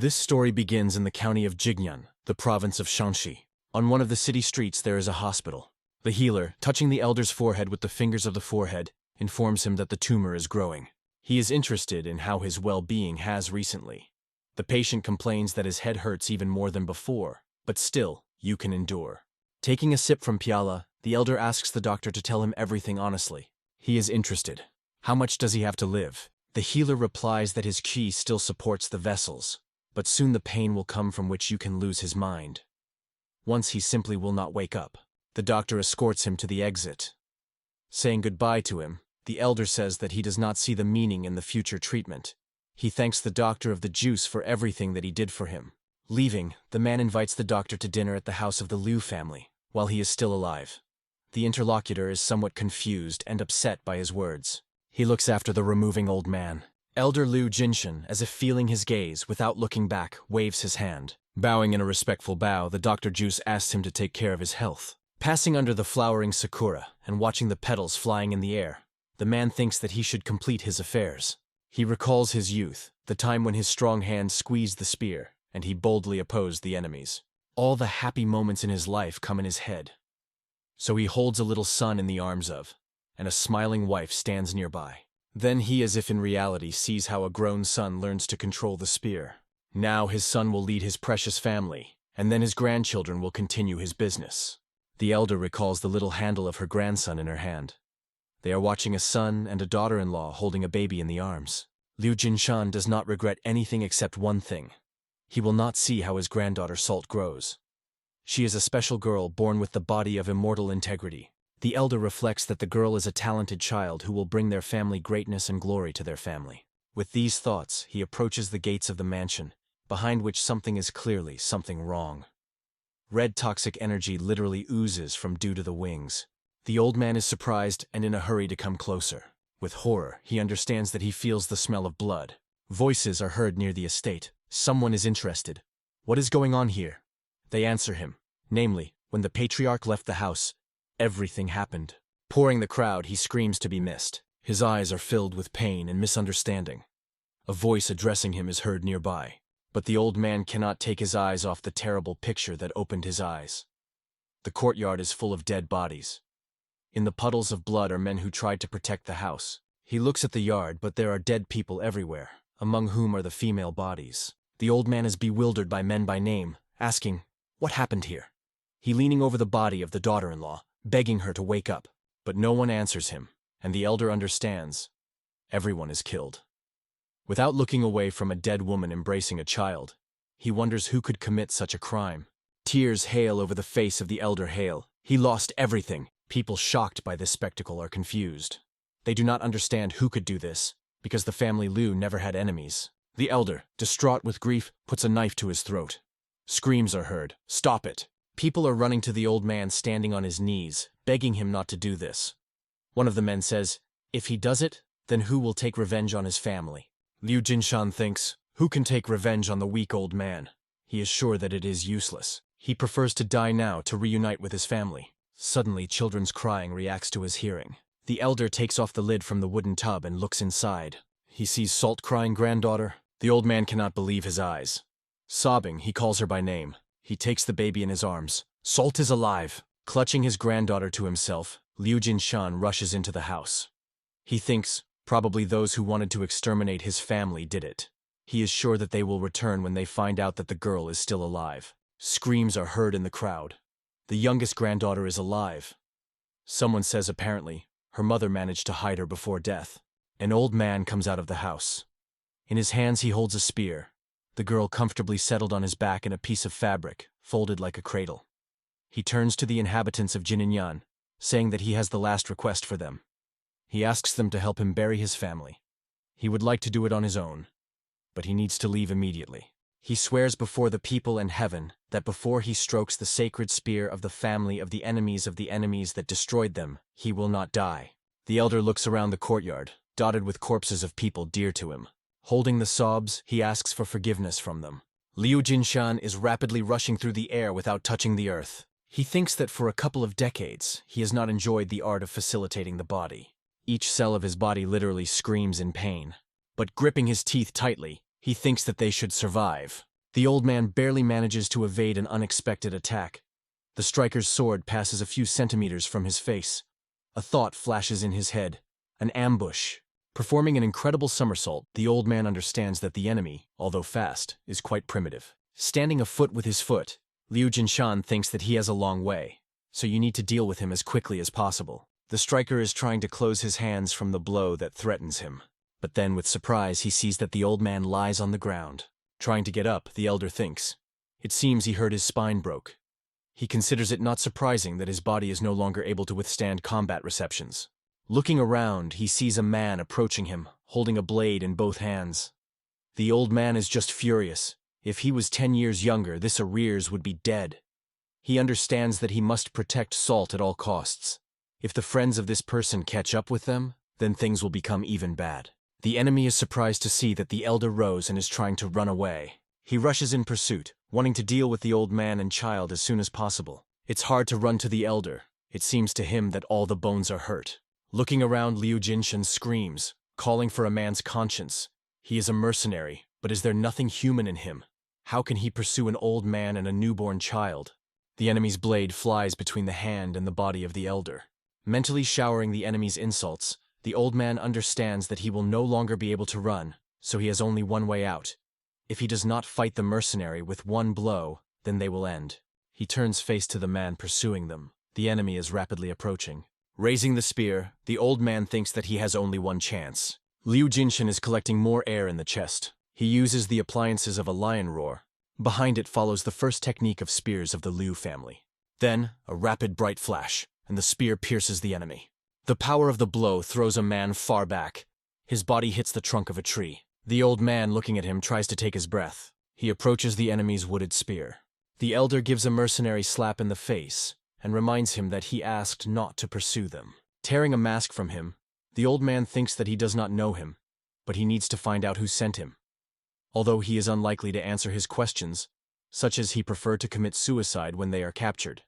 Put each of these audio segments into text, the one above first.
This story begins in the county of Jignan, the province of Shanxi. On one of the city streets there is a hospital. The healer, touching the elder's forehead with the fingers of the forehead, informs him that the tumor is growing. He is interested in how his well-being has recently. The patient complains that his head hurts even more than before, but still, you can endure. Taking a sip from piala, the elder asks the doctor to tell him everything honestly. He is interested. How much does he have to live? The healer replies that his qi still supports the vessels, but soon the pain will come from which you can lose his mind. Once he simply will not wake up. The doctor escorts him to the exit. Saying goodbye to him, the elder says that he does not see the meaning in the future treatment. He thanks the doctor of the juice for everything that he did for him. Leaving, the man invites the doctor to dinner at the house of the Liu family, while he is still alive. The interlocutor is somewhat confused and upset by his words. He looks after the removing old man. Elder Liu Jinshan, as if feeling his gaze, without looking back, waves his hand. Bowing in a respectful bow, the Dr. Juice asks him to take care of his health. Passing under the flowering sakura and watching the petals flying in the air, the man thinks that he should complete his affairs. He recalls his youth, the time when his strong hand squeezed the spear, and he boldly opposed the enemies. All the happy moments in his life come in his head. So he holds a little son in the arms of, and a smiling wife stands nearby. Then he, as if in reality, sees how a grown son learns to control the spear. Now his son will lead his precious family, and then his grandchildren will continue his business. The elder recalls the little handle of her grandson in her hand. They are watching a son and a daughter-in-law holding a baby in the arms. Liu Jinshan does not regret anything except one thing. He will not see how his granddaughter Salt grows. She is a special girl born with the body of immortal integrity. The elder reflects that the girl is a talented child who will bring their family greatness and glory to their family. With these thoughts, he approaches the gates of the mansion, behind which something is clearly something wrong. Red toxic energy literally oozes from due to the wings. The old man is surprised and in a hurry to come closer. With horror, he understands that he feels the smell of blood. Voices are heard near the estate. Someone is interested. What is going on here? They answer him. Namely, when the patriarch left the house, everything happened. Pouring the crowd, he screams to be missed. His eyes are filled with pain and misunderstanding. A voice addressing him is heard nearby. But the old man cannot take his eyes off the terrible picture that opened his eyes. The courtyard is full of dead bodies. In the puddles of blood are men who tried to protect the house. He looks at the yard, but there are dead people everywhere, among whom are the female bodies. The old man is bewildered by men by name, asking, "What happened here?" He leaning over the body of the daughter-in-law, begging her to wake up. But no one answers him, and the elder understands. Everyone is killed. Without looking away from a dead woman embracing a child, he wonders who could commit such a crime. Tears hail over the face of the elder Hale. He lost everything. People shocked by this spectacle are confused. They do not understand who could do this, because the family Liu never had enemies. The elder, distraught with grief, puts a knife to his throat. Screams are heard. "Stop it!" People are running to the old man standing on his knees, begging him not to do this. One of the men says, "If he does it, then who will take revenge on his family?" Liu Jinshan thinks, who can take revenge on the weak old man? He is sure that it is useless. He prefers to die now to reunite with his family. Suddenly, children's crying reacts to his hearing. The elder takes off the lid from the wooden tub and looks inside. He sees Salt crying granddaughter. The old man cannot believe his eyes. Sobbing, he calls her by name. He takes the baby in his arms. Salt is alive. Clutching his granddaughter to himself, Liu Jinshan rushes into the house. He thinks, probably those who wanted to exterminate his family did it. He is sure that they will return when they find out that the girl is still alive. Screams are heard in the crowd. The youngest granddaughter is alive. Someone says apparently, her mother managed to hide her before death. An old man comes out of the house. In his hands he holds a spear. The girl comfortably settled on his back in a piece of fabric, folded like a cradle. He turns to the inhabitants of Jininyan, saying that he has the last request for them. He asks them to help him bury his family. He would like to do it on his own, but he needs to leave immediately. He swears before the people and heaven that before he strokes the sacred spear of the family of the enemies that destroyed them, he will not die. The elder looks around the courtyard, dotted with corpses of people dear to him. Holding the sobs, he asks for forgiveness from them. Liu Jinshan is rapidly rushing through the air without touching the earth. He thinks that for a couple of decades, he has not enjoyed the art of facilitating the body. Each cell of his body literally screams in pain. But gripping his teeth tightly, he thinks that they should survive. The old man barely manages to evade an unexpected attack. The striker's sword passes a few centimeters from his face. A thought flashes in his head. An ambush. Performing an incredible somersault, the old man understands that the enemy, although fast, is quite primitive. Standing a foot with his foot, Liu Jinshan thinks that he has a long way, so you need to deal with him as quickly as possible. The striker is trying to close his hands from the blow that threatens him. But then, with surprise, he sees that the old man lies on the ground. Trying to get up, the elder thinks. It seems he heard his spine broke. He considers it not surprising that his body is no longer able to withstand combat receptions. Looking around, he sees a man approaching him, holding a blade in both hands. The old man is just furious. If he was 10 years younger, this arrears would be dead. He understands that he must protect Salt at all costs. If the friends of this person catch up with them, then things will become even bad. The enemy is surprised to see that the elder rose and is trying to run away. He rushes in pursuit, wanting to deal with the old man and child as soon as possible. It's hard to run to the elder. It seems to him that all the bones are hurt. Looking around, Liu Jinshan screams, calling for a man's conscience. He is a mercenary, but is there nothing human in him? How can he pursue an old man and a newborn child? The enemy's blade flies between the hand and the body of the elder. Mentally showering the enemy's insults, the old man understands that he will no longer be able to run, so he has only one way out. If he does not fight the mercenary with one blow, then they will end. He turns face to the man pursuing them. The enemy is rapidly approaching. Raising the spear, the old man thinks that he has only one chance. Liu Jinshan is collecting more air in the chest. He uses the appliances of a lion roar. Behind it follows the first technique of spears of the Liu family. Then, a rapid bright flash, and the spear pierces the enemy. The power of the blow throws a man far back. His body hits the trunk of a tree. The old man, looking at him, tries to take his breath. He approaches the enemy's wooded spear. The elder gives a mercenary slap in the face and reminds him that he asked not to pursue them. Tearing a mask from him, the old man thinks that he does not know him, but he needs to find out who sent him. Although he is unlikely to answer his questions, such as he preferred to commit suicide when they are captured.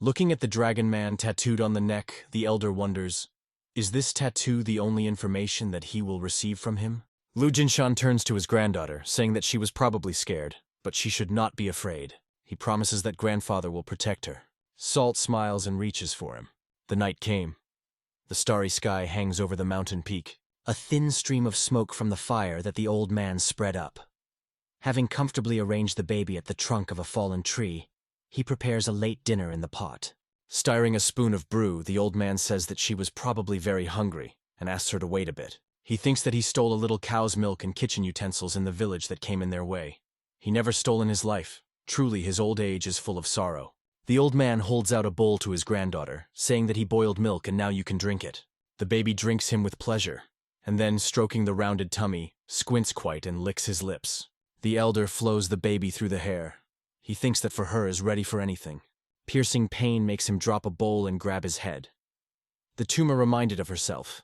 Looking at the dragon man tattooed on the neck, the elder wonders, is this tattoo the only information that he will receive from him? Liu Jinshan turns to his granddaughter, saying that she was probably scared, but she should not be afraid. He promises that grandfather will protect her. Salt smiles and reaches for him. The night came. The starry sky hangs over the mountain peak. A thin stream of smoke from the fire that the old man spread up. Having comfortably arranged the baby at the trunk of a fallen tree, he prepares a late dinner in the pot. Stirring a spoon of brew, the old man says that she was probably very hungry and asks her to wait a bit. He thinks that he stole a little cow's milk and kitchen utensils in the village that came in their way. He never stole in his life. Truly, his old age is full of sorrow. The old man holds out a bowl to his granddaughter, saying that he boiled milk and now you can drink it. The baby drinks him with pleasure, and then, stroking the rounded tummy, squints quite and licks his lips. The elder flows the baby through the hair. He thinks that for her is ready for anything. Piercing pain makes him drop a bowl and grab his head. The tumor reminded of herself.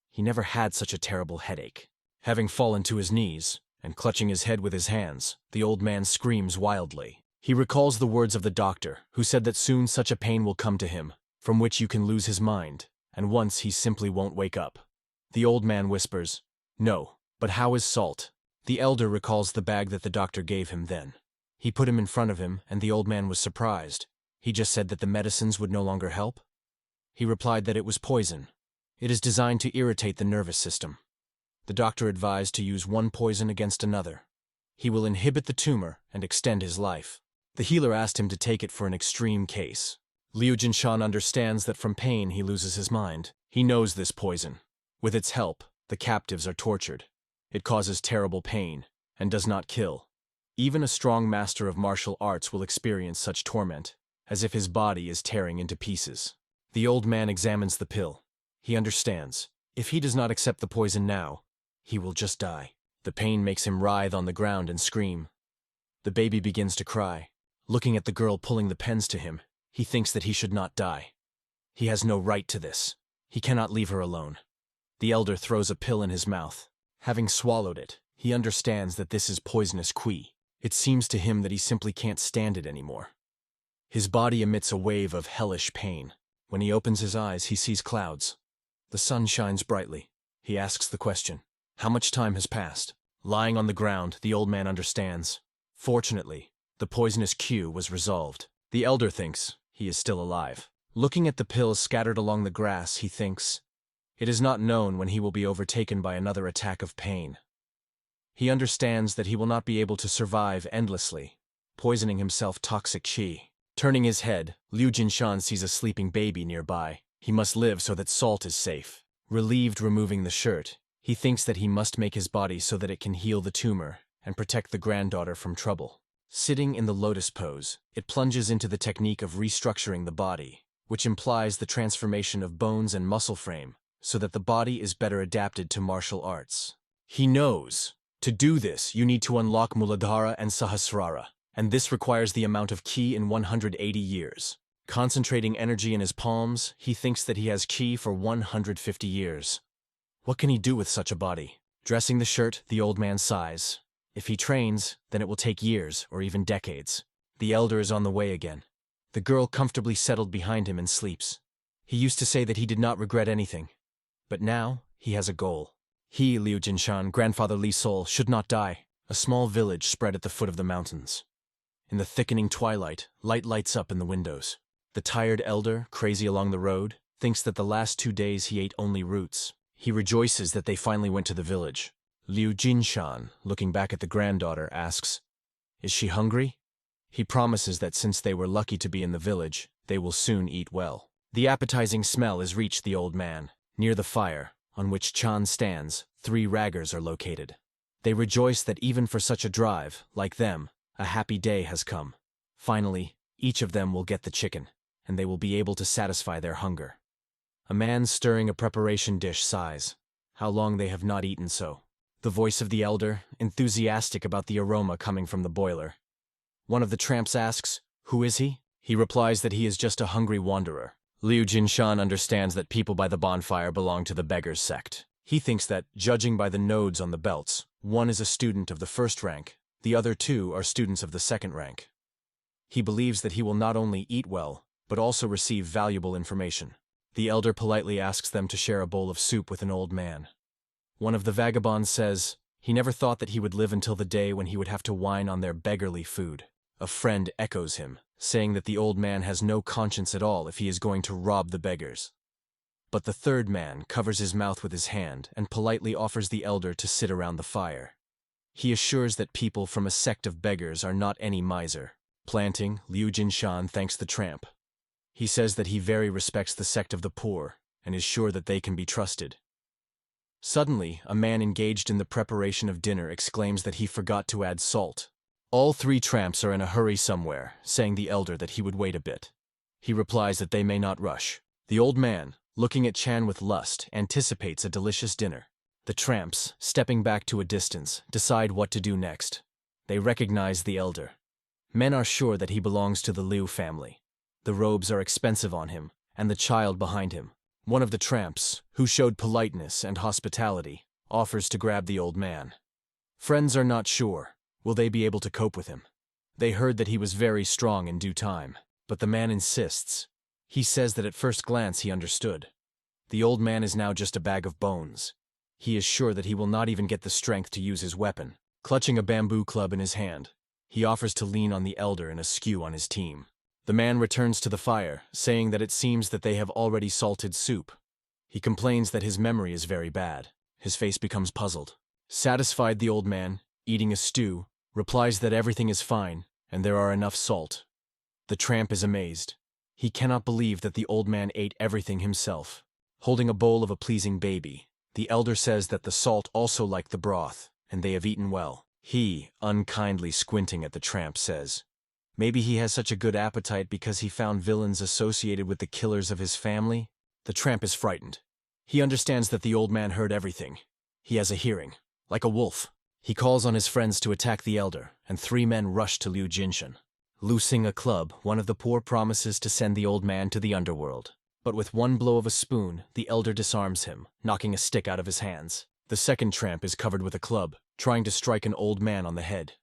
He never had such a terrible headache. Having fallen to his knees, and clutching his head with his hands, the old man screams wildly. He recalls the words of the doctor, who said that soon such a pain will come to him, from which you can lose his mind, and once he simply won't wake up. The old man whispers, "No, but how is Salt?" The elder recalls the bag that the doctor gave him then. He put him in front of him, and the old man was surprised. He just said that the medicines would no longer help. He replied that it was poison. It is designed to irritate the nervous system. The doctor advised to use one poison against another. He will inhibit the tumor and extend his life. The healer asked him to take it for an extreme case. Liu Jinshan understands that from pain he loses his mind. He knows this poison. With its help, the captives are tortured. It causes terrible pain and does not kill. Even a strong master of martial arts will experience such torment, as if his body is tearing into pieces. The old man examines the pill. He understands. If he does not accept the poison now, he will just die. The pain makes him writhe on the ground and scream. The baby begins to cry. Looking at the girl pulling the pens to him, he thinks that he should not die. He has no right to this. He cannot leave her alone. The elder throws a pill in his mouth. Having swallowed it, he understands that this is poisonous qi. It seems to him that he simply can't stand it anymore. His body emits a wave of hellish pain. When he opens his eyes, he sees clouds. The sun shines brightly. He asks the question, "How much time has passed?" Lying on the ground, the old man understands. Fortunately, the poisonous Q was resolved. The elder thinks he is still alive. Looking at the pills scattered along the grass, he thinks, it is not known when he will be overtaken by another attack of pain. He understands that he will not be able to survive endlessly, poisoning himself toxic qi. Turning his head, Liu Jinshan sees a sleeping baby nearby. He must live so that Salt is safe. Relieved removing the shirt, he thinks that he must make his body so that it can heal the tumor and protect the granddaughter from trouble. Sitting in the lotus pose, it plunges into the technique of restructuring the body, which implies the transformation of bones and muscle frame so that the body is better adapted to martial arts. He knows, to do this, you need to unlock Muladhara and Sahasrara, and this requires the amount of ki in 180 years. Concentrating energy in his palms, he thinks that he has ki for 150 years. What can he do with such a body? Dressing the shirt, the old man sighs. If he trains, then it will take years or even decades. The elder is on the way again. The girl comfortably settled behind him and sleeps. He used to say that he did not regret anything, but now he has a goal. He, Liu Jinshan, grandfather Li Sol, should not die. A small village spread at the foot of the mountains. In the thickening twilight, light lights up in the windows. The tired elder, crazy along the road, thinks that the last 2 days he ate only roots. He rejoices that they finally went to the village. Liu Jinshan, looking back at the granddaughter, asks, is she hungry? He promises that since they were lucky to be in the village, they will soon eat well. The appetizing smell has reached the old man. Near the fire, on which Chan stands, 3 raggers are located. They rejoice that even for such a drive, like them, a happy day has come. Finally, each of them will get the chicken, and they will be able to satisfy their hunger. A man stirring a preparation dish sighs. How long they have not eaten so. The voice of the elder, enthusiastic about the aroma coming from the boiler. One of the tramps asks, who is he? He replies that he is just a hungry wanderer. Liu Jinshan understands that people by the bonfire belong to the beggars sect. He thinks that, judging by the nodes on the belts, one is a student of the 1st rank, the other 2 are students of the 2nd rank. He believes that he will not only eat well, but also receive valuable information. The elder politely asks them to share a bowl of soup with an old man. One of the vagabonds says he never thought that he would live until the day when he would have to whine on their beggarly food. A friend echoes him, saying that the old man has no conscience at all if he is going to rob the beggars. But the 3rd man covers his mouth with his hand and politely offers the elder to sit around the fire. He assures that people from a sect of beggars are not any miser. Planting, Liu Jinshan thanks the tramp. He says that he very respects the sect of the poor and is sure that they can be trusted. Suddenly, a man engaged in the preparation of dinner exclaims that he forgot to add salt. All 3 tramps are in a hurry somewhere, saying the elder that he would wait a bit. He replies that they may not rush. The old man, looking at Chan with lust, anticipates a delicious dinner. The tramps, stepping back to a distance, decide what to do next. They recognize the elder. Men are sure that he belongs to the Liu family. The robes are expensive on him, and the child behind him. One of the tramps, who showed politeness and hospitality, offers to grab the old man. Friends are not sure. Will they be able to cope with him? They heard that he was very strong in due time, but the man insists. He says that at first glance he understood. The old man is now just a bag of bones. He is sure that he will not even get the strength to use his weapon. Clutching a bamboo club in his hand, he offers to lean on the elder and eschew on his team. The man returns to the fire, saying that it seems that they have already salted soup. He complains that his memory is very bad. His face becomes puzzled. Satisfied, the old man, eating a stew, replies that everything is fine and there are enough salt. The tramp is amazed. He cannot believe that the old man ate everything himself. Holding a bowl of a pleasing baby, the elder says that the salt also liked the broth, and they have eaten well. He, unkindly squinting at the tramp, says, maybe he has such a good appetite because he found villains associated with the killers of his family. The tramp is frightened. He understands that the old man heard everything. He has a hearing, like a wolf. He calls on his friends to attack the elder, and 3 men rush to Liu Jinshan. Loosing a club, one of the poor promises to send the old man to the underworld. But with one blow of a spoon, the elder disarms him, knocking a stick out of his hands. The 2nd tramp is covered with a club, trying to strike an old man on the head.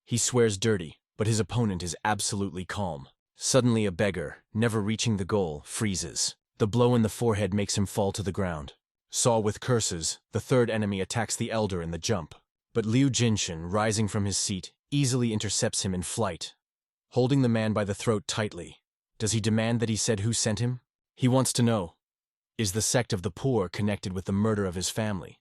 He swears dirty, but his opponent is absolutely calm. Suddenly a beggar, never reaching the goal, freezes. The blow in the forehead makes him fall to the ground. Saw with curses, the 3rd enemy attacks the elder in the jump. But Liu Jinshan, rising from his seat, easily intercepts him in flight. Holding the man by the throat tightly, does he demand that he said who sent him? He wants to know, is the sect of the poor connected with the murder of his family?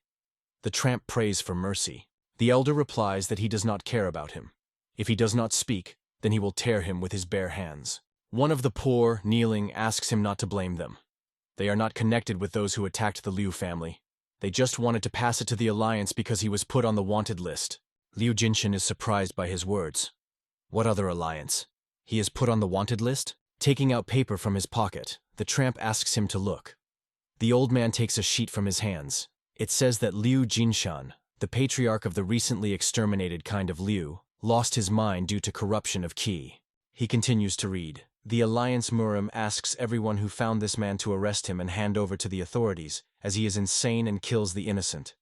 The tramp prays for mercy. The elder replies that he does not care about him. If he does not speak, then he will tear him with his bare hands. One of the poor, kneeling, asks him not to blame them. They are not connected with those who attacked the Liu family. They just wanted to pass it to the Alliance because he was put on the wanted list. Liu Jinshan is surprised by his words. What other alliance? He is put on the wanted list? Taking out paper from his pocket, the tramp asks him to look. The old man takes a sheet from his hands. It says that Liu Jinshan, the patriarch of the recently exterminated kind of Liu, lost his mind due to corruption of qi. He continues to read. The Alliance Murim asks everyone who found this man to arrest him and hand over to the authorities, as he is insane and kills the innocent.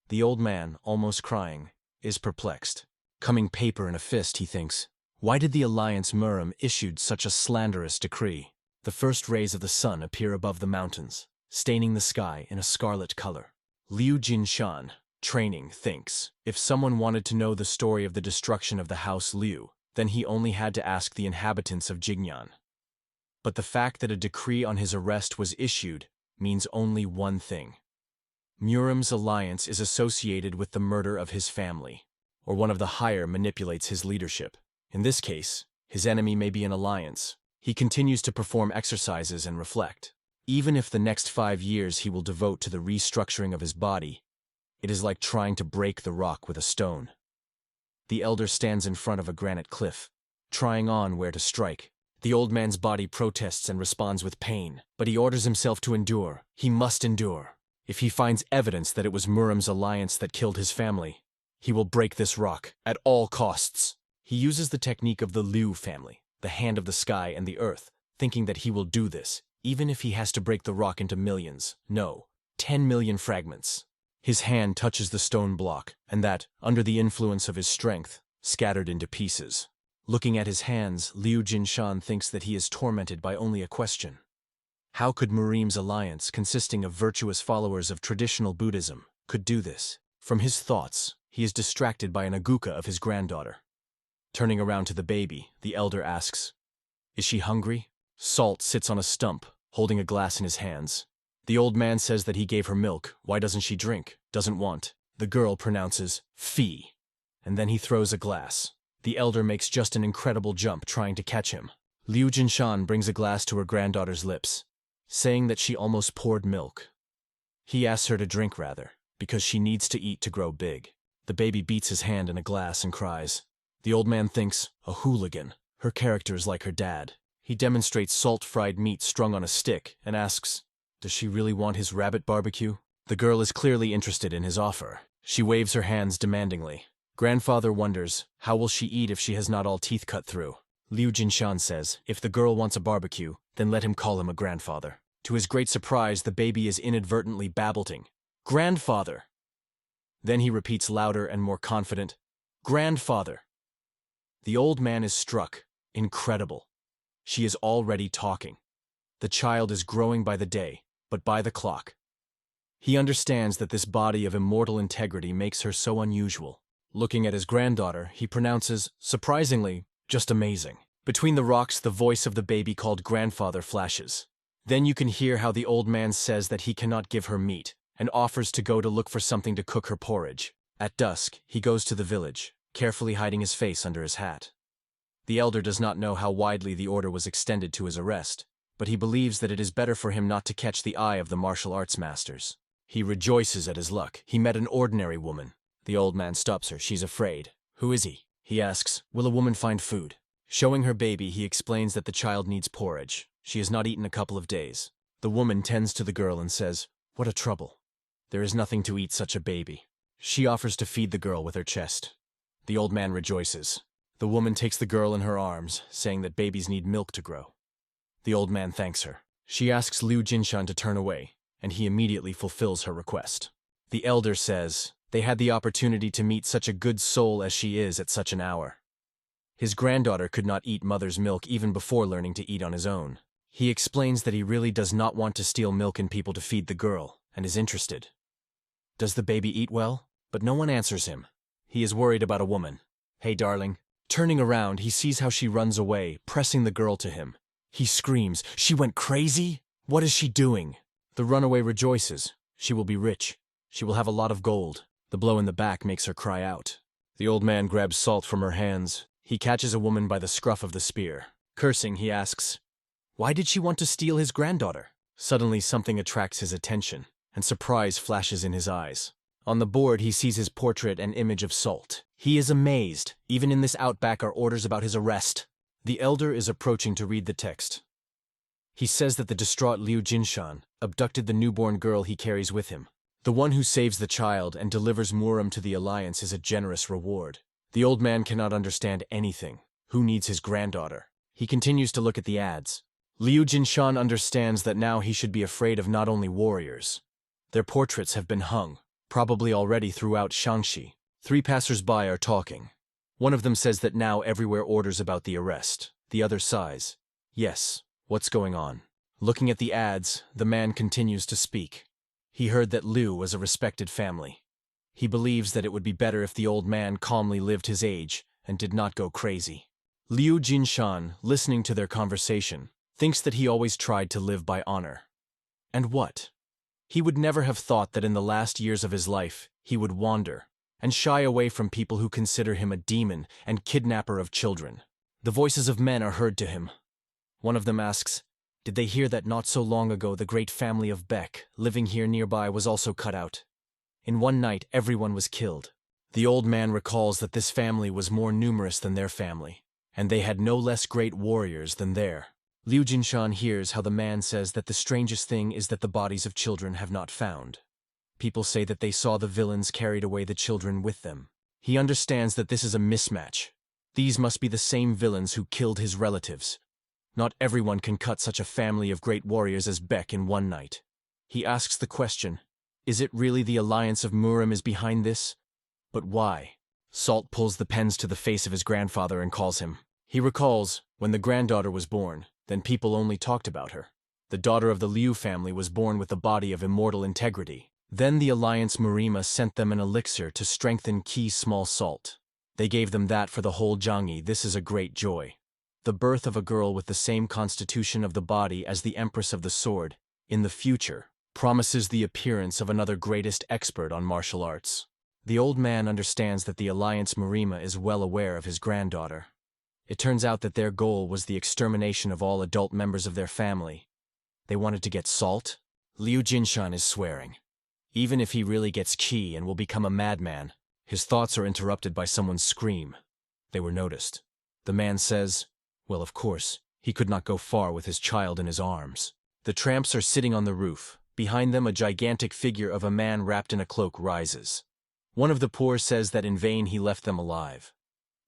The old man, almost crying, is perplexed. Coming paper in a fist, he thinks. Why did the Alliance Murim issued such a slanderous decree? The first rays of the sun appear above the mountains, staining the sky in a scarlet color. Liu Jinshan, training, thinks, if someone wanted to know the story of the destruction of the House Liu, then he only had to ask the inhabitants of Jignan. But the fact that a decree on his arrest was issued means only one thing. Murim's alliance is associated with the murder of his family, or one of the higher manipulates his leadership. In this case, his enemy may be an alliance. He continues to perform exercises and reflect. Even if the next 5 years he will devote to the restructuring of his body, it is like trying to break the rock with a stone. The elder stands in front of a granite cliff, trying on where to strike. The old man's body protests and responds with pain, but he orders himself to endure. He must endure. If he finds evidence that it was Murim's alliance that killed his family, he will break this rock at all costs. He uses the technique of the Liu family, the hand of the sky and the earth, thinking that he will do this, even if he has to break the rock into millions, no, 10 million fragments. His hand touches the stone block, and that, under the influence of his strength, scattered into pieces. Looking at his hands, Liu Jinshan thinks that he is tormented by only a question. How could Murim's alliance, consisting of virtuous followers of traditional Buddhism, could do this? From his thoughts, he is distracted by an aguka of his granddaughter. Turning around to the baby, the elder asks, "Is she hungry?" Salt sits on a stump, holding a glass in his hands. The old man says that he gave her milk. Why doesn't she drink? Doesn't want. The girl pronounces, "Fee," and then he throws a glass. The elder makes just an incredible jump trying to catch him. Liu Jinshan brings a glass to her granddaughter's lips, saying that she almost poured milk. He asks her to drink rather, because she needs to eat to grow big. The baby beats his hand in a glass and cries. The old man thinks, a hooligan. Her character is like her dad. He demonstrates salt-fried meat strung on a stick and asks, does she really want his rabbit barbecue? The girl is clearly interested in his offer. She waves her hands demandingly. Grandfather wonders, how will she eat if she has not all teeth cut through? Liu Jinshan says, if the girl wants a barbecue, then let him call him a grandfather. To his great surprise, the baby is inadvertently babbling. Grandfather! Then he repeats louder and more confident, Grandfather! The old man is struck. Incredible. She is already talking. The child is growing by the day, but by the clock. He understands that this body of immortal integrity makes her so unusual. Looking at his granddaughter, he pronounces, surprisingly, just amazing. Between the rocks, the voice of the baby called grandfather flashes. Then you can hear how the old man says that he cannot give her meat, and offers to go to look for something to cook her porridge. At dusk, he goes to the village, carefully hiding his face under his hat. The elder does not know how widely the order was extended to his arrest, but he believes that it is better for him not to catch the eye of the martial arts masters. He rejoices at his luck. He met an ordinary woman. The old man stops her. She's afraid. Who is he? He asks, will a woman find food? Showing her baby, he explains that the child needs porridge. She has not eaten a couple of days. The woman tends to the girl and says, what a trouble. There is nothing to eat such a baby. She offers to feed the girl with her chest. The old man rejoices. The woman takes the girl in her arms, saying that babies need milk to grow. The old man thanks her. She asks Liu Jinshan to turn away, and he immediately fulfills her request. The elder says, they had the opportunity to meet such a good soul as she is at such an hour. His granddaughter could not eat mother's milk even before learning to eat on his own. He explains that he really does not want to steal milk and people to feed the girl, and is interested. Does the baby eat well? But no one answers him. He is worried about a woman. "Hey, darling." Turning around, he sees how she runs away, pressing the girl to him. He screams, "She went crazy? What is she doing?" The runaway rejoices. She will be rich. She will have a lot of gold. The blow in the back makes her cry out. The old man grabs Salt from her hands. He catches a woman by the scruff of the spear. Cursing, he asks, "Why did she want to steal his granddaughter?" Suddenly something attracts his attention, and surprise flashes in his eyes. On the board, he sees his portrait and image of Salt. He is amazed. Even in this outback are orders about his arrest. The elder is approaching to read the text. He says that the distraught Liu Jinshan abducted the newborn girl he carries with him. The one who saves the child and delivers Muram to the Alliance is a generous reward. The old man cannot understand anything. Who needs his granddaughter? He continues to look at the ads. Liu Jinshan understands that now he should be afraid of not only warriors. Their portraits have been hung, probably already throughout Shaanxi. 3 passers-by are talking. One of them says that now everywhere orders about the arrest. The other sighs. Yes, what's going on? Looking at the ads, the man continues to speak. He heard that Liu was a respected family. He believes that it would be better if the old man calmly lived his age and did not go crazy. Liu Jinshan, listening to their conversation, thinks that he always tried to live by honor. And what? He would never have thought that in the last years of his life, he would wander and shy away from people who consider him a demon and kidnapper of children. The voices of men are heard to him. One of them asks, "Did they hear that not so long ago the great family of Beck, living here nearby, was also cut out? In one night everyone was killed." The old man recalls that this family was more numerous than their family, and they had no less great warriors than their. Liu Jinshan hears how the man says that the strangest thing is that the bodies of children have not found. People say that they saw the villains carried away the children with them. He understands that this is a mismatch. These must be the same villains who killed his relatives. Not everyone can cut such a family of great warriors as Beck in one night. He asks the question, is it really the alliance of Muram is behind this? But why? Salt pulls the pens to the face of his grandfather and calls him. He recalls, when the granddaughter was born, then people only talked about her. The daughter of the Liu family was born with a body of immortal integrity. Then the Alliance Murima sent them an elixir to strengthen Qi small salt. They gave them that for the whole Zhangyi. This is a great joy. The birth of a girl with the same constitution of the body as the Empress of the Sword, in the future, promises the appearance of another greatest expert on martial arts. The old man understands that the Alliance Murima is well aware of his granddaughter. It turns out that their goal was the extermination of all adult members of their family. They wanted to get Salt? Liu Jinshan is swearing. Even if he really gets Qi and will become a madman, his thoughts are interrupted by someone's scream. They were noticed. The man says, well, of course, he could not go far with his child in his arms. The tramps are sitting on the roof. Behind them, a gigantic figure of a man wrapped in a cloak rises. One of the poor says that in vain he left them alive.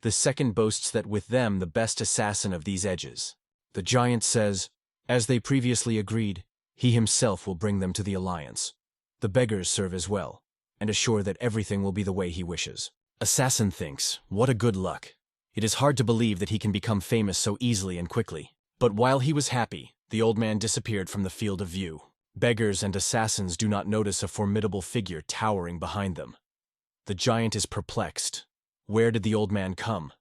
The second boasts that with them the best assassin of these edges. The giant says, as they previously agreed, he himself will bring them to the alliance. The beggars serve as well, and assure that everything will be the way he wishes. Assassin thinks, what a good luck. It is hard to believe that he can become famous so easily and quickly. But while he was happy, the old man disappeared from the field of view. Beggars and assassins do not notice a formidable figure towering behind them. The giant is perplexed. Where did the old man come?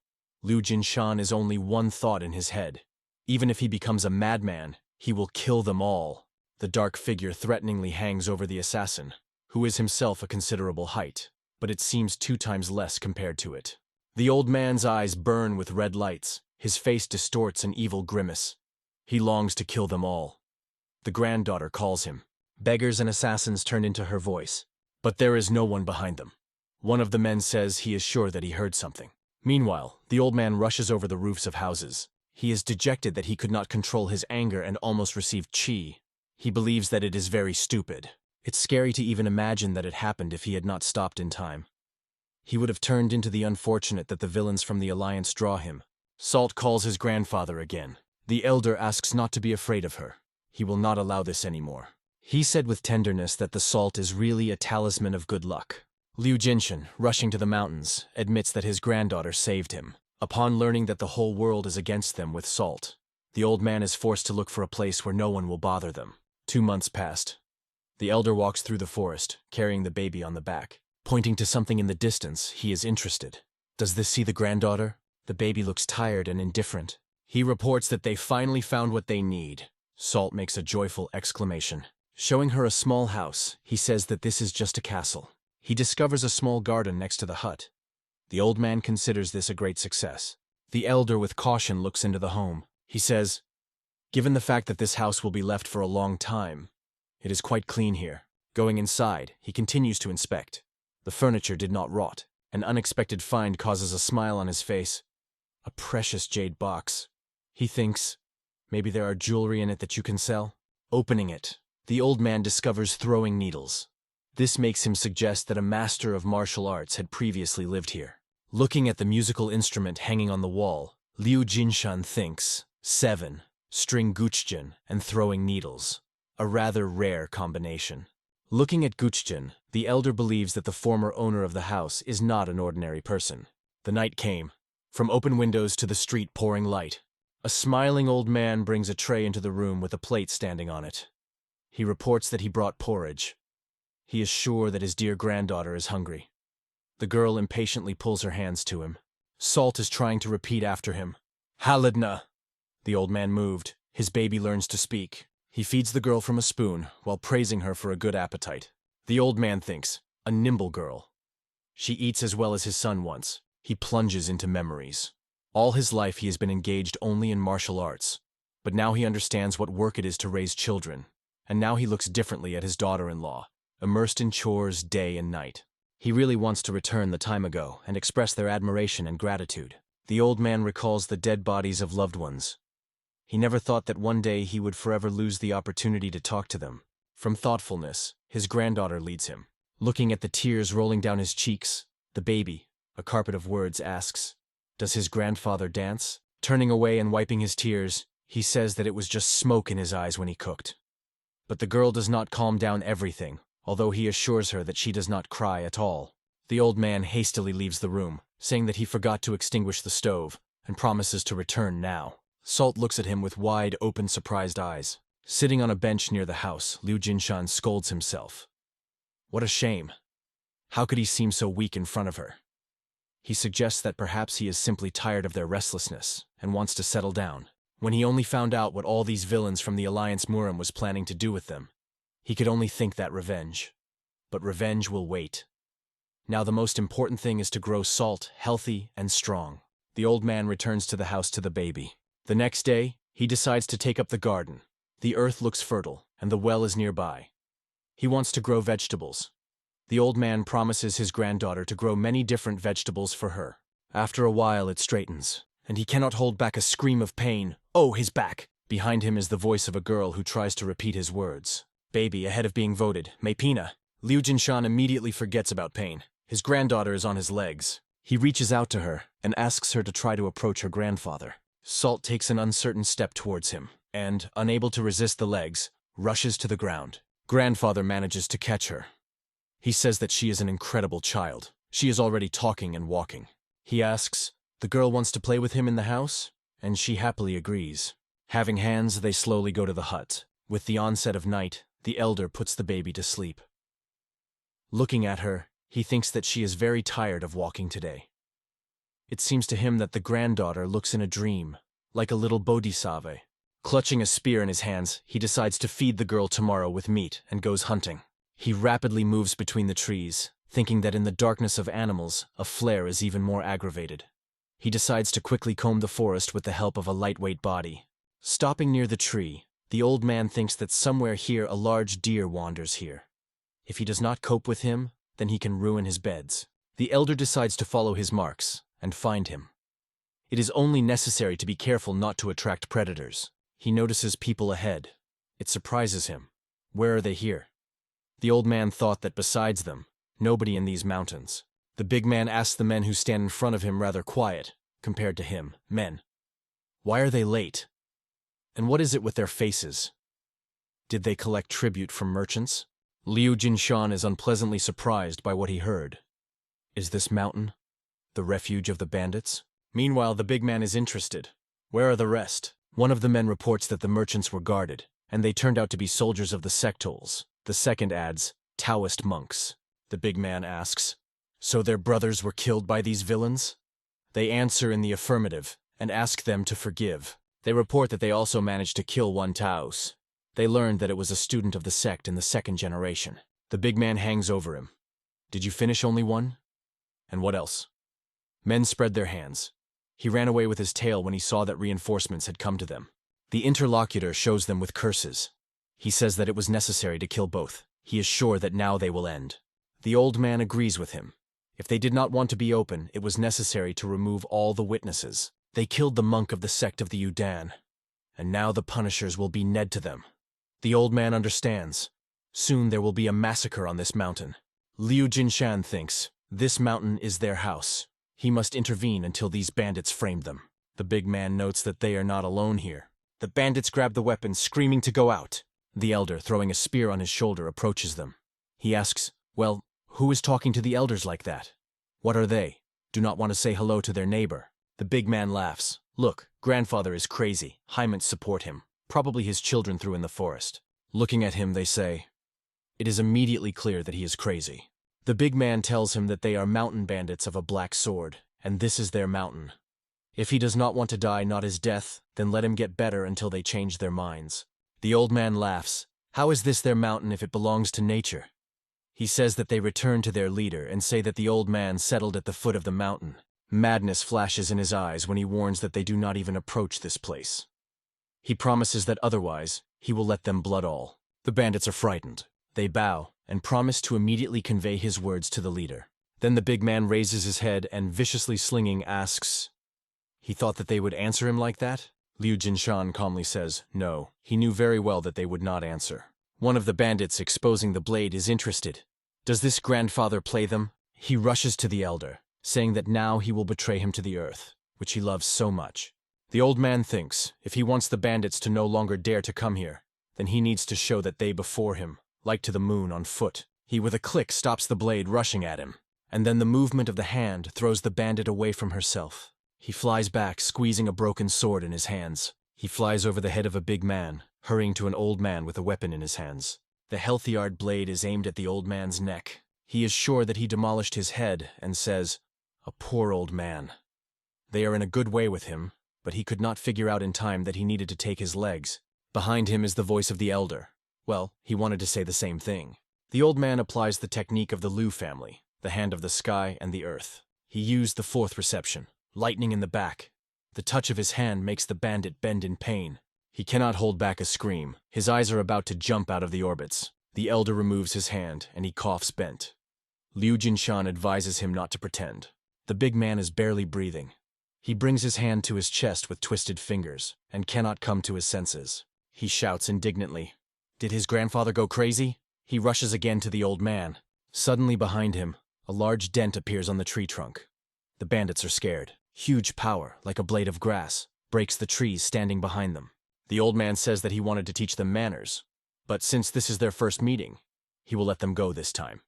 Liu Jinshan is only one thought in his head. Even if he becomes a madman, he will kill them all. The dark figure threateningly hangs over the assassin, who is himself a considerable height, but it seems 2 times less compared to it. The old man's eyes burn with red lights. His face distorts an evil grimace. He longs to kill them all. The granddaughter calls him. Beggars and assassins turn into her voice, but there is no one behind them. One of the men says he is sure that he heard something. Meanwhile, the old man rushes over the roofs of houses. He is dejected that he could not control his anger and almost received Qi. He believes that it is very stupid. It's scary to even imagine that it happened if he had not stopped in time. He would have turned into the unfortunate that the villains from the Alliance draw him. Salt calls his grandfather again. The elder asks not to be afraid of her. He will not allow this anymore. He said with tenderness that the salt is really a talisman of good luck. Liu Jinshan, rushing to the mountains, admits that his granddaughter saved him. Upon learning that the whole world is against them with Salt, the old man is forced to look for a place where no one will bother them. 2 months passed. The elder walks through the forest, carrying the baby on the back. Pointing to something in the distance, he is interested. Does this see the granddaughter? The baby looks tired and indifferent. He reports that they finally found what they need. Salt makes a joyful exclamation. Showing her a small house, he says that this is just a castle. He discovers a small garden next to the hut. The old man considers this a great success. The elder with caution looks into the home. He says, "Given the fact that this house will be left for a long time, it is quite clean here." Going inside, he continues to inspect. The furniture did not rot. An unexpected find causes a smile on his face. A precious jade box. He thinks, maybe there are jewelry in it that you can sell? Opening it, the old man discovers throwing needles. This makes him suggest that a master of martial arts had previously lived here. Looking at the musical instrument hanging on the wall, Liu Jinshan thinks, 7, string guchjin and throwing needles. A rather rare combination. Looking at Guchjin, the elder believes that the former owner of the house is not an ordinary person. The night came. From open windows to the street pouring light. A smiling old man brings a tray into the room with a plate standing on it. He reports that he brought porridge. He is sure that his dear granddaughter is hungry. The girl impatiently pulls her hands to him. Salt is trying to repeat after him. Halidna. The old man moved. His baby learns to speak. He feeds the girl from a spoon, while praising her for a good appetite. The old man thinks, a nimble girl. She eats as well as his son once. He plunges into memories. All his life he has been engaged only in martial arts, but now he understands what work it is to raise children, and now he looks differently at his daughter-in-law, immersed in chores day and night. He really wants to return the time ago and express their admiration and gratitude. The old man recalls the dead bodies of loved ones. He never thought that one day he would forever lose the opportunity to talk to them. From thoughtfulness, his granddaughter leads him. Looking at the tears rolling down his cheeks, the baby, a carpet of words, asks, "Does his grandfather dance?" Turning away and wiping his tears, he says that it was just smoke in his eyes when he cooked. But the girl does not calm down everything, although he assures her that she does not cry at all. The old man hastily leaves the room, saying that he forgot to extinguish the stove, and promises to return now. Salt looks at him with wide, open, surprised eyes. Sitting on a bench near the house, Liu Jinshan scolds himself. What a shame. How could he seem so weak in front of her? He suggests that perhaps he is simply tired of their restlessness and wants to settle down. When he only found out what all these villains from the Alliance Murim was planning to do with them, he could only think that revenge. But revenge will wait. Now the most important thing is to grow Salt healthy and strong. The old man returns to the house to the baby. The next day, he decides to take up the garden. The earth looks fertile, and the well is nearby. He wants to grow vegetables. The old man promises his granddaughter to grow many different vegetables for her. After a while, it straightens, and he cannot hold back a scream of pain. Oh, his back! Behind him is the voice of a girl who tries to repeat his words. Baby ahead of being voted, Maypina. Liu Jinshan immediately forgets about pain. His granddaughter is on his legs. He reaches out to her and asks her to try to approach her grandfather. Salt takes an uncertain step towards him, and, unable to resist the legs, rushes to the ground. Grandfather manages to catch her. He says that she is an incredible child. She is already talking and walking. He asks, the girl wants to play with him in the house, and she happily agrees. Having hands, they slowly go to the hut. With the onset of night, the elder puts the baby to sleep. Looking at her, he thinks that she is very tired of walking today. It seems to him that the granddaughter looks in a dream, like a little bodhisattva. Clutching a spear in his hands, he decides to feed the girl tomorrow with meat and goes hunting. He rapidly moves between the trees, thinking that in the darkness of animals, a flare is even more aggravated. He decides to quickly comb the forest with the help of a lightweight body. Stopping near the tree, the old man thinks that somewhere here a large deer wanders here. If he does not cope with him, then he can ruin his beds. The elder decides to follow his marks and find him. It is only necessary to be careful not to attract predators. He notices people ahead. It surprises him. Where are they here? The old man thought that besides them, nobody in these mountains. The big man asks the men who stand in front of him rather quiet, compared to him, men. Why are they late? And what is it with their faces? Did they collect tribute from merchants? Liu Jinshan is unpleasantly surprised by what he heard. Is this mountain the refuge of the bandits? Meanwhile, the big man is interested. Where are the rest? One of the men reports that the merchants were guarded, and they turned out to be soldiers of the sectols. The second adds, Taoist monks. The big man asks, So their brothers were killed by these villains? They answer in the affirmative and ask them to forgive. They report that they also managed to kill one Taos. They learned that it was a student of the sect in the second generation. The big man hangs over him. Did you finish only one? And what else? Men spread their hands. He ran away with his tail when he saw that reinforcements had come to them. The interlocutor shows them with curses. He says that it was necessary to kill both. He is sure that now they will end. The old man agrees with him. If they did not want to be open, it was necessary to remove all the witnesses. They killed the monk of the sect of the Yudan, and now the punishers will be Ned to them. The old man understands. Soon there will be a massacre on this mountain. Liu Jinshan thinks, this mountain is their house. He must intervene until these bandits framed them. The big man notes that they are not alone here. The bandits grab the weapons, screaming to go out. The elder, throwing a spear on his shoulder, approaches them. He asks, well, who is talking to the elders like that? What are they? Do not want to say hello to their neighbor. The big man laughs. Look, grandfather is crazy. Hymens support him. Probably his children threw in the forest. Looking at him, they say, it is immediately clear that he is crazy. The big man tells him that they are mountain bandits of a black sword, and this is their mountain. If he does not want to die not his death, then let him get better until they change their minds. The old man laughs. How is this their mountain if it belongs to nature? He says that they return to their leader and say that the old man settled at the foot of the mountain. Madness flashes in his eyes when he warns that they do not even approach this place. He promises that otherwise, he will let them blood all. The bandits are frightened. They bow and promise to immediately convey his words to the leader. Then the big man raises his head and, viciously slinging, asks, he thought that they would answer him like that? Liu Jinshan calmly says, no. He knew very well that they would not answer. One of the bandits exposing the blade is interested. Does this grandfather play them? He rushes to the elder, saying that now he will betray him to the earth, which he loves so much. The old man thinks, if he wants the bandits to no longer dare to come here, then he needs to show that they before him, like to the moon on foot. He with a click stops the blade rushing at him, and then the movement of the hand throws the bandit away from herself. He flies back, squeezing a broken sword in his hands. He flies over the head of a big man, hurrying to an old man with a weapon in his hands. The healthy-yard blade is aimed at the old man's neck. He is sure that he demolished his head and says, a poor old man. They are in a good way with him, but he could not figure out in time that he needed to take his legs. Behind him is the voice of the elder. Well, he wanted to say the same thing. The old man applies the technique of the Liu family, the hand of the sky and the earth. He used the fourth reception, lightning in the back. The touch of his hand makes the bandit bend in pain. He cannot hold back a scream. His eyes are about to jump out of the orbits. The elder removes his hand, and he coughs bent. Liu Jinshan advises him not to pretend. The big man is barely breathing. He brings his hand to his chest with twisted fingers, and cannot come to his senses. He shouts indignantly, did his grandfather go crazy? He rushes again to the old man. Suddenly behind him, a large dent appears on the tree trunk. The bandits are scared. Huge power, like a blade of grass, breaks the trees standing behind them. The old man says that he wanted to teach them manners, but since this is their first meeting, he will let them go this time.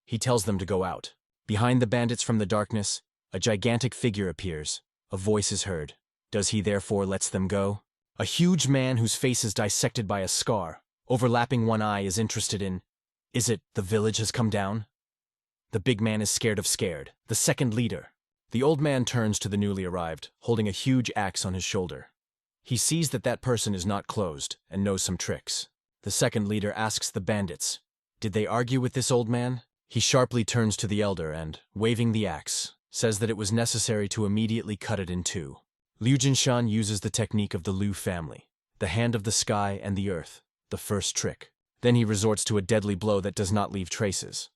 He tells them to go out. Behind the bandits from the darkness, a gigantic figure appears. A voice is heard. Does he therefore lets them go? A huge man whose face is dissected by a scar, overlapping one eye, is interested in, is it the village has come down? The big man is scared of scared. The second leader. The old man turns to the newly arrived, holding a huge axe on his shoulder. He sees that that person is not closed and knows some tricks. The second leader asks the bandits, did they argue with this old man? He sharply turns to the elder and, waving the axe, says that it was necessary to immediately cut it in two. Liu Jinshan uses the technique of the Liu family, the hand of the sky and the earth, the first trick. Then he resorts to a deadly blow that does not leave traces.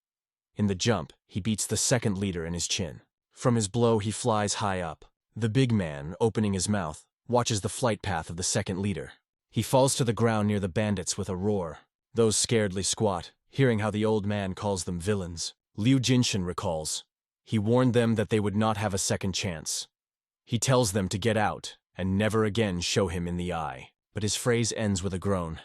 In the jump, he beats the second leader in his chin. From his blow, he flies high up. The big man, opening his mouth, watches the flight path of the second leader. He falls to the ground near the bandits with a roar. Those scaredly squat, hearing how the old man calls them villains. Liu Jinshan recalls. He warned them that they would not have a second chance. He tells them to get out and never again show him in the eye. But his phrase ends with a groan.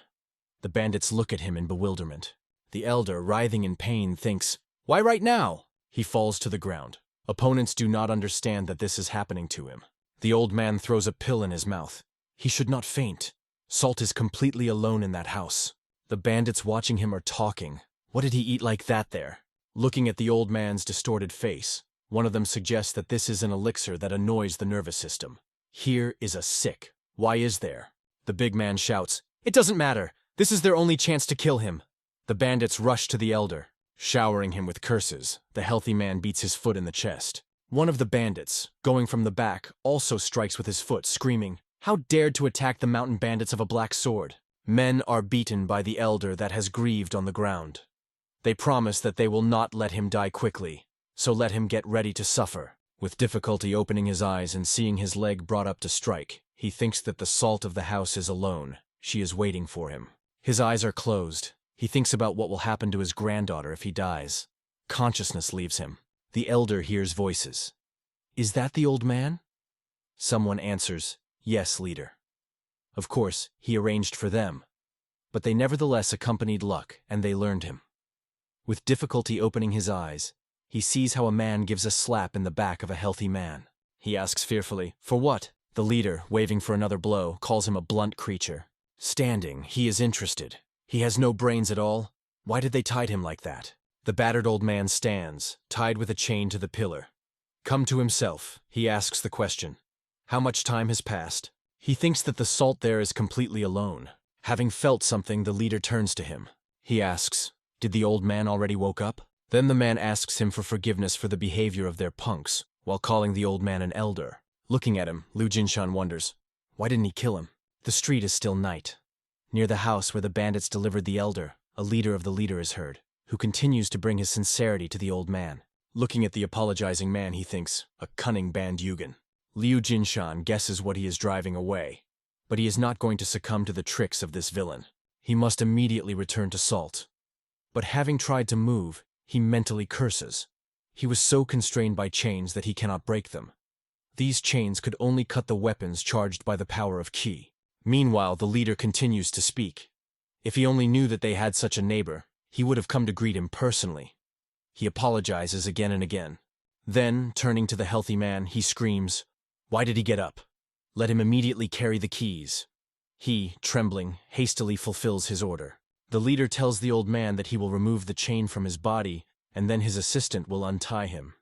The bandits look at him in bewilderment. The elder, writhing in pain, thinks, why right now? He falls to the ground. Opponents do not understand that this is happening to him. The old man throws a pill in his mouth. He should not faint. Salt is completely alone in that house. The bandits watching him are talking. What did he eat like that there? Looking at the old man's distorted face, one of them suggests that this is an elixir that annoys the nervous system. Here is a sick. Why is there? The big man shouts, "It doesn't matter. This is their only chance to kill him." The bandits rush to the elder, showering him with curses. The healthy man beats his foot in the chest. One of the bandits, going from the back, also strikes with his foot, screaming, "How dared to attack the mountain bandits of a black sword?" Men are beaten by the elder that has grieved on the ground. They promise that they will not let him die quickly, so let him get ready to suffer. With difficulty opening his eyes and seeing his leg brought up to strike, he thinks that the salt of the house is alone. She is waiting for him. His eyes are closed. He thinks about what will happen to his granddaughter if he dies. Consciousness leaves him. The elder hears voices. "Is that the old man?" Someone answers, "Yes, leader." Of course, he arranged for them, but they nevertheless accompanied Luck, and they learned him. With difficulty opening his eyes, he sees how a man gives a slap in the back of a healthy man. He asks fearfully, "For what?" The leader, waving for another blow, calls him a blunt creature. Standing, he is interested. He has no brains at all. Why did they tie him like that? The battered old man stands, tied with a chain to the pillar. Come to himself, he asks the question. How much time has passed? He thinks that the salt there is completely alone. Having felt something, the leader turns to him. He asks, "Did the old man already woke up?" Then the man asks him for forgiveness for the behavior of their punks, while calling the old man an elder. Looking at him, Liu Jinshan wonders, why didn't he kill him? The street is still night. Near the house where the bandits delivered the elder, a leader of the leader is heard, who continues to bring his sincerity to the old man. Looking at the apologizing man, he thinks, a cunning bandyugan. Liu Jinshan guesses what he is driving away, but he is not going to succumb to the tricks of this villain. He must immediately return to Salt. But having tried to move, he mentally curses. He was so constrained by chains that he cannot break them. These chains could only cut the weapons charged by the power of Qi. Meanwhile, the leader continues to speak. If he only knew that they had such a neighbor, he would have come to greet him personally. He apologizes again and again. Then, turning to the healthy man, he screams, "Why did he get up? Let him immediately carry the keys." He, trembling, hastily fulfills his order. The leader tells the old man that he will remove the chain from his body, and then his assistant will untie him.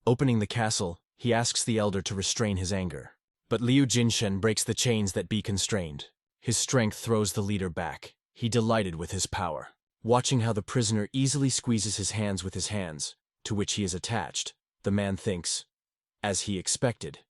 Opening the castle, he asks the elder to restrain his anger. But Liu Jinshan breaks the chains that be constrained. His strength throws the leader back. He delighted with his power. Watching how the prisoner easily squeezes his hands with his hands, to which he is attached, the man thinks, as he expected,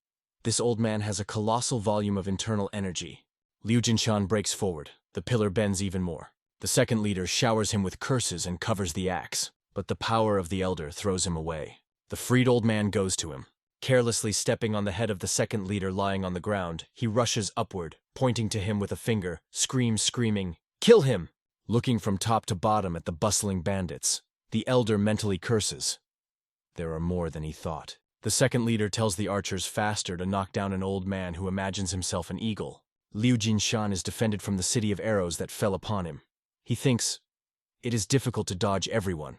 this old man has a colossal volume of internal energy. Liu Jinshan breaks forward. The pillar bends even more. The second leader showers him with curses and covers the axe, but the power of the elder throws him away. The freed old man goes to him. Carelessly stepping on the head of the second leader lying on the ground, he rushes upward, pointing to him with a finger, screaming, "Kill him!" Looking from top to bottom at the bustling bandits, the elder mentally curses. There are more than he thought. The second leader tells the archers faster to knock down an old man who imagines himself an eagle. Liu Jinshan is defended from the city of arrows that fell upon him. He thinks, it is difficult to dodge everyone.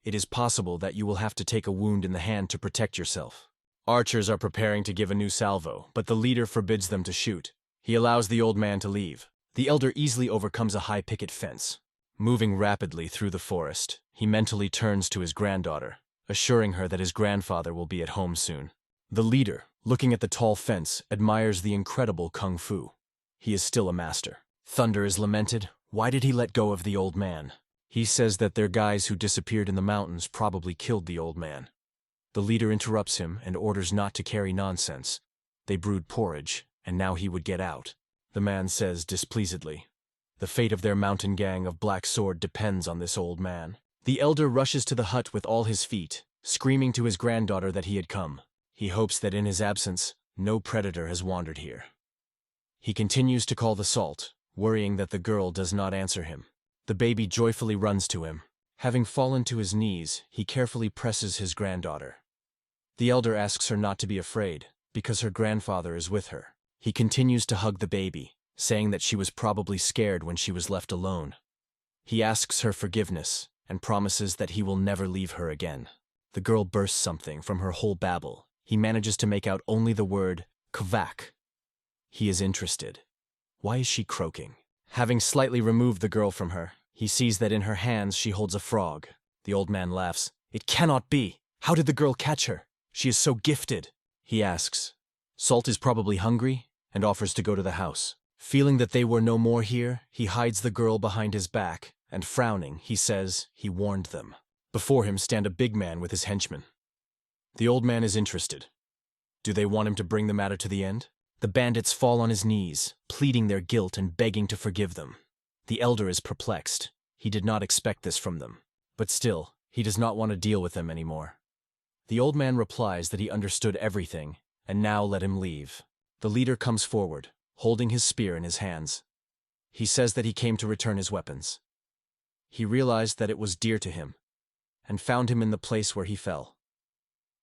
It is possible that you will have to take a wound in the hand to protect yourself. Archers are preparing to give a new salvo, but the leader forbids them to shoot. He allows the old man to leave. The elder easily overcomes a high picket fence. Moving rapidly through the forest, he mentally turns to his granddaughter, assuring her that his grandfather will be at home soon. The leader, looking at the tall fence, admires the incredible kung fu. He is still a master. Thunder is lamented. Why did he let go of the old man? He says that their guys who disappeared in the mountains probably killed the old man. The leader interrupts him and orders not to carry nonsense. They brewed porridge, and now he would get out. The man says displeasedly, the fate of their mountain gang of Black Sword depends on this old man. The elder rushes to the hut with all his feet, screaming to his granddaughter that he had come. He hopes that in his absence, no predator has wandered here. He continues to call the salt, worrying that the girl does not answer him. The baby joyfully runs to him. Having fallen to his knees, he carefully presses his granddaughter. The elder asks her not to be afraid, because her grandfather is with her. He continues to hug the baby, saying that she was probably scared when she was left alone. He asks her forgiveness, and promises that he will never leave her again. The girl bursts something from her whole babble. He manages to make out only the word, kvak. He is interested. Why is she croaking? Having slightly removed the girl from her, he sees that in her hands she holds a frog. The old man laughs. It cannot be. How did the girl catch her? She is so gifted. He asks. Salt is probably hungry and offers to go to the house. Feeling that they were no more here, he hides the girl behind his back, and frowning, he says he warned them. Before him stand a big man with his henchmen. The old man is interested. Do they want him to bring the matter to the end? The bandits fall on his knees, pleading their guilt and begging to forgive them. The elder is perplexed. He did not expect this from them. But still, he does not want to deal with them anymore. The old man replies that he understood everything, and now let him leave. The leader comes forward, holding his spear in his hands. He says that he came to return his weapons. He realized that it was dear to him, and found him in the place where he fell.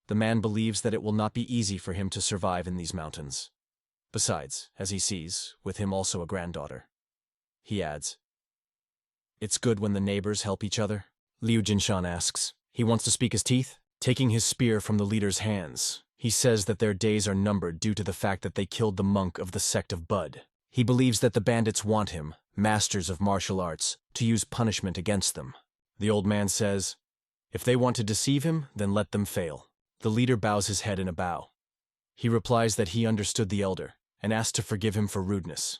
The man believes that it will not be easy for him to survive in these mountains. Besides, as he sees, with him also a granddaughter. He adds, "It's good when the neighbors help each other?" Liu Jinshan asks. He wants to speak his teeth? Taking his spear from the leader's hands, he says that their days are numbered due to the fact that they killed the monk of the sect of Bud. He believes that the bandits want him, masters of martial arts, to use punishment against them. The old man says, if they want to deceive him, then let them fail. The leader bows his head in a bow. He replies that he understood the elder, and asks to forgive him for rudeness.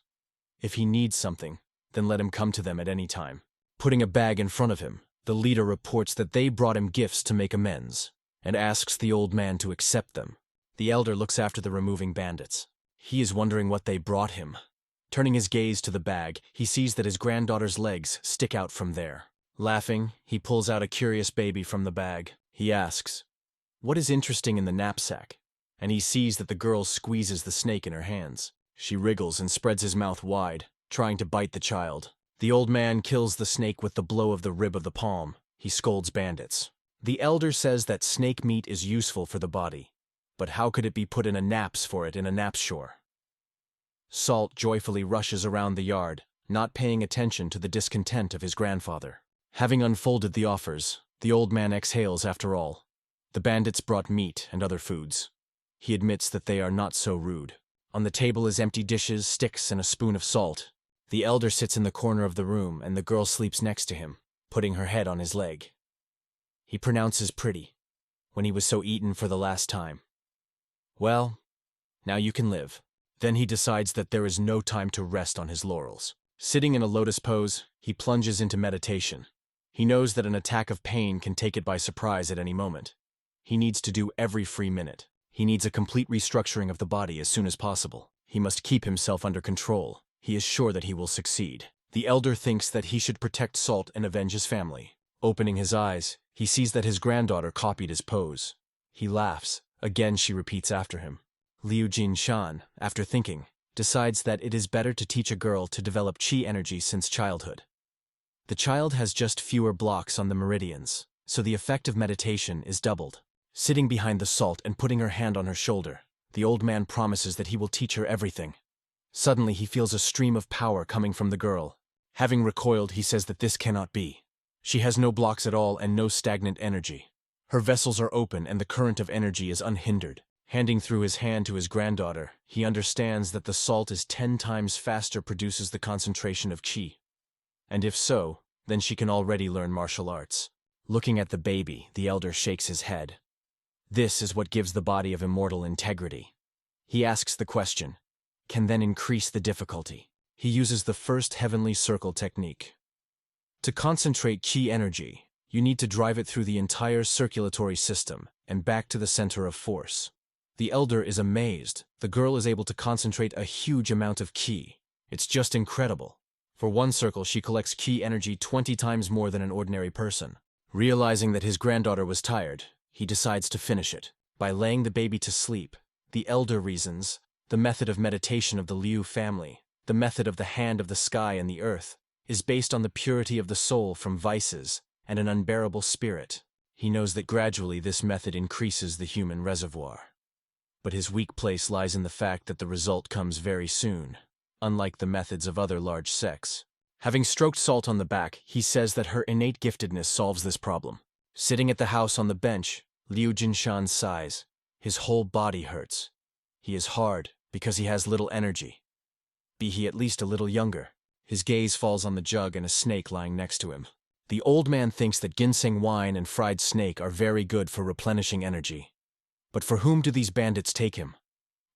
If he needs something, then let him come to them at any time. Putting a bag in front of him, the leader reports that they brought him gifts to make amends, and asks the old man to accept them. The elder looks after the removing bandits. He is wondering what they brought him. Turning his gaze to the bag, he sees that his granddaughter's legs stick out from there. Laughing, he pulls out a curious baby from the bag. He asks, "What is interesting in the knapsack?" And he sees that the girl squeezes the snake in her hands. She wriggles and spreads his mouth wide, trying to bite the child. The old man kills the snake with the blow of the rib of the palm. He scolds bandits. The elder says that snake meat is useful for the body, but how could it be put in a naps for it in a napshore? Salt joyfully rushes around the yard, not paying attention to the discontent of his grandfather. Having unfolded the offers, the old man exhales after all. The bandits brought meat and other foods. He admits that they are not so rude. On the table is empty dishes, sticks, and a spoon of salt. The elder sits in the corner of the room, and the girl sleeps next to him, putting her head on his leg. He pronounces pretty, when he was so eaten for the last time. Well, now you can live. Then he decides that there is no time to rest on his laurels. Sitting in a lotus pose, he plunges into meditation. He knows that an attack of pain can take it by surprise at any moment. He needs to do every free minute. He needs a complete restructuring of the body as soon as possible. He must keep himself under control. He is sure that he will succeed. The elder thinks that he should protect Salt and avenge his family. Opening his eyes, he sees that his granddaughter copied his pose. He laughs. Again she repeats after him. Liu Jinshan, after thinking, decides that it is better to teach a girl to develop chi energy since childhood. The child has just fewer blocks on the meridians, so the effect of meditation is doubled. Sitting behind the Salt and putting her hand on her shoulder, the old man promises that he will teach her everything. Suddenly he feels a stream of power coming from the girl. Having recoiled, he says that this cannot be. She has no blocks at all and no stagnant energy. Her vessels are open and the current of energy is unhindered. Handing through his hand to his granddaughter, he understands that the Salt is 10 times faster produces the concentration of chi. And if so, then she can already learn martial arts. Looking at the baby, the elder shakes his head. This is what gives the body of immortal integrity. He asks the question, can then increase the difficulty. He uses the first heavenly circle technique. To concentrate chi energy, you need to drive it through the entire circulatory system and back to the center of force. The elder is amazed. The girl is able to concentrate a huge amount of ki. It's just incredible. For one circle, she collects ki energy 20 times more than an ordinary person. Realizing that his granddaughter was tired, he decides to finish it. By laying the baby to sleep, the elder reasons, the method of meditation of the Liu family, the method of the hand of the sky and the earth, is based on the purity of the soul from vices and an unbearable spirit. He knows that gradually this method increases the human reservoir. But his weak place lies in the fact that the result comes very soon, unlike the methods of other large sects. Having stroked Salt on the back, he says that her innate giftedness solves this problem. Sitting at the house on the bench, Liu Jinshan sighs. His whole body hurts. He is hard because he has little energy. Be he at least a little younger. His gaze falls on the jug and a snake lying next to him. The old man thinks that ginseng wine and fried snake are very good for replenishing energy. But for whom do these bandits take him?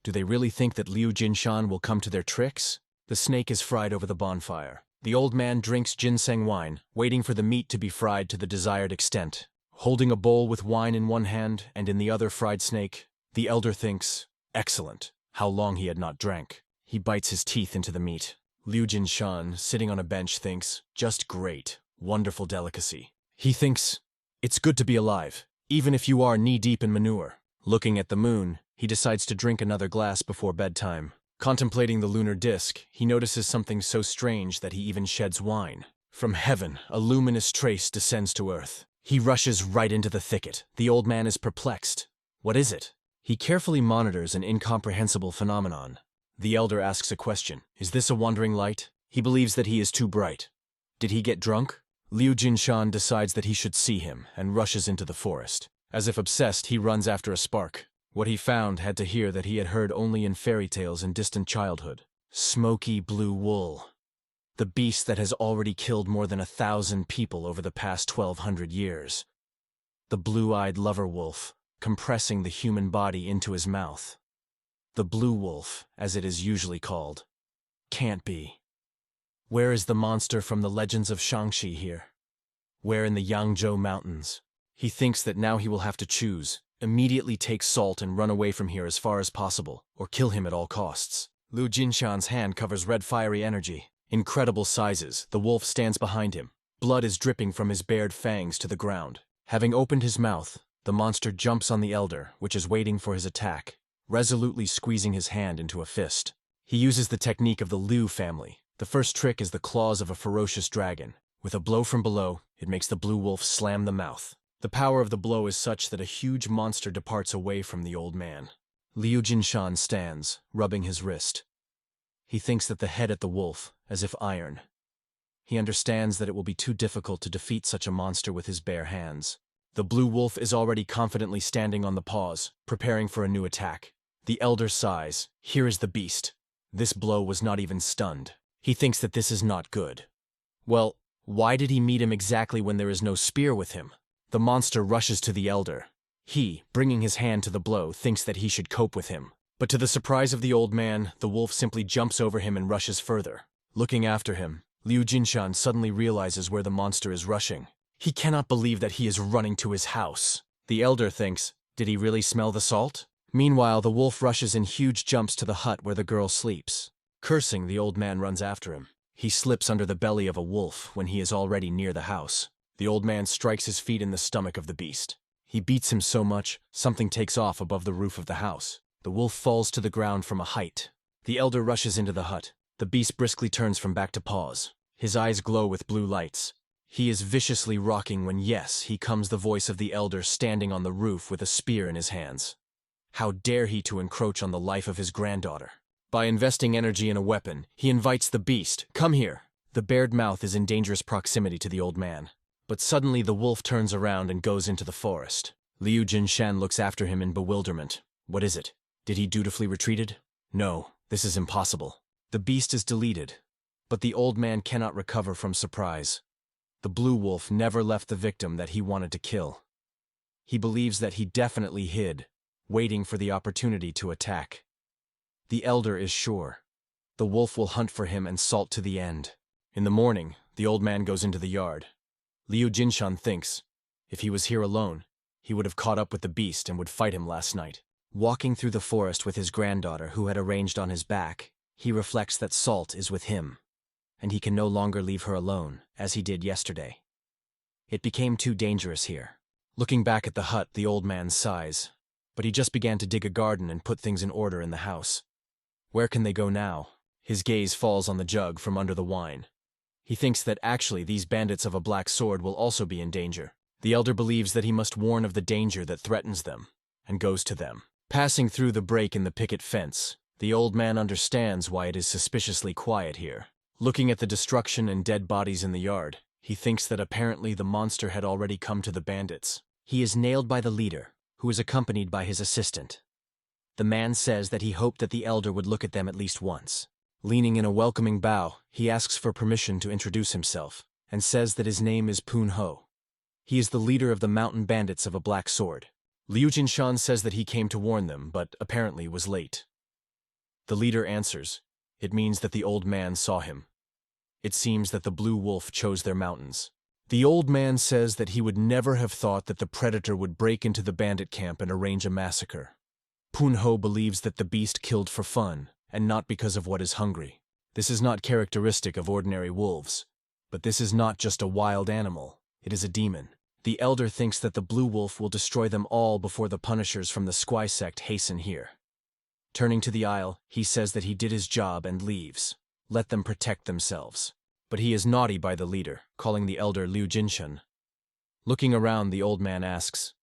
Do they really think that Liu Jinshan will come to their tricks? The snake is fried over the bonfire. The old man drinks ginseng wine, waiting for the meat to be fried to the desired extent. Holding a bowl with wine in one hand and in the other fried snake, the elder thinks, excellent, how long he had not drank. He bites his teeth into the meat. Liu Jinshan, sitting on a bench, thinks, just great, wonderful delicacy. He thinks, it's good to be alive, even if you are knee-deep in manure. Looking at the moon, he decides to drink another glass before bedtime. Contemplating the lunar disk, he notices something so strange that he even sheds wine. From heaven, a luminous trace descends to earth. He rushes right into the thicket. The old man is perplexed. What is it? He carefully monitors an incomprehensible phenomenon. The elder asks a question. Is this a wandering light? He believes that he is too bright. Did he get drunk? Liu Jinshan decides that he should see him and rushes into the forest. As if obsessed, he runs after a spark. What he found had to hear that he had heard only in fairy tales in distant childhood. Smoky blue wool. The beast that has already killed more than 1,000 people over the past 1,200 years. The blue-eyed lover wolf, compressing the human body into his mouth. The blue wolf, as it is usually called. Can't be. Where is the monster from the legends of Shangxi here? Where in the Yangzhou Mountains? He thinks that now he will have to choose. Immediately take Salt and run away from here as far as possible, or kill him at all costs. Liu Jinshan's hand covers red fiery energy. Incredible sizes, the wolf stands behind him. Blood is dripping from his bared fangs to the ground. Having opened his mouth, the monster jumps on the elder, which is waiting for his attack, resolutely squeezing his hand into a fist. He uses the technique of the Liu family. The first trick is the claws of a ferocious dragon. With a blow from below, it makes the blue wolf slam the mouth. The power of the blow is such that a huge monster departs away from the old man. Liu Jinshan stands, rubbing his wrist. He thinks that the head at the wolf, as if iron. He understands that it will be too difficult to defeat such a monster with his bare hands. The blue wolf is already confidently standing on the paws, preparing for a new attack. The elder sighs. Here is the beast. This blow was not even stunned. He thinks that this is not good. Well, why did he meet him exactly when there is no spear with him? The monster rushes to the elder. He, bringing his hand to the blow, thinks that he should cope with him. But to the surprise of the old man, the wolf simply jumps over him and rushes further. Looking after him, Liu Jinshan suddenly realizes where the monster is rushing. He cannot believe that he is running to his house. The elder thinks, did he really smell the salt? Meanwhile, the wolf rushes in huge jumps to the hut where the girl sleeps. Cursing, the old man runs after him. He slips under the belly of a wolf when he is already near the house. The old man strikes his feet in the stomach of the beast. He beats him so much, something takes off above the roof of the house. The wolf falls to the ground from a height. The elder rushes into the hut. The beast briskly turns from back to paws. His eyes glow with blue lights. He is viciously rocking when, yes, he comes the voice of the elder standing on the roof with a spear in his hands. How dare he to encroach on the life of his granddaughter? By investing energy in a weapon, he invites the beast, come here. The bared mouth is in dangerous proximity to the old man. But suddenly the wolf turns around and goes into the forest. Liu Jinshan looks after him in bewilderment. What is it? Did he dutifully retreated? No, this is impossible. The beast is deleted. But the old man cannot recover from surprise. The blue wolf never left the victim that he wanted to kill. He believes that he definitely hid, waiting for the opportunity to attack. The elder is sure. The wolf will hunt for him and Salt to the end. In the morning, the old man goes into the yard. Liu Jinshan thinks, if he was here alone, he would have caught up with the beast and would fight him last night. Walking through the forest with his granddaughter who had arranged on his back, he reflects that Salt is with him, and he can no longer leave her alone, as he did yesterday. It became too dangerous here. Looking back at the hut, the old man sighs, but he just began to dig a garden and put things in order in the house. Where can they go now? His gaze falls on the jug from under the wine. He thinks that actually these bandits of a black sword will also be in danger. The elder believes that he must warn of the danger that threatens them, and goes to them. Passing through the break in the picket fence, the old man understands why it is suspiciously quiet here. Looking at the destruction and dead bodies in the yard, he thinks that apparently the monster had already come to the bandits. He is nailed by the leader, who is accompanied by his assistant. The man says that he hoped that the elder would look at them at least once. Leaning in a welcoming bow, he asks for permission to introduce himself, and says that his name is Poon Ho. He is the leader of the mountain bandits of a black sword. Liu Jinshan says that he came to warn them, but apparently was late. The leader answers, "It means that the old man saw him. It seems that the blue wolf chose their mountains." The old man says that he would never have thought that the predator would break into the bandit camp and arrange a massacre. Poon Ho believes that the beast killed for fun, and not because of what is hungry. This is not characteristic of ordinary wolves. But this is not just a wild animal, it is a demon. The elder thinks that the blue wolf will destroy them all before the punishers from the Squai sect hasten here. Turning to the aisle, he says that he did his job and leaves. Let them protect themselves. But he is naughty by the leader, calling the elder Liu Jinshan. Looking around, the old man asks,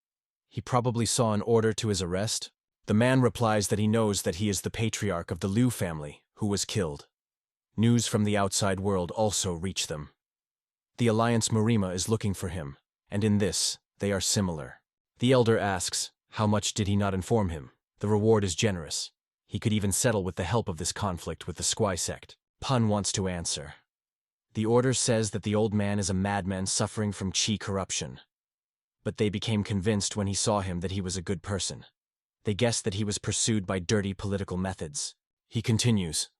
"He probably saw an order to his arrest?" The man replies that he knows that he is the patriarch of the Liu family, who was killed. News from the outside world also reach them. The Alliance Marima is looking for him, and in this, they are similar. The elder asks, how much did he not inform him? The reward is generous. He could even settle with the help of this conflict with the Squai sect. Pun wants to answer. The order says that the old man is a madman suffering from chi corruption. But they became convinced when he saw him that he was a good person. They guessed that he was pursued by dirty political methods. He continues,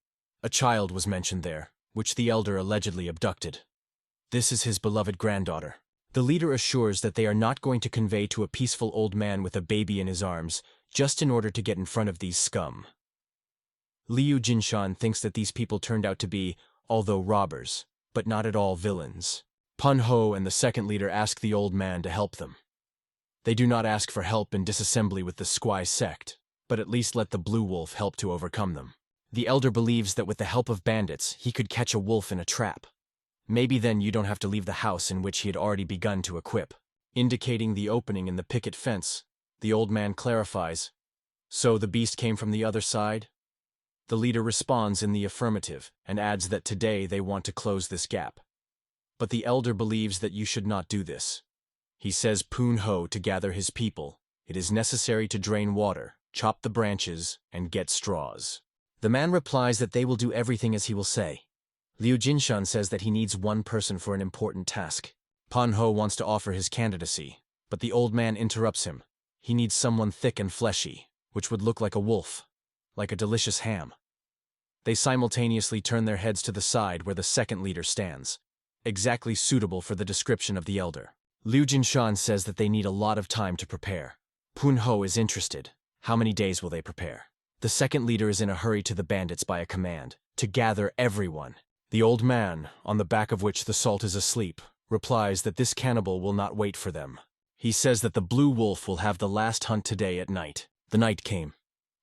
"A child was mentioned there, which the elder allegedly abducted. This is his beloved granddaughter." The leader assures that they are not going to convey to a peaceful old man with a baby in his arms, just in order to get in front of these scum. Liu Jinshan thinks that these people turned out to be, although robbers, but not at all villains. Pun Ho and the second leader ask the old man to help them. They do not ask for help in disassembly with the Squai sect, but at least let the blue wolf help to overcome them. The elder believes that with the help of bandits, he could catch a wolf in a trap. Maybe then you don't have to leave the house in which he had already begun to equip. Indicating the opening in the picket fence, the old man clarifies, "So the beast came from the other side?" The leader responds in the affirmative and adds that today they want to close this gap. But the elder believes that you should not do this. He says Poon Ho to gather his people. It is necessary to drain water, chop the branches, and get straws. The man replies that they will do everything as he will say. Liu Jinshan says that he needs one person for an important task. Pun Ho wants to offer his candidacy, but the old man interrupts him. He needs someone thick and fleshy, which would look like a wolf, like a delicious ham. They simultaneously turn their heads to the side where the second leader stands, exactly suitable for the description of the elder. Liu Jinshan says that they need a lot of time to prepare. Poon Ho is interested. How many days will they prepare? The second leader is in a hurry to the bandits by a command, to gather everyone. The old man, on the back of which the salt is asleep, replies that this cannibal will not wait for them. He says that the blue wolf will have the last hunt today at night. The night came.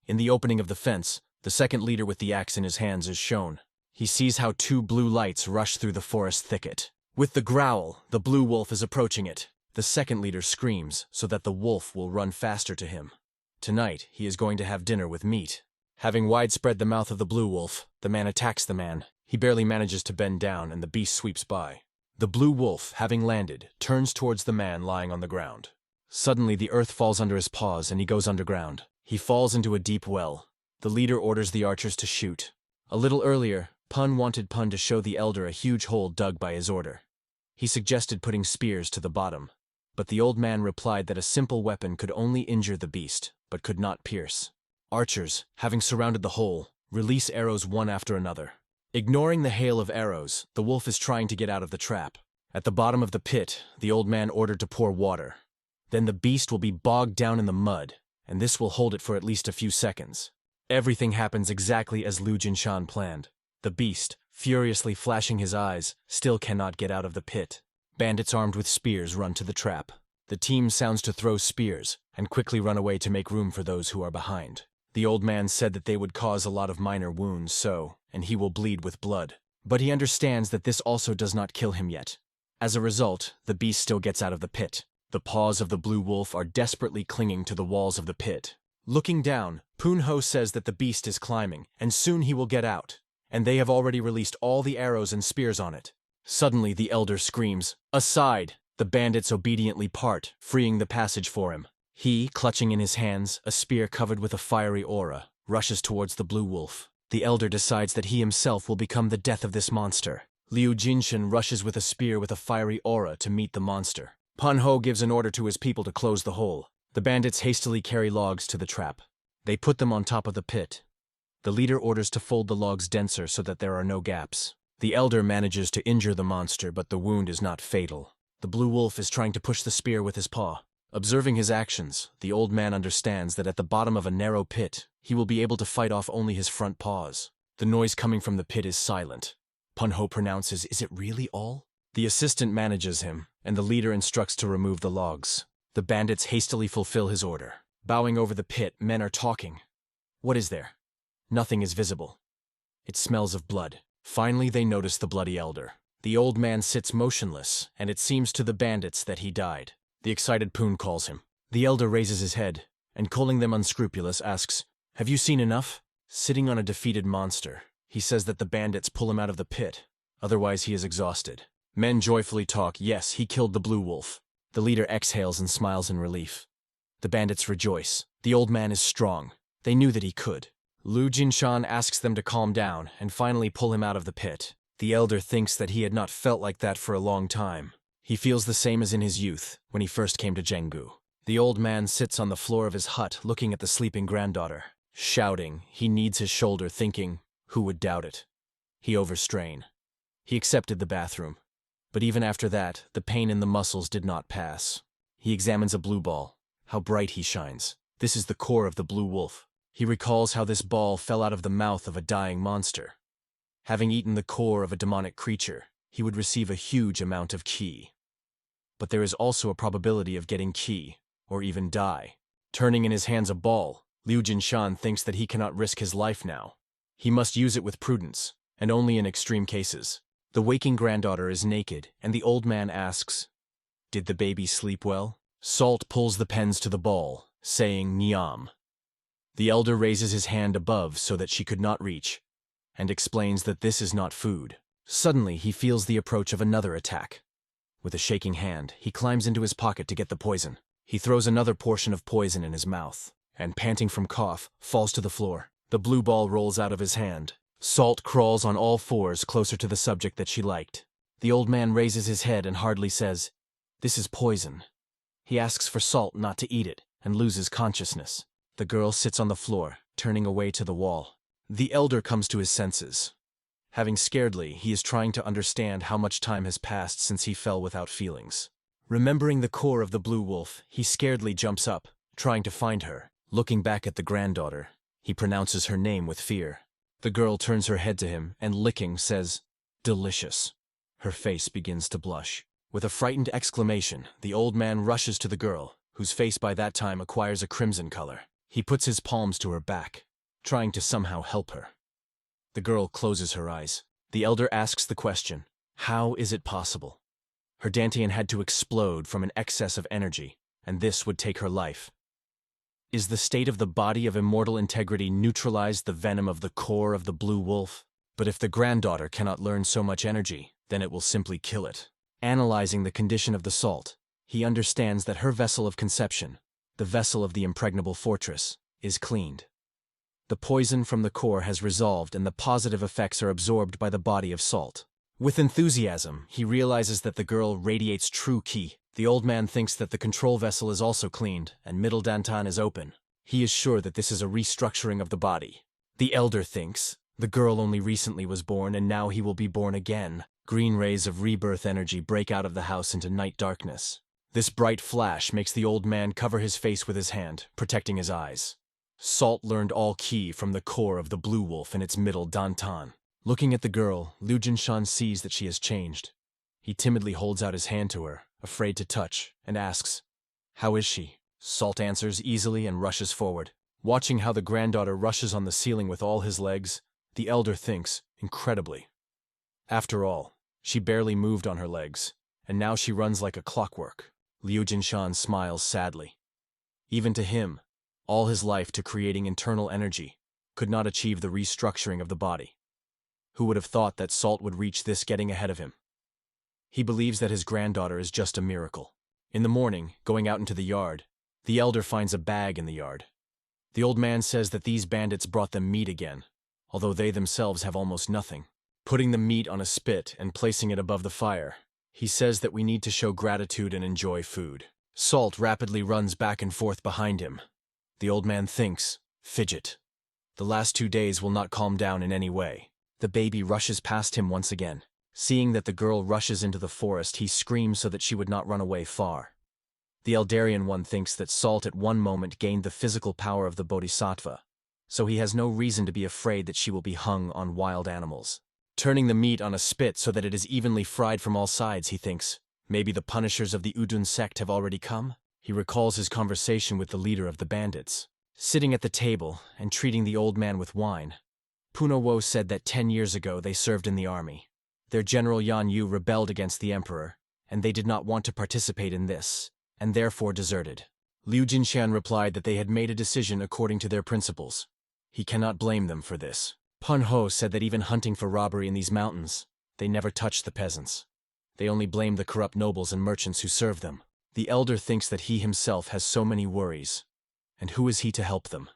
In the opening of the fence, the second leader with the axe in his hands is shown. He sees how two blue lights rush through the forest thicket. With the growl, the blue wolf is approaching it. The second leader screams so that the wolf will run faster to him. Tonight, he is going to have dinner with meat. Having widespread the mouth of the blue wolf, the man attacks the man. He barely manages to bend down and the beast sweeps by. The blue wolf, having landed, turns towards the man lying on the ground. Suddenly, the earth falls under his paws and he goes underground. He falls into a deep well. The leader orders the archers to shoot. A little earlier, Pun wanted Pun to show the elder a huge hole dug by his order. He suggested putting spears to the bottom, but the old man replied that a simple weapon could only injure the beast, but could not pierce. Archers, having surrounded the hole, release arrows one after another. Ignoring the hail of arrows, the wolf is trying to get out of the trap. At the bottom of the pit, the old man ordered to pour water. Then the beast will be bogged down in the mud, and this will hold it for at least a few seconds. Everything happens exactly as Liu Jinshan planned. The beast, furiously flashing his eyes, still cannot get out of the pit. Bandits armed with spears run to the trap. The team sounds to throw spears, and quickly run away to make room for those who are behind. The old man said that they would cause a lot of minor wounds, and he will bleed with blood. But he understands that this also does not kill him yet. As a result, the beast still gets out of the pit. The paws of the blue wolf are desperately clinging to the walls of the pit. Looking down, Poon Ho says that the beast is climbing, and soon he will get out. And they have already released all the arrows and spears on it. Suddenly the elder screams, "Aside!" The bandits obediently part, freeing the passage for him. He, clutching in his hands, a spear covered with a fiery aura, rushes towards the blue wolf. The elder decides that he himself will become the death of this monster. Liu Jinshan rushes with a spear with a fiery aura to meet the monster. Pan Ho gives an order to his people to close the hole. The bandits hastily carry logs to the trap. They put them on top of the pit. The leader orders to fold the logs denser so that there are no gaps. The elder manages to injure the monster, but the wound is not fatal. The blue wolf is trying to push the spear with his paw. Observing his actions, the old man understands that at the bottom of a narrow pit, he will be able to fight off only his front paws. The noise coming from the pit is silent. Pan Ho pronounces, "Is it really all?" The assistant manages him, and the leader instructs to remove the logs. The bandits hastily fulfill his order. Bowing over the pit, men are talking. What is there? Nothing is visible. It smells of blood. Finally, they notice the bloody elder. The old man sits motionless, and it seems to the bandits that he died. The excited Poon calls him. The elder raises his head, and calling them unscrupulous, asks, "Have you seen enough?" Sitting on a defeated monster, he says that the bandits pull him out of the pit. Otherwise, he is exhausted. Men joyfully talk. Yes, he killed the blue wolf. The leader exhales and smiles in relief. The bandits rejoice. The old man is strong. They knew that he could. Liu Jinshan asks them to calm down and finally pull him out of the pit. The elder thinks that he had not felt like that for a long time. He feels the same as in his youth, when he first came to Jenggu. The old man sits on the floor of his hut looking at the sleeping granddaughter. Shouting, he kneads his shoulder thinking, who would doubt it? He overstrained. He accepted the bathroom. But even after that, the pain in the muscles did not pass. He examines a blue ball. How bright he shines. This is the core of the blue wolf. He recalls how this ball fell out of the mouth of a dying monster. Having eaten the core of a demonic creature, he would receive a huge amount of ki. But there is also a probability of getting ki, or even die. Turning in his hands a ball, Liu Jinshan thinks that he cannot risk his life now. He must use it with prudence, and only in extreme cases. The waking granddaughter is naked, and the old man asks, "Did the baby sleep well?" Salt pulls the pens to the ball, saying, "Nyam." The elder raises his hand above so that she could not reach, and explains that this is not food. Suddenly, he feels the approach of another attack. With a shaking hand, he climbs into his pocket to get the poison. He throws another portion of poison in his mouth, and panting from cough, falls to the floor. The blue ball rolls out of his hand. Salt crawls on all fours closer to the subject that she liked. The old man raises his head and hardly says, "This is poison." He asks for Salt not to eat it, and loses consciousness. The girl sits on the floor, turning away to the wall. The elder comes to his senses. Having scaredly, he is trying to understand how much time has passed since he fell without feelings. Remembering the core of the blue wolf, he scaredly jumps up, trying to find her. Looking back at the granddaughter, he pronounces her name with fear. The girl turns her head to him and, licking, says, "Delicious." Her face begins to blush. With a frightened exclamation, the old man rushes to the girl, whose face by that time acquires a crimson color. He puts his palms to her back, trying to somehow help her. The girl closes her eyes. The elder asks the question, "How is it possible?" Her dantian had to explode from an excess of energy, and this would take her life. Is the state of the body of immortal integrity neutralized the venom of the core of the blue wolf? But if the granddaughter cannot learn so much energy, then it will simply kill it. Analyzing the condition of the salt, he understands that her vessel of conception, the vessel of the impregnable fortress, is cleaned. The poison from the core has resolved and the positive effects are absorbed by the body of Salt. With enthusiasm, he realizes that the girl radiates true ki. The old man thinks that the control vessel is also cleaned and middle dantan is open. He is sure that this is a restructuring of the body. The elder thinks, the girl only recently was born and now he will be born again. Green rays of rebirth energy break out of the house into night darkness. This bright flash makes the old man cover his face with his hand, protecting his eyes. Salt learned all ki from the core of the blue wolf in its middle dantan. Looking at the girl, Liu Jinshan sees that she has changed. He timidly holds out his hand to her, afraid to touch, and asks, "How is she?" Salt answers easily and rushes forward. Watching how the granddaughter rushes on the ceiling with all his legs, the elder thinks, incredibly. After all, she barely moved on her legs, and now she runs like a clockwork. Liu Jinshan smiles sadly. Even to him, all his life to creating internal energy could not achieve the restructuring of the body. Who would have thought that Salt would reach this getting ahead of him? He believes that his granddaughter is just a miracle. In the morning, going out into the yard, the elder finds a bag in the yard. The old man says that these bandits brought them meat again, although they themselves have almost nothing. putting the meat on a spit and placing it above the fire. He says that we need to show gratitude and enjoy food. Salt rapidly runs back and forth behind him. The old man thinks, fidget. The last 2 days will not calm down in any way. The baby rushes past him once again. Seeing that the girl rushes into the forest, he screams so that she would not run away far. The Eldarian one thinks that Salt at one moment gained the physical power of the Bodhisattva, so he has no reason to be afraid that she will be hung on wild animals. Turning the meat on a spit so that it is evenly fried from all sides, he thinks, maybe the punishers of the Udun sect have already come? He recalls his conversation with the leader of the bandits. Sitting at the table and treating the old man with wine, Punowo said that 10 years ago they served in the army. Their general Yan Yu rebelled against the emperor, and they did not want to participate in this, and therefore deserted. Liu Jinshan replied that they had made a decision according to their principles. He cannot blame them for this. Pun Ho said that even hunting for robbery in these mountains, they never touched the peasants. They only blamed the corrupt nobles and merchants who served them. The elder thinks that he himself has so many worries, and who is he to help them?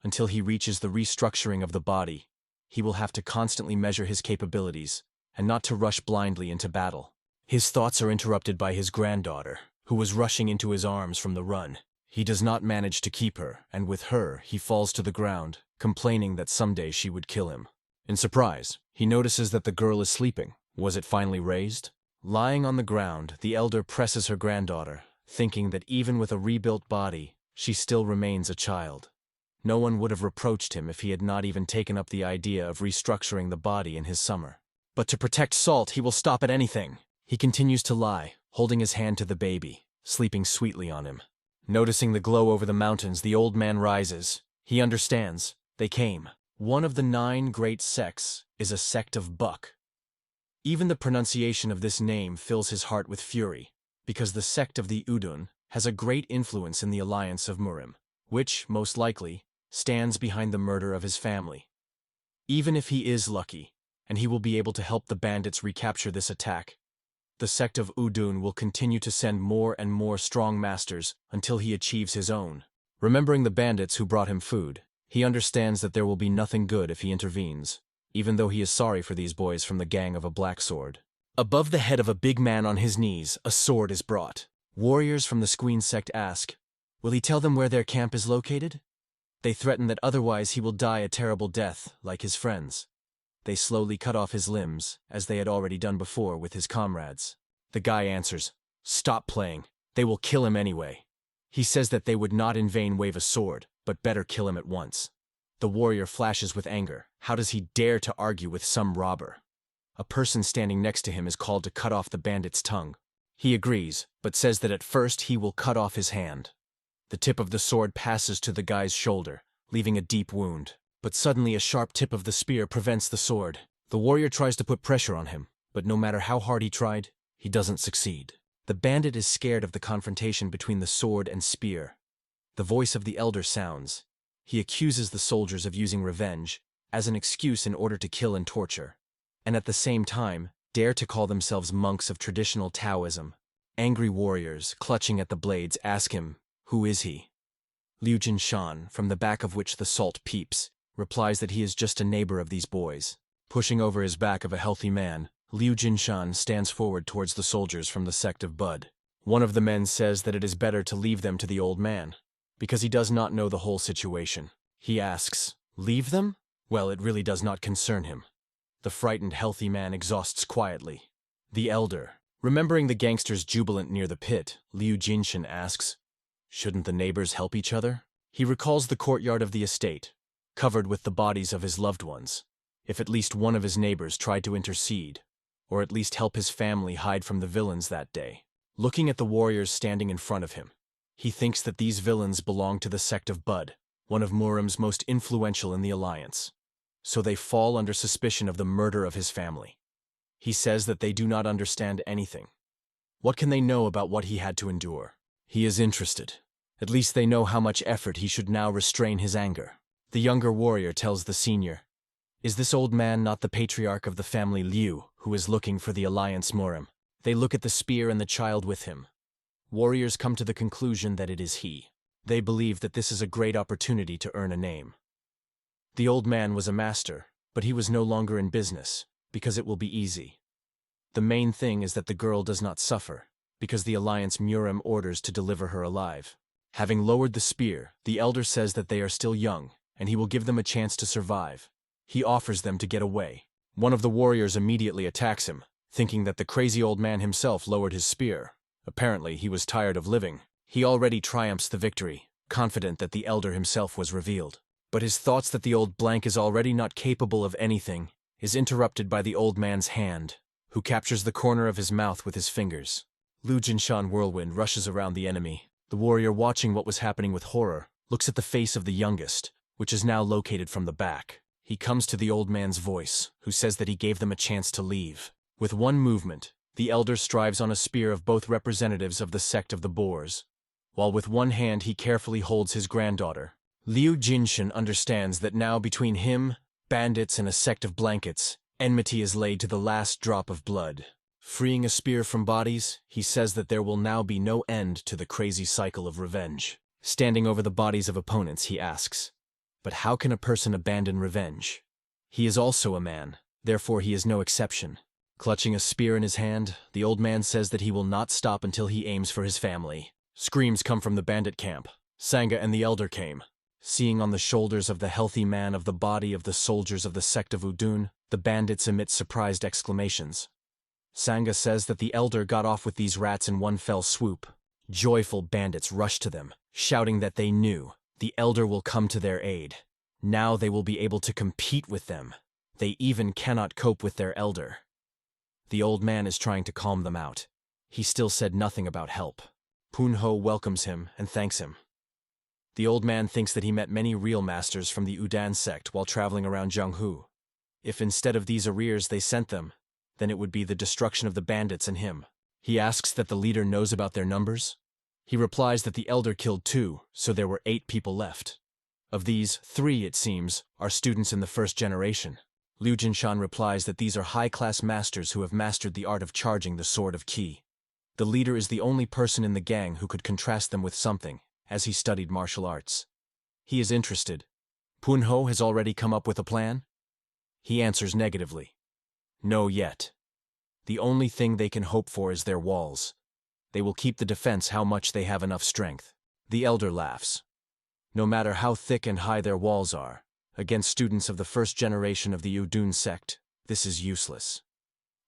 Until he reaches the restructuring of the body, he will have to constantly measure his capabilities, and not to rush blindly into battle. His thoughts are interrupted by his granddaughter, who was rushing into his arms from the run. He does not manage to keep her, and with her, he falls to the ground, complaining that someday she would kill him. In surprise, he notices that the girl is sleeping. Was it finally raised? Lying on the ground, the elder presses her granddaughter, thinking that even with a rebuilt body, she still remains a child. No one would have reproached him if he had not even taken up the idea of restructuring the body in his summer. But to protect Salt, he will stop at anything. He continues to lie, holding his hand to the baby, sleeping sweetly on him. Noticing the glow over the mountains, the old man rises. He understands. They came. One of the 9 great sects is a sect of Buck. Even the pronunciation of this name fills his heart with fury, because the sect of the Udun has a great influence in the alliance of Murim, which, most likely, stands behind the murder of his family. Even if he is lucky, and he will be able to help the bandits recapture this attack, the sect of Udun will continue to send more and more strong masters until he achieves his own. Remembering the bandits who brought him food, he understands that there will be nothing good if he intervenes, even though he is sorry for these boys from the gang of a black sword. Above the head of a big man on his knees, a sword is brought. Warriors from the Squeen sect ask, will he tell them where their camp is located? They threaten that otherwise he will die a terrible death, like his friends. They slowly cut off his limbs, as they had already done before with his comrades. The guy answers, stop playing. They will kill him anyway. He says that they would not in vain wave a sword, but better kill him at once. The warrior flashes with anger. How does he dare to argue with some robber? A person standing next to him is called to cut off the bandit's tongue. He agrees, but says that at first he will cut off his hand. The tip of the sword passes to the guy's shoulder, leaving a deep wound. But suddenly a sharp tip of the spear prevents the sword. The warrior tries to put pressure on him, but no matter how hard he tried, he doesn't succeed. The bandit is scared of the confrontation between the sword and spear. The voice of the elder sounds. He accuses the soldiers of using revenge as an excuse in order to kill and torture, and at the same time, dare to call themselves monks of traditional Taoism. Angry warriors, clutching at the blades, ask him, who is he? Liu Jinshan, from the back of which the salt peeps, replies that he is just a neighbor of these boys. Pushing over his back of a healthy man, Liu Jinshan stands forward towards the soldiers from the sect of Bud. One of the men says that it is better to leave them to the old man, because he does not know the whole situation. He asks, leave them? Well, it really does not concern him. The frightened healthy man exhausts quietly. The elder, remembering the gangsters jubilant near the pit, Liu Jinshan asks, shouldn't the neighbors help each other? He recalls the courtyard of the estate, covered with the bodies of his loved ones. If at least one of his neighbors tried to intercede, or at least help his family hide from the villains that day. Looking at the warriors standing in front of him, he thinks that these villains belong to the sect of Bud, one of Murim's most influential in the alliance. So they fall under suspicion of the murder of his family. He says that they do not understand anything. What can they know about what he had to endure? He is interested. At least they know how much effort he should now restrain his anger. The younger warrior tells the senior, is this old man not the patriarch of the family Liu, who is looking for the alliance Murim? They look at the spear and the child with him. Warriors come to the conclusion that it is he. They believe that this is a great opportunity to earn a name. The old man was a master, But he was no longer in business, because it will be easy. The main thing is that the girl does not suffer, because the Alliance Murem orders to deliver her alive. Having lowered the spear, the elder says that they are still young, and he will give them a chance to survive. He offers them to get away. One of the warriors immediately attacks him, thinking that the crazy old man himself lowered his spear. Apparently, he was tired of living. He already triumphs the victory, confident that the elder himself was revealed. But his thoughts that the old blank is already not capable of anything is interrupted by the old man's hand, who captures the corner of his mouth with his fingers. Lu Jinshan Whirlwind rushes around the enemy. The warrior, watching what was happening with horror, looks at the face of the youngest, which is now located from the back. He comes to the old man's voice, who says that he gave them a chance to leave. With one movement, the elder strives on a spear of both representatives of the sect of the Boars, while with one hand he carefully holds his granddaughter. Liu Jinshan understands that now between him, bandits, and a sect of blankets, enmity is laid to the last drop of blood. Freeing a spear from bodies, he says that there will now be no end to the crazy cycle of revenge. Standing over the bodies of opponents, he asks, "But how can a person abandon revenge?" He is also a man, therefore he is no exception. Clutching a spear in his hand, the old man says that he will not stop until he aims for his family. Screams come from the bandit camp. Sangha and the elder came. Seeing on the shoulders of the healthy man of the body of the soldiers of the sect of Udun, the bandits emit surprised exclamations. Sangha says that the elder got off with these rats in one fell swoop. Joyful bandits rush to them, shouting that they knew the elder will come to their aid. Now they will be able to compete with them. They even cannot cope with their elder. The old man is trying to calm them out. He still said nothing about help. Punho welcomes him and thanks him. The old man thinks that he met many real masters from the Udan sect while traveling around Zhonghu. If instead of these arrears they sent them, then it would be the destruction of the bandits and him. He asks that the leader knows about their numbers. He replies that the elder killed 2, so there were 8 people left. Of these, 3, it seems, are students in the first generation. Liu Jinshan replies that these are high-class masters who have mastered the art of charging the sword of Qi. The leader is the only person in the gang who could contrast them with something, as he studied martial arts. He is interested. Punho has already come up with a plan? He answers negatively. No yet. The only thing they can hope for is their walls. They will keep the defense how much they have enough strength. The elder laughs. No matter how thick and high their walls are, against students of the first generation of the Udun sect, this is useless.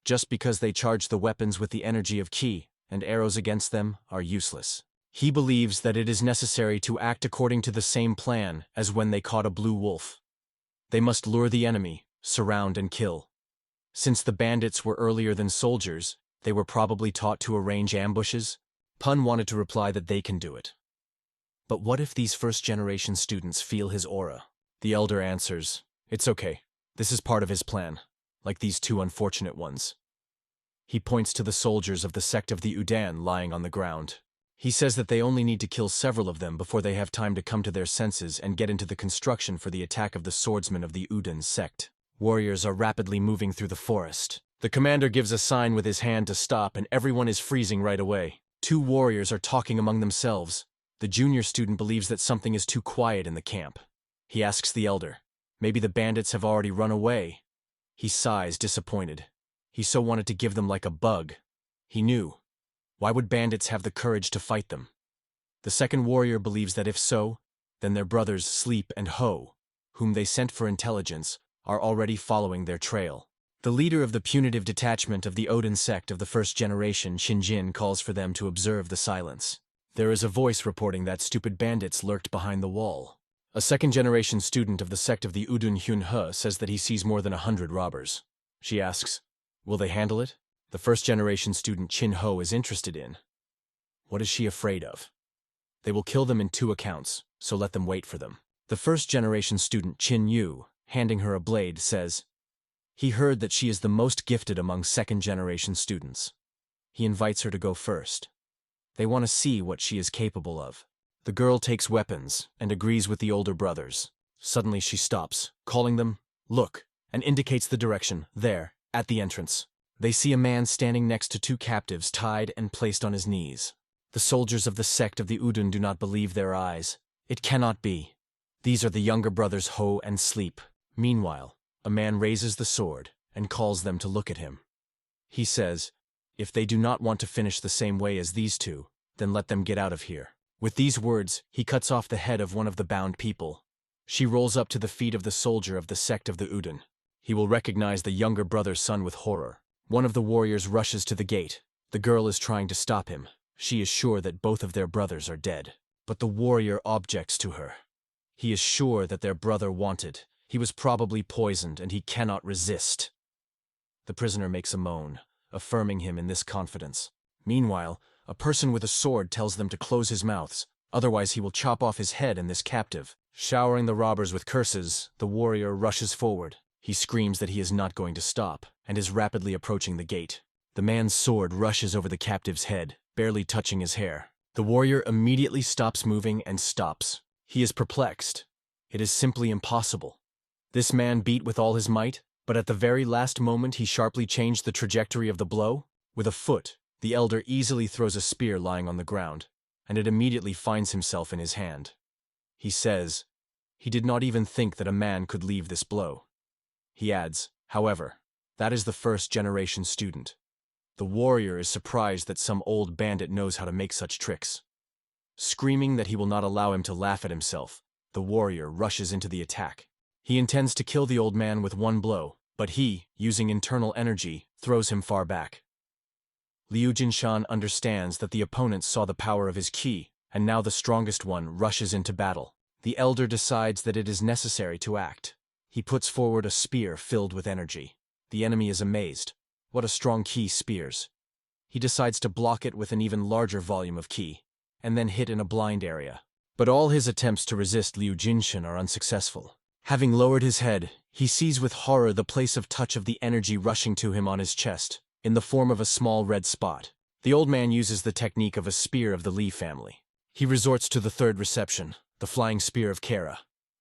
Just because they charge the weapons with the energy of Qi, and arrows against them are useless. He believes that it is necessary to act according to the same plan as when they caught a blue wolf. They must lure the enemy, surround and kill. Since the bandits were earlier than soldiers, they were probably taught to arrange ambushes. Pun wanted to reply that they can do it. But what if these first-generation students feel his aura? The elder answers, "It's okay. This is part of his plan, like these 2 unfortunate ones." He points to the soldiers of the sect of the Udan lying on the ground. He says that they only need to kill several of them before they have time to come to their senses and get into the construction for the attack of the swordsmen of the Udan sect. Warriors are rapidly moving through the forest. The commander gives a sign with his hand to stop and everyone is freezing right away. 2 warriors are talking among themselves. The junior student believes that something is too quiet in the camp. He asks the elder, maybe the bandits have already run away. He sighs, disappointed. He so wanted to give them like a bug. He knew. Why would bandits have the courage to fight them? The second warrior believes that if so, then their brothers Sleep and Ho, whom they sent for intelligence, are already following their trail. The leader of the punitive detachment of the Odin sect of the first generation, Shinjin, calls for them to observe the silence. There is a voice reporting that stupid bandits lurked behind the wall. A second-generation student of the sect of the Udun Hyun-he says that he sees more than 100 robbers. She asks, will they handle it? The first-generation student Chin-ho is interested in. What is she afraid of? They will kill them in 2 accounts, so let them wait for them. The first-generation student Chin-yu, handing her a blade, says, he heard that she is the most gifted among second-generation students. He invites her to go first. They want to see what she is capable of. The girl takes weapons and agrees with the older brothers. Suddenly she stops, calling them, look, and indicates the direction, there, at the entrance. They see a man standing next to 2 captives tied and placed on his knees. The soldiers of the sect of the Udun do not believe their eyes. It cannot be. These are the younger brothers Ho and Sleep. Meanwhile, A man raises the sword and calls them to look at him. He says, "If they do not want to finish the same way as these two, then let them get out of here." With these words, he cuts off the head of one of the bound people. She rolls up to the feet of the soldier of the sect of the Udon. He will recognize the younger brother's son with horror. One of the warriors rushes to the gate. The girl is trying to stop him. She is sure that both of their brothers are dead. But the warrior objects to her. He is sure that their brother wanted. He was probably poisoned, and he cannot resist. The prisoner makes a moan, affirming him in this confidence. Meanwhile, a person with a sword tells them to close his mouths, otherwise he will chop off his head in this captive. Showering the robbers with curses, the warrior rushes forward. He screams that he is not going to stop, and is rapidly approaching the gate. The man's sword rushes over the captive's head, barely touching his hair. The warrior immediately stops moving and stops. He is perplexed. It is simply impossible. This man beat with all his might, but at the very last moment he sharply changed the trajectory of the blow. With a foot, the elder easily throws a spear lying on the ground, and it immediately finds himself in his hand. He says, he did not even think that a man could leave this blow. He adds, however, that is the first-generation student. The warrior is surprised that some old bandit knows how to make such tricks. Screaming that he will not allow him to laugh at himself, the warrior rushes into the attack. He intends to kill the old man with one blow, but he, using internal energy, throws him far back. Liu Jinshan understands that the opponent saw the power of his ki, and now the strongest one rushes into battle. The elder decides that it is necessary to act. He puts forward a spear filled with energy. The enemy is amazed. What a strong ki spears. He decides to block it with an even larger volume of ki, and then hit in a blind area. But all his attempts to resist Liu Jinshan are unsuccessful. Having lowered his head, he sees with horror the place of touch of the energy rushing to him on his chest, in the form of a small red spot. The old man uses the technique of a spear of the Li family. He resorts to the third reception, the flying spear of Kara,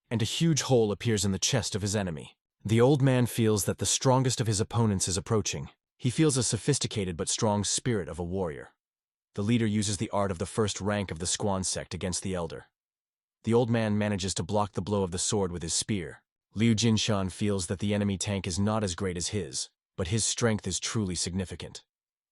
and a huge hole appears in the chest of his enemy. The old man feels that the strongest of his opponents is approaching. He feels a sophisticated but strong spirit of a warrior. The leader uses the art of the first rank of the Squan sect against the elder. The old man manages to block the blow of the sword with his spear. Liu Jinshan feels that the enemy tank is not as great as his, but his strength is truly significant.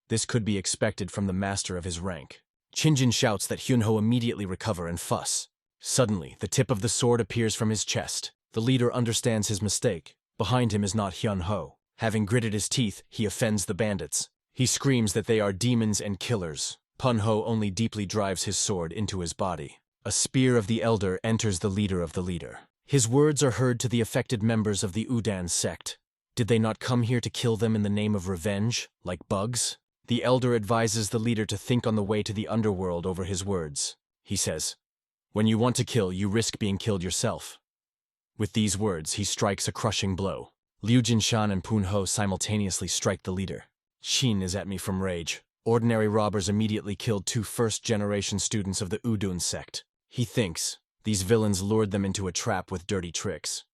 This could be expected from the master of his rank. Qinjin shouts that Hyunho immediately recover and fuss. Suddenly, the tip of the sword appears from his chest. The leader understands his mistake. Behind him is not Hyunho. Having gritted his teeth, he offends the bandits. He screams that they are demons and killers. Punho only deeply drives his sword into his body. A spear of the elder enters the leader of the leader. His words are heard to the affected members of the Udan sect. Did they not come here to kill them in the name of revenge, like bugs? The elder advises the leader to think on the way to the underworld over his words. He says, "When you want to kill, you risk being killed yourself." With these words, he strikes a crushing blow. Liu Jinshan and Punho simultaneously strike the leader. Qin is at me from rage. Ordinary robbers immediately killed two first-generation students of the Udun sect. He thinks, these villains lured them into a trap with dirty tricks.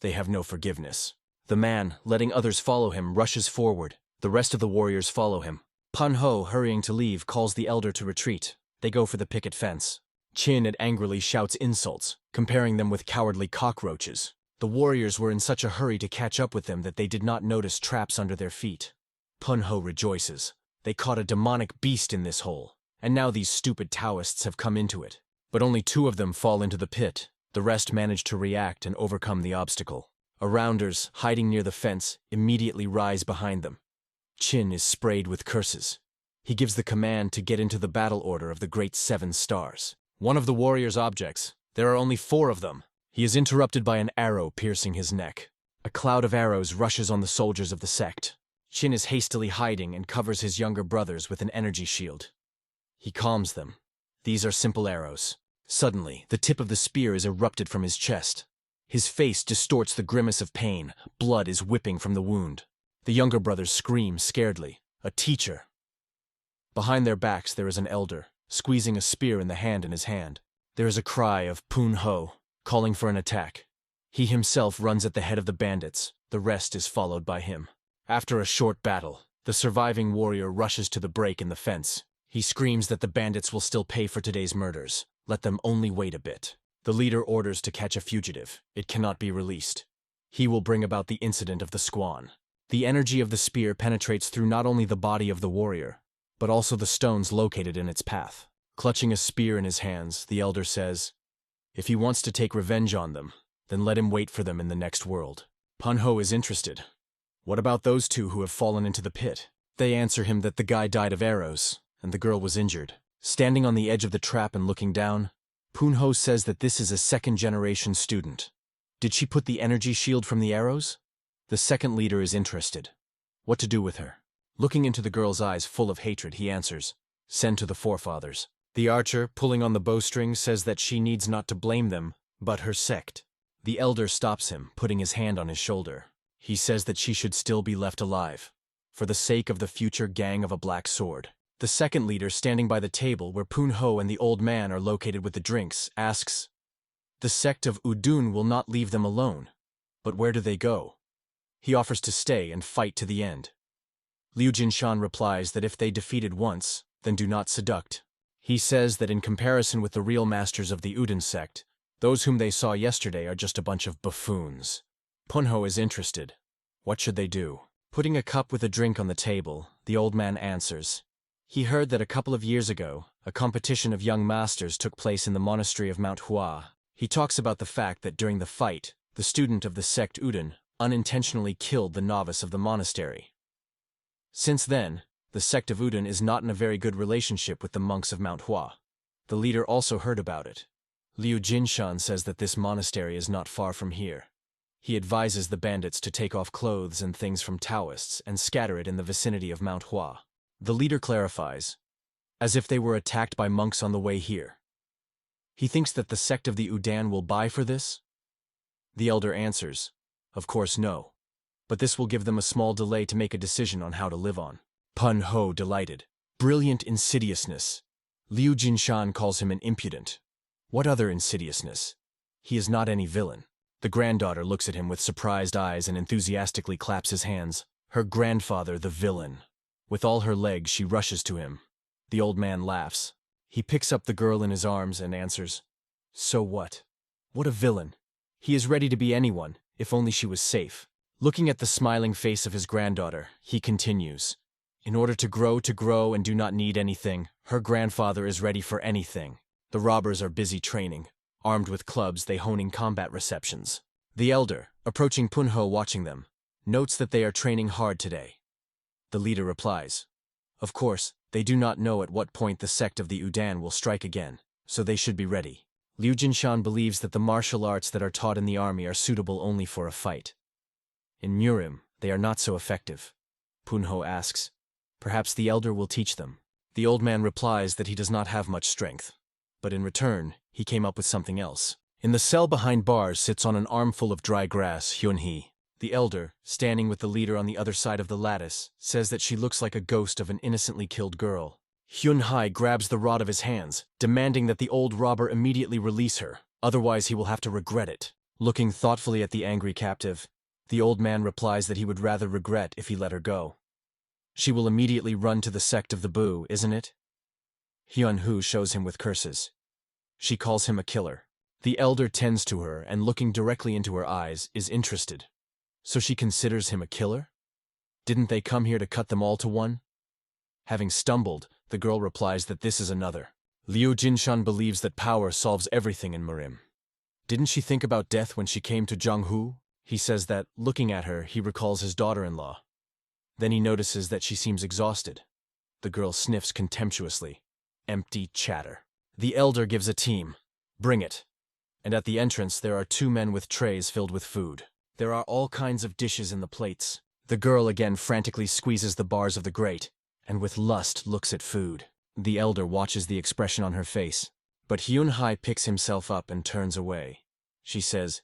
They have no forgiveness. The man, letting others follow him, rushes forward. The rest of the warriors follow him. Punho, hurrying to leave, calls the elder to retreat. They go for the picket fence. Qin angrily shouts insults, comparing them with cowardly cockroaches. The warriors were in such a hurry to catch up with them that they did not notice traps under their feet. Punho rejoices. They caught a demonic beast in this hole, and now these stupid Taoists have come into it. But only 2 of them fall into the pit. The rest manage to react and overcome the obstacle. Arounders, hiding near the fence, immediately rise behind them. Qin is sprayed with curses. He gives the command to get into the battle order of the Great 7 Stars. One of the warriors objects. There are only 4 of them. He is interrupted by an arrow piercing his neck. A cloud of arrows rushes on the soldiers of the sect. Qin is hastily hiding and covers his younger brothers with an energy shield. He calms them. These are simple arrows. Suddenly, the tip of the spear is erupted from his chest. His face distorts the grimace of pain. Blood is whipping from the wound. The younger brothers scream scaredly. A teacher. Behind their backs there is an elder, squeezing a spear in the hand in his hand. There is a cry of Punho, calling for an attack. He himself runs at the head of the bandits. The rest is followed by him. After a short battle, the surviving warrior rushes to the break in the fence. He screams that the bandits will still pay for today's murders. Let them only wait a bit. The leader orders to catch a fugitive. It cannot be released. He will bring about the incident of the squan. The energy of the spear penetrates through not only the body of the warrior, but also the stones located in its path. Clutching a spear in his hands, the elder says, if he wants to take revenge on them, then let him wait for them in the next world. Manhwa is interested. What about those two who have fallen into the pit? They answer him that the guy died of arrows, and the girl was injured. Standing on the edge of the trap and looking down, Manhwa says that this is a second-generation student. Did she put the energy shield from the arrows? The second leader is interested. What to do with her? Looking into the girl's eyes full of hatred, he answers, send to the forefathers. The archer, pulling on the bowstring, says that she needs not to blame them, but her sect. The elder stops him, putting his hand on his shoulder. He says that she should still be left alive, for the sake of the future gang of a black sword. The second leader, standing by the table where Manhwa and the old man are located with the drinks, asks, the sect of Udun will not leave them alone, but where do they go? He offers to stay and fight to the end. Liu Jinshan replies that if they defeated once, then do not seduct. He says that in comparison with the real masters of the Udun sect, those whom they saw yesterday are just a bunch of buffoons. Manhwa is interested. What should they do? Putting a cup with a drink on the table, the old man answers. He heard that a couple of years ago, a competition of young masters took place in the monastery of Manhwa. He talks about the fact that during the fight, the student of the sect Udun unintentionally killed the novice of the monastery. Since then, the sect of Udun is not in a very good relationship with the monks of Manhwa. The leader also heard about it. Liu Jinshan says that this monastery is not far from here. He advises the bandits to take off clothes and things from Taoists and scatter it in the vicinity of Manhwa. The leader clarifies, as if they were attacked by monks on the way here. He thinks that the sect of the Udan will buy for this? The elder answers, of course no. But this will give them a small delay to make a decision on how to live on. Manhwa delighted. Brilliant insidiousness. Liu Jinshan calls him an impudent. What other insidiousness? He is not any villain. The granddaughter looks at him with surprised eyes and enthusiastically claps his hands. Her grandfather, the villain. With all her legs, she rushes to him. The old man laughs. He picks up the girl in his arms and answers, so what? What a villain. He is ready to be anyone, if only she was safe. Looking at the smiling face of his granddaughter, he continues, in order to grow and do not need anything, her grandfather is ready for anything. The robbers are busy training. Armed with clubs, they honing combat receptions. The elder, approaching Manhwa watching them, notes that they are training hard today. The leader replies, of course, they do not know at what point the sect of the Udan will strike again, so they should be ready. Liu Jinshan believes that the martial arts that are taught in the army are suitable only for a fight. In Murim, they are not so effective. Manhwa asks, perhaps the elder will teach them. The old man replies that he does not have much strength. But in return, he came up with something else. In the cell behind bars sits on an armful of dry grass Hyun-hee. The elder, standing with the leader on the other side of the lattice, says that she looks like a ghost of an innocently killed girl. Hyun-hee grabs the rod of his hands, demanding that the old robber immediately release her, otherwise he will have to regret it. Looking thoughtfully at the angry captive, the old man replies that he would rather regret if he let her go. She will immediately run to the sect of the Boo, isn't it? Hyun-hoo shows him with curses. She calls him a killer. The elder tends to her and, looking directly into her eyes, is interested. So she considers him a killer? Didn't they come here to cut them all to one? Having stumbled, the girl replies that this is another. Liu Jinshan believes that power solves everything in Murim. Didn't she think about death when she came to Zhanghu? He says that, looking at her, he recalls his daughter-in-law. Then he notices that she seems exhausted. The girl sniffs contemptuously. Empty chatter. The elder gives a team. Bring it. And at the entrance there are two men with trays filled with food. There are all kinds of dishes in the plates. The girl again frantically squeezes the bars of the grate, and with lust looks at food. The elder watches the expression on her face, but Hyun-hee picks himself up and turns away. She says,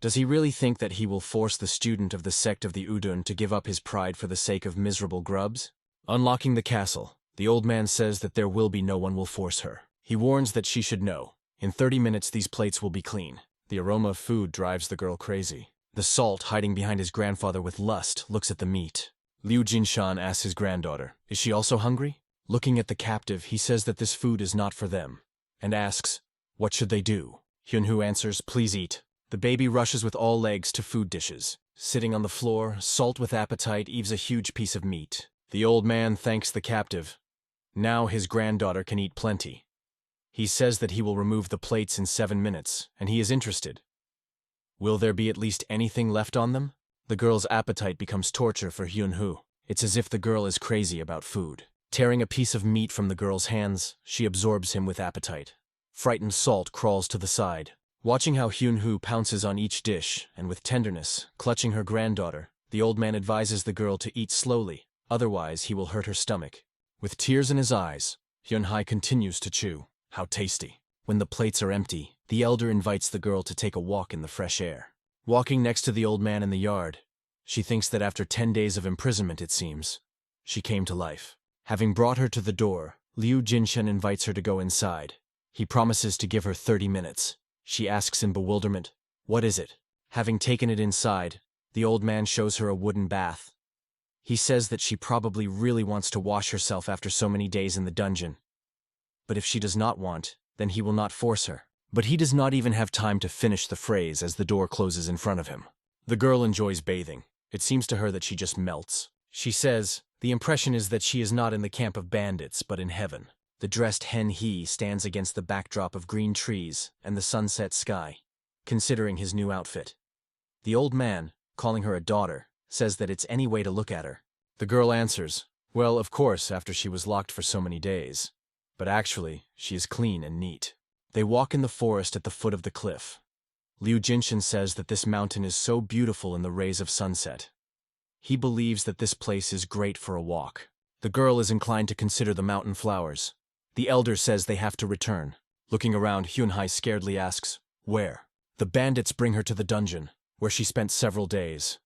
does he really think that he will force the student of the sect of the Udun to give up his pride for the sake of miserable grubs? Unlocking the castle, the old man says that there will be no one will force her. He warns that she should know. In 30 minutes these plates will be clean. The aroma of food drives the girl crazy. The salt, hiding behind his grandfather with lust, looks at the meat. Liu Jinshan asks his granddaughter, is she also hungry? Looking at the captive, he says that this food is not for them, and asks, what should they do? Hyun-hoo answers, please eat. The baby rushes with all legs to food dishes. Sitting on the floor, Salt with appetite eaves a huge piece of meat. The old man thanks the captive. Now his granddaughter can eat plenty. He says that he will remove the plates in 7 minutes, and he is interested. Will there be at least anything left on them? The girl's appetite becomes torture for Hyun-hoo. It's as if the girl is crazy about food. Tearing a piece of meat from the girl's hands, she absorbs him with appetite. Frightened Salt crawls to the side. Watching how Hyun-hoo pounces on each dish, and with tenderness, clutching her granddaughter, the old man advises the girl to eat slowly, otherwise he will hurt her stomach. With tears in his eyes, Hyun-hye continues to chew. How tasty. When the plates are empty, the elder invites the girl to take a walk in the fresh air. Walking next to the old man in the yard, she thinks that after 10 days of imprisonment, it seems, she came to life. Having brought her to the door, Liu Jinshen invites her to go inside. He promises to give her 30 minutes. She asks in bewilderment, "What is it?" Having taken it inside, the old man shows her a wooden bath. He says that she probably really wants to wash herself after so many days in the dungeon. But if she does not want, then he will not force her. But he does not even have time to finish the phrase as the door closes in front of him. The girl enjoys bathing. It seems to her that she just melts. She says, the impression is that she is not in the camp of bandits, but in heaven. The dressed hen-he stands against the backdrop of green trees and the sunset sky, considering his new outfit. The old man, calling her a daughter, says that it's any way to look at her. The girl answers, well, of course, after she was locked for so many days. But actually, she is clean and neat. They walk in the forest at the foot of the cliff. Liu Jinshen says that this mountain is so beautiful in the rays of sunset. He believes that this place is great for a walk. The girl is inclined to consider the mountain flowers. The elder says they have to return. Looking around, Hyun-hye scaredly asks, where? The bandits bring her to the dungeon, where she spent several days.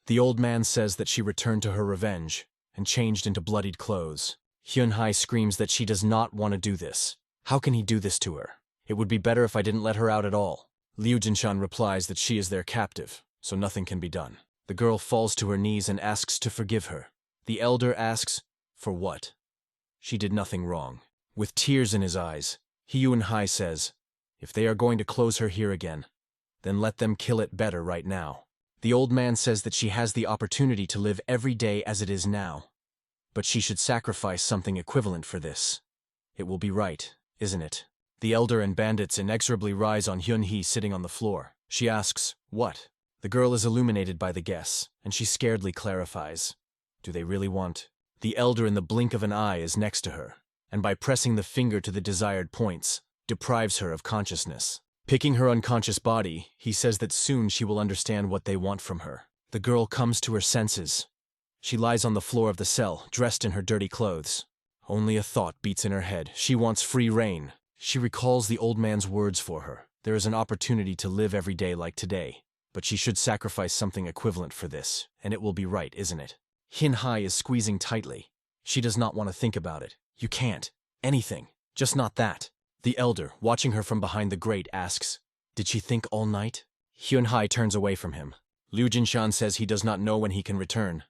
The old man says that she returned to her revenge and changed into bloodied clothes. Hyun-hye screams that she does not want to do this. How can he do this to her? It would be better if I didn't let her out at all. Liu Jinshan replies that she is their captive, so nothing can be done. The girl falls to her knees and asks to forgive her. The elder asks, for what? She did nothing wrong. With tears in his eyes, Hyun-hye says, if they are going to close her here again, then let them kill it better right now. The old man says that she has the opportunity to live every day as it is now, but she should sacrifice something equivalent for this. It will be right, isn't it? The elder and bandits inexorably rise on Hyun-hye sitting on the floor. She asks, what? The girl is illuminated by the guess, and she scaredly clarifies, do they really want? The elder in the blink of an eye is next to her, and by pressing the finger to the desired points, deprives her of consciousness. Picking her unconscious body, he says that soon she will understand what they want from her. The girl comes to her senses. She lies on the floor of the cell, dressed in her dirty clothes. Only a thought beats in her head. She wants free reign. She recalls the old man's words for her. There is an opportunity to live every day like today, but she should sacrifice something equivalent for this, and it will be right, isn't it? Hyun-hye is squeezing tightly. She does not want to think about it. You can't. Anything. Just not that. The elder, watching her from behind the grate, asks, did she think all night? Hyun-hye turns away from him. Liu Jinshan says he does not know when he can return,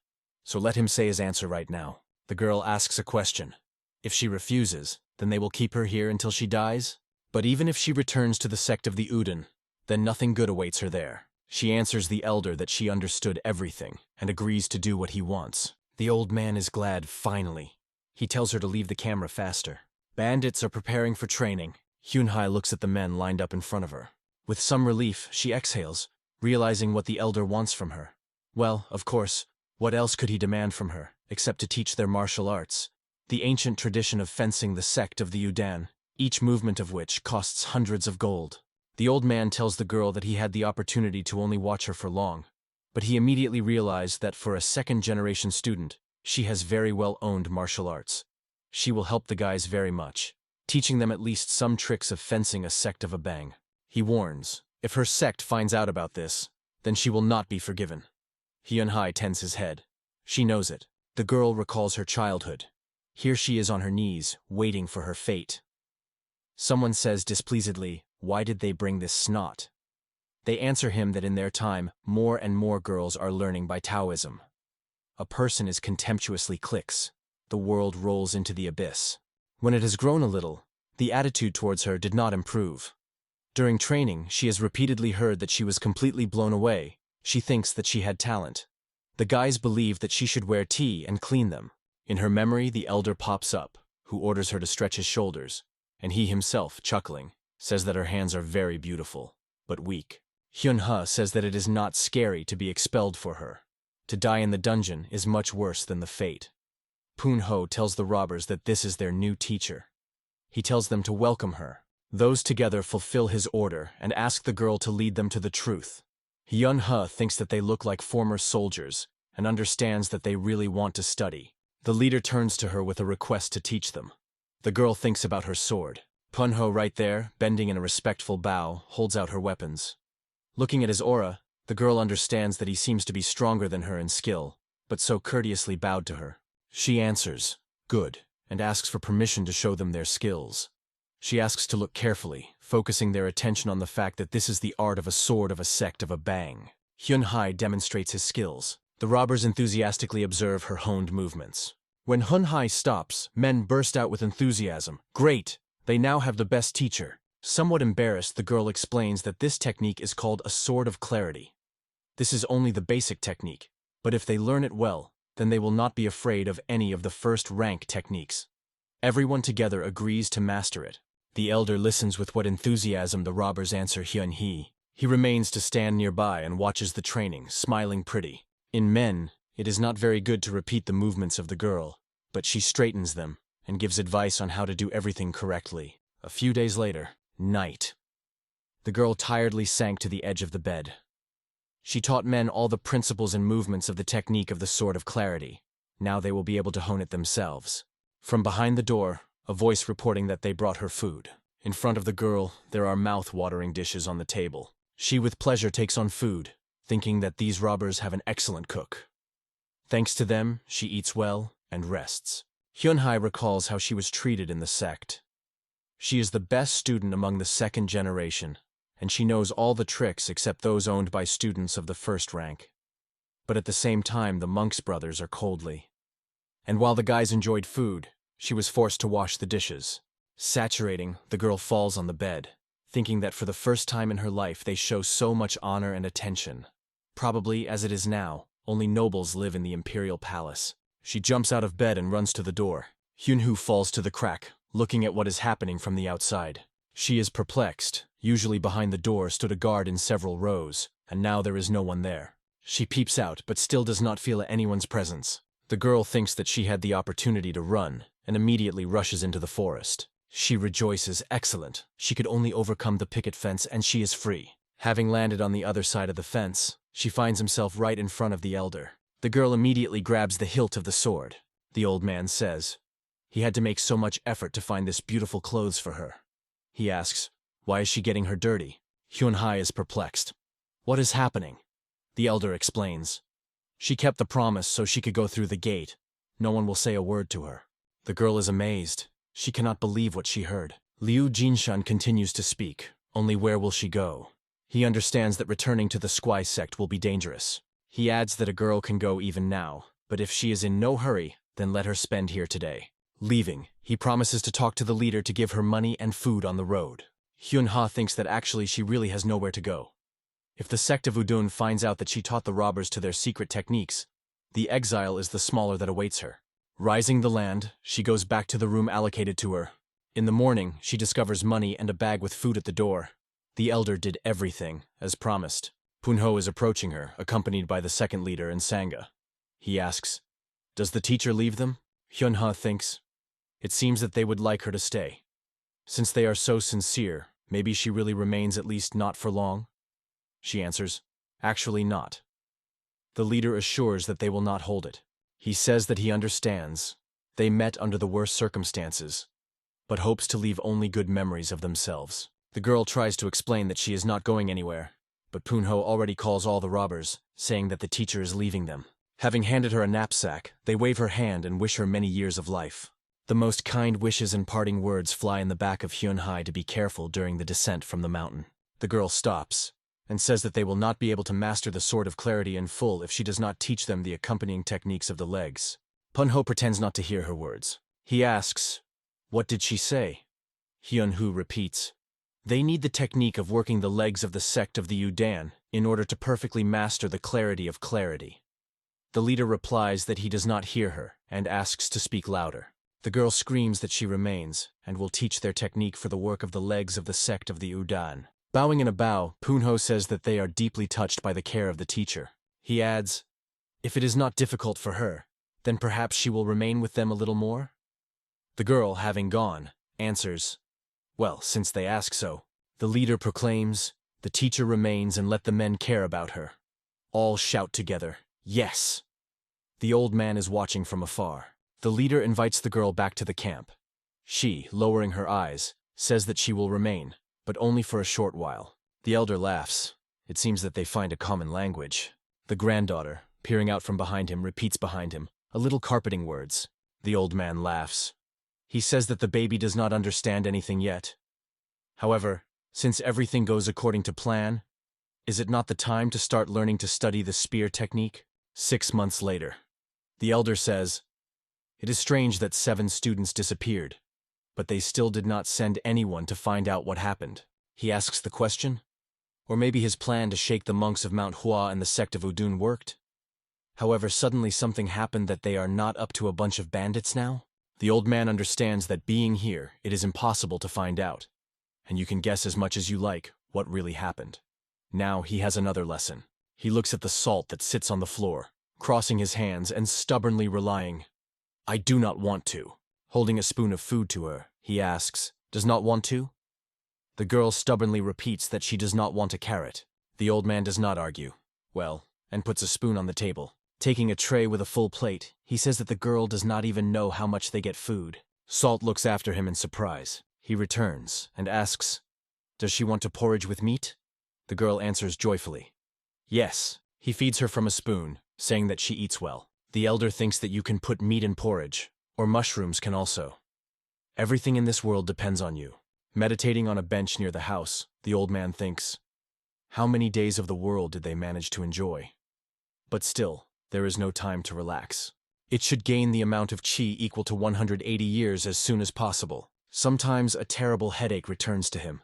so let him say his answer right now. The girl asks a question. If she refuses, then they will keep her here until she dies? But even if she returns to the sect of the Uden, then nothing good awaits her there. She answers the elder that she understood everything and agrees to do what he wants. The old man is glad, finally. He tells her to leave the camera faster. Bandits are preparing for training. Hyun-hye looks at the men lined up in front of her. With some relief, she exhales, realizing what the elder wants from her. Well, of course, what else could he demand from her, except to teach their martial arts? The ancient tradition of fencing the sect of the Udan, each movement of which costs hundreds of gold. The old man tells the girl that he had the opportunity to only watch her for long, but he immediately realized that for a second-generation student, she has very well owned martial arts. She will help the guys very much, teaching them at least some tricks of fencing a sect of a bang. He warns, if her sect finds out about this, then she will not be forgiven. Hyun-hye tends his head. She knows it. The girl recalls her childhood. Here she is on her knees, waiting for her fate. Someone says displeasedly, why did they bring this snot? They answer him that in their time, more and more girls are learning by Taoism. A person is contemptuously clicks. The world rolls into the abyss. When it has grown a little, the attitude towards her did not improve. During training, she has repeatedly heard that she was completely blown away. She thinks that she had talent. The guys believe that she should wear tea and clean them. In her memory, the elder pops up, who orders her to stretch his shoulders, and he himself, chuckling, says that her hands are very beautiful, but weak. Hyun-ha says that it is not scary to be expelled for her. To die in the dungeon is much worse than the fate. Poon-ho tells the robbers that this is their new teacher. He tells them to welcome her. Those together fulfill his order and ask the girl to lead them to the truth. Hyun-ha thinks that they look like former soldiers and understands that they really want to study. The leader turns to her with a request to teach them. The girl thinks about her sword. Poon-ho, right there, bending in a respectful bow, holds out her weapons. Looking at his aura, the girl understands that he seems to be stronger than her in skill, but so courteously bowed to her. She answers, "Good," and asks for permission to show them their skills. She asks to look carefully, focusing their attention on the fact that this is the art of a sword of a sect of a bang. Hyun-hai demonstrates his skills. The robbers enthusiastically observe her honed movements. When Hyun-hai stops, men burst out with enthusiasm. Great! They now have the best teacher. Somewhat embarrassed, the girl explains that this technique is called a sword of clarity. This is only the basic technique, but if they learn it well, then they will not be afraid of any of the first-rank techniques. Everyone together agrees to master it. The elder listens with what enthusiasm the robbers answer Hyun-hee. He remains to stand nearby and watches the training, smiling pretty. In men, it is not very good to repeat the movements of the girl, but she straightens them and gives advice on how to do everything correctly. A few days later, night. The girl tiredly sank to the edge of the bed. She taught men all the principles and movements of the technique of the Sword of Clarity. Now they will be able to hone it themselves. From behind the door, a voice reporting that they brought her food. In front of the girl, there are mouth-watering dishes on the table. She with pleasure takes on food, thinking that these robbers have an excellent cook. Thanks to them, she eats well and rests. Hyun-hai recalls how she was treated in the sect. She is the best student among the second generation, and she knows all the tricks except those owned by students of the first rank. But at the same time, the monks' brothers are coldly. And while the guys enjoyed food, she was forced to wash the dishes. Saturating, the girl falls on the bed, thinking that for the first time in her life they show so much honor and attention. Probably, as it is now, only nobles live in the imperial palace. She jumps out of bed and runs to the door. Hyun-hoo falls to the crack, looking at what is happening from the outside. She is perplexed. Usually behind the door stood a guard in several rows, and now there is no one there. She peeps out, but still does not feel anyone's presence. The girl thinks that she had the opportunity to run, and immediately rushes into the forest. She rejoices, excellent. She could only overcome the picket fence and she is free. Having landed on the other side of the fence, she finds herself right in front of the elder. The girl immediately grabs the hilt of the sword. The old man says, he had to make so much effort to find this beautiful clothes for her. He asks, why is she getting her dirty? Hyun-hai is perplexed. What is happening? The elder explains. She kept the promise so she could go through the gate. No one will say a word to her. The girl is amazed. She cannot believe what she heard. Liu Jinshan continues to speak. Only where will she go? He understands that returning to the Squai sect will be dangerous. He adds that a girl can go even now, but if she is in no hurry, then let her spend here today. Leaving, he promises to talk to the leader to give her money and food on the road. Hyun-ha thinks that actually she really has nowhere to go. If the sect of Udun finds out that she taught the robbers to their secret techniques, the exile is the smaller that awaits her. Rising the land, she goes back to the room allocated to her. In the morning, she discovers money and a bag with food at the door. The elder did everything, as promised. Poon-ho is approaching her, accompanied by the second leader and Sangha. He asks, does the teacher leave them? Hyun-ha thinks, it seems that they would like her to stay. Since they are so sincere, maybe she really remains at least not for long? She answers, actually not. The leader assures that they will not hold it. He says that he understands. They met under the worst circumstances, but hopes to leave only good memories of themselves. The girl tries to explain that she is not going anywhere, but Poon-ho already calls all the robbers, saying that the teacher is leaving them. Having handed her a knapsack, they wave her hand and wish her many years of life. The most kind wishes and parting words fly in the back of Hyun-hai to be careful during the descent from the mountain. The girl stops, and says that they will not be able to master the Sword of Clarity in full if she does not teach them the accompanying techniques of the legs. Poon-ho pretends not to hear her words. He asks, what did she say? Hyun-hoo repeats, They need the technique of working the legs of the sect of the Udan in order to perfectly master the clarity of clarity. The leader replies that he does not hear her and asks to speak louder. The girl screams that she remains and will teach their technique for the work of the legs of the sect of the Udan. Bowing in a bow, Punho says that they are deeply touched by the care of the teacher. He adds, "If it is not difficult for her, then perhaps she will remain with them a little more?" The girl, having gone, answers, "Well, since they ask so." The leader proclaims, "The teacher remains and let the men care about her." All shout together, "Yes!" The old man is watching from afar. The leader invites the girl back to the camp. She, lowering her eyes, says that she will remain, but only for a short while. The elder laughs. It seems that they find a common language. The granddaughter, peering out from behind him, repeats behind him, a little carpeting words. The old man laughs. He says that the baby does not understand anything yet. However, since everything goes according to plan, is it not the time to start learning to study the spear technique? 6 months later. The elder says, "It is strange that 7 students disappeared, but they still did not send anyone to find out what happened." He asks the question. Or maybe his plan to shake the monks of MANHUA and the sect of Udun worked? However, suddenly something happened that they are not up to a bunch of bandits now? The old man understands that being here, it is impossible to find out. And you can guess as much as you like what really happened. Now he has another lesson. He looks at the salt that sits on the floor, crossing his hands and stubbornly relying. "I do not want to." Holding a spoon of food to her, he asks, "Does not want to?" The girl stubbornly repeats that she does not want a carrot. The old man does not argue. Well, and puts a spoon on the table. Taking a tray with a full plate, he says that the girl does not even know how much they get food. Salt looks after him in surprise. He returns and asks, "Does she want to porridge with meat?" The girl answers joyfully, "Yes." He feeds her from a spoon, saying that she eats well. The elder thinks that you can put meat in porridge, or mushrooms can also. Everything in this world depends on you. Meditating on a bench near the house, the old man thinks, how many days of the world did they manage to enjoy? But still, there is no time to relax. It should gain the amount of chi equal to 180 years as soon as possible. Sometimes a terrible headache returns to him.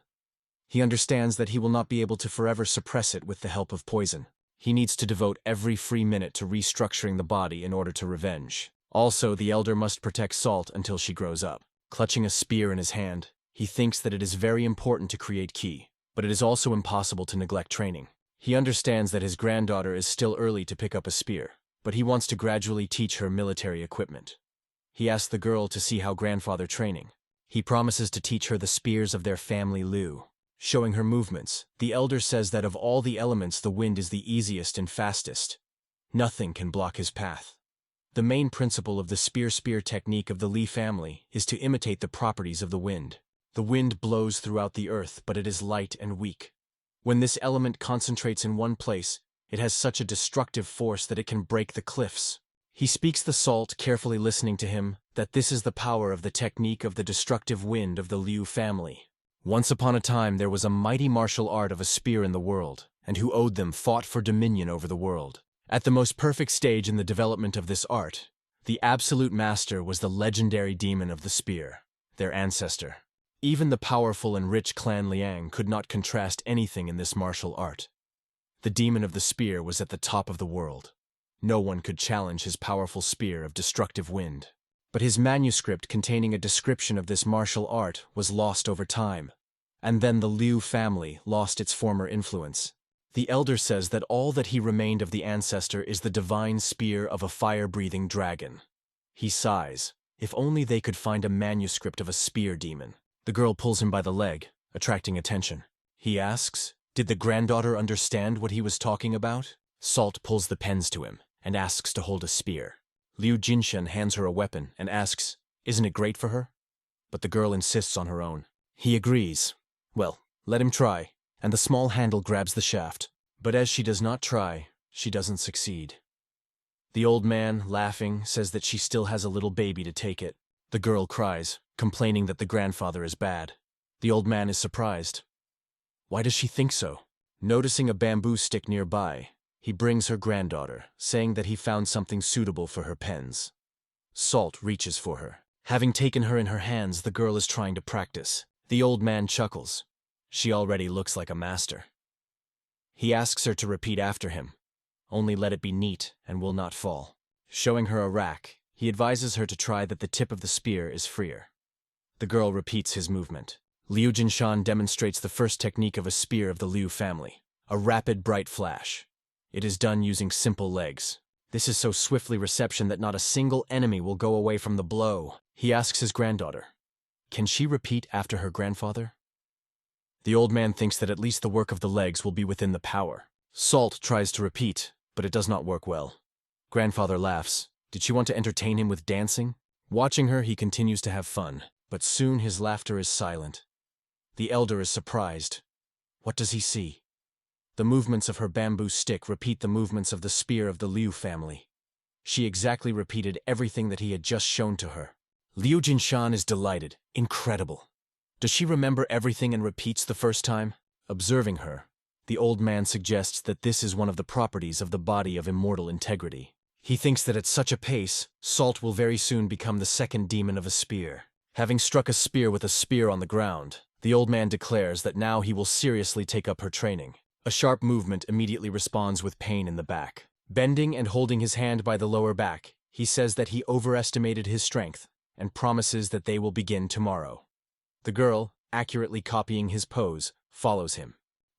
He understands that he will not be able to forever suppress it with the help of poison. He needs to devote every free minute to restructuring the body in order to revenge. Also, the elder must protect Salt until she grows up. Clutching a spear in his hand, he thinks that it is very important to create ki, but it is also impossible to neglect training. He understands that his granddaughter is still early to pick up a spear, but he wants to gradually teach her military equipment. He asks the girl to see how grandfather training. He promises to teach her the spears of their family Liu. Showing her movements, the elder says that of all the elements the wind is the easiest and fastest. Nothing can block his path. The main principle of the spear technique of the Li family is to imitate the properties of the wind. The wind blows throughout the earth, but it is light and weak. When this element concentrates in one place, it has such a destructive force that it can break the cliffs. He speaks the Salt, carefully listening to him, that this is the power of the technique of the destructive wind of the Liu family. Once upon a time there was a mighty martial art of a spear in the world, and who owed them fought for dominion over the world. At the most perfect stage in the development of this art, the absolute master was the legendary demon of the spear, their ancestor. Even the powerful and rich clan Liang could not contrast anything in this martial art. The demon of the spear was at the top of the world. No one could challenge his powerful spear of destructive wind. But his manuscript containing a description of this martial art was lost over time, and then the Liu family lost its former influence. The elder says that all that he remained of the ancestor is the divine spear of a fire-breathing dragon. He sighs. If only they could find a manuscript of a spear demon. The girl pulls him by the leg, attracting attention. He asks, did the granddaughter understand what he was talking about? Salt pulls the pens to him and asks to hold a spear. Liu Jinshen hands her a weapon and asks, isn't it great for her? But the girl insists on her own. He agrees. Well, let him try, and the small handle grabs the shaft. But as she does not try, she doesn't succeed. The old man, laughing, says that she still has a little baby to take it. The girl cries, complaining that the grandfather is bad. The old man is surprised. Why does she think so? Noticing a bamboo stick nearby, he brings her granddaughter, saying that he found something suitable for her pens. Salt reaches for her. Having taken her in her hands, the girl is trying to practice. The old man chuckles. She already looks like a master. He asks her to repeat after him. Only let it be neat and will not fall. Showing her a rack, he advises her to try that the tip of the spear is freer. The girl repeats his movement. Liu Jinshan demonstrates the first technique of a spear of the Liu family, a rapid, bright flash. It is done using simple legs. This is so swiftly reception that not a single enemy will go away from the blow. He asks his granddaughter, can she repeat after her grandfather? The old man thinks that at least the work of the legs will be within the power. Salt tries to repeat, but it does not work well. Grandfather laughs. Did she want to entertain him with dancing? Watching her, he continues to have fun, but soon his laughter is silent. The elder is surprised. What does he see? The movements of her bamboo stick repeat the movements of the spear of the Liu family. She exactly repeated everything that he had just shown to her. Liu Jinshan is delighted. Incredible. Does she remember everything and repeats the first time? Observing her, the old man suggests that this is one of the properties of the body of immortal integrity. He thinks that at such a pace, Salt will very soon become the second demon of a spear. Having struck a spear with a spear on the ground, the old man declares that now he will seriously take up her training. A sharp movement immediately responds with pain in the back. Bending and holding his hand by the lower back, he says that he overestimated his strength and promises that they will begin tomorrow. The girl, accurately copying his pose, follows him.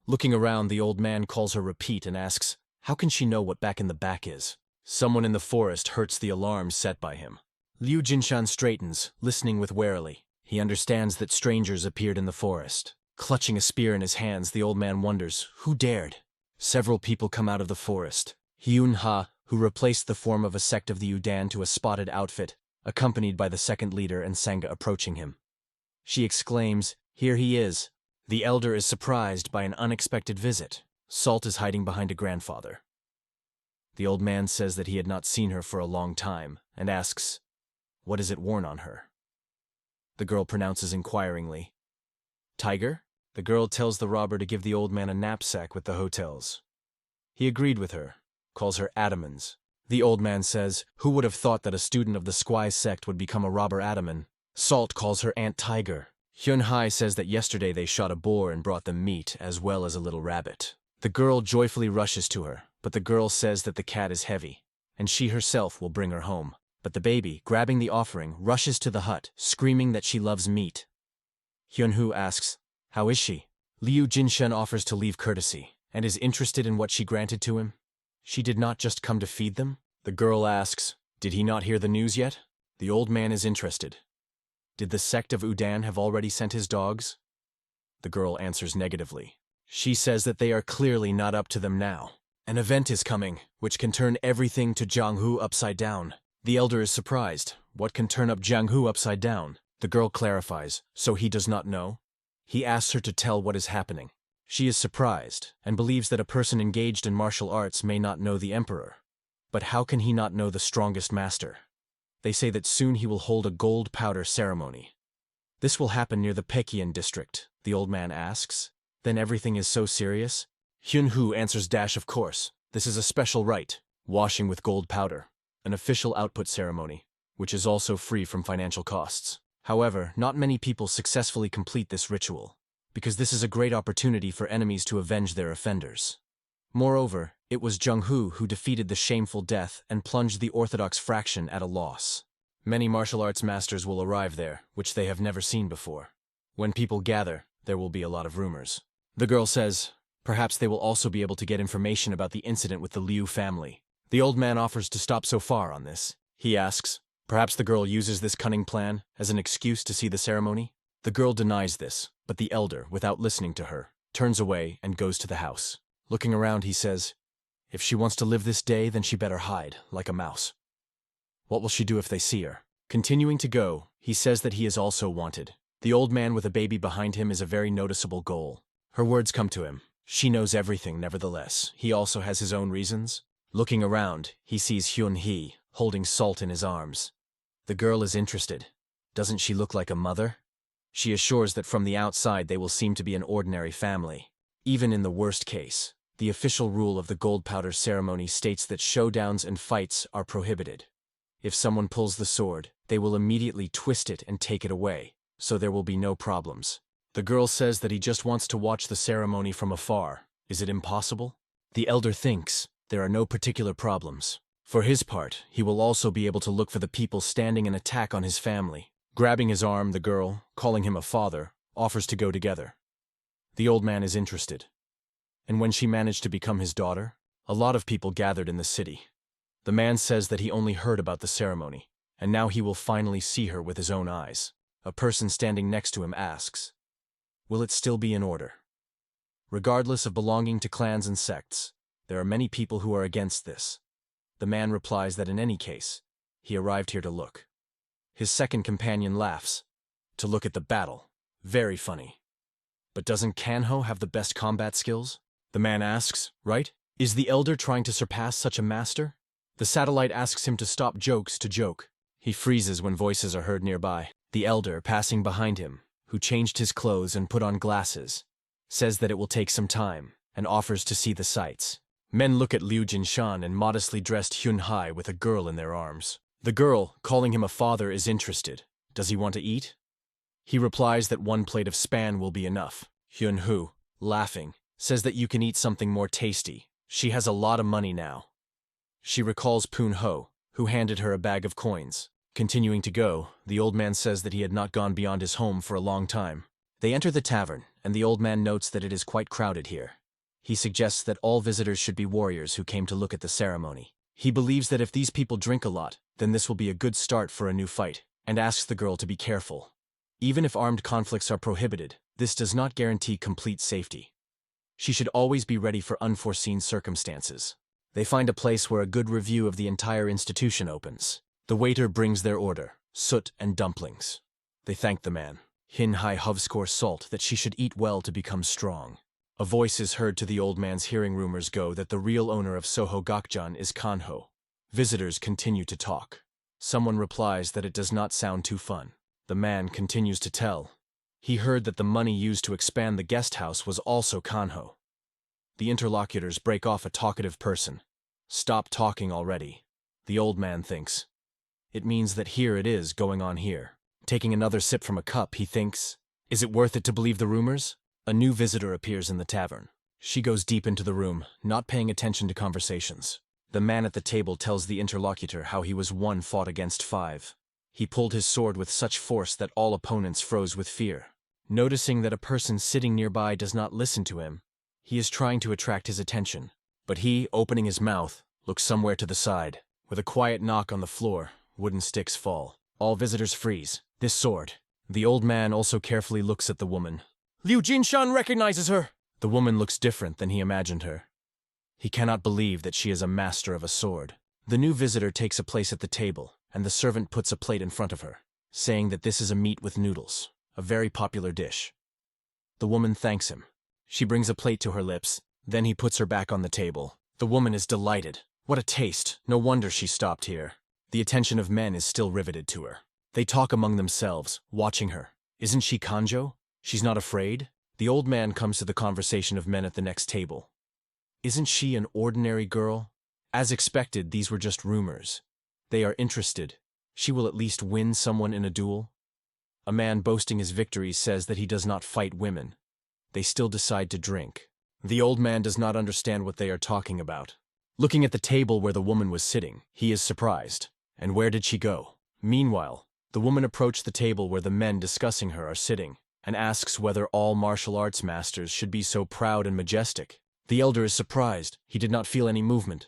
Looking around, the old man calls her repeat and asks, how can she know what back in the back is? Someone in the forest hurts the alarm set by him. Liu Jinshan straightens, listening with warily. He understands that strangers appeared in the forest. Clutching a spear in his hands, the old man wonders, who dared? Several people come out of the forest. Hyun Ha, who replaced the form of a sect of the Udan to a spotted outfit, accompanied by the second leader and Sangha approaching him. She exclaims, here he is. The elder is surprised by an unexpected visit. Salt is hiding behind a grandfather. The old man says that he had not seen her for a long time, and asks, what is it worn on her? The girl pronounces inquiringly, tiger? The girl tells the robber to give the old man a knapsack with the hotels. He agreed with her, calls her Adamans. The old man says, who would have thought that a student of the Squai sect would become a robber Adaman? Salt calls her Aunt Tiger. Hyun Hai says that yesterday they shot a boar and brought them meat as well as a little rabbit. The girl joyfully rushes to her, but the girl says that the cat is heavy, and she herself will bring her home. But the baby, grabbing the offering, rushes to the hut, screaming that she loves meat. Hyun-Hu asks, how is she? Liu Jinshan offers to leave courtesy, and is interested in what she granted to him. She did not just come to feed them? The girl asks, did he not hear the news yet? The old man is interested. Did the sect of Udan have already sent his dogs? The girl answers negatively. She says that they are clearly not up to them now. An event is coming, which can turn everything to Jianghu upside down. The elder is surprised. What can turn up Jianghu upside down? The girl clarifies, so he does not know? He asks her to tell what is happening. She is surprised, and believes that a person engaged in martial arts may not know the emperor. But how can he not know the strongest master? They say that soon he will hold a gold powder ceremony. This will happen near the Pekian district, the old man asks. Then everything is so serious? Hyun-Hu answers of course. This is a special rite, washing with gold powder, an official output ceremony, which is also free from financial costs. However, not many people successfully complete this ritual, because this is a great opportunity for enemies to avenge their offenders. Moreover, it was Jianghu who defeated the shameful death and plunged the Orthodox fraction at a loss. Many martial arts masters will arrive there, which they have never seen before. When people gather, there will be a lot of rumors. The girl says, perhaps they will also be able to get information about the incident with the Liu family. The old man offers to stop so far on this. He asks, perhaps the girl uses this cunning plan as an excuse to see the ceremony? The girl denies this, but the elder, without listening to her, turns away and goes to the house. Looking around, he says, if she wants to live this day, then she better hide, like a mouse. What will she do if they see her? Continuing to go, he says that he is also wanted. The old man with a baby behind him is a very noticeable goal. Her words come to him. She knows everything, nevertheless. He also has his own reasons. Looking around, he sees Hyun-Hee holding Salt in his arms. The girl is interested. Doesn't she look like a mother? She assures that from the outside they will seem to be an ordinary family. Even in the worst case, the official rule of the gold powder ceremony states that showdowns and fights are prohibited. If someone pulls the sword, they will immediately twist it and take it away, so there will be no problems. The girl says that he just wants to watch the ceremony from afar. Is it impossible? The elder thinks there are no particular problems. For his part, he will also be able to look for the people standing an attack on his family. Grabbing his arm, the girl, calling him a father, offers to go together. The old man is interested. And when she managed to become his daughter, a lot of people gathered in the city. The man says that he only heard about the ceremony, and now he will finally see her with his own eyes. A person standing next to him asks, "Will it still be in order?" Regardless of belonging to clans and sects, there are many people who are against this. The man replies that in any case, he arrived here to look. His second companion laughs. To look at the battle. Very funny. But doesn't Kanho have the best combat skills? The man asks, right? Is the elder trying to surpass such a master? The satellite asks him to stop jokes to joke. He freezes when voices are heard nearby. The elder, passing behind him, who changed his clothes and put on glasses, says that it will take some time, and offers to see the sights. Men look at Liu Jinshan and modestly dressed Hyun Hai with a girl in their arms. The girl, calling him a father, is interested. Does he want to eat? He replies that 1 plate of span will be enough. Hyun Hu, laughing, says that you can eat something more tasty. She has a lot of money now. She recalls Poon Ho, who handed her a bag of coins. Continuing to go, the old man says that he had not gone beyond his home for a long time. They enter the tavern, and the old man notes that it is quite crowded here. He suggests that all visitors should be warriors who came to look at the ceremony. He believes that if these people drink a lot, then this will be a good start for a new fight, and asks the girl to be careful. Even if armed conflicts are prohibited, this does not guarantee complete safety. She should always be ready for unforeseen circumstances. They find a place where a good review of the entire institution opens. The waiter brings their order, soot and dumplings. They thank the man. Hin Hai Hovscore salt that she should eat well to become strong. A voice is heard to the old man's hearing. Rumors go that the real owner of Soho Gakjan is Kanho. Visitors continue to talk. Someone replies that it does not sound too fun. The man continues to tell. He heard that the money used to expand the guest house was also Kanho. The interlocutors break off a talkative person. Stop talking already. The old man thinks. It means that here it is going on here. Taking another sip from a cup, he thinks, is it worth it to believe the rumors? A new visitor appears in the tavern. She goes deep into the room, not paying attention to conversations. The man at the table tells the interlocutor how he was 1 fought against 5. He pulled his sword with such force that all opponents froze with fear. Noticing that a person sitting nearby does not listen to him, he is trying to attract his attention. But he, opening his mouth, looks somewhere to the side. With a quiet knock on the floor, wooden sticks fall. All visitors freeze. This sword. The old man also carefully looks at the woman. Liu Jinshan recognizes her! The woman looks different than he imagined her. He cannot believe that she is a master of a sword. The new visitor takes a place at the table, and the servant puts a plate in front of her, saying that this is a meat with noodles, a very popular dish. The woman thanks him. She brings a plate to her lips, then he puts her back on the table. The woman is delighted. What a taste! No wonder she stopped here. The attention of men is still riveted to her. They talk among themselves, watching her. Isn't she Kanjo? She's not afraid? The old man comes to the conversation of men at the next table. Isn't she an ordinary girl? As expected, these were just rumors. They are interested. She will at least win someone in a duel. A man boasting his victories says that he does not fight women. They still decide to drink. The old man does not understand what they are talking about. Looking at the table where the woman was sitting, he is surprised. And where did she go? Meanwhile, the woman approached the table where the men discussing her are sitting, and asks whether all martial arts masters should be so proud and majestic. The elder is surprised. He did not feel any movement.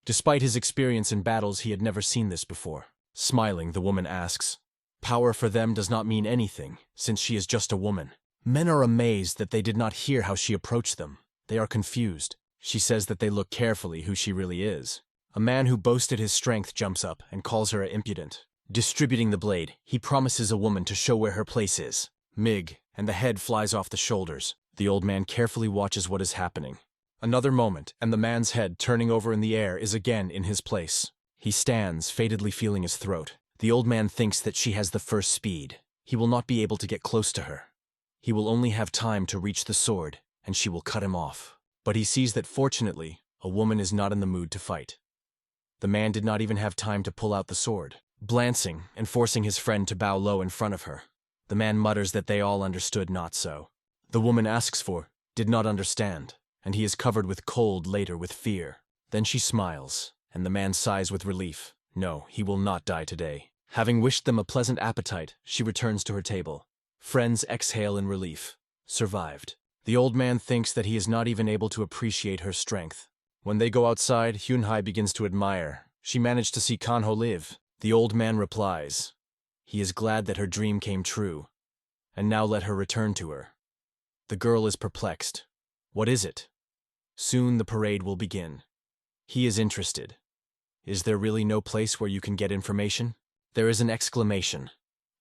Despite his experience in battles, he had never seen this before. Smiling, the woman asks, "Power for them does not mean anything, since she is just a woman." Men are amazed that they did not hear how she approached them. They are confused. She says that they look carefully who she really is. A man who boasted his strength jumps up and calls her impudent. Distributing the blade, he promises a woman to show where her place is. Mig, and the head flies off the shoulders. The old man carefully watches what is happening. Another moment, and the man's head, turning over in the air, is again in his place. He stands, fatedly feeling his throat. The old man thinks that she has the first speed. He will not be able to get close to her. He will only have time to reach the sword, and she will cut him off. But he sees that fortunately, a woman is not in the mood to fight. The man did not even have time to pull out the sword, glancing and forcing his friend to bow low in front of her. The man mutters that they all understood not so. The woman asks for, did not understand, and he is covered with cold later with fear. Then she smiles, and the man sighs with relief. No, he will not die today. Having wished them a pleasant appetite, she returns to her table. Friends exhale in relief. Survived. The old man thinks that he is not even able to appreciate her strength. When they go outside, Hyunhai begins to admire. She managed to see Kanho live. The old man replies. He is glad that her dream came true. And now let her return to her. The girl is perplexed. What is it? Soon the parade will begin. He is interested. Is there really no place where you can get information? There is an exclamation.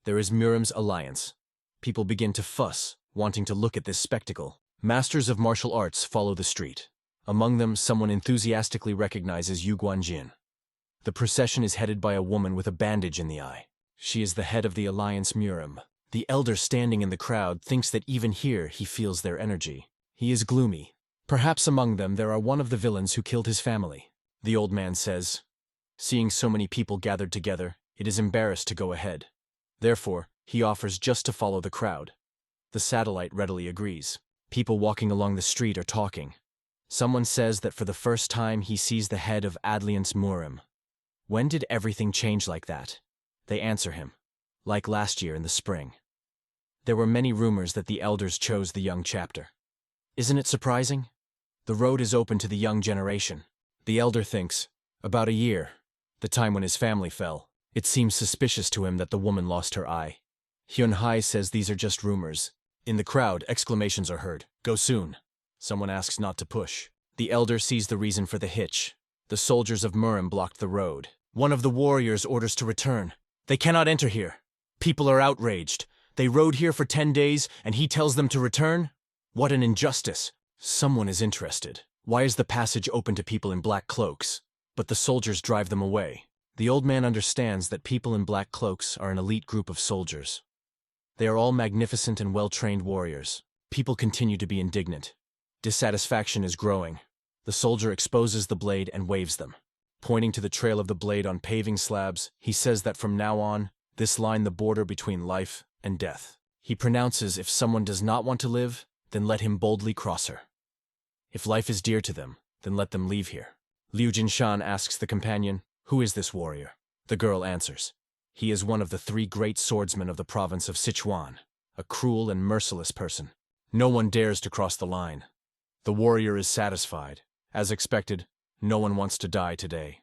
There is Murim's alliance. People begin to fuss, wanting to look at this spectacle. Masters of martial arts follow the street. Among them, someone enthusiastically recognizes Yu Guanjin. The procession is headed by a woman with a bandage in the eye. She is the head of the alliance Murim. The elder standing in the crowd thinks that even here he feels their energy. He is gloomy. Perhaps among them there are one of the villains who killed his family. The old man says, seeing so many people gathered together, it is embarrassed to go ahead. Therefore, he offers just to follow the crowd. The satellite readily agrees. People walking along the street are talking. Someone says that for the first time he sees the head of Alliance Murim. When did everything change like that? They answer him. Like last year in the spring. There were many rumors that the elders chose the young chapter. Isn't it surprising? The road is open to the young generation. The elder thinks, about a year, the time when his family fell. It seems suspicious to him that the woman lost her eye. Hyunhai says these are just rumors. In the crowd, exclamations are heard. Go soon. Someone asks not to push. The elder sees the reason for the hitch. The soldiers of Murim blocked the road. One of the warriors orders to return. They cannot enter here. People are outraged. They rode here for 10 days, and he tells them to return? What an injustice. Someone is interested. Why is the passage open to people in black cloaks? But the soldiers drive them away. The old man understands that people in black cloaks are an elite group of soldiers. They are all magnificent and well-trained warriors. People continue to be indignant. Dissatisfaction is growing. The soldier exposes the blade and waves them. Pointing to the trail of the blade on paving slabs, he says that from now on, this line the border between life and death. He pronounces if someone does not want to live, then let him boldly cross her. If life is dear to them, then let them leave here. Liu Jinshan asks the companion, who is this warrior? The girl answers. He is one of the 3 great swordsmen of the province of Sichuan, a cruel and merciless person. No one dares to cross the line. The warrior is satisfied. As expected, no one wants to die today.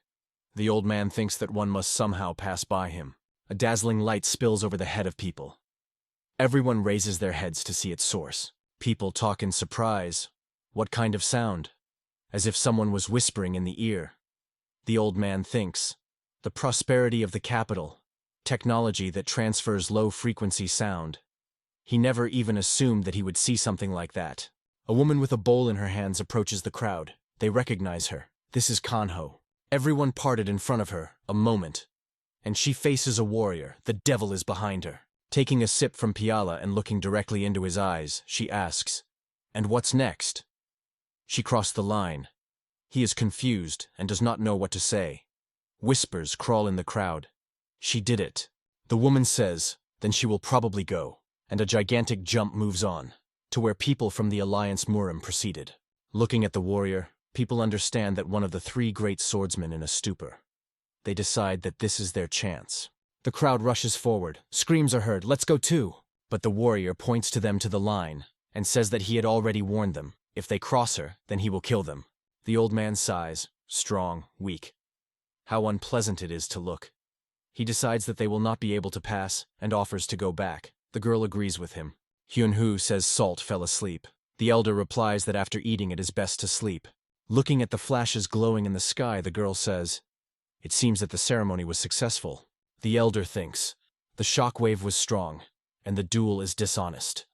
The old man thinks that one must somehow pass by him. A dazzling light spills over the head of people. Everyone raises their heads to see its source. People talk in surprise. What kind of sound? As if someone was whispering in the ear. The old man thinks. The prosperity of the capital. Technology that transfers low-frequency sound. He never even assumed that he would see something like that. A woman with a bowl in her hands approaches the crowd. They recognize her. This is Kanho. Everyone parted in front of her, a moment. And she faces a warrior. The devil is behind her. Taking a sip from piala and looking directly into his eyes, she asks, and what's next? She crossed the line. He is confused and does not know what to say. Whispers crawl in the crowd. She did it. The woman says, then she will probably go. And a gigantic jump moves on, to where people from the Alliance Murim proceeded. Looking at the warrior, people understand that one of the 3 great swordsmen in a stupor. They decide that this is their chance. The crowd rushes forward. Screams are heard, let's go too. But the warrior points to them to the line, and says that he had already warned them. If they cross her, then he will kill them. The old man sighs, strong, weak. How unpleasant it is to look. He decides that they will not be able to pass, and offers to go back. The girl agrees with him. Hyunhoo says Salt fell asleep. The elder replies that after eating it is best to sleep. Looking at the flashes glowing in the sky, the girl says, it seems that the ceremony was successful. The elder thinks, the shockwave was strong, and the duel is dishonest.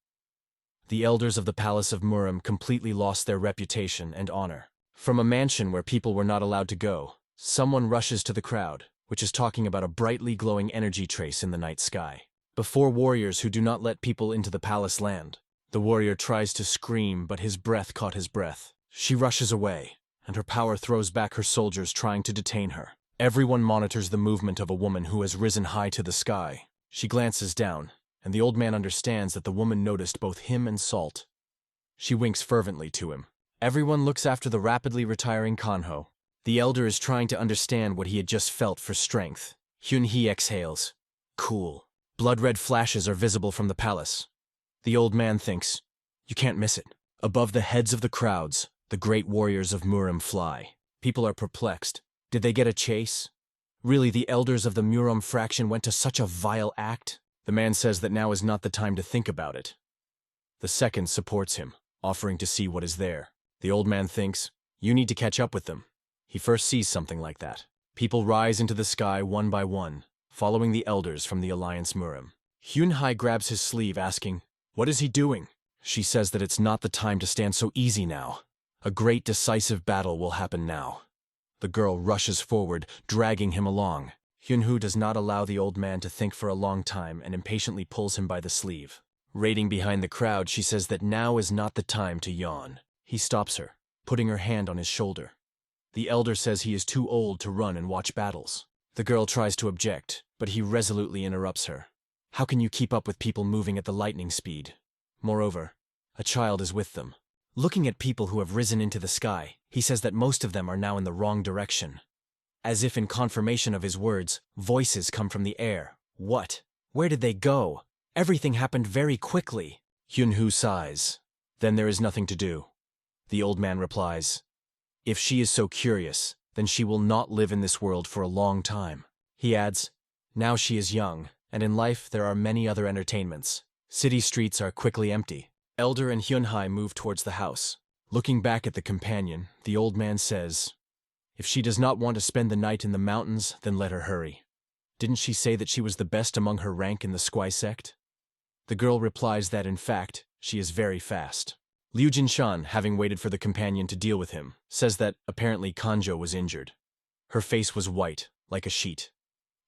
The elders of the palace of Murim completely lost their reputation and honor. From a mansion where people were not allowed to go, someone rushes to the crowd, which is talking about a brightly glowing energy trace in the night sky. Before warriors who do not let people into the palace land, the warrior tries to scream, but his breath caught his breath. She rushes away, and her power throws back her soldiers trying to detain her. Everyone monitors the movement of a woman who has risen high to the sky. She glances down. and the old man understands that the woman noticed both him and Salt. She winks fervently to him. Everyone looks after the rapidly retiring Kanho. The elder is trying to understand what he had just felt for strength. Hyun-hee exhales. Cool. Blood-red flashes are visible from the palace. The old man thinks, you can't miss it. Above the heads of the crowds, the great warriors of Murim fly. People are perplexed. Did they get a chase? Really, the elders of the Murim fraction went to such a vile act? The man says that now is not the time to think about it. The second supports him, offering to see what is there. The old man thinks, you need to catch up with them. He first sees something like that. People rise into the sky one by one, following the elders from the Alliance Murim. Hyun-hee grabs his sleeve, asking, what is he doing? She says that it's not the time to stand so easy now. A great decisive battle will happen now. The girl rushes forward, dragging him along. Hyun-hee does not allow the old man to think for a long time and impatiently pulls him by the sleeve. Raiding behind the crowd, she says that now is not the time to yawn. He stops her, putting her hand on his shoulder. The elder says he is too old to run and watch battles. The girl tries to object, but he resolutely interrupts her. How can you keep up with people moving at the lightning speed? Moreover, a child is with them. Looking at people who have risen into the sky, he says that most of them are now in the wrong direction. As if in confirmation of his words, voices come from the air. What? Where did they go? Everything happened very quickly. Hyun-hee sighs. Then there is nothing to do. The old man replies, if she is so curious, then she will not live in this world for a long time. He adds, now she is young, and in life there are many other entertainments. City streets are quickly empty. Elder and Hyun-hee move towards the house. Looking back at the companion, the old man says, if she does not want to spend the night in the mountains, then let her hurry. Didn't she say that she was the best among her rank in the Squai sect? The girl replies that, in fact, she is very fast. Liu Jinshan, having waited for the companion to deal with him, says that apparently Kanjo was injured. Her face was white, like a sheet.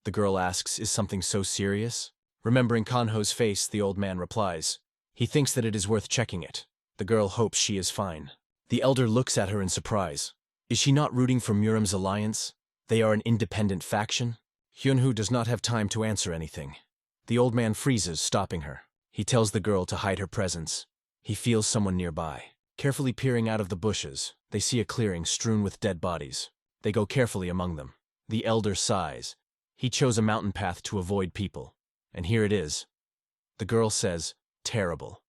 The girl asks, is something so serious? Remembering Kanho's face, the old man replies, he thinks that it is worth checking it. The girl hopes she is fine. The elder looks at her in surprise. Is she not rooting for Murim's alliance? They are an independent faction? Hyun-hee does not have time to answer anything. The old man freezes, stopping her. He tells the girl to hide her presence. He feels someone nearby. Carefully peering out of the bushes, they see a clearing strewn with dead bodies. They go carefully among them. The elder sighs. He chose a mountain path to avoid people. And here it is. The girl says, terrible.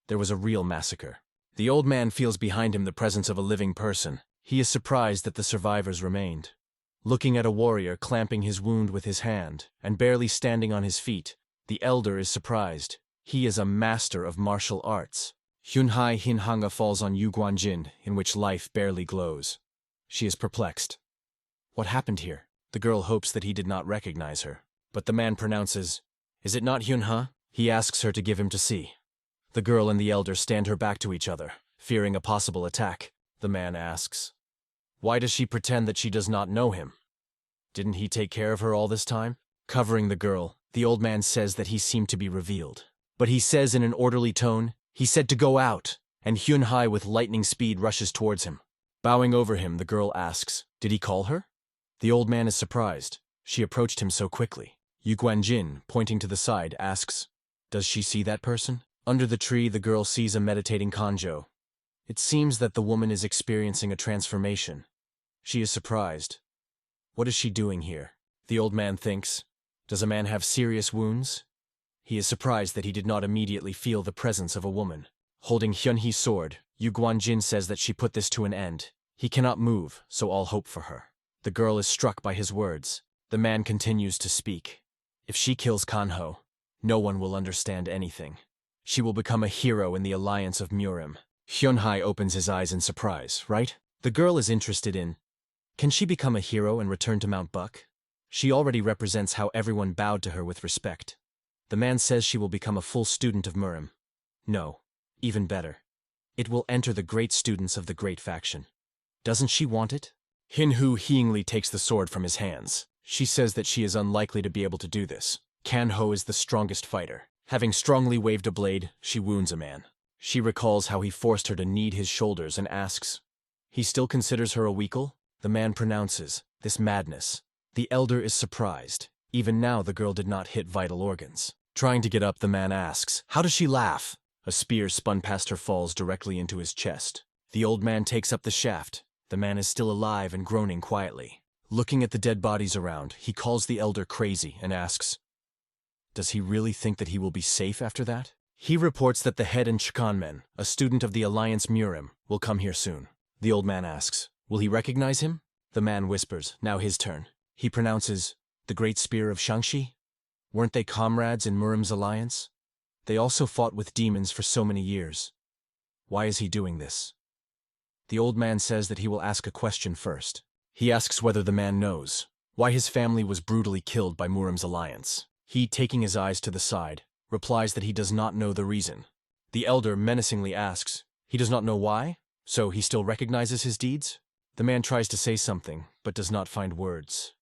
There was a real massacre. The old man feels behind him the presence of a living person. He is surprised that the survivors remained. Looking at a warrior clamping his wound with his hand and barely standing on his feet, the elder is surprised. He is a master of martial arts. Hyun-hee Hinhanga falls on Yu Guanjin, in which life barely glows. She is perplexed. What happened here? The girl hopes that he did not recognize her. But the man pronounces, is it not Hyun-hee? He asks her to give him to see. The girl and the elder stand her back to each other, fearing a possible attack. The man asks, why does she pretend that she does not know him? Didn't he take care of her all this time? Covering the girl, the old man says that he seemed to be revealed. But he says in an orderly tone, he said to go out, and Hyun-hee with lightning speed rushes towards him. Bowing over him, the girl asks, did he call her? The old man is surprised. She approached him so quickly. Yu Guanjin, pointing to the side, asks, does she see that person? Under the tree, the girl sees a meditating Kanjo. It seems that the woman is experiencing a transformation. She is surprised. What is she doing here? The old man thinks, does a man have serious wounds? He is surprised that he did not immediately feel the presence of a woman. Holding Hyun-hee's sword, Yu Guanjin says that she put this to an end. He cannot move, so all hope for her. The girl is struck by his words. The man continues to speak. If she kills Kanho, no one will understand anything. She will become a hero in the alliance of Murim. Hyun-hee opens his eyes in surprise, right? The girl is interested in, can she become a hero and return to Mount Buck? She already represents how everyone bowed to her with respect. The man says she will become a full student of Murim. No, even better. It will enter the great students of the great faction. Doesn't she want it? Hyun-hee takes the sword from his hands. She says that she is unlikely to be able to do this. Kanho is the strongest fighter. Having strongly waved a blade, she wounds a man. She recalls how he forced her to knead his shoulders and asks, he still considers her a weakle? The man pronounces, this madness. The elder is surprised. Even now the girl did not hit vital organs. Trying to get up, the man asks, "How does she laugh?" A spear spun past her falls directly into his chest. The old man takes up the shaft. The man is still alive and groaning quietly. Looking at the dead bodies around, he calls the elder crazy and asks, does he really think that he will be safe after that? He reports that the head and Chikanmen, a student of the Alliance Murim, will come here soon. The old man asks, will he recognize him? The man whispers, now his turn. He pronounces, the Great Spear of Shangxi? Weren't they comrades in Murim's alliance? They also fought with demons for so many years. Why is he doing this? The old man says that he will ask a question first. He asks whether the man knows why his family was brutally killed by Murim's alliance. He, taking his eyes to the side, replies that he does not know the reason. The elder menacingly asks, he does not know why? So he still recognizes his deeds? The man tries to say something, but does not find words.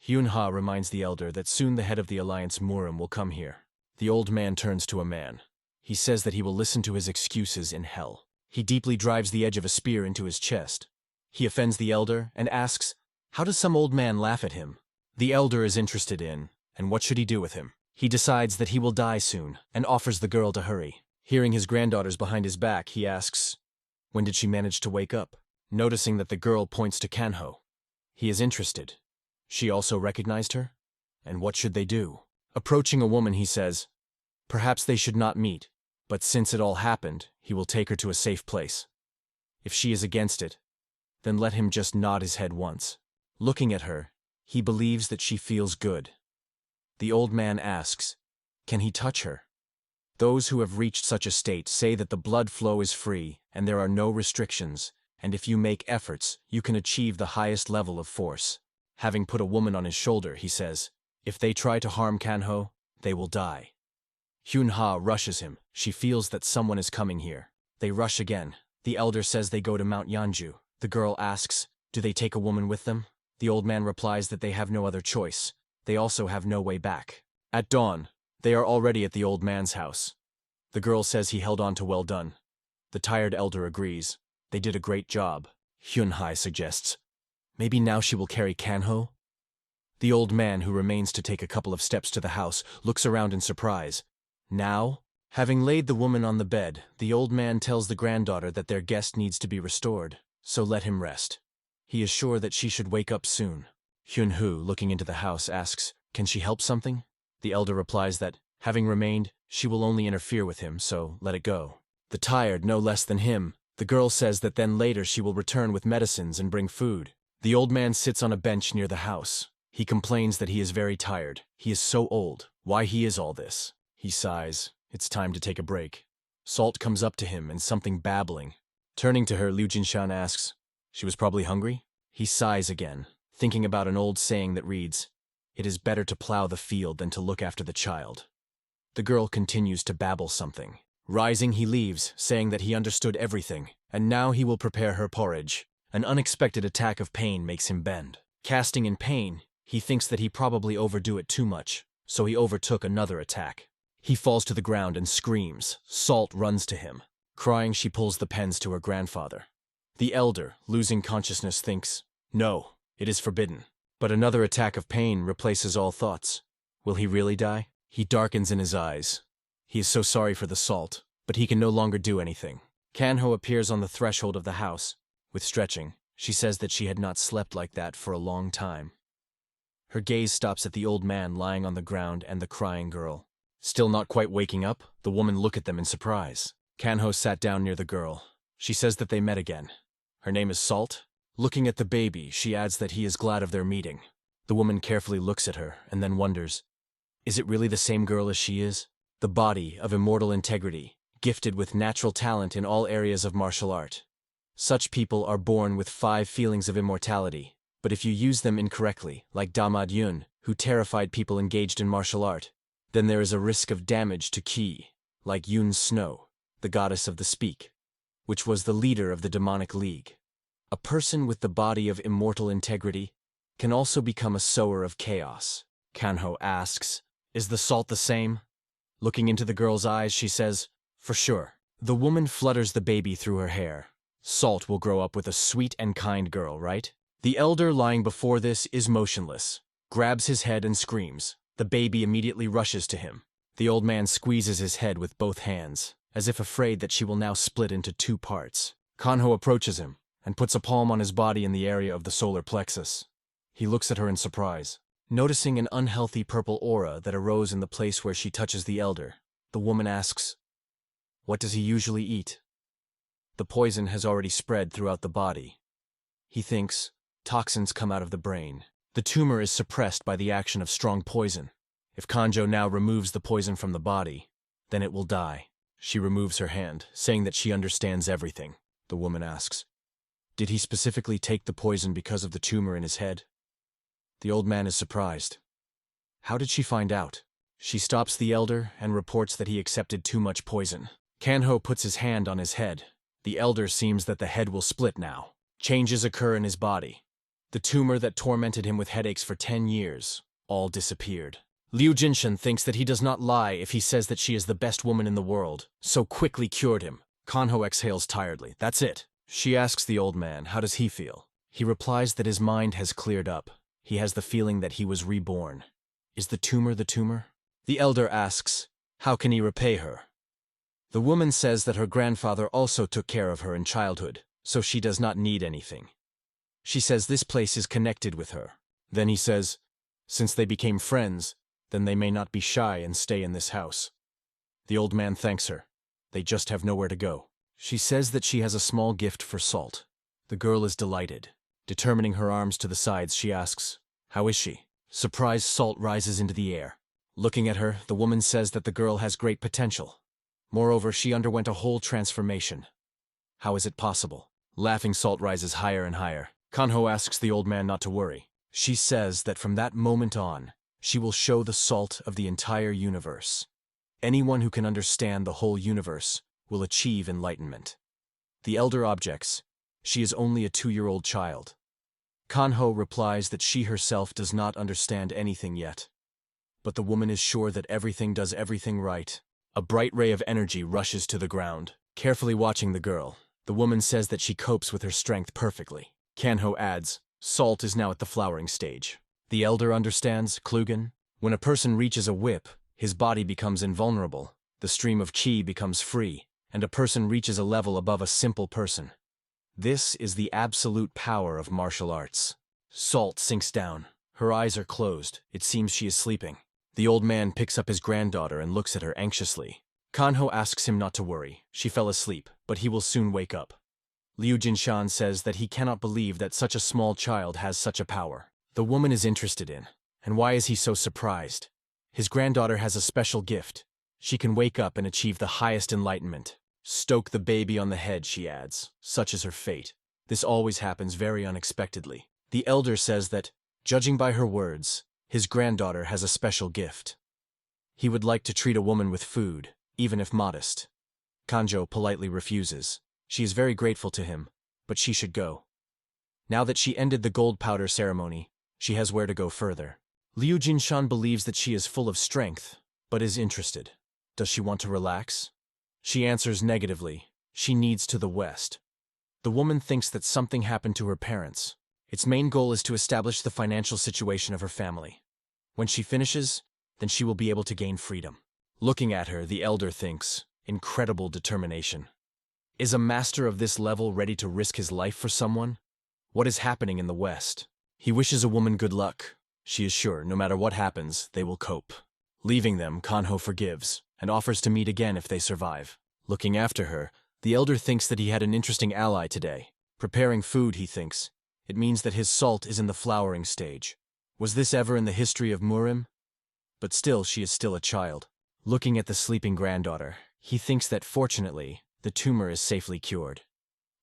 Hyun-ha reminds the elder that soon the head of the Alliance Murim will come here. The old man turns to a man. He says that he will listen to his excuses in hell. He deeply drives the edge of a spear into his chest. He offends the elder and asks, how does some old man laugh at him? The elder is interested in, and what should he do with him? He decides that he will die soon and offers the girl to hurry. Hearing his granddaughters behind his back, he asks, when did she manage to wake up? Noticing that the girl points to Kanho. He is interested. She also recognized her? And what should they do? Approaching a woman, he says, perhaps they should not meet, but since it all happened, he will take her to a safe place. If she is against it, then let him just nod his head once. Looking at her, he believes that she feels good. The old man asks, can he touch her? Those who have reached such a state say that the blood flow is free and there are no restrictions, and if you make efforts, you can achieve the highest level of force. Having put a woman on his shoulder, he says, if they try to harm Kanho, they will die. Hyun-ha rushes him. She feels that someone is coming here. They rush again. The elder says they go to Mount Yanju. The girl asks, do they take a woman with them? The old man replies that they have no other choice. They also have no way back. At dawn, they are already at the old man's house. The girl says he held on to well done. The tired elder agrees. They did a great job. Hyun-ha suggests, maybe now she will carry Kanho? The old man, who remains to take a couple of steps to the house, looks around in surprise. Now? Having laid the woman on the bed, the old man tells the granddaughter that their guest needs to be restored, so let him rest. He is sure that she should wake up soon. Hyun-hu, looking into the house, asks, can she help something? The elder replies that, having remained, she will only interfere with him, so let it go. The tired no less than him. The girl says that then later she will return with medicines and bring food. The old man sits on a bench near the house. He complains that he is very tired. He is so old. Why he is all this? He sighs. It's time to take a break. Salt comes up to him and something babbling. Turning to her, Liu Jinshan asks, she was probably hungry? He sighs again, thinking about an old saying that reads, it is better to plow the field than to look after the child. The girl continues to babble something. Rising, he leaves, saying that he understood everything, and now he will prepare her porridge. An unexpected attack of pain makes him bend. Casting in pain, he thinks that he probably overdo it too much, so he overtook another attack. He falls to the ground and screams. Salt runs to him. Crying, she pulls the pens to her grandfather. The elder, losing consciousness, thinks, no, it is forbidden. But another attack of pain replaces all thoughts. Will he really die? He darkens in his eyes. He is so sorry for the salt, but he can no longer do anything. Kanho appears on the threshold of the house. With stretching, she says that she had not slept like that for a long time. Her gaze stops at the old man lying on the ground and the crying girl. Still not quite waking up, the woman look at them in surprise. Kanho sat down near the girl. She says that they met again. Her name is Salt. Looking at the baby, she adds that he is glad of their meeting. The woman carefully looks at her and then wonders, is it really the same girl as she is? The body of immortal integrity, gifted with natural talent in all areas of martial art. Such people are born with 5 feelings of immortality, but if you use them incorrectly, like Damad Yun, who terrified people engaged in martial art, then there is a risk of damage to Ki, like Yun Snow, the goddess of the Speak, which was the leader of the demonic league. A person with the body of immortal integrity can also become a sower of chaos. Kanho asks, is the salt the same? Looking into the girl's eyes, she says, for sure. The woman flutters the baby through her hair. Salt will grow up with a sweet and kind girl, right? The elder lying before this is motionless, grabs his head and screams. The baby immediately rushes to him. The old man squeezes his head with both hands, as if afraid that she will now split into two parts. Kanho approaches him and puts a palm on his body in the area of the solar plexus. He looks at her in surprise. Noticing an unhealthy purple aura that arose in the place where she touches the elder, the woman asks, "What does he usually eat?" The poison has already spread throughout the body. He thinks, toxins come out of the brain. The tumor is suppressed by the action of strong poison. If Kanjo now removes the poison from the body, then it will die. She removes her hand, saying that she understands everything. The woman asks, "Did he specifically take the poison because of the tumor in his head?" The old man is surprised. How did she find out? She stops the elder and reports that he accepted too much poison. Kanho puts his hand on his head. The elder seems that the head will split now. Changes occur in his body. The tumor that tormented him with headaches for 10 years, all disappeared. Liu Jinshan thinks that he does not lie if he says that she is the best woman in the world, so quickly cured him. Kanho exhales tiredly. That's it. She asks the old man, how does he feel? He replies that his mind has cleared up. He has the feeling that he was reborn. Is the tumor the tumor? The elder asks, how can he repay her? The woman says that her grandfather also took care of her in childhood, so she does not need anything. She says this place is connected with her. Then he says, since they became friends, then they may not be shy and stay in this house. The old man thanks her. They just have nowhere to go. She says that she has a small gift for Salt. The girl is delighted. Determining her arms to the sides, she asks, how is she? Surprised, Salt rises into the air. Looking at her, the woman says that the girl has great potential. Moreover, she underwent a whole transformation. How is it possible? Laughing, Salt rises higher and higher. Kanho asks the old man not to worry. She says that from that moment on, she will show the Salt of the entire universe. Anyone who can understand the whole universe will achieve enlightenment. The elder objects, she is only a 2-year-old child. Kanho replies that she herself does not understand anything yet. But the woman is sure that everything does everything right. A bright ray of energy rushes to the ground. Carefully watching the girl, the woman says that she copes with her strength perfectly. Kanho adds, Salt is now at the flowering stage. The elder understands, Klugen. When a person reaches a whip, his body becomes invulnerable, the stream of chi becomes free, and a person reaches a level above a simple person. This is the absolute power of martial arts. Salt sinks down. Her eyes are closed. It seems she is sleeping. The old man picks up his granddaughter and looks at her anxiously. Kanho asks him not to worry. She fell asleep, but he will soon wake up. Liu Jinshan says that he cannot believe that such a small child has such a power. The woman is interested in. And why is he so surprised? His granddaughter has a special gift. She can wake up and achieve the highest enlightenment. Stoke the baby on the head, she adds. Such is her fate. This always happens very unexpectedly. The elder says that, judging by her words, his granddaughter has a special gift. He would like to treat a woman with food, even if modest. Kanjo politely refuses. She is very grateful to him, but she should go. Now that she ended the gold powder ceremony, she has where to go further. Liu Jinshan believes that she is full of strength, but is interested. Does she want to relax? She answers negatively. She needs to the west. The woman thinks that something happened to her parents. Its main goal is to establish the financial situation of her family. When she finishes, then she will be able to gain freedom. Looking at her, the elder thinks, incredible determination. Is a master of this level ready to risk his life for someone? What is happening in the West? He wishes a woman good luck. She is sure, no matter what happens, they will cope. Leaving them, Kanho forgives, and offers to meet again if they survive. Looking after her, the elder thinks that he had an interesting ally today. Preparing food, he thinks. It means that his Salt is in the flowering stage. Was this ever in the history of Murim? But still, she is still a child. Looking at the sleeping granddaughter, he thinks that, fortunately, the tumor is safely cured.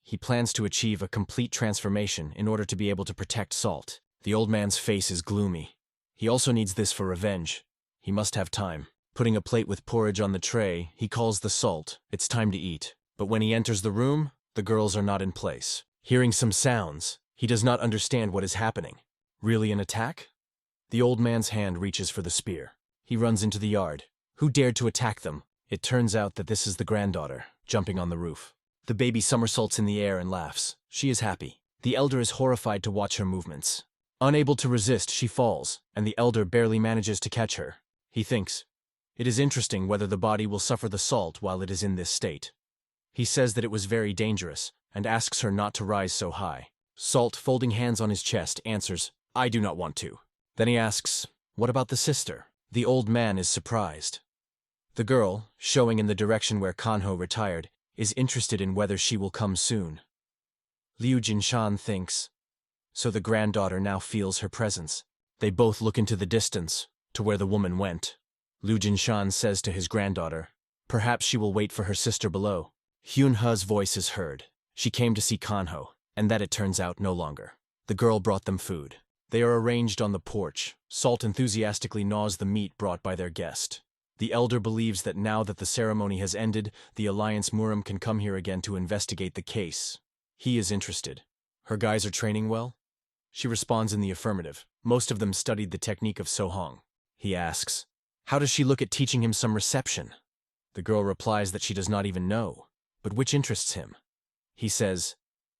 He plans to achieve a complete transformation in order to be able to protect Salt. The old man's face is gloomy. He also needs this for revenge. He must have time. Putting a plate with porridge on the tray, he calls the Salt. It's time to eat. But when he enters the room, the girls are not in place. Hearing some sounds, he does not understand what is happening. Really an attack? The old man's hand reaches for the spear. He runs into the yard. Who dared to attack them? It turns out that this is the granddaughter, jumping on the roof. The baby somersaults in the air and laughs. She is happy. The elder is horrified to watch her movements. Unable to resist, she falls, and the elder barely manages to catch her. He thinks, It is interesting whether the body will suffer the salt while it is in this state. He says that it was very dangerous, and asks her not to rise so high. Salt, folding hands on his chest, answers, "I do not want to." Then he asks, "What about the sister?" The old man is surprised. The girl, showing in the direction where Kanho retired, is interested in whether she will come soon. Liu Jinshan thinks, so the granddaughter now feels her presence. They both look into the distance, to where the woman went. Liu Jinshan says to his granddaughter, "Perhaps she will wait for her sister below." Hyunha's voice is heard. She came to see Kanho, and that it turns out no longer. The girl brought them food. They are arranged on the porch. Salt enthusiastically gnaws the meat brought by their guest. The elder believes that now that the ceremony has ended, the Alliance Murim can come here again to investigate the case. He is interested. Her guys are training well? She responds in the affirmative. Most of them studied the technique of Sohong. He asks, how does she look at teaching him some reception? The girl replies that she does not even know, but which interests him. He says,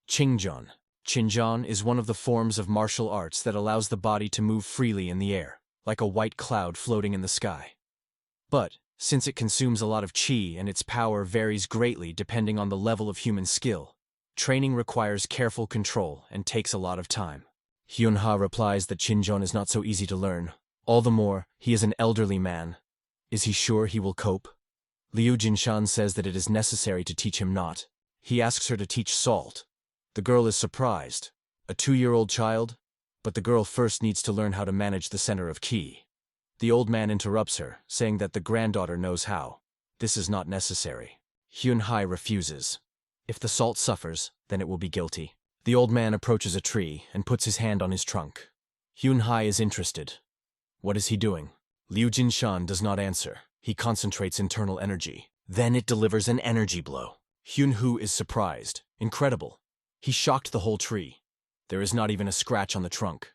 Qingjian. Qingjian is one of the forms of martial arts that allows the body to move freely in the air, like a white cloud floating in the sky. But, since it consumes a lot of qi and its power varies greatly depending on the level of human skill, training requires careful control and takes a lot of time. Hyunha replies that Qingjian is not so easy to learn. All the more, he is an elderly man. Is he sure he will cope? Liu Jinshan says that it is necessary to teach him not. He asks her to teach Salt. The girl is surprised. A 2-year-old child? But the girl first needs to learn how to manage the center of qi. The old man interrupts her, saying that the granddaughter knows how. This is not necessary. Hyunhai refuses. If the Salt suffers, then it will be guilty. The old man approaches a tree and puts his hand on his trunk. Hyunhai is interested. What is he doing? Liu Jinshan does not answer. He concentrates internal energy. Then it delivers an energy blow. Hyunhu is surprised. Incredible. He shocked the whole tree. There is not even a scratch on the trunk.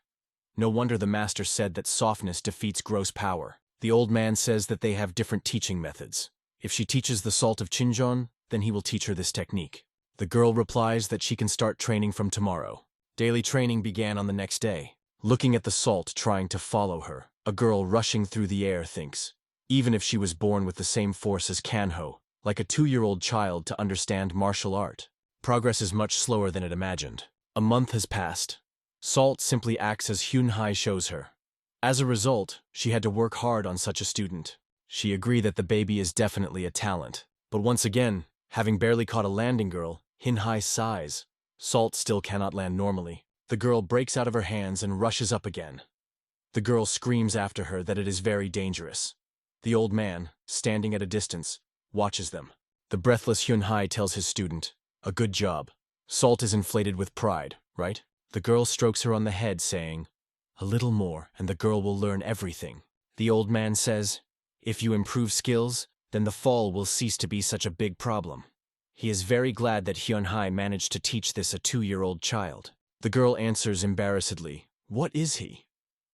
No wonder the master said that softness defeats gross power. The old man says that they have different teaching methods. If she teaches the Salt of Qingjian, then he will teach her this technique. The girl replies that she can start training from tomorrow. Daily training began on the next day. Looking at the Salt trying to follow her, a girl rushing through the air thinks, even if she was born with the same force as Kanho, like a 2-year-old child to understand martial art, progress is much slower than it imagined. A month has passed. Salt simply acts as Hyunhai shows her. As a result, she had to work hard on such a student. She agreed that the baby is definitely a talent. But once again, having barely caught a landing girl, Hyunhai sighs. Salt still cannot land normally. The girl breaks out of her hands and rushes up again. The girl screams after her that it is very dangerous. The old man, standing at a distance, watches them. The breathless Hyunhai tells his student, "A good job." Salt is inflated with pride, right? The girl strokes her on the head, saying, "A little more, and the girl will learn everything." The old man says, "If you improve skills, then the fall will cease to be such a big problem." He is very glad that Hyunhai managed to teach this a 2-year-old child. The girl answers embarrassedly, "What is he?"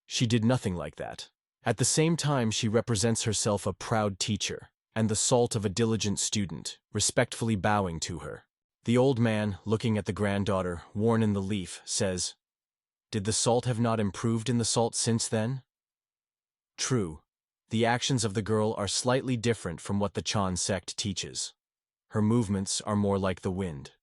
She did nothing like that. At the same time, she represents herself a proud teacher, and the Salt of a diligent student, respectfully bowing to her. The old man, looking at the granddaughter, worn in the leaf, says, "Did the Salt have not improved in the Salt since then?" True. The actions of the girl are slightly different from what the Chan sect teaches. Her movements are more like the wind.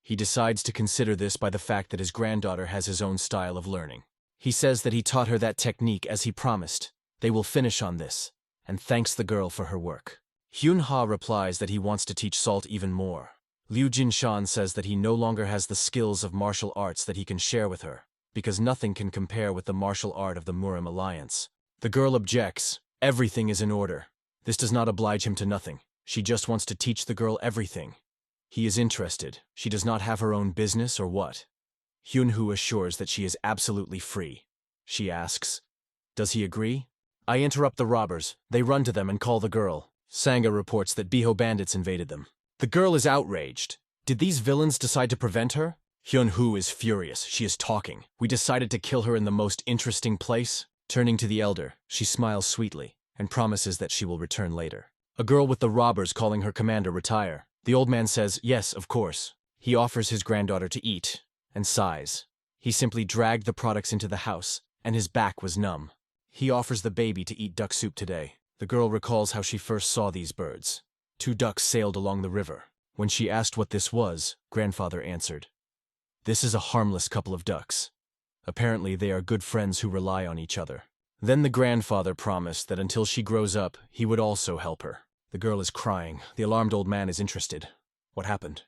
He decides to consider this by the fact that his granddaughter has his own style of learning. He says that he taught her that technique as he promised. They will finish on this, and thanks the girl for her work. Hyunha replies that he wants to teach Salt even more. Liu Jinshan says that he no longer has the skills of martial arts that he can share with her, because nothing can compare with the martial art of the Murim Alliance. The girl objects. Everything is in order. This does not oblige him to nothing. She just wants to teach the girl everything. He is interested. She does not have her own business or what? Hyunhu assures that she is absolutely free. She asks, does he agree? I interrupt the robbers. They run to them and call the girl. Sangha reports that Biho bandits invaded them. The girl is outraged. Did these villains decide to prevent her? Hyunhu is furious. She is talking. We decided to kill her in the most interesting place. Turning to the elder, she smiles sweetly and promises that she will return later. A girl with the robbers calling her commander retire. The old man says, yes, of course. He offers his granddaughter to eat, and sighs. He simply dragged the products into the house, and his back was numb. He offers the baby to eat duck soup today. The girl recalls how she first saw these birds. 2 ducks sailed along the river. When she asked what this was, grandfather answered, "This is a harmless couple of ducks. Apparently they are good friends who rely on each other." Then the grandfather promised that until she grows up, he would also help her. The girl is crying. The alarmed old man is interested. What happened?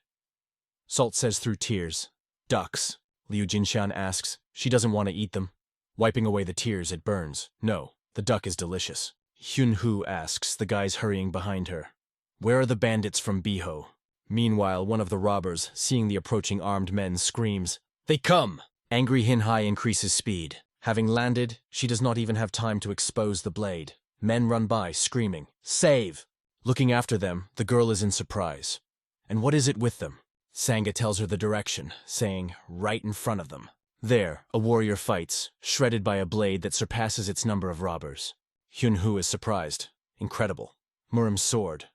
Salt says through tears, "Ducks." Liu Jinshan asks. She doesn't want to eat them. Wiping away the tears, it burns. No, the duck is delicious. Hyunhu asks, the guys hurrying behind her, "Where are the bandits from Biho?" Meanwhile, one of the robbers, seeing the approaching armed men, screams, "They come!" Angry Hinhai increases speed. Having landed, she does not even have time to expose the blade. Men run by, screaming, "Save!" Looking after them, the girl is in surprise. And what is it with them? Sanga tells her the direction, saying, "Right in front of them." There, a warrior fights, shredded by a blade that surpasses its number of robbers. Hyunhu is surprised. Incredible. Murim's sword.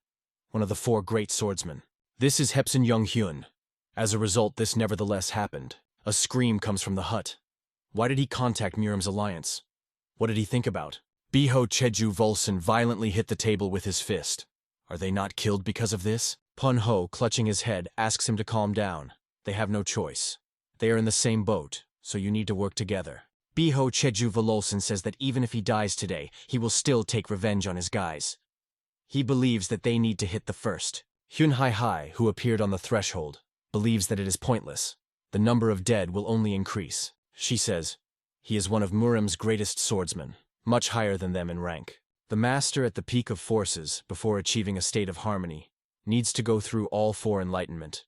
One of the 4 great swordsmen. This is Hepsun Younghyun. As a result, this nevertheless happened. A scream comes from the hut. Why did he contact Murim's alliance? What did he think about? Biho Cheju Volson violently hit the table with his fist. Are they not killed because of this? Punho, clutching his head, asks him to calm down. They have no choice. They are in the same boat, so you need to work together. Biho Cheju Volson says that even if he dies today, he will still take revenge on his guys. He believes that they need to hit the first. Hyunhai Hai, who appeared on the threshold, believes that it is pointless. The number of dead will only increase. She says, he is one of Murim's greatest swordsmen, much higher than them in rank. The master at the peak of forces, before achieving a state of harmony, needs to go through all 4 enlightenment.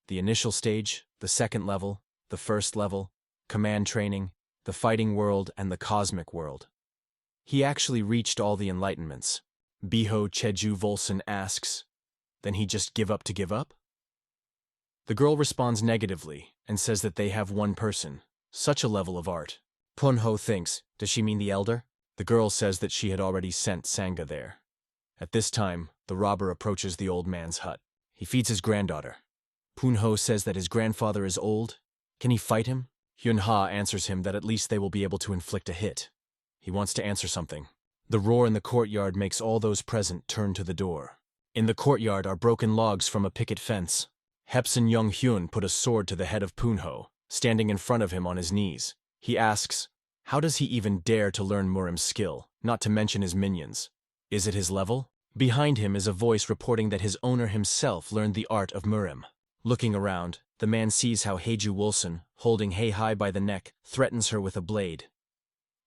The initial stage, the second level, the first level, command training, the fighting world, and the cosmic world. He actually reached all the enlightenments. Biho Cheju Volson asks, then he just give up to give up? The girl responds negatively and says that they have 1 person. Such a level of art. Punho thinks, does she mean the elder? The girl says that she had already sent Sanga there. At this time, the robber approaches the old man's hut. He feeds his granddaughter. Punho says that his grandfather is old. Can he fight him? Hyunha answers him that at least they will be able to inflict a hit. He wants to answer something. The roar in the courtyard makes all those present turn to the door. In the courtyard are broken logs from a picket fence. Hepsun Younghyun put a sword to the head of Punho, standing in front of him on his knees. He asks, how does he even dare to learn Murim's skill, not to mention his minions? Is it his level? Behind him is a voice reporting that his owner himself learned the art of Murim. Looking around, the man sees how Heiju Wilson, holding Hei by the neck, threatens her with a blade.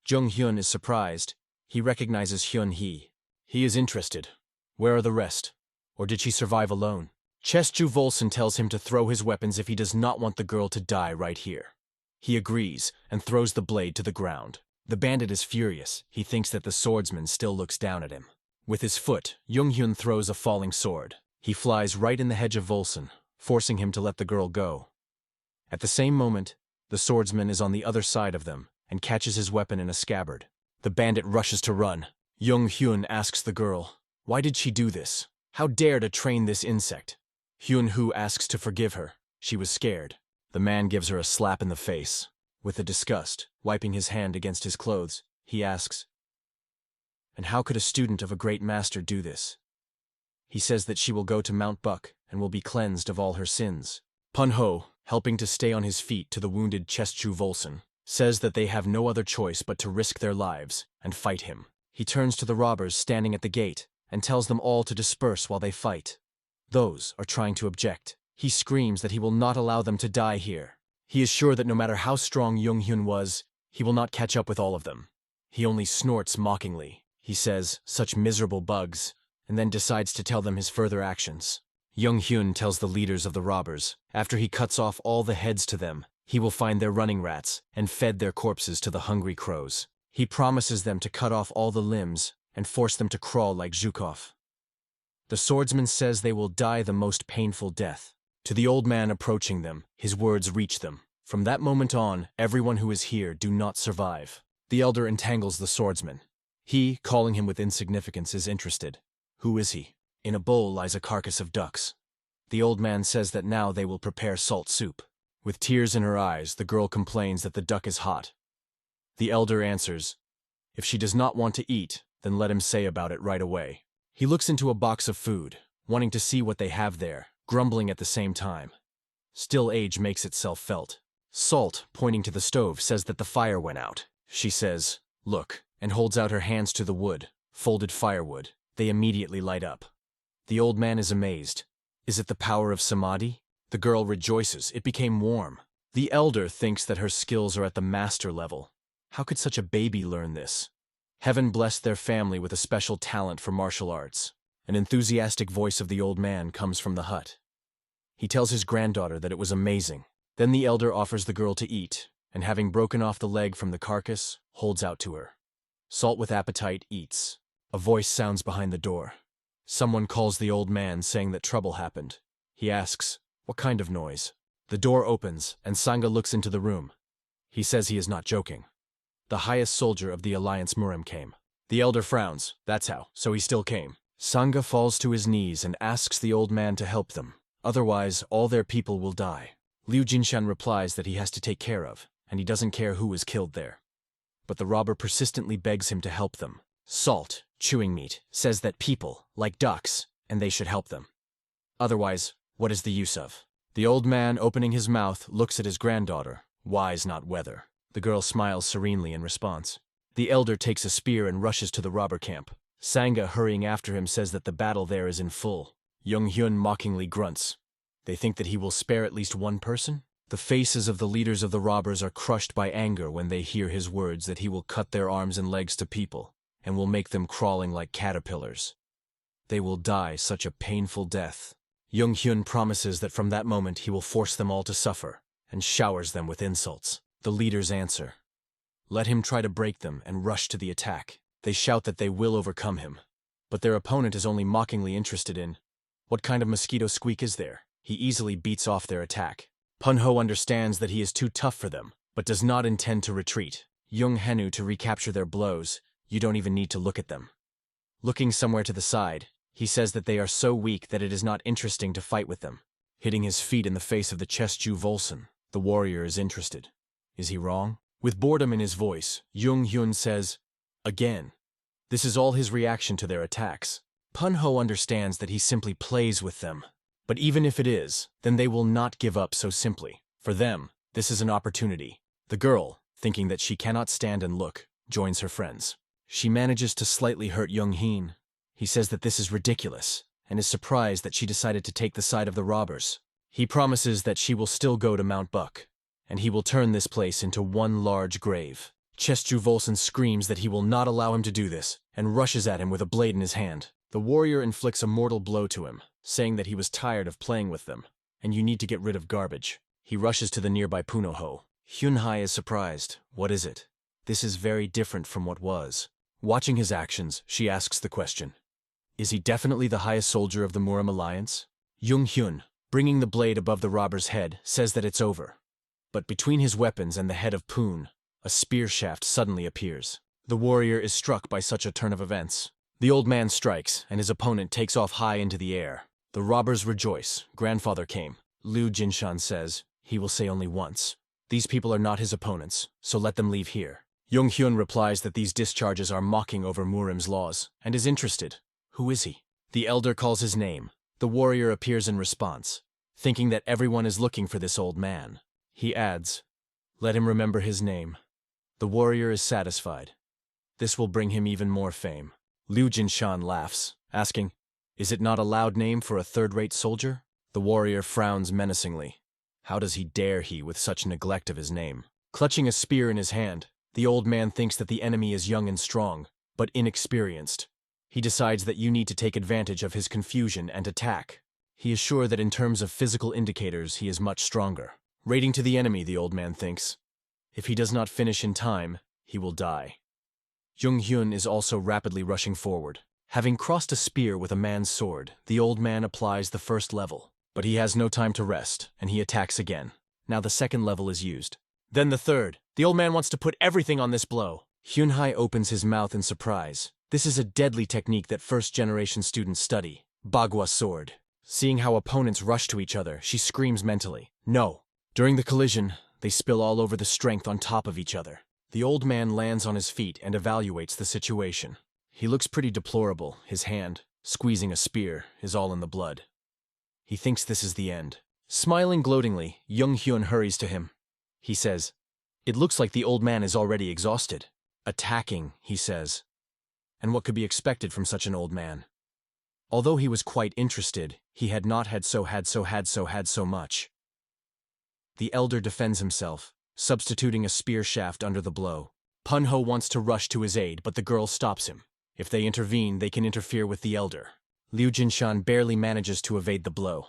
Jung Hyun is surprised. He recognizes Hyun Hee. He is interested. Where are the rest? Or did she survive alone? Chestu Volson tells him to throw his weapons if he does not want the girl to die right here. He agrees and throws the blade to the ground. The bandit is furious. He thinks that the swordsman still looks down at him. With his foot, Jung-hyun throws a falling sword. He flies right in the hedge of Volson, forcing him to let the girl go. At the same moment, the swordsman is on the other side of them and catches his weapon in a scabbard. The bandit rushes to run. Jung-hyun asks the girl, why did she do this? How dare to train this insect? Hyun-hoo asks to forgive her. She was scared. The man gives her a slap in the face. With a disgust, wiping his hand against his clothes, he asks, and how could a student of a great master do this? He says that she will go to Mount Buck and will be cleansed of all her sins. Punho, helping to stay on his feet to the wounded Chestu Volson, says that they have no other choice but to risk their lives and fight him. He turns to the robbers standing at the gate and tells them all to disperse while they fight. Those are trying to object. He screams that he will not allow them to die here. He is sure that no matter how strong Jung-hyun was, he will not catch up with all of them. He only snorts mockingly. He says, such miserable bugs, and then decides to tell them his further actions. Jung-hyun tells the leaders of the robbers, after he cuts off all the heads to them, he will find their running rats and fed their corpses to the hungry crows. He promises them to cut off all the limbs and force them to crawl like Zhukov. The swordsman says they will die the most painful death. To the old man approaching them, his words reach them. From that moment on, everyone who is here do not survive. The elder entangles the swordsman. He, calling him with insignificance, is interested. Who is he? In a bowl lies a carcass of ducks. The old man says that now they will prepare salt soup. With tears in her eyes, the girl complains that the duck is hot. The elder answers, if she does not want to eat, then let him say about it right away. He looks into a box of food, wanting to see what they have there, grumbling at the same time. Still, age makes itself felt. Salt, pointing to the stove, says that the fire went out. She says, "Look," and holds out her hands to the wood, folded firewood. They immediately light up. The old man is amazed. Is it the power of samadhi? The girl rejoices. It became warm. The elder thinks that her skills are at the master level. How could such a baby learn this? Heaven blessed their family with a special talent for martial arts. An enthusiastic voice of the old man comes from the hut. He tells his granddaughter that it was amazing. Then the elder offers the girl to eat, and having broken off the leg from the carcass, holds out to her. Salt with appetite eats. A voice sounds behind the door. Someone calls the old man, saying that trouble happened. He asks, "What kind of noise?" The door opens, and Sangha looks into the room. He says he is not joking. The highest soldier of the Alliance Murim came. The elder frowns. That's how, so he still came. Sangha falls to his knees and asks the old man to help them. Otherwise, all their people will die. Liu Jinshan replies that he has to take care of, and he doesn't care who is killed there. But the robber persistently begs him to help them. Salt, chewing meat, says that people, like ducks, and they should help them. Otherwise, what is the use of? The old man, opening his mouth, looks at his granddaughter. Wise, not whether. The girl smiles serenely in response. The elder takes a spear and rushes to the robber camp. Sangha, hurrying after him, says that the battle there is in full. Young Hyun mockingly grunts. They think that he will spare at least one person? The faces of the leaders of the robbers are crushed by anger when they hear his words that he will cut their arms and legs to people, and will make them crawling like caterpillars. They will die such a painful death. Young Hyun promises that from that moment he will force them all to suffer, and showers them with insults. The leaders answer. Let him try to break them and rush to the attack. They shout that they will overcome him. But their opponent is only mockingly interested in, what kind of mosquito squeak is there? He easily beats off their attack. Punho understands that he is too tough for them, but does not intend to retreat. Young Henu to recapture their blows, you don't even need to look at them. Looking somewhere to the side, he says that they are so weak that it is not interesting to fight with them. Hitting his feet in the face of the Chestu Volson, the warrior is interested. Is he wrong? With boredom in his voice, Jung Hyun says, "Again." This is all his reaction to their attacks. Punho understands that he simply plays with them. But even if it is, then they will not give up so simply. For them, this is an opportunity. The girl, thinking that she cannot stand and look, joins her friends. She manages to slightly hurt Young Heen. He says that this is ridiculous, and is surprised that she decided to take the side of the robbers. He promises that she will still go to Mount Buck, and he will turn this place into one large grave. Chestu Volson screams that he will not allow him to do this, and rushes at him with a blade in his hand. The warrior inflicts a mortal blow to him, saying that he was tired of playing with them, and you need to get rid of garbage. He rushes to the nearby Punoho. Hyunhai is surprised. What is it? This is very different from what was. Watching his actions, she asks the question. Is he definitely the highest soldier of the Murim Alliance? Jung Hyun, bringing the blade above the robber's head, says that it's over. But between his weapons and the head of Poon, a spear shaft suddenly appears. The warrior is struck by such a turn of events. The old man strikes, and his opponent takes off high into the air. The robbers rejoice. Grandfather came. Liu Jinshan says, he will say only once. These people are not his opponents, so let them leave here. Jung Hyun replies that these discharges are mocking over Murim's laws, and is interested. Who is he? The elder calls his name. The warrior appears in response, thinking that everyone is looking for this old man. He adds, let him remember his name. The warrior is satisfied. This will bring him even more fame. Liu Jinshan laughs, asking, is it not a loud name for a third-rate soldier? The warrior frowns menacingly. How does he dare he with such neglect of his name? Clutching a spear in his hand, the old man thinks that the enemy is young and strong, but inexperienced. He decides that you need to take advantage of his confusion and attack. He is sure that in terms of physical indicators he is much stronger. Raiding to the enemy, the old man thinks. If he does not finish in time, he will die. Jung Hyun is also rapidly rushing forward. Having crossed a spear with a man's sword, the old man applies the first level. But he has no time to rest, and he attacks again. Now the second level is used. Then the third. The old man wants to put everything on this blow. Hyunhai opens his mouth in surprise. This is a deadly technique that first-generation students study. Bagua sword. Seeing how opponents rush to each other, she screams mentally, no. During the collision, they spill all over the strength on top of each other. The old man lands on his feet and evaluates the situation. He looks pretty deplorable. His hand, squeezing a spear, is all in the blood. He thinks this is the end. Smiling gloatingly, Young-hyun hurries to him. He says, "It looks like the old man is already exhausted." "Attacking," he says. And what could be expected from such an old man? Although he was quite interested, he had not had so much. The elder defends himself, substituting a spear shaft under the blow. Manhwa wants to rush to his aid, but the girl stops him. If they intervene, they can interfere with the elder. Liu Jinshan barely manages to evade the blow.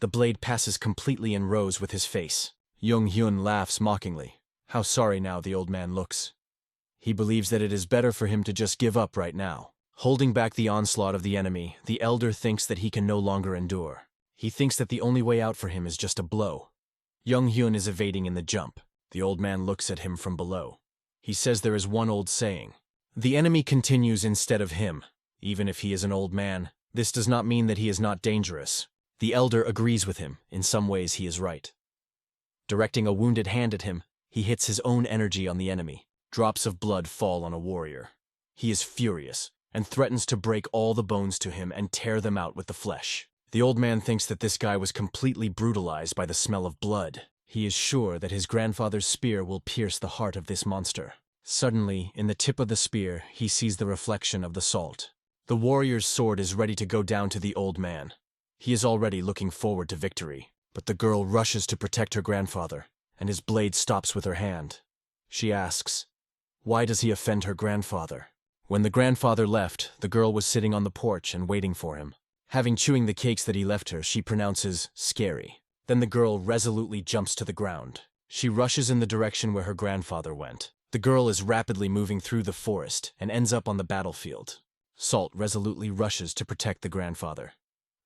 The blade passes completely in rows with his face. Young-hyun laughs mockingly. How sorry now the old man looks. He believes that it is better for him to just give up right now. Holding back the onslaught of the enemy, the elder thinks that he can no longer endure. He thinks that the only way out for him is just a blow. Young-hyun is evading in the jump. The old man looks at him from below. He says there is one old saying. The enemy continues instead of him. Even if he is an old man, this does not mean that he is not dangerous. The elder agrees with him. In some ways he is right. Directing a wounded hand at him, he hits his own energy on the enemy. Drops of blood fall on a warrior. He is furious and threatens to break all the bones to him and tear them out with the flesh. The old man thinks that this guy was completely brutalized by the smell of blood. He is sure that his grandfather's spear will pierce the heart of this monster. Suddenly, in the tip of the spear, he sees the reflection of the salt. The warrior's sword is ready to go down to the old man. He is already looking forward to victory, but the girl rushes to protect her grandfather, and his blade stops with her hand. She asks, why does he offend her grandfather? When the grandfather left, the girl was sitting on the porch and waiting for him. Having chewing the cakes that he left her, she pronounces, scary. Then the girl resolutely jumps to the ground. She rushes in the direction where her grandfather went. The girl is rapidly moving through the forest and ends up on the battlefield. Salt resolutely rushes to protect the grandfather.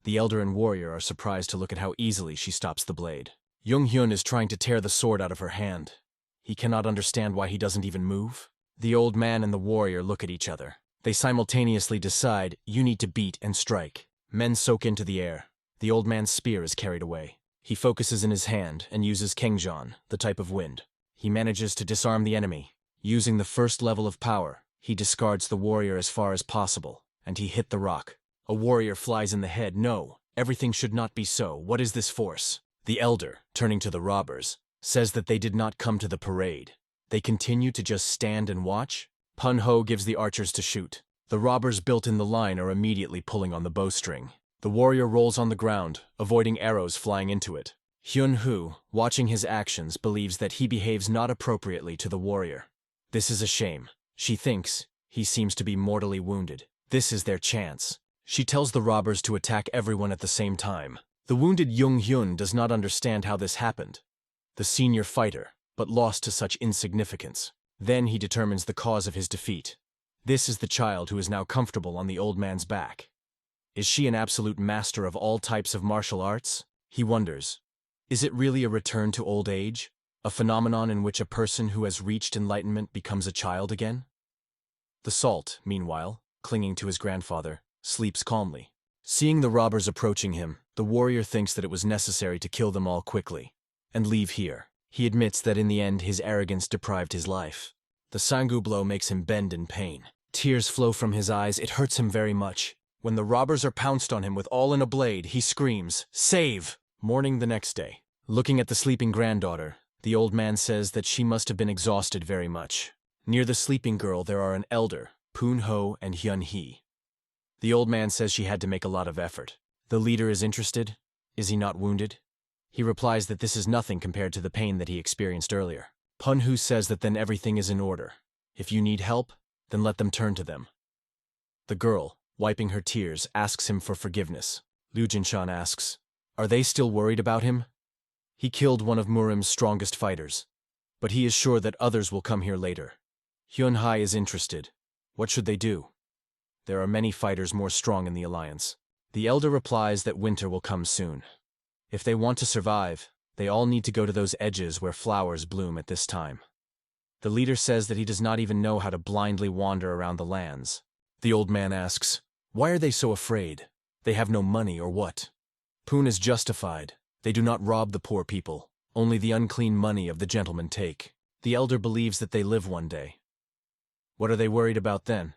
The elder and warrior are surprised to look at how easily she stops the blade. Young-hyun is trying to tear the sword out of her hand. He cannot understand why he doesn't even move. The old man and the warrior look at each other. They simultaneously decide, you need to beat and strike. Men soak into the air. The old man's spear is carried away. He focuses in his hand and uses Kengjan, the type of wind. He manages to disarm the enemy. Using the first level of power, he discards the warrior as far as possible, and he hit the rock. A warrior flies in the head. No, everything should not be so. What is this force? The elder, turning to the robbers, says that they did not come to the parade. They continue to just stand and watch. Manhwa gives the archers to shoot. The robbers built in the line are immediately pulling on the bowstring. The warrior rolls on the ground, avoiding arrows flying into it. Hyun-hoo, watching his actions, believes that he behaves not appropriately to the warrior. This is a shame. She thinks he seems to be mortally wounded. This is their chance. She tells the robbers to attack everyone at the same time. The wounded Young-hyun does not understand how this happened. The senior fighter, but lost to such insignificance. Then he determines the cause of his defeat. This is the child who is now comfortable on the old man's back. Is she an absolute master of all types of martial arts? He wonders. Is it really a return to old age? A phenomenon in which a person who has reached enlightenment becomes a child again? The salt, meanwhile, clinging to his grandfather, sleeps calmly. Seeing the robbers approaching him, the warrior thinks that it was necessary to kill them all quickly and leave here. He admits that in the end his arrogance deprived his life. The sangu blow makes him bend in pain. Tears flow from his eyes. It hurts him very much. When the robbers are pounced on him with all in a blade, he screams, "Save!" Morning the next day. Looking at the sleeping granddaughter, the old man says that she must have been exhausted very much. Near the sleeping girl there are an elder, Manhwa and Hyun-hee. The old man says she had to make a lot of effort. The leader is interested. Is he not wounded? He replies that this is nothing compared to the pain that he experienced earlier. Manhwa says that then everything is in order. If you need help, then let them turn to them. The girl, wiping her tears, asks him for forgiveness. Liu Jinshan asks, are they still worried about him? He killed one of Murim's strongest fighters, but he is sure that others will come here later. Hyun-hee is interested. What should they do? There are many fighters more strong in the alliance. The elder replies that winter will come soon. If they want to survive, they all need to go to those edges where flowers bloom at this time. The leader says that he does not even know how to blindly wander around the lands. The old man asks, why are they so afraid? They have no money or what? Poon is justified. They do not rob the poor people. Only the unclean money of the gentlemen take. The elder believes that they live one day. What are they worried about then?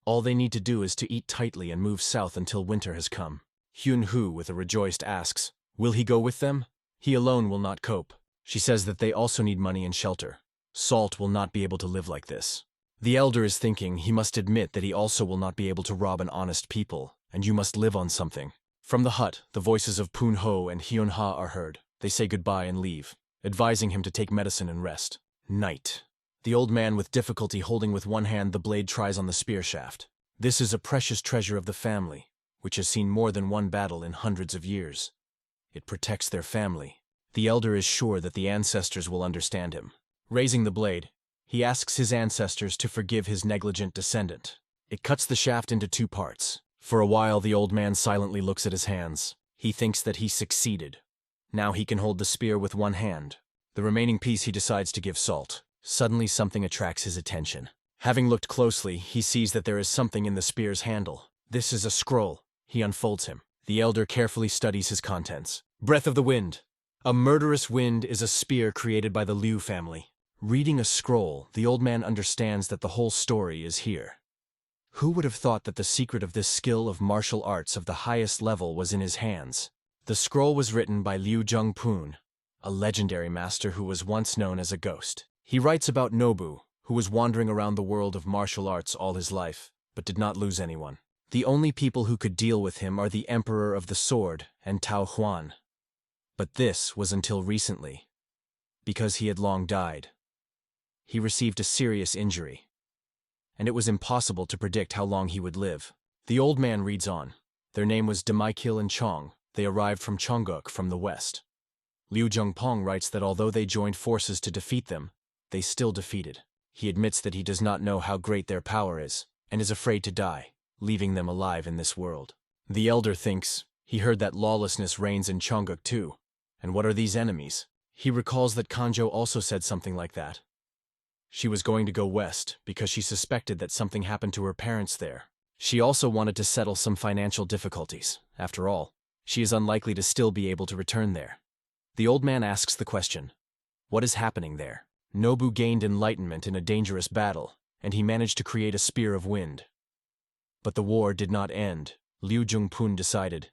All they need to do is to eat tightly and move south until winter has come. Hyun-hoo, with a rejoiced, asks, will he go with them? He alone will not cope. She says that they also need money and shelter. Salt will not be able to live like this. The elder is thinking he must admit that he also will not be able to rob an honest people, and you must live on something. From the hut, the voices of Poon-ho and Hyun-ha are heard. They say goodbye and leave, advising him to take medicine and rest. Night. The old man, with difficulty holding with one hand the blade, tries on the spear shaft. This is a precious treasure of the family, which has seen more than one battle in hundreds of years. It protects their family. The elder is sure that the ancestors will understand him. Raising the blade, he asks his ancestors to forgive his negligent descendant. It cuts the shaft into 2 parts. For a while, the old man silently looks at his hands. He thinks that he succeeded. Now he can hold the spear with one hand. The remaining piece he decides to give Salt. Suddenly something attracts his attention. Having looked closely, he sees that there is something in the spear's handle. This is a scroll. He unfolds him. The elder carefully studies his contents. Breath of the Wind. A murderous wind is a spear created by the Liu family. Reading a scroll, the old man understands that the whole story is here. Who would have thought that the secret of this skill of martial arts of the highest level was in his hands? The scroll was written by Liu Jung-poon, a legendary master who was once known as a ghost. He writes about Nobu, who was wandering around the world of martial arts all his life, but did not lose anyone. The only people who could deal with him are the Emperor of the Sword and Tao Huan. But this was until recently, because he had long died. He received a serious injury, and it was impossible to predict how long he would live. The old man reads on. Their name was Demaikil and Chong. They arrived from Cheongguk from the west. Liu Jungpong writes that although they joined forces to defeat them, they still defeated. He admits that he does not know how great their power is, and is afraid to die, leaving them alive in this world. The elder thinks he heard that lawlessness reigns in Cheongguk too. And what are these enemies? He recalls that Kanjo also said something like that. She was going to go west because she suspected that something happened to her parents there. She also wanted to settle some financial difficulties. After all, she is unlikely to still be able to return there. The old man asks the question, what is happening there? Nobu gained enlightenment in a dangerous battle, and he managed to create a spear of wind. But the war did not end. Liu Jungpun decided,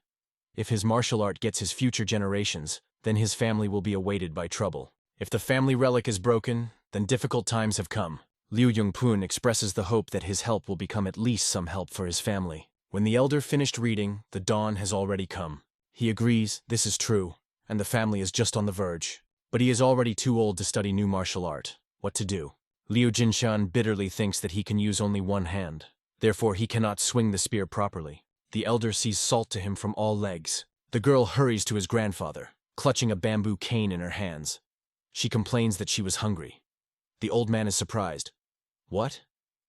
if his martial art gets his future generations, then his family will be awaited by trouble. If the family relic is broken, then difficult times have come. Liu Jungpun expresses the hope that his help will become at least some help for his family. When the elder finished reading, the dawn has already come. He agrees this is true, and the family is just on the verge. But he is already too old to study new martial art. What to do? Liu Jinshan bitterly thinks that he can use only one hand. Therefore, he cannot swing the spear properly. The elder sees Salt to him from all legs. The girl hurries to his grandfather, clutching a bamboo cane in her hands. She complains that she was hungry. The old man is surprised. What?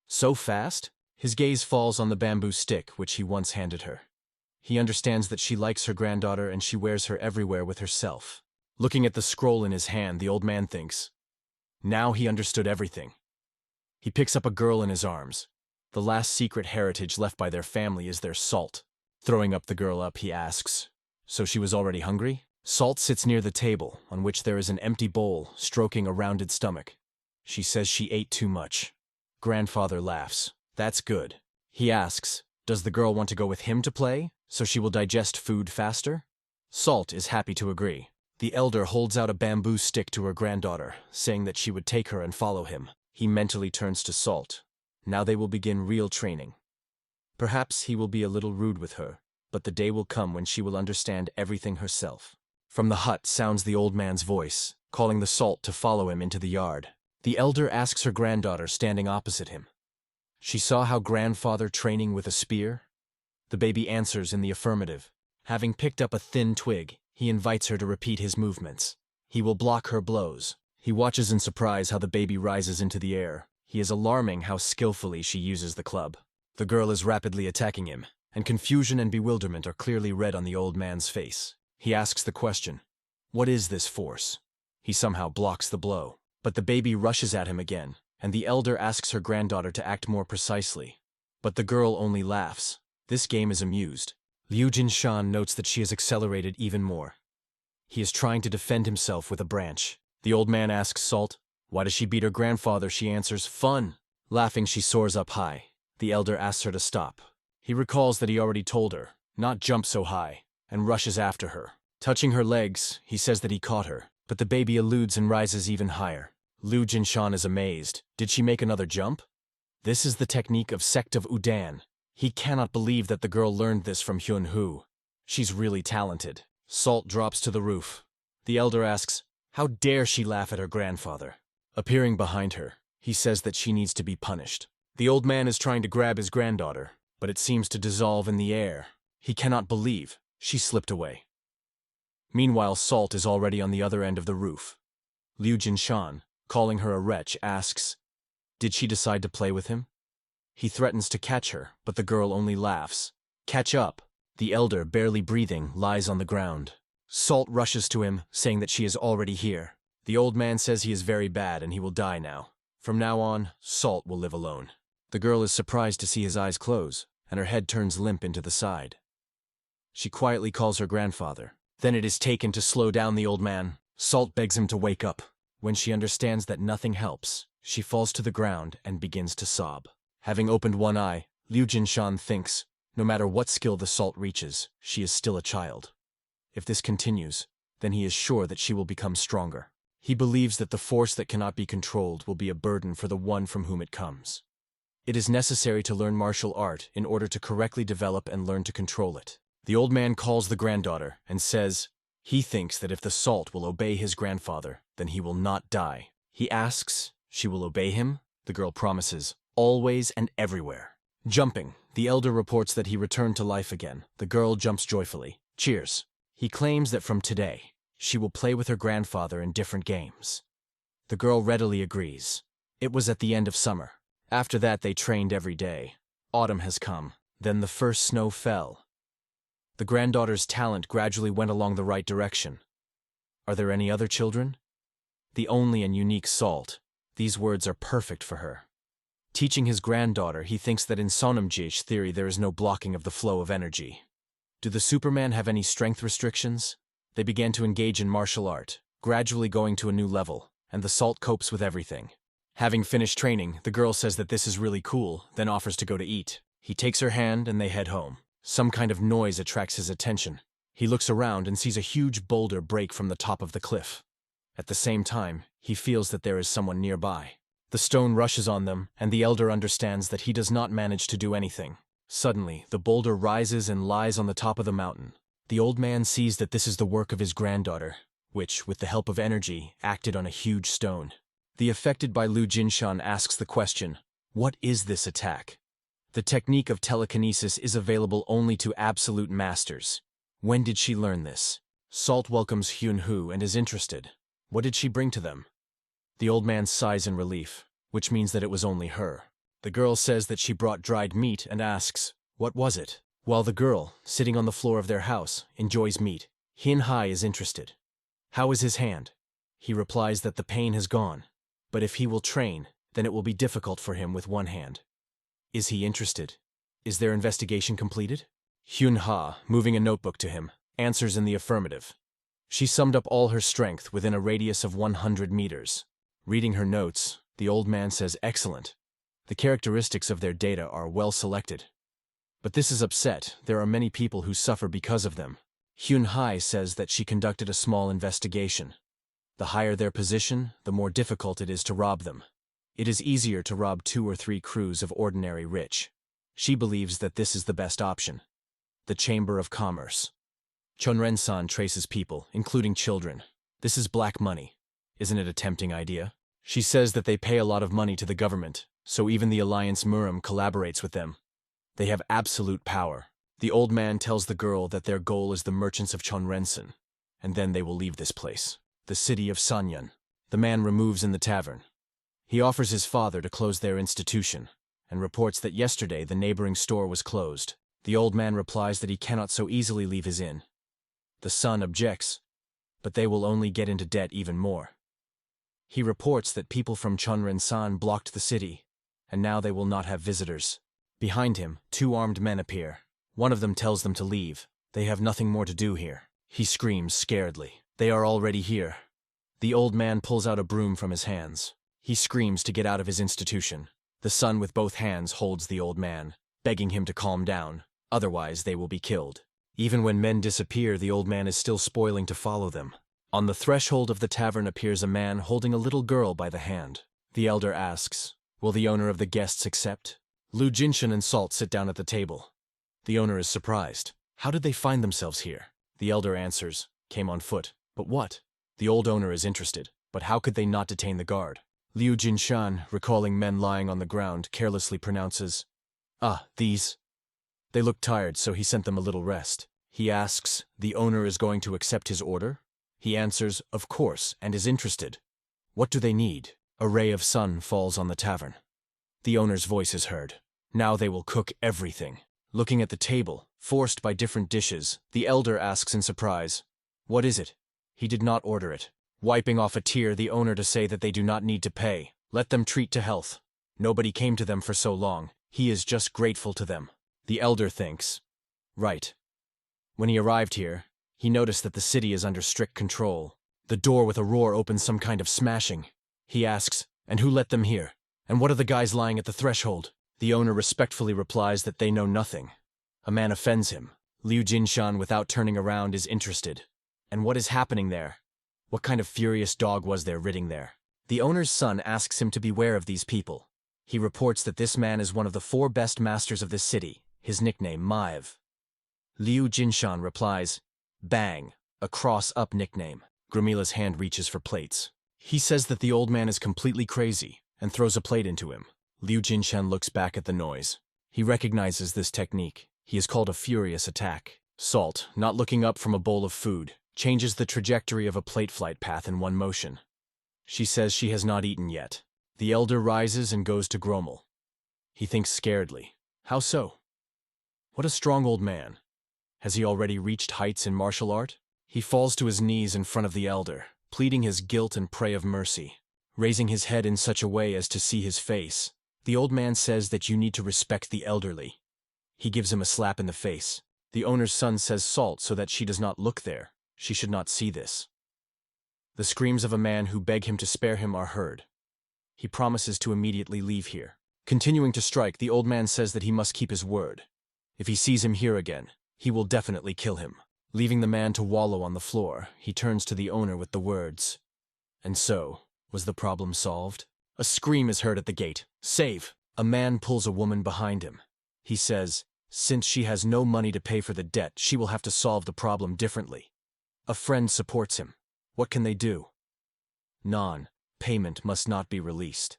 So fast? His gaze falls on the bamboo stick which he once handed her. He understands that she likes her granddaughter and she wears her everywhere with herself. Looking at the scroll in his hand, the old man thinks. Now he understood everything. He picks up a girl in his arms. The last secret heritage left by their family is their Salt. Throwing up the girl up, he asks, so she was already hungry? Salt sits near the table, on which there is an empty bowl, stroking a rounded stomach. She says she ate too much. Grandfather laughs. That's good. He asks, does the girl want to go with him to play, so she will digest food faster? Salt is happy to agree. The elder holds out a bamboo stick to her granddaughter, saying that she would take her and follow him. He mentally turns to Salt. Now they will begin real training. Perhaps he will be a little rude with her, but the day will come when she will understand everything herself. From the hut sounds the old man's voice, calling the Salt to follow him into the yard. The elder asks her granddaughter standing opposite him. She saw how grandfather training with a spear? The baby answers in the affirmative. Having picked up a thin twig, he invites her to repeat his movements. He will block her blows. He watches in surprise how the baby rises into the air. He is alarming how skillfully she uses the club. The girl is rapidly attacking him, and confusion and bewilderment are clearly read on the old man's face. He asks the question, what is this force? He somehow blocks the blow. But the baby rushes at him again, and the elder asks her granddaughter to act more precisely. But the girl only laughs. This game is amused. Liu Jinshan notes that she has accelerated even more. He is trying to defend himself with a branch. The old man asks Salt, why does she beat her grandfather? She answers, fun. Laughing, she soars up high. The elder asks her to stop. He recalls that he already told her, not jump so high, and rushes after her. Touching her legs, he says that he caught her, but the baby eludes and rises even higher. Liu Jinshan is amazed. Did she make another jump? This is the technique of Sect of Udan. He cannot believe that the girl learned this from Hyun-Hu. She's really talented. Salt drops to the roof. The elder asks, how dare she laugh at her grandfather? Appearing behind her, he says that she needs to be punished. The old man is trying to grab his granddaughter, but it seems to dissolve in the air. He cannot believe she slipped away. Meanwhile, Salt is already on the other end of the roof. Liu Jinshan, calling her a wretch, asks, did she decide to play with him? He threatens to catch her, but the girl only laughs. Catch up. The elder, barely breathing, lies on the ground. Salt rushes to him, saying that she is already here. The old man says he is very bad and he will die now. From now on, Salt will live alone. The girl is surprised to see his eyes close, and her head turns limp into the side. She quietly calls her grandfather. Then it is taken to slow down the old man. Salt begs him to wake up. When she understands that nothing helps, she falls to the ground and begins to sob. Having opened one eye, Liu Jinshan thinks, no matter what skill the Salt reaches, she is still a child. If this continues, then he is sure that she will become stronger. He believes that the force that cannot be controlled will be a burden for the one from whom it comes. It is necessary to learn martial art in order to correctly develop and learn to control it. The old man calls the granddaughter and says he thinks that if the Salt will obey his grandfather, then he will not die. He asks, she will obey him? The girl promises, always and everywhere. Jumping, the elder reports that he returned to life again. The girl jumps joyfully. Cheers. He claims that from today, she will play with her grandfather in different games. The girl readily agrees. It was at the end of summer. After that they trained every day. Autumn has come. Then the first snow fell. The granddaughter's talent gradually went along the right direction. Are there any other children? The only and unique Salt. These words are perfect for her. Teaching his granddaughter, he thinks that in Sonamji's theory there is no blocking of the flow of energy. Do the Superman have any strength restrictions? They began to engage in martial art, gradually going to a new level, and the Salt copes with everything. Having finished training, the girl says that this is really cool, then offers to go to eat. He takes her hand and they head home. Some kind of noise attracts his attention. He looks around and sees a huge boulder break from the top of the cliff. At the same time, he feels that there is someone nearby. The stone rushes on them, and the elder understands that he does not manage to do anything. Suddenly, the boulder rises and lies on the top of the mountain. The old man sees that this is the work of his granddaughter, which, with the help of energy, acted on a huge stone. The affected by Liu Jinshan asks the question, what is this attack? The technique of telekinesis is available only to absolute masters. When did she learn this? Salt welcomes Hyun-Hu and is interested. What did she bring to them? The old man sighs in relief, which means that it was only her. The girl says that she brought dried meat and asks, what was it? While the girl, sitting on the floor of their house, enjoys meat, Hin-Hai is interested. How is his hand? He replies that the pain has gone, but if he will train, then it will be difficult for him with one hand. Is he interested? Is their investigation completed? Hyun-Ha, moving a notebook to him, answers in the affirmative. She summed up all her strength within a radius of 100 meters. Reading her notes, the old man says excellent. The characteristics of their data are well selected. But this is upset. There are many people who suffer because of them. Hyun-Hai says that she conducted a small investigation. The higher their position, the more difficult it is to rob them. It is easier to rob 2 or 3 crews of ordinary rich. She believes that this is the best option. The Chamber of Commerce. Chonren-san traces people, including children. This is black money. Isn't it a tempting idea? She says that they pay a lot of money to the government, so even the Alliance Murim collaborates with them. They have absolute power. The old man tells the girl that their goal is the merchants of Chonren-san, and then they will leave this place. The city of Sanyan. The man removes in the tavern. He offers his father to close their institution, and reports that yesterday the neighboring store was closed. The old man replies that he cannot so easily leave his inn. The son objects, but they will only get into debt even more. He reports that people from Chonren-san blocked the city, and now they will not have visitors. Behind him, 2 armed men appear. One of them tells them to leave. They have nothing more to do here. He screams scaredly. They are already here. The old man pulls out a broom from his hands. He screams to get out of his institution. The son with both hands holds the old man, begging him to calm down, otherwise they will be killed. Even when men disappear, the old man is still spoiling to follow them. On the threshold of the tavern appears a man holding a little girl by the hand. The elder asks, "Will the owner of the guests accept?" Liu Jinshan and Salt sit down at the table. The owner is surprised. How did they find themselves here? The elder answers, "Came on foot." "But what?" The old owner is interested. But how could they not detain the guard? Liu Jinshan, recalling men lying on the ground, carelessly pronounces, "Ah, these." They look tired, so he sent them a little rest. He asks, "The owner is going to accept his order?" He answers, "Of course," and is interested. What do they need? A ray of sun falls on the tavern. The owner's voice is heard. Now they will cook everything. Looking at the table, forced by different dishes, the elder asks in surprise, "What is it?" He did not order it. Wiping off a tear, the owner to say that they do not need to pay. Let them treat to health. Nobody came to them for so long. He is just grateful to them. The elder thinks, right. When he arrived here, he noticed that the city is under strict control. The door with a roar opens some kind of smashing. He asks, "And who let them here? And what are the guys lying at the threshold?" The owner respectfully replies that they know nothing. A man offends him. Liu Jinshan, without turning around, is interested. And what is happening there? What kind of furious dog was there riding there? The owner's son asks him to beware of these people. He reports that this man is one of the 4 best masters of this city, his nickname Maev. Liu Jinshan replies, "Bang, a cross-up nickname." Gramila's hand reaches for plates. He says that the old man is completely crazy and throws a plate into him. Liu Jinshan looks back at the noise. He recognizes this technique. He is called a furious attack. Salt, not looking up from a bowl of food, changes the trajectory of a plate flight path in one motion. She says she has not eaten yet. The elder rises and goes to Grommel. He thinks scaredly. How so? What a strong old man. Has he already reached heights in martial art? He falls to his knees in front of the elder, pleading his guilt and pray of mercy. Raising his head in such a way as to see his face, the old man says that you need to respect the elderly. He gives him a slap in the face. The owner's son says salt so that she does not look there. She should not see this. The screams of a man who beg him to spare him are heard. He promises to immediately leave here. Continuing to strike, the old man says that he must keep his word. If he sees him here again, he will definitely kill him. Leaving the man to wallow on the floor, he turns to the owner with the words, "And so, was the problem solved?" A scream is heard at the gate. "Save!" A man pulls a woman behind him. He says, since she has no money to pay for the debt, she will have to solve the problem differently. A friend supports him. What can they do? Non-payment must not be released.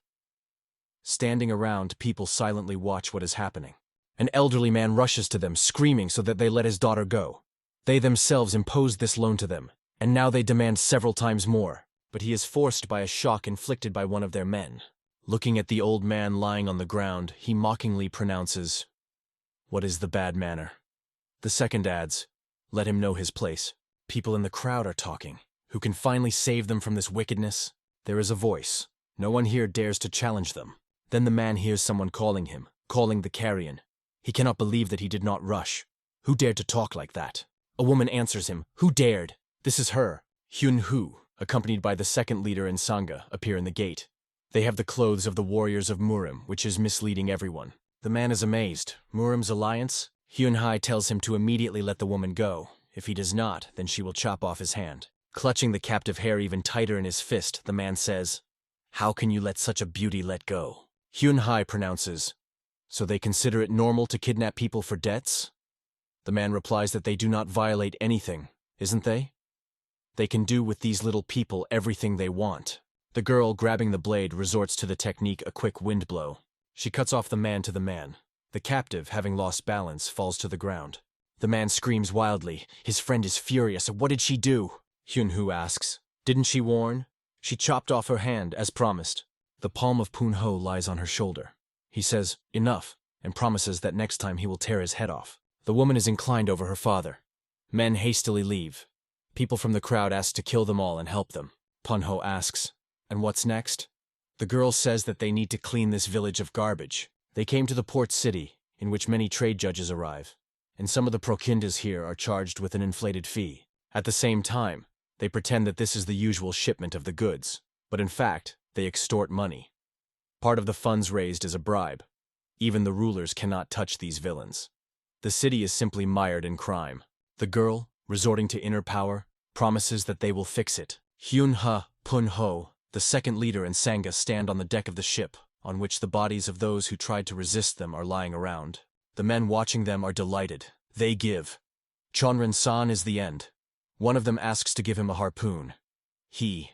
Standing around, people silently watch what is happening. An elderly man rushes to them, screaming so that they let his daughter go. They themselves imposed this loan to them, and now they demand several times more. But he is forced by a shock inflicted by one of their men. Looking at the old man lying on the ground, he mockingly pronounces, "What is the bad manner?" The second adds, "Let him know his place." People in the crowd are talking. Who can finally save them from this wickedness? There is a voice. No one here dares to challenge them. Then the man hears someone calling him, calling the carrion. He cannot believe that he did not rush. Who dared to talk like that? A woman answers him. Who dared? This is her. Hyun Hu, accompanied by the second leader and Sangha, appear in the gate. They have the clothes of the warriors of Murim, which is misleading everyone. The man is amazed. Murim's alliance? Hyun Hai tells him to immediately let the woman go. If he does not, then she will chop off his hand. Clutching the captive hair even tighter in his fist, the man says, "How can you let such a beauty let go?" Hyun Hai pronounces, "So they consider it normal to kidnap people for debts?" The man replies that they do not violate anything, isn't they? They can do with these little people everything they want. The girl, grabbing the blade, resorts to the technique a quick wind blow. She cuts off the man to the man. The captive, having lost balance, falls to the ground. The man screams wildly. His friend is furious. "What did she do?" Hyun Hu asks. "Didn't she warn?" "She chopped off her hand, as promised." The palm of Poon Ho lies on her shoulder. He says, "Enough," and promises that next time he will tear his head off. The woman is inclined over her father. Men hastily leave. People from the crowd ask to kill them all and help them. Poon Ho asks, "And what's next?" The girl says that they need to clean this village of garbage. They came to the port city, in which many trade judges arrive, and some of the prokindas here are charged with an inflated fee. At the same time, they pretend that this is the usual shipment of the goods, but in fact, they extort money. Part of the funds raised is a bribe. Even the rulers cannot touch these villains. The city is simply mired in crime. The girl, resorting to inner power, promises that they will fix it. Hyun-ha, Pun-ho, the second leader, and Sanga stand on the deck of the ship, on which the bodies of those who tried to resist them are lying around. The men watching them are delighted. They give. Chonren-san is the end. One of them asks to give him a harpoon. The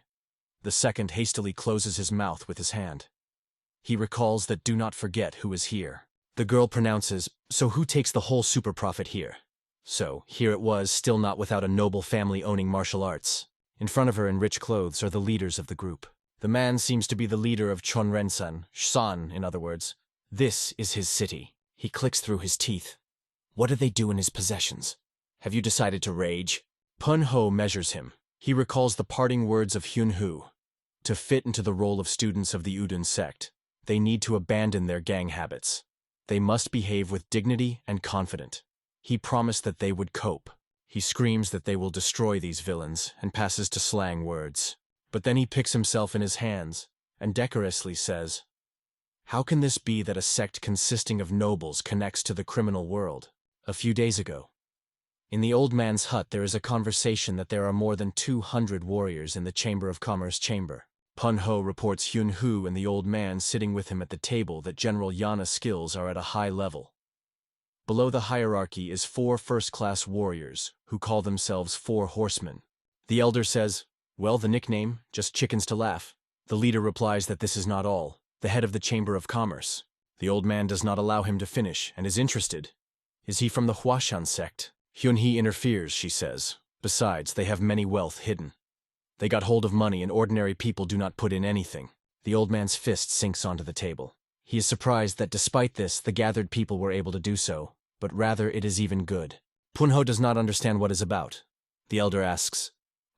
second hastily closes his mouth with his hand. He recalls that do not forget who is here. The girl pronounces, so who takes the whole super profit here? So, here it was, still not without a noble family owning martial arts. In front of her in rich clothes are the leaders of the group. The man seems to be the leader of Chonren-san, San in other words. This is his city. He clicks through his teeth. What do they do in his possessions? Have you decided to rage? Pun-ho measures him. He recalls the parting words of Hyun-hu. To fit into the role of students of the Udon sect, they need to abandon their gang habits. They must behave with dignity and confident. He promised that they would cope. He screams that they will destroy these villains and passes to slang words. But then he picks himself in his hands and decorously says, how can this be that a sect consisting of nobles connects to the criminal world? A few days ago, in the old man's hut there is a conversation that there are more than 200 warriors in the Chamber of Commerce chamber. Pun-ho reports Hyun-hu and the old man sitting with him at the table that General Yana's skills are at a high level. Below the hierarchy is 4 first-class warriors who call themselves 4 horsemen. The elder says, well, the nickname, just chickens to laugh. The leader replies that this is not all. The head of the Chamber of Commerce. The old man does not allow him to finish and is interested. Is he from the Huashan sect? Hyun-hee interferes, she says. Besides, they have many wealth hidden. They got hold of money and ordinary people do not put in anything. The old man's fist sinks onto the table. He is surprised that despite this, the gathered people were able to do so, but rather it is even good. Pun-ho does not understand what is about. The elder asks,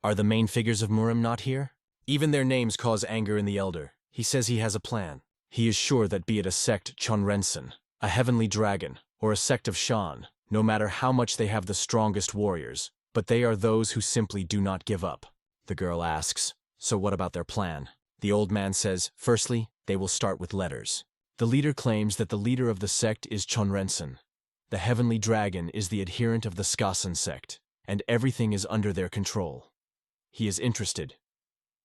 are the main figures of Murim not here? Even their names cause anger in the elder. He says he has a plan. He is sure that be it a sect Chonren-san, a heavenly dragon, or a sect of Shan, no matter how much they have the strongest warriors, but they are those who simply do not give up. The girl asks, so what about their plan? The old man says, firstly, they will start with letters. The leader claims that the leader of the sect is Chonren-san. The heavenly dragon is the adherent of the Skasan sect, and everything is under their control. He is interested.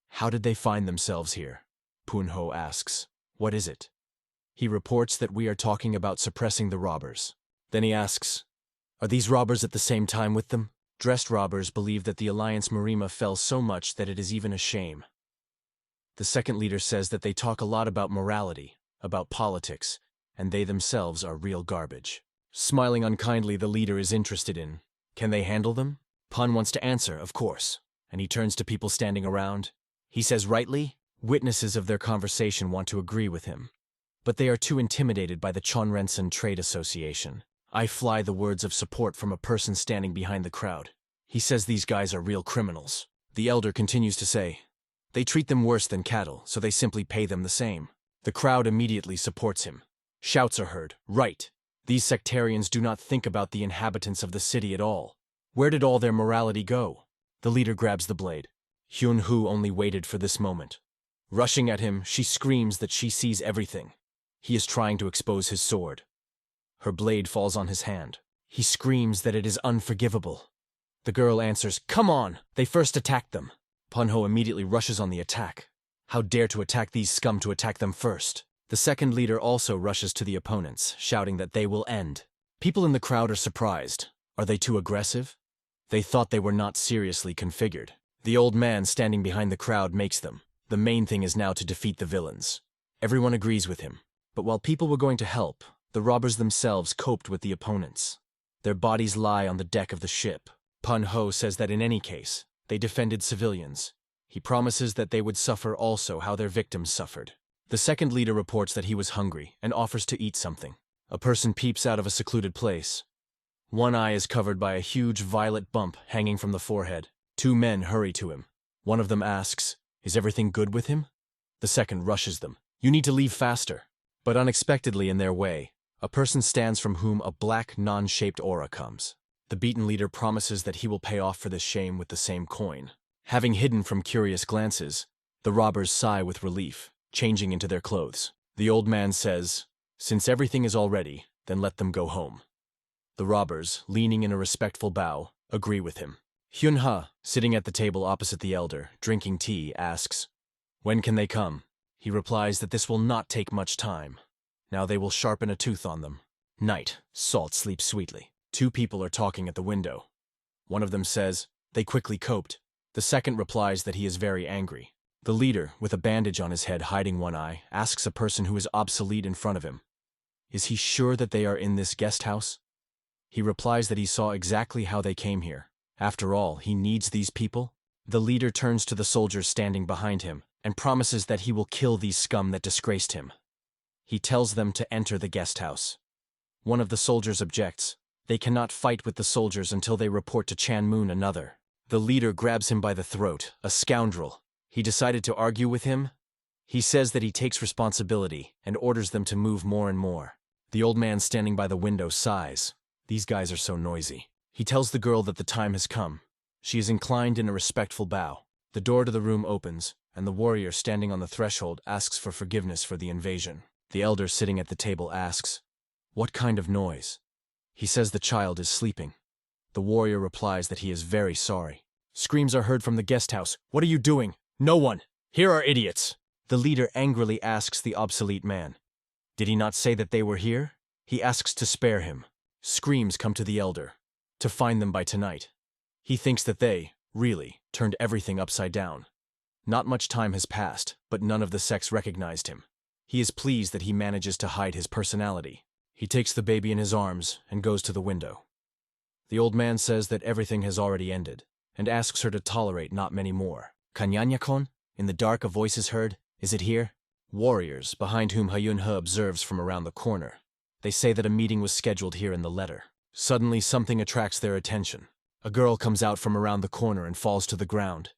How did they find themselves here? Pun-ho asks. What is it? He reports that we are talking about suppressing the robbers. Then he asks, are these robbers at the same time with them? Dressed robbers believe that the Alliance Marima fell so much that it is even a shame. The second leader says that they talk a lot about morality, about politics, and they themselves are real garbage. Smiling unkindly, the leader is interested in, can they handle them? Pun wants to answer, of course, and he turns to people standing around. He says rightly, witnesses of their conversation want to agree with him. But they are too intimidated by the Chonren-san Trade Association. I fly the words of support from a person standing behind the crowd. He says these guys are real criminals. The elder continues to say, they treat them worse than cattle, so they simply pay them the same. The crowd immediately supports him. Shouts are heard, right. These sectarians do not think about the inhabitants of the city at all. Where did all their morality go? The leader grabs the blade. Hyun-hu only waited for this moment. Rushing at him, she screams that she sees everything. He is trying to expose his sword. Her blade falls on his hand. He screams that it is unforgivable. The girl answers, come on! They first attacked them. Pun-ho immediately rushes on the attack. How dare to attack these scum to attack them first? The second leader also rushes to the opponents, shouting that they will end. People in the crowd are surprised. Are they too aggressive? They thought they were not seriously configured. The old man standing behind the crowd makes them. The main thing is now to defeat the villains. Everyone agrees with him. But while people were going to help, the robbers themselves coped with the opponents. Their bodies lie on the deck of the ship. Pun-ho says that in any case, they defended civilians. He promises that they would suffer also how their victims suffered. The second leader reports that he was hungry and offers to eat something. A person peeps out of a secluded place. One eye is covered by a huge violet bump hanging from the forehead. 2 men hurry to him. One of them asks, is everything good with him? The second rushes them. You need to leave faster. But unexpectedly in their way, a person stands from whom a black, non-shaped aura comes. The beaten leader promises that he will pay off for this shame with the same coin. Having hidden from curious glances, the robbers sigh with relief, changing into their clothes. The old man says, "Since everything is all ready, then let them go home." The robbers, leaning in a respectful bow, agree with him. Hyun-ha, sitting at the table opposite the elder, drinking tea, asks, "When can they come?" He replies that this will not take much time. Now they will sharpen a tooth on them. Night, Salt sleeps sweetly. Two people are talking at the window. One of them says, "They quickly coped." The second replies that he is very angry. The leader, with a bandage on his head hiding one eye, asks a person who is obsolete in front of him, "Is he sure that they are in this guest house?" He replies that he saw exactly how they came here. After all, he needs these people. The leader turns to the soldiers standing behind him and promises that he will kill these scum that disgraced him. He tells them to enter the guest house. One of the soldiers objects. They cannot fight with the soldiers until they report to Chan-moon another. The leader grabs him by the throat, a scoundrel. He decided to argue with him. He says that he takes responsibility and orders them to move more and more. The old man standing by the window sighs. These guys are so noisy. He tells the girl that the time has come. She is inclined in a respectful bow. The door to the room opens, and the warrior standing on the threshold asks for forgiveness for the invasion. The elder sitting at the table asks, "What kind of noise?" He says the child is sleeping. The warrior replies that he is very sorry. Screams are heard from the guest house. "What are you doing? No one! Here are idiots!" The leader angrily asks the obsolete man, "Did he not say that they were here?" He asks to spare him. Screams come to the elder, to find them by tonight. He thinks that they, really, turned everything upside down. Not much time has passed, but none of the sex recognized him. He is pleased that he manages to hide his personality. He takes the baby in his arms and goes to the window. The old man says that everything has already ended, and asks her to tolerate not many more. "Kanyanya-kon?" In the dark a voice is heard. "Is it here?" Warriors, behind whom Hyun-ha observes from around the corner. They say that a meeting was scheduled here in the letter. Suddenly something attracts their attention. A girl comes out from around the corner and falls to the ground.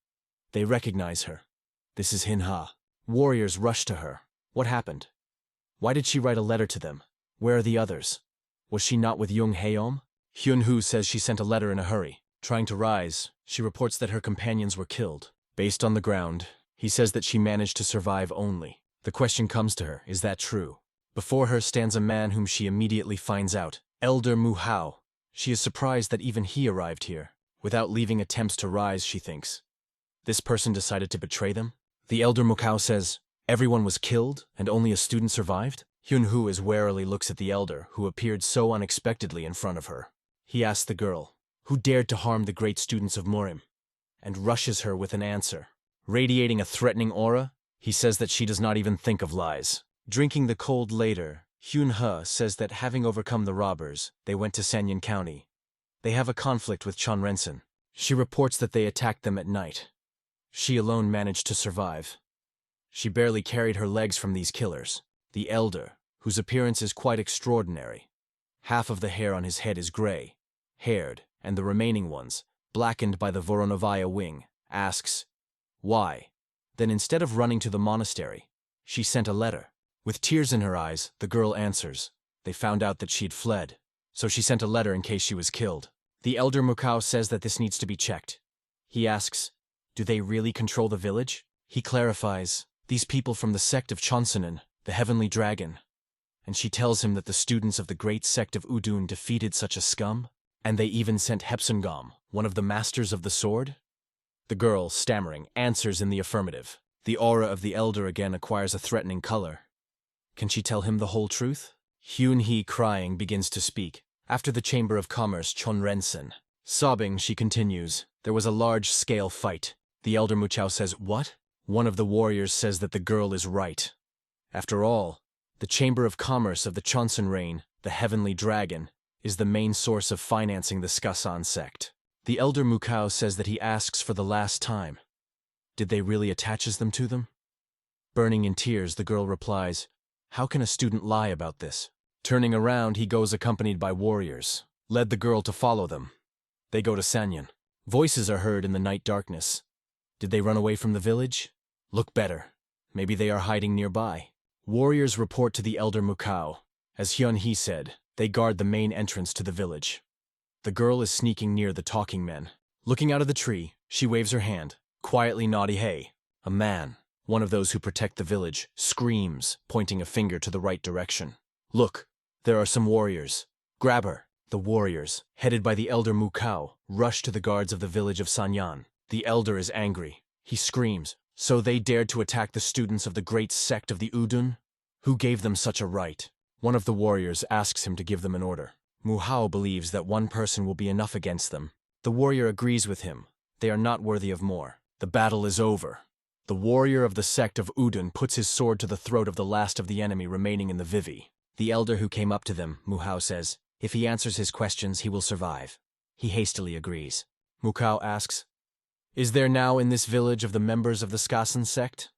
They recognize her. This is Hin-ha. Warriors rush to her. What happened? Why did she write a letter to them? Where are the others? Was she not with Jung Haeom? Hyun-hoo says she sent a letter in a hurry. Trying to rise, she reports that her companions were killed. Based on the ground, he says that she managed to survive only. The question comes to her, is that true? Before her stands a man whom she immediately finds out, Elder Mu-hao. She is surprised that even he arrived here. Without leaving attempts to rise, she thinks. This person decided to betray them? The Elder Mu-hao says, "Everyone was killed, and only a student survived?" Hyun-hoo as warily looks at the elder, who appeared so unexpectedly in front of her. He asks the girl, who dared to harm the great students of Murim, and rushes her with an answer. Radiating a threatening aura, he says that she does not even think of lies. Drinking the cold later, Hyun-ha says that having overcome the robbers, they went to Sanyan County. They have a conflict with Chonrensen. She reports that they attacked them at night. She alone managed to survive. She barely carried her legs from these killers. The elder, whose appearance is quite extraordinary. Half of the hair on his head is gray, haired, and the remaining ones, blackened by the Voronovaya wing, asks, "Why?" Then instead of running to the monastery, she sent a letter. With tears in her eyes, the girl answers. They found out that she'd fled, so she sent a letter in case she was killed. The elder Mukao says that this needs to be checked. He asks, "Do they really control the village?" He clarifies, "These people from the sect of Chonsonen, the Heavenly Dragon." And she tells him that the students of the great sect of Udun defeated such a scum, and they even sent Hepsungam, one of the masters of the sword. The girl, stammering, answers in the affirmative. The aura of the elder again acquires a threatening color. Can she tell him the whole truth? Hyun-hee, crying, begins to speak. After the Chamber of Commerce, Chonrensen. Sobbing, she continues, "There was a large-scale fight." The elder Muchao says, "What?" One of the warriors says that the girl is right. After all, the Chamber of Commerce of the Chonsun reign, the Heavenly Dragon, is the main source of financing the Skasan sect. The elder Mukao says that he asks for the last time. Did they really attaches them to them? Burning in tears, the girl replies, "How can a student lie about this?" Turning around, he goes accompanied by warriors, led the girl to follow them. They go to Sanyan. Voices are heard in the night darkness. Did they run away from the village? Look better. Maybe they are hiding nearby. Warriors report to the elder Mukao. As Hyun-hee said, they guard the main entrance to the village. The girl is sneaking near the talking men. Looking out of the tree, she waves her hand, quietly naughty hey. A man, One of those who protect the village screams, pointing a finger to the right direction. Look, there are some warriors. Grab her. The warriors, headed by the elder Mukao, rush to the guards of the village of Sanyan. The elder is angry. He screams, so they dared to attack the students of the great sect of the Udun? Who gave them such a right? One of the warriors asks him to give them an order. Muhao believes that one person will be enough against them. The warrior agrees with him. They are not worthy of more. The battle is over. The warrior of the sect of Udun puts his sword to the throat of the last of the enemy remaining in the Vivi. The elder who came up to them, Muhao says, if he answers his questions, he will survive. He hastily agrees. Mukao asks, is there now in this village of the members of the Skasen sect?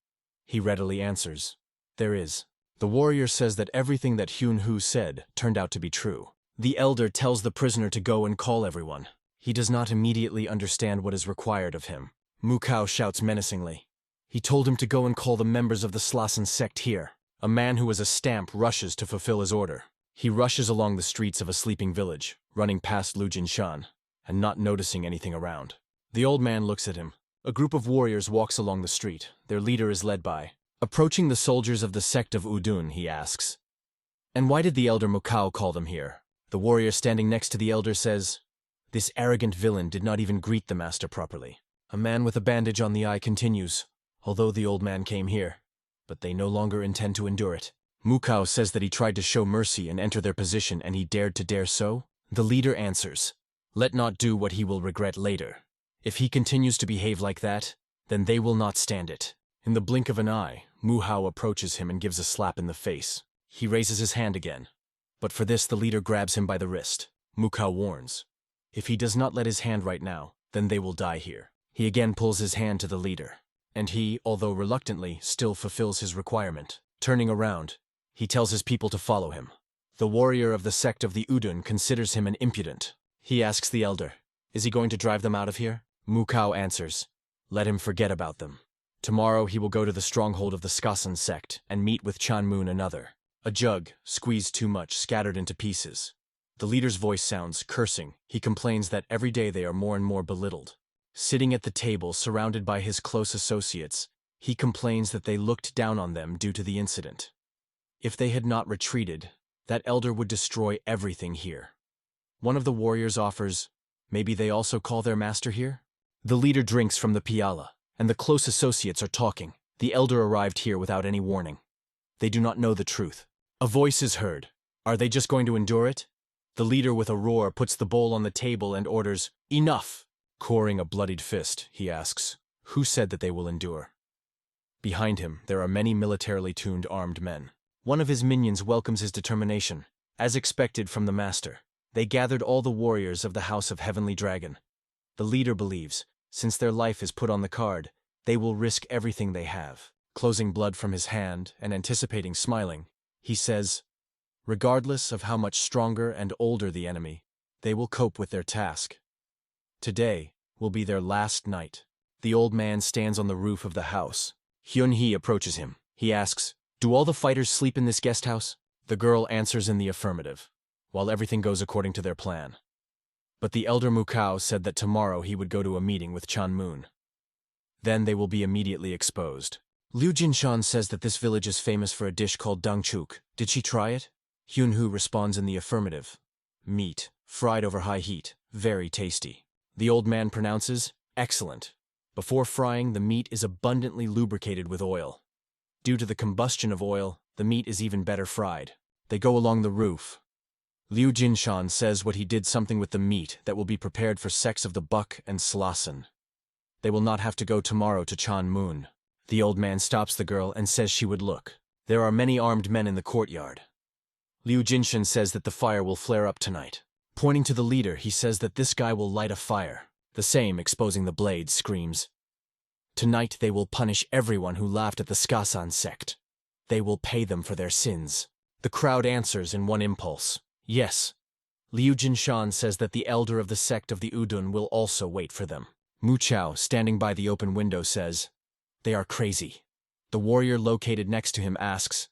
He readily answers, there is. The warrior says that everything that Hyun-Hu said turned out to be true. The elder tells the prisoner to go and call everyone. He does not immediately understand what is required of him. Mukao shouts menacingly. He told him to go and call the members of the Slassen sect here. A man who has a stamp rushes to fulfill his order. He rushes along the streets of a sleeping village, running past Lu Jinshan, and not noticing anything around. The old man looks at him. A group of warriors walks along the street. Their leader is led by. Approaching the soldiers of the sect of Udun, he asks, and why did the elder Mukao call them here? The warrior standing next to the elder says, this arrogant villain did not even greet the master properly. A man with a bandage on the eye continues, although the old man came here, but they no longer intend to endure it. Mukao says that he tried to show mercy and enter their position and he dared to dare so. The leader answers, let not do what he will regret later. If he continues to behave like that, then they will not stand it. In the blink of an eye, Muhao approaches him and gives a slap in the face. He raises his hand again, but for this the leader grabs him by the wrist. Mukao warns, if he does not let his hand right now, then they will die here. He again pulls his hand to the leader, and he, although reluctantly, still fulfills his requirement. Turning around, he tells his people to follow him. The warrior of the sect of the Udun considers him an impudent. He asks the elder, is he going to drive them out of here? Mukao answers, let him forget about them. Tomorrow he will go to the stronghold of the Skasen sect and meet with Chanmun another. A jug, squeezed too much, scattered into pieces. The leader's voice sounds cursing. He complains that every day they are more and more belittled. Sitting at the table, surrounded by his close associates, he complains that they looked down on them due to the incident. If they had not retreated, that elder would destroy everything here. One of the warriors offers, maybe they also call their master here? The leader drinks from the piala, and the close associates are talking. The elder arrived here without any warning. They do not know the truth. A voice is heard. Are they just going to endure it? The leader with a roar puts the bowl on the table and orders, enough! Coring a bloodied fist, he asks, who said that they will endure? Behind him, there are many militarily tuned armed men. One of his minions welcomes his determination, as expected from the master. They gathered all the warriors of the House of Heavenly Dragon. The leader believes, since their life is put on the card, they will risk everything they have. Closing blood from his hand and anticipating smiling, he says, regardless of how much stronger and older the enemy, they will cope with their task. Today will be their last night. The old man stands on the roof of the house. Hyun-hee approaches him. He asks, do all the fighters sleep in this guest house? The girl answers in the affirmative, while everything goes according to their plan. But the elder Mukao said that tomorrow he would go to a meeting with Chanmun. Then they will be immediately exposed. Liu Jinshan says that this village is famous for a dish called dangchuk. Did she try it? Hyun-Hu responds in the affirmative. Meat, fried over high heat, very tasty. The old man pronounces, excellent. Before frying, the meat is abundantly lubricated with oil. Due to the combustion of oil, the meat is even better fried. They go along the roof. Liu Jinshan says what he did something with the meat that will be prepared for sects of the Buck and Slassen. They will not have to go tomorrow to Chanmun. The old man stops the girl and says she would look. There are many armed men in the courtyard. Liu Jinshan says that the fire will flare up tonight. Pointing to the leader, he says that this guy will light a fire. The same, exposing the blade, screams, tonight they will punish everyone who laughed at the Skasan sect. They will pay them for their sins. The crowd answers in one impulse, yes. Liu Jinshan says that the elder of the sect of the Udun will also wait for them. Mu Chao, standing by the open window, says, they are crazy. The warrior located next to him asks,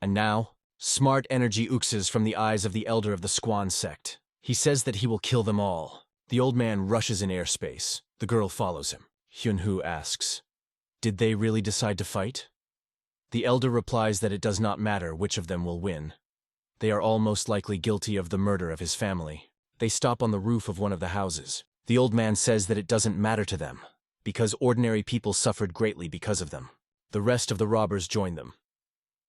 and now? Smart energy oozes from the eyes of the elder of the Squan sect. He says that he will kill them all. The old man rushes in airspace. The girl follows him. Hyun-Hu asks, Did they really decide to fight? The elder replies that it does not matter which of them will win. They are all most likely guilty of the murder of his family. They stop on the roof of one of the houses. The old man says that it doesn't matter to them, because ordinary people suffered greatly because of them. The rest of the robbers join them.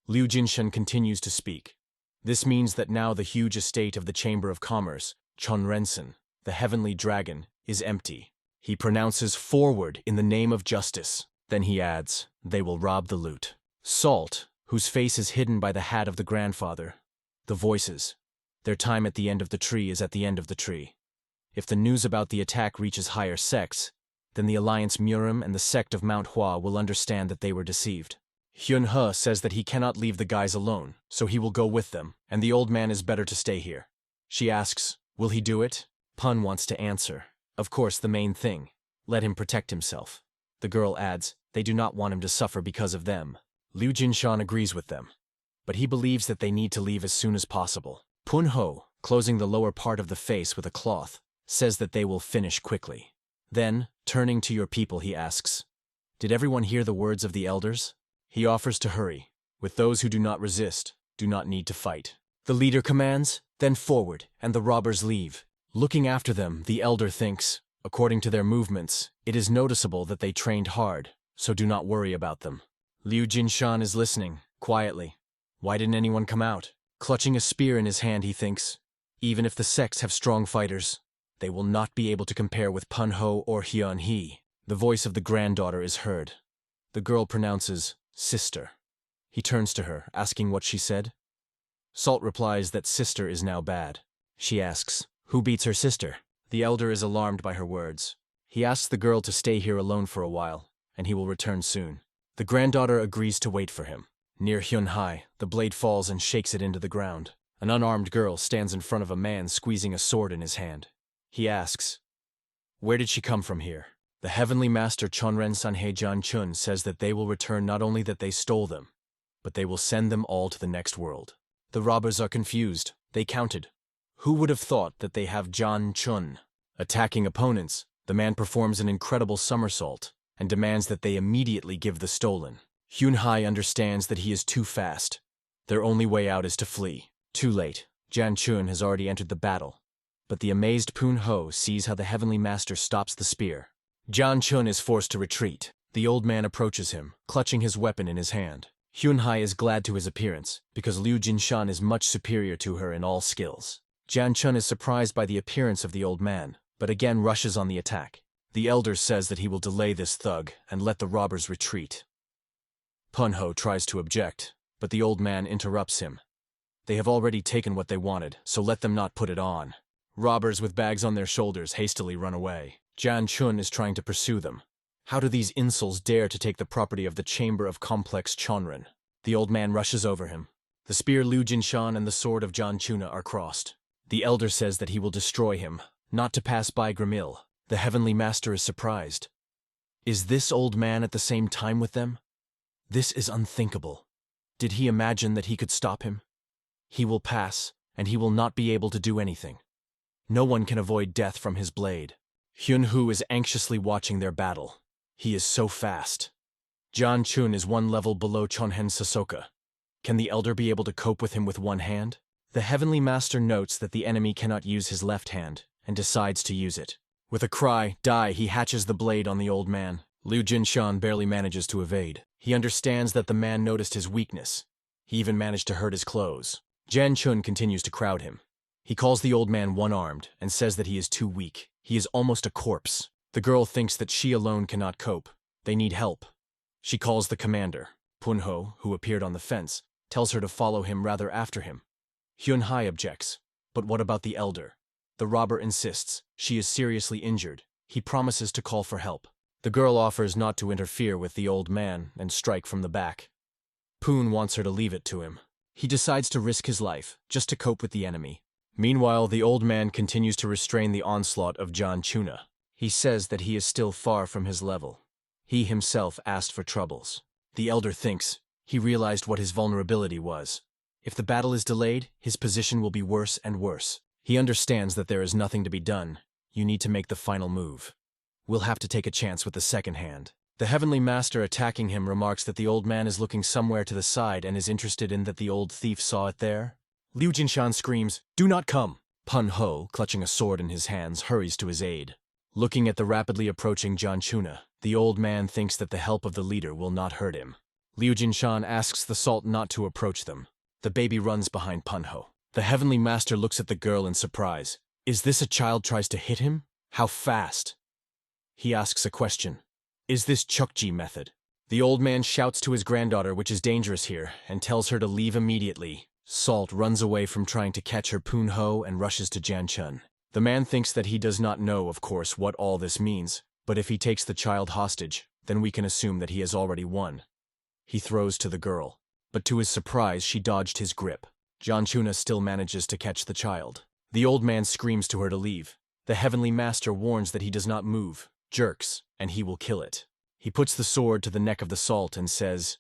Liu Jinshan continues to speak. This means that now the huge estate of the Chamber of Commerce, Chonrensen, the heavenly dragon, is empty. He pronounces forward in the name of justice. Then he adds, they will rob the loot. Salt, whose face is hidden by the hat of the grandfather. The voices. Their time at the end of the tree is at the end of the tree. If the news about the attack reaches higher sects, then the Alliance Murim and the sect of MANHUA will understand that they were deceived. Hyun-he says that he cannot leave the guys alone, so he will go with them, and the old man is better to stay here. She asks, will he do it? Pun wants to answer. Of course, the main thing. Let him protect himself. The girl adds, they do not want him to suffer because of them. Liu Jinshan agrees with them, but he believes that they need to leave as soon as possible. Pun-ho, closing the lower part of the face with a cloth, says that they will finish quickly. Then, turning to your people, he asks, did everyone hear the words of the elders? He offers to hurry. With those who do not resist, do not need to fight. The leader commands, then forward, and the robbers leave. Looking after them, the elder thinks, according to their movements, it is noticeable that they trained hard, so do not worry about them. Liu Jinshan is listening, quietly. Why didn't anyone come out? Clutching a spear in his hand, he thinks, even if the sects have strong fighters, they will not be able to compare with Pun-ho or Hyun-he. The voice of the granddaughter is heard. The girl pronounces, sister. He turns to her, asking what she said. Salt replies that sister is now bad. She asks, who beats her sister? The elder is alarmed by her words. He asks the girl to stay here alone for a while, and he will return soon. The granddaughter agrees to wait for him. Near Hyun-he, the blade falls and shakes it into the ground. An unarmed girl stands in front of a man squeezing a sword in his hand. He asks, where did she come from here? The heavenly master Chonren Sanhe Janchun says that they will return, not only that they stole them, but they will send them all to the next world. The robbers are confused. They counted. Who would have thought that they have Janchun? Attacking opponents, the man performs an incredible somersault and demands that they immediately give the stolen. Hyun-he understands that he is too fast. Their only way out is to flee. Too late. Janchun has already entered the battle. But the amazed Pun-ho sees how the heavenly master stops the spear. Janchun is forced to retreat. The old man approaches him, clutching his weapon in his hand. Hyun-he is glad to his appearance, because Liu Jinshan is much superior to her in all skills. Janchun is surprised by the appearance of the old man, but again rushes on the attack. The elder says that he will delay this thug and let the robbers retreat. Pun-ho tries to object, but the old man interrupts him. They have already taken what they wanted, so let them not put it on. Robbers with bags on their shoulders hastily run away. Janchun is trying to pursue them. How do these insoles dare to take the property of the Chamber of Complex Chonren? The old man rushes over him. The spear Liu Jinshan and the sword of Janchuna are crossed. The elder says that he will destroy him, not to pass by Grimil. The heavenly master is surprised. Is this old man at the same time with them? This is unthinkable. Did he imagine that he could stop him? He will pass, and he will not be able to do anything. No one can avoid death from his blade. Hyun-hu is anxiously watching their battle. He is so fast. Janchun is one level below Chonhen Sasoka. Can the elder be able to cope with him with one hand? The heavenly master notes that the enemy cannot use his left hand, and decides to use it. With a cry, die, he hatches the blade on the old man. Liu Jinshan barely manages to evade. He understands that the man noticed his weakness. He even managed to hurt his clothes. Janchun continues to crowd him. He calls the old man one-armed and says that he is too weak. He is almost a corpse. The girl thinks that she alone cannot cope. They need help. She calls the commander. Pun-ho, who appeared on the fence, tells her to follow him rather after him. Hyun-he objects. But what about the elder? The robber insists. She is seriously injured. He promises to call for help. The girl offers not to interfere with the old man and strike from the back. Poon wants her to leave it to him. He decides to risk his life, just to cope with the enemy. Meanwhile, the old man continues to restrain the onslaught of Janchuna. He says that he is still far from his level. He himself asked for troubles. The elder thinks. He realized what his vulnerability was. If the battle is delayed, his position will be worse and worse. He understands that there is nothing to be done. You need to make the final move. We'll have to take a chance with the second hand. The Heavenly Master attacking him remarks that the old man is looking somewhere to the side and is interested in that the old thief saw it there. Liu Jinshan screams, "Do not come!" Pun Ho, clutching a sword in his hands, hurries to his aid. Looking at the rapidly approaching Janchuna, the old man thinks that the help of the leader will not hurt him. Liu Jinshan asks the salt not to approach them. The baby runs behind Pun Ho. The Heavenly Master looks at the girl in surprise. Is this a child tries to hit him? How fast? He asks a question. Is this Chukji method? The old man shouts to his granddaughter, which is dangerous here, and tells her to leave immediately. Salt runs away from trying to catch her Pun Ho and rushes to Janchun. The man thinks that he does not know, of course, what all this means, but if he takes the child hostage, then we can assume that he has already won. He throws to the girl, but to his surprise she dodged his grip. Janchuna still manages to catch the child. The old man screams to her to leave. The Heavenly Master warns that he does not move, jerks, and he will kill it. He puts the sword to the neck of the salt and says,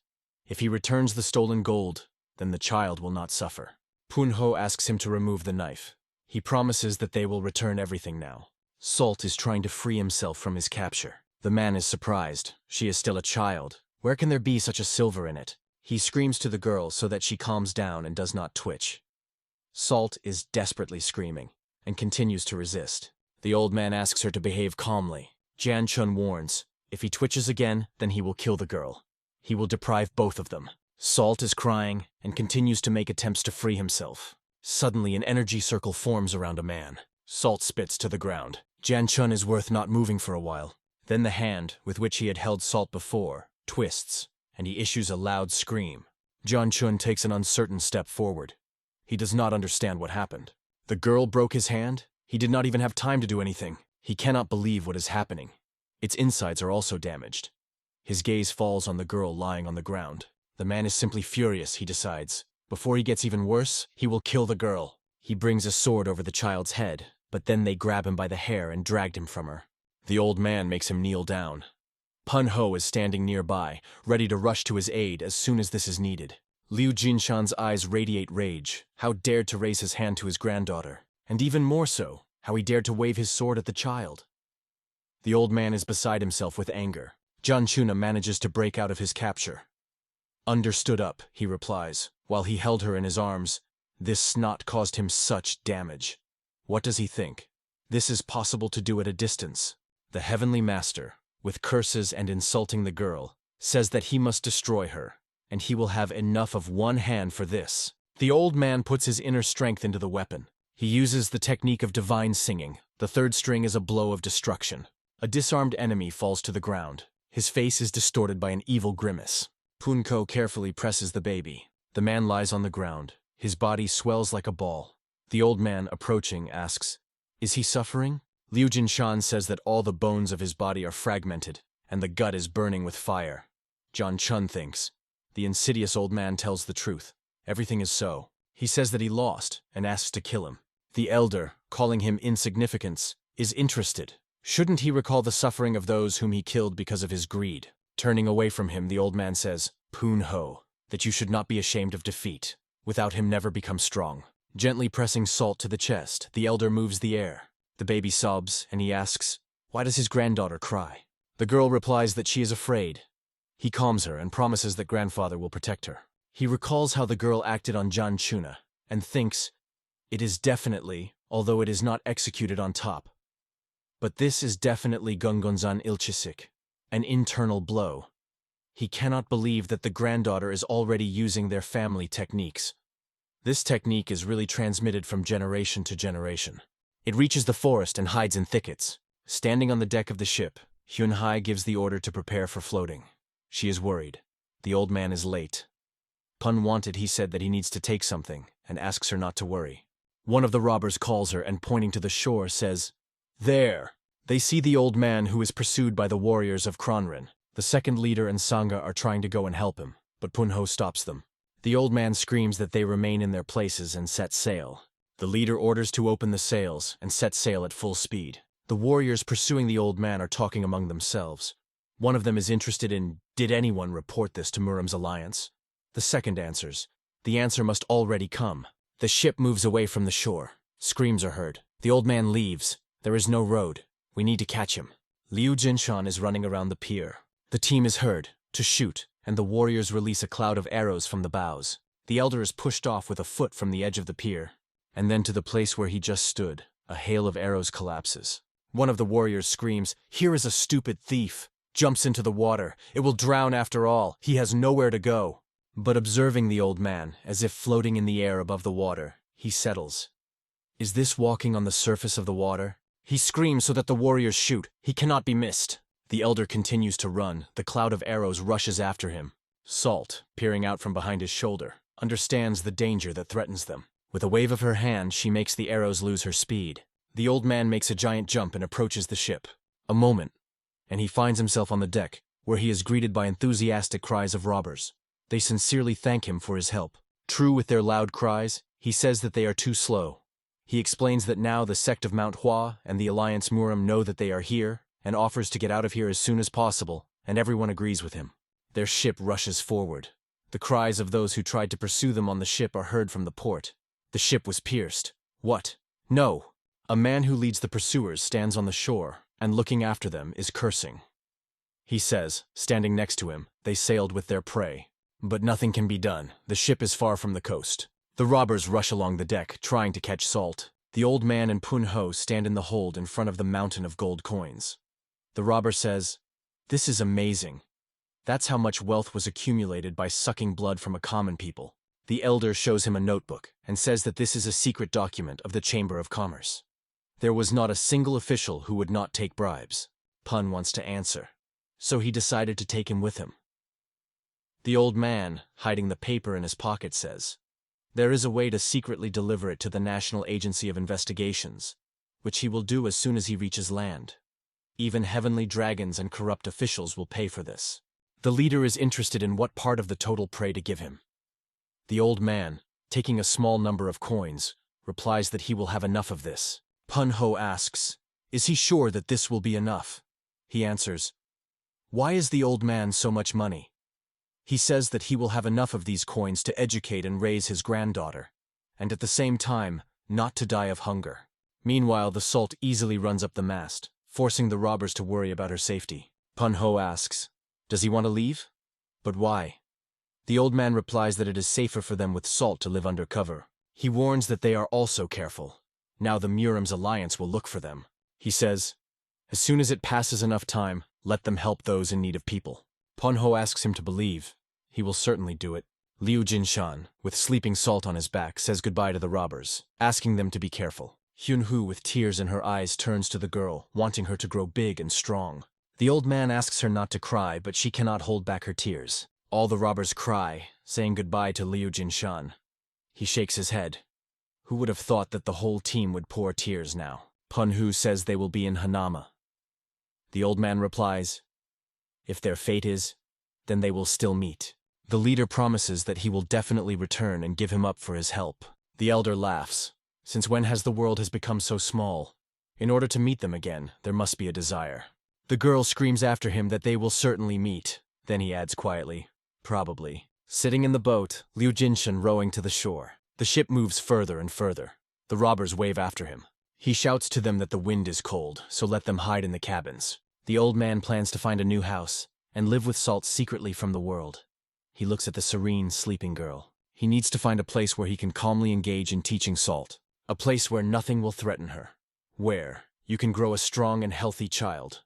if he returns the stolen gold, then the child will not suffer. Pun Ho asks him to remove the knife. He promises that they will return everything now. Salt is trying to free himself from his capture. The man is surprised. She is still a child. Where can there be such a silver in it? He screams to the girl so that she calms down and does not twitch. Salt is desperately screaming and continues to resist. The old man asks her to behave calmly. Janchun warns, if he twitches again, then he will kill the girl. He will deprive both of them. Salt is crying and continues to make attempts to free himself. Suddenly an energy circle forms around a man. Salt spits to the ground. Janchun is worth not moving for a while. Then the hand, with which he had held Salt before, twists, and he issues a loud scream. Janchun takes an uncertain step forward. He does not understand what happened. The girl broke his hand? He did not even have time to do anything. He cannot believe what is happening. Its insides are also damaged. His gaze falls on the girl lying on the ground. The man is simply furious, he decides. Before he gets even worse, he will kill the girl. He brings a sword over the child's head, but then they grab him by the hair and dragged him from her. The old man makes him kneel down. Pun Ho is standing nearby, ready to rush to his aid as soon as this is needed. Liu Jinshan's eyes radiate rage. How dared to raise his hand to his granddaughter, and even more so, how he dared to wave his sword at the child. The old man is beside himself with anger. Janchuna manages to break out of his capture. Understood up, he replies, while he held her in his arms. This snot caused him such damage. What does he think? This is possible to do at a distance. The Heavenly Master, with curses and insulting the girl, says that he must destroy her, and he will have enough of one hand for this. The old man puts his inner strength into the weapon. He uses the technique of divine singing. The third string is a blow of destruction. A disarmed enemy falls to the ground. His face is distorted by an evil grimace. Punko carefully presses the baby. The man lies on the ground. His body swells like a ball. The old man, approaching, asks, is he suffering? Liu Jinshan says that all the bones of his body are fragmented, and the gut is burning with fire. Janchun thinks. The insidious old man tells the truth. Everything is so. He says that he lost, and asks to kill him. The elder, calling him insignificance, is interested. Shouldn't he recall the suffering of those whom he killed because of his greed? Turning away from him, the old man says, Pun Ho, that you should not be ashamed of defeat. Without him never become strong. Gently pressing Salt to the chest, the elder moves the air. The baby sobs, and he asks, why does his granddaughter cry? The girl replies that she is afraid. He calms her and promises that grandfather will protect her. He recalls how the girl acted on Janchuna, and thinks, it is definitely, although it is not executed on top. But this is definitely Gungonzan Ilchisik, an internal blow. He cannot believe that the granddaughter is already using their family techniques. This technique is really transmitted from generation to generation. It reaches the forest and hides in thickets. Standing on the deck of the ship, Hyunhai gives the order to prepare for floating. She is worried. The old man is late. Pun wanted, he said that he needs to take something, and asks her not to worry. One of the robbers calls her and, pointing to the shore, says, there! They see the old man who is pursued by the warriors of Kronrin. The second leader and Sangha are trying to go and help him, but Pun Ho stops them. The old man screams that they remain in their places and set sail. The leader orders to open the sails and set sail at full speed. The warriors pursuing the old man are talking among themselves. One of them is interested in, did anyone report this to Muram's alliance? The second answers, the answer must already come. The ship moves away from the shore. Screams are heard. The old man leaves. There is no road. We need to catch him. Liu Jinshan is running around the pier. The team is heard to shoot, and the warriors release a cloud of arrows from the bows. The elder is pushed off with a foot from the edge of the pier, and then to the place where he just stood, a hail of arrows collapses. One of the warriors screams, "Here is a stupid thief!" Jumps into the water. It will drown after all. He has nowhere to go. But observing the old man, as if floating in the air above the water, he settles. Is this walking on the surface of the water? He screams so that the warriors shoot. He cannot be missed. The elder continues to run. The cloud of arrows rushes after him. Salt, peering out from behind his shoulder, understands the danger that threatens them. With a wave of her hand, she makes the arrows lose her speed. The old man makes a giant jump and approaches the ship. A moment, and he finds himself on the deck, where he is greeted by enthusiastic cries of robbers. They sincerely thank him for his help. True with their loud cries, he says that they are too slow. He explains that now the sect of MANHWA and the Alliance Muram know that they are here, and offers to get out of here as soon as possible, and everyone agrees with him. Their ship rushes forward. The cries of those who tried to pursue them on the ship are heard from the port. The ship was pierced. What? No! A man who leads the pursuers stands on the shore, and looking after them is cursing. He says, standing next to him, they sailed with their prey. But nothing can be done. The ship is far from the coast. The robbers rush along the deck, trying to catch Salt. The old man and Pun Ho stand in the hold in front of the mountain of gold coins. The robber says, "This is amazing. That's how much wealth was accumulated by sucking blood from a common people." The elder shows him a notebook and says that this is a secret document of the Chamber of Commerce. There was not a single official who would not take bribes. Pun wants to answer, so he decided to take him with him. The old man, hiding the paper in his pocket, says, there is a way to secretly deliver it to the National Agency of Investigations, which he will do as soon as he reaches land. Even heavenly dragons and corrupt officials will pay for this. The leader is interested in what part of the total prey to give him. The old man, taking a small number of coins, replies that he will have enough of this. Pun Ho asks, is he sure that this will be enough? He answers, why is the old man so much money? He says that he will have enough of these coins to educate and raise his granddaughter, and at the same time, not to die of hunger. Meanwhile, the Salt easily runs up the mast, forcing the robbers to worry about her safety. Pun Ho asks, does he want to leave? But why? The old man replies that it is safer for them with Salt to live under cover. He warns that they are also careful. Now the Muram's alliance will look for them. He says, as soon as it passes enough time, let them help those in need of people. Pun Ho asks him to believe. He will certainly do it. Liu Jinshan, with sleeping Salt on his back, says goodbye to the robbers, asking them to be careful. Hyun Hu, with tears in her eyes, turns to the girl, wanting her to grow big and strong. The old man asks her not to cry, but she cannot hold back her tears. All the robbers cry, saying goodbye to Liu Jinshan. He shakes his head. Who would have thought that the whole team would pour tears now? Pun Hu says they will be in Hanama. The old man replies, if their fate is, then they will still meet. The leader promises that he will definitely return and give him up for his help. The elder laughs. Since when has the world become so small? In order to meet them again, there must be a desire. The girl screams after him that they will certainly meet. Then he adds quietly, probably. Sitting in the boat, Liu Jinshan rowing to the shore. The ship moves further and further. The robbers wave after him. He shouts to them that the wind is cold, so let them hide in the cabins. The old man plans to find a new house and live with Salt secretly from the world. He looks at the serene, sleeping girl. He needs to find a place where he can calmly engage in teaching Salt. A place where nothing will threaten her. Where you can grow a strong and healthy child.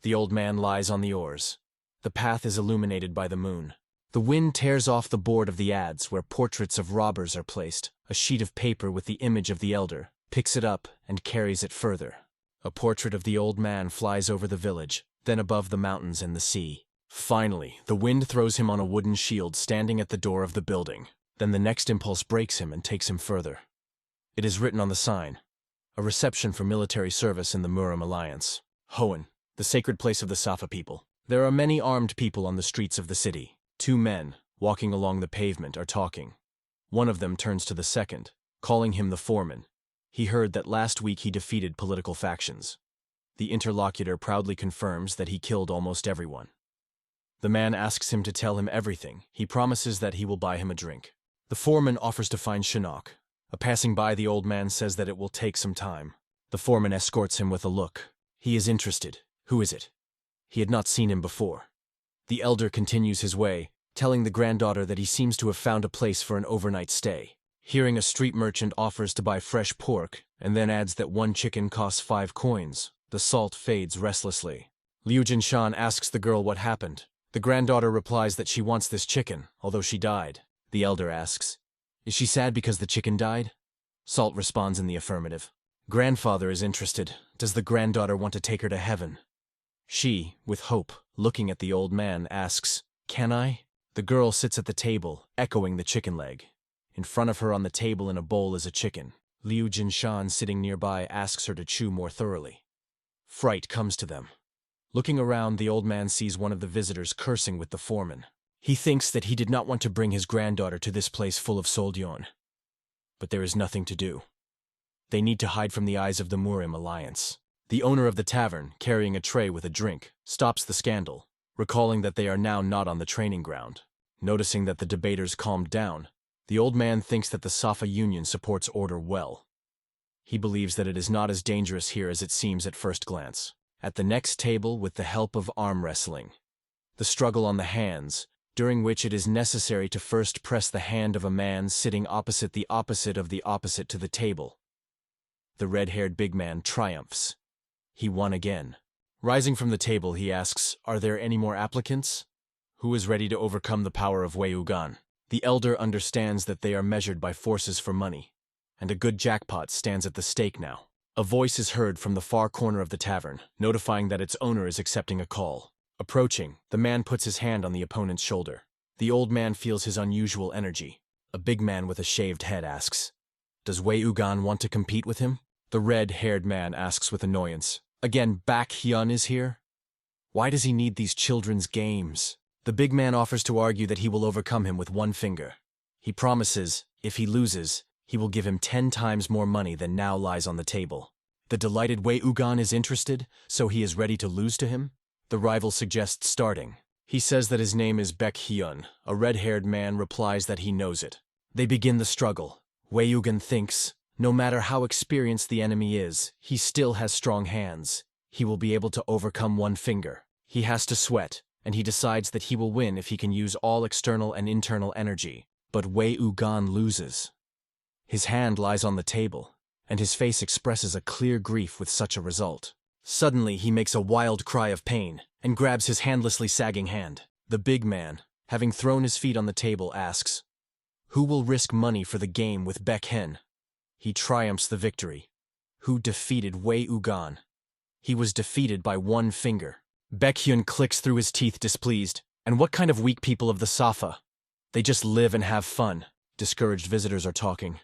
The old man lies on the oars. The path is illuminated by the moon. The wind tears off the board of the ads where portraits of robbers are placed. A sheet of paper with the image of the elder picks it up and carries it further. A portrait of the old man flies over the village, then above the mountains and the sea. Finally, the wind throws him on a wooden shield standing at the door of the building. Then the next impulse breaks him and takes him further. It is written on the sign, a reception for military service in the Muram Alliance. Hoenn, the sacred place of the Safa people. There are many armed people on the streets of the city. Two men, walking along the pavement, are talking. One of them turns to the second, calling him the foreman. He heard that last week he defeated political factions. The interlocutor proudly confirms that he killed almost everyone. The man asks him to tell him everything. He promises that he will buy him a drink. The foreman offers to find Shinnok. A passing by the old man says that it will take some time. The foreman escorts him with a look. He is interested. Who is it? He had not seen him before. The elder continues his way, telling the granddaughter that he seems to have found a place for an overnight stay. Hearing a street merchant offers to buy fresh pork, and then adds that one chicken costs 5 coins, the salt fades restlessly. Liu Jinshan asks the girl what happened. The granddaughter replies that she wants this chicken, although she died. The elder asks, "Is she sad because the chicken died?" Salt responds in the affirmative. Grandfather is interested. Does the granddaughter want to take her to heaven? She, with hope, looking at the old man, asks, "Can I?" The girl sits at the table, echoing the chicken leg. In front of her on the table in a bowl is a chicken. Liu Jinshan, sitting nearby, asks her to chew more thoroughly. Fright comes to them. Looking around, the old man sees one of the visitors cursing with the foreman. He thinks that he did not want to bring his granddaughter to this place full of soldyon. But there is nothing to do. They need to hide from the eyes of the Murim alliance. The owner of the tavern, carrying a tray with a drink, stops the scandal, recalling that they are now not on the training ground. Noticing that the debaters calmed down, the old man thinks that the Safa Union supports order well. He believes that it is not as dangerous here as it seems at first glance. At the next table, with the help of arm wrestling, the struggle on the hands, during which it is necessary to first press the hand of a man sitting opposite the opposite of the opposite to the table. The red-haired big man triumphs. He won again. Rising from the table, he asks, "Are there any more applicants? Who is ready to overcome the power of Wei Wugan?" The elder understands that they are measured by forces for money, and a good jackpot stands at the stake now. A voice is heard from the far corner of the tavern, notifying that its owner is accepting a call. Approaching, the man puts his hand on the opponent's shoulder. The old man feels his unusual energy. A big man with a shaved head asks, "Does Wei Wugan want to compete with him?" The red-haired man asks with annoyance, "Again, Baek Hyun is here? Why does he need these children's games?" The big man offers to argue that he will overcome him with one finger. He promises, if he loses, he will give him 10 times more money than now lies on the table. The delighted Wei Wugan is interested, so he is ready to lose to him. The rival suggests starting. He says that his name is Baek Hyun. A red-haired man replies that he knows it. They begin the struggle. Wei Wugan thinks, no matter how experienced the enemy is, he still has strong hands. He will be able to overcome one finger. He has to sweat, and he decides that he will win if he can use all external and internal energy. But Wei Wugan loses. His hand lies on the table, and his face expresses a clear grief with such a result. Suddenly, he makes a wild cry of pain and grabs his handlessly sagging hand. The big man, having thrown his feet on the table, asks, "Who will risk money for the game with Baek Hyun?" He triumphs the victory. Who defeated Wei Wugan? He was defeated by one finger. Baek Hyun clicks through his teeth displeased. And what kind of weak people of the Safa? They just live and have fun. Discouraged visitors are talking.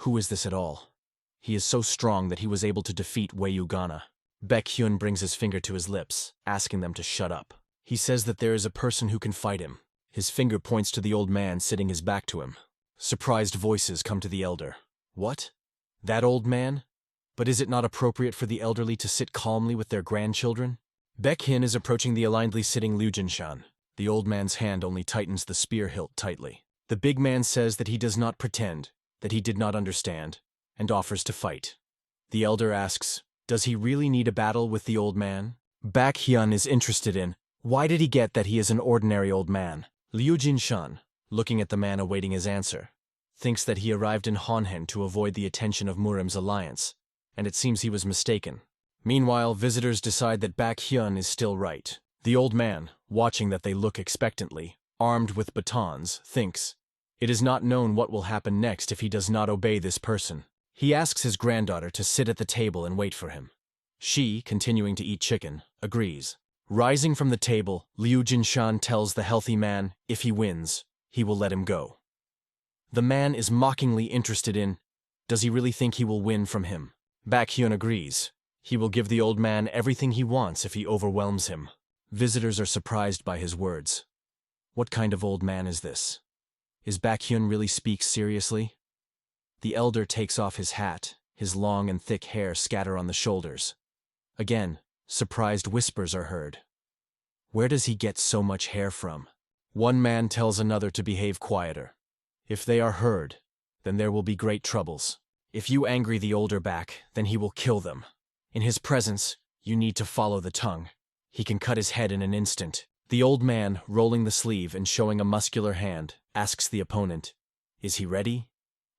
Who is this at all? He is so strong that he was able to defeat Wei Wugan. Baek Hyun brings his finger to his lips, asking them to shut up. He says that there is a person who can fight him. His finger points to the old man sitting his back to him. Surprised voices come to the elder. What? That old man? But is it not appropriate for the elderly to sit calmly with their grandchildren? Baek Hyun is approaching the alignedly sitting Liu Jinshan. The old man's hand only tightens the spear hilt tightly. The big man says that he does not pretend, that he did not understand, and offers to fight. The elder asks, does he really need a battle with the old man? Baek Hyun is interested in, why did he get that he is an ordinary old man? Liu Jinshan, looking at the man awaiting his answer, thinks that he arrived in Honhen to avoid the attention of Murim's alliance, and it seems he was mistaken. Meanwhile, visitors decide that Baek Hyun is still right. The old man, watching that they look expectantly, armed with batons, thinks, it is not known what will happen next if he does not obey this person. He asks his granddaughter to sit at the table and wait for him. She, continuing to eat chicken, agrees. Rising from the table, Liu Jinshan tells the healthy man, if he wins, he will let him go. The man is mockingly interested in, does he really think he will win from him? Baek Hyun agrees. He will give the old man everything he wants if he overwhelms him. Visitors are surprised by his words. What kind of old man is this? Is Baek Hyun really speaks seriously? The elder takes off his hat, his long and thick hair scatter on the shoulders. Again, surprised whispers are heard. Where does he get so much hair from? One man tells another to behave quieter. If they are heard, then there will be great troubles. If you angry the older back, then he will kill them. In his presence, you need to follow the tongue. He can cut his head in an instant. The old man, rolling the sleeve and showing a muscular hand, asks the opponent, "Is he ready?"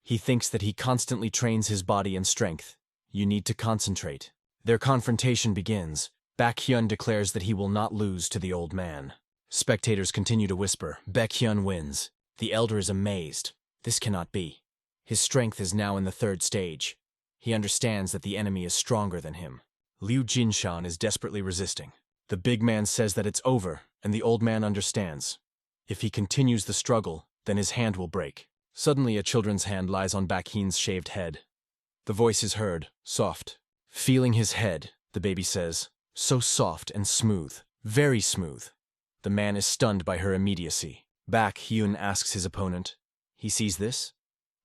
He thinks that he constantly trains his body and strength. You need to concentrate. Their confrontation begins. Baekhyun declares that he will not lose to the old man. Spectators continue to whisper, Baekhyun wins. The elder is amazed. This cannot be. His strength is now in the third stage. He understands that the enemy is stronger than him. Liu Jinshan is desperately resisting. The big man says that it's over, and the old man understands. If he continues the struggle, then his hand will break. Suddenly a children's hand lies on Baekhyun's shaved head. The voice is heard, soft. Feeling his head, the baby says, so soft and smooth, very smooth. The man is stunned by her immediacy. Baekhyun asks his opponent, "He sees this?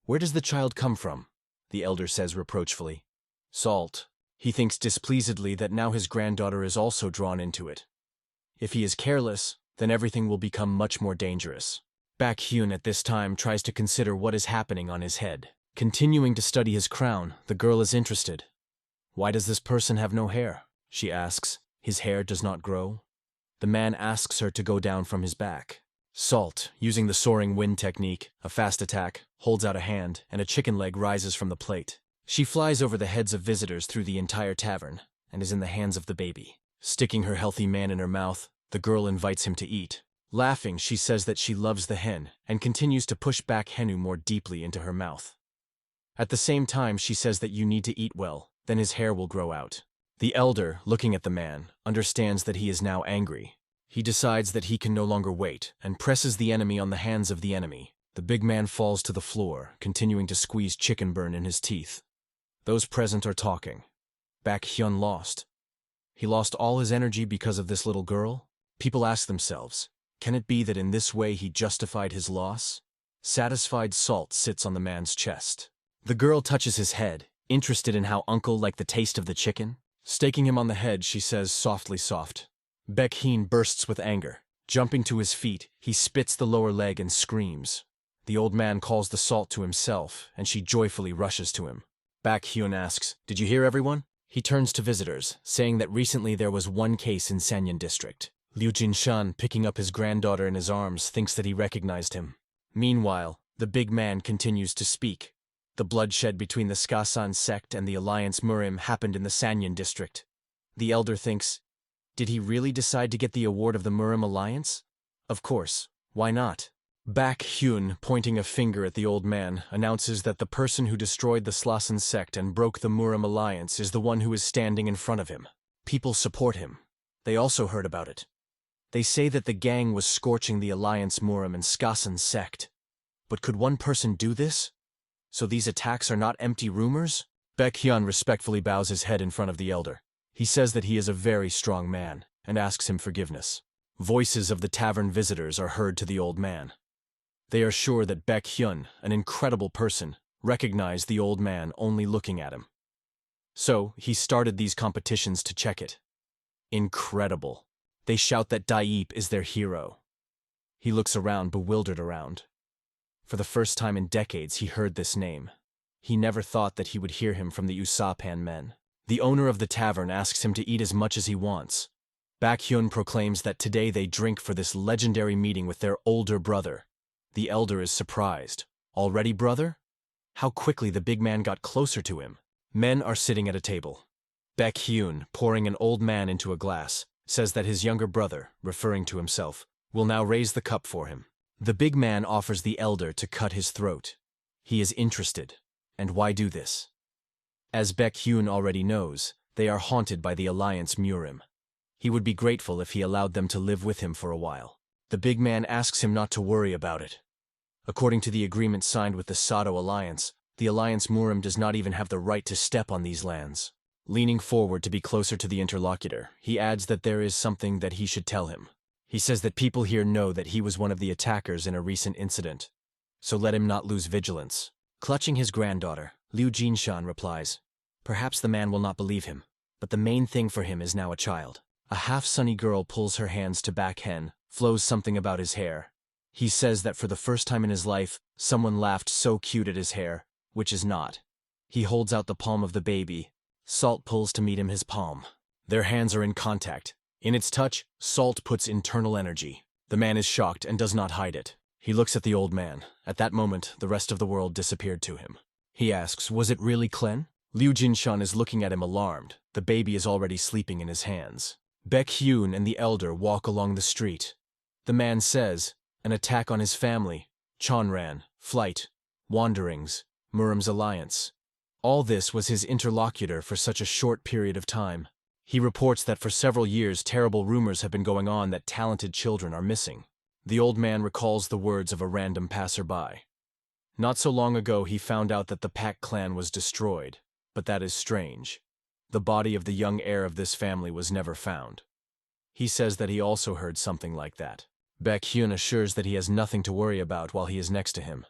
Where does the child come from?" The elder says reproachfully, "Salt." He thinks displeasedly that now his granddaughter is also drawn into it. If he is careless, then everything will become much more dangerous. Baekhyun at this time tries to consider what is happening on his head. Continuing to study his crown, the girl is interested. "Why does this person have no hair?" she asks. "His hair does not grow?" The man asks her to go down from his back. Salt, using the soaring wind technique, a fast attack, holds out a hand, and a chicken leg rises from the plate. She flies over the heads of visitors through the entire tavern, and is in the hands of the baby. Sticking her healthy man in her mouth, the girl invites him to eat. Laughing, she says that she loves the hen, and continues to push back Henu more deeply into her mouth. At the same time, she says that you need to eat well, then his hair will grow out. The elder, looking at the man, understands that he is now angry. He decides that he can no longer wait, and presses the enemy on the hands of the enemy. The big man falls to the floor, continuing to squeeze chicken burn in his teeth. Those present are talking. Baekhyun lost. He lost all his energy because of this little girl? People ask themselves, can it be that in this way he justified his loss? Satisfied Salt sits on the man's chest. The girl touches his head, interested in how uncle liked the taste of the chicken. Staking him on the head, she says softly soft. Baekhyun bursts with anger. Jumping to his feet, he spits the lower leg and screams. The old man calls the Salt to himself, and she joyfully rushes to him. Baekhyun asks, "Did you hear everyone?" He turns to visitors, saying that recently there was one case in Sanyan district. Liu Jinshan, picking up his granddaughter in his arms, thinks that he recognized him. Meanwhile, the big man continues to speak. The bloodshed between the Skasan sect and the Alliance Murim happened in the Sanyan district. The elder thinks, did he really decide to get the award of the Murim Alliance? Of course, why not? Baekhyun, pointing a finger at the old man, announces that the person who destroyed the Slasan sect and broke the Murim Alliance is the one who is standing in front of him. People support him. They also heard about it. They say that the gang was scorching the Alliance Murim and Skasan sect. But could one person do this? So these attacks are not empty rumors? Baekhyun respectfully bows his head in front of the elder. He says that he is a very strong man, and asks him forgiveness. Voices of the tavern visitors are heard to the old man. They are sure that Baekhyun, an incredible person, recognized the old man only looking at him. So, he started these competitions to check it. Incredible. They shout that Daip is their hero. He looks around, bewildered around. For the first time in decades, he heard this name. He never thought that he would hear him from the Usapan men. The owner of the tavern asks him to eat as much as he wants. Baekhyun proclaims that today they drink for this legendary meeting with their older brother. The elder is surprised. Already, brother? How quickly the big man got closer to him. Men are sitting at a table. Baekhyun, pouring an old man into a glass, says that his younger brother, referring to himself, will now raise the cup for him. The big man offers the elder to cut his throat. He is interested. And why do this? As Baekhyun already knows, they are haunted by the Alliance Murim. He would be grateful if he allowed them to live with him for a while. The big man asks him not to worry about it. According to the agreement signed with the Sato Alliance, the Alliance Murim does not even have the right to step on these lands. Leaning forward to be closer to the interlocutor, he adds that there is something that he should tell him. He says that people here know that he was one of the attackers in a recent incident, so let him not lose vigilance. Clutching his granddaughter, Liu Jinshan replies, "Perhaps the man will not believe him, but the main thing for him is now a child." A half-sunny girl pulls her hands to Baekhyun, flows something about his hair. He says that for the first time in his life, someone laughed so cute at his hair, which is not. He holds out the palm of the baby. Salt pulls to meet him his palm. Their hands are in contact. In its touch, salt puts internal energy. The man is shocked and does not hide it. He looks at the old man. At that moment, the rest of the world disappeared to him. He asks, was it really Klen? Liu Jinshan is looking at him alarmed. The baby is already sleeping in his hands. Baek Hyun and the elder walk along the street. The man says, an attack on his family, Chonran, flight, wanderings, Murim's alliance. All this was his interlocutor for such a short period of time. He reports that for several years terrible rumors have been going on that talented children are missing. The old man recalls the words of a random passerby. Not so long ago he found out that the Pak clan was destroyed, but that is strange. The body of the young heir of this family was never found. He says that he also heard something like that. Baek Hyun assures that he has nothing to worry about while he is next to him.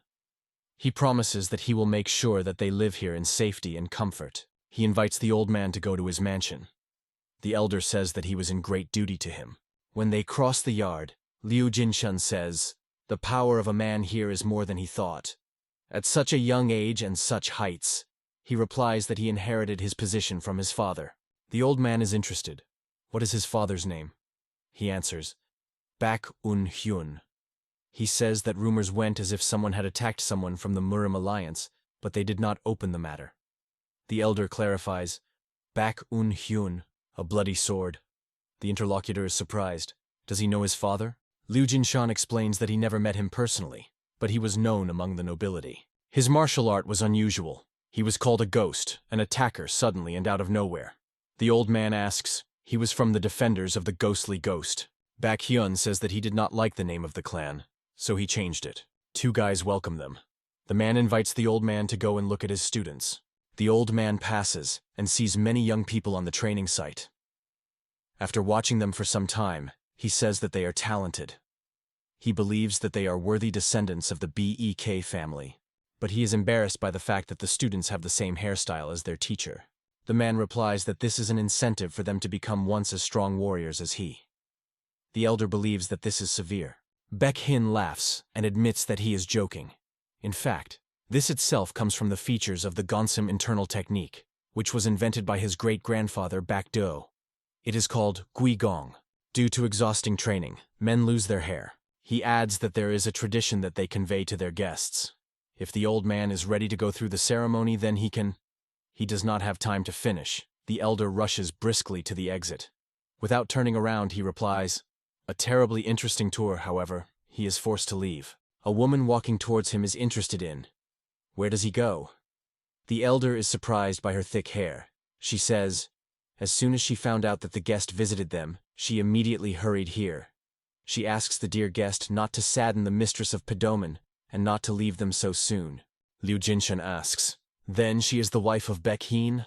He promises that he will make sure that they live here in safety and comfort. He invites the old man to go to his mansion. The elder says that he was in great duty to him. When they cross the yard, Liu Jinshan says, the power of a man here is more than he thought. At such a young age and such heights, he replies that he inherited his position from his father. The old man is interested. What is his father's name? He answers, Baek Hyun. He says that rumors went as if someone had attacked someone from the Murim alliance, but they did not open the matter. The elder clarifies, Baek Hyun, a bloody sword. The interlocutor is surprised. Does he know his father? Liu Jinshan explains that he never met him personally, but he was known among the nobility. His martial art was unusual. He was called a ghost, an attacker suddenly and out of nowhere. The old man asks, he was from the defenders of the ghostly ghost. Baek Hyun says that he did not like the name of the clan, so he changed it. Two guys welcome them. The man invites the old man to go and look at his students. The old man passes and sees many young people on the training site. After watching them for some time, he says that they are talented. He believes that they are worthy descendants of the Bek family, but he is embarrassed by the fact that the students have the same hairstyle as their teacher. The man replies that this is an incentive for them to become once as strong warriors as he. The elder believes that this is severe. Baek Hyun laughs and admits that he is joking. In fact, this itself comes from the features of the Gonsim internal technique, which was invented by his great-grandfather Baek Do. It is called Guigong. Due to exhausting training, men lose their hair. He adds that there is a tradition that they convey to their guests. If the old man is ready to go through the ceremony, then he can. He does not have time to finish. The elder rushes briskly to the exit. Without turning around, he replies, a terribly interesting tour, however, he is forced to leave. A woman walking towards him is interested in. Where does he go? The elder is surprised by her thick hair. She says, as soon as she found out that the guest visited them, she immediately hurried here. She asks the dear guest not to sadden the mistress of Padoman and not to leave them so soon. Liu Jinshan asks, then she is the wife of Baek Hyun?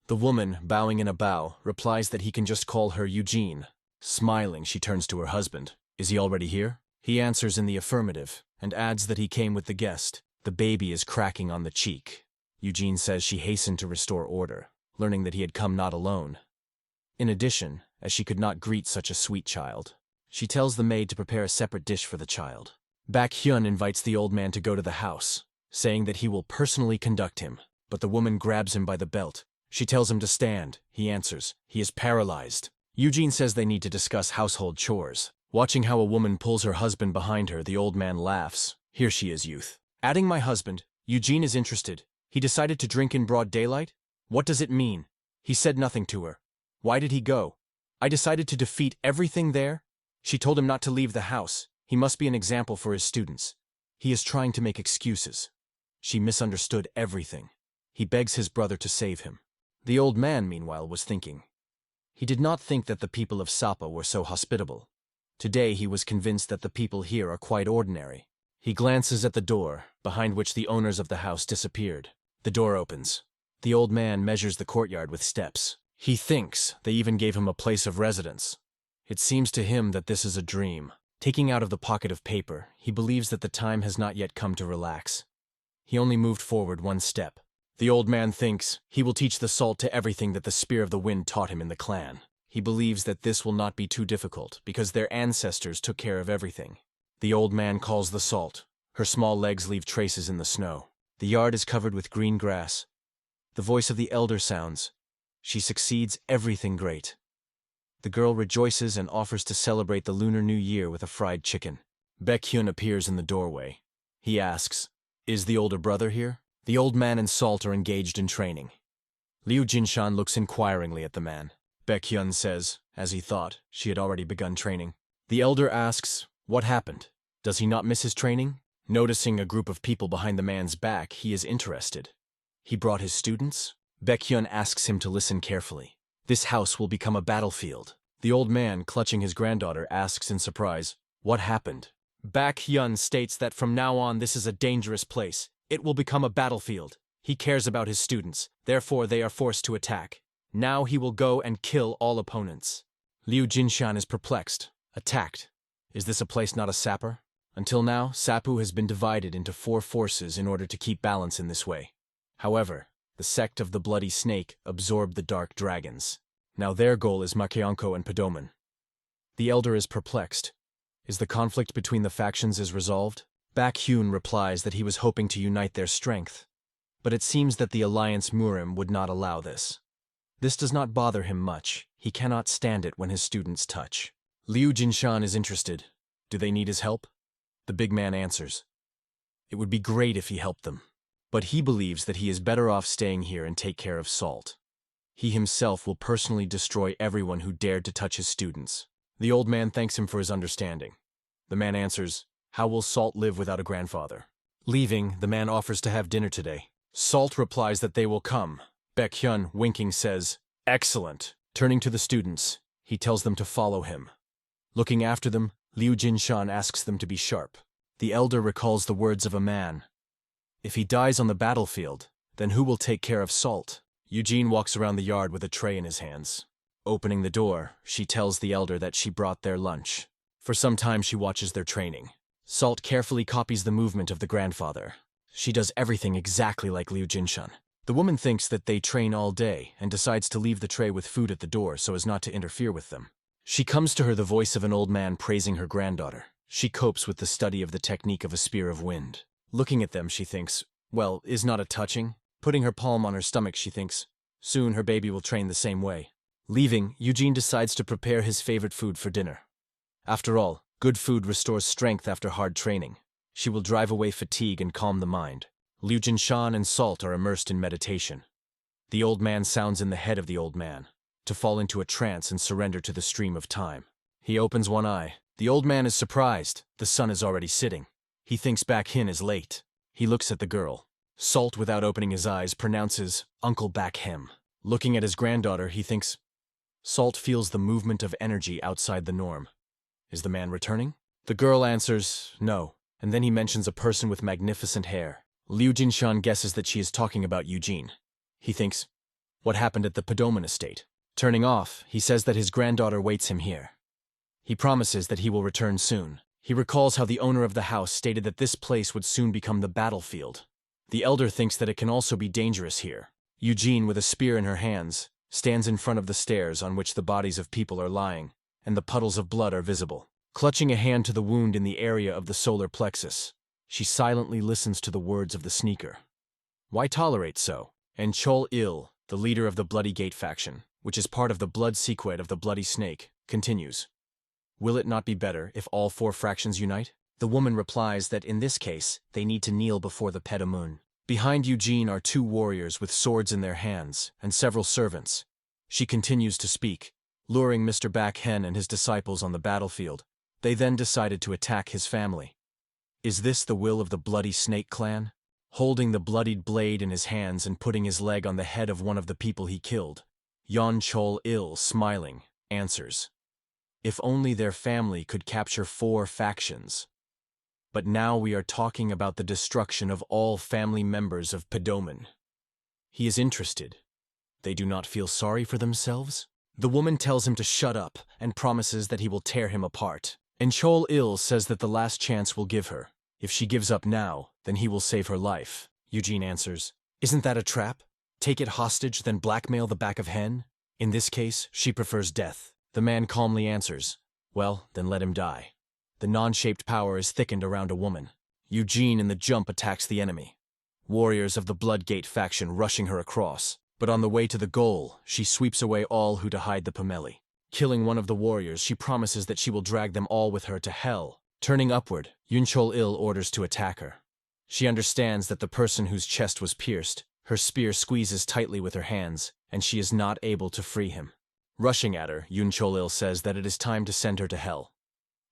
The woman, bowing in a bow, replies that he can just call her Eugene. Smiling, she turns to her husband. Is he already here? He answers in the affirmative, and adds that he came with the guest. The baby is cracking on the cheek. Eugene says she hastened to restore order, learning that he had come not alone. In addition, as she could not greet such a sweet child, she tells the maid to prepare a separate dish for the child. Baek Hyun invites the old man to go to the house, saying that he will personally conduct him, but the woman grabs him by the belt. She tells him to stand. He answers, he is paralyzed. Eugene says they need to discuss household chores. Watching how a woman pulls her husband behind her, the old man laughs. Here she is, youth. Adding my husband, Eugene is interested. He decided to drink in broad daylight? What does it mean? He said nothing to her. Why did he go? I decided to defeat everything there? She told him not to leave the house. He must be an example for his students. He is trying to make excuses. She misunderstood everything. He begs his brother to save him. The old man, meanwhile, was thinking. He did not think that the people of Sapa were so hospitable. Today he was convinced that the people here are quite ordinary. He glances at the door, behind which the owners of the house disappeared. The door opens. The old man measures the courtyard with steps. He thinks they even gave him a place of residence. It seems to him that this is a dream. Taking out of the pocket of paper, he believes that the time has not yet come to relax. He only moved forward one step. The old man thinks he will teach the salt to everything that the Spear of the Wind taught him in the clan. He believes that this will not be too difficult, because their ancestors took care of everything. The old man calls the salt. Her small legs leave traces in the snow. The yard is covered with green grass. The voice of the elder sounds. She succeeds everything great. The girl rejoices and offers to celebrate the Lunar New Year with a fried chicken. Baekhyun appears in the doorway. He asks, "Is the older brother here?" The old man and Salt are engaged in training. Liu Jinshan looks inquiringly at the man. Baekhyun says, as he thought, she had already begun training. The elder asks, what happened? Does he not miss his training? Noticing a group of people behind the man's back, he is interested. He brought his students? Baekhyun asks him to listen carefully. This house will become a battlefield. The old man, clutching his granddaughter, asks in surprise, what happened? Baekhyun states that from now on this is a dangerous place. It will become a battlefield. He cares about his students, therefore they are forced to attack. Now he will go and kill all opponents. Liu Jinshan is perplexed. Attacked. Is this a place not a sapper? Until now, Sapu has been divided into 4 forces in order to keep balance in this way. However, the sect of the Bloody Snake absorbed the Dark Dragons. Now their goal is Makeonko and Padoman. The elder is perplexed. Is the conflict between the factions resolved? Baekhyun replies that he was hoping to unite their strength. But it seems that the Alliance Murim would not allow this. This does not bother him much. He cannot stand it when his students touch. Liu Jinshan is interested. Do they need his help? The big man answers. It would be great if he helped them. But he believes that he is better off staying here and take care of Salt. He himself will personally destroy everyone who dared to touch his students. The old man thanks him for his understanding. The man answers, how will Salt live without a grandfather? Leaving, the man offers to have dinner today. Salt replies that they will come. Baekhyun, winking, says, excellent. Turning to the students, he tells them to follow him. Looking after them, Liu Jinshan asks them to be sharp. The elder recalls the words of a man. If he dies on the battlefield, then who will take care of Salt? Eugene walks around the yard with a tray in his hands. Opening the door, she tells the elder that she brought their lunch. For some time she watches their training. Salt carefully copies the movement of the grandfather. She does everything exactly like Liu Jinshan. The woman thinks that they train all day and decides to leave the tray with food at the door so as not to interfere with them. She comes to her the voice of an old man praising her granddaughter. She copes with the study of the technique of a spear of wind. Looking at them, she thinks, well, is not it touching? Putting her palm on her stomach, she thinks, soon her baby will train the same way. Leaving, Eugene decides to prepare his favorite food for dinner. After all, good food restores strength after hard training. She will drive away fatigue and calm the mind. Liu Jinshan and Salt are immersed in meditation. The old man sounds in the head of the old man, to fall into a trance and surrender to the stream of time. He opens one eye. The old man is surprised. The sun is already sitting. He thinks Baekhyun is late. He looks at the girl. Salt, without opening his eyes, pronounces, Uncle Baekhyun. Looking at his granddaughter, he thinks. Salt feels the movement of energy outside the norm. Is the man returning? The girl answers, no, and then he mentions a person with magnificent hair. Liu Jinshan guesses that she is talking about Eugene. He thinks, what happened at the Padoman estate? Turning off, he says that his granddaughter waits him here. He promises that he will return soon. He recalls how the owner of the house stated that this place would soon become the battlefield. The elder thinks that it can also be dangerous here. Eugene, with a spear in her hands, stands in front of the stairs on which the bodies of people are lying, and the puddles of blood are visible. Clutching a hand to the wound in the area of the solar plexus, she silently listens to the words of the sneaker. Why tolerate so? And Chol-il, the leader of the Bloody Gate faction, which is part of the blood sequet of the Bloody Snake, continues. Will it not be better if all 4 fractions unite? The woman replies that in this case, they need to kneel before the Pedamun. Behind Eugene are 2 warriors with swords in their hands and several servants. She continues to speak, luring Mr. Baekhyun and his disciples on the battlefield. They then decided to attack his family. Is this the will of the Bloody Snake clan? Holding the bloodied blade in his hands and putting his leg on the head of one of the people he killed, Yon Chol-il, smiling, answers. If only their family could capture 4 factions. But now we are talking about the destruction of all family members of Padoman. He is interested. They do not feel sorry for themselves? The woman tells him to shut up and promises that he will tear him apart. And Chol-il says that the last chance will give her. If she gives up now, then he will save her life. Eugene answers, isn't that a trap? Take it hostage, then blackmail the back of hen? In this case, she prefers death. The man calmly answers, well, then let him die. The non-shaped power is thickened around a woman. Eugene in the jump attacks the enemy. Warriors of the Bloodgate faction rushing her across. But on the way to the goal, she sweeps away all who to hide the Pomeli. Killing one of the warriors, she promises that she will drag them all with her to hell. Turning upward, Yunchol-il orders to attack her. She understands that the person whose chest was pierced, her spear squeezes tightly with her hands, and she is not able to free him. Rushing at her, Yunchol-il says that it is time to send her to hell.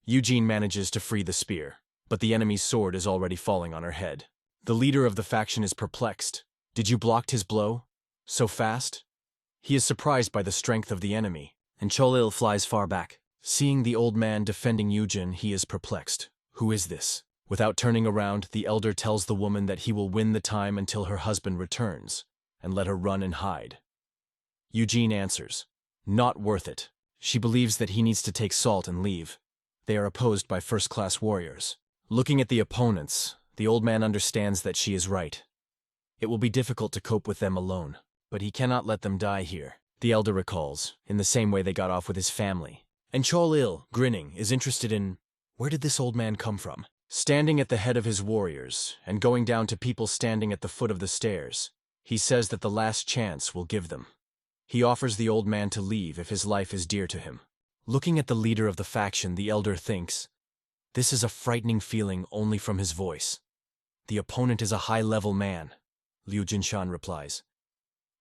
Eugene manages to free the spear, but the enemy's sword is already falling on her head. The leader of the faction is perplexed. Did you block his blow? So fast? He is surprised by the strength of the enemy, and Chol-il flies far back. Seeing the old man defending Eugene, he is perplexed. Who is this? Without turning around, the elder tells the woman that he will win the time until her husband returns, and let her run and hide. Eugene answers, not worth it. She believes that he needs to take salt and leave. They are opposed by first-class warriors. Looking at the opponents, the old man understands that she is right. It will be difficult to cope with them alone, but he cannot let them die here. The elder recalls, in the same way they got off with his family. And Chol-il, grinning, is interested in, where did this old man come from? Standing at the head of his warriors, and going down to people standing at the foot of the stairs, he says that the last chance will give them. He offers the old man to leave if his life is dear to him. Looking at the leader of the faction, the elder thinks, this is a frightening feeling only from his voice. The opponent is a high-level man, Liu Jinshan replies.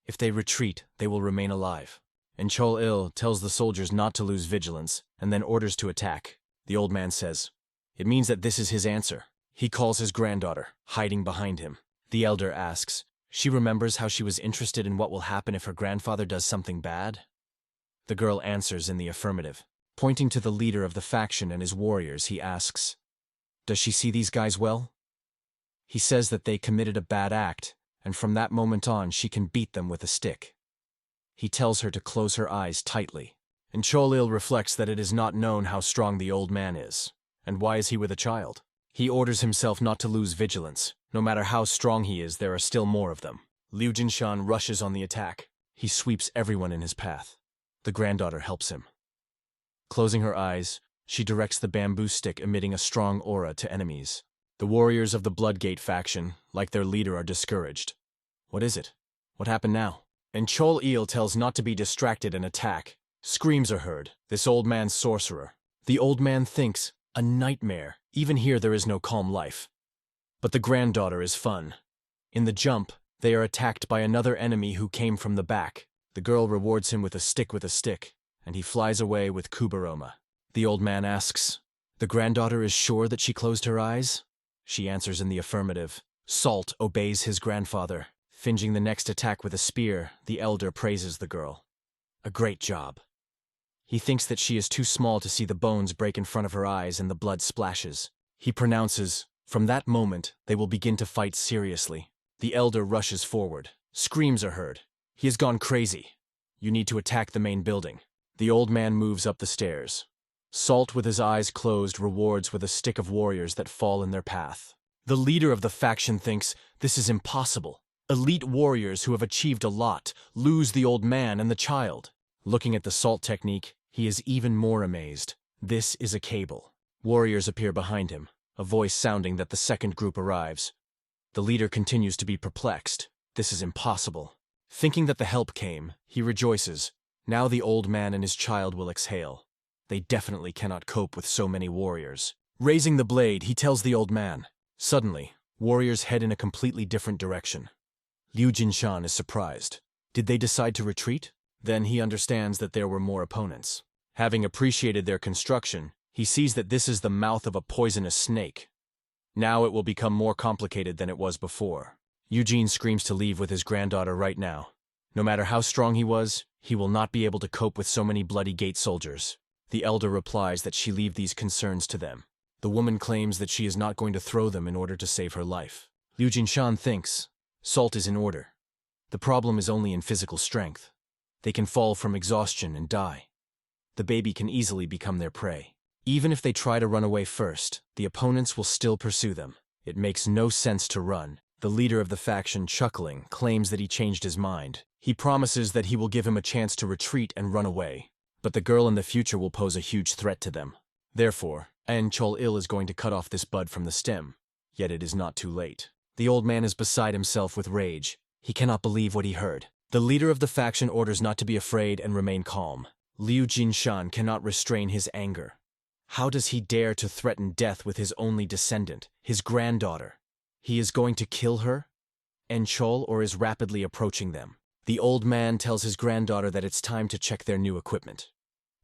If they retreat, they will remain alive. And Chol-il tells the soldiers not to lose vigilance, and then orders to attack. The old man says, it means that this is his answer. He calls his granddaughter, hiding behind him. The elder asks, she remembers how she was interested in what will happen if her grandfather does something bad? The girl answers in the affirmative. Pointing to the leader of the faction and his warriors, he asks, does she see these guys well? He says that they committed a bad act, and from that moment on she can beat them with a stick. He tells her to close her eyes tightly, and Chol-il reflects that it is not known how strong the old man is, and why is he with a child? He orders himself not to lose vigilance. No matter how strong he is, there are still more of them. Liu Jinshan rushes on the attack. He sweeps everyone in his path. The granddaughter helps him. Closing her eyes, she directs the bamboo stick emitting a strong aura to enemies. The warriors of the Bloodgate faction, like their leader, are discouraged. What is it? What happened now? And Chol-il tells not to be distracted and attack. Screams are heard. This old man's sorcerer. The old man thinks, a nightmare. Even here there is no calm life. But the granddaughter is fun. In the jump, they are attacked by another enemy who came from the back. The girl rewards him with a stick, and he flies away with Kubaroma. The old man asks, the granddaughter is sure that she closed her eyes? She answers in the affirmative. Salt obeys his grandfather. Finging the next attack with a spear, the elder praises the girl. A great job. He thinks that she is too small to see the bones break in front of her eyes and the blood splashes. He pronounces, from that moment, they will begin to fight seriously. The elder rushes forward. Screams are heard. He has gone crazy. You need to attack the main building. The old man moves up the stairs. Salt, with his eyes closed, rewards with a stick of warriors that fall in their path. The leader of the faction thinks, this is impossible. Elite warriors who have achieved a lot lose the old man and the child. Looking at the salt technique, he is even more amazed. This is a cable. Warriors appear behind him, a voice sounding that the second group arrives. The leader continues to be perplexed. This is impossible. Thinking that the help came, he rejoices. Now the old man and his child will exhale. They definitely cannot cope with so many warriors. Raising the blade, he tells the old man. Suddenly, warriors head in a completely different direction. Liu Jinshan is surprised. Did they decide to retreat? Then he understands that there were more opponents. Having appreciated their construction, he sees that this is the mouth of a poisonous snake. Now it will become more complicated than it was before. Eugene screams to leave with his granddaughter right now. No matter how strong he was, he will not be able to cope with so many bloody gate soldiers. The elder replies that she leave these concerns to them. The woman claims that she is not going to throw them in order to save her life. Liu Jinshan thinks, salt is in order. The problem is only in physical strength. They can fall from exhaustion and die. The baby can easily become their prey. Even if they try to run away first, the opponents will still pursue them. It makes no sense to run. The leader of the faction, chuckling, claims that he changed his mind. He promises that he will give him a chance to retreat and run away. But the girl in the future will pose a huge threat to them. Therefore, Chol-il is going to cut off this bud from the stem. Yet it is not too late. The old man is beside himself with rage. He cannot believe what he heard. The leader of the faction orders not to be afraid and remain calm. Liu Jinshan cannot restrain his anger. How does he dare to threaten death with his only descendant, his granddaughter? He is going to kill her? Enchol or is rapidly approaching them. The old man tells his granddaughter that it's time to check their new equipment.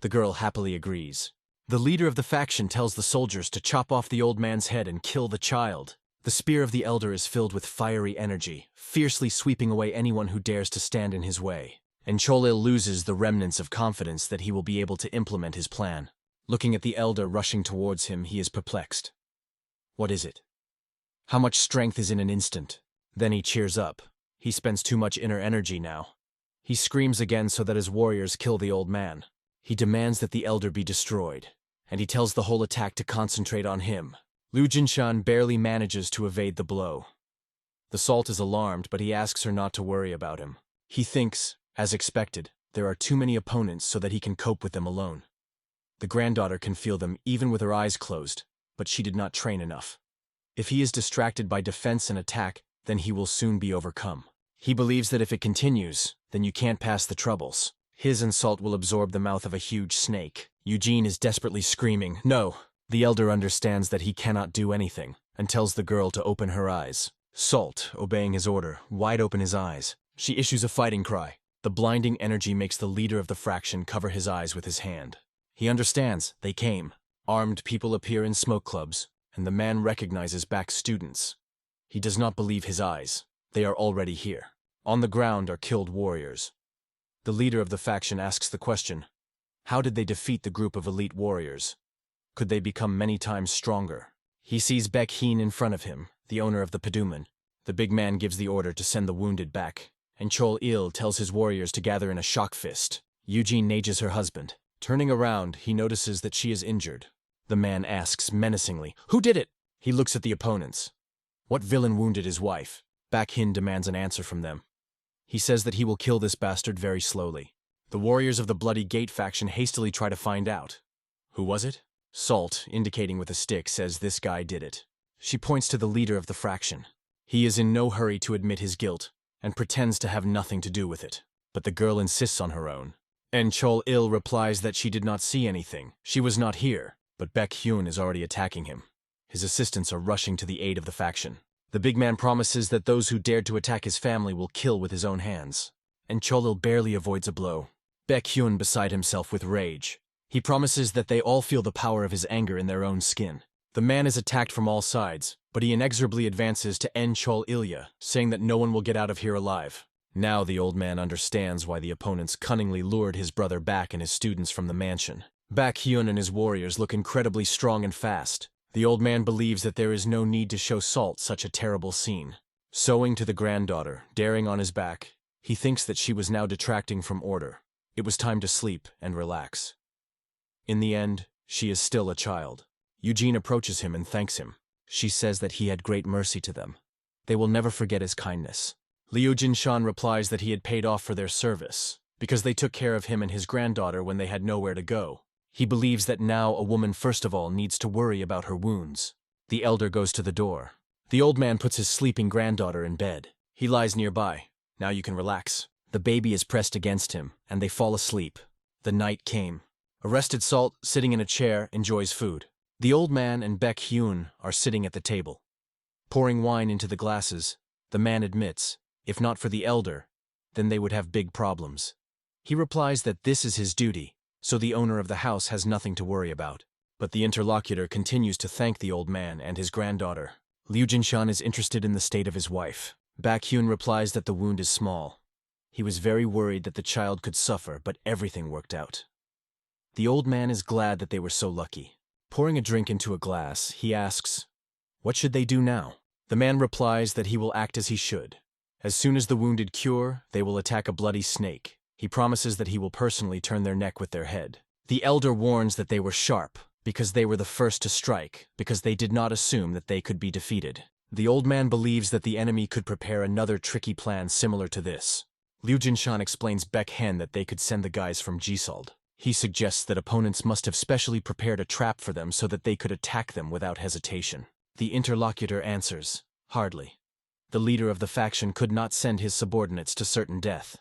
The girl happily agrees. The leader of the faction tells the soldiers to chop off the old man's head and kill the child. The spear of the elder is filled with fiery energy, fiercely sweeping away anyone who dares to stand in his way. Encholil loses the remnants of confidence that he will be able to implement his plan. Looking at the elder rushing towards him, he is perplexed. What is it? How much strength is in an instant? Then he cheers up. He spends too much inner energy now. He screams again so that his warriors kill the old man. He demands that the elder be destroyed, and he tells the whole attack to concentrate on him. Liu Jinshan barely manages to evade the blow. The Salt is alarmed, but he asks her not to worry about him. He thinks, as expected, there are too many opponents so that he can cope with them alone. The granddaughter can feel them even with her eyes closed, but she did not train enough. If he is distracted by defense and attack, then he will soon be overcome. He believes that if it continues, then you can't pass the troubles. His and Salt will absorb the mouth of a huge snake. Eugene is desperately screaming, "No!" The elder understands that he cannot do anything, and tells the girl to open her eyes. Salt, obeying his order, wide open his eyes. She issues a fighting cry. The blinding energy makes the leader of the faction cover his eyes with his hand. He understands, they came. Armed people appear in smoke clubs, and the man recognizes back students. He does not believe his eyes. They are already here. On the ground are killed warriors. The leader of the faction asks the question, how did they defeat the group of elite warriors? Could they become many times stronger? He sees Baek Heen in front of him, the owner of the Paduman. The big man gives the order to send the wounded back, and Chol Il tells his warriors to gather in a shock fist. Eugene nages her husband. Turning around, he notices that she is injured. The man asks menacingly, "Who did it?" He looks at the opponents. What villain wounded his wife? Baek Heen demands an answer from them. He says that he will kill this bastard very slowly. The warriors of the Bloody Gate faction hastily try to find out. Who was it? Salt, indicating with a stick, says this guy did it. She points to the leader of the faction. He is in no hurry to admit his guilt, and pretends to have nothing to do with it. But the girl insists on her own. And Chol Il replies that she did not see anything. She was not here, but Baek Hyun is already attacking him. His assistants are rushing to the aid of the faction. The big man promises that those who dared to attack his family will kill with his own hands. And Chol Il barely avoids a blow. Baek Hyun beside himself with rage. He promises that they all feel the power of his anger in their own skin. The man is attacked from all sides, but he inexorably advances to end Chol Ilya, saying that no one will get out of here alive. Now the old man understands why the opponents cunningly lured his brother back and his students from the mansion. Baek Hyun and his warriors look incredibly strong and fast. The old man believes that there is no need to show Salt such a terrible scene. Sewing to the granddaughter, daring on his back, he thinks that she was now detracting from order. It was time to sleep and relax. In the end, she is still a child. Eugene approaches him and thanks him. She says that he had great mercy to them. They will never forget his kindness. Liu Jinshan replies that he had paid off for their service, because they took care of him and his granddaughter when they had nowhere to go. He believes that now a woman first of all needs to worry about her wounds. The elder goes to the door. The old man puts his sleeping granddaughter in bed. He lies nearby. Now you can relax. The baby is pressed against him, and they fall asleep. The night came. Arrested Salt, sitting in a chair, enjoys food. The old man and Baek Hyun are sitting at the table. Pouring wine into the glasses, the man admits, if not for the elder, then they would have big problems. He replies that this is his duty, so the owner of the house has nothing to worry about. But the interlocutor continues to thank the old man and his granddaughter. Liu Jinshan is interested in the state of his wife. Baek Hyun replies that the wound is small. He was very worried that the child could suffer, but everything worked out. The old man is glad that they were so lucky. Pouring a drink into a glass, he asks, "What should they do now?" The man replies that he will act as he should. As soon as the wounded cure, they will attack a bloody snake. He promises that he will personally turn their neck with their head. The elder warns that they were sharp, because they were the first to strike, because they did not assume that they could be defeated. The old man believes that the enemy could prepare another tricky plan similar to this. Liu Jinshan explains Baek Hen that they could send the guys from Jisald. He suggests that opponents must have specially prepared a trap for them so that they could attack them without hesitation. The interlocutor answers, "Hardly. The leader of the faction could not send his subordinates to certain death."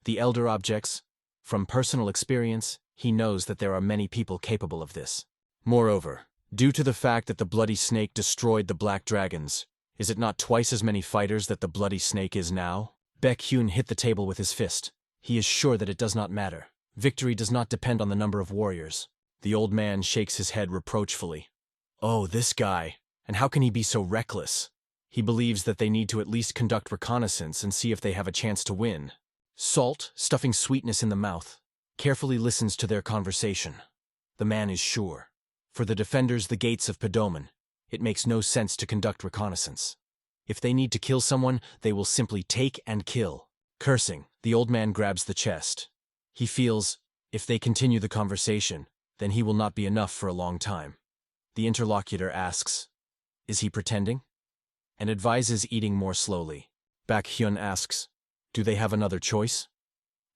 The elder objects, "From personal experience, He knows that there are many people capable of this. Moreover, due to the fact that the bloody snake destroyed the black dragons, is it not twice as many fighters that the bloody snake is now? Baekhyun hit the table with his fist. He is sure that it does not matter. Victory does not depend on the number of warriors. The old man shakes his head reproachfully. Oh, this guy. And how can he be so reckless? He believes that they need to at least conduct reconnaissance and see if they have a chance to win. Salt, stuffing sweetness in the mouth, carefully listens to their conversation. The man is sure. For the defenders the gates of Padoman, it makes no sense to conduct reconnaissance. If they need to kill someone, they will simply take and kill. Cursing, the old man grabs the chest. He feels, if they continue the conversation, then he will not be enough for a long time. The interlocutor asks, is he pretending? And advises eating more slowly. Baekhyun asks, do they have another choice?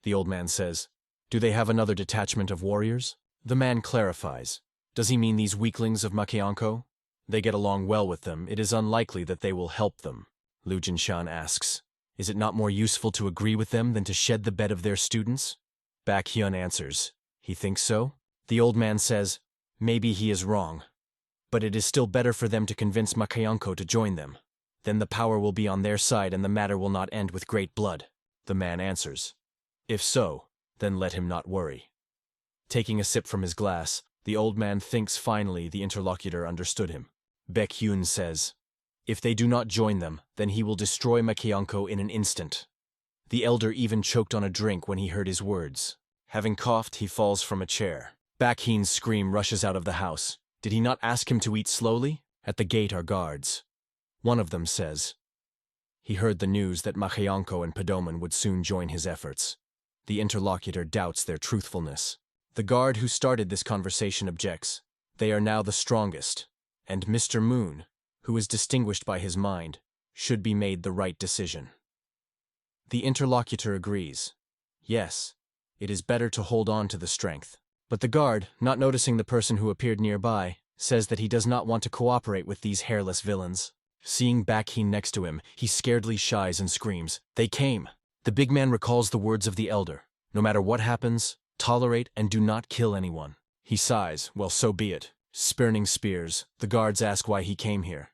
The old man says, do they have another detachment of warriors? The man clarifies, does he mean these weaklings of Manhwa? They get along well with them, it is unlikely that they will help them. Lu Jinshan asks, is it not more useful to agree with them than to shed the bed of their students? Baekhyun answers, he thinks so? The old man says, maybe he is wrong. But it is still better for them to convince Manhwa to join them. Then the power will be on their side and the matter will not end with great blood. The man answers, if so, then let him not worry. Taking a sip from his glass, the old man thinks finally the interlocutor understood him. Baekhyun says, if they do not join them, then he will destroy Manhwa in an instant. The elder even choked on a drink when he heard his words. Having coughed, he falls from a chair. Baekhyun's scream rushes out of the house. Did he not ask him to eat slowly? At the gate are guards. One of them says, he heard the news that Manhwa and Padoman would soon join his efforts. The interlocutor doubts their truthfulness. The guard who started this conversation objects. They are now the strongest, and Mr. Moon, who is distinguished by his mind, should be made the right decision. The interlocutor agrees. Yes, it is better to hold on to the strength. But the guard, not noticing the person who appeared nearby, says that he does not want to cooperate with these hairless villains. Seeing Baekhyun next to him, he scaredly shies and screams, they came! The big man recalls the words of the elder. No matter what happens, tolerate and do not kill anyone. He sighs, well, so be it. Spurning spears, the guards ask why he came here.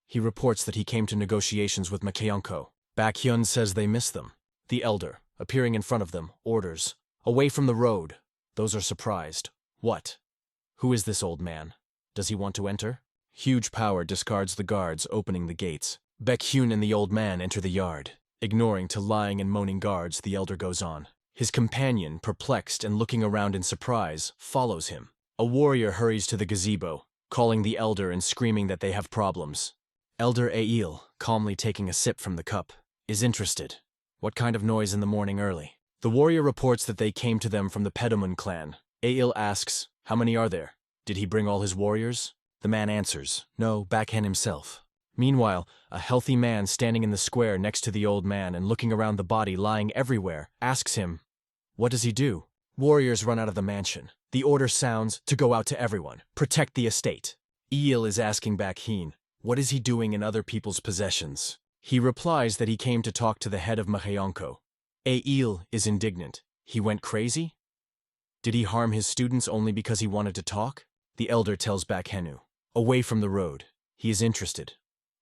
He reports that he came to negotiations with Manhwa. Baekhyun says they miss them. The elder, appearing in front of them, orders, away from the road. Those are surprised. What? Who is this old man? Does he want to enter? Huge power discards the guards opening the gates. Baekhyun and the old man enter the yard. Ignoring to lying and moaning guards, the elder goes on. His companion, perplexed and looking around in surprise, follows him. A warrior hurries to the gazebo, calling the elder and screaming that they have problems. Elder Ail, calmly taking a sip from the cup, is interested. What kind of noise in the morning early? The warrior reports that they came to them from the Padoman clan. Ail asks, how many are there? Did he bring all his warriors? The man answers, no, Baekhyun himself. Meanwhile, a healthy man standing in the square next to the old man and looking around the body lying everywhere, asks him, what does he do? Warriors run out of the mansion. The order sounds to go out to everyone, protect the estate. Ail is asking Baekhyun, what is he doing in other people's possessions? He replies that he came to talk to the head of Manhwa. Ail is indignant. He went crazy? Did he harm his students only because he wanted to talk? The elder tells Baekhyun, away from the road. He is interested.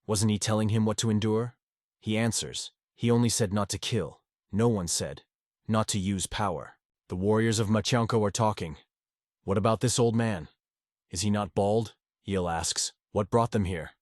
Wasn't he telling him what to endure? He answers, he only said not to kill. No one said, not to use power. The warriors of Manhwa are talking. What about this old man? Is he not bald? Ail asks, what brought them here?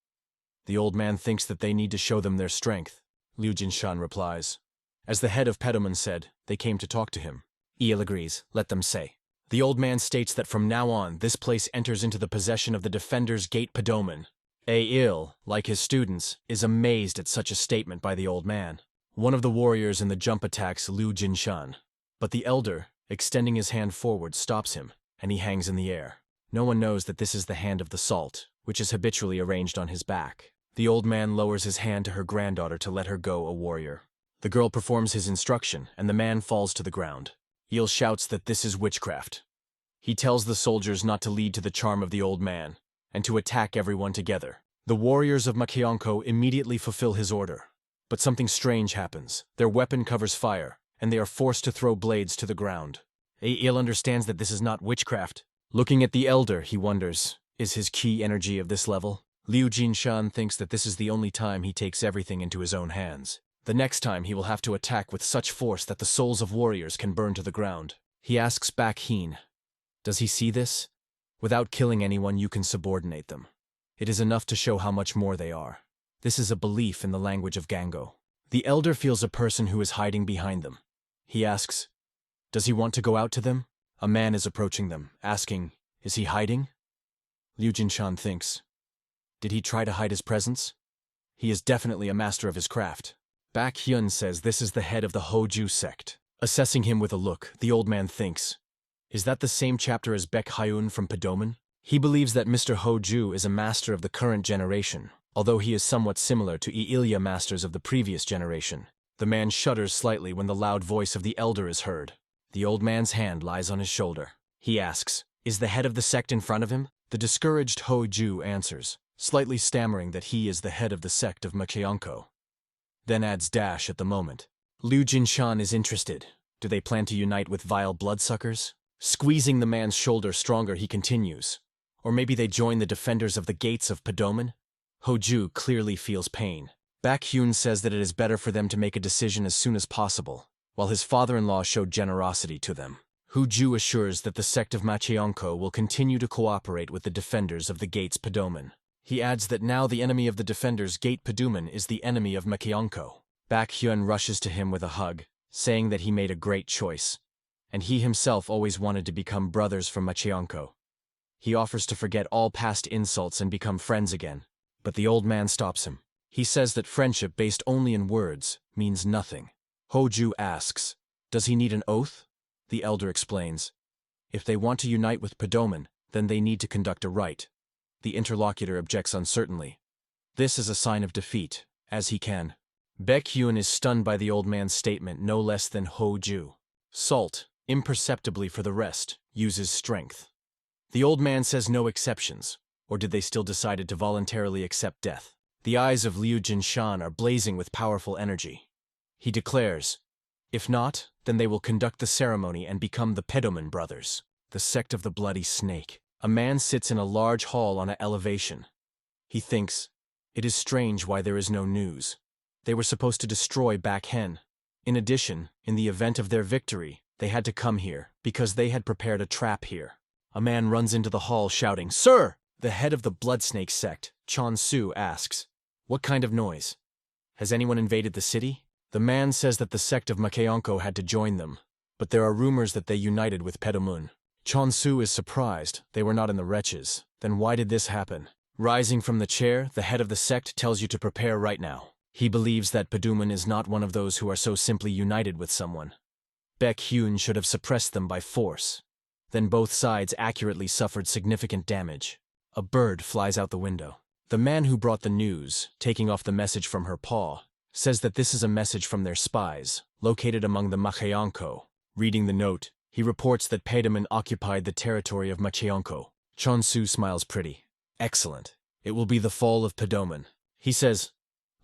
The old man thinks that they need to show them their strength. Lu Jinshan replies, as the head of Padoman said, they came to talk to him. Ail agrees, let them say. The old man states that from now on, this place enters into the possession of the Defender's Gate Padoman. Ail, like his students, is amazed at such a statement by the old man. One of the warriors in the jump attacks Lu Jinshan. But the elder, extending his hand forward, stops him, and he hangs in the air. No one knows that this is the hand of the salt, which is habitually arranged on his back. The old man lowers his hand to her granddaughter to let her go a warrior. The girl performs his instruction, and the man falls to the ground. Ail shouts that this is witchcraft. He tells the soldiers not to lead to the charm of the old man, and to attack everyone together. The warriors of Manhwa immediately fulfill his order. But something strange happens. Their weapon covers fire, and they are forced to throw blades to the ground. Il understands that this is not witchcraft. Looking at the elder, he wonders, is his ki energy of this level? Liu Jinshan thinks that this is the only time he takes everything into his own hands. The next time he will have to attack with such force that the souls of warriors can burn to the ground. He asks back Heen, does he see this? Without killing anyone, you can subordinate them. It is enough to show how much more they are. This is a belief in the language of Gango. The elder feels a person who is hiding behind them. He asks, does he want to go out to them? A man is approaching them, asking, is he hiding? Liu Jinshan thinks, did he try to hide his presence? He is definitely a master of his craft. Baek Hyun says this is the head of the Hoju sect. Assessing him with a look, the old man thinks, is that the same chapter as Baek Hyun from Padoman? He believes that Mr. Hoju is a master of the current generation, although he is somewhat similar to Ilya masters of the previous generation. The man shudders slightly when the loud voice of the elder is heard. The old man's hand lies on his shoulder. He asks, is the head of the sect in front of him? The discouraged Hoju answers, slightly stammering that he is the head of the sect of ManhwaCapped. Then adds dash at the moment. Liu Jinshan is interested. Do they plan to unite with vile bloodsuckers? Squeezing the man's shoulder stronger, he continues. Or maybe they join the defenders of the gates of Padoman? Hoju clearly feels pain. Baek Hyun says that it is better for them to make a decision as soon as possible, while his father-in-law showed generosity to them. Hoju assures that the sect of ManhwaCapped will continue to cooperate with the defenders of the gates Padoman. He adds that now the enemy of the defenders Gate Padoman is the enemy of ManhwaCapped. Baek Hyun rushes to him with a hug, saying that he made a great choice, and he himself always wanted to become brothers from ManhwaCapped. He offers to forget all past insults and become friends again, but the old man stops him. He says that friendship based only in words means nothing. Hoju asks, does he need an oath? The elder explains, if they want to unite with Padoman, then they need to conduct a rite. The interlocutor objects uncertainly. This is a sign of defeat, as he can. Baek Hyun is stunned by the old man's statement no less than Hoju. Salt, imperceptibly for the rest, uses strength. The old man says no exceptions, or did they still decided to voluntarily accept death? The eyes of Liu Jinshan are blazing with powerful energy. He declares, if not, then they will conduct the ceremony and become the Padoman brothers, the sect of the bloody snake. A man sits in a large hall on an elevation. He thinks, it is strange why there is no news. They were supposed to destroy Baek Hen. In addition, in the event of their victory, they had to come here, because they had prepared a trap here. A man runs into the hall shouting, Sir! The head of the Bloodsnake sect, Chon-Su, asks, what kind of noise? Has anyone invaded the city? The man says that the sect of ManhwaCapped had to join them, but there are rumors that they united with Padoman. Chon-Su is surprised they were not in the wretches. Then why did this happen? Rising from the chair, the head of the sect tells you to prepare right now. He believes that Padoman is not one of those who are so simply united with someone. Baek Hyun should have suppressed them by force. Then both sides accurately suffered significant damage. A bird flies out the window. The man who brought the news, taking off the message from her paw, says that this is a message from their spies, located among the ManhwaCapped. Reading the note, he reports that Padoman occupied the territory of ManhwaCapped. Chon-Su smiles pretty. Excellent. It will be the fall of Padoman. He says,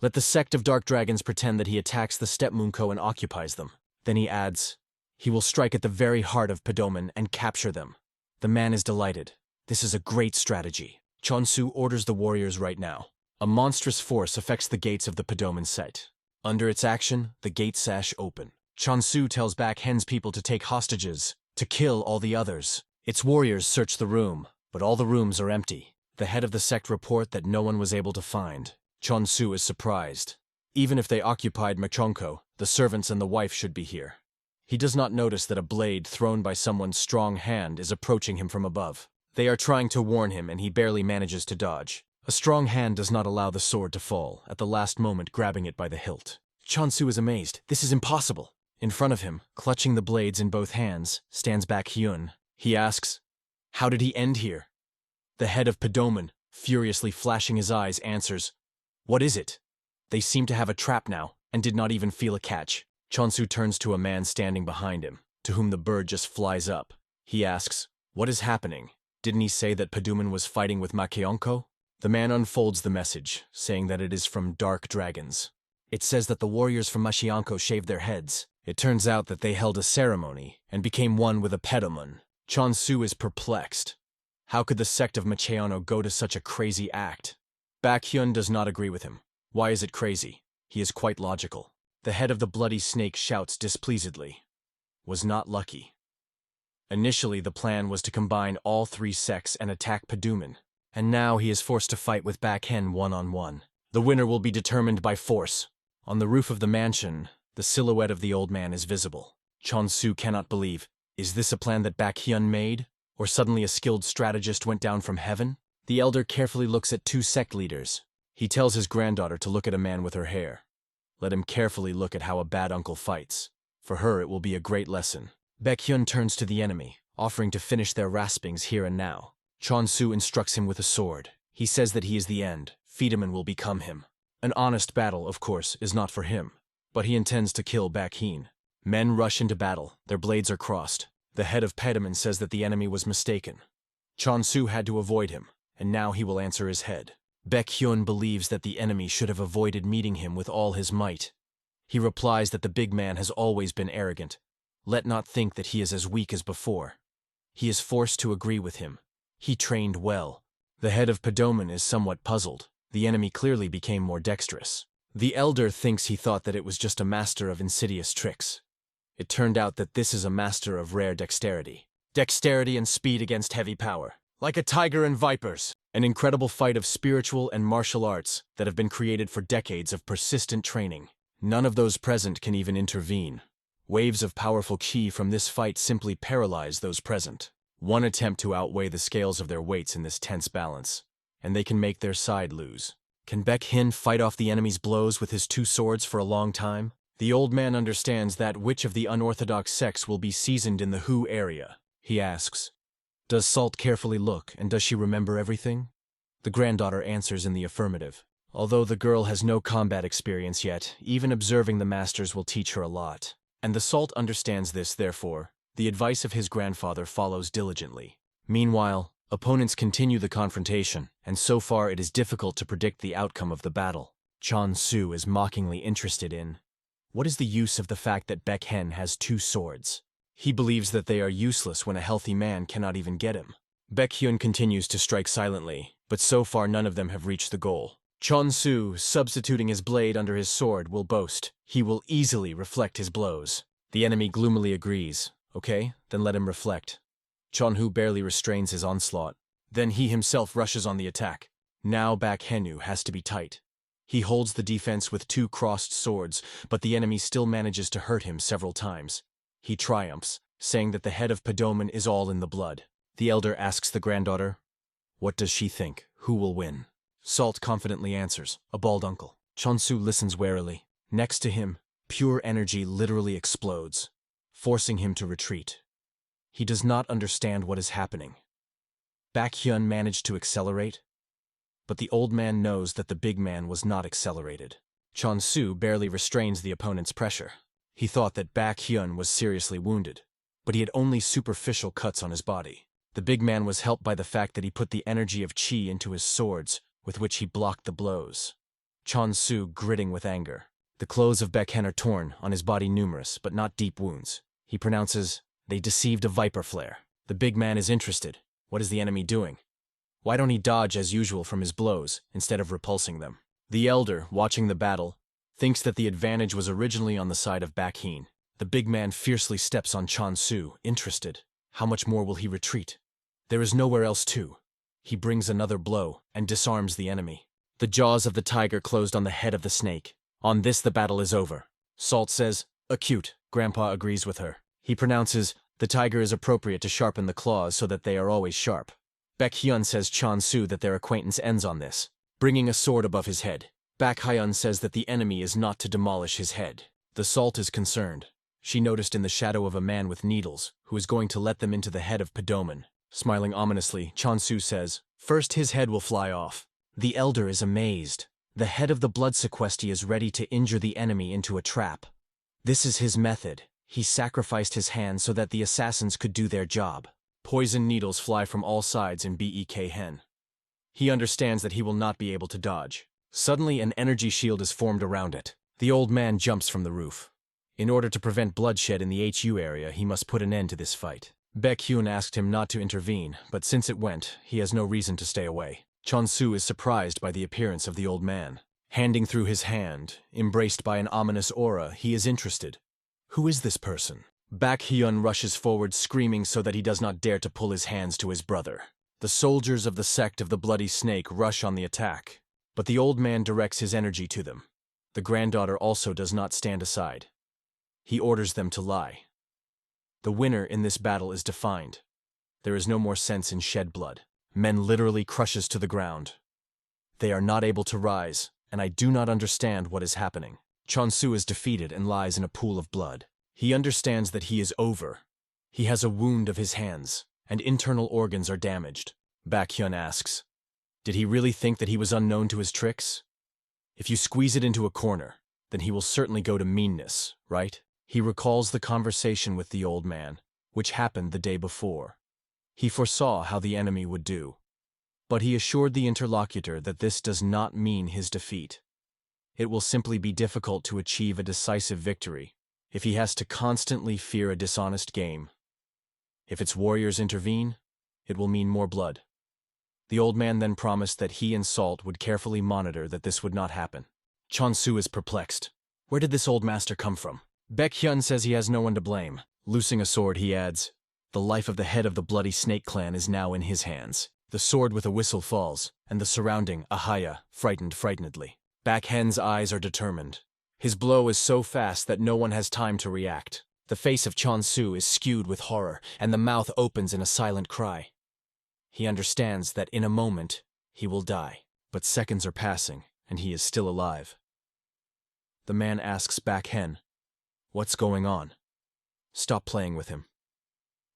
let the sect of Dark Dragons pretend that he attacks the Stepmoonko and occupies them. Then he adds, he will strike at the very heart of Padoman and capture them. The man is delighted. This is a great strategy. Chon-Su orders the warriors right now. A monstrous force affects the gates of the Padoman site. Under its action, the gate sash open. Chon-Su tells Baek Hen's people to take hostages, to kill all the others. Its warriors search the room, but all the rooms are empty. The head of the sect report that no one was able to find. Chon-Su is surprised. Even if they occupied ManhwaCapped, the servants and the wife should be here. He does not notice that a blade thrown by someone's strong hand is approaching him from above. They are trying to warn him and he barely manages to dodge. A strong hand does not allow the sword to fall, at the last moment grabbing it by the hilt. Chon-Su is amazed. This is impossible. In front of him, clutching the blades in both hands, stands Baek Hyun. He asks, how did he end here? The head of Padoman, furiously flashing his eyes, answers, what is it? They seem to have a trap now, and did not even feel a catch. Chon-Su turns to a man standing behind him, to whom the bird just flies up. He asks, what is happening? Didn't he say that Padoman was fighting with ManhwaCapped? The man unfolds the message, saying that it is from Dark Dragons. It says that the warriors from Mashianko shaved their heads. It turns out that they held a ceremony and became one with a pedamon. Chonsu is perplexed. How could the sect of Macheano go to such a crazy act? Baekhyun does not agree with him. Why is it crazy? He is quite logical. The head of the bloody snake shouts displeasedly. Was not lucky. Initially, the plan was to combine all three sects and attack Paduman, and now he is forced to fight with Baekhyun one-on-one. The winner will be determined by force. On the roof of the mansion, the silhouette of the old man is visible. Chonsu cannot believe. Is this a plan that Baekhyun made? Or suddenly a skilled strategist went down from heaven? The elder carefully looks at two sect leaders. He tells his granddaughter to look at a man with her hair. Let him carefully look at how a bad uncle fights. For her, it will be a great lesson. Baekhyun turns to the enemy, offering to finish their raspings here and now. Chonsu instructs him with a sword. He says that he is the end. Fiedemann will become him. An honest battle, of course, is not for him, but he intends to kill Baekhyun. Men rush into battle. Their blades are crossed. The head of Paduman says that the enemy was mistaken. Chonsu had to avoid him, and now he will answer his head. Baekhyun believes that the enemy should have avoided meeting him with all his might. He replies that the big man has always been arrogant. Let not think that he is as weak as before. He is forced to agree with him. He trained well. The head of Paduman is somewhat puzzled. The enemy clearly became more dexterous. The elder thinks he thought that it was just a master of insidious tricks. It turned out that this is a master of rare dexterity. Dexterity and speed against heavy power. Like a tiger and vipers. An incredible fight of spiritual and martial arts that have been created for decades of persistent training. None of those present can even intervene. Waves of powerful qi from this fight simply paralyze those present. One attempt to outweigh the scales of their weights in this tense balance, and they can make their side lose. Can Baekhyun fight off the enemy's blows with his two swords for a long time? The old man understands that which of the unorthodox sects will be seasoned in the Hu area. He asks, does Salt carefully look, and does she remember everything? The granddaughter answers in the affirmative. Although the girl has no combat experience yet, even observing the masters will teach her a lot. And the Salt understands this, therefore, the advice of his grandfather follows diligently. Meanwhile, opponents continue the confrontation, and so far it is difficult to predict the outcome of the battle. Chonsu is mockingly interested in, what is the use of the fact that Baekhyun has two swords? He believes that they are useless when a healthy man cannot even get him. Baekhyun continues to strike silently, but so far none of them have reached the goal. Chonsu, substituting his blade under his sword, will boast. He will easily reflect his blows. The enemy gloomily agrees. Okay, then let him reflect. Chonhu barely restrains his onslaught. Then he himself rushes on the attack. Now Baekhyun has to be tight. He holds the defense with two crossed swords, but the enemy still manages to hurt him several times. He triumphs, saying that the head of Paduman is all in the blood. The elder asks the granddaughter, what does she think? Who will win? Salt confidently answers, a bald uncle. Chonsu listens warily. Next to him, pure energy literally explodes, forcing him to retreat. He does not understand what is happening. Baekhyun managed to accelerate, but the old man knows that the big man was not accelerated. Chonsu barely restrains the opponent's pressure. He thought that Baekhyun was seriously wounded, but he had only superficial cuts on his body. The big man was helped by the fact that he put the energy of qi into his swords, with which he blocked the blows. Chonsu gritting with anger. The clothes of Baekhyun are torn, on his body numerous, but not deep wounds. He pronounces, they deceived a viper flare. The big man is interested. What is the enemy doing? Why don't he dodge as usual from his blows, instead of repulsing them? The elder, watching the battle, thinks that the advantage was originally on the side of Baekhyun. The big man fiercely steps on Chonsu, interested. How much more will he retreat? There is nowhere else to. He brings another blow and disarms the enemy. The jaws of the tiger closed on the head of the snake. On this the battle is over. Salt says, acute. Grandpa agrees with her. He pronounces, the tiger is appropriate to sharpen the claws so that they are always sharp. Baekhyun says Chonsu that their acquaintance ends on this, bringing a sword above his head. Baekhyun says that the enemy is not to demolish his head. The Salt is concerned. She noticed in the shadow of a man with needles, who is going to let them into the head of Paduman. Smiling ominously, Chonsu says, first his head will fly off. The elder is amazed. The head of the blood sequesti is ready to injure the enemy into a trap. This is his method. He sacrificed his hand so that the assassins could do their job. Poison needles fly from all sides in Baekhyun. He understands that he will not be able to dodge. Suddenly an energy shield is formed around it. The old man jumps from the roof. In order to prevent bloodshed in the HU area, he must put an end to this fight. Baekhyun asked him not to intervene, but since it went, he has no reason to stay away. Chonsu is surprised by the appearance of the old man. Handing through his hand, embraced by an ominous aura, he is interested. Who is this person? Baekhyun rushes forward screaming so that he does not dare to pull his hands to his brother. The soldiers of the sect of the Bloody Snake rush on the attack, but the old man directs his energy to them. The granddaughter also does not stand aside. He orders them to lie. The winner in this battle is defined. There is no more sense in shed blood. Men literally crushes to the ground. They are not able to rise, and I do not understand what is happening. Chonsu is defeated and lies in a pool of blood. He understands that he is over. He has a wound of his hands, and internal organs are damaged. Baekhyun asks, did he really think that he was unknown to his tricks? If you squeeze it into a corner, then he will certainly go to meanness, right? He recalls the conversation with the old man, which happened the day before. He foresaw how the enemy would do, but he assured the interlocutor that this does not mean his defeat. It will simply be difficult to achieve a decisive victory if he has to constantly fear a dishonest game. If its warriors intervene, it will mean more blood. The old man then promised that he and Salt would carefully monitor that this would not happen. Chonsu is perplexed. Where did this old master come from? Baekhyun says he has no one to blame. Loosing a sword, he adds, the life of the head of the Bloody Snake clan is now in his hands. The sword with a whistle falls, and the surrounding Ahaya frightenedly. Baekhyun's eyes are determined. His blow is so fast that no one has time to react. The face of Chonsu is skewed with horror, and the mouth opens in a silent cry. He understands that in a moment, he will die. But seconds are passing, and he is still alive. The man asks Baekhyun, what's going on? Stop playing with him.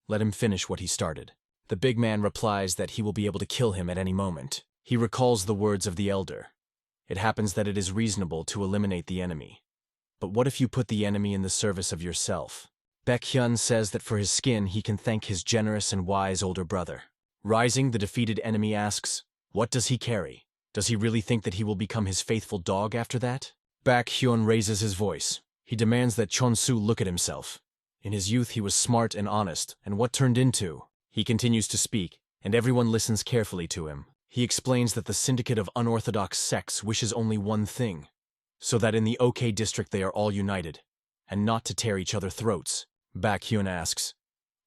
Let him finish what he started. The big man replies that he will be able to kill him at any moment. He recalls the words of the elder. It happens that it is reasonable to eliminate the enemy. But what if you put the enemy in the service of yourself? Baekhyun says that for his skin he can thank his generous and wise older brother. Rising, the defeated enemy asks, what does he carry? Does he really think that he will become his faithful dog after that? Baekhyun raises his voice. He demands that Chonsu look at himself. In his youth he was smart and honest, and what turned into? He continues to speak, and everyone listens carefully to him. He explains that the syndicate of unorthodox sects wishes only one thing, so that in the OK district they are all united, and not to tear each other throats. Baekhyun asks,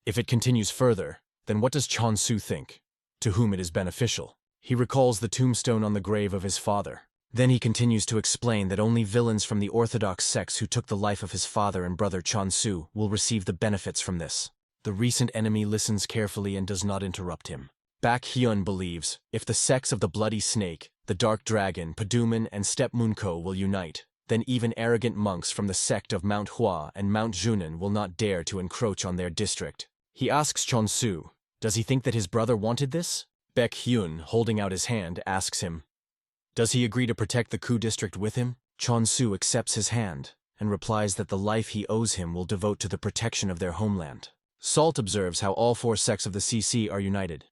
if it continues further, then what does Chonsu think? To whom it is beneficial? He recalls the tombstone on the grave of his father. Then he continues to explain that only villains from the orthodox sects who took the life of his father and brother Chonsu will receive the benefits from this. The recent enemy listens carefully and does not interrupt him. Baekhyun believes, if the sects of the Bloody Snake, the Dark Dragon, Paduman, and Step Munko will unite, then even arrogant monks from the sect of MANHUA and Mount Junan will not dare to encroach on their district. He asks Chonsu, does he think that his brother wanted this? Baekhyun, holding out his hand, asks him, does he agree to protect the Ku district with him? Chonsu accepts his hand and replies that the life he owes him will devote to the protection of their homeland. Salt observes how all four sects of the CC are united.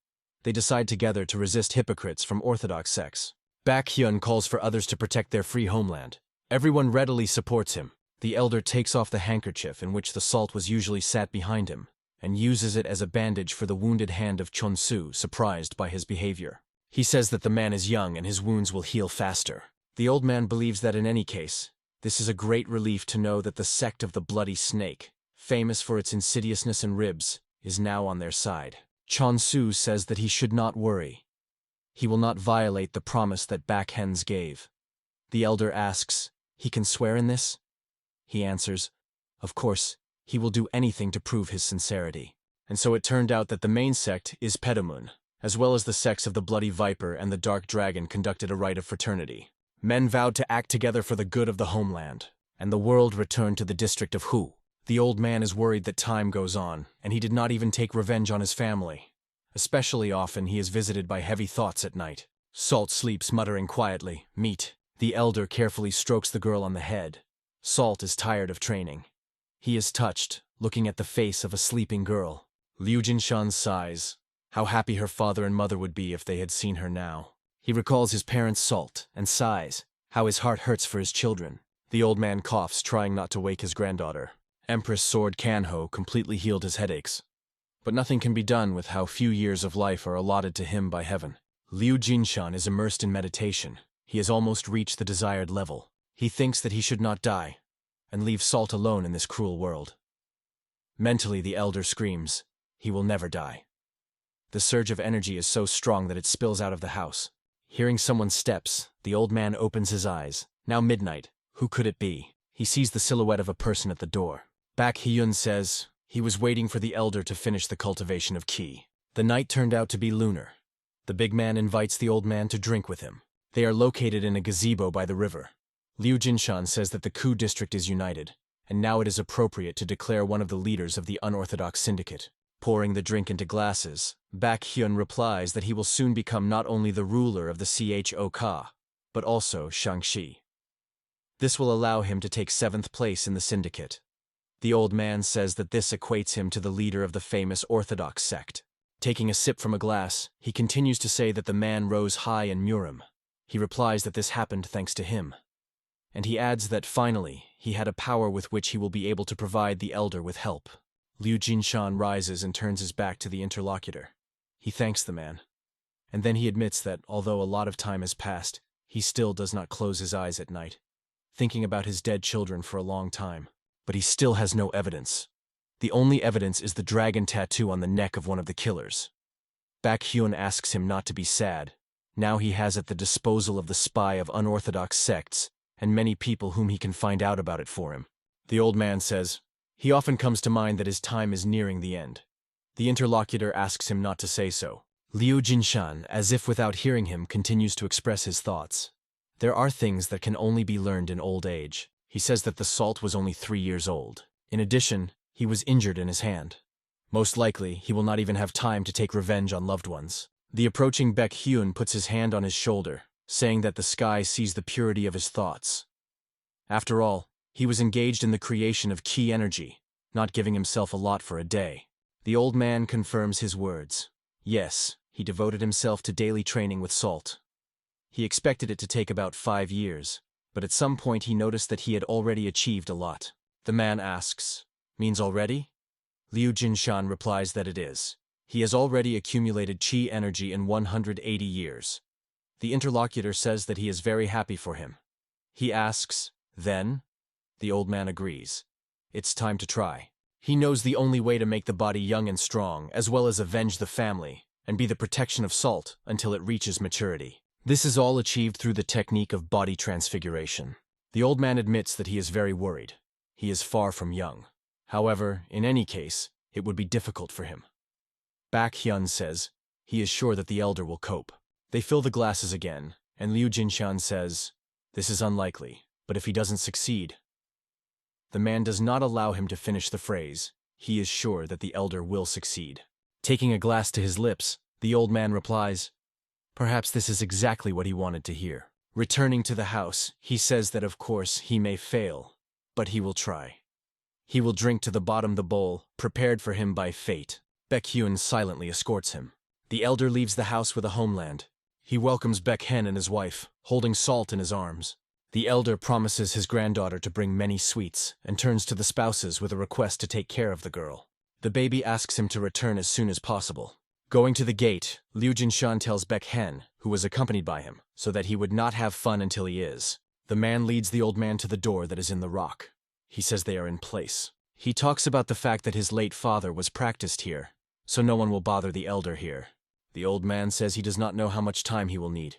They decide together to resist hypocrites from orthodox sects. Baekhyun calls for others to protect their free homeland. Everyone readily supports him. The elder takes off the handkerchief in which the salt was usually sat behind him, and uses it as a bandage for the wounded hand of Chonsu, surprised by his behavior. He says that the man is young and his wounds will heal faster. The old man believes that in any case, this is a great relief to know that the sect of the Bloody Snake, famous for its insidiousness and ribs, is now on their side. Chonsu says that he should not worry. He will not violate the promise that Baekhyun gave. The elder asks, he can swear in this? He answers, of course, he will do anything to prove his sincerity. And so it turned out that the main sect is Pedamun, as well as the sects of the Bloody Viper and the Dark Dragon conducted a rite of fraternity. Men vowed to act together for the good of the homeland, and the world returned to the district of Hu. The old man is worried that time goes on, and he did not even take revenge on his family. Especially often he is visited by heavy thoughts at night. Salt sleeps muttering quietly, meat. The elder carefully strokes the girl on the head. Salt is tired of training. He is touched, looking at the face of a sleeping girl. Liu Jinshan sighs. How happy her father and mother would be if they had seen her now. He recalls his parents' Salt, and sighs, how his heart hurts for his children. The old man coughs, trying not to wake his granddaughter. Empress Sword Kanho completely healed his headaches. But nothing can be done with how few years of life are allotted to him by heaven. Liu Jinshan is immersed in meditation. He has almost reached the desired level. He thinks that he should not die, and leave Salt alone in this cruel world. Mentally, the elder screams, he will never die. The surge of energy is so strong that it spills out of the house. Hearing someone's steps, the old man opens his eyes. Now midnight. Who could it be? He sees the silhouette of a person at the door. Baek Hyun says he was waiting for the elder to finish the cultivation of qi. The night turned out to be lunar. The big man invites the old man to drink with him. They are located in a gazebo by the river. Liu Jinshan says that the Ku district is united, and now it is appropriate to declare one of the leaders of the unorthodox syndicate. Pouring the drink into glasses, Baek Hyun replies that he will soon become not only the ruler of the Chok, but also Shangxi. This will allow him to take 7th place in the syndicate. The old man says that this equates him to the leader of the famous Orthodox sect. Taking a sip from a glass, he continues to say that the man rose high in Murim. He replies that this happened thanks to him. And he adds that finally, he had a power with which he will be able to provide the elder with help. Liu Jinshan rises and turns his back to the interlocutor. He thanks the man. And then he admits that, although a lot of time has passed, he still does not close his eyes at night, thinking about his dead children for a long time. But he still has no evidence. The only evidence is the dragon tattoo on the neck of one of the killers. Baek Hyun asks him not to be sad. Now he has at the disposal of the spy of unorthodox sects, and many people whom he can find out about it for him. The old man says he often comes to mind that his time is nearing the end. The interlocutor asks him not to say so. Liu Jinshan, as if without hearing him, continues to express his thoughts. There are things that can only be learned in old age. He says that the salt was only 3 years old. In addition, he was injured in his hand. Most likely, he will not even have time to take revenge on loved ones. The approaching Baek Hyun puts his hand on his shoulder, saying that the sky sees the purity of his thoughts. After all, he was engaged in the creation of qi energy, not giving himself a lot for a day. The old man confirms his words. Yes, he devoted himself to daily training with salt. He expected it to take about 5 years, but at some point he noticed that he had already achieved a lot. The man asks, "Means already?" Liu Jinshan replies that it is. He has already accumulated qi energy in 180 years. The interlocutor says that he is very happy for him. He asks, "Then?" The old man agrees. It's time to try. He knows the only way to make the body young and strong, as well as avenge the family, and be the protection of salt until it reaches maturity. This is all achieved through the technique of body transfiguration. The old man admits that he is very worried. He is far from young. However, in any case, it would be difficult for him. Baek Hyun says he is sure that the elder will cope. They fill the glasses again, and Liu Jinshan says, "This is unlikely, but if he doesn't succeed..." The man does not allow him to finish the phrase. He is sure that the elder will succeed. Taking a glass to his lips, the old man replies, perhaps this is exactly what he wanted to hear. Returning to the house, he says that of course he may fail, but he will try. He will drink to the bottom the bowl, prepared for him by fate. Baek Hyun silently escorts him. The elder leaves the house with a homeland. He welcomes Baek Hen and his wife, holding Salt in his arms. The elder promises his granddaughter to bring many sweets, and turns to the spouses with a request to take care of the girl. The baby asks him to return as soon as possible. Going to the gate, Liu Jinshan tells Baek Hen, who was accompanied by him, so that he would not have fun until he is. The man leads the old man to the door that is in the rock. He says they are in place. He talks about the fact that his late father was practiced here, so no one will bother the elder here. The old man says he does not know how much time he will need.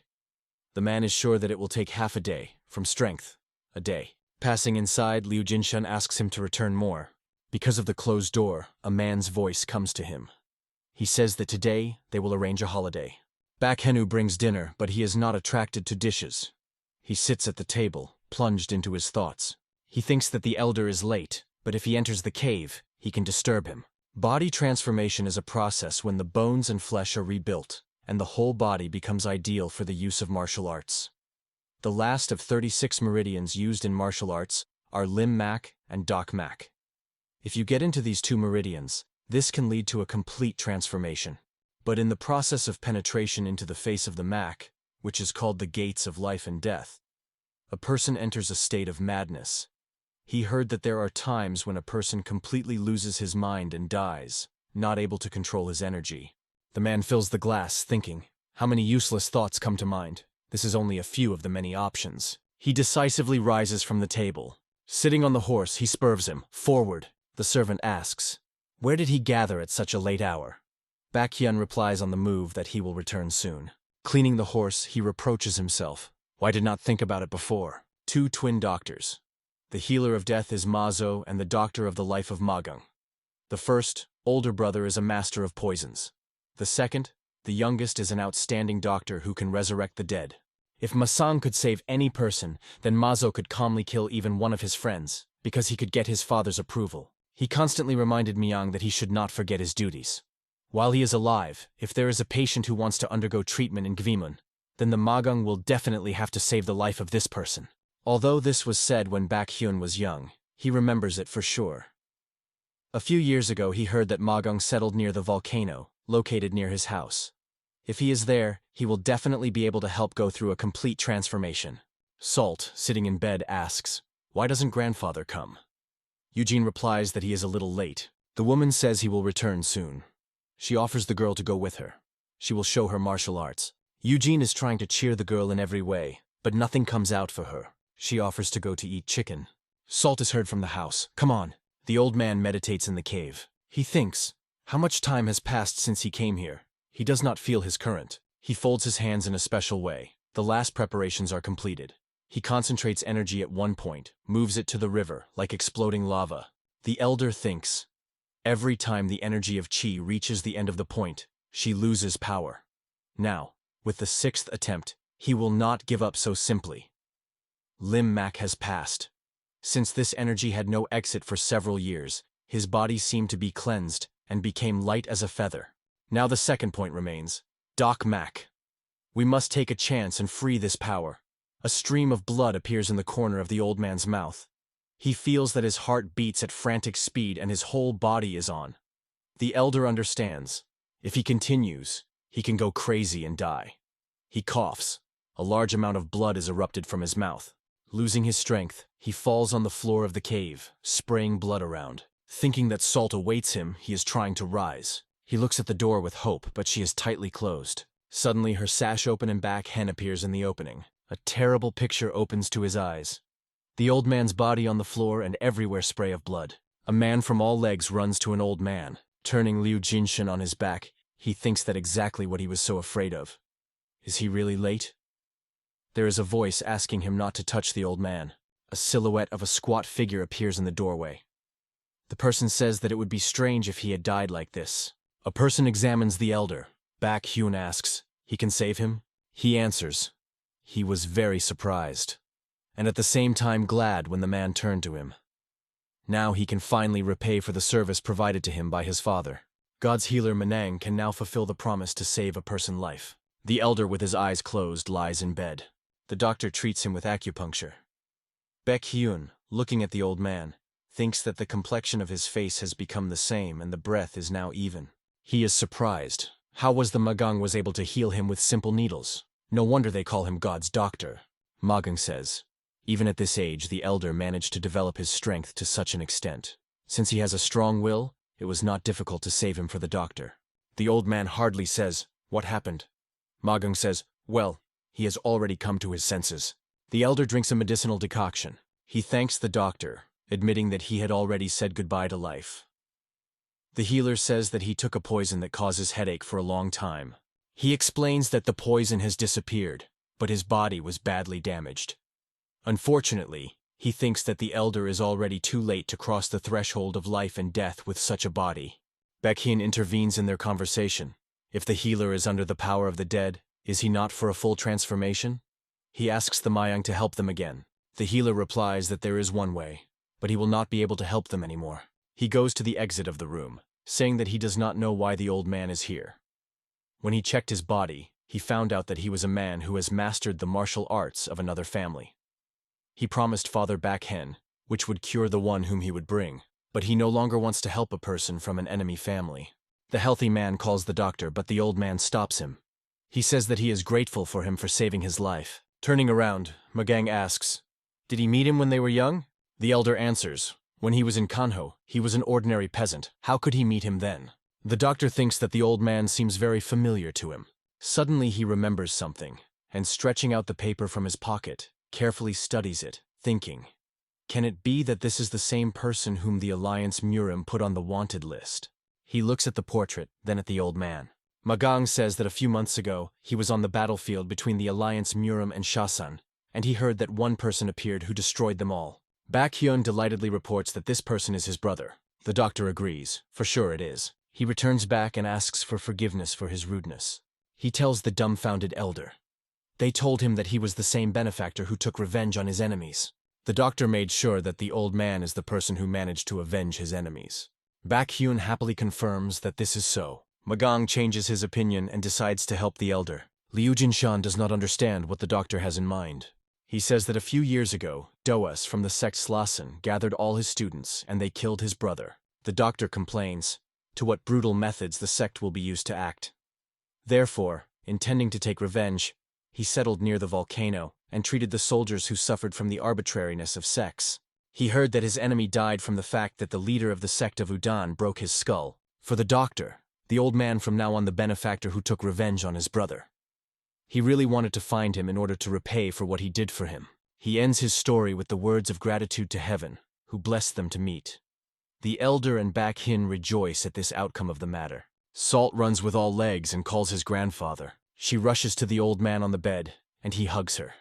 The man is sure that it will take half a day, from strength, a day. Passing inside, Liu Jinshan asks him to return more. Because of the closed door, a man's voice comes to him. He says that today they will arrange a holiday. Baek Henu brings dinner, but he is not attracted to dishes. He sits at the table, plunged into his thoughts. He thinks that the elder is late, but if he enters the cave, he can disturb him. Body transformation is a process when the bones and flesh are rebuilt, and the whole body becomes ideal for the use of martial arts. The last of 36 meridians used in martial arts are Lim Mak and Dak Mak. If you get into these 2 meridians, this can lead to a complete transformation. But in the process of penetration into the face of the Mak, which is called the gates of life and death, A person enters a state of madness. He heard that there are times when a person completely loses his mind and dies, not able to control his energy. The man fills the glass, thinking, how many useless thoughts come to mind? This is only a few of the many options. He decisively rises from the table. Sitting on the horse, he spurs him, forward. The servant asks, where did he gather at such a late hour? Baekhyun replies on the move that he will return soon. Cleaning the horse, he reproaches himself. Why did not think about it before? Two twin doctors. The healer of death is Mazo and the doctor of the life of Magang. The first, older brother, is a master of poisons. The second, the youngest, is an outstanding doctor who can resurrect the dead. If Masang could save any person, then Mazo could calmly kill even one of his friends, because he could get his father's approval. He constantly reminded Myang that he should not forget his duties. While he is alive, if there is a patient who wants to undergo treatment in Gwimun, then the Magang will definitely have to save the life of this person. Although this was said when Baekhyun was young, he remembers it for sure. A few years ago he heard that Magang settled near the volcano, located near his house. If he is there, he will definitely be able to help go through a complete transformation. Salt, sitting in bed, asks, why doesn't grandfather come? Eugene replies that he is a little late. The woman says he will return soon. She offers the girl to go with her. She will show her martial arts. Eugene is trying to cheer the girl in every way, but nothing comes out for her. She offers to go to eat chicken. Salt is heard from the house. Come on. The old man meditates in the cave. He thinks, how much time has passed since he came here? He does not feel his current. He folds his hands in a special way. The last preparations are completed. He concentrates energy at one point, moves it to the river, like exploding lava. The elder thinks, every time the energy of Qi reaches the end of the point, she loses power. Now, with the 6th attempt, he will not give up so simply. Lim Mak has passed. Since this energy had no exit for several years, his body seemed to be cleansed and became light as a feather. Now the second point remains. Doc Mak. We must take a chance and free this power. A stream of blood appears in the corner of the old man's mouth. He feels that his heart beats at frantic speed and his whole body is on. The elder understands. If he continues, he can go crazy and die. He coughs. A large amount of blood is erupted from his mouth. Losing his strength, he falls on the floor of the cave, spraying blood around. Thinking that Salt awaits him, he is trying to rise. He looks at the door with hope, but she is tightly closed. Suddenly, her sash open and back hen appears in the opening. A terrible picture opens to his eyes. The old man's body on the floor and everywhere spray of blood. A man from all legs runs to an old man. Turning Liu Jinshin on his back, he thinks that exactly what he was so afraid of. Is he really late? There is a voice asking him not to touch the old man. A silhouette of a squat figure appears in the doorway. The person says that it would be strange if he had died like this. A person examines the elder. Baekhyun asks, he can save him? He answers. He was very surprised, and at the same time glad when the man turned to him. Now he can finally repay for the service provided to him by his father. God's healer Manang can now fulfill the promise to save a person's life. The elder with his eyes closed lies in bed. The doctor treats him with acupuncture. Baekhyun, looking at the old man, thinks that the complexion of his face has become the same and the breath is now even. He is surprised. How was the Magang was able to heal him with simple needles? No wonder they call him God's doctor. Magang says. Even at this age, the elder managed to develop his strength to such an extent. Since he has a strong will, it was not difficult to save him for the doctor. The old man hardly says, what happened? Magang says, well, he has already come to his senses. The elder drinks a medicinal decoction. He thanks the doctor, admitting that he had already said goodbye to life. The healer says that he took a poison that causes headache for a long time. He explains that the poison has disappeared, but his body was badly damaged. Unfortunately, he thinks that the elder is already too late to cross the threshold of life and death with such a body. Baekhyun intervenes in their conversation. If the healer is under the power of the dead, is he not for a full transformation? He asks the Mayang to help them again. The healer replies that there is one way, but he will not be able to help them anymore. He goes to the exit of the room, saying that he does not know why the old man is here. When he checked his body, he found out that he was a man who has mastered the martial arts of another family. He promised Father Baekhyun, which would cure the one whom he would bring, but he no longer wants to help a person from an enemy family. The healthy man calls the doctor, but the old man stops him. He says that he is grateful for him for saving his life. Turning around, Magang asks, "Did he meet him when they were young?" The elder answers, "When he was in Kanho, he was an ordinary peasant. How could he meet him then?" The doctor thinks that the old man seems very familiar to him. Suddenly he remembers something, and stretching out the paper from his pocket, carefully studies it, thinking, "Can it be that this is the same person whom the Alliance Murim put on the wanted list?" He looks at the portrait, then at the old man. Magang says that a few months ago, he was on the battlefield between the Alliance Murim and Shasan, and he heard that one person appeared who destroyed them all. Baekhyun delightedly reports that this person is his brother. The doctor agrees, for sure it is. He returns back and asks for forgiveness for his rudeness. He tells the dumbfounded elder. They told him that he was the same benefactor who took revenge on his enemies. The doctor made sure that the old man is the person who managed to avenge his enemies. Baekhyun happily confirms that this is so. Magang changes his opinion and decides to help the elder. Liu Jinshan does not understand what the doctor has in mind. He says that a few years ago, Doas from the sect Slassen gathered all his students and they killed his brother. The doctor complains, to what brutal methods the sect will be used to act. Therefore, intending to take revenge, he settled near the volcano and treated the soldiers who suffered from the arbitrariness of sects. He heard that his enemy died from the fact that the leader of the sect of Udan broke his skull. For the doctor, the old man from now on the benefactor who took revenge on his brother. He really wanted to find him in order to repay for what he did for him. He ends his story with the words of gratitude to heaven, who blessed them to meet. The elder and Baekhyun rejoice at this outcome of the matter. Salt runs with all legs and calls his grandfather. She rushes to the old man on the bed, and he hugs her.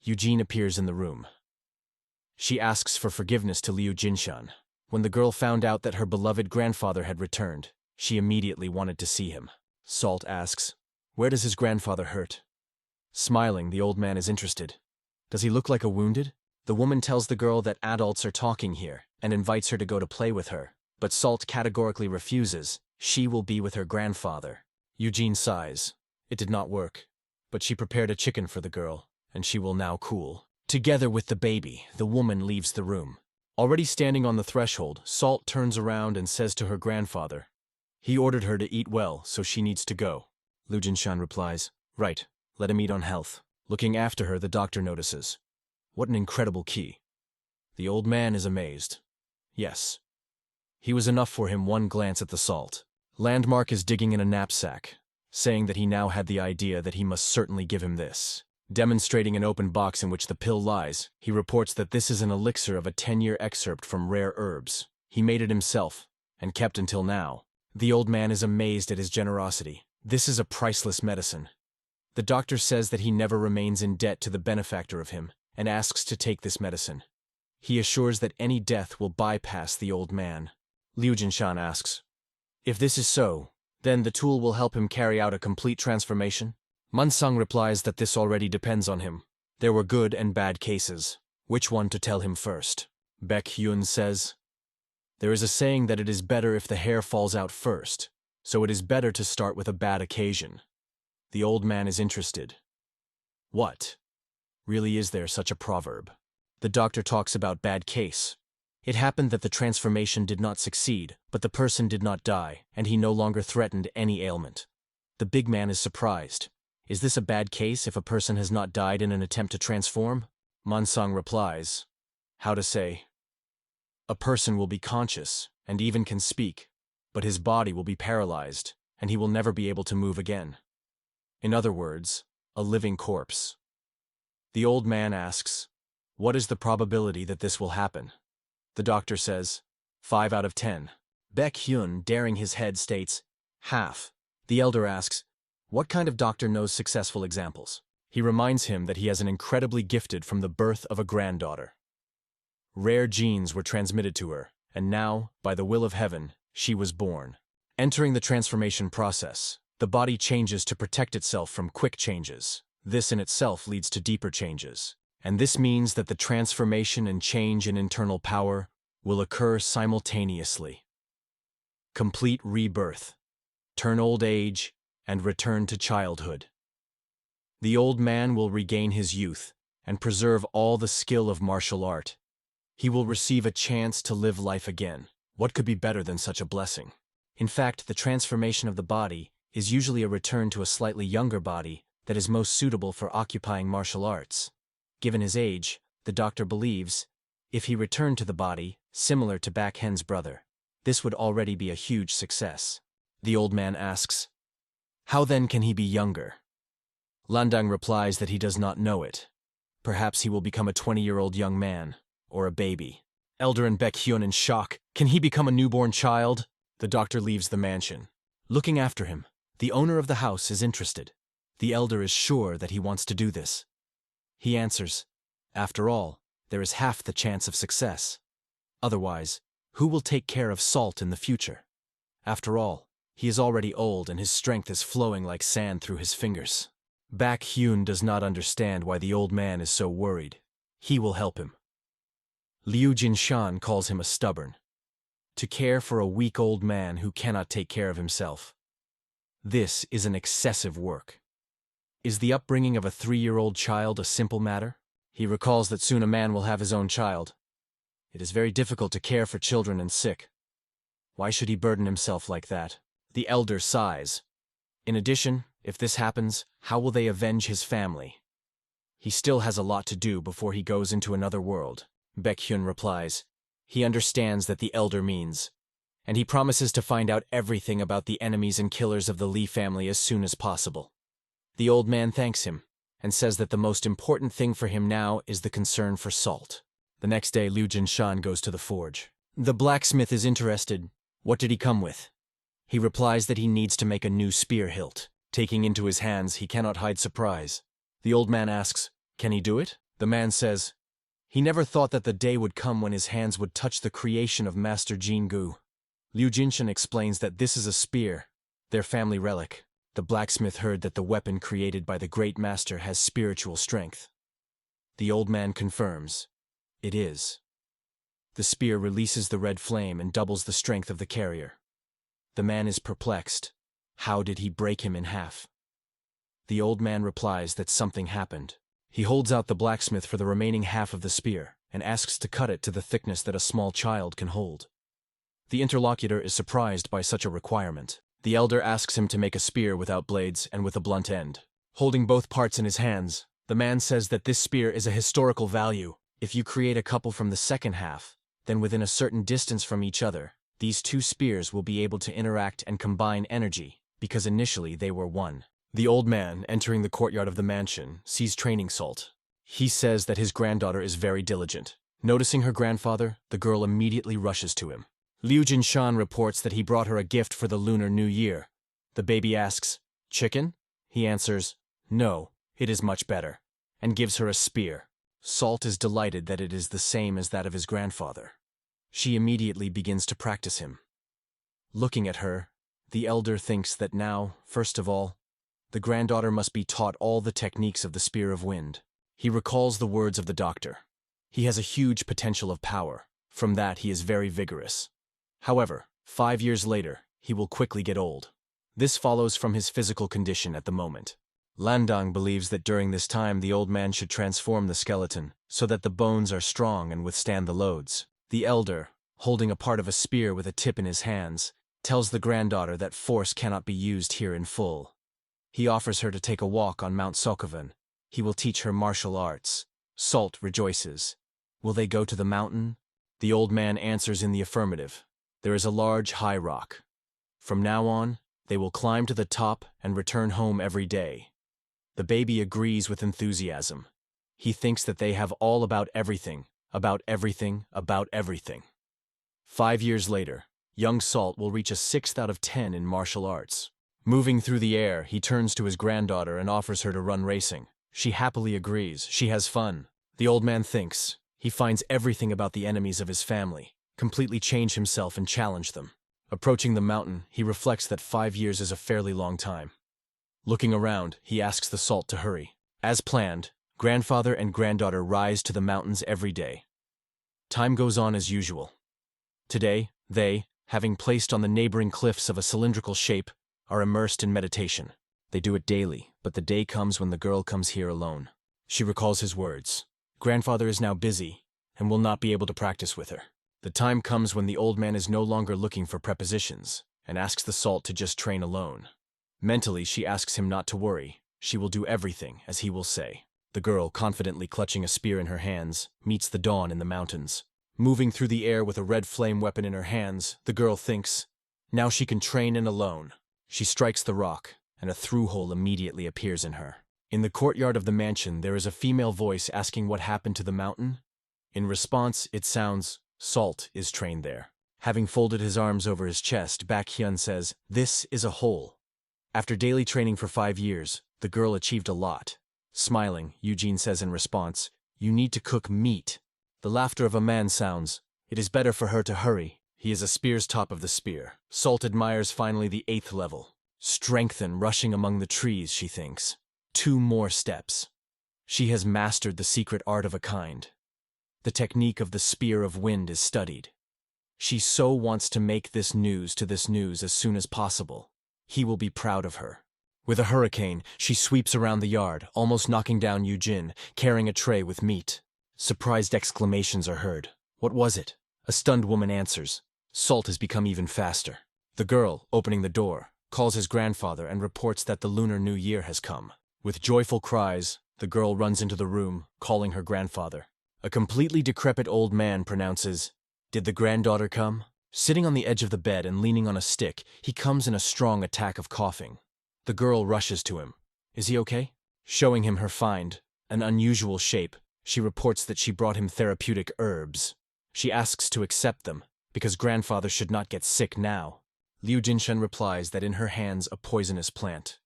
Eugene appears in the room. She asks for forgiveness to Liu Jinshan. When the girl found out that her beloved grandfather had returned, she immediately wanted to see him. Salt asks, "Where does his grandfather hurt?" Smiling, the old man is interested. "Does he look like a wounded?" The woman tells the girl that adults are talking here and invites her to go to play with her, but Salt categorically refuses. She will be with her grandfather. Eugene sighs. It did not work, but she prepared a chicken for the girl, and she will now cool. Together with the baby, the woman leaves the room. Already standing on the threshold, Salt turns around and says to her grandfather, "He ordered her to eat well, so she needs to go." Liu Jinshan replies, "Right, let him eat on health." Looking after her, the doctor notices, "What an incredible key." The old man is amazed. Yes. He was enough for him one glance at the salt. Landmark is digging in a knapsack, saying that he now had the idea that he must certainly give him this. Demonstrating an open box in which the pill lies, he reports that this is an elixir of a 10-year excerpt from rare herbs. He made it himself, and kept until now. The old man is amazed at his generosity. This is a priceless medicine. The doctor says that he never remains in debt to the benefactor of him, and asks to take this medicine. He assures that any death will bypass the old man. Liu Jinshan asks, "If this is so, then the tool will help him carry out a complete transformation?" Mansang replies that this already depends on him. There were good and bad cases. Which one to tell him first? Baekhyun says, "There is a saying that it is better if the hair falls out first, so it is better to start with a bad occasion." The old man is interested. What? Really, is there such a proverb? The doctor talks about bad case. It happened that the transformation did not succeed, but the person did not die, and he no longer threatened any ailment. The big man is surprised. Is this a bad case if a person has not died in an attempt to transform? Mansang replies, "How to say? A person will be conscious, and even can speak, but his body will be paralyzed, and he will never be able to move again. In other words, a living corpse." The old man asks, "What is the probability that this will happen?" The doctor says, 5 out of 10. Baekhyun, daring his head, states, "Half." The elder asks, "What kind of doctor knows successful examples?" He reminds him that he has an incredibly gifted from the birth of a granddaughter. Rare genes were transmitted to her, and now, by the will of heaven, she was born. Entering the transformation process, the body changes to protect itself from quick changes. This in itself leads to deeper changes. And this means that the transformation and change in internal power will occur simultaneously. Complete rebirth, turn old age, and return to childhood. The old man will regain his youth and preserve all the skill of martial art. He will receive a chance to live life again. What could be better than such a blessing? In fact, the transformation of the body is usually a return to a slightly younger body that is most suitable for occupying martial arts. Given his age, the doctor believes, if he returned to the body, similar to Baek Hen's brother, this would already be a huge success. The old man asks, how then can he be younger? Landang replies that he does not know it. Perhaps he will become a 20-year-old young man, or a baby. Elder and Baek Hyun in shock. Can he become a newborn child? The doctor leaves the mansion. Looking after him, the owner of the house is interested. The elder is sure that he wants to do this. He answers, after all, there is half the chance of success. Otherwise, who will take care of Salt in the future? After all, he is already old and his strength is flowing like sand through his fingers. Baek Hyun does not understand why the old man is so worried. He will help him. Liu Jinshan calls him a stubborn. To care for a weak old man who cannot take care of himself. This is an excessive work. Is the upbringing of a 3-year-old child a simple matter? He recalls that soon a man will have his own child. It is very difficult to care for children and sick. Why should he burden himself like that? The elder sighs. In addition, if this happens, how will they avenge his family? He still has a lot to do before he goes into another world. Baek Hyun replies. He understands that the elder means, and he promises to find out everything about the enemies and killers of the Lee family as soon as possible. The old man thanks him, and says that the most important thing for him now is the concern for Salt. The next day, Liu Jinshan goes to the forge. The blacksmith is interested. What did he come with? He replies that he needs to make a new spear hilt. Taking into his hands, he cannot hide surprise. The old man asks, can he do it? The man says, he never thought that the day would come when his hands would touch the creation of Master Jingu. Liu Jinshan explains that this is a spear, their family relic. The blacksmith heard that the weapon created by the great master has spiritual strength. The old man confirms. It is. The spear releases the red flame and doubles the strength of the carrier. The man is perplexed. How did he break him in half? The old man replies that something happened. He holds out the blacksmith for the remaining half of the spear and asks to cut it to the thickness that a small child can hold. The interlocutor is surprised by such a requirement. The elder asks him to make a spear without blades and with a blunt end. Holding both parts in his hands, the man says that this spear is a historical value. If you create a couple from the second half, then within a certain distance from each other, these two spears will be able to interact and combine energy, because initially they were one. The old man, entering the courtyard of the mansion, sees training Salt. He says that his granddaughter is very diligent. Noticing her grandfather, the girl immediately rushes to him. Liu Jinshan reports that he brought her a gift for the Lunar New Year. The baby asks, chicken? He answers, no, it is much better, and gives her a spear. Salt is delighted that it is the same as that of his grandfather. She immediately begins to practice him. Looking at her, the elder thinks that now, first of all, the granddaughter must be taught all the techniques of the Spear of Wind. He recalls the words of the doctor. He has a huge potential of power. From that, he is very vigorous. However, 5 years later, he will quickly get old. This follows from his physical condition at the moment. Landang believes that during this time the old man should transform the skeleton so that the bones are strong and withstand the loads. The elder, holding a part of a spear with a tip in his hands, tells the granddaughter that force cannot be used here in full. He offers her to take a walk on Mount Sokovan. He will teach her martial arts. Salt rejoices. Will they go to the mountain? The old man answers in the affirmative. There is a large high rock. From now on, they will climb to the top and return home every day. The baby agrees with enthusiasm. He thinks that they have all about everything, about everything, about everything. 5 years later, young Salt will reach a 6th out of 10 in martial arts. Moving through the air, he turns to his granddaughter and offers her to run racing. She happily agrees. She has fun. The old man thinks. He finds everything about the enemies of his family, completely change himself and challenge them. Approaching the mountain, he reflects that 5 years is a fairly long time. Looking around, he asks the Salt to hurry. As planned, grandfather and granddaughter rise to the mountains every day. Time goes on as usual. Today, they, having placed on the neighboring cliffs of a cylindrical shape, are immersed in meditation. They do it daily, but the day comes when the girl comes here alone. She recalls his words. Grandfather is now busy, and will not be able to practice with her. The time comes when the old man is no longer looking for prepositions, and asks the Salt to just train alone. Mentally, she asks him not to worry. She will do everything as he will say. The girl, confidently clutching a spear in her hands, meets the dawn in the mountains. Moving through the air with a red flame weapon in her hands, the girl thinks, now she can train in alone. She strikes the rock, and a through-hole immediately appears in her. In the courtyard of the mansion, there is a female voice asking what happened to the mountain. In response, it sounds, Salt is trained there. Having folded his arms over his chest, Baekhyun says, this is a hole. After daily training for 5 years, the girl achieved a lot. Smiling, Eugene says in response, you need to cook meat. The laughter of a man sounds, it is better for her to hurry. He is a spear's top of the spear. Salt admires finally the 8th level. Strengthen rushing among the trees, she thinks. 2 more steps. She has mastered the secret art of a kind. The technique of the spear of wind is studied. She so wants to make this news as soon as possible. He will be proud of her. With a hurricane, she sweeps around the yard, almost knocking down Eugene, carrying a tray with meat. Surprised exclamations are heard. What was it? A stunned woman answers. Salt has become even faster. The girl, opening the door, calls his grandfather and reports that the Lunar New Year has come. With joyful cries, the girl runs into the room, calling her grandfather. A completely decrepit old man pronounces, did the granddaughter come? Sitting on the edge of the bed and leaning on a stick, he comes in a strong attack of coughing. The girl rushes to him. Is he okay? Showing him her find, an unusual shape, she reports that she brought him therapeutic herbs. She asks to accept them, because grandfather should not get sick now. Liu Jinshen replies that in her hands a poisonous plant.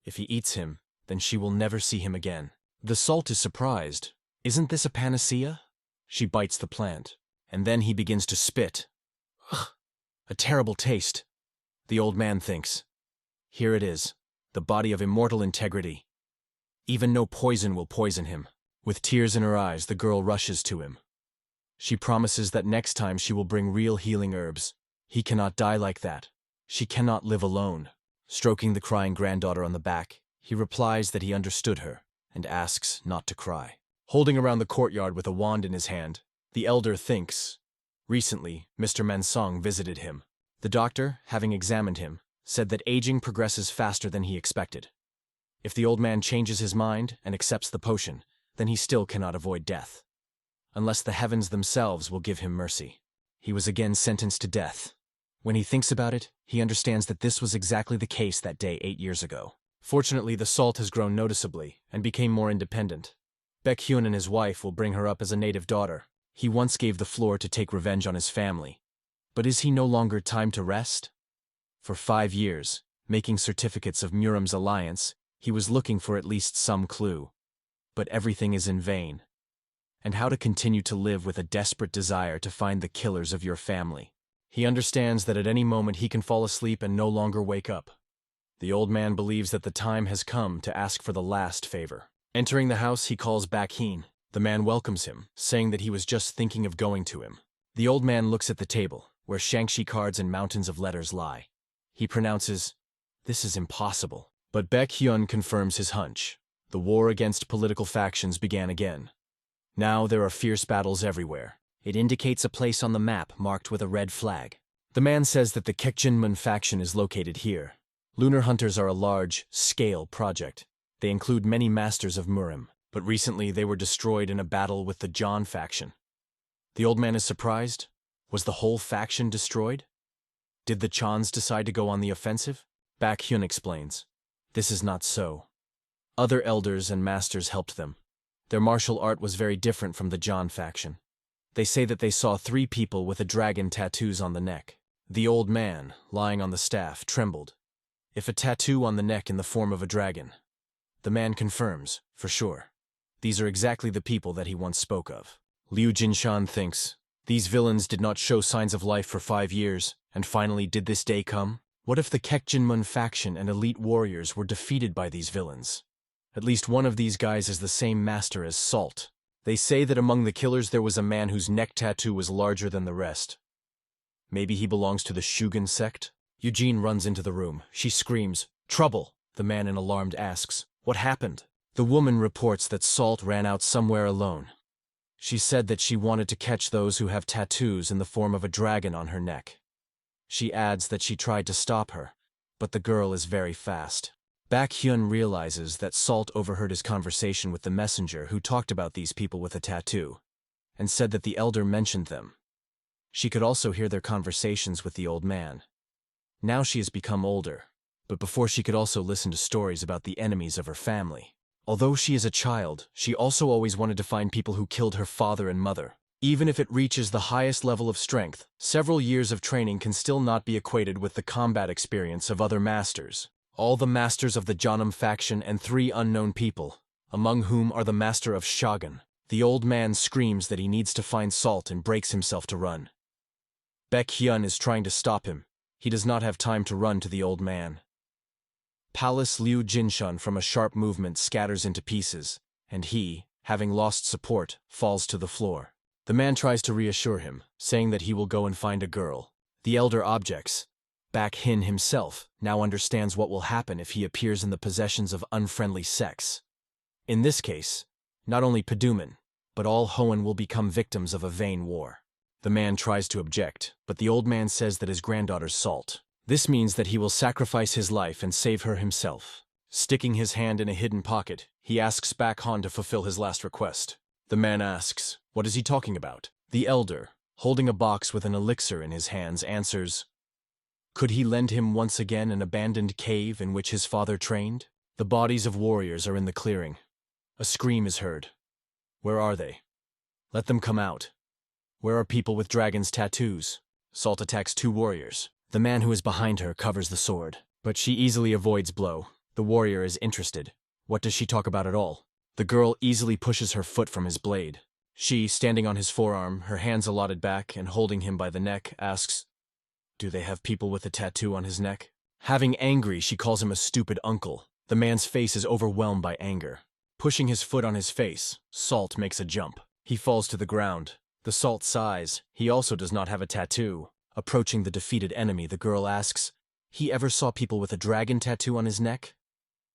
If he eats him, then she will never see him again. The Salt is surprised. Isn't this a panacea? She bites the plant, and then he begins to spit. Ugh, a terrible taste. The old man thinks, here it is, the body of immortal integrity. Even no poison will poison him. With tears in her eyes, the girl rushes to him. She promises that next time she will bring real healing herbs. He cannot die like that. She cannot live alone. Stroking the crying granddaughter on the back, he replies that he understood her and asks not to cry. Holding around the courtyard with a wand in his hand, the elder thinks. Recently, Mr. Mensong visited him. The doctor, having examined him, said that aging progresses faster than he expected. If the old man changes his mind and accepts the potion, then he still cannot avoid death. Unless the heavens themselves will give him mercy. He was again sentenced to death. When he thinks about it, he understands that this was exactly the case that day 8 years ago. Fortunately, the Salt has grown noticeably and became more independent. Baekhyun and his wife will bring her up as a native daughter. He once gave the floor to take revenge on his family. But is he no longer time to rest? For 5 years, making certificates of Muram's alliance, he was looking for at least some clue. But everything is in vain. And how to continue to live with a desperate desire to find the killers of your family. He understands that at any moment he can fall asleep and no longer wake up. The old man believes that the time has come to ask for the last favor. Entering the house, he calls Baekhyun. The man welcomes him, saying that he was just thinking of going to him. The old man looks at the table, where Shangxi cards and mountains of letters lie. He pronounces, this is impossible. But Baekhyun confirms his hunch. The war against political factions began again. Now there are fierce battles everywhere. It indicates a place on the map marked with a red flag. The man says that the Kekjinmun faction is located here. Lunar Hunters are a large-scale project. They include many masters of Muram, but recently they were destroyed in a battle with the John faction. The old man is surprised. Was the whole faction destroyed? Did the Chans decide to go on the offensive? Baekhyun explains. This is not so. Other elders and masters helped them. Their martial art was very different from the John faction. They say that they saw 3 people with a dragon tattoos on the neck. The old man, lying on the staff, trembled. If a tattoo on the neck in the form of a dragon. The man confirms, for sure. These are exactly the people that he once spoke of. Liu Jinshan thinks, these villains did not show signs of life for 5 years, and finally did this day come? What if the Kekjinmun faction and elite warriors were defeated by these villains? At least one of these guys is the same master as Salt. They say that among the killers there was a man whose neck tattoo was larger than the rest. Maybe he belongs to the Shugen sect? Eugene runs into the room. She screams, trouble! The man in alarmed asks, what happened? The woman reports that Salt ran out somewhere alone. She said that she wanted to catch those who have tattoos in the form of a dragon on her neck. She adds that she tried to stop her, but the girl is very fast. Baek Hyun realizes that Salt overheard his conversation with the messenger who talked about these people with a tattoo, and said that the elder mentioned them. She could also hear their conversations with the old man. Now she has become older, but before she could also listen to stories about the enemies of her family. Although she is a child, she also always wanted to find people who killed her father and mother. Even if it reaches the highest level of strength, several years of training can still not be equated with the combat experience of other masters. All the masters of the Jeonnam faction and 3 unknown people, among whom are the master of Shogun. The old man screams that he needs to find Salt and breaks himself to run. Baek Hyun is trying to stop him. He does not have time to run to the old man. Palace Liu Jinshun from a sharp movement scatters into pieces, and he, having lost support, falls to the floor. The man tries to reassure him, saying that he will go and find a girl. The elder objects. Baek Hyun himself now understands what will happen if he appears in the possessions of unfriendly sex. In this case, not only Paduman, but all Hoenn will become victims of a vain war. The man tries to object, but the old man says that his granddaughter's Salt. This means that he will sacrifice his life and save her himself. Sticking his hand in a hidden pocket, he asks Baek Hyun to fulfill his last request. The man asks, what is he talking about? The elder, holding a box with an elixir in his hands, answers, could he lend him once again an abandoned cave in which his father trained? The bodies of warriors are in the clearing. A scream is heard. Where are they? Let them come out. Where are people with dragons' tattoos? Salt attacks 2 warriors. The man who is behind her covers the sword, but she easily avoids blow. The warrior is interested. What does she talk about at all? The girl easily pushes her foot from his blade. She, standing on his forearm, her hands allotted back and holding him by the neck, asks, do they have people with a tattoo on his neck? Having angry, she calls him a stupid uncle. The man's face is overwhelmed by anger. Pushing his foot on his face, Salt makes a jump. He falls to the ground. The Salt sighs. He also does not have a tattoo. Approaching the defeated enemy, the girl asks, he ever saw people with a dragon tattoo on his neck?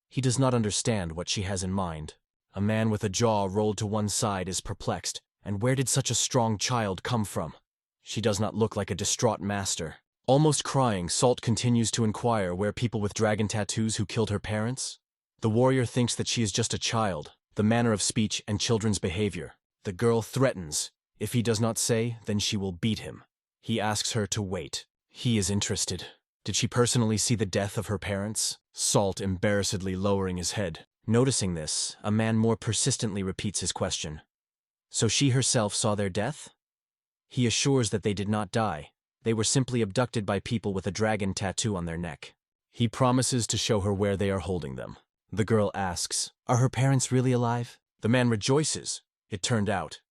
He does not understand what she has in mind. A man with a jaw rolled to one side is perplexed, and where did such a strong child come from? She does not look like a distraught master. Almost crying, Salt continues to inquire where people with dragon tattoos who killed her parents? The warrior thinks that she is just a child, the manner of speech and children's behavior. The girl threatens. If he does not say, then she will beat him. He asks her to wait. He is interested. Did she personally see the death of her parents? Salt embarrassedly lowering his head. Noticing this, a man more persistently repeats his question. So she herself saw their death? He assures that they did not die. They were simply abducted by people with a dragon tattoo on their neck. He promises to show her where they are holding them. The girl asks, are her parents really alive? The man rejoices. It turned out.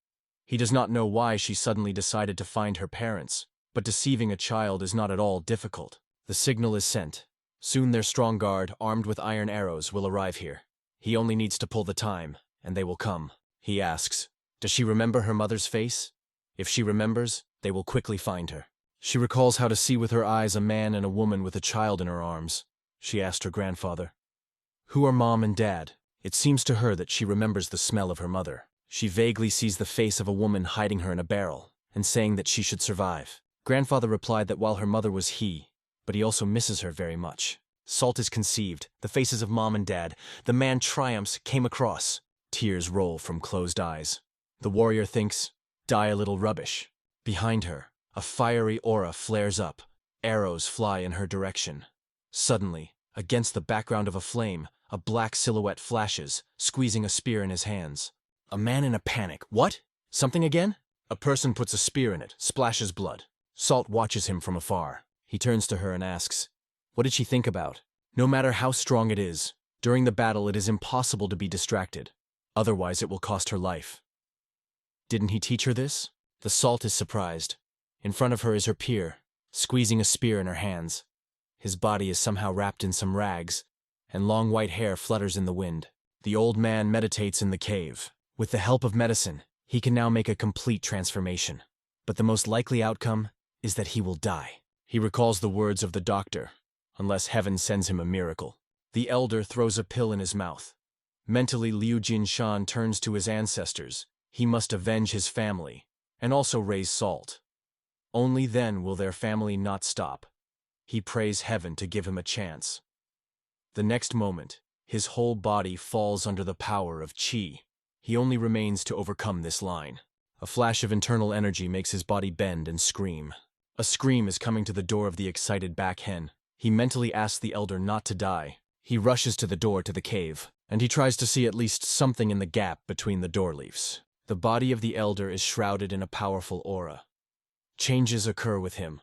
He does not know why she suddenly decided to find her parents, but deceiving a child is not at all difficult. The signal is sent. Soon their strong guard, armed with iron arrows, will arrive here. He only needs to pull the time, and they will come. He asks, does she remember her mother's face? If she remembers, they will quickly find her. She recalls how to see with her eyes a man and a woman with a child in her arms. She asked her grandfather, who are Mom and Dad? It seems to her that she remembers the smell of her mother. She vaguely sees the face of a woman hiding her in a barrel, and saying that she should survive. Grandfather replied that while her mother was but he also misses her very much. Salt is conceived, the faces of Mom and Dad. The man triumphs, came across. Tears roll from closed eyes. The warrior thinks, die a little rubbish. Behind her, a fiery aura flares up. Arrows fly in her direction. Suddenly, against the background of a flame, a black silhouette flashes, squeezing a spear in his hands. A man in a panic. What? Something again? A person puts a spear in it, splashes blood. Salt watches him from afar. He turns to her and asks, what did she think about? No matter how strong it is, during the battle it is impossible to be distracted. Otherwise it will cost her life. Didn't he teach her this? The Salt is surprised. In front of her is her peer, squeezing a spear in her hands. His body is somehow wrapped in some rags, and long white hair flutters in the wind. The old man meditates in the cave. With the help of medicine, he can now make a complete transformation. But the most likely outcome is that he will die. He recalls the words of the doctor, unless heaven sends him a miracle. The elder throws a pill in his mouth. Mentally, Liu Jinshan turns to his ancestors. He must avenge his family, and also raise Salt. Only then will their family not stop. He prays heaven to give him a chance. The next moment, his whole body falls under the power of Qi. He only remains to overcome this line. A flash of internal energy makes his body bend and scream. A scream is coming to the door of the excited back hen. He mentally asks the elder not to die. He rushes to the door to the cave, and he tries to see at least something in the gap between the door leaves. The body of the elder is shrouded in a powerful aura. Changes occur with him.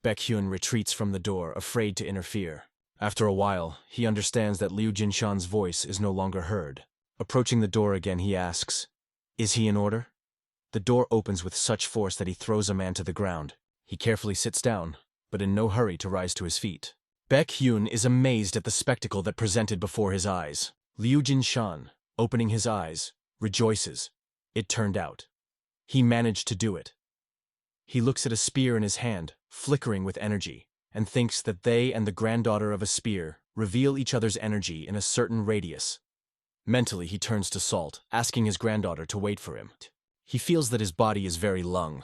Baekhyun retreats from the door, afraid to interfere. After a while, he understands that Liu Jinshan's voice is no longer heard. Approaching the door again, he asks, "Is he in order?" The door opens with such force that he throws a man to the ground. He carefully sits down, but in no hurry to rise to his feet. Baekhyun is amazed at the spectacle that presented before his eyes. Liu Jinshan, opening his eyes, rejoices. It turned out. He managed to do it. He looks at a spear in his hand, flickering with energy, and thinks that they and the granddaughter of a spear reveal each other's energy in a certain radius. Mentally, he turns to Salt, asking his granddaughter to wait for him. He feels that his body is very lung.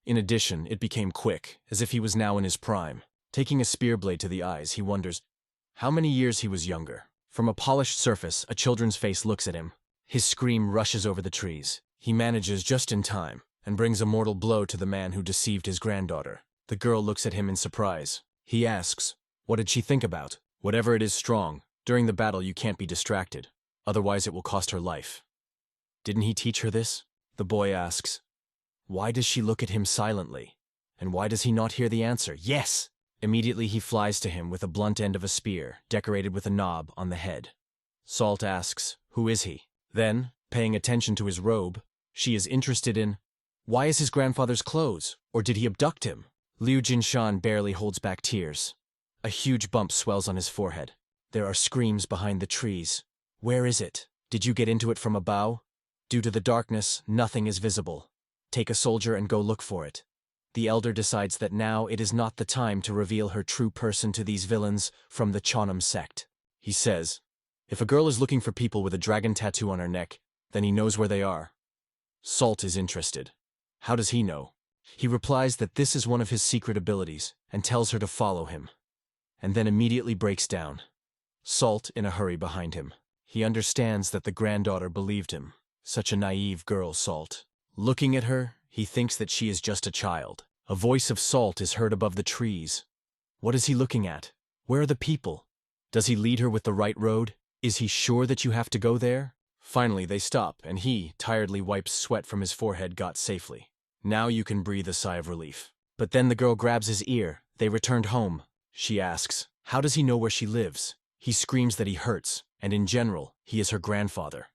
In addition, it became quick, as if he was now in his prime. Taking a spear blade to the eyes, he wonders how many years he was younger. From a polished surface, a children's face looks at him. His scream rushes over the trees. He manages just in time, and brings a mortal blow to the man who deceived his granddaughter. The girl looks at him in surprise. He asks, what did she think about? Whatever it is strong, during the battle you can't be distracted. Otherwise it will cost her life. Didn't he teach her this? The boy asks. Why does she look at him silently? And why does he not hear the answer? Yes! Immediately he flies to him with a blunt end of a spear, decorated with a knob on the head. Salt asks, who is he? Then, paying attention to his robe, she is interested in, why is his grandfather's clothes? Or did he abduct him? Liu Jinshan barely holds back tears. A huge bump swells on his forehead. There are screams behind the trees. Where is it? Did you get into it from a bough? Due to the darkness, nothing is visible. Take a soldier and go look for it. The elder decides that now it is not the time to reveal her true person to these villains from the Chonam sect. He says, if a girl is looking for people with a dragon tattoo on her neck, then he knows where they are. Salt is interested. How does he know? He replies that this is one of his secret abilities and tells her to follow him, and then immediately breaks down. Salt in a hurry behind him. He understands that the granddaughter believed him. Such a naive girl, Salt. Looking at her, he thinks that she is just a child. A voice of Salt is heard above the trees. What is he looking at? Where are the people? Does he lead her with the right road? Is he sure that you have to go there? Finally, they stop, and he, tiredly wipes sweat from his forehead, got safely. Now you can breathe a sigh of relief. But then the girl grabs his ear. They returned home. She asks, how does he know where she lives? He screams that he hurts, and in general, he is her grandfather.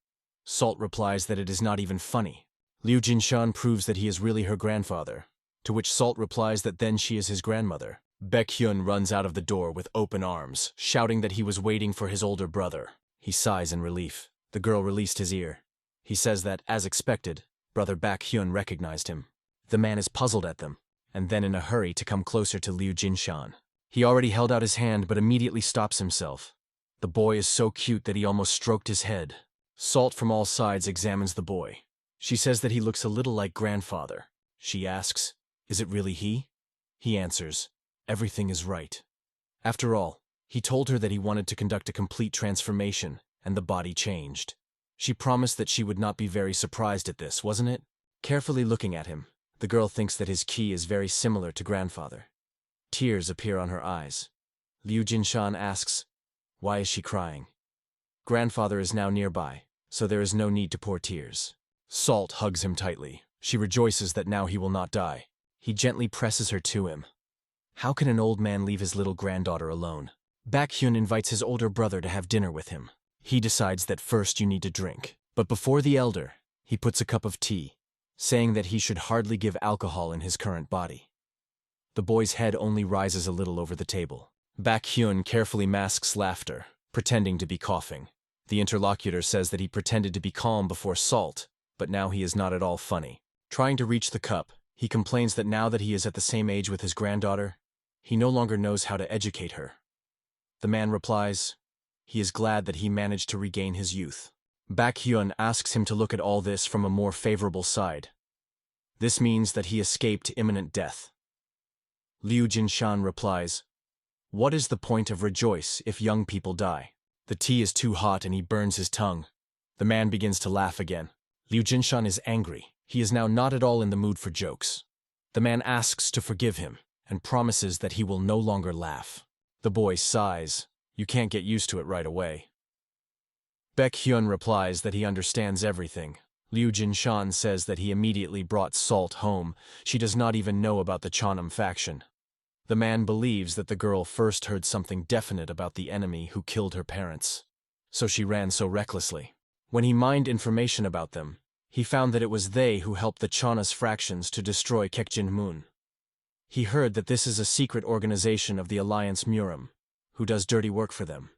Salt replies that it is not even funny. Liu Jinshan proves that he is really her grandfather, to which Salt replies that then she is his grandmother. Baekhyun runs out of the door with open arms, shouting that he was waiting for his older brother. He sighs in relief. The girl released his ear. He says that, as expected, brother Baekhyun recognized him. The man is puzzled at them, and then in a hurry to come closer to Liu Jinshan. He already held out his hand but immediately stops himself. The boy is so cute that he almost stroked his head. Salt from all sides examines the boy. She says that he looks a little like grandfather. She asks, is it really he? He answers, everything is right. After all, he told her that he wanted to conduct a complete transformation, and the body changed. She promised that she would not be very surprised at this, wasn't it? Carefully looking at him, the girl thinks that his ki is very similar to grandfather. Tears appear on her eyes. Liu Jinshan asks, why is she crying? Grandfather is now nearby, so there is no need to pour tears. Salt hugs him tightly. She rejoices that now he will not die. He gently presses her to him. How can an old man leave his little granddaughter alone? Baekhyun invites his older brother to have dinner with him. He decides that first you need to drink. But before the elder, he puts a cup of tea, saying that he should hardly give alcohol in his current body. The boy's head only rises a little over the table. Baekhyun carefully masks laughter, pretending to be coughing. The interlocutor says that he pretended to be calm before Salt, but now he is not at all funny. Trying to reach the cup, he complains that now that he is at the same age with his granddaughter, he no longer knows how to educate her. The man replies, he is glad that he managed to regain his youth. Baekhyun asks him to look at all this from a more favorable side. This means that he escaped imminent death. Liu Jinshan replies, what is the point of rejoice if young people die? The tea is too hot and he burns his tongue. The man begins to laugh again. Liu Jinshan is angry. He is now not at all in the mood for jokes. The man asks to forgive him and promises that he will no longer laugh. The boy sighs. You can't get used to it right away. Baek Hyun replies that he understands everything. Liu Jinshan says that he immediately brought Salt home. She does not even know about the Cheonam faction. The man believes that the girl first heard something definite about the enemy who killed her parents. So she ran so recklessly. When he mined information about them, he found that it was they who helped the Cheonas fractions to destroy Kekjin-mun. He heard that this is a secret organization of the Alliance Murim, who does dirty work for them.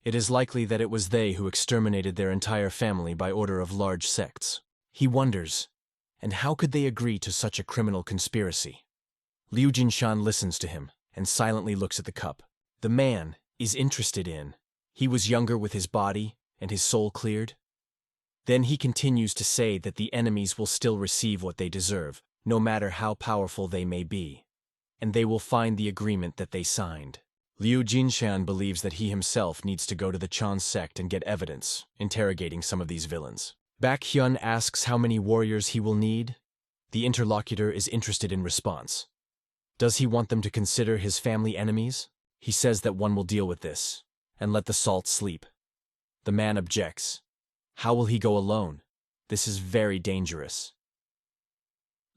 It is likely that it was they who exterminated their entire family by order of large sects. He wonders, and how could they agree to such a criminal conspiracy? Liu Jinshan listens to him and silently looks at the cup. The man is interested in. He was younger with his body and his soul cleared. Then he continues to say that the enemies will still receive what they deserve, no matter how powerful they may be, and they will find the agreement that they signed. Liu Jinshan believes that he himself needs to go to the Chan sect and get evidence, interrogating some of these villains. Baek Hyun asks how many warriors he will need. The interlocutor is interested in response. Does he want them to consider his family enemies? He says that one will deal with this, and let the Salt sleep. The man objects. How will he go alone? This is very dangerous.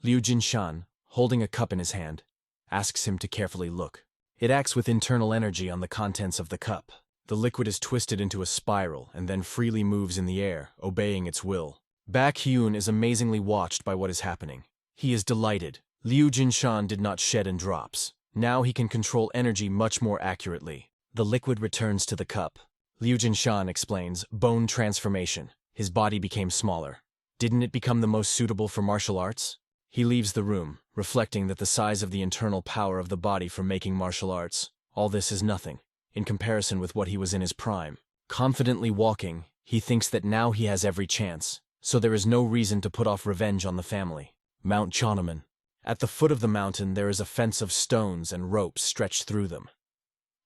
Liu Jinshan, holding a cup in his hand, asks him to carefully look. It acts with internal energy on the contents of the cup. The liquid is twisted into a spiral and then freely moves in the air, obeying its will. Baek Hyun is amazingly watched by what is happening. He is delighted. Liu Jinshan did not shed in drops. Now he can control energy much more accurately. The liquid returns to the cup. Liu Jinshan explains, bone transformation. His body became smaller. Didn't it become the most suitable for martial arts? He leaves the room, reflecting that the size of the internal power of the body for making martial arts, all this is nothing, in comparison with what he was in his prime. Confidently walking, he thinks that now he has every chance, so there is no reason to put off revenge on the family. Mount Cheonaman. At the foot of the mountain there is a fence of stones and ropes stretched through them.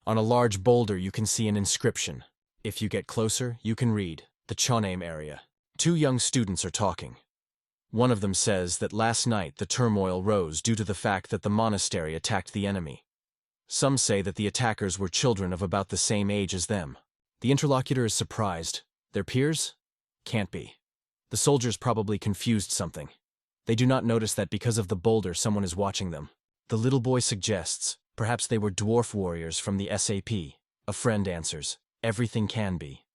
On a large boulder you can see an inscription. If you get closer, you can read, the Cheonam area. Two young students are talking. One of them says that last night the turmoil rose due to the fact that the monastery attacked the enemy. Some say that the attackers were children of about the same age as them. The interlocutor is surprised. Their peers? Can't be. The soldiers probably confused something. They do not notice that because of the boulder someone is watching them. The little boy suggests, perhaps they were dwarf warriors from the SAP. A friend answers, everything can be.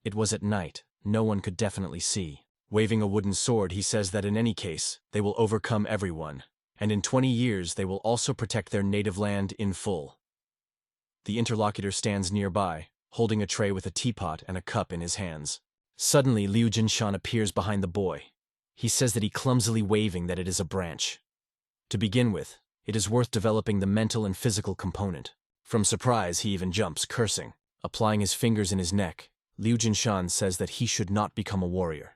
It was at night, no one could definitely see. Waving a wooden sword, he says that in any case, they will overcome everyone, and in 20 years they will also protect their native land in full. The interlocutor stands nearby, holding a tray with a teapot and a cup in his hands. Suddenly, Liu Jinshan appears behind the boy. He says that he clumsily waving that it is a branch. To begin with, it is worth developing the mental and physical component. From surprise, he even jumps, cursing. Applying his fingers in his neck, Liu Jinshan says that he should not become a warrior.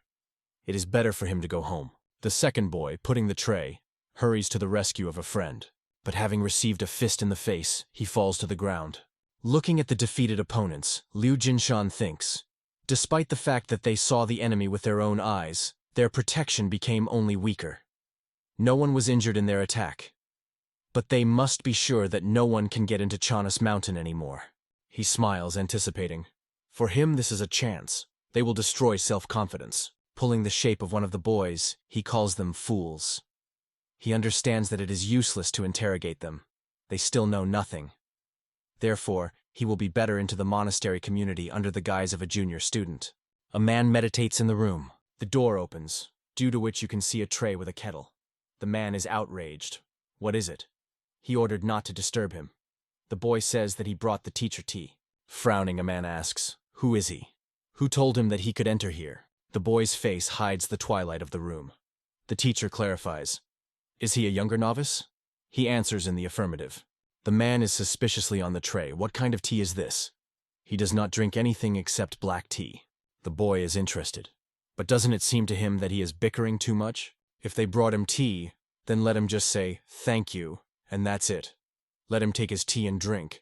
It is better for him to go home. The second boy, putting the tray, hurries to the rescue of a friend. But having received a fist in the face, he falls to the ground. Looking at the defeated opponents, Liu Jinshan thinks, despite the fact that they saw the enemy with their own eyes, their protection became only weaker. No one was injured in their attack. But they must be sure that no one can get into Cheonas Mountain anymore. He smiles, anticipating. For him, this is a chance. They will destroy self-confidence. Pulling the shape of one of the boys, he calls them fools. He understands that it is useless to interrogate them. They still know nothing. Therefore, he will be better into the monastery community under the guise of a junior student. A man meditates in the room. The door opens, due to which you can see a tray with a kettle. The man is outraged. What is it? He ordered not to disturb him. The boy says that he brought the teacher tea. Frowning, a man asks, who is he? Who told him that he could enter here? The boy's face hides the twilight of the room. The teacher clarifies. Is he a younger novice? He answers in the affirmative. The man is suspiciously on the tray. What kind of tea is this? He does not drink anything except black tea. The boy is interested. But doesn't it seem to him that he is bickering too much? If they brought him tea, then let him just say, thank you, and that's it. Let him take his tea and drink.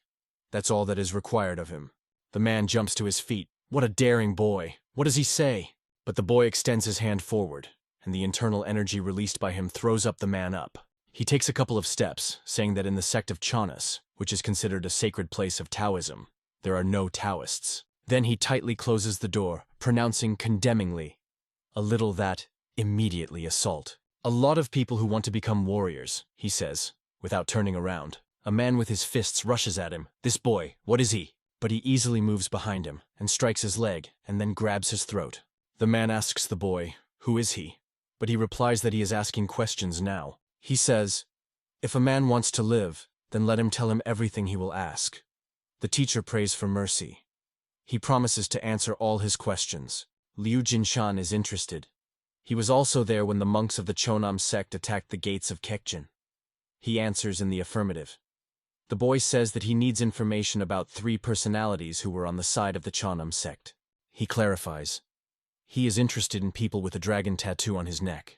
That's all that is required of him. The man jumps to his feet. What a daring boy. What does he say? But the boy extends his hand forward, and the internal energy released by him throws up the man up. He takes a couple of steps, saying that in the sect of Chanas, which is considered a sacred place of Taoism, there are no Taoists. Then he tightly closes the door, pronouncing condemningly, "A little that, immediately assault." "A lot of people who want to become warriors," he says, without turning around. A man with his fists rushes at him. "This boy, what is he?" But he easily moves behind him and strikes his leg and then grabs his throat. The man asks the boy, "Who is he?" But he replies that he is asking questions now. He says, "If a man wants to live, then let him tell him everything he will ask." The teacher prays for mercy. He promises to answer all his questions. Liu Jinshan is interested. He was also there when the monks of the Chonam sect attacked the gates of Kekjin. He answers in the affirmative. The boy says that he needs information about 3 personalities who were on the side of the Chonam sect. He clarifies. He is interested in people with a dragon tattoo on his neck.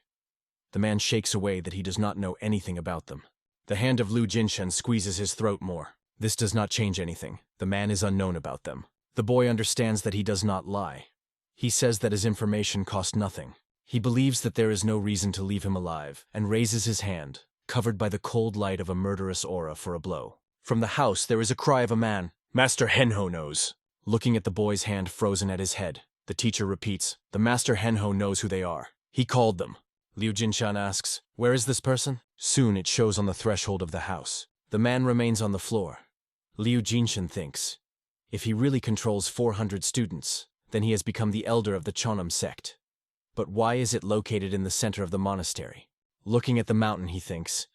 The man shakes away that he does not know anything about them. The hand of Liu Jinshan squeezes his throat more. This does not change anything. The man is unknown about them. The boy understands that he does not lie. He says that his information cost nothing. He believes that there is no reason to leave him alive, and raises his hand, covered by the cold light of a murderous aura, for a blow. From the house there is a cry of a man. "Master Henho knows." Looking at the boy's hand frozen at his head, the teacher repeats, "The Master Henho knows who they are. He called them." Liu Jinshan asks, "Where is this person?" Soon it shows on the threshold of the house. The man remains on the floor. Liu Jinshan thinks, if he really controls 400 students, then he has become the elder of the Chonam sect. But why is it located in the center of the monastery? Looking at the mountain, he thinks,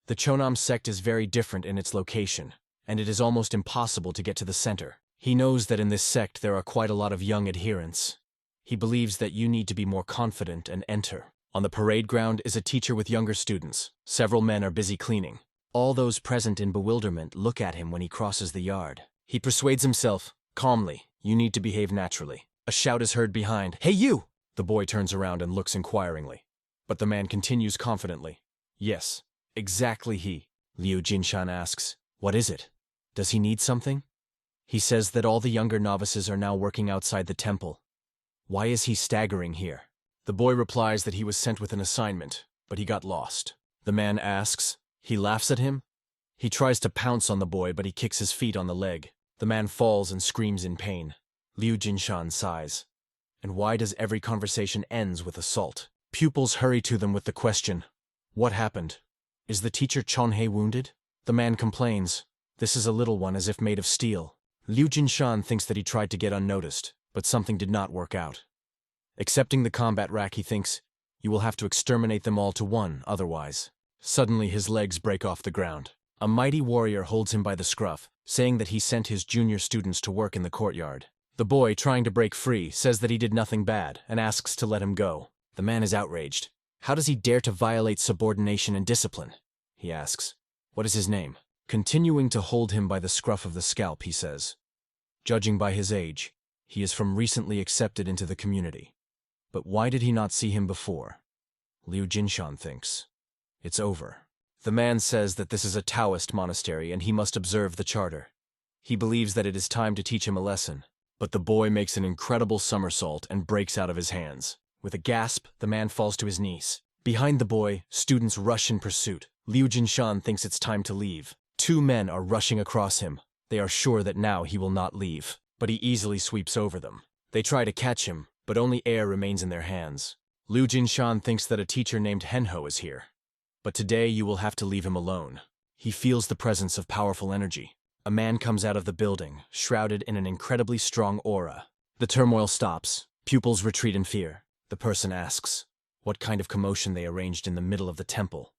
the Chonam sect is very different in its location, and it is almost impossible to get to the center. He knows that in this sect there are quite a lot of young adherents. He believes that you need to be more confident and enter. On the parade ground is a teacher with younger students. Several men are busy cleaning. All those present in bewilderment look at him when he crosses the yard. He persuades himself, calmly, "You need to behave naturally." A shout is heard behind. "Hey you!" The boy turns around and looks inquiringly. But the man continues confidently. "Yes, exactly he." Liu Jinshan asks, "What is it? Does he need something?" He says that all the younger novices are now working outside the temple. Why is he staggering here? The boy replies that he was sent with an assignment, but he got lost. The man asks. He laughs at him. He tries to pounce on the boy, but he kicks his feet on the leg. The man falls and screams in pain. Liu Jinshan sighs. And why does every conversation ends with assault? Pupils hurry to them with the question, "What happened? Is the teacher Chonhei wounded?" The man complains, "This is a little one as if made of steel." Liu Jinshan thinks that he tried to get unnoticed, but something did not work out. Accepting the combat rack, he thinks, "You will have to exterminate them all to one, otherwise." Suddenly his legs break off the ground. A mighty warrior holds him by the scruff, saying that he sent his junior students to work in the courtyard. The boy, trying to break free, says that he did nothing bad, and asks to let him go. The man is outraged. How does he dare to violate subordination and discipline? He asks. What is his name? Continuing to hold him by the scruff of the scalp, he says. Judging by his age, he is from recently accepted into the community. But why did he not see him before? Liu Jinshan thinks. It's over. The man says that this is a Taoist monastery and he must observe the charter. He believes that it is time to teach him a lesson. But the boy makes an incredible somersault and breaks out of his hands. With a gasp, the man falls to his knees. Behind the boy, students rush in pursuit. Liu Jinshan thinks it's time to leave. 2 men are rushing across him. They are sure that now he will not leave, but he easily sweeps over them. They try to catch him, but only air remains in their hands. Liu Jinshan thinks that a teacher named Henho is here. But today you will have to leave him alone. He feels the presence of powerful energy. A man comes out of the building, shrouded in an incredibly strong aura. The turmoil stops. Pupils retreat in fear. The person asks what kind of commotion they arranged in the middle of the temple.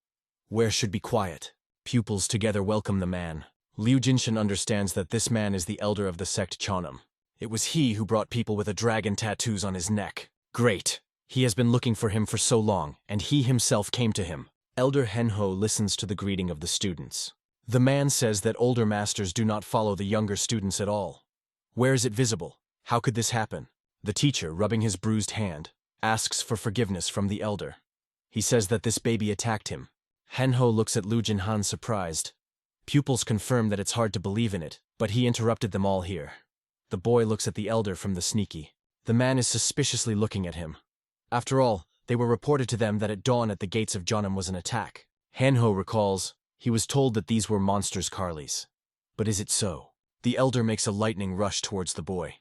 Where should be quiet? Pupils together welcome the man. Liu Jinshan understands that this man is the elder of the sect Chonam. It was he who brought people with a dragon tattoos on his neck. Great! He has been looking for him for so long, and he himself came to him. Elder Henho listens to the greeting of the students. The man says that older masters do not follow the younger students at all. Where is it visible? How could this happen? The teacher, rubbing his bruised hand, asks for forgiveness from the elder. He says that this baby attacked him. Henho looks at Liu Jinshan surprised. Pupils confirm that it's hard to believe in it, but he interrupted them all here. The boy looks at the elder from the sneaky. The man is suspiciously looking at him. After all, they were reported to them that at dawn at the gates of Jeonnam was an attack. Manhwa recalls, he was told that these were monsters Carlies. But is it so? The elder makes a lightning rush towards the boy.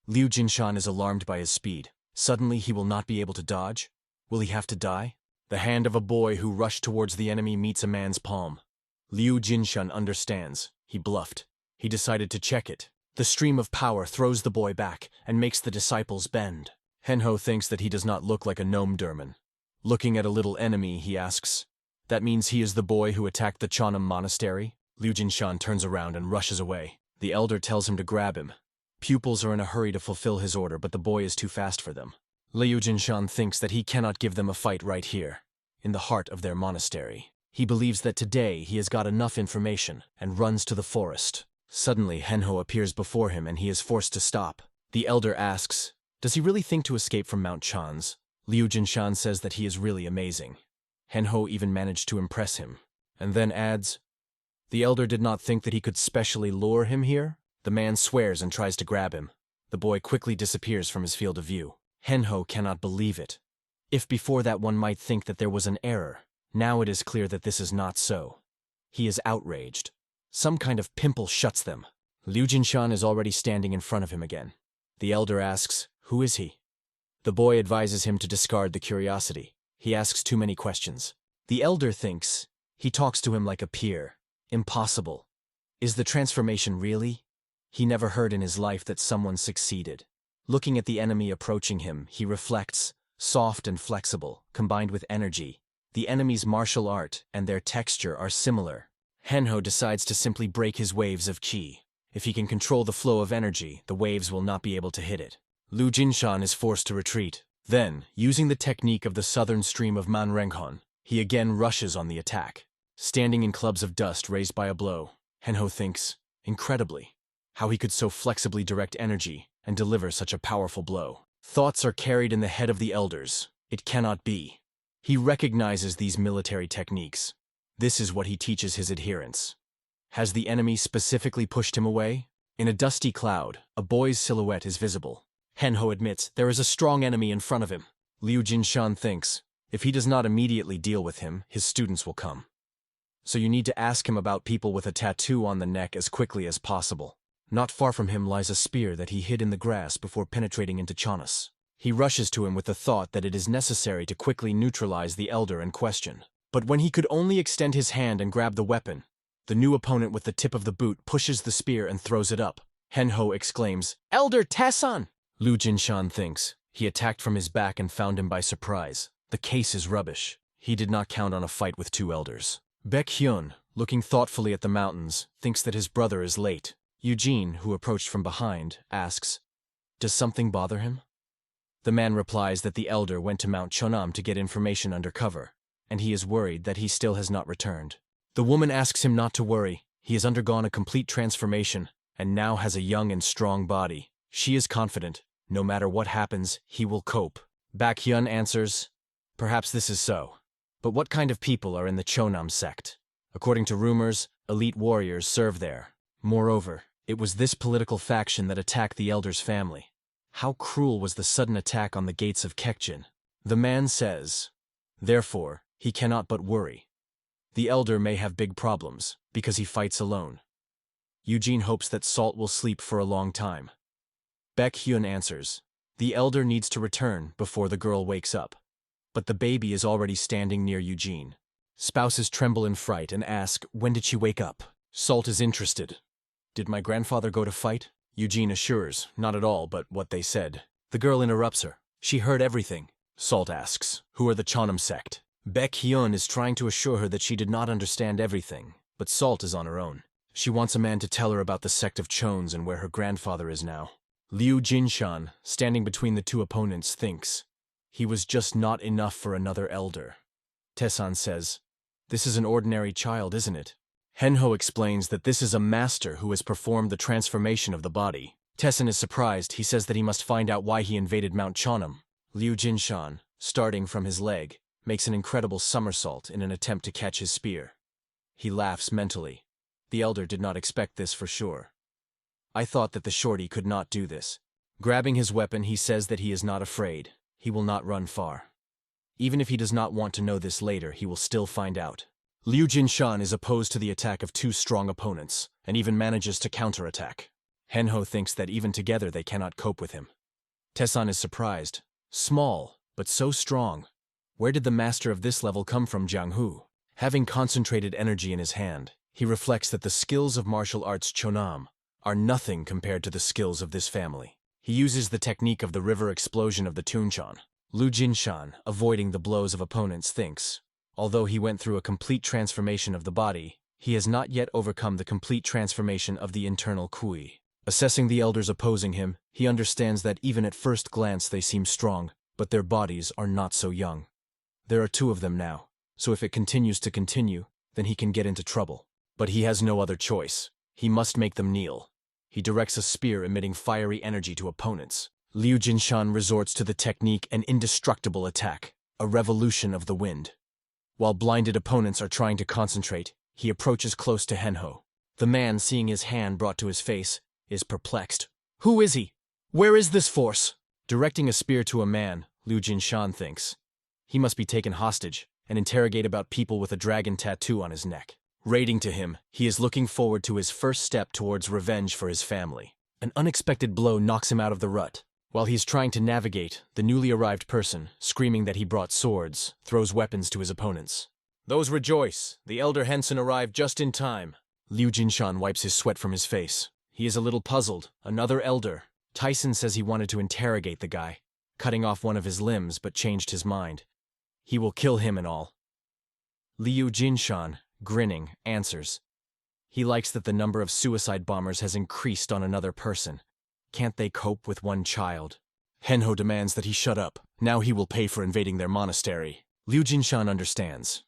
Liu Jinshan is alarmed by his speed. Suddenly he will not be able to dodge? Will he have to die? The hand of a boy who rushed towards the enemy meets a man's palm. Liu Jinshan understands. He bluffed. He decided to check it. The stream of power throws the boy back and makes the disciples bend. Manhwa thinks that he does not look like a gnome Derman. Looking at a little enemy, he asks, "That means he is the boy who attacked the Jeonnam monastery?" Liu Jinshan turns around and rushes away. The elder tells him to grab him. Pupils are in a hurry to fulfill his order, but the boy is too fast for them. Liu Jinshan thinks that he cannot give them a fight right here, in the heart of their monastery. He believes that today he has got enough information and runs to the forest. Suddenly, Manhwa appears before him and he is forced to stop. The elder asks, does he really think to escape from Mount Chan's? Liu Jinshan says that he is really amazing. Manhwa even managed to impress him, and then adds, the elder did not think that he could specially lure him here? The man swears and tries to grab him. The boy quickly disappears from his field of view. Manhwa cannot believe it. If before that one might think that there was an error, now it is clear that this is not so. He is outraged. Some kind of pimple shuts them. Liu Jinshan is already standing in front of him again. The elder asks, who is he? The boy advises him to discard the curiosity. He asks too many questions. The elder thinks, he talks to him like a peer. Impossible. Is the transformation really? He never heard in his life that someone succeeded. Looking at the enemy approaching him, he reflects, soft and flexible, combined with energy. The enemy's martial art and their texture are similar. Manhwa decides to simply break his waves of qi. If he can control the flow of energy, the waves will not be able to hit it. Liu Jinshan is forced to retreat. Then, using the technique of the southern stream of Manhwa, he again rushes on the attack. Standing in clubs of dust raised by a blow, Manhwa thinks, incredibly, how he could so flexibly direct energy and deliver such a powerful blow. Thoughts are carried in the head of the elders. It cannot be. He recognizes these military techniques. This is what he teaches his adherents. Has the enemy specifically pushed him away? In a dusty cloud, a boy's silhouette is visible. Manhwa admits there is a strong enemy in front of him. Liu Jinshan thinks, if he does not immediately deal with him, his students will come. So you need to ask him about people with a tattoo on the neck as quickly as possible. Not far from him lies a spear that he hid in the grass before penetrating into Chanus. He rushes to him with the thought that it is necessary to quickly neutralize the elder in question. But when he could only extend his hand and grab the weapon, the new opponent with the tip of the boot pushes the spear and throws it up. Manhwa exclaims, "Elder Tessan!" Liu Jinshan thinks, he attacked from his back and found him by surprise. The case is rubbish. He did not count on a fight with two elders. Baekhyun, looking thoughtfully at the mountains, thinks that his brother is late. Eugene, who approached from behind, asks, does something bother him? The man replies that the elder went to Mount Jeonnam to get information under cover, and he is worried that he still has not returned. The woman asks him not to worry. He has undergone a complete transformation, and now has a young and strong body. She is confident. No matter what happens, he will cope. Baekhyun answers, perhaps this is so. But what kind of people are in the Jeonnam sect? According to rumors, elite warriors serve there. Moreover, it was this political faction that attacked the elder's family. How cruel was the sudden attack on the gates of Kekjin? The man says, therefore, he cannot but worry. The elder may have big problems, because he fights alone. Eugene hopes that Salt will sleep for a long time. Baekhyun answers, the elder needs to return before the girl wakes up. But the baby is already standing near Eugene. Spouses tremble in fright and ask, when did she wake up? Salt is interested. Did my grandfather go to fight? Eugene assures, not at all, but what they said. The girl interrupts her. She heard everything. Salt asks, who are the Jeonnam sect? Baekhyun is trying to assure her that she did not understand everything, but Salt is on her own. She wants a man to tell her about the sect of Chones and where her grandfather is now. Liu Jinshan, standing between the two opponents, thinks, he was just not enough for another elder. Tessan says, this is an ordinary child, isn't it? Manhwa explains that this is a master who has performed the transformation of the body. Tessan is surprised. He says that he must find out why he invaded Mount Jeonnam. Liu Jinshan, starting from his leg, makes an incredible somersault in an attempt to catch his spear. He laughs mentally. The elder did not expect this for sure. I thought that the shorty could not do this. Grabbing his weapon, he says that he is not afraid. He will not run far. Even if he does not want to know this later, he will still find out. Liu Jinshan is opposed to the attack of two strong opponents, and even manages to counterattack. Henho thinks that even together they cannot cope with him. Tessan is surprised. Small, but so strong. Where did the master of this level come from, Jiang Hu? Having concentrated energy in his hand, he reflects that the skills of martial arts Chonam are nothing compared to the skills of this family. He uses the technique of the river explosion of the Tunchan. Liu Jinshan, avoiding the blows of opponents, thinks, although he went through a complete transformation of the body, he has not yet overcome the complete transformation of the internal Kui. Assessing the elders opposing him, he understands that even at first glance they seem strong, but their bodies are not so young. There are two of them now, so if it continues to continue, then he can get into trouble. But he has no other choice. He must make them kneel. He directs a spear emitting fiery energy to opponents. Liu Jinshan resorts to the technique an indestructible attack, a revolution of the wind. While blinded opponents are trying to concentrate, he approaches close to Henho. The man, seeing his hand brought to his face, is perplexed. Who is he? Where is this force? Directing a spear to a man, Liu Jinshan thinks. He must be taken hostage and interrogate about people with a dragon tattoo on his neck. Rating to him, he is looking forward to his first step towards revenge for his family. An unexpected blow knocks him out of the rut. While he's trying to navigate, the newly arrived person, screaming that he brought swords, throws weapons to his opponents. Those rejoice! The elder Henson arrived just in time. Liu Jinshan wipes his sweat from his face. He is a little puzzled. Another elder. Tyson says he wanted to interrogate the guy, cutting off one of his limbs but changed his mind. He will kill him and all. Liu Jinshan, grinning, answers. He likes that the number of suicide bombers has increased on another person. Can't they cope with one child? Henho demands that he shut up. Now he will pay for invading their monastery. Liu Jinshan understands.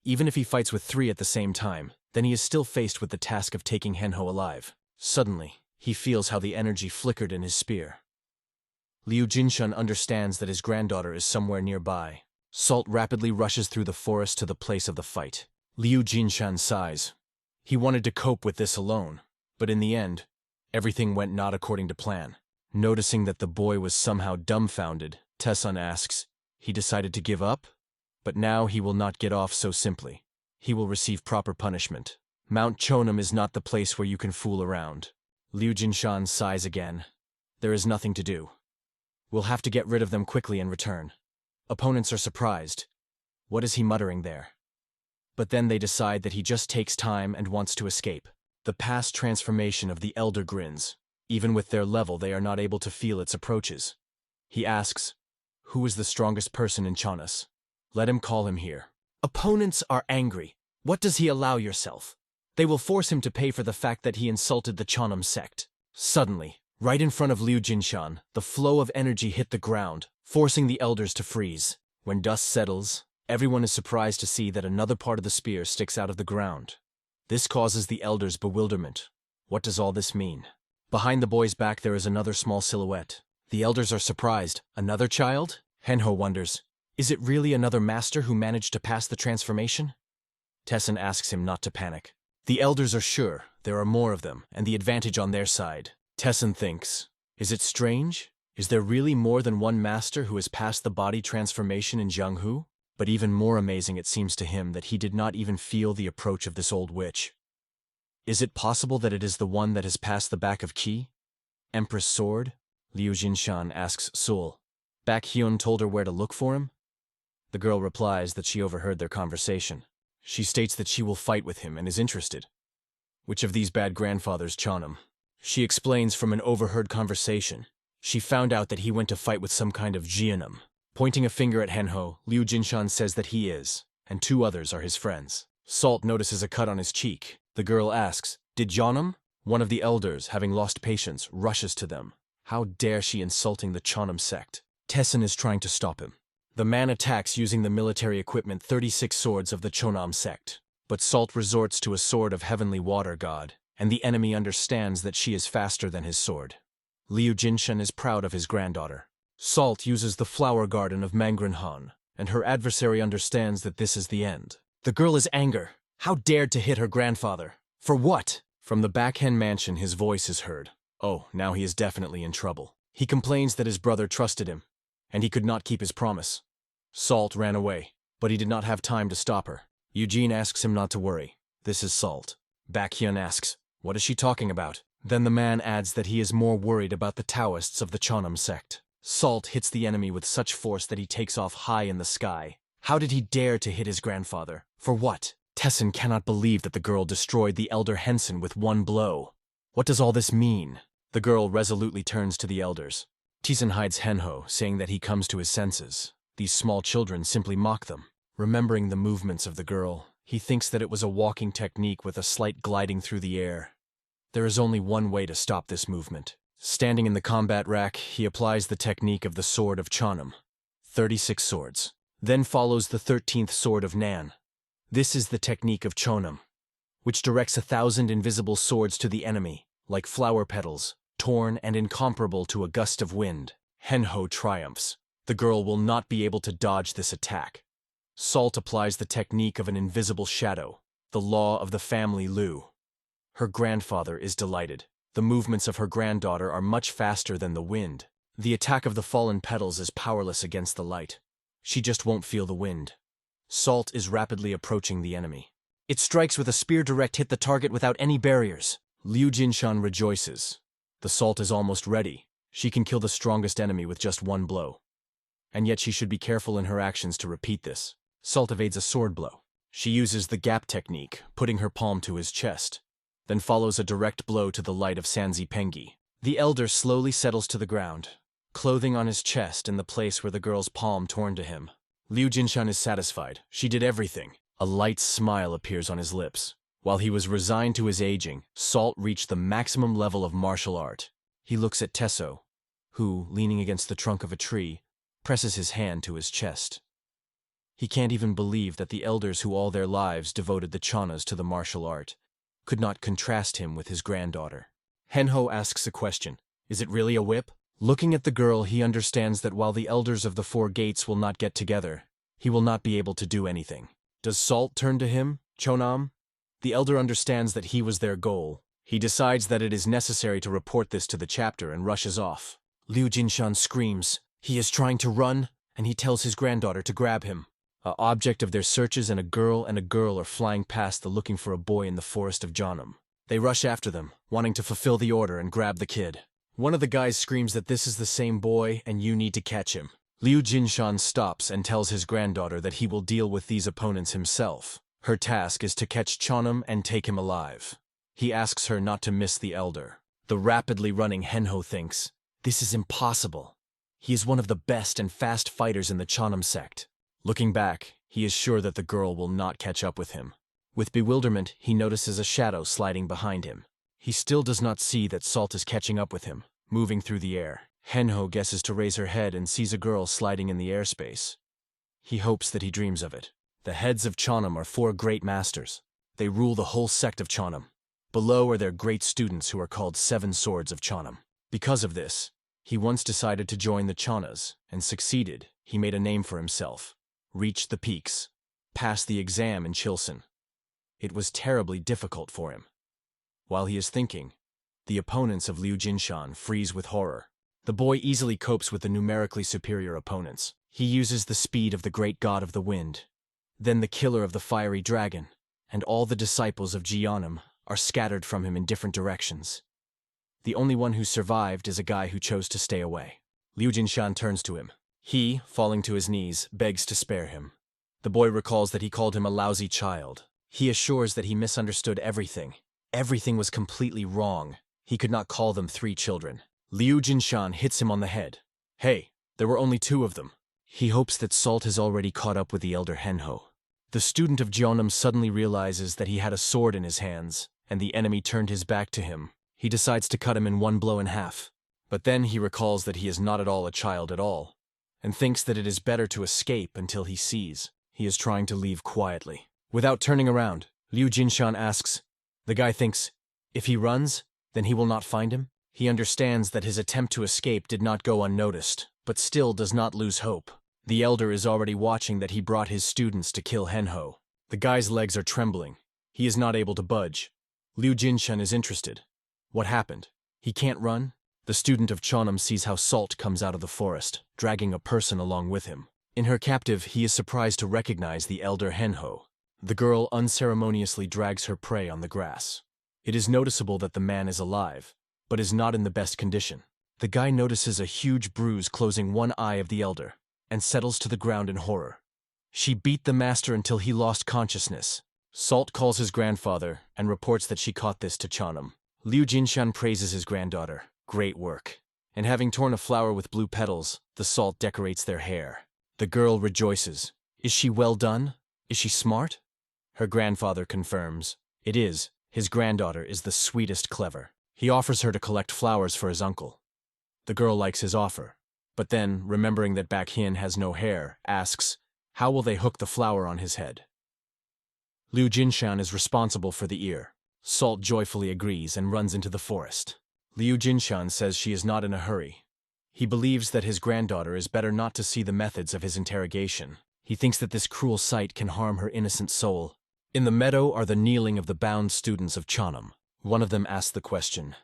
Even if he fights with three at the same time, then he is still faced with the task of taking Henho alive. Suddenly, he feels how the energy flickered in his spear. Liu Jinshan understands that his granddaughter is somewhere nearby. Salt rapidly rushes through the forest to the place of the fight. Liu Jinshan sighs. He wanted to cope with this alone, but in the end, everything went not according to plan. Noticing that the boy was somehow dumbfounded, Tessun asks, he decided to give up? But now he will not get off so simply. He will receive proper punishment. Mount Chonam is not the place where you can fool around. Liu Jinshan sighs again. There is nothing to do. We'll have to get rid of them quickly and return. Opponents are surprised. What is he muttering there? But then they decide that he just takes time and wants to escape. The past transformation of the elder grins. Even with their level, they are not able to feel its approaches. He asks, who is the strongest person in Chonas? Let him call him here. Opponents are angry. What does he allow yourself? They will force him to pay for the fact that he insulted the Chonam sect. Suddenly, right in front of Liu Jinshan, the flow of energy hit the ground, forcing the elders to freeze. When dust settles, everyone is surprised to see that another part of the spear sticks out of the ground. This causes the elders bewilderment. What does all this mean? Behind the boy's back there is another small silhouette. The elders are surprised. Another child? Henho wonders, is it really another master who managed to pass the transformation? Tessun asks him not to panic. The elders are sure there are more of them, and the advantage on their side. Tessun thinks, is it strange? Is there really more than one master who has passed the body transformation in Jianghu? But even more amazing it seems to him that he did not even feel the approach of this old witch. Is it possible that it is the one that has passed the back of Qi? Empress Sword? Liu Jinshan asks Sul. Baek Hyun told her where to look for him? The girl replies that she overheard their conversation. She states that she will fight with him and is interested. Which of these bad grandfathers Chonam? She explains from an overheard conversation. She found out that he went to fight with some kind of Jianam. Pointing a finger at Henho, Liu Jinshan says that he is, and two others are his friends. Salt notices a cut on his cheek. The girl asks, did Jonam? One of the elders, having lost patience, rushes to them. How dare she insulting the Chonam sect? Tessun is trying to stop him. The man attacks using the military equipment 36 swords of the Chonam sect. But Salt resorts to a sword of heavenly water god, and the enemy understands that she is faster than his sword. Liu Jinshan is proud of his granddaughter. Salt uses the flower garden of Mangranhan, and her adversary understands that this is the end. The girl is anger. How dared to hit her grandfather? For what? From the Bakhen mansion his voice is heard. Oh, now he is definitely in trouble. He complains that his brother trusted him, and he could not keep his promise. Salt ran away, but he did not have time to stop her. Eugene asks him not to worry. This is Salt. Baekhyun asks, what is she talking about? Then the man adds that he is more worried about the Taoists of the Cheonam sect. Salt hits the enemy with such force that he takes off high in the sky. How did he dare to hit his grandfather? For what? Tessin cannot believe that the girl destroyed the elder Henson with one blow. What does all this mean? The girl resolutely turns to the elders. Tessin hides Henho, saying that he comes to his senses. These small children simply mock them. Remembering the movements of the girl, he thinks that it was a walking technique with a slight gliding through the air. There is only one way to stop this movement. Standing in the combat rack, he applies the technique of the Sword of Cheonam. 36 swords. Then follows the 13th Sword of Nan. This is the technique of Cheonam, which directs 1,000 invisible swords to the enemy, like flower petals, torn and incomparable to a gust of wind. Henho triumphs. The girl will not be able to dodge this attack. Salt applies the technique of an invisible shadow, the law of the family Lu. Her grandfather is delighted. The movements of her granddaughter are much faster than the wind. The attack of the fallen petals is powerless against the light. She just won't feel the wind. Salt is rapidly approaching the enemy. It strikes with a spear direct hit the target without any barriers. Liu Jinshan rejoices. The Salt is almost ready. She can kill the strongest enemy with just one blow. And yet she should be careful in her actions to repeat this. Salt evades a sword blow. She uses the gap technique, putting her palm to his chest, then follows a direct blow to the light of Sanzi Pengi. The elder slowly settles to the ground, clothing on his chest in the place where the girl's palm torn to him. Liu Jinshan is satisfied. She did everything. A light smile appears on his lips. While he was resigned to his aging, Salt reached the maximum level of martial art. He looks at Tesso, who, leaning against the trunk of a tree, presses his hand to his chest. He can't even believe that the elders who all their lives devoted the Chonas to the martial art could not contrast him with his granddaughter. Henho asks a question. Is it really a whip? Looking at the girl, he understands that while the elders of the four gates will not get together, he will not be able to do anything. Does Salt turn to him, Cheonam? The elder understands that he was their goal. He decides that it is necessary to report this to the chapter and rushes off. Liu Jinshan screams. He is trying to run, and he tells his granddaughter to grab him. An object of their searches and a girl are flying past the looking for a boy in the forest of Jonam. They rush after them, wanting to fulfill the order and grab the kid. One of the guys screams that this is the same boy and you need to catch him. Liu Jinshan stops and tells his granddaughter that he will deal with these opponents himself. Her task is to catch Cheonam and take him alive. He asks her not to miss the elder. The rapidly running Henho thinks, this is impossible. He is one of the best and fast fighters in the Cheonam sect. Looking back, he is sure that the girl will not catch up with him. With bewilderment, he notices a shadow sliding behind him. He still does not see that Salt is catching up with him, moving through the air. Henho guesses to raise her head and sees a girl sliding in the airspace. He hopes that he dreams of it. The heads of Cheonam are 4 great masters. They rule the whole sect of Cheonam. Below are their great students who are called 7 Swords of Cheonam. Because of this, he once decided to join the Chonas, and succeeded. He made a name for himself, reached the peaks, passed the exam in Chilson. It was terribly difficult for him. While he is thinking, the opponents of Liu Jinshan freeze with horror. The boy easily copes with the numerically superior opponents. He uses the speed of the great god of the wind. Then the killer of the fiery dragon, and all the disciples of Jeonnam are scattered from him in different directions. The only one who survived is a guy who chose to stay away. Liu Jinshan turns to him. He, falling to his knees, begs to spare him. The boy recalls that he called him a lousy child. He assures that he misunderstood everything. Everything was completely wrong. He could not call them 3 children. Liu Jinshan hits him on the head. Hey, there were only 2 of them. He hopes that Salt has already caught up with the elder Henho. The student of Jeonnam suddenly realizes that he had a sword in his hands, and the enemy turned his back to him. He decides to cut him in one blow in half. But then he recalls that he is not at all a child at all, and thinks that it is better to escape until he sees. He is trying to leave quietly. Without turning around, Liu Jinshan asks, the guy thinks, if he runs, then he will not find him? He understands that his attempt to escape did not go unnoticed, but still does not lose hope. The elder is already watching that he brought his students to kill Henho. The guy's legs are trembling. He is not able to budge. Liu Jinshan is interested. What happened? He can't run? The student of Cheonam sees how Salt comes out of the forest, dragging a person along with him. In her captive, he is surprised to recognize the elder Henho. The girl unceremoniously drags her prey on the grass. It is noticeable that the man is alive, but is not in the best condition. The guy notices a huge bruise closing one eye of the elder, and settles to the ground in horror. She beat the master until he lost consciousness. Salt calls his grandfather and reports that she caught this to Cheonam. Liu Jinshan praises his granddaughter. Great work. And having torn a flower with blue petals, the Salt decorates their hair. The girl rejoices. Is she well done? Is she smart? Her grandfather confirms. It is. His granddaughter is the sweetest clever. He offers her to collect flowers for his uncle. The girl likes his offer, but then, remembering that Bakhin has no hair, asks, how will they hook the flower on his head? Liu Jinshan is responsible for the ear. Salt joyfully agrees and runs into the forest. Liu Jinshan says she is not in a hurry. He believes that his granddaughter is better not to see the methods of his interrogation. He thinks that this cruel sight can harm her innocent soul. In the meadow are the kneeling of the bound students of Cheonam. One of them asks the question,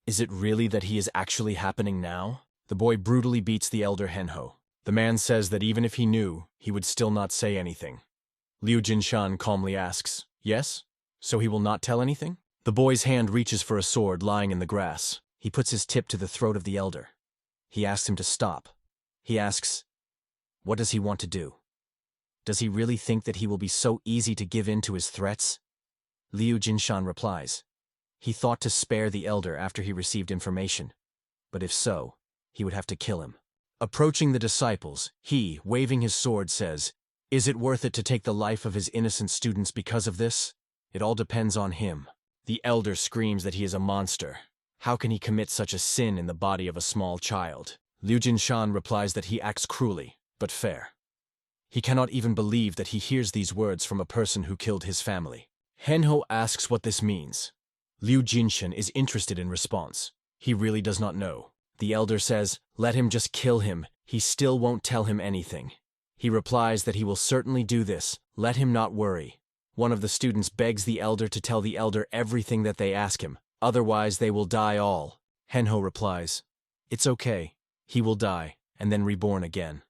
is it really that he is actually happening now? The boy brutally beats the elder Henho. The man says that even if he knew, he would still not say anything. Liu Jinshan calmly asks, yes? So he will not tell anything? The boy's hand reaches for a sword lying in the grass. He puts his tip to the throat of the elder. He asks him to stop. He asks, what does he want to do? Does he really think that he will be so easy to give in to his threats? Liu Jinshan replies, he thought to spare the elder after he received information, but if so, he would have to kill him. Approaching the disciples, he, waving his sword, says, is it worth it to take the life of his innocent students because of this? It all depends on him. The elder screams that he is a monster. How can he commit such a sin in the body of a small child? Liu Jinshan replies that he acts cruelly, but fair. He cannot even believe that he hears these words from a person who killed his family. Henho asks what this means. Liu Jinshan is interested in response. He really does not know. The elder says, let him just kill him. He still won't tell him anything. He replies that he will certainly do this. Let him not worry. One of the students begs the elder to tell the elder everything that they ask him. Otherwise, they will die all. Henho replies, it's okay. He will die, and then reborn again.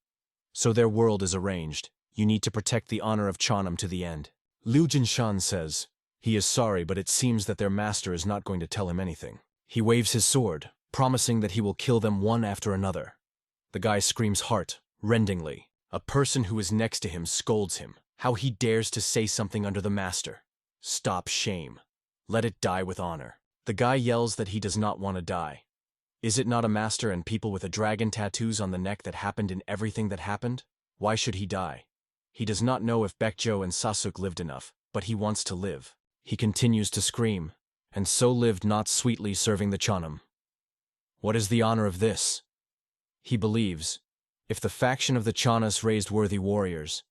So their world is arranged. You need to protect the honor of Cheonam to the end. Liu Jinshan says, he is sorry, but it seems that their master is not going to tell him anything. He waves his sword, promising that he will kill them one after another. The guy screams heart-rendingly. A person who is next to him scolds him. How he dares to say something under the master. Stop shame. Let it die with honor. The guy yells that he does not want to die. Is it not a master and people with a dragon tattoos on the neck that happened in everything that happened? Why should he die? He does not know if Baekjo and Sasuk lived enough, but he wants to live. He continues to scream, and so lived not sweetly serving the Cheonam. What is the honor of this? He believes, if the faction of the Chanas raised worthy warriors,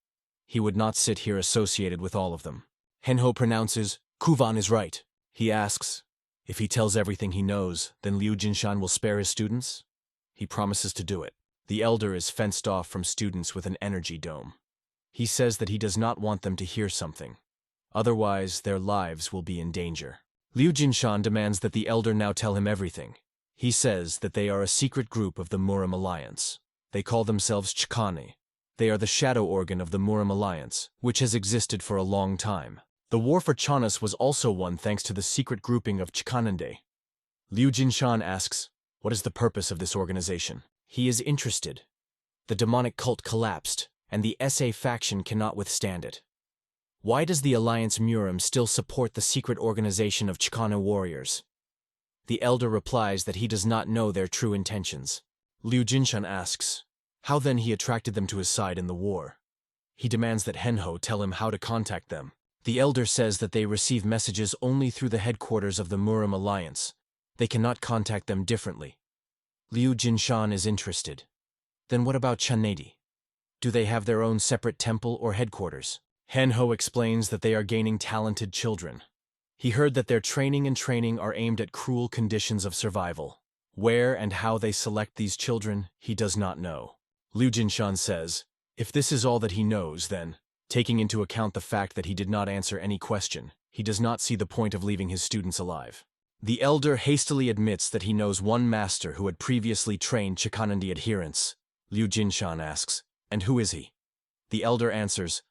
he would not sit here associated with all of them. Henho pronounces, Kuvan is right. He asks, if he tells everything he knows, then Liu Jinshan will spare his students? He promises to do it. The elder is fenced off from students with an energy dome. He says that he does not want them to hear something. Otherwise, their lives will be in danger. Liu Jinshan demands that the elder now tell him everything. He says that they are a secret group of the Muram Alliance. They call themselves Chikane. They are the shadow organ of the Muram Alliance, which has existed for a long time. The war for Chanas was also won thanks to the secret grouping of Chikanande. Liu Jinshan asks, what is the purpose of this organization? He is interested. The demonic cult collapsed, and the SA faction cannot withstand it. Why does the Alliance Muram still support the secret organization of Chikana warriors? The elder replies that he does not know their true intentions. Liu Jinshan asks, how then he attracted them to his side in the war? He demands that Henho tell him how to contact them. The elder says that they receive messages only through the headquarters of the Muram Alliance. They cannot contact them differently. Liu Jinshan is interested. Then what about Chanedi? Do they have their own separate temple or headquarters? Henho explains that they are gaining talented children. He heard that their training are aimed at cruel conditions of survival. Where and how they select these children, he does not know. Liu Jinshan says, if this is all that he knows, then, taking into account the fact that he did not answer any question, he does not see the point of leaving his students alive. The elder hastily admits that he knows one master who had previously trained Chikanandi adherents. Liu Jinshan asks, "And who is he?" The elder answers,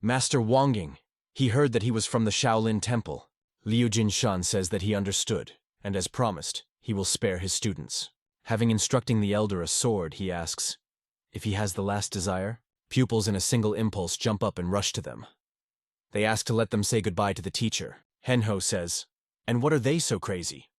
"Master Wangying. He heard that he was from the Shaolin Temple." Liu Jinshan says that he understood, and as promised, he will spare his students. Having instructing the elder a sword, he asks, if he has the last desire. Pupils in a single impulse jump up and rush to them. They ask to let them say goodbye to the teacher. Henho says, "And what are they so crazy?"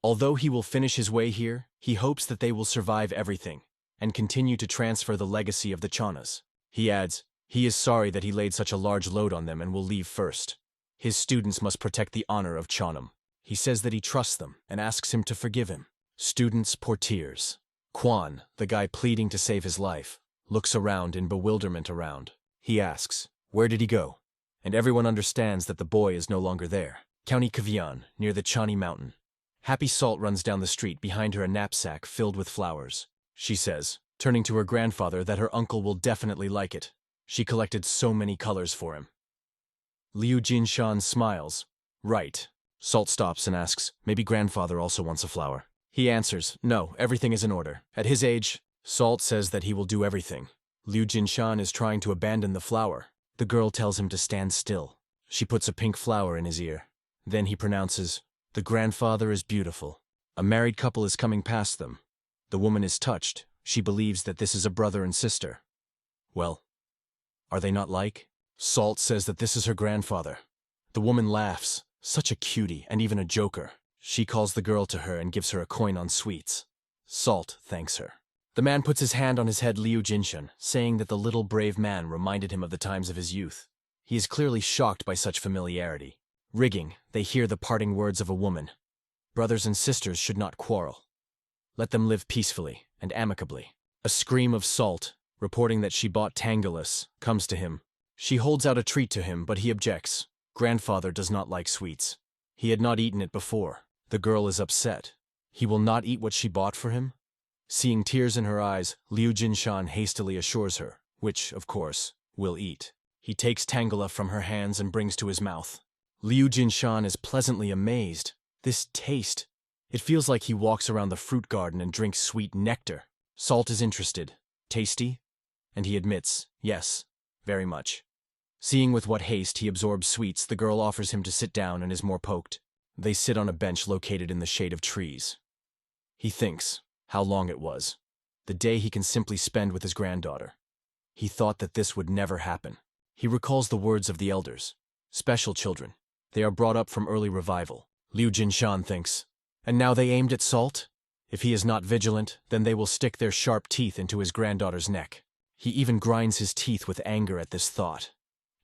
Although he will finish his way here, he hopes that they will survive everything and continue to transfer the legacy of the Chanas. He adds, he is sorry that he laid such a large load on them and will leave first. His students must protect the honor of Chanam. He says that he trusts them and asks him to forgive him. Students pour tears. Quan, the guy pleading to save his life, looks around in bewilderment around. He asks, where did he go? And everyone understands that the boy is no longer there. County Kvian, near the Chani Mountain. Happy Salt runs down the street, behind her a knapsack filled with flowers. She says, turning to her grandfather, that her uncle will definitely like it. She collected so many colors for him. Liu Jinshan smiles. Right. Salt stops and asks, maybe grandfather also wants a flower. He answers, no, everything is in order. At his age, Salt says that he will do everything. Liu Jinshan is trying to abandon the flower. The girl tells him to stand still. She puts a pink flower in his ear. Then he pronounces, the grandfather is beautiful. A married couple is coming past them. The woman is touched. She believes that this is a brother and sister. Well, are they not like? Salt says that this is her grandfather. The woman laughs, such a cutie and even a joker. She calls the girl to her and gives her a coin on sweets. Salt thanks her. The man puts his hand on his head, Liu Jinshan, saying that the little brave man reminded him of the times of his youth. He is clearly shocked by such familiarity. Rigging, they hear the parting words of a woman. Brothers and sisters should not quarrel. Let them live peacefully and amicably. A scream of Salt, reporting that she bought Tangalus, comes to him. She holds out a treat to him, but he objects. Grandfather does not like sweets. He had not eaten it before. The girl is upset. He will not eat what she bought for him? Seeing tears in her eyes, Liu Jinshan hastily assures her, which, of course, will eat. He takes Tangala from her hands and brings to his mouth. Liu Jinshan is pleasantly amazed. This taste. It feels like he walks around the fruit garden and drinks sweet nectar. Salt is interested. Tasty? And he admits, yes, very much. Seeing with what haste he absorbs sweets, the girl offers him to sit down and is more poked. They sit on a bench located in the shade of trees. He thinks how long it was. The day he can simply spend with his granddaughter. He thought that this would never happen. He recalls the words of the elders. Special children. They are brought up from early revival. Liu Jinshan thinks, and now they aimed at Salt? If he is not vigilant, then they will stick their sharp teeth into his granddaughter's neck. He even grinds his teeth with anger at this thought.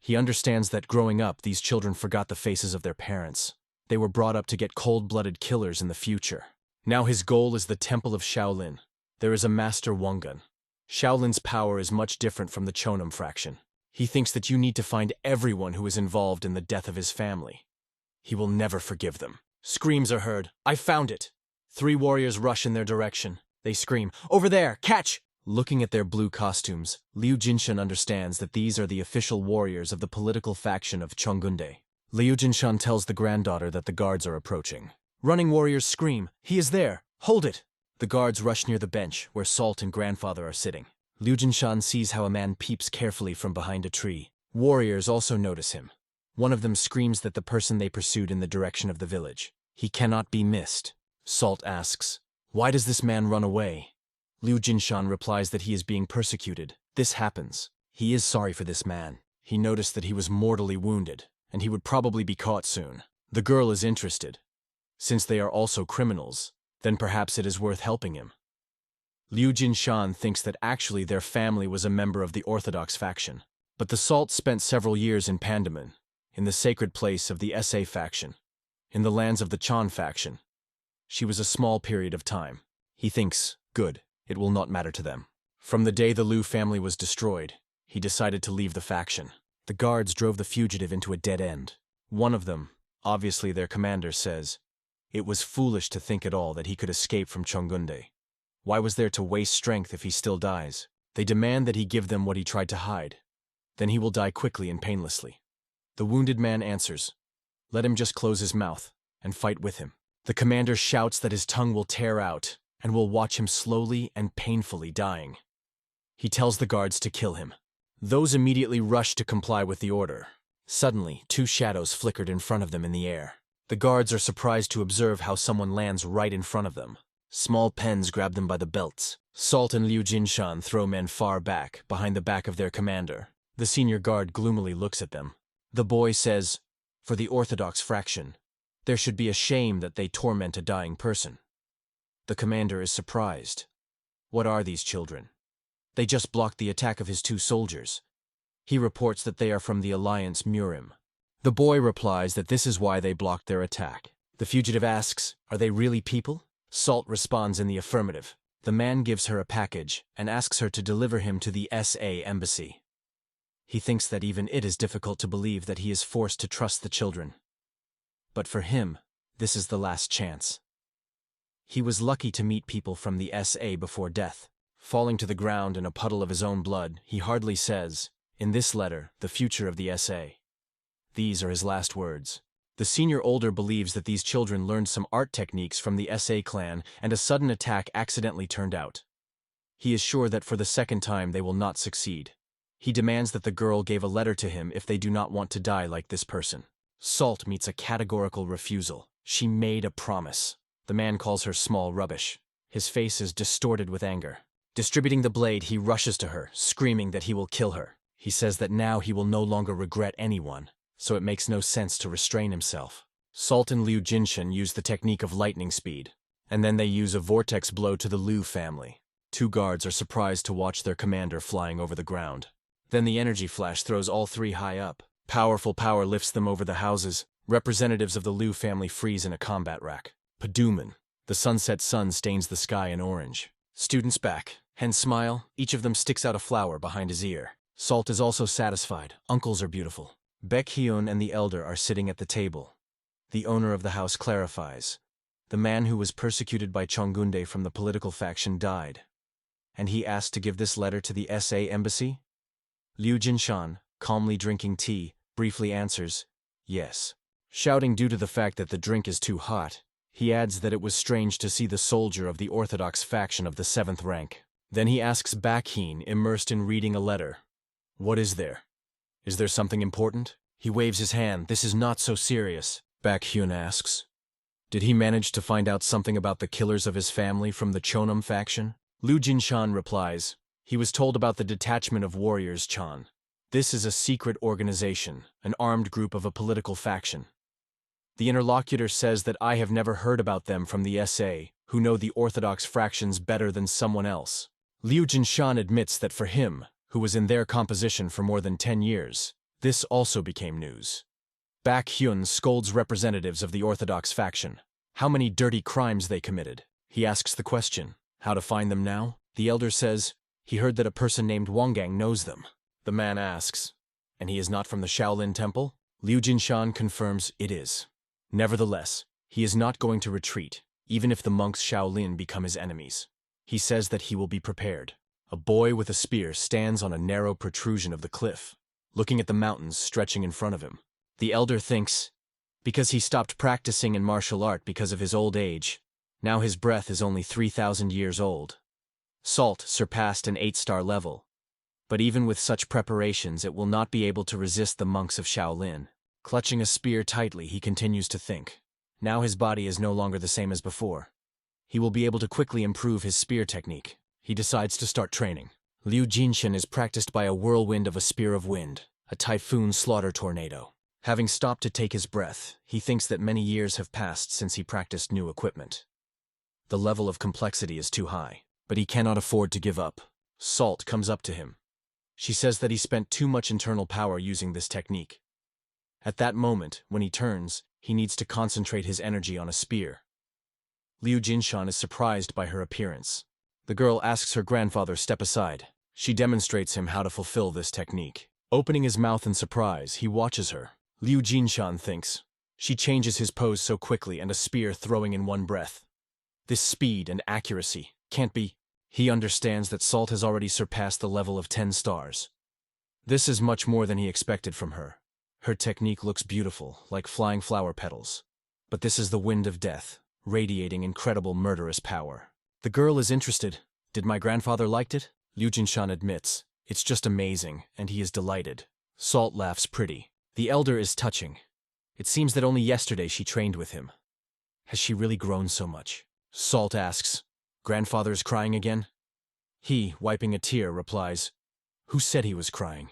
He understands that growing up, these children forgot the faces of their parents. They were brought up to get cold-blooded killers in the future. Now his goal is the Temple of Shaolin. There is a Master Wangan. Shaolin's power is much different from the Chonam fraction. He thinks that you need to find everyone who is involved in the death of his family. He will never forgive them. Screams are heard. I found it! 3 warriors rush in their direction. They scream, over there, catch! Looking at their blue costumes, Liu Jinshan understands that these are the official warriors of the political faction of Chongunde. Liu Jinshan tells the granddaughter that the guards are approaching. Running warriors scream, he is there! Hold it! The guards rush near the bench where Salt and grandfather are sitting. Liu Jinshan sees how a man peeps carefully from behind a tree. Warriors also notice him. One of them screams that the person they pursued in the direction of the village. He cannot be missed. Salt asks, why does this man run away? Liu Jinshan replies that he is being persecuted. This happens. He is sorry for this man. He noticed that he was mortally wounded, and he would probably be caught soon. The girl is interested. Since they are also criminals, then perhaps it is worth helping him. Liu Jinshan thinks that actually their family was a member of the Orthodox faction. But the Salt spent several years in Pandaman, in the sacred place of the SA faction, in the lands of the Chan faction. She was a small period of time. He thinks, good, it will not matter to them. From the day the Liu family was destroyed, he decided to leave the faction. The guards drove the fugitive into a dead end. One of them, obviously their commander, says, it was foolish to think at all that he could escape from Chongunde. Why was there to waste strength if he still dies? They demand that he give them what he tried to hide. Then he will die quickly and painlessly. The wounded man answers, let him just close his mouth and fight with him. The commander shouts that his tongue will tear out and will watch him slowly and painfully dying. He tells the guards to kill him. Those immediately rush to comply with the order. Suddenly, two shadows flickered in front of them in the air. The guards are surprised to observe how someone lands right in front of them. Small pens grab them by the belts. Salt and Liu Jinshan throw men far back, behind the back of their commander. The senior guard gloomily looks at them. The boy says, "For the Orthodox fraction, there should be a shame that they torment a dying person." The commander is surprised. What are these children? They just blocked the attack of his two soldiers. He reports that they are from the Alliance Murim. The boy replies that this is why they blocked their attack. The fugitive asks, "Are they really people?" Salt responds in the affirmative. The man gives her a package and asks her to deliver him to the SA embassy. He thinks that even it is difficult to believe that he is forced to trust the children. But for him, this is the last chance. He was lucky to meet people from the SA before death. Falling to the ground in a puddle of his own blood, he hardly says, "In this letter, the future of the SA." These are his last words. The senior older believes that these children learned some art techniques from the SA clan and a sudden attack accidentally turned out. He is sure that for the second time they will not succeed. He demands that the girl gave a letter to him if they do not want to die like this person. Salt meets a categorical refusal. She made a promise. The man calls her small rubbish. His face is distorted with anger. Distributing the blade, he rushes to her, screaming that he will kill her. He says that now he will no longer regret anyone, so it makes no sense to restrain himself. Salt and Liu Jinshan use the technique of lightning speed, and then they use a vortex blow to the Liu family. Two guards are surprised to watch their commander flying over the ground. Then the energy flash throws all three high up. Powerful power lifts them over the houses. Representatives of the Liu family freeze in a combat rack. Paduman. The sunset sun stains the sky in orange. Students back. Hens smile. Each of them sticks out a flower behind his ear. Salt is also satisfied. Uncles are beautiful. Baekhyun and the elder are sitting at the table. The owner of the house clarifies. The man who was persecuted by Chongunde from the political faction died. And he asked to give this letter to the SA embassy? Liu Jinshan, calmly drinking tea, briefly answers, yes. Shouting due to the fact that the drink is too hot, he adds that it was strange to see the soldier of the Orthodox faction of the 7th rank. Then he asks Baekhyun, immersed in reading a letter, "What is there? Is there something important?" He waves his hand. "This is not so serious," Baekhyun asks. "Did he manage to find out something about the killers of his family from the Chonam faction?" Liu Jinshan replies, "He was told about the detachment of warriors Chan. This is a secret organization, an armed group of a political faction. The interlocutor says that I have never heard about them from the SA, who know the Orthodox fractions better than someone else." Liu Jinshan admits that for him, who was in their composition for more than 10 years, this also became news. Baekhyun scolds representatives of the Orthodox faction. How many dirty crimes they committed. He asks the question, how to find them now? The elder says, he heard that a person named Wangang knows them. The man asks, and he is not from the Shaolin Temple? Liu Jinshan confirms it is. Nevertheless, he is not going to retreat, even if the monks Shaolin become his enemies. He says that he will be prepared. A boy with a spear stands on a narrow protrusion of the cliff, looking at the mountains stretching in front of him. The elder thinks, because he stopped practicing in martial art because of his old age, now his breath is only 3,000 years old. Salt surpassed an 8-star level, but even with such preparations it will not be able to resist the monks of Shaolin. Clutching a spear tightly, he continues to think. Now his body is no longer the same as before. He will be able to quickly improve his spear technique. He decides to start training. Liu Jinshan is practiced by a whirlwind of a spear of wind, a typhoon slaughter tornado. Having stopped to take his breath, he thinks that many years have passed since he practiced new equipment. The level of complexity is too high, but he cannot afford to give up. Salt comes up to him. She says that he spent too much internal power using this technique. At that moment, when he turns, he needs to concentrate his energy on a spear. Liu Jinshan is surprised by her appearance. The girl asks her grandfather step aside. She demonstrates him how to fulfill this technique. Opening his mouth in surprise, he watches her. Liu Jinshan thinks. She changes his pose so quickly and a spear throwing in one breath. This speed and accuracy can't be. He understands that Salt has already surpassed the level of 10 stars. This is much more than he expected from her. Her technique looks beautiful, like flying flower petals. But this is the wind of death. radiating incredible murderous power. The girl is interested. Did my grandfather liked it? Liu Jinshan admits. It's just amazing, and he is delighted. Salt laughs pretty. The elder is touching. It seems that only yesterday she trained with him. Has she really grown so much? Salt asks. Grandfather is crying again? He, wiping a tear, replies, Who said he was crying?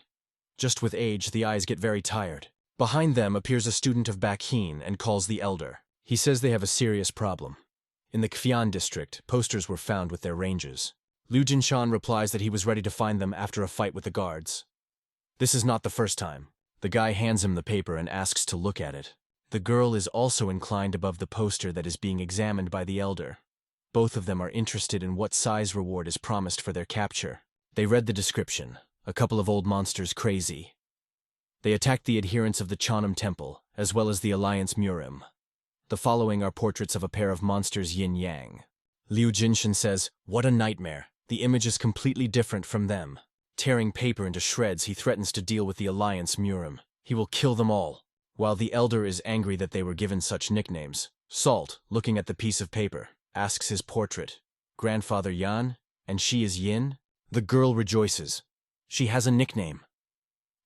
Just with age, the eyes get very tired. Behind them appears a student of Bakheen and calls the elder. He says they have a serious problem. In the Qian district, posters were found with their ranges. Liu Jinshan replies that he was ready to find them after a fight with the guards. This is not the first time. The guy hands him the paper and asks to look at it. The girl is also inclined above the poster that is being examined by the elder. Both of them are interested in what size reward is promised for their capture. They read the description. A couple of old monsters crazy. They attacked the adherents of the Chanam Temple, as well as the Alliance Murim. The following are portraits of a pair of monsters yin-yang. Liu Jinshan says, What a nightmare. The image is completely different from them. Tearing paper into shreds, he threatens to deal with the Alliance Murim. He will kill them all. While the elder is angry that they were given such nicknames, Salt, looking at the piece of paper, asks his portrait, Grandfather Yan, and she is Yin? The girl rejoices. She has a nickname.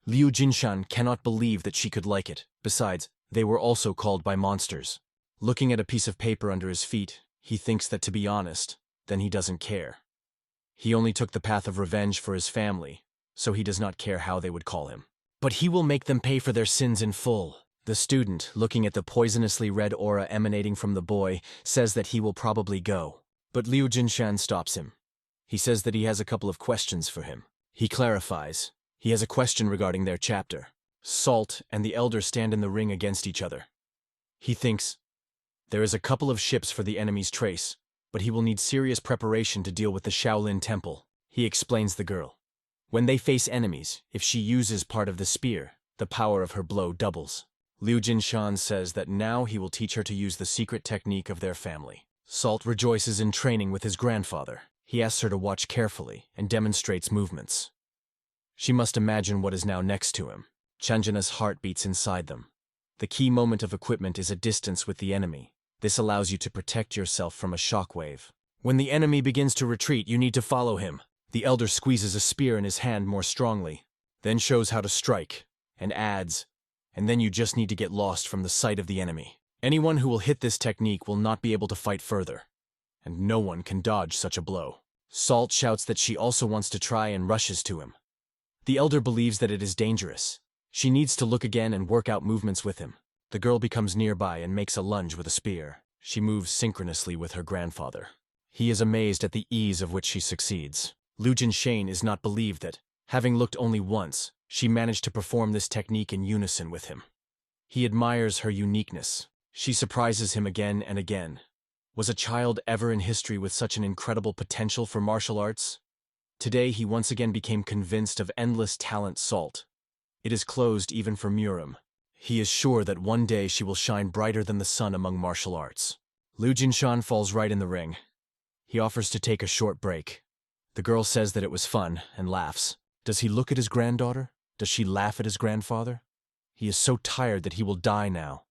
Liu Jinshan cannot believe that she could like it. Besides, they were also called by monsters. Looking at a piece of paper under his feet, he thinks that to be honest, then he doesn't care. He only took the path of revenge for his family, so he does not care how they would call him. But he will make them pay for their sins in full. The student, looking at the poisonously red aura emanating from the boy, says that he will probably go. But Liu Jinshan stops him. He says that he has a couple of questions for him. He clarifies. He has a question regarding their chapter. Salt and the elder stand in the ring against each other. He thinks, there is a couple of ships for the enemy's trace, but he will need serious preparation to deal with the Shaolin Temple. He explains the girl. When they face enemies, if she uses part of the spear, the power of her blow doubles. Liu Jinshan says that now he will teach her to use the secret technique of their family. Salt rejoices in training with his grandfather. He asks her to watch carefully and demonstrates movements. She must imagine what is now next to him. Chanjana's heart beats inside them. The key moment of equipment is a distance with the enemy. This allows you to protect yourself from a shockwave. When the enemy begins to retreat, you need to follow him. The elder squeezes a spear in his hand more strongly, then shows how to strike, and adds, and then you just need to get lost from the sight of the enemy. Anyone who will hit this technique will not be able to fight further, and no one can dodge such a blow. Salt shouts that she also wants to try and rushes to him. The elder believes that it is dangerous. She needs to look again and work out movements with him. The girl becomes nearby and makes a lunge with a spear. She moves synchronously with her grandfather. He is amazed at the ease of which she succeeds. Liu Jinshan is not believed that, having looked only once, she managed to perform this technique in unison with him. He admires her uniqueness. She surprises him again and again. Was a child ever in history with such an incredible potential for martial arts? Today he once again became convinced of endless talent. Salt. It is closed even for Murim. He is sure that one day she will shine brighter than the sun among martial arts. Liu Jinshan falls right in the ring. He offers to take a short break. The girl says that it was fun and laughs. Does he look at his granddaughter? Does she laugh at his grandfather? He is so tired that he will die now.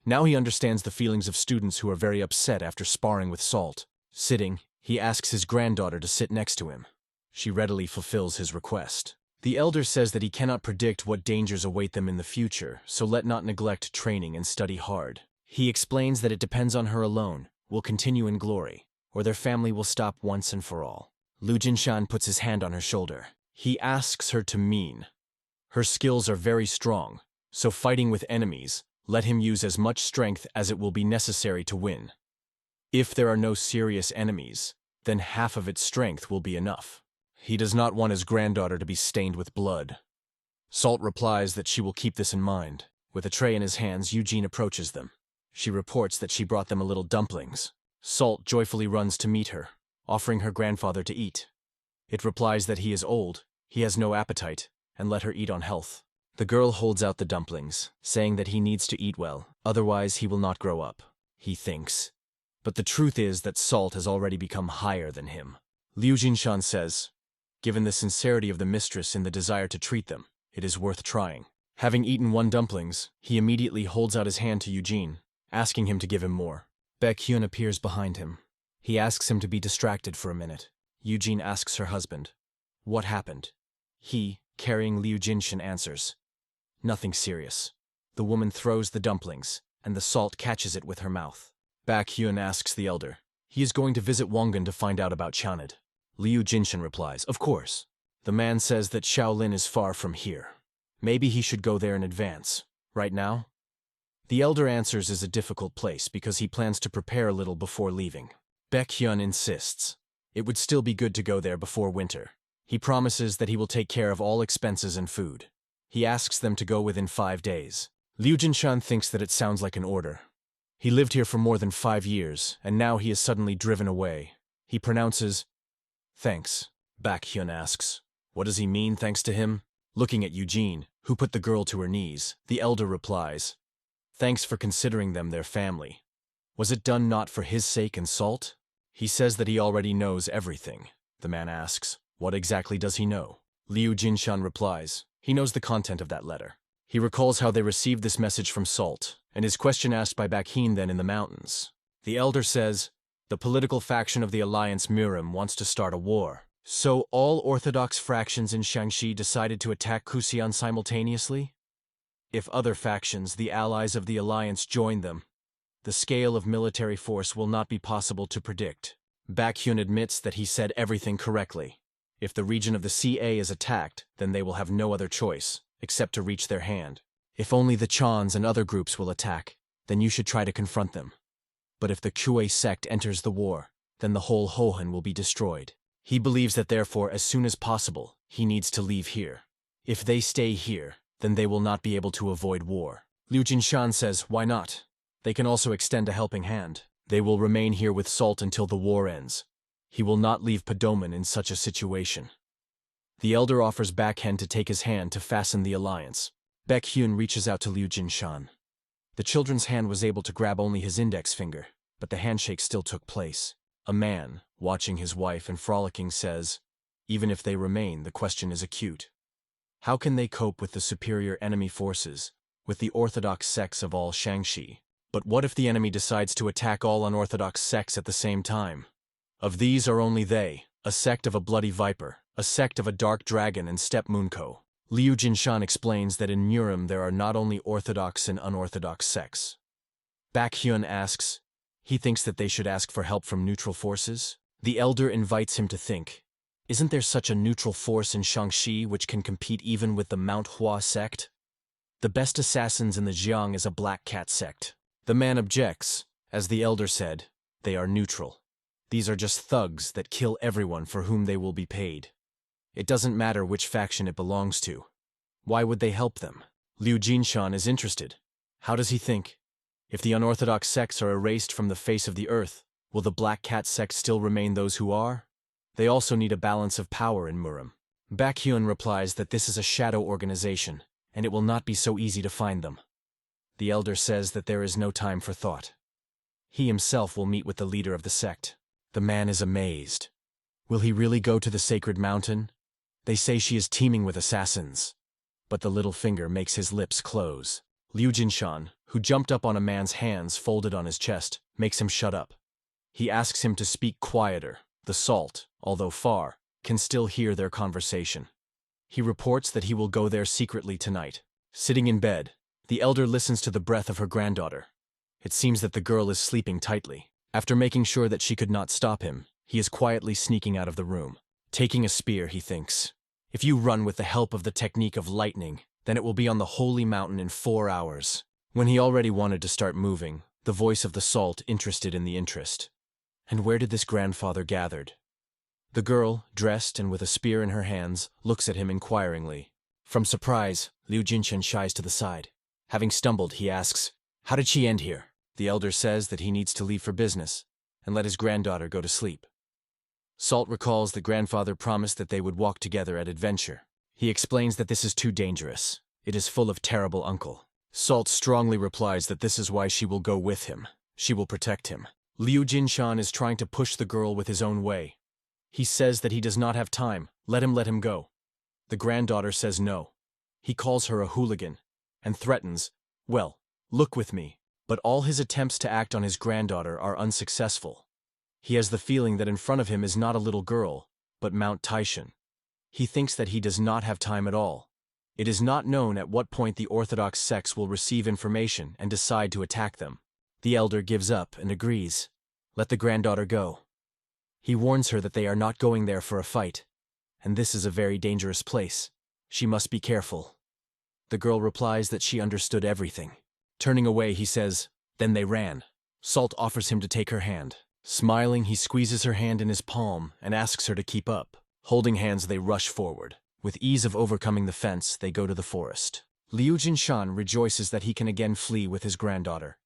Now he understands the feelings of students who are very upset after sparring with Salt. Sitting, he asks his granddaughter to sit next to him. She readily fulfills his request. The elder says that he cannot predict what dangers await them in the future, so let not neglect training and study hard. He explains that it depends on her alone, will continue in glory, or their family will stop once and for all. Liu Jinshan puts his hand on her shoulder. He asks her to mean. Her skills are very strong, so fighting with enemies, let him use as much strength as it will be necessary to win. If there are no serious enemies, then half of its strength will be enough. He does not want his granddaughter to be stained with blood. Salt replies that she will keep this in mind. With a tray in his hands, Eugene approaches them. She reports that she brought them a little dumplings. Salt joyfully runs to meet her, offering her grandfather to eat. It replies that he is old, he has no appetite, and let her eat on health. The girl holds out the dumplings, saying that he needs to eat well, otherwise he will not grow up, he thinks. But the truth is that Salt has already become higher than him. Liu Jinshan says, given the sincerity of the mistress in the desire to treat them, it is worth trying. Having eaten one dumplings, he immediately holds out his hand to Eugene, asking him to give him more. Baekhyun appears behind him. He asks him to be distracted for a minute. Eugene asks her husband, "What happened?" He, carrying Liu Jinshan, answers, "Nothing serious." The woman throws the dumplings, and the salt catches it with her mouth. Baekhyun asks the elder. He is going to visit Wongan to find out about Chanid. Liu Jinshan replies, "Of course." The man says that Shaolin is far from here. Maybe he should go there in advance. Right now? The elder answers is a difficult place because he plans to prepare a little before leaving. Baekhyun insists. It would still be good to go there before winter. He promises that he will take care of all expenses and food. He asks them to go within 5 days. Liu Jinshan thinks that it sounds like an order. He lived here for more than 5 years, and now he is suddenly driven away. He pronounces, "Thanks." Baekhyun asks, "What does he mean, thanks to him?" Looking at Eugene, who put the girl to her knees, the elder replies, "Thanks for considering them their family. Was it done not for his sake and salt?" He says that he already knows everything. The man asks, "What exactly does he know?" Liu Jinshan replies, he knows the content of that letter. He recalls how they received this message from Salt, and his question asked by Baekhyun then in the mountains. The elder says, "The political faction of the Alliance Miram wants to start a war. So all orthodox fractions in Shaanxi decided to attack Kusian simultaneously? If other factions, the allies of the Alliance, join them, the scale of military force will not be possible to predict." Baekhyun admits that he said everything correctly. If the region of the CA is attacked, then they will have no other choice, except to reach their hand. If only the Chans and other groups will attack, then you should try to confront them. But if the Kue sect enters the war, then the whole Hohan will be destroyed. He believes that therefore, as soon as possible, he needs to leave here. If they stay here, then they will not be able to avoid war. Liu Jinshan says, "Why not? They can also extend a helping hand. They will remain here with Salt until the war ends. He will not leave Padoman in such a situation." The elder offers Baekhyun to take his hand to fasten the alliance. Baekhyun reaches out to Liu Jinshan. The children's hand was able to grab only his index finger, but the handshake still took place. A man, watching his wife and frolicking, says, "Even if they remain, the question is acute. How can they cope with the superior enemy forces, with the orthodox sects of all Shaanxi? But what if the enemy decides to attack all unorthodox sects at the same time? Of these are only they, a sect of a bloody viper, a sect of a dark dragon and steppe moonko." Liu Jinshan explains that in Murim there are not only orthodox and unorthodox sects. Baekhyun asks, he thinks that they should ask for help from neutral forces. The elder invites him to think, isn't there such a neutral force in Shaanxi which can compete even with the MANHUA sect? The best assassins in the Jiang is a Black Cat sect. The man objects, as the elder said, they are neutral. These are just thugs that kill everyone for whom they will be paid. It doesn't matter which faction it belongs to. Why would they help them? Liu Jinshan is interested. How does he think? If the unorthodox sects are erased from the face of the earth, will the Black Cat sect still remain those who are? They also need a balance of power in Murim. Baekhyun replies that this is a shadow organization, and it will not be so easy to find them. The elder says that there is no time for thought. He himself will meet with the leader of the sect. The man is amazed. Will he really go to the sacred mountain? They say she is teeming with assassins. But the little finger makes his lips close. Liu Jinshan, who jumped up on a man's hands folded on his chest, makes him shut up. He asks him to speak quieter. The Salt, although far, can still hear their conversation. He reports that he will go there secretly tonight. Sitting in bed, the elder listens to the breath of her granddaughter. It seems that the girl is sleeping tightly. After making sure that she could not stop him, he is quietly sneaking out of the room. Taking a spear, he thinks, if you run with the help of the technique of lightning, then it will be on the holy mountain in 4 hours. When he already wanted to start moving, the voice of the Salt interested in the interest. And where did this grandfather gathered? The girl, dressed and with a spear in her hands, looks at him inquiringly. From surprise, Liu Jinshan shies to the side. Having stumbled, he asks, "How did she end here?" The elder says that he needs to leave for business, and let his granddaughter go to sleep. Salt recalls that grandfather promised that they would walk together at adventure. He explains that this is too dangerous. It is full of terrible uncle. Salt strongly replies that this is why she will go with him. She will protect him. Liu Jinshan is trying to push the girl with his own way. He says that he does not have time. Let him go. The granddaughter says no. He calls her a hooligan and threatens, "Well, look with me. But all his attempts to act on his granddaughter are unsuccessful. He has the feeling that in front of him is not a little girl, but Mount Taishan. He thinks that he does not have time at all. It is not known at what point the Orthodox sects will receive information and decide to attack them. The elder gives up and agrees. Let the granddaughter go. He warns her that they are not going there for a fight, and this is a very dangerous place. She must be careful. The girl replies that she understood everything. Turning away, he says, "Then they ran." Salt offers him to take her hand. Smiling, he squeezes her hand in his palm and asks her to keep up. Holding hands, they rush forward. With ease of overcoming the fence, they go to the forest. Liu Jinshan rejoices that he can again flee with his granddaughter.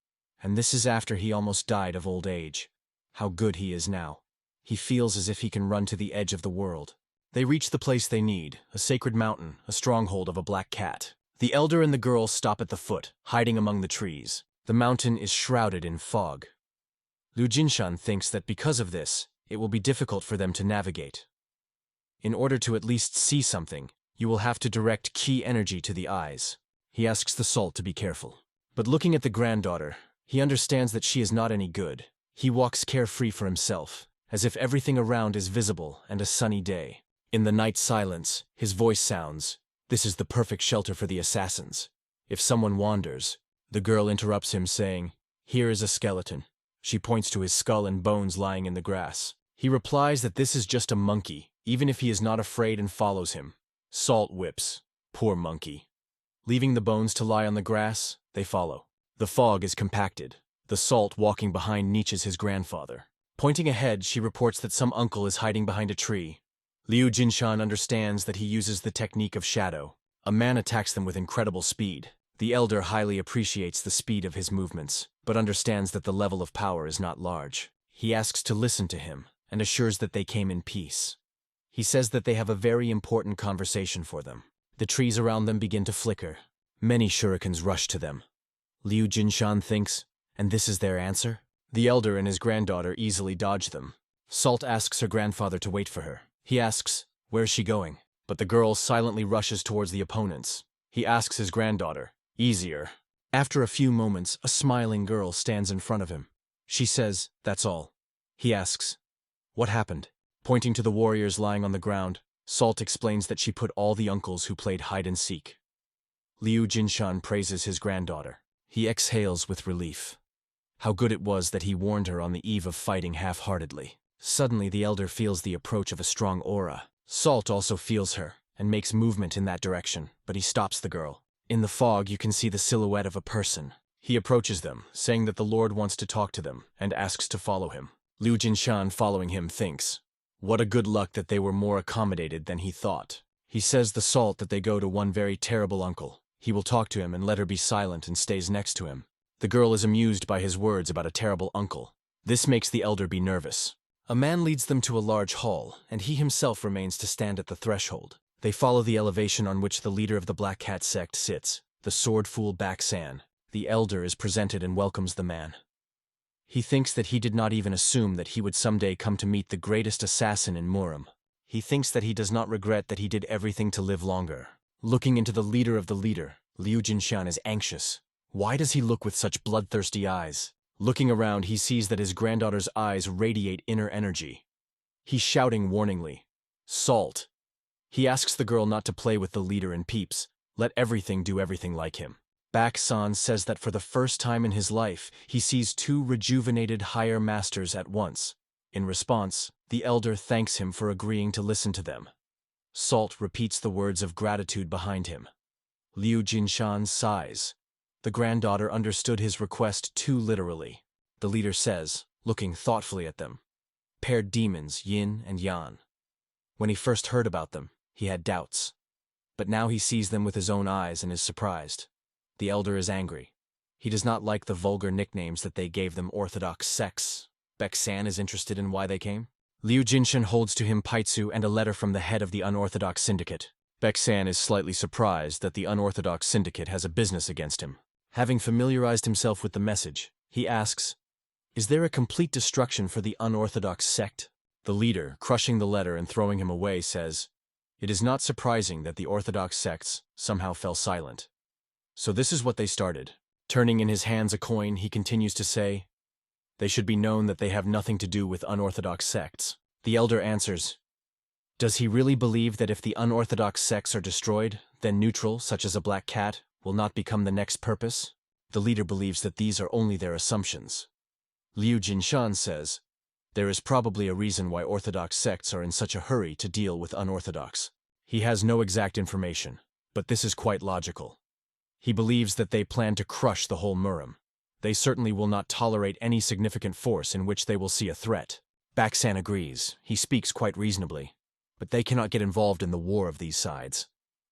And this is after he almost died of old age. How good he is now. He feels as if he can run to the edge of the world. They reach the place they need, a sacred mountain, a stronghold of a black cat. The elder and the girl stop at the foot, hiding among the trees. The mountain is shrouded in fog. Liu Jinshan thinks that because of this, it will be difficult for them to navigate. In order to at least see something, you will have to direct ki energy to the eyes. He asks the salt to be careful. But looking at the granddaughter, he understands that she is not any good. He walks carefree for himself, as if everything around is visible and a sunny day. In the night silence, his voice sounds, "This is the perfect shelter for the assassins. If someone wanders," the girl interrupts him saying, "Here is a skeleton." She points to his skull and bones lying in the grass. He replies that this is just a monkey, even if he is not afraid, and follows him. Salt whips. Poor monkey. Leaving the bones to lie on the grass, they follow. The fog is compacted. The salt walking behind Nietzsche's his grandfather. Pointing ahead, she reports that some uncle is hiding behind a tree. Liu Jinshan understands that he uses the technique of shadow. A man attacks them with incredible speed. The elder highly appreciates the speed of his movements, but understands that the level of power is not large. He asks to listen to him, and assures that they came in peace. He says that they have a very important conversation for them. The trees around them begin to flicker. Many shurikens rush to them. Liu Jinshan thinks, and this is their answer? The elder and his granddaughter easily dodge them. Salt asks her grandfather to wait for her. He asks, "Where's she going?" But the girl silently rushes towards the opponents. He asks his granddaughter, "Easier." After a few moments, a smiling girl stands in front of him. She says, "That's all." He asks, "What happened?" Pointing to the warriors lying on the ground, Salt explains that she put all the uncles who played hide-and-seek. Liu Jinshan praises his granddaughter. He exhales with relief. How good it was that he warned her on the eve of fighting half-heartedly. Suddenly the elder feels the approach of a strong aura. Salt also feels her, and makes movement in that direction, but he stops the girl. In the fog you can see the silhouette of a person. He approaches them, saying that the Lord wants to talk to them, and asks to follow him. Liu Jinshan, following him, thinks, what a good luck that they were more accommodated than he thought. He says the Salt that they go to one very terrible uncle. He will talk to him and let her be silent and stays next to him. The girl is amused by his words about a terrible uncle. This makes the elder be nervous. A man leads them to a large hall, and he himself remains to stand at the threshold. They follow the elevation on which the leader of the Black Cat sect sits, the sword fool Baksan. The elder is presented and welcomes the man. He thinks that he did not even assume that he would someday come to meet the greatest assassin in Murom. He thinks that he does not regret that he did everything to live longer. Looking into the leader of the leader, Liu Jinshan is anxious. Why does he look with such bloodthirsty eyes? Looking around, he sees that his granddaughter's eyes radiate inner energy. He's shouting warningly, "Salt!" He asks the girl not to play with the leader and peeps. Let everything do everything like him. Baksan says that for the first time in his life, he sees two rejuvenated higher masters at once. In response, the elder thanks him for agreeing to listen to them. Salt repeats the words of gratitude behind him. Liu Jinshan sighs. The granddaughter understood his request too literally. The leader says, looking thoughtfully at them, "Paired demons, yin and yang." When he first heard about them, he had doubts. But now he sees them with his own eyes and is surprised. The elder is angry. He does not like the vulgar nicknames that they gave them Orthodox sects. Baksan is interested in why they came. Liu Jinshan holds to him Paitsu and a letter from the head of the Unorthodox Syndicate. Baksan is slightly surprised that the Unorthodox Syndicate has a business against him. Having familiarized himself with the message, he asks, "Is there a complete destruction for the Unorthodox sect?" The leader, crushing the letter and throwing him away, says, "It is not surprising that the Orthodox sects somehow fell silent. So this is what they started. Turning in his hands a coin, he continues to say, "They should be known that they have nothing to do with unorthodox sects." The elder answers, "Does he really believe that if the unorthodox sects are destroyed, then neutral, such as a black cat, will not become the next purpose?" The leader believes that these are only their assumptions. Liu Jinshan says, "There is probably a reason why orthodox sects are in such a hurry to deal with unorthodox." He has no exact information, but this is quite logical. He believes that they plan to crush the whole Murim. They certainly will not tolerate any significant force in which they will see a threat. Baksan agrees. He speaks quite reasonably. But they cannot get involved in the war of these sides.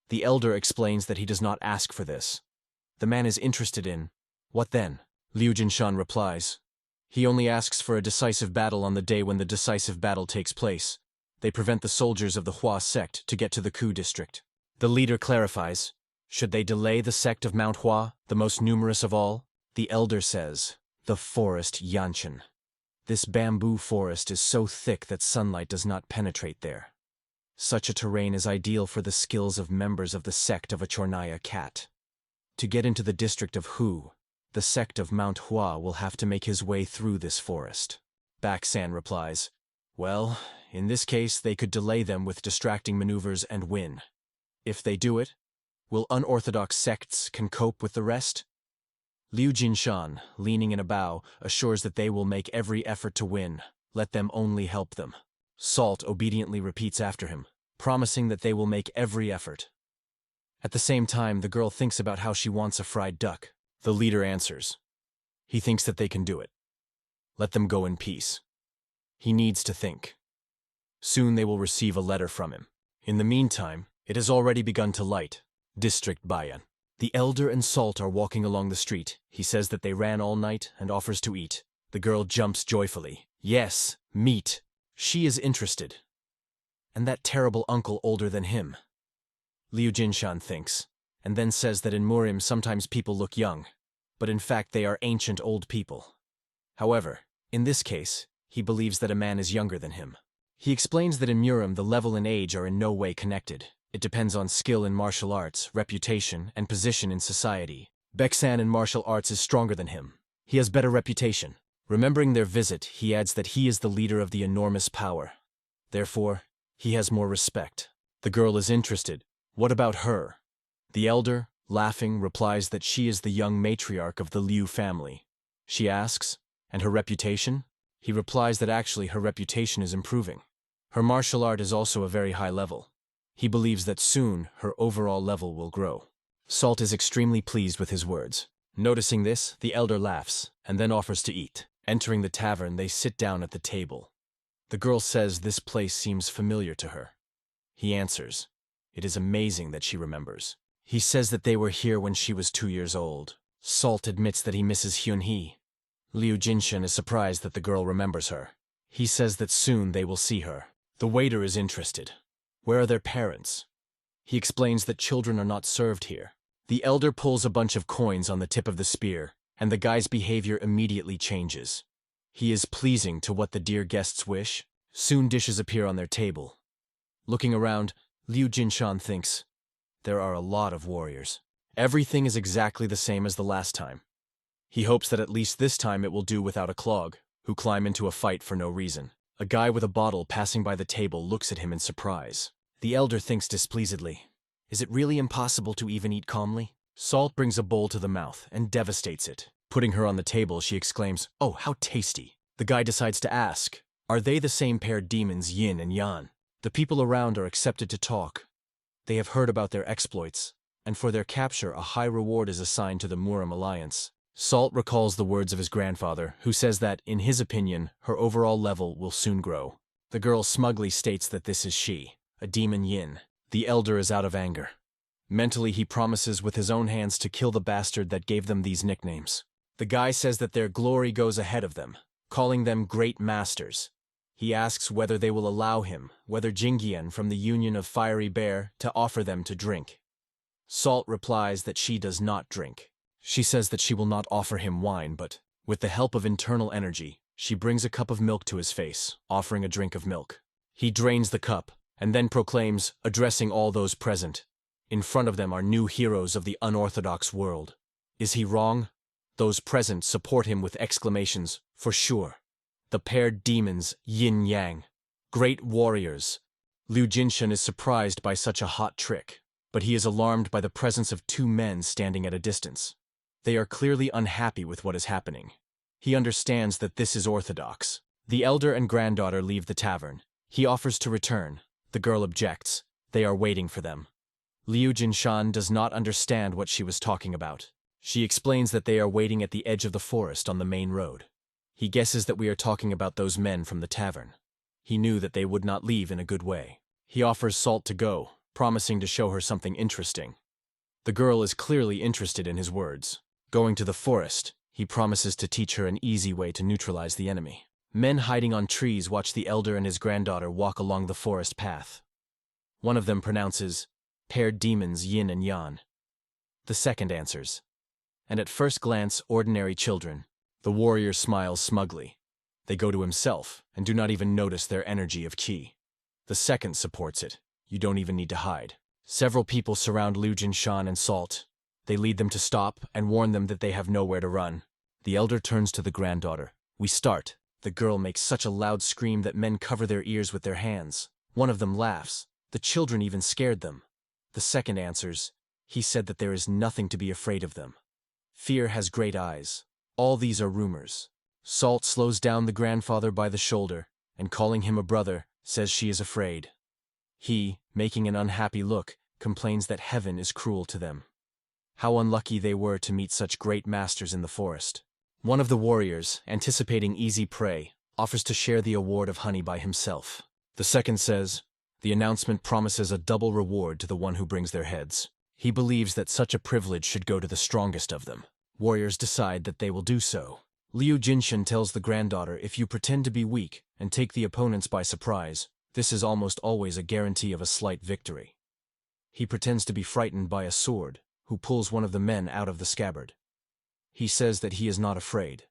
The elder explains that he does not ask for this. The man is interested in, "What then?" Liu Jinshan replies, "He only asks for a decisive battle on the day when the decisive battle takes place. They prevent the soldiers of the Hua sect to get to the Ku district." The leader clarifies, "Should they delay the sect of Mount Hua, the most numerous of all?" The elder says, "The forest Yanshan. This bamboo forest is so thick that sunlight does not penetrate there. Such a terrain is ideal for the skills of members of the sect of a Chornaya cat. To get into the district of Hu, the sect of Mount Hua will have to make his way through this forest." Baksan replies, "Well, in this case they could delay them with distracting maneuvers and win. If they do it, will unorthodox sects can cope with the rest?" Liu Jinshan, leaning in a bow, assures that they will make every effort to win. Let them only help them. Salt obediently repeats after him, promising that they will make every effort. At the same time, the girl thinks about how she wants a fried duck. The leader answers, he thinks that they can do it. Let them go in peace. He needs to think. Soon they will receive a letter from him. In the meantime, it has already begun to light. District Bayan. The elder and Salt are walking along the street. He says that they ran all night and offers to eat. The girl jumps joyfully. Yes, meat. She is interested. And that terrible uncle older than him. Liu Jinshan thinks, and then says that in Murim sometimes people look young, but in fact they are ancient old people. However, in this case, he believes that a man is younger than him. He explains that in Murim the level and age are in no way connected. It depends on skill in martial arts, reputation, and position in society. Beksan in martial arts is stronger than him. He has better reputation. Remembering their visit, he adds that he is the leader of the enormous power. Therefore, he has more respect. The girl is interested. What about her? The elder, laughing, replies that she is the young matriarch of the Liu family. She asks, "And her reputation?" He replies that actually her reputation is improving. Her martial art is also a very high level. He believes that soon her overall level will grow. Salt is extremely pleased with his words. Noticing this, the elder laughs, and then offers to eat. Entering the tavern, they sit down at the table. The girl says this place seems familiar to her. He answers, it is amazing that she remembers. He says that they were here when she was 2 years old. Salt admits that he misses Hyun-hee. Liu Jinshan is surprised that the girl remembers her. He says that soon they will see her. The waiter is interested. Where are their parents? He explains that children are not served here. The elder pulls a bunch of coins on the tip of the spear, and the guy's behavior immediately changes. He is pleasing to what the dear guests wish. Soon dishes appear on their table. Looking around, Liu Jinshan thinks, there are a lot of warriors. Everything is exactly the same as the last time. He hopes that at least this time it will do without a clog, who climb into a fight for no reason. A guy with a bottle passing by the table looks at him in surprise. The elder thinks displeasedly, is it really impossible to even eat calmly? Salt brings a bowl to the mouth and devastates it. Putting her on the table, she exclaims, oh, how tasty. The guy decides to ask, are they the same paired demons Yin and Yan? The people around are accepted to talk. They have heard about their exploits, and for their capture a high reward is assigned to the Murim Alliance. Salt recalls the words of his grandfather, who says that, in his opinion, her overall level will soon grow. The girl smugly states that this is she, a demon Yin. The elder is out of anger. Mentally, he promises with his own hands to kill the bastard that gave them these nicknames. The guy says that their glory goes ahead of them, calling them great masters. He asks whether they will allow him, whether Jingyan from the Union of Fiery Bear, to offer them to drink. Salt replies that she does not drink. She says that she will not offer him wine, but, with the help of internal energy, she brings a cup of milk to his face, offering a drink of milk. He drains the cup, and then proclaims, addressing all those present, in front of them are new heroes of the unorthodox world. Is he wrong? Those present support him with exclamations, "For sure." The paired demons, yin-yang. Great warriors. Liu Jinshan is surprised by such a hot trick, but he is alarmed by the presence of two men standing at a distance. They are clearly unhappy with what is happening. He understands that this is orthodox. The elder and granddaughter leave the tavern. He offers to return. The girl objects. They are waiting for them. Liu Jinshan does not understand what she was talking about. She explains that they are waiting at the edge of the forest on the main road. He guesses that we are talking about those men from the tavern. He knew that they would not leave in a good way. He offers Salt to go, promising to show her something interesting. The girl is clearly interested in his words. Going to the forest, he promises to teach her an easy way to neutralize the enemy. Men hiding on trees watch the elder and his granddaughter walk along the forest path. One of them pronounces, "Paired demons yin and yang." The second answers. And at first glance, ordinary children. The warrior smiles smugly. They go to himself and do not even notice their energy of qi. The second supports it. You don't even need to hide. Several people surround Liu Jinshan and Salt. They lead them to stop and warn them that they have nowhere to run. The elder turns to the granddaughter. "We start." The girl makes such a loud scream that men cover their ears with their hands. One of them laughs. The children even scared them. The second answers. He said that there is nothing to be afraid of them. Fear has great eyes. All these are rumors. Salt slows down the grandfather by the shoulder, and calling him a brother, says she is afraid. He, making an unhappy look, complains that heaven is cruel to them. How unlucky they were to meet such great masters in the forest. One of the warriors, anticipating easy prey, offers to share the award of honey by himself. The second says, the announcement promises a double reward to the one who brings their heads. He believes that such a privilege should go to the strongest of them. Warriors decide that they will do so. Liu Jinshan tells the granddaughter, if you pretend to be weak and take the opponents by surprise, this is almost always a guarantee of a slight victory. He pretends to be frightened by a sword, who pulls one of the men out of the scabbard. He says that he is not afraid.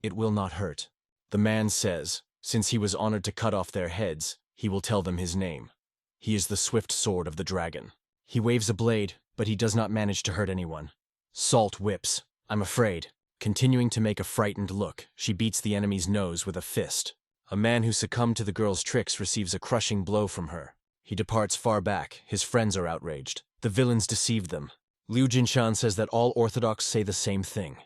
It will not hurt. The man says, since he was honored to cut off their heads, he will tell them his name. He is the swift sword of the dragon. He waves a blade, but he does not manage to hurt anyone. Salt whips. I'm afraid. Continuing to make a frightened look, she beats the enemy's nose with a fist. A man who succumbed to the girl's tricks receives a crushing blow from her. He departs far back. His friends are outraged. The villains deceived them. Liu Jinshan says that all Orthodox say the same thing.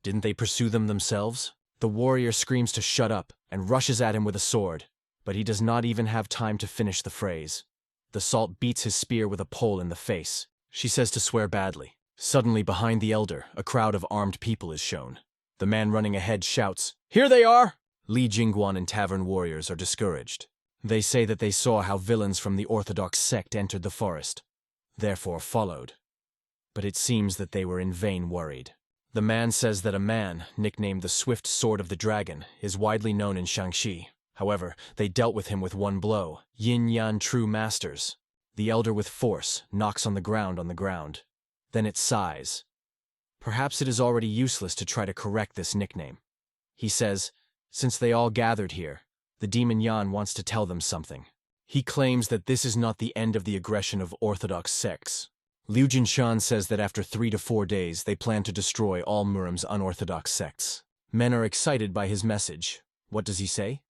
Didn't they pursue them themselves? The warrior screams to shut up and rushes at him with a sword, but he does not even have time to finish the phrase. The Salt beats his spear with a pole in the face. She says to swear badly. Suddenly, behind the elder, a crowd of armed people is shown. The man running ahead shouts, "Here they are!" Li Jingguan and tavern warriors are discouraged. They say that they saw how villains from the Orthodox sect entered the forest, therefore followed. But it seems that they were in vain worried. The man says that a man, nicknamed the Swift Sword of the Dragon, is widely known in Shaanxi. However, they dealt with him with one blow. Yin-Yan true masters. The elder with force knocks on the ground. Then it sighs. Perhaps it is already useless to try to correct this nickname. He says, since they all gathered here, the demon Yan wants to tell them something. He claims that this is not the end of the aggression of Orthodox sects. Liu Jinshan says that after 3 to 4 days they plan to destroy all Murim's unorthodox sects. Men are excited by his message. What does he say?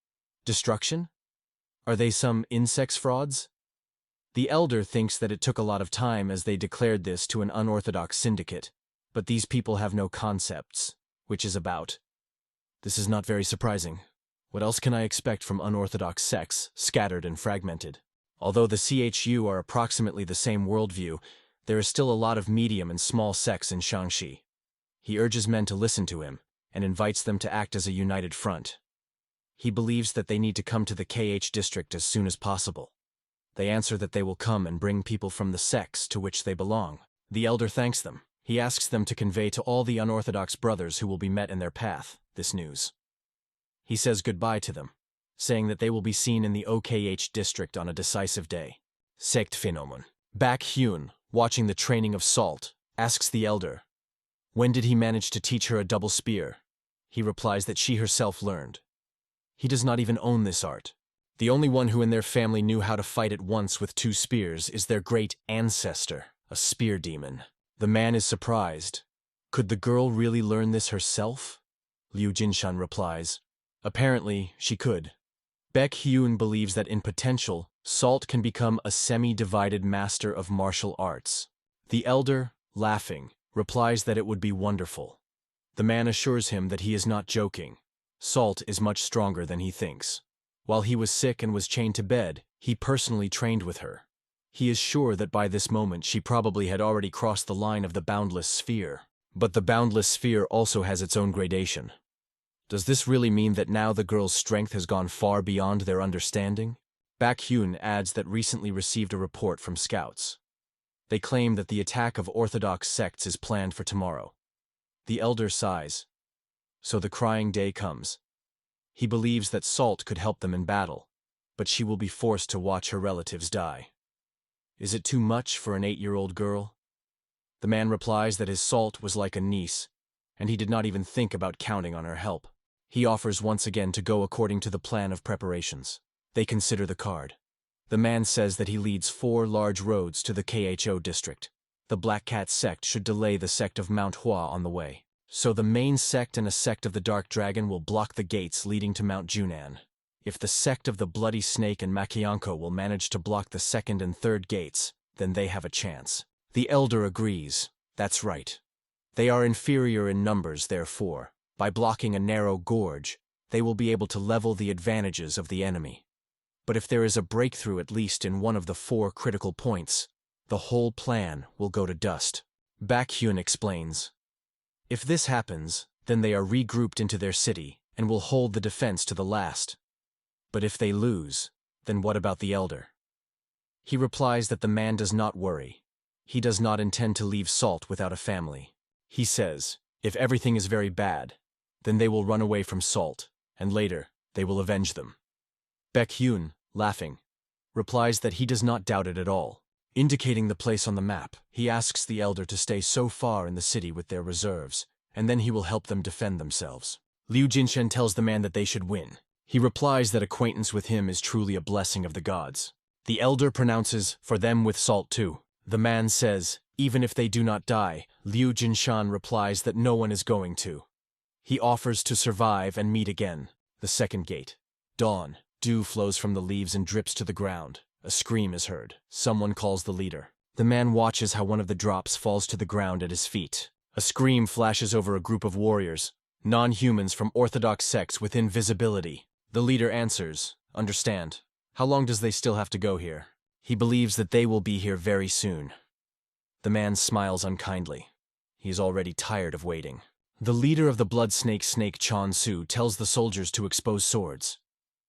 Destruction? Are they some insects frauds? The elder thinks that it took a lot of time as they declared this to an unorthodox syndicate, but these people have no concepts, which is about. This is not very surprising. What else can I expect from unorthodox sects, scattered and fragmented? Although the CHU are approximately the same worldview, there is still a lot of medium and small sects in Shaanxi. He urges men to listen to him, and invites them to act as a united front. He believes that they need to come to the KH district as soon as possible. They answer that they will come and bring people from the sects to which they belong. The elder thanks them. He asks them to convey to all the unorthodox brothers who will be met in their path this news. He says goodbye to them, saying that they will be seen in the OKH district on a decisive day. Sect Phenomenon. Baek Hyun, watching the training of Salt, asks the elder, when did he manage to teach her a double spear? He replies that she herself learned. He does not even own this art. The only one who in their family knew how to fight at once with 2 spears is their great ancestor, a spear demon. The man is surprised. Could the girl really learn this herself? Liu Jinshan replies. Apparently, she could. Baek Hyun believes that in potential, Salt can become a semi-divided master of martial arts. The elder, laughing, replies that it would be wonderful. The man assures him that he is not joking. Salt is much stronger than he thinks. While he was sick and was chained to bed, he personally trained with her. He is sure that by this moment she probably had already crossed the line of the boundless sphere. But the boundless sphere also has its own gradation. Does this really mean that now the girl's strength has gone far beyond their understanding? Baek Hyun adds that recently received a report from scouts. They claim that the attack of orthodox sects is planned for tomorrow. The elder sighs. So the crying day comes. He believes that Salt could help them in battle, but she will be forced to watch her relatives die. Is it too much for an 8-year-old girl? The man replies that his Salt was like a niece, and he did not even think about counting on her help. He offers once again to go according to the plan of preparations. They consider the card. The man says that he leads 4 large roads to the KHO district. The Black Cat sect should delay the sect of MANHUA on the way. So the main sect and a sect of the Dark Dragon will block the gates leading to Mount Junan. If the sect of the Bloody Snake and Makianko will manage to block the second and third gates, then they have a chance. The elder agrees. That's right. They are inferior in numbers, therefore. By blocking a narrow gorge, they will be able to level the advantages of the enemy. But if there is a breakthrough at least in one of the 4 critical points, the whole plan will go to dust. Baek Hyun explains. If this happens, then they are regrouped into their city and will hold the defense to the last. But if they lose, then what about the elder? He replies that the man does not worry. He does not intend to leave Salt without a family. He says, if everything is very bad, then they will run away from Salt, and later, they will avenge them. Baek Hyun, laughing, replies that he does not doubt it at all. Indicating the place on the map, he asks the elder to stay so far in the city with their reserves, and then he will help them defend themselves. Liu Jinshan tells the man that they should win. He replies that acquaintance with him is truly a blessing of the gods. The elder pronounces, for them with Salt too. The man says, even if they do not die, Liu Jinshan replies that no one is going to. He offers to survive and meet again. The second gate. Dawn. Dew flows from the leaves and drips to the ground. A scream is heard. Someone calls the leader. The man watches how one of the drops falls to the ground at his feet. A scream flashes over a group of warriors, non-humans from orthodox sects within visibility. The leader answers, understand. How long does they still have to go here? He believes that they will be here very soon. The man smiles unkindly. He is already tired of waiting. The leader of the Blood Snake Chon Su tells the soldiers to expose swords.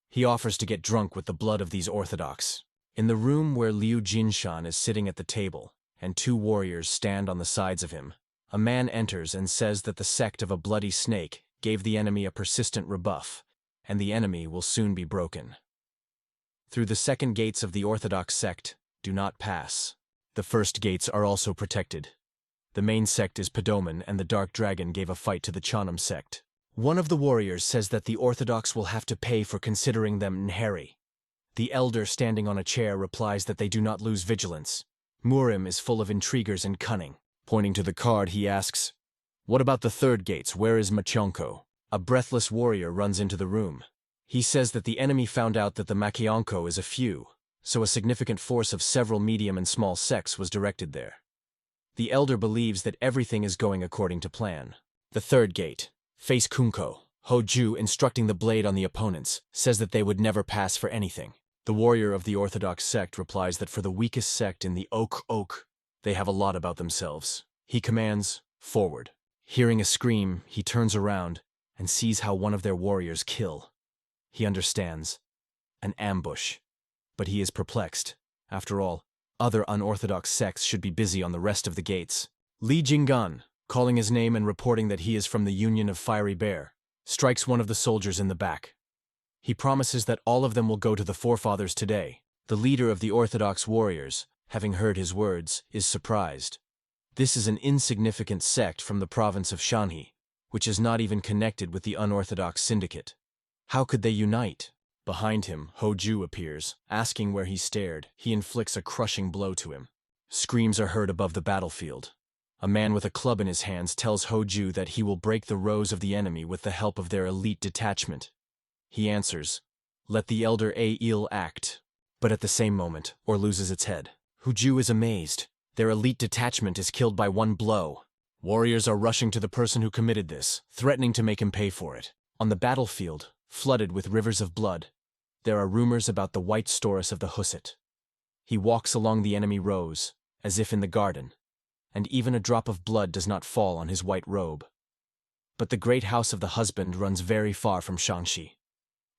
He offers to get drunk with the blood of these orthodox. In the room where Liu Jinshan is sitting at the table, and 2 warriors stand on the sides of him, a man enters and says that the sect of a bloody snake gave the enemy a persistent rebuff, and the enemy will soon be broken. Through the second gates of the orthodox sect, do not pass. The first gates are also protected. The main sect is Padoman, and the Dark Dragon gave a fight to the Chanam sect. One of the warriors says that the orthodox will have to pay for considering them Nhari. The elder standing on a chair replies that they do not lose vigilance. Murim is full of intriguers and cunning. Pointing to the card, he asks, what about the third gates? Where is Machonko? A breathless warrior runs into the room. He says that the enemy found out that the Makianko is a few, so a significant force of several medium and small sects was directed there. The elder believes that everything is going according to plan. The third gate. Face Kunko. Hoju, instructing the blade on the opponents, says that they would never pass for anything. The warrior of the orthodox sect replies that for the weakest sect in the Oak, they have a lot about themselves. He commands, forward. Hearing a scream, he turns around and sees how one of their warriors kill. He understands. An ambush. But he is perplexed. After all, other unorthodox sects should be busy on the rest of the gates. Li Jinggan, calling his name and reporting that he is from the Union of Fiery Bear, strikes one of the soldiers in the back. He promises that all of them will go to the forefathers today. The leader of the orthodox warriors, having heard his words, is surprised. This is an insignificant sect from the province of Shanxi, which is not even connected with the unorthodox syndicate. How could they unite? Behind him, Hoju appears, asking where he stared. He inflicts a crushing blow to him. Screams are heard above the battlefield. A man with a club in his hands tells Hoju that he will break the rows of the enemy with the help of their elite detachment. He answers, "Let the elder Ail act." But at the same moment, or loses its head. Hoju is amazed. Their elite detachment is killed by one blow. Warriors are rushing to the person who committed this, threatening to make him pay for it. On the battlefield, flooded with rivers of blood, there are rumors about the white Storus of the Husset. He walks along the enemy rows, as if in the garden, and even a drop of blood does not fall on his white robe. But the great house of the husband runs very far from Shangxi.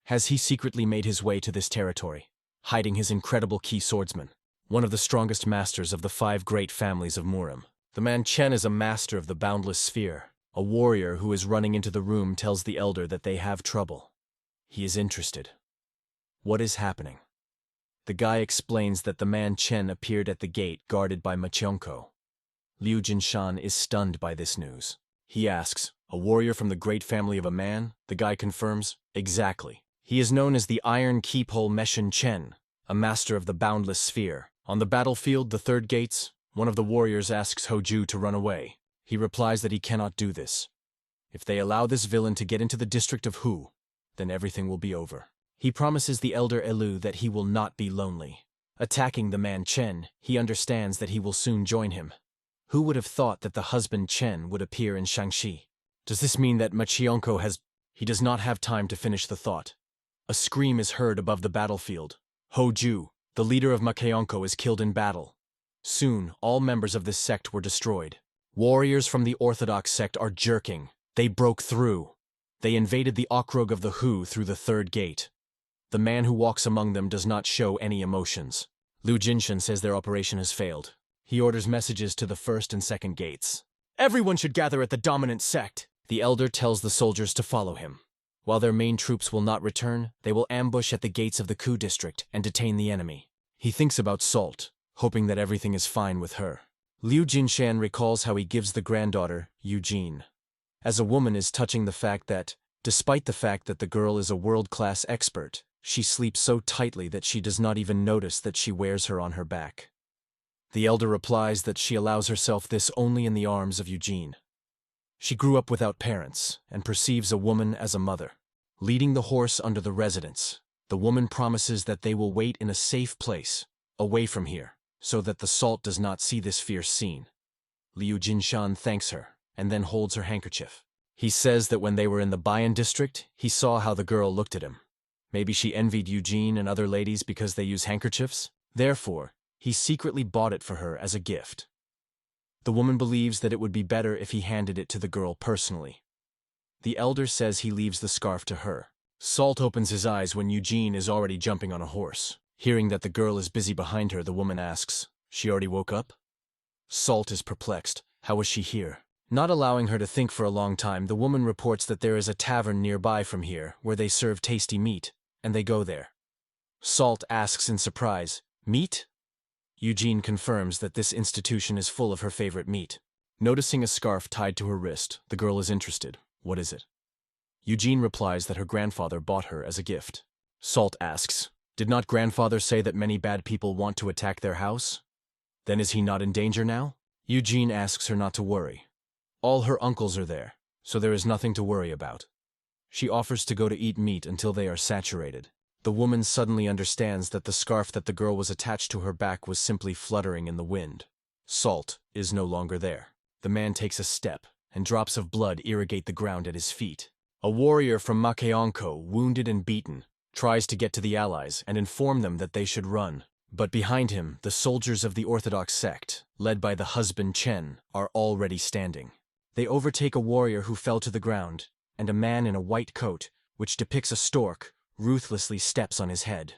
Has he secretly made his way to this territory, hiding his incredible key swordsman, one of the strongest masters of the 5 great families of Murim? The man Chen is a master of the boundless sphere. A warrior who is running into the room tells the elder that they have trouble. He is interested. What is happening? The guy explains that the man Chen appeared at the gate guarded by Machionko. Liu Jinshan is stunned by this news. He asks, "A warrior from the great family of a man?" The guy confirms, "Exactly. He is known as the Iron Keephole Meshin Chen, a master of the boundless sphere." On the battlefield, the 3rd gates, one of the warriors asks Hoju to run away. He replies that he cannot do this. If they allow this villain to get into the district of Hu, then everything will be over. He promises the elder Elu that he will not be lonely. Attacking the man Chen, he understands that he will soon join him. Who would have thought that the husband Chen would appear in Shangxi? Does this mean that Machionko has... He does not have time to finish the thought. A scream is heard above the battlefield. Hoju, the leader of Machionko, is killed in battle. Soon, all members of this sect were destroyed. Warriors from the Orthodox sect are jerking. They broke through. They invaded the Okrug of the Hu through the 3rd gate. The man who walks among them does not show any emotions. Liu Jinshan says their operation has failed. He orders messages to the 1st and 2nd gates. Everyone should gather at the dominant sect. The elder tells the soldiers to follow him. While their main troops will not return, they will ambush at the gates of the Ku district and detain the enemy. He thinks about Salt, hoping that everything is fine with her. Liu Jinshan recalls how he gives the granddaughter, Eugene. As a woman is touching the fact that, despite the fact that the girl is a world-class expert, she sleeps so tightly that she does not even notice that she wears her on her back. The elder replies that she allows herself this only in the arms of Eugene. She grew up without parents and perceives a woman as a mother. Leading the horse under the residence, the woman promises that they will wait in a safe place, away from here, so that the Salt does not see this fierce scene. Liu Jinshan thanks her and then holds her handkerchief. He says that when they were in the Bayan district, he saw how the girl looked at him. Maybe she envied Eugene and other ladies because they use handkerchiefs. Therefore, he secretly bought it for her as a gift. The woman believes that it would be better if he handed it to the girl personally. The elder says he leaves the scarf to her. Salt opens his eyes when Eugene is already jumping on a horse. Hearing that the girl is busy behind her, the woman asks, "She already woke up?" Salt is perplexed. How was she here? Not allowing her to think for a long time, the woman reports that there is a tavern nearby from here where they serve tasty meat, and they go there. Salt asks in surprise, "Meat?" Eugene confirms that this institution is full of her favorite meat. Noticing a scarf tied to her wrist, the girl is interested. What is it? Eugene replies that her grandfather bought her as a gift. Salt asks, "Did not grandfather say that many bad people want to attack their house? Then is he not in danger now?" Eugene asks her not to worry. All her uncles are there, so there is nothing to worry about. She offers to go to eat meat until they are saturated. The woman suddenly understands that the scarf that the girl was attached to her back was simply fluttering in the wind. Salt is no longer there. The man takes a step, and drops of blood irrigate the ground at his feet. A warrior from Machionko, wounded and beaten, tries to get to the allies and inform them that they should run. But behind him, the soldiers of the Orthodox sect, led by the husband Chen, are already standing. They overtake a warrior who fell to the ground, and a man in a white coat, which depicts a stork, ruthlessly steps on his head.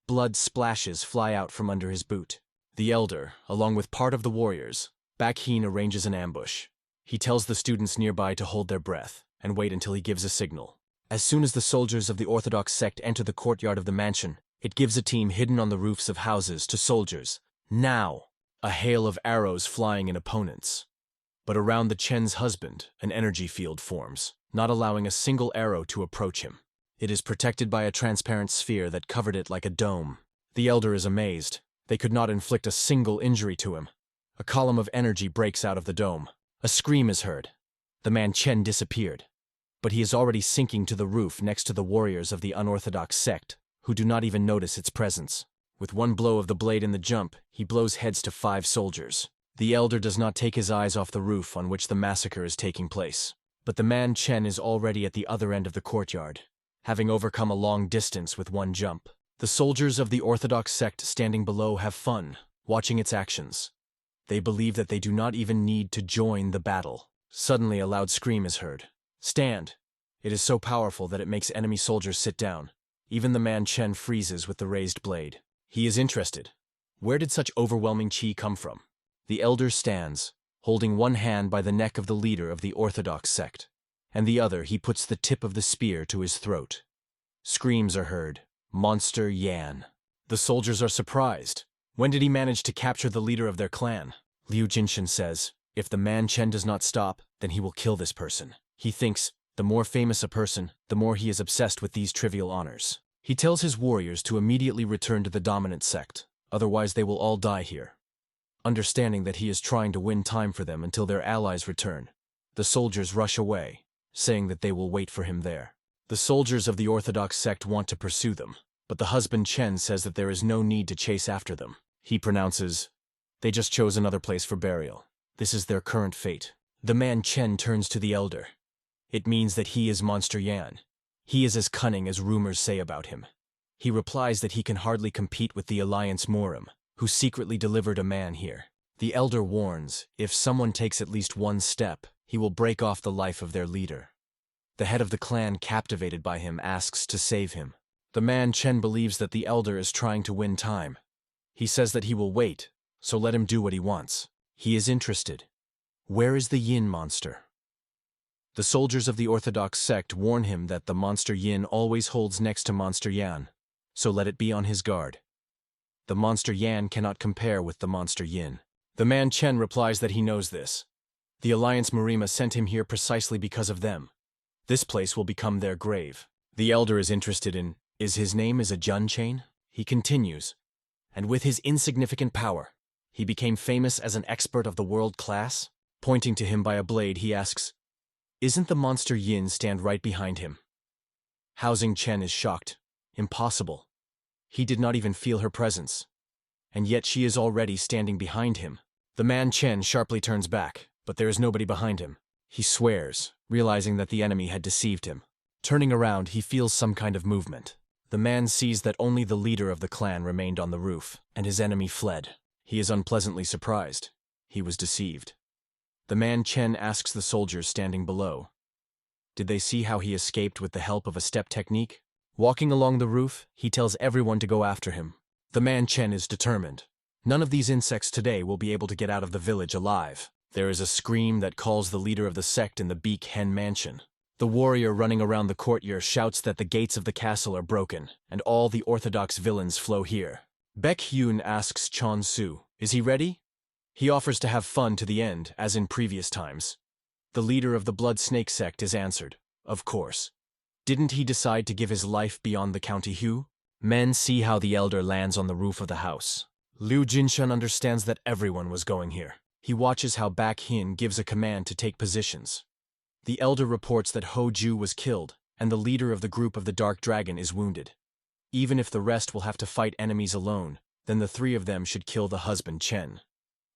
Blood splashes fly out from under his boot. The elder, along with part of the warriors, Bakheen arranges an ambush. He tells the students nearby to hold their breath and wait until he gives a signal. As soon as the soldiers of the Orthodox sect enter the courtyard of the mansion, it gives a team hidden on the roofs of houses to soldiers. Now! A hail of arrows flying in opponents. But around the Chen's husband, an energy field forms, not allowing a single arrow to approach him. It is protected by a transparent sphere that covered it like a dome. The elder is amazed. They could not inflict a single injury to him. A column of energy breaks out of the dome. A scream is heard. The man Chen disappeared. But he is already sinking to the roof next to the warriors of the unorthodox sect, who do not even notice its presence. With one blow of the blade in the jump, he blows heads to 5 soldiers. The elder does not take his eyes off the roof on which the massacre is taking place. But the man Chen is already at the other end of the courtyard, having overcome a long distance with one jump. The soldiers of the orthodox sect standing below have fun, watching its actions. They believe that they do not even need to join the battle. Suddenly a loud scream is heard. Stand! It is so powerful that it makes enemy soldiers sit down. Even the man Chen freezes with the raised blade. He is interested. Where did such overwhelming chi come from? The elder stands, holding one hand by the neck of the leader of the orthodox sect, and the other he puts the tip of the spear to his throat. Screams are heard. Monster Yan. The soldiers are surprised. When did he manage to capture the leader of their clan? Liu Jinshan says, if the man Chen does not stop, then he will kill this person. He thinks, the more famous a person, the more he is obsessed with these trivial honors. He tells his warriors to immediately return to the dominant sect, otherwise they will all die here. Understanding that he is trying to win time for them until their allies return, the soldiers rush away, saying that they will wait for him there. The soldiers of the orthodox sect want to pursue them, but the husband Chen says that there is no need to chase after them. He pronounces, they just chose another place for burial. This is their current fate. The man Chen turns to the elder. It means that he is Monster Yan. He is as cunning as rumors say about him. He replies that he can hardly compete with the Alliance Morim, who secretly delivered a man here. The elder warns, if someone takes at least one step, he will break off the life of their leader. The head of the clan, captivated by him, asks to save him. The man Chen believes that the elder is trying to win time. He says that he will wait, so let him do what he wants. He is interested. Where is the Yin monster? The soldiers of the orthodox sect warn him that the monster Yin always holds next to monster Yan, so let it be on his guard. The monster Yan cannot compare with the monster Yin. The man Chen replies that he knows this. The Alliance Marima sent him here precisely because of them. This place will become their grave. The elder is interested in, is his name a Jun chain? He continues, and with his insignificant power, he became famous as an expert of the world class. Pointing to him by a blade, he asks, isn't the monster Yin stand right behind him? Housing Chen is shocked. Impossible. He did not even feel her presence. And yet she is already standing behind him. The man Chen sharply turns back, but there is nobody behind him. He swears, realizing that the enemy had deceived him. Turning around, he feels some kind of movement. The man sees that only the leader of the clan remained on the roof, and his enemy fled. He is unpleasantly surprised. He was deceived. The man Chen asks the soldiers standing below, did they see how he escaped with the help of a step technique? Walking along the roof, he tells everyone to go after him. The man Chen is determined. None of these insects today will be able to get out of the village alive. There is a scream that calls the leader of the sect in the Beak Hen mansion. The warrior running around the courtyard shouts that the gates of the castle are broken, and all the orthodox villains flow here. Baek Hyun asks Chon Su, is he ready? He offers to have fun to the end, as in previous times. The leader of the Blood Snake sect is answered, of course. Didn't he decide to give his life beyond the county Hu? Men see how the elder lands on the roof of the house. Liu Jinshan understands that everyone was going here. He watches how Baek Hin gives a command to take positions. The elder reports that Ho Ju was killed, and the leader of the group of the Dark Dragon is wounded. Even if the rest will have to fight enemies alone, then the 3 of them should kill the husband Chen.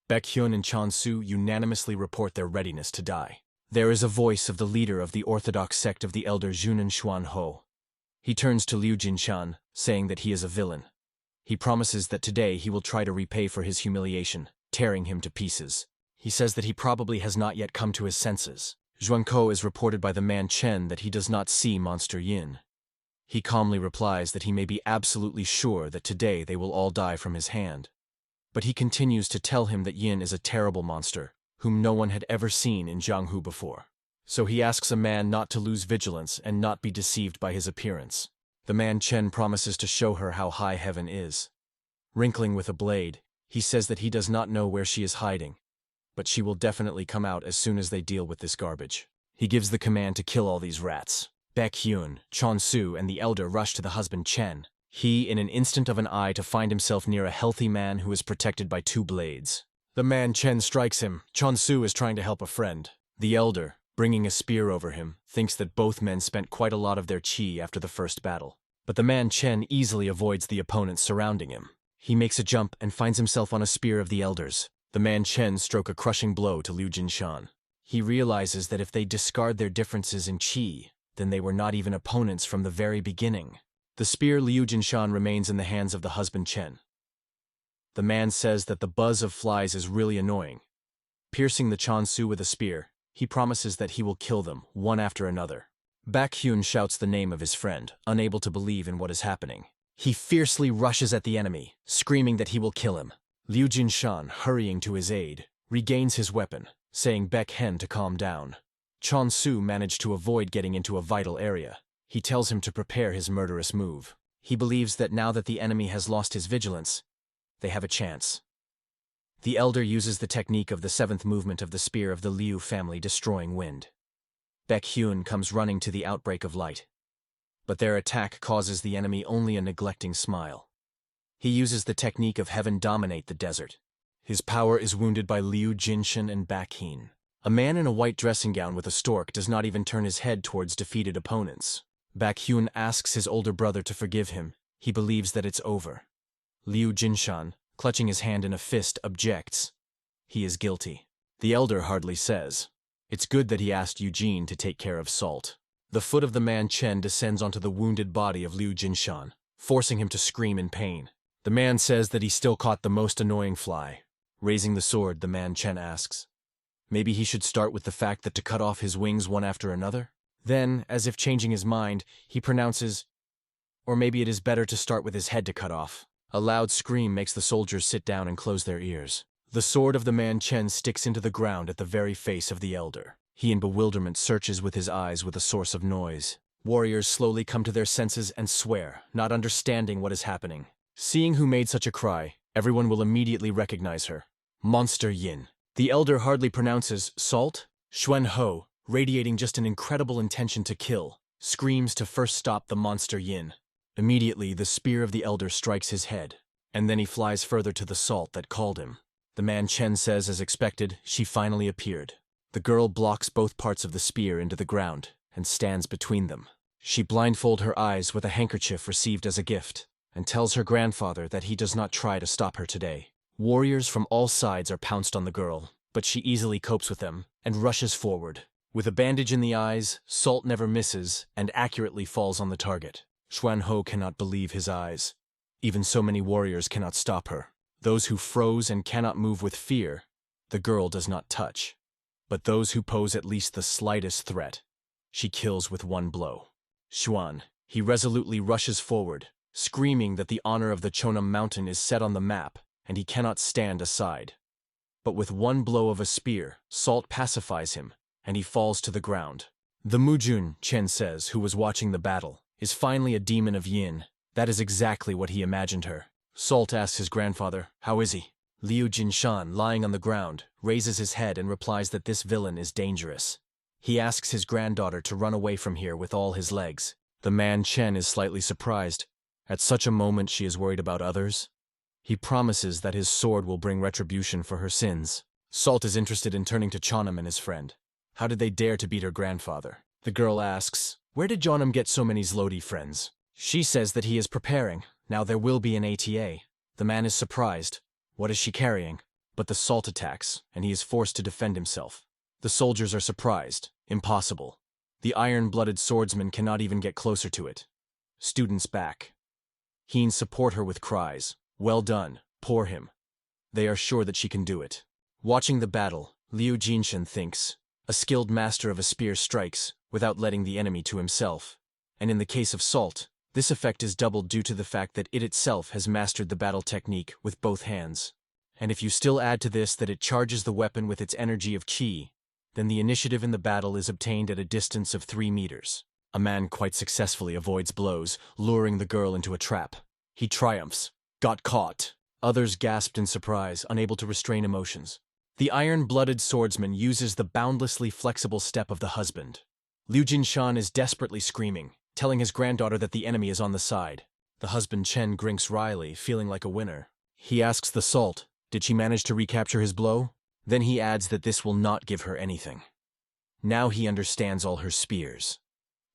Baek Hyun and Chon Su unanimously report their readiness to die. There is a voice of the leader of the orthodox sect of the elder Junan Xuan Ho. He turns to Liu Jinshan, saying that he is a villain. He promises that today he will try to repay for his humiliation, tearing him to pieces. He says that he probably has not yet come to his senses. Zhuangko is reported by the man Chen that he does not see Monster Yin. He calmly replies that he may be absolutely sure that today they will all die from his hand. But he continues to tell him that Yin is a terrible monster, whom no one had ever seen in Jianghu before. So he asks a man not to lose vigilance and not be deceived by his appearance. The man Chen promises to show her how high heaven is. Wrinkling with a blade, he says that he does not know where she is hiding, but she will definitely come out as soon as they deal with this garbage. He gives the command to kill all these rats. Baek Hyun, Chon Su, and the elder rush to the husband Chen. He, in an instant of an eye, to find himself near a healthy man who is protected by 2 blades. The man Chen strikes him. Chonsu is trying to help a friend. The elder, bringing a spear over him, thinks that both men spent quite a lot of their chi after the first battle. But the man Chen easily avoids the opponents surrounding him. He makes a jump and finds himself on a spear of the elders. The man Chen stroke a crushing blow to Liu Jinshan. He realizes that if they discard their differences in chi, then they were not even opponents from the very beginning. The spear Liu Jinshan remains in the hands of the husband Chen. The man says that the buzz of flies is really annoying. Piercing the Chonsu with a spear, he promises that he will kill them, one after another. Baekhyun shouts the name of his friend, unable to believe in what is happening. He fiercely rushes at the enemy, screaming that he will kill him. Liu Jinshan, hurrying to his aid, regains his weapon, saying Baekhyun to calm down. Chonsu managed to avoid getting into a vital area. He tells him to prepare his murderous move. He believes that now that the enemy has lost his vigilance, they have a chance. The elder uses the technique of the seventh movement of the spear of the Liu family, destroying wind. Baekhyun comes running to the outbreak of light. But their attack causes the enemy only a neglecting smile. He uses the technique of heaven dominate the desert. His power is wounded by Liu Jinshan and Baekhyun. A man in a white dressing gown with a stork does not even turn his head towards defeated opponents. Baekhyun asks his older brother to forgive him. He believes that it's over. Liu Jinshan, clutching his hand in a fist, objects. He is guilty. The elder hardly says. It's good that he asked Eugene to take care of Salt. The foot of the man Chen descends onto the wounded body of Liu Jinshan, forcing him to scream in pain. The man says that he still caught the most annoying fly. Raising the sword, the man Chen asks, maybe he should start with the fact that to cut off his wings one after another? Then, as if changing his mind, he pronounces, or maybe it is better to start with his head to cut off. A loud scream makes the soldiers sit down and close their ears. The sword of the man Chen sticks into the ground at the very face of the elder. He in bewilderment searches with his eyes with a source of noise. Warriors slowly come to their senses and swear, not understanding what is happening. Seeing who made such a cry, everyone will immediately recognize her. Monster Yin. The elder hardly pronounces Salt. Xuan Ho, radiating just an incredible intention to kill, screams to first stop the monster Yin. Immediately, the spear of the elder strikes his head, and then he flies further to the Salt that called him. The man Chen says, as expected, she finally appeared. The girl blocks both parts of the spear into the ground and stands between them. She blindfolds her eyes with a handkerchief received as a gift and tells her grandfather that he does not try to stop her today. Warriors from all sides are pounced on the girl, but she easily copes with them and rushes forward. With a bandage in the eyes, Salt never misses and accurately falls on the target. Xuan Ho cannot believe his eyes. Even so many warriors cannot stop her. Those who froze and cannot move with fear, the girl does not touch. But those who pose at least the slightest threat, she kills with one blow. Xuan, he resolutely rushes forward, screaming that the honor of the Chonam Mountain is set on the map and he cannot stand aside. But with one blow of a spear, Salt pacifies him, and he falls to the ground. The Mujun, Chen says, who was watching the battle, is finally a demon of yin. That is exactly what he imagined her. Salt asks his grandfather, how is he? Liu Jinshan, lying on the ground, raises his head and replies that this villain is dangerous. He asks his granddaughter to run away from here with all his legs. The man Chen is slightly surprised. At such a moment she is worried about others. He promises that his sword will bring retribution for her sins. Salt is interested in turning to Chonam and his friend. How did they dare to beat her grandfather? The girl asks, where did Chonam get so many Zlody friends? She says that he is preparing. Now there will be an ATA. The man is surprised. What is she carrying? But the Salt attacks, and he is forced to defend himself. The soldiers are surprised. Impossible. The iron-blooded swordsman cannot even get closer to it. Students back. Heens support her with cries. Well done, poor him. They are sure that she can do it. Watching the battle, Liu Jinshan thinks, a skilled master of a spear strikes, without letting the enemy to himself. And in the case of Salt, this effect is doubled due to the fact that it itself has mastered the battle technique with both hands. And if you still add to this that it charges the weapon with its energy of qi, then the initiative in the battle is obtained at a distance of 3 meters. A man quite successfully avoids blows, luring the girl into a trap. He triumphs. Got caught. Others gasped in surprise, unable to restrain emotions. The iron-blooded swordsman uses the boundlessly flexible step of the husband. Liu Jinshan is desperately screaming, telling his granddaughter that the enemy is on the side. The husband Chen grinks wryly, feeling like a winner. He asks the Salt, Did she manage to recapture his blow? Then he adds that this will not give her anything. Now he understands all her spears.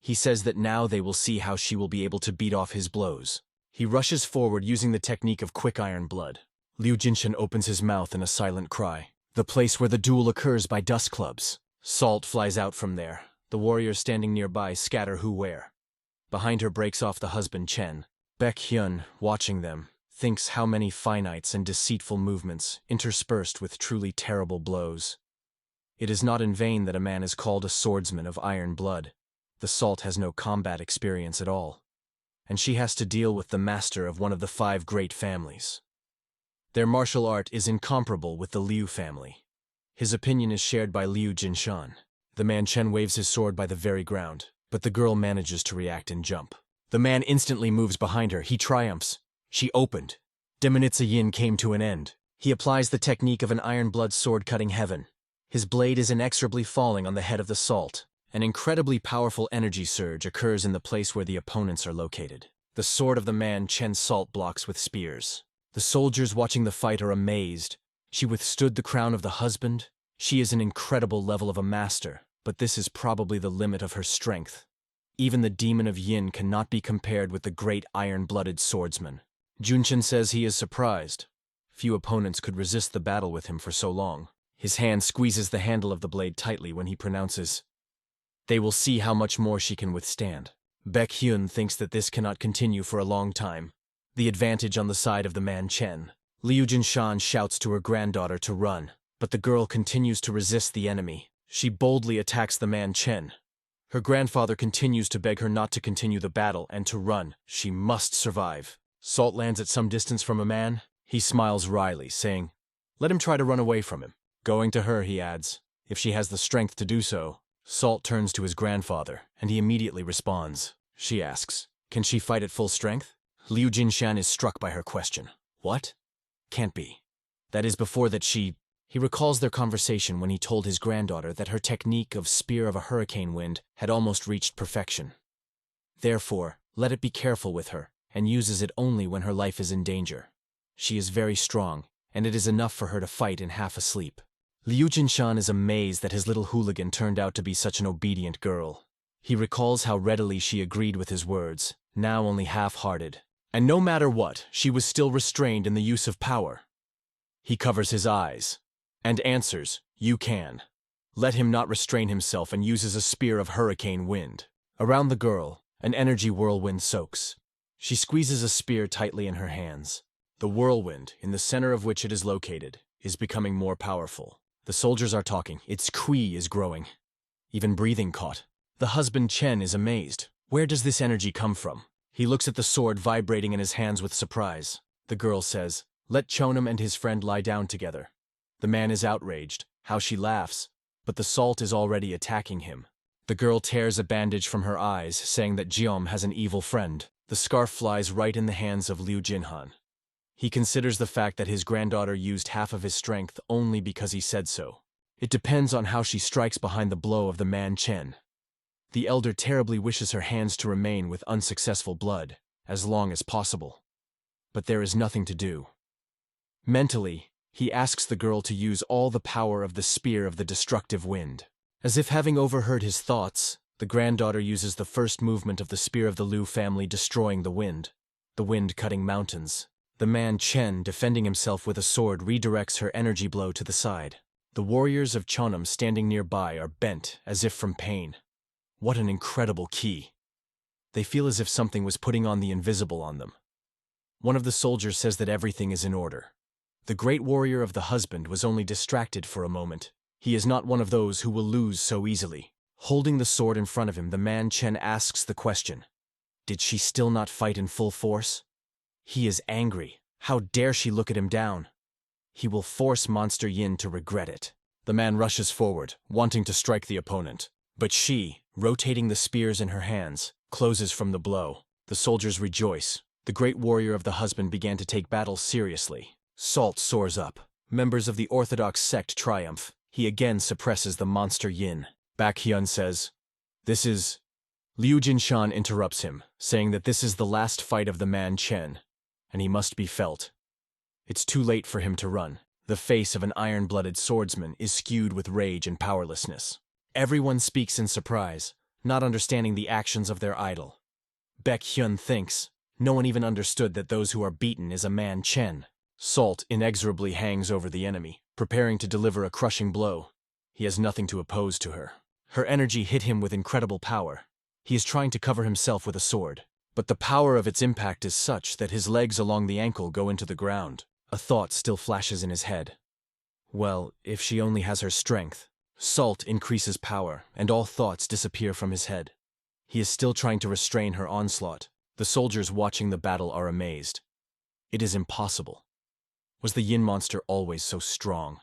He says that now they will see how she will be able to beat off his blows. He rushes forward using the technique of quick iron blood. Liu Jinshan opens his mouth in a silent cry. The place where the duel occurs by dust clubs. Salt flies out from there. The warriors standing nearby scatter who where. Behind her breaks off the husband Chen. Baek Hyun, watching them, thinks how many finites and deceitful movements, interspersed with truly terrible blows. It is not in vain that a man is called a swordsman of iron blood. The Salt has no combat experience at all. And she has to deal with the master of one of the 5 great families. Their martial art is incomparable with the Liu family. His opinion is shared by Liu Jinshan. The man Chen waves his sword by the very ground, but the girl manages to react and jump. The man instantly moves behind her. He triumphs. She opened. Demonitsa Yin came to an end. He applies the technique of an iron blood sword cutting heaven. His blade is inexorably falling on the head of the Salt. An incredibly powerful energy surge occurs in the place where the opponents are located. The sword of the man Chen Salt blocks with spears. The soldiers watching the fight are amazed. She withstood the crown of the husband. She is an incredible level of a master, but this is probably the limit of her strength. Even the demon of Yin cannot be compared with the great iron-blooded swordsman. Junshin says he is surprised. Few opponents could resist the battle with him for so long. His hand squeezes the handle of the blade tightly when he pronounces, "They will see how much more she can withstand." Baek Hyun thinks that this cannot continue for a long time. The advantage on the side of the man Chen. Liu Jinshan shouts to her granddaughter to run, but the girl continues to resist the enemy. She boldly attacks the man Chen. Her grandfather continues to beg her not to continue the battle and to run. She must survive. Salt lands at some distance from a man. He smiles wryly, saying, "Let him try to run away from him." Going to her, he adds, "If she has the strength to do so." Salt turns to his grandfather, and he immediately responds. She asks, "Can she fight at full strength?" Liu Jinshan is struck by her question. "What? Can't be. That is before that she..." He recalls their conversation when he told his granddaughter that her technique of Spear of a Hurricane Wind had almost reached perfection. Therefore, let it be careful with her, and uses it only when her life is in danger. She is very strong, and it is enough for her to fight in half asleep. Liu Jinshan is amazed that his little hooligan turned out to be such an obedient girl. He recalls how readily she agreed with his words, now only half-hearted. And no matter what, she was still restrained in the use of power. He covers his eyes, and answers, "You can." Let him not restrain himself and uses a Spear of Hurricane Wind. Around the girl, an energy whirlwind soaks. She squeezes a spear tightly in her hands. The whirlwind, in the center of which it is located, is becoming more powerful. The soldiers are talking. Its qui is growing. Even breathing caught. The husband Chen is amazed. Where does this energy come from? He looks at the sword vibrating in his hands with surprise. The girl says, "Let Chonam and his friend lie down together." The man is outraged. How she laughs. But the Salt is already attacking him. The girl tears a bandage from her eyes, saying that Jiom has an evil friend. The scarf flies right in the hands of Liu Jinhan. He considers the fact that his granddaughter used half of his strength only because he said so. It depends on how she strikes behind the blow of the man Chen. The elder terribly wishes her hands to remain with unsuccessful blood, as long as possible. But there is nothing to do. Mentally, he asks the girl to use all the power of the Spear of the Destructive Wind. As if having overheard his thoughts, the granddaughter uses the first movement of the Spear of the Liu family, destroying the wind cutting mountains. The man Chen, defending himself with a sword, redirects her energy blow to the side. The warriors of Chonam standing nearby are bent, as if from pain. What an incredible ki! They feel as if something was putting on the invisible on them. One of the soldiers says that everything is in order. The great warrior of the husband was only distracted for a moment. He is not one of those who will lose so easily. Holding the sword in front of him, the man Chen asks the question, "Did she still not fight in full force?" He is angry. How dare she look at him down? He will force Monster Yin to regret it. The man rushes forward, wanting to strike the opponent. But she, rotating the spears in her hands, closes from the blow. The soldiers rejoice. The great warrior of the husband began to take battle seriously. Salt soars up. Members of the orthodox sect triumph. He again suppresses the Monster Yin. Baek Hyun says, "This is..." Liu Jinshan interrupts him, saying that this is the last fight of the man Chen, and he must be felt. It's too late for him to run. The face of an iron-blooded swordsman is skewed with rage and powerlessness. Everyone speaks in surprise, not understanding the actions of their idol. Baek Hyun thinks, no one even understood that those who are beaten is a man Chen. Salt inexorably hangs over the enemy, preparing to deliver a crushing blow. He has nothing to oppose to her. Her energy hit him with incredible power. He is trying to cover himself with a sword, but the power of its impact is such that his legs along the ankle go into the ground. A thought still flashes in his head. Well, if she only has her strength. Salt increases power, and all thoughts disappear from his head. He is still trying to restrain her onslaught. The soldiers watching the battle are amazed. It is impossible. Was the yin monster always so strong?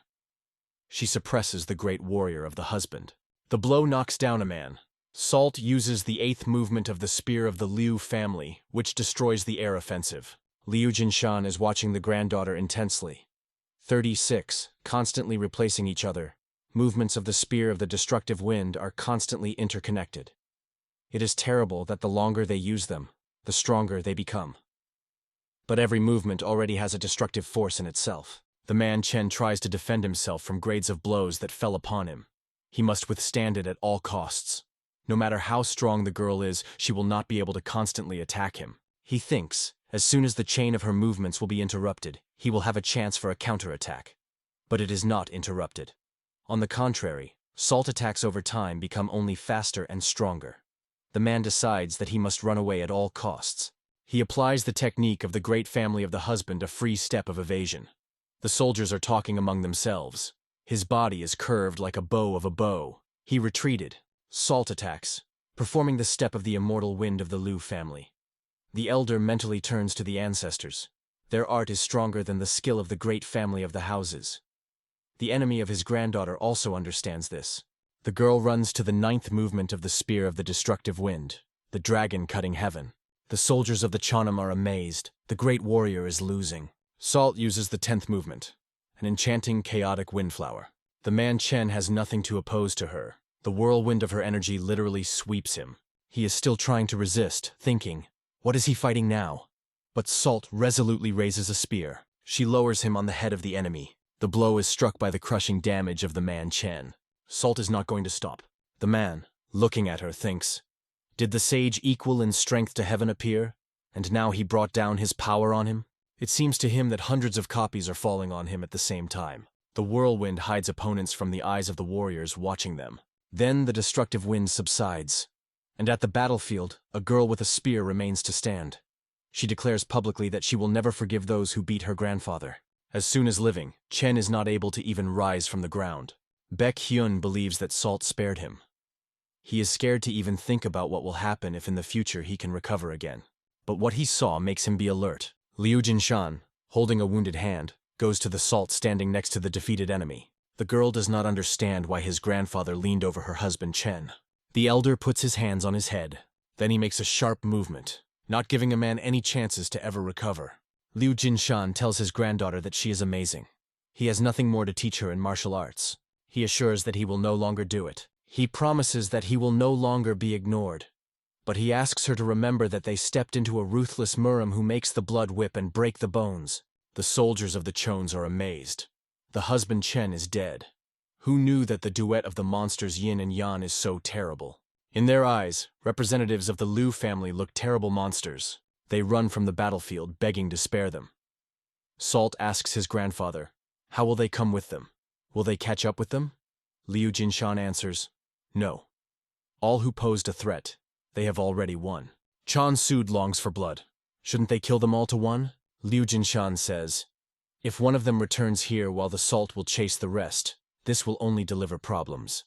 She suppresses the great warrior of the husband. The blow knocks down a man. Salt uses the 8th movement of the spear of the Liu family, which destroys the air offensive. Liu Jinshan is watching the granddaughter intensely. 36, constantly replacing each other. Movements of the spear of the destructive wind are constantly interconnected. It is terrible that the longer they use them, the stronger they become. But every movement already has a destructive force in itself. The man Chen tries to defend himself from grades of blows that fell upon him. He must withstand it at all costs. No matter how strong the girl is, she will not be able to constantly attack him. He thinks, as soon as the chain of her movements will be interrupted, he will have a chance for a counterattack. But it is not interrupted. On the contrary, Salt attacks over time become only faster and stronger. The man decides that he must run away at all costs. He applies the technique of the great family of the husband, a free step of evasion. The soldiers are talking among themselves. His body is curved like a bow of a bow. He retreated. Salt attacks, performing the step of the immortal wind of the Liu family. The elder mentally turns to the ancestors. Their art is stronger than the skill of the great family of the houses. The enemy of his granddaughter also understands this. The girl runs to the 9th movement of the spear of the destructive wind, the dragon cutting heaven. The soldiers of the Chanam are amazed. The great warrior is losing. Salt uses the 10th movement, an enchanting chaotic windflower. The man Chen has nothing to oppose to her. The whirlwind of her energy literally sweeps him. He is still trying to resist, thinking, what is he fighting now? But Salt resolutely raises a spear. She lowers him on the head of the enemy. The blow is struck by the crushing damage of the man Chen. Salt is not going to stop. The man, looking at her, thinks, did the sage equal in strength to heaven appear? And now he brought down his power on him? It seems to him that hundreds of copies are falling on him at the same time. The whirlwind hides opponents from the eyes of the warriors watching them. Then the destructive wind subsides, and at the battlefield, a girl with a spear remains to stand. She declares publicly that she will never forgive those who beat her grandfather. As soon as living, Chen is not able to even rise from the ground. Baek Hyun believes that Salt spared him. He is scared to even think about what will happen if in the future he can recover again. But what he saw makes him be alert. Liu Jinshan, holding a wounded hand, goes to the Salt standing next to the defeated enemy. The girl does not understand why his grandfather leaned over her husband Chen. The elder puts his hands on his head. Then he makes a sharp movement, not giving a man any chances to ever recover. Liu Jinshan tells his granddaughter that she is amazing. He has nothing more to teach her in martial arts. He assures that he will no longer do it. He promises that he will no longer be ignored. But he asks her to remember that they stepped into a ruthless Murim who makes the blood whip and break the bones. The soldiers of the Chones are amazed. The husband Chen is dead. Who knew that the duet of the monsters Yin and Yang is so terrible? In their eyes, representatives of the Liu family look terrible monsters. They run from the battlefield, begging to spare them. Salt asks his grandfather, how will they come with them? Will they catch up with them? Liu Jinshan answers, no. All who posed a threat, they have already won. Chan Sud longs for blood. Shouldn't they kill them all to one? Liu Jinshan says, if one of them returns here while the Salt will chase the rest, this will only deliver problems.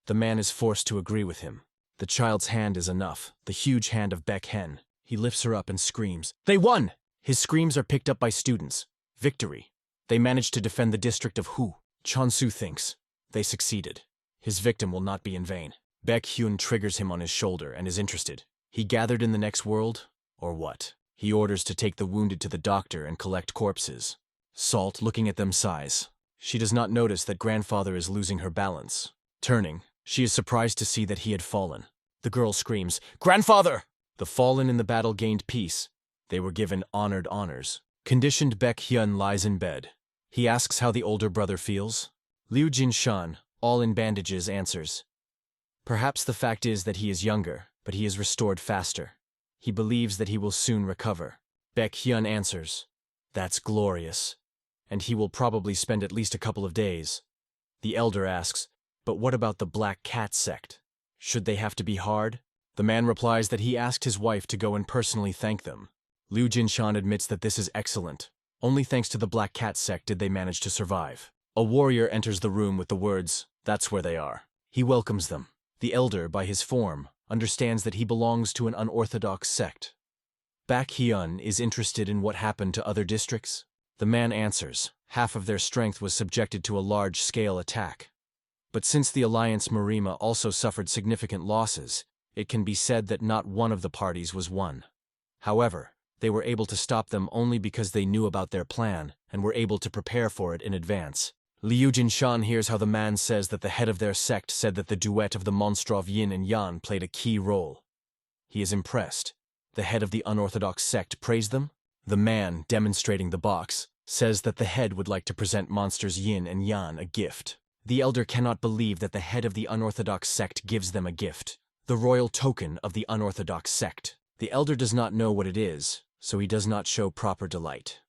The man is forced to agree with him. The child's hand is enough, the huge hand of Baek Hen. He lifts her up and screams, they won! His screams are picked up by students. Victory. They managed to defend the district of Hu. Chansu thinks, they succeeded. His victim will not be in vain. Baek Hyun triggers him on his shoulder and is interested. He gathered in the next world, or what? He orders to take the wounded to the doctor and collect corpses. Salt, looking at them, sighs. She does not notice that grandfather is losing her balance. Turning, she is surprised to see that he had fallen. The girl screams, grandfather! The fallen in the battle gained peace. They were given honored honors. Conditioned Baek Hyun lies in bed. He asks how the older brother feels. Liu Jinshan, all in bandages, answers. Perhaps the fact is that he is younger, but he is restored faster. He believes that he will soon recover. Baek Hyun answers. That's glorious. And he will probably spend at least a couple of days. The elder asks, but what about the Black Cat sect? Should they have to be hard? The man replies that he asked his wife to go and personally thank them. Liu Jinshan admits that this is excellent. Only thanks to the Black Cat sect did they manage to survive. A warrior enters the room with the words, "That's where they are." He welcomes them. The elder, by his form, understands that he belongs to an unorthodox sect. Baek Hyun is interested in what happened to other districts. The man answers, half of their strength was subjected to a large-scale attack. But since the Alliance Marima also suffered significant losses, it can be said that not one of the parties was won. However, they were able to stop them only because they knew about their plan and were able to prepare for it in advance. Liu Jinshan hears how the man says that the head of their sect said that the duet of the Monstrov Yin and Yang played a key role. He is impressed. The head of the unorthodox sect praised them. The man, demonstrating the box, says that the head would like to present monsters Yin and Yang a gift. The elder cannot believe that the head of the unorthodox sect gives them a gift. The royal token of the unorthodox sect. The elder does not know what it is, so he does not show proper delight.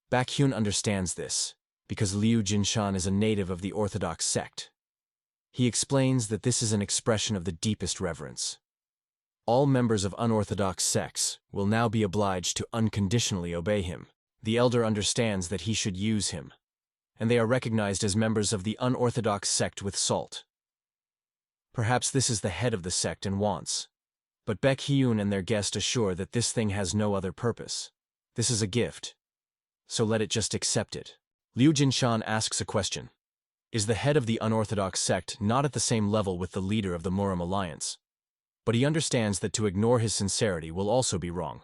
Baek Hyun understands this, because Liu Jinshan is a native of the orthodox sect. He explains that this is an expression of the deepest reverence. All members of unorthodox sects will now be obliged to unconditionally obey him. The elder understands that he should use him, and they are recognized as members of the unorthodox sect with salt. Perhaps this is the head of the sect and wants. But Baek Hyun and their guest assure that this thing has no other purpose. This is a gift, so let it just accept it. Liu Jinshan asks a question. Is the head of the unorthodox sect not at the same level with the leader of the Murim Alliance? But he understands that to ignore his sincerity will also be wrong.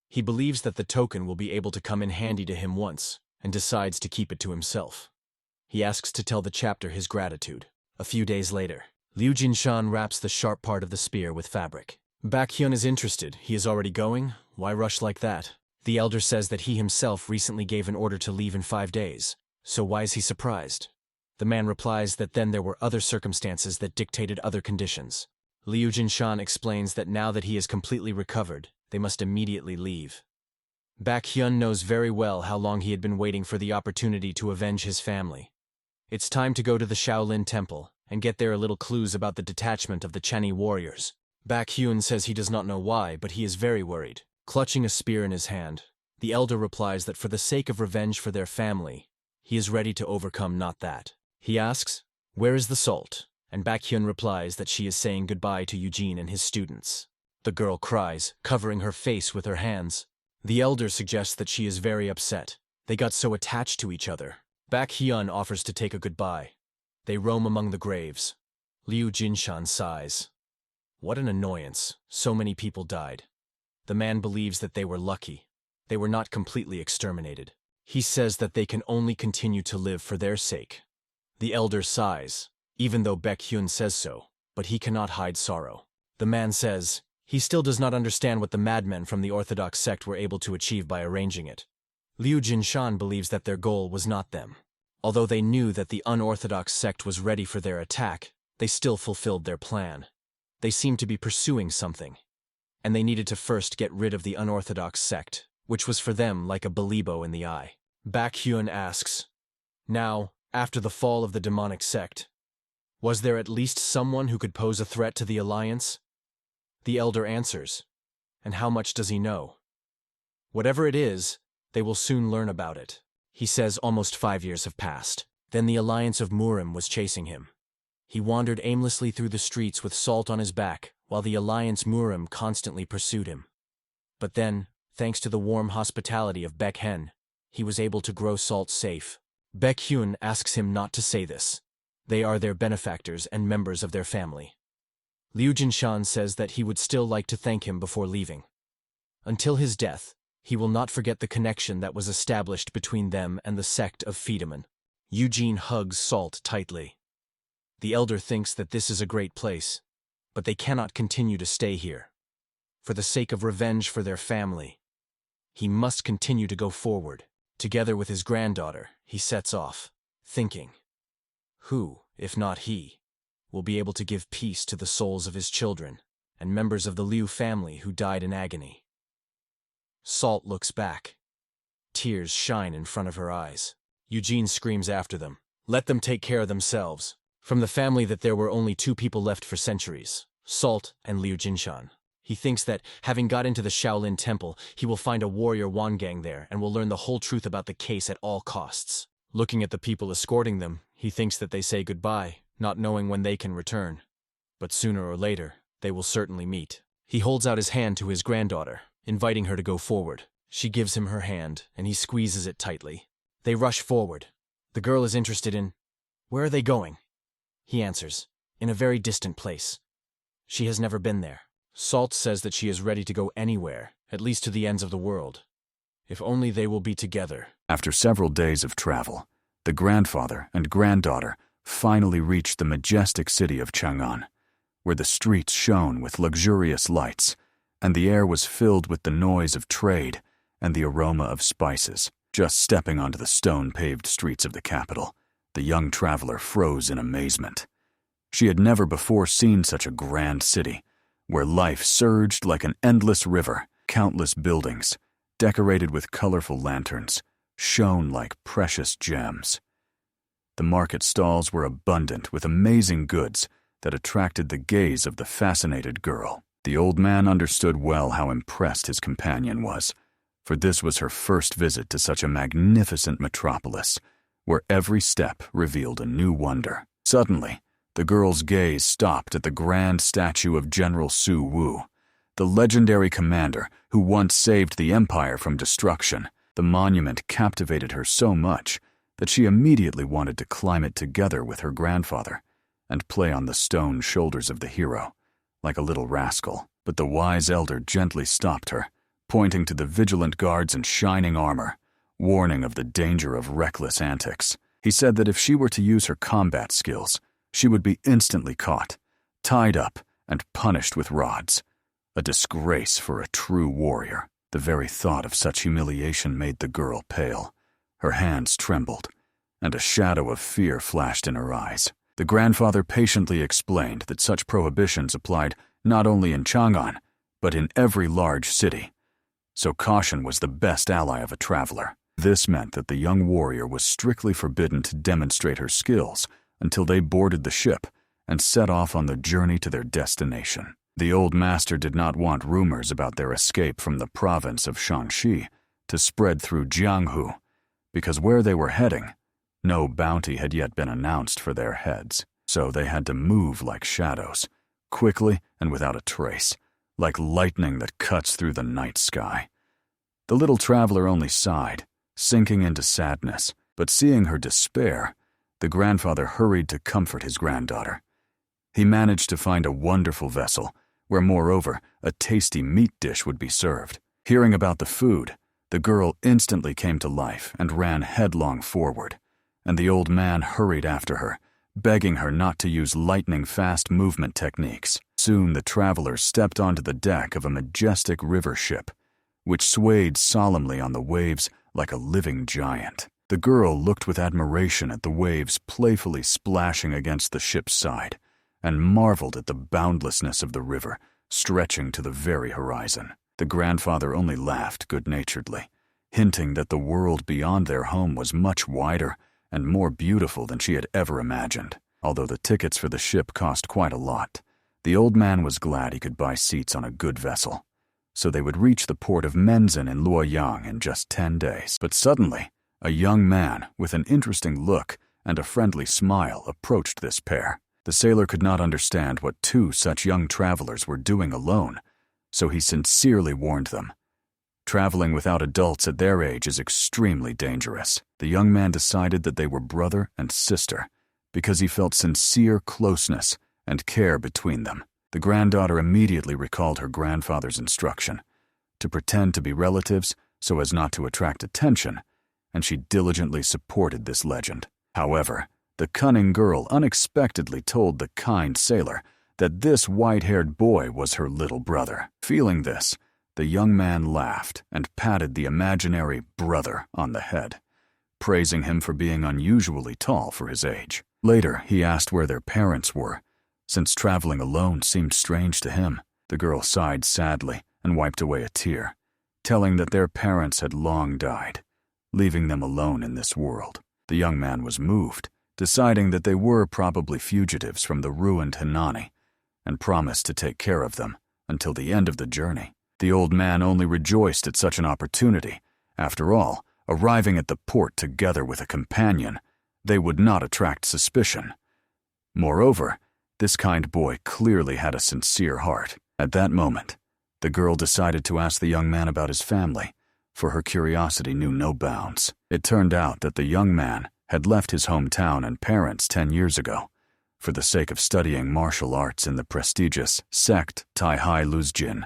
He believes that the token will be able to come in handy to him once, and decides to keep it to himself. He asks to tell the chapter his gratitude. A few days later, Liu Jinshan wraps the sharp part of the spear with fabric. Baek Hyun is interested. He is already going? Why rush like that? The elder says that he himself recently gave an order to leave in 5 days, so why is he surprised? The man replies that then there were other circumstances that dictated other conditions. Liu Jinshan explains that now that he is completely recovered, they must immediately leave. Baek Hyun knows very well how long he had been waiting for the opportunity to avenge his family. It's time to go to the Shaolin Temple and get there a little clues about the detachment of the Chenni warriors. Baek Hyun says he does not know why, but he is very worried. Clutching a spear in his hand, the elder replies that for the sake of revenge for their family, he is ready to overcome not that. He asks, where is the salt? And Baek Hyun replies that she is saying goodbye to Eugene and his students. The girl cries, covering her face with her hands. The elder suggests that she is very upset. They got so attached to each other. Baek Hyun offers to take a goodbye. They roam among the graves. Liu Jinshan sighs. What an annoyance. So many people died. The man believes that they were lucky. They were not completely exterminated. He says that they can only continue to live for their sake. The elder sighs, even though Baek Hyun says so, but he cannot hide sorrow. The man says he still does not understand what the madmen from the orthodox sect were able to achieve by arranging it. Liu Jinshan believes that their goal was not them. Although they knew that the unorthodox sect was ready for their attack, they still fulfilled their plan. They seemed to be pursuing something, and they needed to first get rid of the unorthodox sect, which was for them like a balibo in the eye. Baek Hyun asks, now, after the fall of the demonic sect, was there at least someone who could pose a threat to the alliance? The elder answers, and how much does he know? Whatever it is, they will soon learn about it. He says almost 5 years have passed. Then the alliance of Murim was chasing him. He wandered aimlessly through the streets with salt on his back, while the alliance Murim constantly pursued him. But then, thanks to the warm hospitality of Baek Hen, he was able to grow salt safe. Baek Hyun asks him not to say this. They are their benefactors and members of their family. Liu Jinshan says that he would still like to thank him before leaving. Until his death, he will not forget the connection that was established between them and the sect of Fiedemann. Eugene hugs Salt tightly. The elder thinks that this is a great place, but they cannot continue to stay here. For the sake of revenge for their family, he must continue to go forward. Together with his granddaughter, he sets off, thinking, who, if not he, will be able to give peace to the souls of his children and members of the Liu family who died in agony? Salt looks back. Tears shine in front of her eyes. Eugene screams after them, "Let them take care of themselves." From the family that there were only two people left for centuries, Salt and Liu Jinshan. He thinks that, having got into the Shaolin Temple, he will find a warrior Wangang there and will learn the whole truth about the case at all costs. Looking at the people escorting them, he thinks that they say goodbye, not knowing when they can return. But sooner or later, they will certainly meet. He holds out his hand to his granddaughter, inviting her to go forward. She gives him her hand, and he squeezes it tightly. They rush forward. The girl is interested in, "Where are they going?" He answers, "In a very distant place." She has never been there. Salt says that she is ready to go anywhere, at least to the ends of the world. If only they will be together. After several days of travel, the grandfather and granddaughter finally reached the majestic city of Chang'an, where the streets shone with luxurious lights, and the air was filled with the noise of trade and the aroma of spices. Just stepping onto the stone-paved streets of the capital, the young traveler froze in amazement. She had never before seen such a grand city, where life surged like an endless river. Countless buildings, decorated with colorful lanterns, shone like precious gems. The market stalls were abundant with amazing goods that attracted the gaze of the fascinated girl. The old man understood well how impressed his companion was, for this was her first visit to such a magnificent metropolis, where every step revealed a new wonder. Suddenly, the girl's gaze stopped at the grand statue of General Su Wu, the legendary commander who once saved the empire from destruction. The monument captivated her so much that she immediately wanted to climb it together with her grandfather and play on the stone shoulders of the hero, like a little rascal. But the wise elder gently stopped her, pointing to the vigilant guards in shining armor, warning of the danger of reckless antics. He said that if she were to use her combat skills, she would be instantly caught, tied up, and punished with rods. A disgrace for a true warrior. The very thought of such humiliation made the girl pale. Her hands trembled, and a shadow of fear flashed in her eyes. The grandfather patiently explained that such prohibitions applied not only in Chang'an, but in every large city. So caution was the best ally of a traveler. This meant that the young warrior was strictly forbidden to demonstrate her skills until they boarded the ship and set off on the journey to their destination. The old master did not want rumors about their escape from the province of Shanxi to spread through Jianghu, because where they were heading, no bounty had yet been announced for their heads. So they had to move like shadows, quickly and without a trace, like lightning that cuts through the night sky. The little traveler only sighed, sinking into sadness, but seeing her despair, the grandfather hurried to comfort his granddaughter. He managed to find a wonderful vessel, where moreover a tasty meat dish would be served. Hearing about the food, the girl instantly came to life and ran headlong forward, and the old man hurried after her, begging her not to use lightning-fast movement techniques. Soon the travelers stepped onto the deck of a majestic river ship, which swayed solemnly on the waves like a living giant. The girl looked with admiration at the waves playfully splashing against the ship's side, and marveled at the boundlessness of the river stretching to the very horizon. The grandfather only laughed good-naturedly, hinting that the world beyond their home was much wider and more beautiful than she had ever imagined. Although the tickets for the ship cost quite a lot, the old man was glad he could buy seats on a good vessel, so they would reach the port of Menzhen in Luoyang in just 10 days. But suddenly, a young man with an interesting look and a friendly smile approached this pair. The sailor could not understand what two such young travelers were doing alone, so he sincerely warned them. Traveling without adults at their age is extremely dangerous. The young man decided that they were brother and sister because he felt sincere closeness and care between them. The granddaughter immediately recalled her grandfather's instruction to pretend to be relatives so as not to attract attention, and she diligently supported this legend. However, the cunning girl unexpectedly told the kind sailor that this white-haired boy was her little brother. Feeling this, the young man laughed and patted the imaginary brother on the head, praising him for being unusually tall for his age. Later, he asked where their parents were, since traveling alone seemed strange to him. The girl sighed sadly and wiped away a tear, telling that their parents had long died, leaving them alone in this world. The young man was moved, deciding that they were probably fugitives from the ruined Hinani, and promised to take care of them until the end of the journey. The old man only rejoiced at such an opportunity. After all, arriving at the port together with a companion, they would not attract suspicion. Moreover, this kind boy clearly had a sincere heart. At that moment, the girl decided to ask the young man about his family, for her curiosity knew no bounds. It turned out that the young man had left his hometown and parents 10 years ago, for the sake of studying martial arts in the prestigious sect Tai-Hai Luzjin,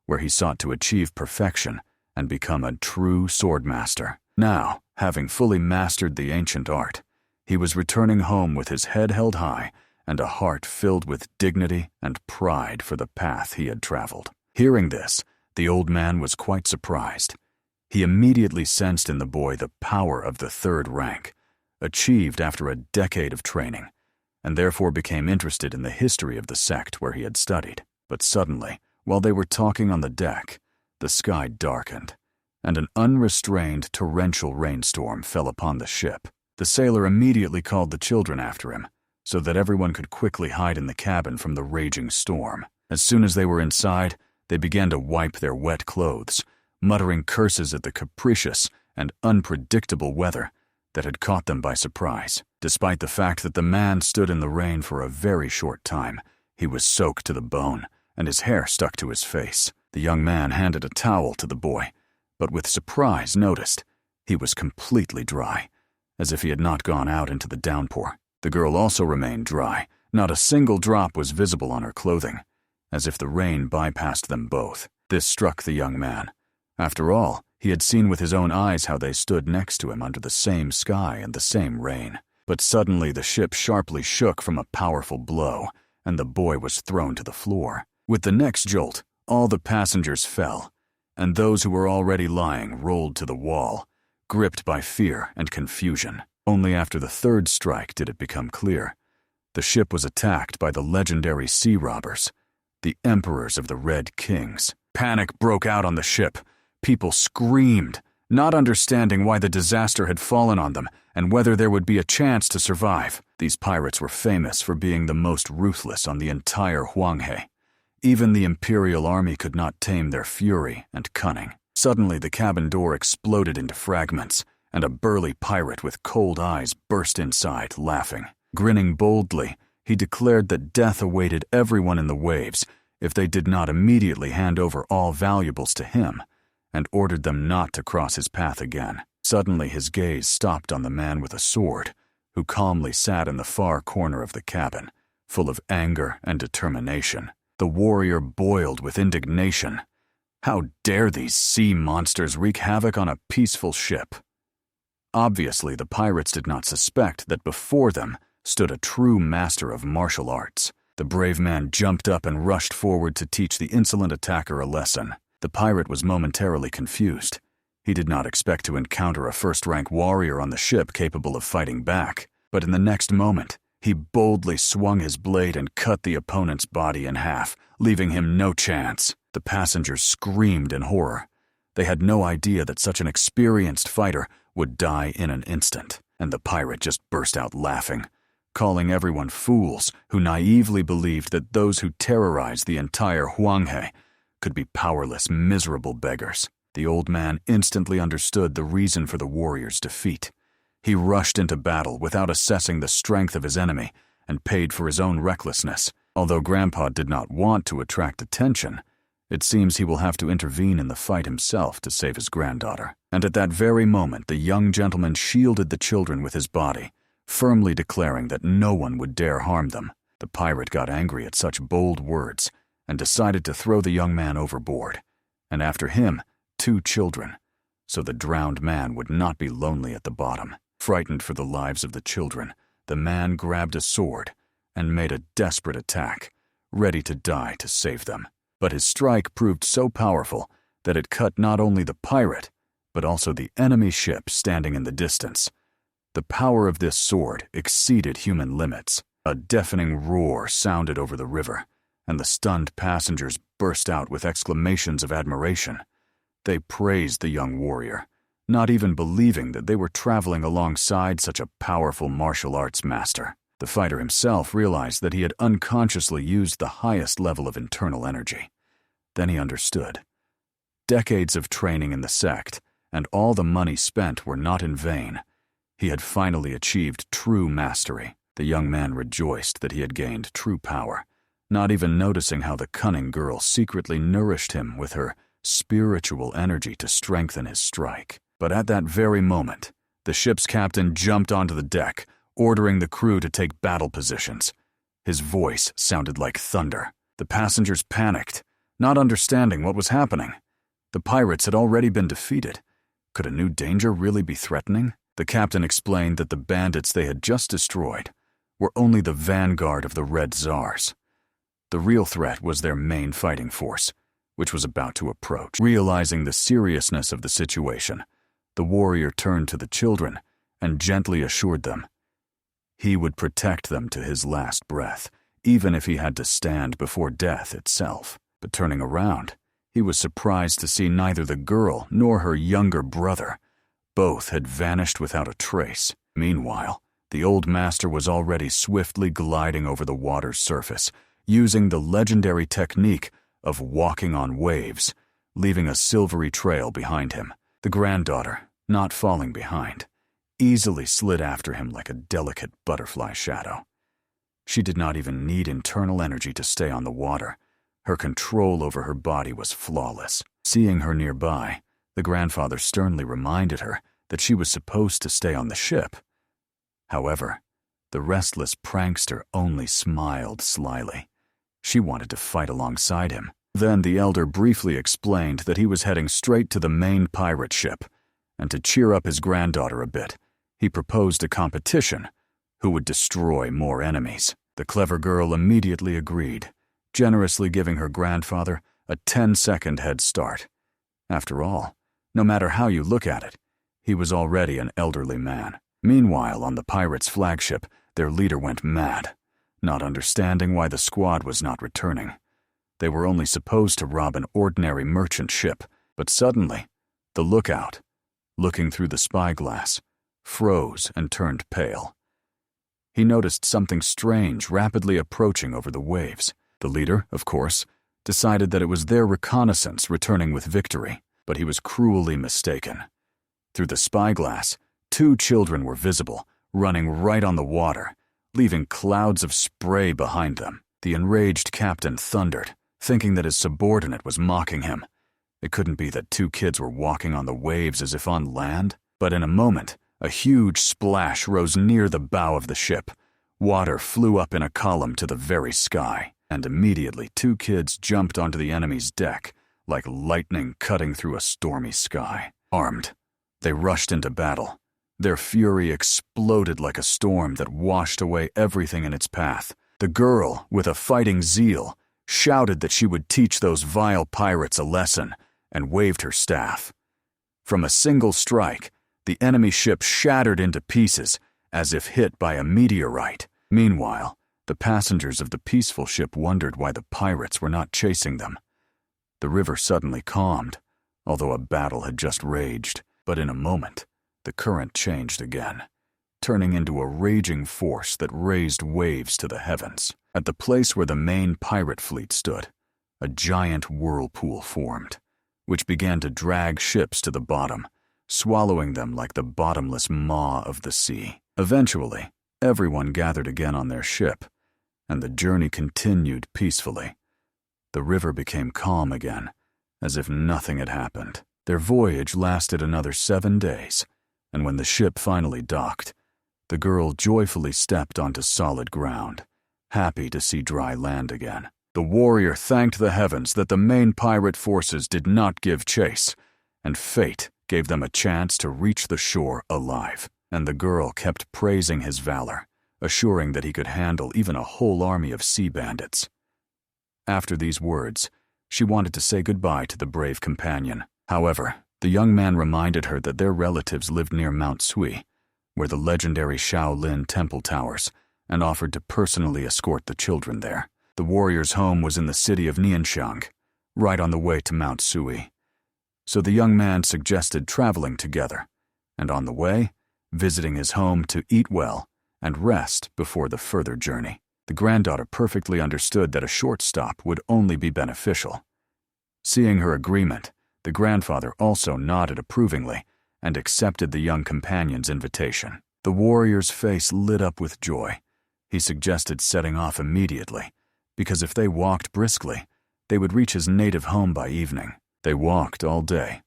where he sought to achieve perfection and become a true swordmaster. Now, having fully mastered the ancient art, he was returning home with his head held high and a heart filled with dignity and pride for the path he had traveled. Hearing this, the old man was quite surprised. He immediately sensed in the boy the power of the third rank, achieved after a decade of training, and therefore became interested in the history of the sect where he had studied. But suddenly, while they were talking on the deck, the sky darkened, and an unrestrained torrential rainstorm fell upon the ship. The sailor immediately called the children after him, so that everyone could quickly hide in the cabin from the raging storm. As soon as they were inside, they began to wipe their wet clothes, muttering curses at the capricious and unpredictable weather that had caught them by surprise. Despite the fact that the man stood in the rain for a very short time, he was soaked to the bone, and his hair stuck to his face. The young man handed a towel to the boy, but with surprise noticed he was completely dry, as if he had not gone out into the downpour. The girl also remained dry. Not a single drop was visible on her clothing, as if the rain bypassed them both. This struck the young man. After all, he had seen with his own eyes how they stood next to him under the same sky and the same rain. But suddenly the ship sharply shook from a powerful blow, and the boy was thrown to the floor. With the next jolt, all the passengers fell, and those who were already lying rolled to the wall, gripped by fear and confusion. Only after the third strike did it become clear. The ship was attacked by the legendary sea robbers, the emperors of the Red Kings. Panic broke out on the ship. People screamed, not understanding why the disaster had fallen on them and whether there would be a chance to survive. These pirates were famous for being the most ruthless on the entire Huanghe. Even the imperial army could not tame their fury and cunning. Suddenly, the cabin door exploded into fragments, and a burly pirate with cold eyes burst inside, laughing. Grinning boldly, he declared that death awaited everyone in the waves if they did not immediately hand over all valuables to him, and ordered them not to cross his path again. Suddenly his gaze stopped on the man with a sword, who calmly sat in the far corner of the cabin, full of anger and determination. The warrior boiled with indignation. How dare these sea monsters wreak havoc on a peaceful ship? Obviously, the pirates did not suspect that before them stood a true master of martial arts. The brave man jumped up and rushed forward to teach the insolent attacker a lesson. The pirate was momentarily confused. He did not expect to encounter a first-rank warrior on the ship capable of fighting back, but in the next moment, he boldly swung his blade and cut the opponent's body in half, leaving him no chance. The passengers screamed in horror. They had no idea that such an experienced fighter would die in an instant, and the pirate just burst out laughing, calling everyone fools who naively believed that those who terrorized the entire Huanghe could be powerless, miserable beggars. The old man instantly understood the reason for the warrior's defeat. He rushed into battle without assessing the strength of his enemy and paid for his own recklessness. Although Grandpa did not want to attract attention, it seems he will have to intervene in the fight himself to save his granddaughter. And at that very moment, the young gentleman shielded the children with his body, firmly declaring that no one would dare harm them. The pirate got angry at such bold words and decided to throw the young man overboard, and after him, 2 children, so the drowned man would not be lonely at the bottom. Frightened for the lives of the children, the man grabbed a sword and made a desperate attack, ready to die to save them. But his strike proved so powerful that it cut not only the pirate, but also the enemy ship standing in the distance. The power of this sword exceeded human limits. A deafening roar sounded over the river, and the stunned passengers burst out with exclamations of admiration. They praised the young warrior, not even believing that they were traveling alongside such a powerful martial arts master. The fighter himself realized that he had unconsciously used the highest level of internal energy. Then he understood. Decades of training in the sect, and all the money spent were not in vain. He had finally achieved true mastery. The young man rejoiced that he had gained true power, not even noticing how the cunning girl secretly nourished him with her spiritual energy to strengthen his strike. But at that very moment, the ship's captain jumped onto the deck, ordering the crew to take battle positions. His voice sounded like thunder. The passengers panicked, not understanding what was happening. The pirates had already been defeated. Could a new danger really be threatening? The captain explained that the bandits they had just destroyed were only the vanguard of the Red Tsars. The real threat was their main fighting force, which was about to approach. Realizing the seriousness of the situation, the warrior turned to the children and gently assured them he would protect them to his last breath, even if he had to stand before death itself. But turning around, he was surprised to see neither the girl nor her younger brother. Both had vanished without a trace. Meanwhile, the old master was already swiftly gliding over the water's surface, using the legendary technique of walking on waves, leaving a silvery trail behind him. The granddaughter, not falling behind, easily slid after him like a delicate butterfly shadow. She did not even need internal energy to stay on the water. Her control over her body was flawless. Seeing her nearby, the grandfather sternly reminded her that she was supposed to stay on the ship. However, the restless prankster only smiled slyly. She wanted to fight alongside him. Then the elder briefly explained that he was heading straight to the main pirate ship, and to cheer up his granddaughter a bit, he proposed a competition who would destroy more enemies. The clever girl immediately agreed, generously giving her grandfather a 10-second head start. After all, no matter how you look at it, he was already an elderly man. Meanwhile, on the pirates' flagship, their leader went mad, not understanding why the squad was not returning. They were only supposed to rob an ordinary merchant ship, but suddenly, the lookout, looking through the spyglass, froze and turned pale. He noticed something strange rapidly approaching over the waves. The leader, of course, decided that it was their reconnaissance returning with victory, but he was cruelly mistaken. Through the spyglass, 2 children were visible, running right on the water, leaving clouds of spray behind them. The enraged captain thundered, thinking that his subordinate was mocking him. It couldn't be that 2 kids were walking on the waves as if on land, but in a moment, a huge splash rose near the bow of the ship. Water flew up in a column to the very sky, and immediately 2 kids jumped onto the enemy's deck, like lightning cutting through a stormy sky. Armed, they rushed into battle. Their fury exploded like a storm that washed away everything in its path. The girl, with a fighting zeal, shouted that she would teach those vile pirates a lesson, and waved her staff. From a single strike, the enemy ship shattered into pieces, as if hit by a meteorite. Meanwhile, the passengers of the peaceful ship wondered why the pirates were not chasing them. The river suddenly calmed, although a battle had just raged, but in a moment, the current changed again, turning into a raging force that raised waves to the heavens. At the place where the main pirate fleet stood, a giant whirlpool formed, which began to drag ships to the bottom, swallowing them like the bottomless maw of the sea. Eventually, everyone gathered again on their ship, and the journey continued peacefully. The river became calm again, as if nothing had happened. Their voyage lasted another 7 days, and when the ship finally docked, the girl joyfully stepped onto solid ground, happy to see dry land again. The warrior thanked the heavens that the main pirate forces did not give chase, and fate gave them a chance to reach the shore alive. And the girl kept praising his valor, assuring that he could handle even a whole army of sea bandits. After these words, She wanted to say goodbye to the brave companion. However, the young man reminded her that their relatives lived near Mount Sui, where the legendary Shaolin temple towers, and offered to personally escort the children there. The warrior's home was in the city of Nianxiang, right on the way to Mount Sui. So the young man suggested traveling together, and on the way, visiting his home to eat well and rest before the further journey. The granddaughter perfectly understood that a short stop would only be beneficial. Seeing her agreement, the grandfather also nodded approvingly and accepted the young companion's invitation. The warrior's face lit up with joy. He suggested setting off immediately, because if they walked briskly, they would reach his native home by evening. They walked all day.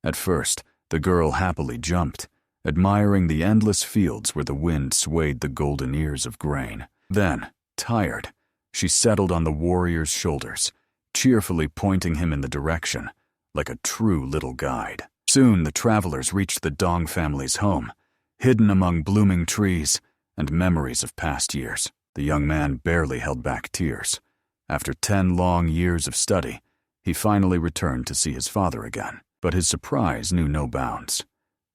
At first, the girl happily jumped, admiring the endless fields where the wind swayed the golden ears of grain. Then, tired, she settled on the warrior's shoulders, cheerfully pointing him in the direction, like a true little guide. Soon the travelers reached the Dong family's home, hidden among blooming trees and memories of past years. The young man barely held back tears. After 10 long years of study, he finally returned to see his father again. But his surprise knew no bounds.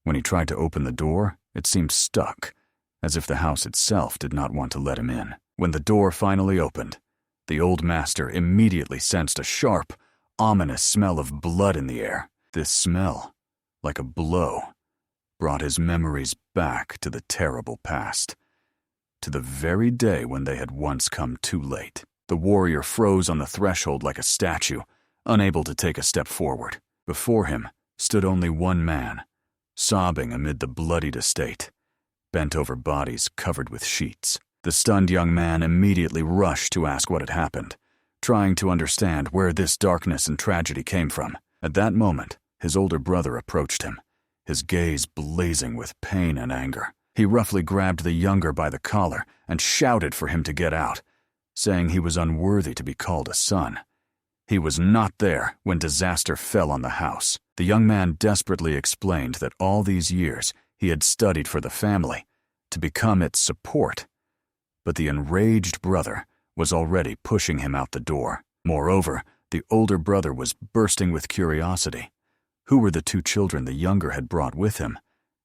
When he tried to open the door, it seemed stuck, as if the house itself did not want to let him in. When the door finally opened, the old master immediately sensed a sharp, ominous smell of blood in the air. This smell, like a blow, brought his memories back to the terrible past, to the very day when they had once come too late. The warrior froze on the threshold like a statue, unable to take a step forward. Before him stood only one man, sobbing amid the bloodied estate, bent over bodies covered with sheets. The stunned young man immediately rushed to ask what had happened, trying to understand where this darkness and tragedy came from. At that moment, his older brother approached him, his gaze blazing with pain and anger. He roughly grabbed the younger by the collar and shouted for him to get out, saying he was unworthy to be called a son. He was not there when disaster fell on the house. The young man desperately explained that all these years he had studied for the family, to become its support. But the enraged brother was already pushing him out the door. Moreover, the older brother was bursting with curiosity. Who were the 2 children the younger had brought with him,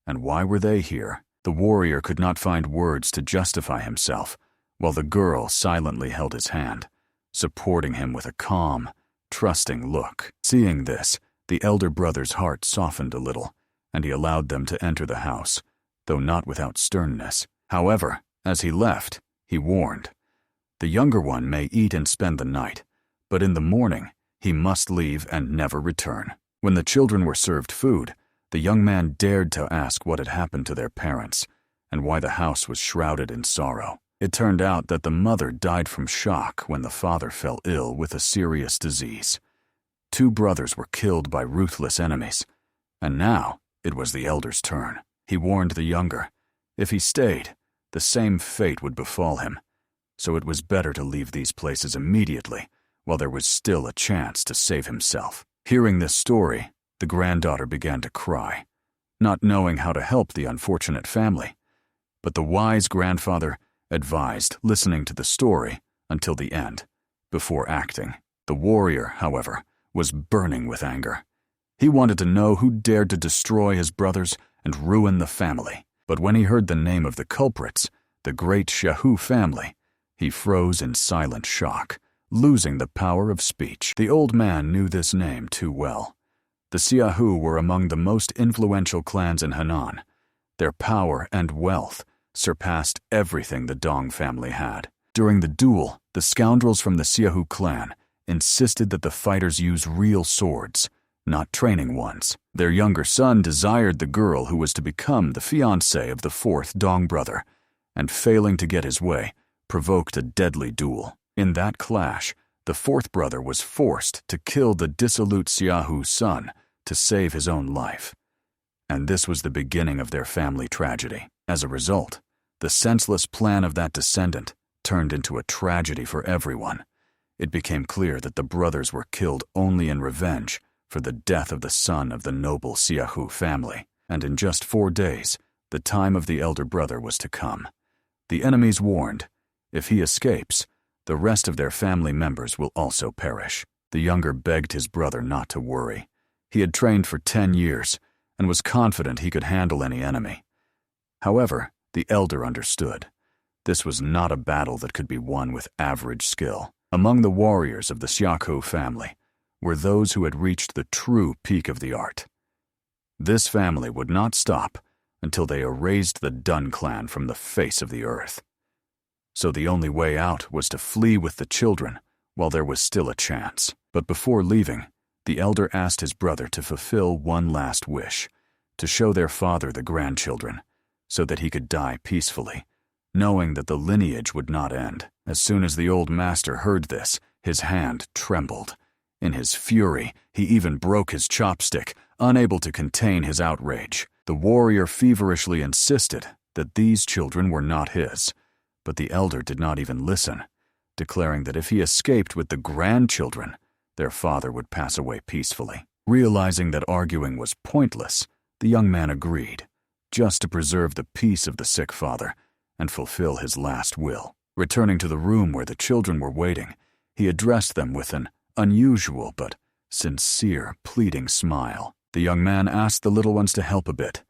and why were they here? The warrior could not find words to justify himself, while the girl silently held his hand, supporting him with a calm, trusting look. Seeing this, the elder brother's heart softened a little, and he allowed them to enter the house, though not without sternness. However, as he left, he warned, the younger one may eat and spend the night, but in the morning he must leave and never return. When the children were served food, the young man dared to ask what had happened to their parents and why the house was shrouded in sorrow. It turned out that the mother died from shock when the father fell ill with a serious disease. 2 brothers were killed by ruthless enemies, and now it was the elder's turn. He warned the younger, if he stayed, the same fate would befall him, so it was better to leave these places immediately while there was still a chance to save himself. Hearing this story, the granddaughter began to cry, not knowing how to help the unfortunate family. But the wise grandfather advised listening to the story until the end, before acting. The warrior, however, was burning with anger. He wanted to know who dared to destroy his brothers and ruin the family. But when he heard the name of the culprits, the great Xiaohu family, he froze in silent shock, losing the power of speech. The old man knew this name too well. The Xiaohu were among the most influential clans in Henan. Their power and wealth surpassed everything the Dong family had. During the duel, the scoundrels from the Xiaohu clan insisted that the fighters use real swords, not training ones. Their younger son desired the girl who was to become the fiancée of the 4th Dong brother, and failing to get his way, provoked a deadly duel. In that clash, the 4th brother was forced to kill the dissolute Xiaohu's son to save his own life. And this was the beginning of their family tragedy. As a result, the senseless plan of that descendant turned into a tragedy for everyone. It became clear that the brothers were killed only in revenge for the death of the son of the noble Xiaohu family, and in just 4 days, the time of the elder brother was to come. The enemies warned, if he escapes, the rest of their family members will also perish. The The younger begged his brother not to worry. He had trained for 10 years and was confident he could handle any enemy. However, the elder understood. This was not a battle that could be won with average skill. Among the warriors of the Xiakou family were those who had reached the true peak of the art. This family would not stop until they erased the Dun clan from the face of the earth. So the only way out was to flee with the children while there was still a chance. But before leaving, the elder asked his brother to fulfill one last wish, to show their father the grandchildren, so that he could die peacefully, knowing that the lineage would not end. As soon as the old master heard this, his hand trembled. In his fury, he even broke his chopstick, unable to contain his outrage. The warrior feverishly insisted that these children were not his, but the elder did not even listen, declaring that if he escaped with the grandchildren, their father would pass away peacefully. Realizing that arguing was pointless, the young man agreed, just to preserve the peace of the sick father and fulfill his last will. Returning to the room where the children were waiting, he addressed them with an unusual but sincere, pleading smile. The young man asked the little ones to help a bit,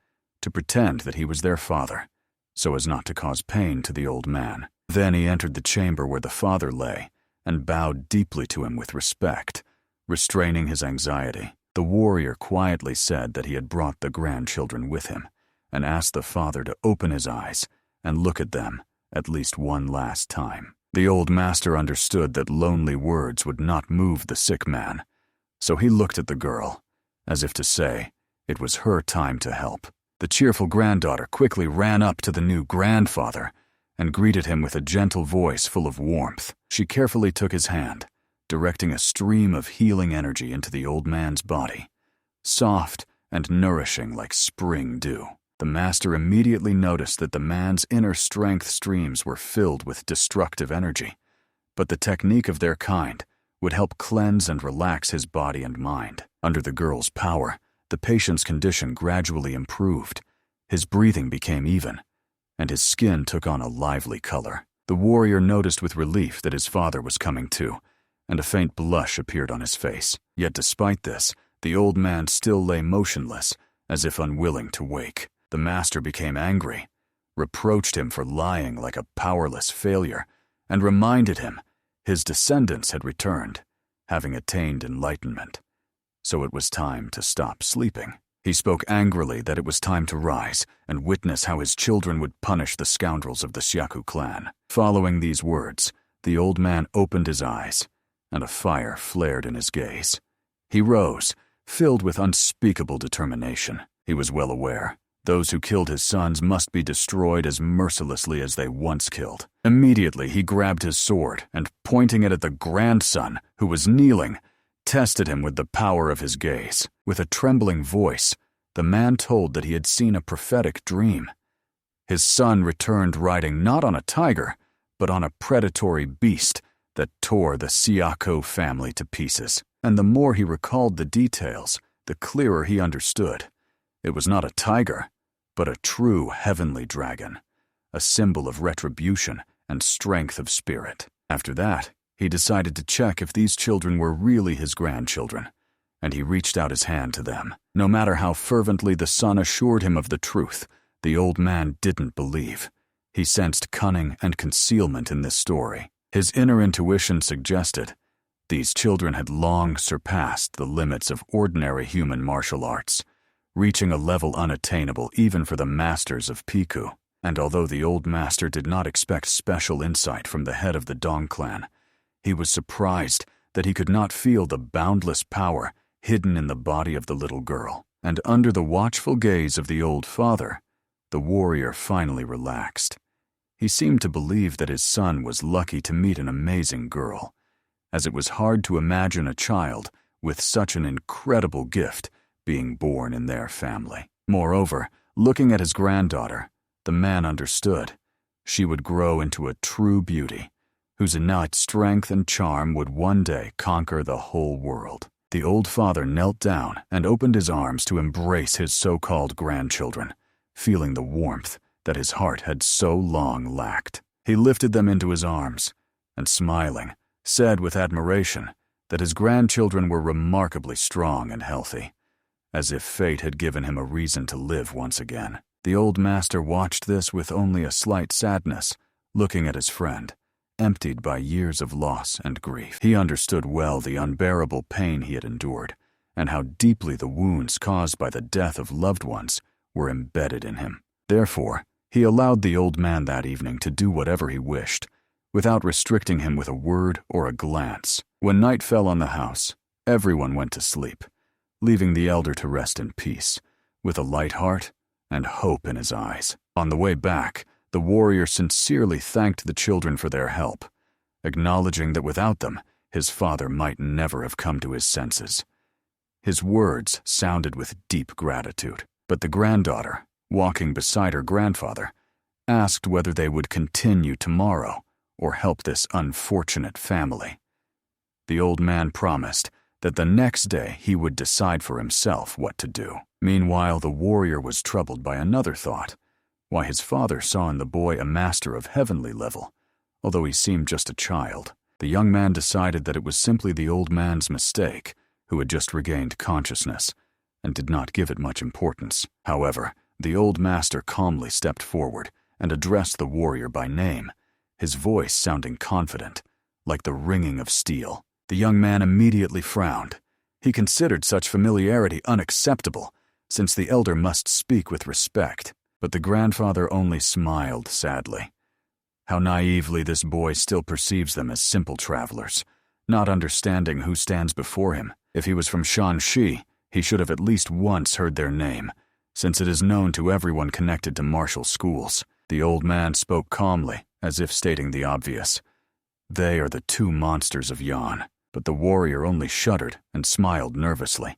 to pretend that he was their father, so as not to cause pain to the old man. Then he entered the chamber where the father lay and bowed deeply to him with respect, restraining his anxiety. The warrior quietly said that he had brought the grandchildren with him and asked the father to open his eyes and look at them at least one last time. The old master understood that lonely words would not move the sick man, so he looked at the girl, as if to say it was her time to help. The cheerful granddaughter quickly ran up to the new grandfather and greeted him with a gentle voice full of warmth. She carefully took his hand, directing a stream of healing energy into the old man's body, soft and nourishing like spring dew. The master immediately noticed that the man's inner strength streams were filled with destructive energy, but the technique of their kind would help cleanse and relax his body and mind. Under the girl's power, the patient's condition gradually improved. His breathing became even, and his skin took on a lively color. The warrior noticed with relief that his father was coming to, and a faint blush appeared on his face. Yet despite this, the old man still lay motionless, as if unwilling to wake. The master became angry, reproached him for lying like a powerless failure, and reminded him his descendants had returned, having attained enlightenment. So it was time to stop sleeping. He spoke angrily that it was time to rise and witness how his children would punish the scoundrels of the Xiakou clan. Following these words, the old man opened his eyes, and a fire flared in his gaze. He rose, filled with unspeakable determination. He was well aware those who killed his sons must be destroyed as mercilessly as they once killed. Immediately, he grabbed his sword and, pointing it at the grandson, who was kneeling, tested him with the power of his gaze. With a trembling voice, the man told that he had seen a prophetic dream. His son returned riding not on a tiger, but on a predatory beast that tore the Xiakou family to pieces. And the more he recalled the details, the clearer he understood. It was not a tiger, but a true heavenly dragon, a symbol of retribution and strength of spirit. After that, he decided to check if these children were really his grandchildren, and he reached out his hand to them. No matter how fervently the son assured him of the truth, the old man didn't believe. He sensed cunning and concealment in this story. His inner intuition suggested these children had long surpassed the limits of ordinary human martial arts, reaching a level unattainable even for the masters of Piku. And although the old master did not expect special insight from the head of the Dong clan, he was surprised that he could not feel the boundless power hidden in the body of the little girl. And under the watchful gaze of the old father, the warrior finally relaxed. He seemed to believe that his son was lucky to meet an amazing girl, as it was hard to imagine a child with such an incredible gift being born in their family. Moreover, looking at his granddaughter, the man understood she would grow into a true beauty, whose innate strength and charm would one day conquer the whole world. The old father knelt down and opened his arms to embrace his so-called grandchildren, feeling the warmth that his heart had so long lacked. He lifted them into his arms and, smiling, said with admiration that his grandchildren were remarkably strong and healthy, as if fate had given him a reason to live once again. The old master watched this with only a slight sadness, looking at his friend, emptied by years of loss and grief. He understood well the unbearable pain he had endured, and how deeply the wounds caused by the death of loved ones were embedded in him. Therefore, he allowed the old man that evening to do whatever he wished, without restricting him with a word or a glance. When night fell on the house, everyone went to sleep, leaving the elder to rest in peace, with a light heart and hope in his eyes. On the way back, the warrior sincerely thanked the children for their help, acknowledging that without them, his father might never have come to his senses. His words sounded with deep gratitude, but the granddaughter, walking beside her grandfather, asked whether they would continue tomorrow or help this unfortunate family. The old man promised that the next day he would decide for himself what to do. Meanwhile, the warrior was troubled by another thought: why his father saw in the boy a master of heavenly level, although he seemed just a child. The young man decided that it was simply the old man's mistake, who had just regained consciousness, and did not give it much importance. However, the old master calmly stepped forward and addressed the warrior by name, his voice sounding confident, like the ringing of steel. The young man immediately frowned. He considered such familiarity unacceptable, since the elder must speak with respect, but the grandfather only smiled sadly. How naively this boy still perceives them as simple travelers, not understanding who stands before him. If he was from Shanxi, he should have at least once heard their name, since it is known to everyone connected to martial schools. The old man spoke calmly, as if stating the obvious. They are the two monsters of Yan. But the warrior only shuddered and smiled nervously,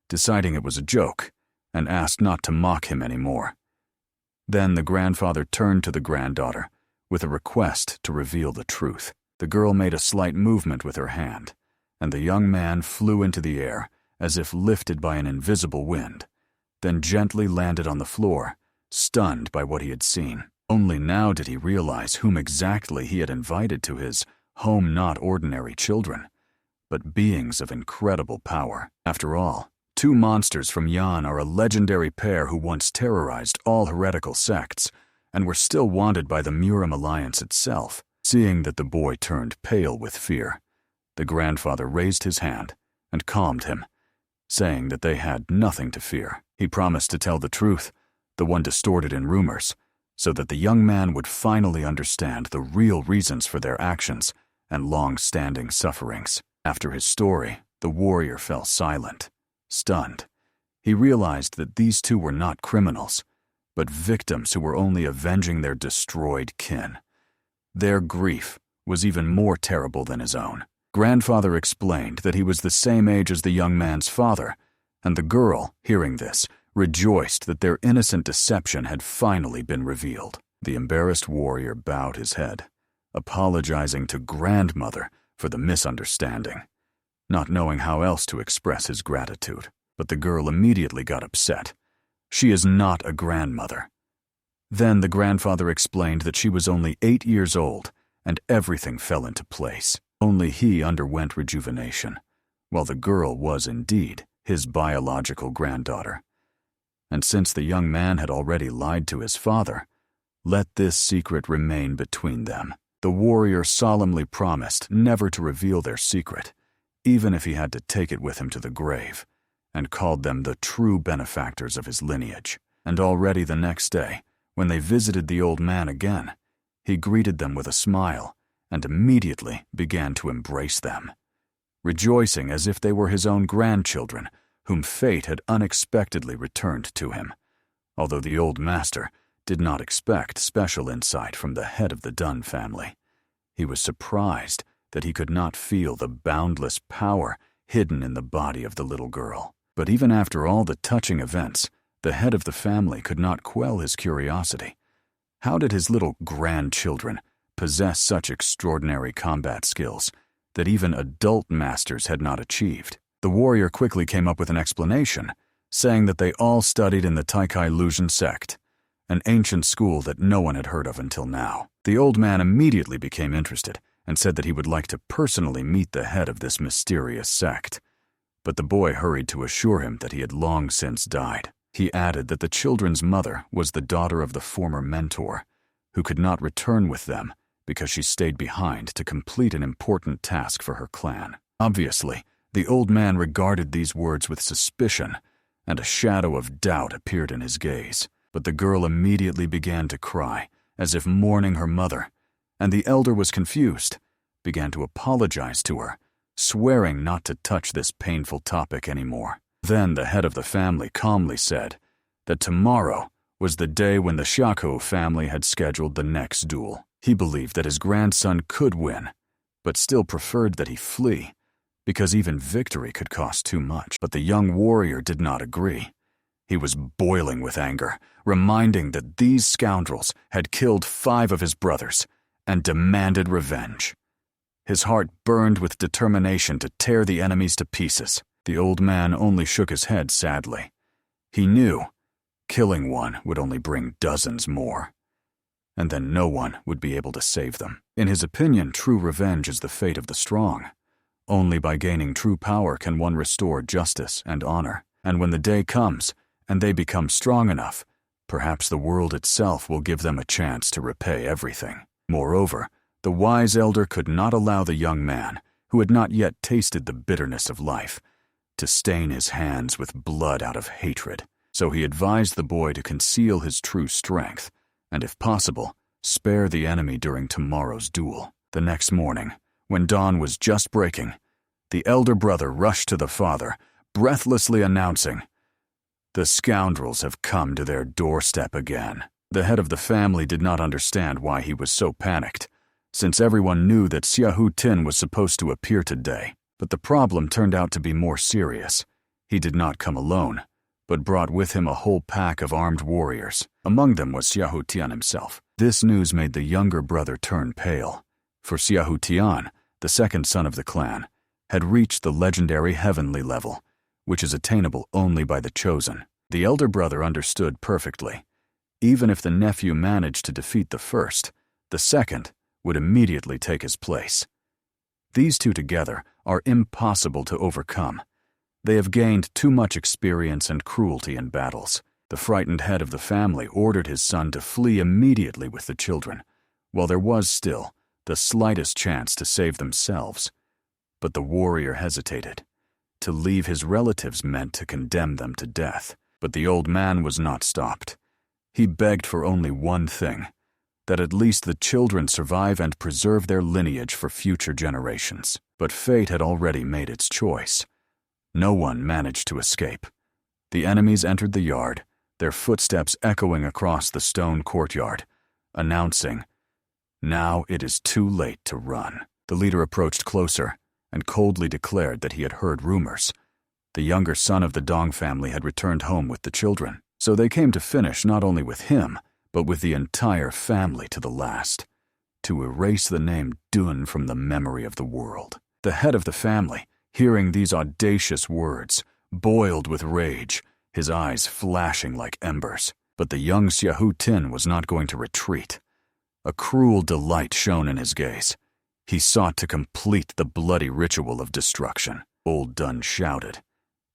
deciding it was a joke, and asked not to mock him anymore. Then the grandfather turned to the granddaughter with a request to reveal the truth. The girl made a slight movement with her hand, and the young man flew into the air as if lifted by an invisible wind, then gently landed on the floor, stunned by what he had seen. Only now did he realize whom exactly he had invited to his home, not ordinary children, but beings of incredible power. After all, two monsters from Yan are a legendary pair who once terrorized all heretical sects and were still wanted by the Murim Alliance itself. Seeing that the boy turned pale with fear, the grandfather raised his hand and calmed him, saying that they had nothing to fear. He promised to tell the truth, the one distorted in rumors, so that the young man would finally understand the real reasons for their actions and long-standing sufferings. After his story, the warrior fell silent, stunned. He realized that these two were not criminals, but victims who were only avenging their destroyed kin. Their grief was even more terrible than his own. Grandfather explained that he was the same age as the young man's father, and the girl, hearing this, rejoiced that their innocent deception had finally been revealed. The embarrassed warrior bowed his head, apologizing to grandmother for the misunderstanding, not knowing how else to express his gratitude. But the girl immediately got upset. She is not a grandmother. Then the grandfather explained that she was only 8 years old, and everything fell into place. Only he underwent rejuvenation, while the girl was indeed his biological granddaughter. And since the young man had already lied to his father, let this secret remain between them. The warrior solemnly promised never to reveal their secret, even if he had to take it with him to the grave, and called them the true benefactors of his lineage. And already the next day, when they visited the old man again, he greeted them with a smile and immediately began to embrace them, rejoicing as if they were his own grandchildren, whom fate had unexpectedly returned to him, although the old master did not expect special insight from the head of the Dunn family. He was surprised that he could not feel the boundless power hidden in the body of the little girl. But even after all the touching events, the head of the family could not quell his curiosity. How did his little grandchildren possess such extraordinary combat skills that even adult masters had not achieved? The warrior quickly came up with an explanation, saying that they all studied in the Taikai Lusian sect, an ancient school that no one had heard of until now. The old man immediately became interested and said that he would like to personally meet the head of this mysterious sect. But the boy hurried to assure him that he had long since died. He added that the children's mother was the daughter of the former mentor, who could not return with them because she stayed behind to complete an important task for her clan. Obviously, the old man regarded these words with suspicion, and a shadow of doubt appeared in his gaze. But the girl immediately began to cry, as if mourning her mother, and the elder was confused, began to apologize to her, swearing not to touch this painful topic anymore. Then the head of the family calmly said that tomorrow was the day when the Shaku family had scheduled the next duel. He believed that his grandson could win, but still preferred that he flee, because even victory could cost too much. But the young warrior did not agree. He was boiling with anger, reminding that these scoundrels had killed 5 of his brothers and demanded revenge. His heart burned with determination to tear the enemies to pieces. The old man only shook his head sadly. He knew killing one would only bring dozens more, and then no one would be able to save them. In his opinion, true revenge is the fate of the strong. Only by gaining true power can one restore justice and honor. And when the day comes, and they become strong enough, perhaps the world itself will give them a chance to repay everything. Moreover, the wise elder could not allow the young man, who had not yet tasted the bitterness of life, to stain his hands with blood out of hatred. So he advised the boy to conceal his true strength, and if possible, spare the enemy during tomorrow's duel. The next morning, when dawn was just breaking, the elder brother rushed to the father, breathlessly announcing, "The scoundrels have come to their doorstep again." The head of the family did not understand why he was so panicked, since everyone knew that Xiahou Tin was supposed to appear today. But the problem turned out to be more serious. He did not come alone, but brought with him a whole pack of armed warriors. Among them was Xiahou Tian himself. This news made the younger brother turn pale, for Xiahou Tian, the second son of the clan, had reached the legendary heavenly level, which is attainable only by the chosen. The elder brother understood perfectly. Even if the nephew managed to defeat the first, the second would immediately take his place. These two together are impossible to overcome. They have gained too much experience and cruelty in battles. The frightened head of the family ordered his son to flee immediately with the children, while there was still the slightest chance to save themselves. But the warrior hesitated. To leave his relatives meant to condemn them to death. But the old man was not stopped. He begged for only one thing, that at least the children survive and preserve their lineage for future generations. But fate had already made its choice. No one managed to escape. The enemies entered the yard, their footsteps echoing across the stone courtyard, announcing, "Now it is too late to run." The leader approached closer and coldly declared that he had heard rumors. The younger son of the Dong family had returned home with the children, so they came to finish not only with him, but with the entire family to the last, to erase the name Dun from the memory of the world. The head of the family, hearing these audacious words, boiled with rage, his eyes flashing like embers. But the young Xiahou Tin was not going to retreat. A cruel delight shone in his gaze. He sought to complete the bloody ritual of destruction. Old Dun shouted,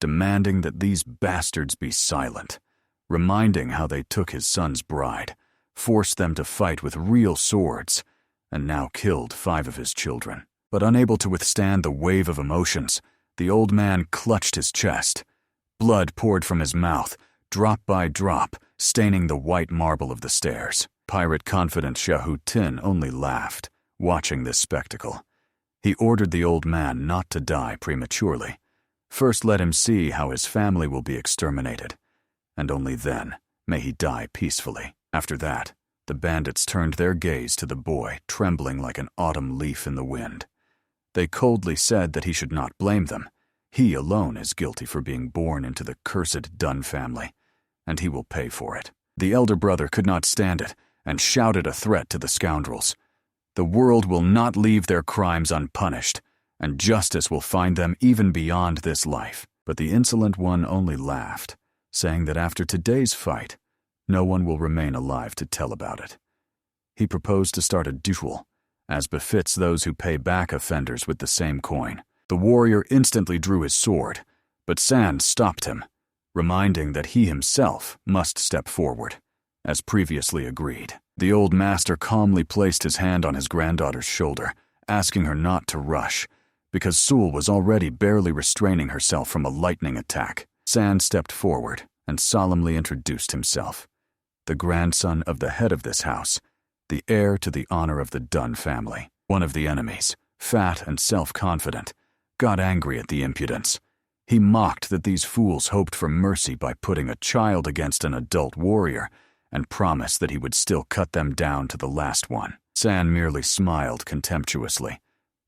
demanding that these bastards be silent, reminding how they took his son's bride, forced them to fight with real swords, and now killed 5 of his children. But unable to withstand the wave of emotions, the old man clutched his chest. Blood poured from his mouth, drop by drop, staining the white marble of the stairs. Pirate-confident Xiahou Tin only laughed, watching this spectacle. He ordered the old man not to die prematurely. First let him see how his family will be exterminated, and only then may he die peacefully. After that, the bandits turned their gaze to the boy, trembling like an autumn leaf in the wind. They coldly said that he should not blame them. He alone is guilty for being born into the cursed Dun family, and he will pay for it. The elder brother could not stand it and shouted a threat to the scoundrels. The world will not leave their crimes unpunished, and justice will find them even beyond this life. But the insolent one only laughed, saying that after today's fight, no one will remain alive to tell about it. He proposed to start a duel, as befits those who pay back offenders with the same coin. The warrior instantly drew his sword, but San stopped him, reminding that he himself must step forward, as previously agreed. The old master calmly placed his hand on his granddaughter's shoulder, asking her not to rush, because Sul was already barely restraining herself from a lightning attack. San stepped forward and solemnly introduced himself. The grandson of the head of this house, the heir to the honor of the Dunn family. One of the enemies, fat and self-confident, got angry at the impudence. He mocked that these fools hoped for mercy by putting a child against an adult warrior, and promised that he would still cut them down to the last one. San merely smiled contemptuously,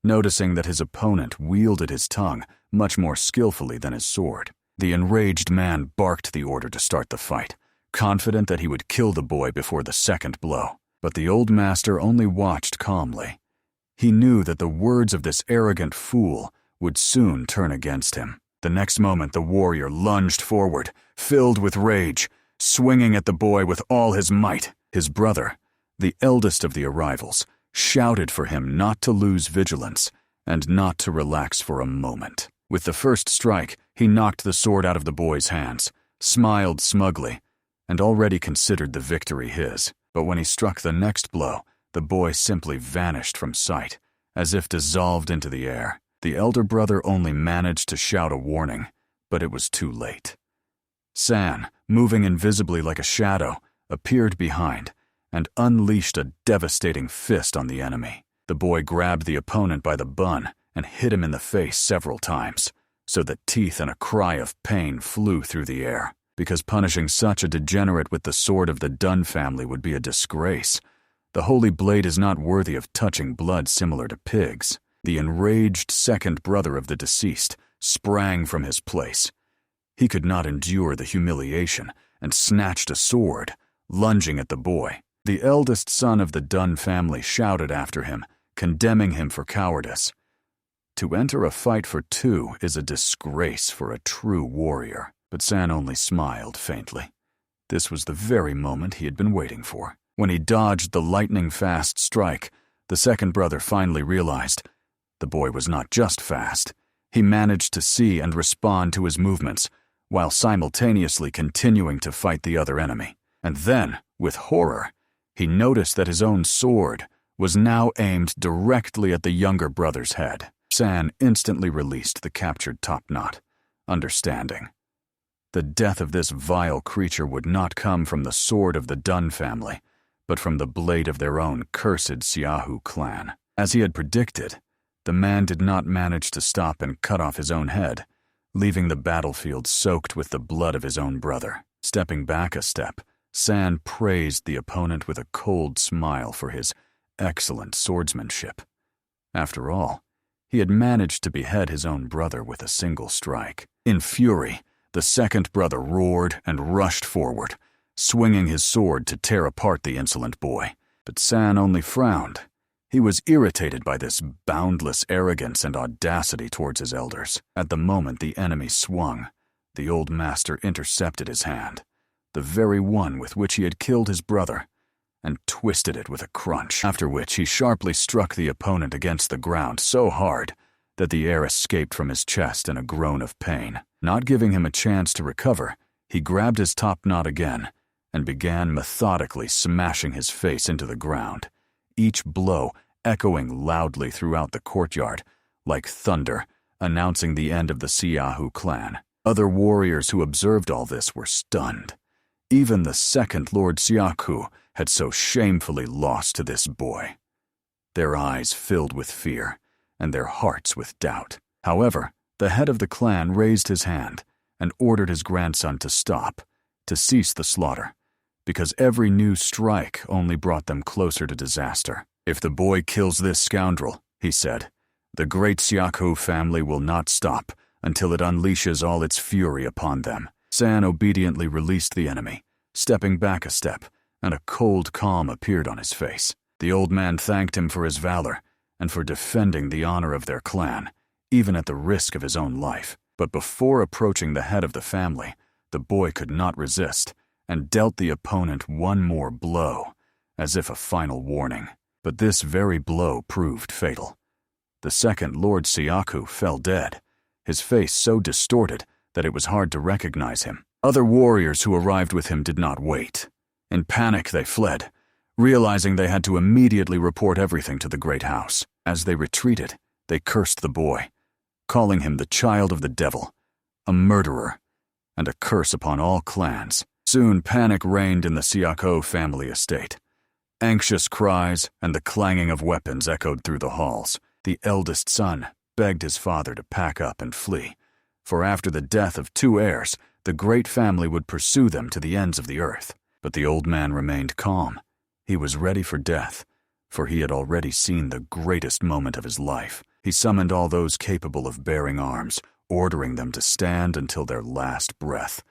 noticing that his opponent wielded his tongue much more skillfully than his sword. The enraged man barked the order to start the fight, confident that he would kill the boy before the second blow. But the old master only watched calmly. He knew that the words of this arrogant fool would soon turn against him. The next moment the warrior lunged forward, filled with rage, swinging at the boy with all his might. His brother, the eldest of the arrivals, shouted for him not to lose vigilance and not to relax for a moment. With the first strike, he knocked the sword out of the boy's hands, smiled smugly, and already considered the victory his. But when he struck the next blow, the boy simply vanished from sight, as if dissolved into the air. The elder brother only managed to shout a warning, but it was too late. San, moving invisibly like a shadow, appeared behind and unleashed a devastating fist on the enemy. The boy grabbed the opponent by the bun and hit him in the face several times, so that teeth and a cry of pain flew through the air. Because punishing such a degenerate with the sword of the Dunn family would be a disgrace, the holy blade is not worthy of touching blood similar to pigs. The enraged second brother of the deceased sprang from his place. He could not endure the humiliation and snatched a sword, lunging at the boy. The eldest son of the Dunn family shouted after him, condemning him for cowardice. To enter a fight for two is a disgrace for a true warrior. But San only smiled faintly. This was the very moment he had been waiting for. When he dodged the lightning-fast strike, the second brother finally realized the boy was not just fast. He managed to see and respond to his movements, while simultaneously continuing to fight the other enemy. And then, with horror, he noticed that his own sword was now aimed directly at the younger brother's head. San instantly released the captured topknot, understanding. The death of this vile creature would not come from the sword of the Dunn family, but from the blade of their own cursed Xiahu clan. As he had predicted, the man did not manage to stop and cut off his own head, leaving the battlefield soaked with the blood of his own brother. Stepping back a step, San praised the opponent with a cold smile for his excellent swordsmanship. After all, he had managed to behead his own brother with a single strike. In fury, the second brother roared and rushed forward, swinging his sword to tear apart the insolent boy. But San only frowned. He was irritated by this boundless arrogance and audacity towards his elders. At the moment the enemy swung, the old master intercepted his hand, the very one with which he had killed his brother, and twisted it with a crunch, after which he sharply struck the opponent against the ground so hard that the air escaped from his chest in a groan of pain. Not giving him a chance to recover, he grabbed his topknot again and began methodically smashing his face into the ground, each blow echoing loudly throughout the courtyard, like thunder, announcing the end of the Xiahu clan. Other warriors who observed all this were stunned. Even the second Lord Xiahu had so shamefully lost to this boy. Their eyes filled with fear, and their hearts with doubt. However, the head of the clan raised his hand and ordered his grandson to stop, to cease the slaughter, because every new strike only brought them closer to disaster. If the boy kills this scoundrel, he said, the great Xiahu family will not stop until it unleashes all its fury upon them. San obediently released the enemy, stepping back a step, and a cold calm appeared on his face. The old man thanked him for his valor and for defending the honor of their clan, even at the risk of his own life. But before approaching the head of the family, the boy could not resist and dealt the opponent one more blow, as if a final warning. But this very blow proved fatal. The second Lord Siaku fell dead, his face so distorted that it was hard to recognize him. Other warriors who arrived with him did not wait. In panic, they fled, realizing they had to immediately report everything to the great house. As they retreated, they cursed the boy, calling him the child of the devil, a murderer, and a curse upon all clans. Soon panic reigned in the Siako family estate. Anxious cries and the clanging of weapons echoed through the halls. The eldest son begged his father to pack up and flee, for after the death of 2 heirs, the great family would pursue them to the ends of the earth. But the old man remained calm. He was ready for death, for he had already seen the greatest moment of his life. He summoned all those capable of bearing arms, ordering them to stand until their last breath,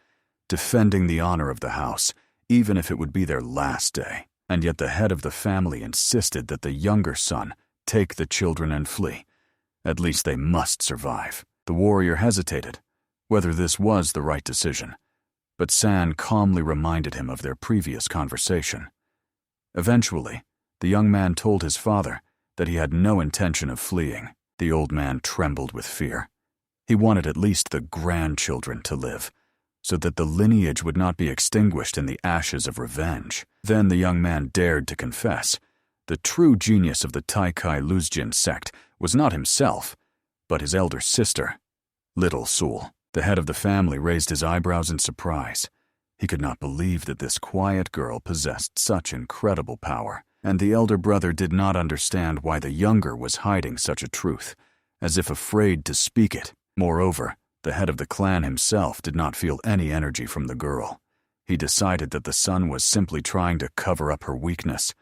defending the honor of the house, even if it would be their last day. And yet the head of the family insisted that the younger son take the children and flee. At least they must survive. The warrior hesitated, whether this was the right decision, but San calmly reminded him of their previous conversation. Eventually, the young man told his father that he had no intention of fleeing. The old man trembled with fear. He wanted at least the grandchildren to live, so that the lineage would not be extinguished in the ashes of revenge. Then the young man dared to confess. The true genius of the Taikai Luzjin sect was not himself, but his elder sister, Little Sul. The head of the family raised his eyebrows in surprise. He could not believe that this quiet girl possessed such incredible power, and the elder brother did not understand why the younger was hiding such a truth, as if afraid to speak it. Moreover, the head of the clan himself did not feel any energy from the girl. He decided that the son was simply trying to cover up her weakness.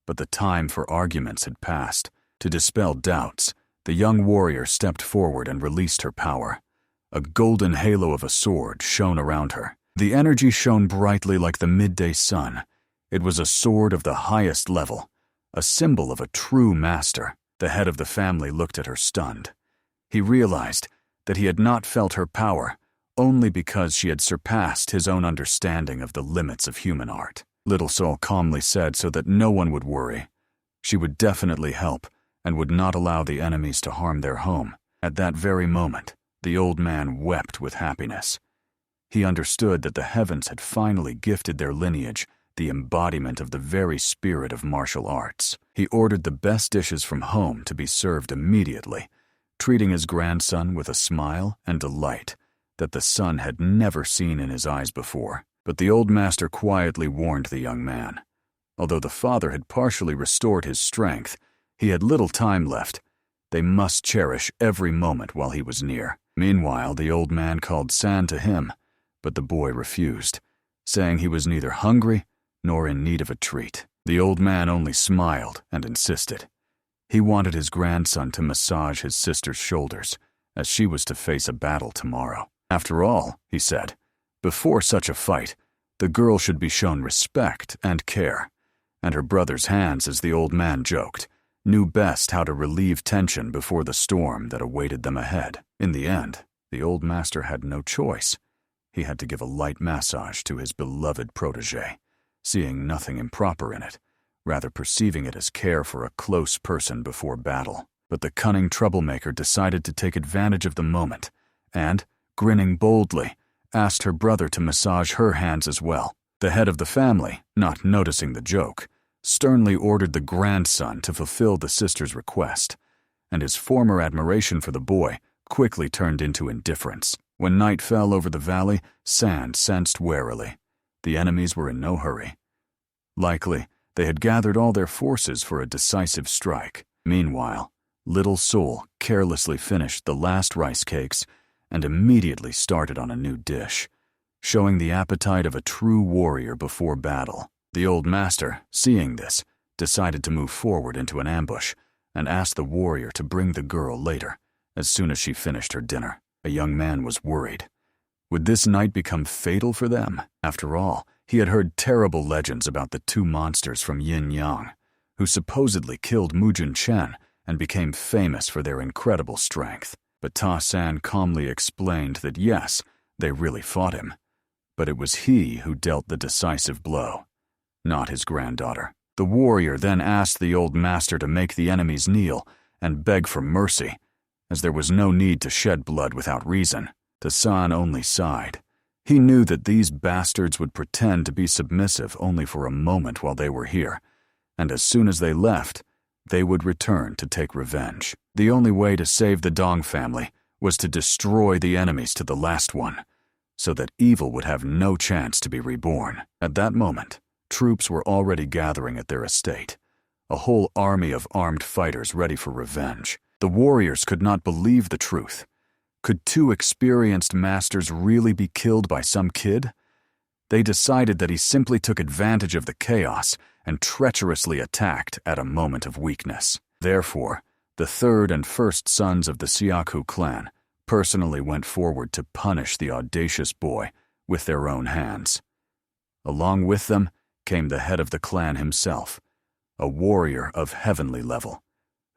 But the time for arguments had passed. To dispel doubts, the young warrior stepped forward and released her power. A golden halo of a sword shone around her. The energy shone brightly like the midday sun. It was a sword of the highest level, a symbol of a true master. The head of the family looked at her stunned. He realized that he had not felt her power only because she had surpassed his own understanding of the limits of human art. Little Soul calmly said so that no one would worry. She would definitely help and would not allow the enemies to harm their home. At that very moment, the old man wept with happiness. He understood that the heavens had finally gifted their lineage the embodiment of the very spirit of martial arts. He ordered the best dishes from home to be served immediately, treating his grandson with a smile and delight that the son had never seen in his eyes before. But the old master quietly warned the young man. Although the father had partially restored his strength, he had little time left. They must cherish every moment while he was near. Meanwhile, the old man called San to him, but the boy refused, saying he was neither hungry nor in need of a treat. The old man only smiled and insisted. He wanted his grandson to massage his sister's shoulders, as she was to face a battle tomorrow. After all, he said, before such a fight, the girl should be shown respect and care, and her brother's hands, as the old man joked, knew best how to relieve tension before the storm that awaited them ahead. In the end, the old master had no choice. He had to give a light massage to his beloved protégé, seeing nothing improper in it, rather perceiving it as care for a close person before battle. But the cunning troublemaker decided to take advantage of the moment, and, grinning boldly, asked her brother to massage her hands as well. The head of the family, not noticing the joke, sternly ordered the grandson to fulfill the sister's request, and his former admiration for the boy quickly turned into indifference. When night fell over the valley, Sand sensed warily. The enemies were in no hurry. Likely, they had gathered all their forces for a decisive strike. Meanwhile, Little Soul carelessly finished the last rice cakes and immediately started on a new dish, showing the appetite of a true warrior before battle. The old master, seeing this, decided to move forward into an ambush and asked the warrior to bring the girl later, as soon as she finished her dinner. A young man was worried. Would this night become fatal for them? After all, he had heard terrible legends about the 2 monsters from Yin Yang, who supposedly killed Mujin Chen and became famous for their incredible strength. But Ta San calmly explained that yes, they really fought him, but it was he who dealt the decisive blow, not his granddaughter. The warrior then asked the old master to make the enemies kneel and beg for mercy, as there was no need to shed blood without reason. The San only sighed. He knew that these bastards would pretend to be submissive only for a moment while they were here, and as soon as they left, they would return to take revenge. The only way to save the Dong family was to destroy the enemies to the last one, so that evil would have no chance to be reborn. At that moment, troops were already gathering at their estate, a whole army of armed fighters ready for revenge. The warriors could not believe the truth. Could two experienced masters really be killed by some kid? They decided that he simply took advantage of the chaos and treacherously attacked at a moment of weakness. Therefore, the third and first sons of the Siaku clan personally went forward to punish the audacious boy with their own hands. Along with them came the head of the clan himself, a warrior of heavenly level,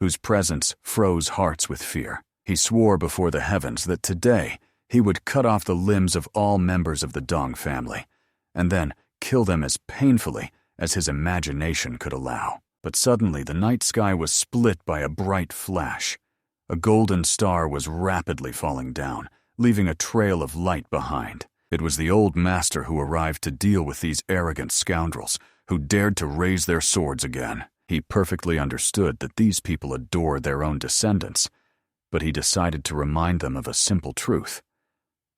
whose presence froze hearts with fear. He swore before the heavens that today he would cut off the limbs of all members of the Dong family, and then kill them as painfully as his imagination could allow. But suddenly the night sky was split by a bright flash. A golden star was rapidly falling down, leaving a trail of light behind. It was the old master who arrived to deal with these arrogant scoundrels who dared to raise their swords again. He perfectly understood that these people adored their own descendants, but he decided to remind them of a simple truth.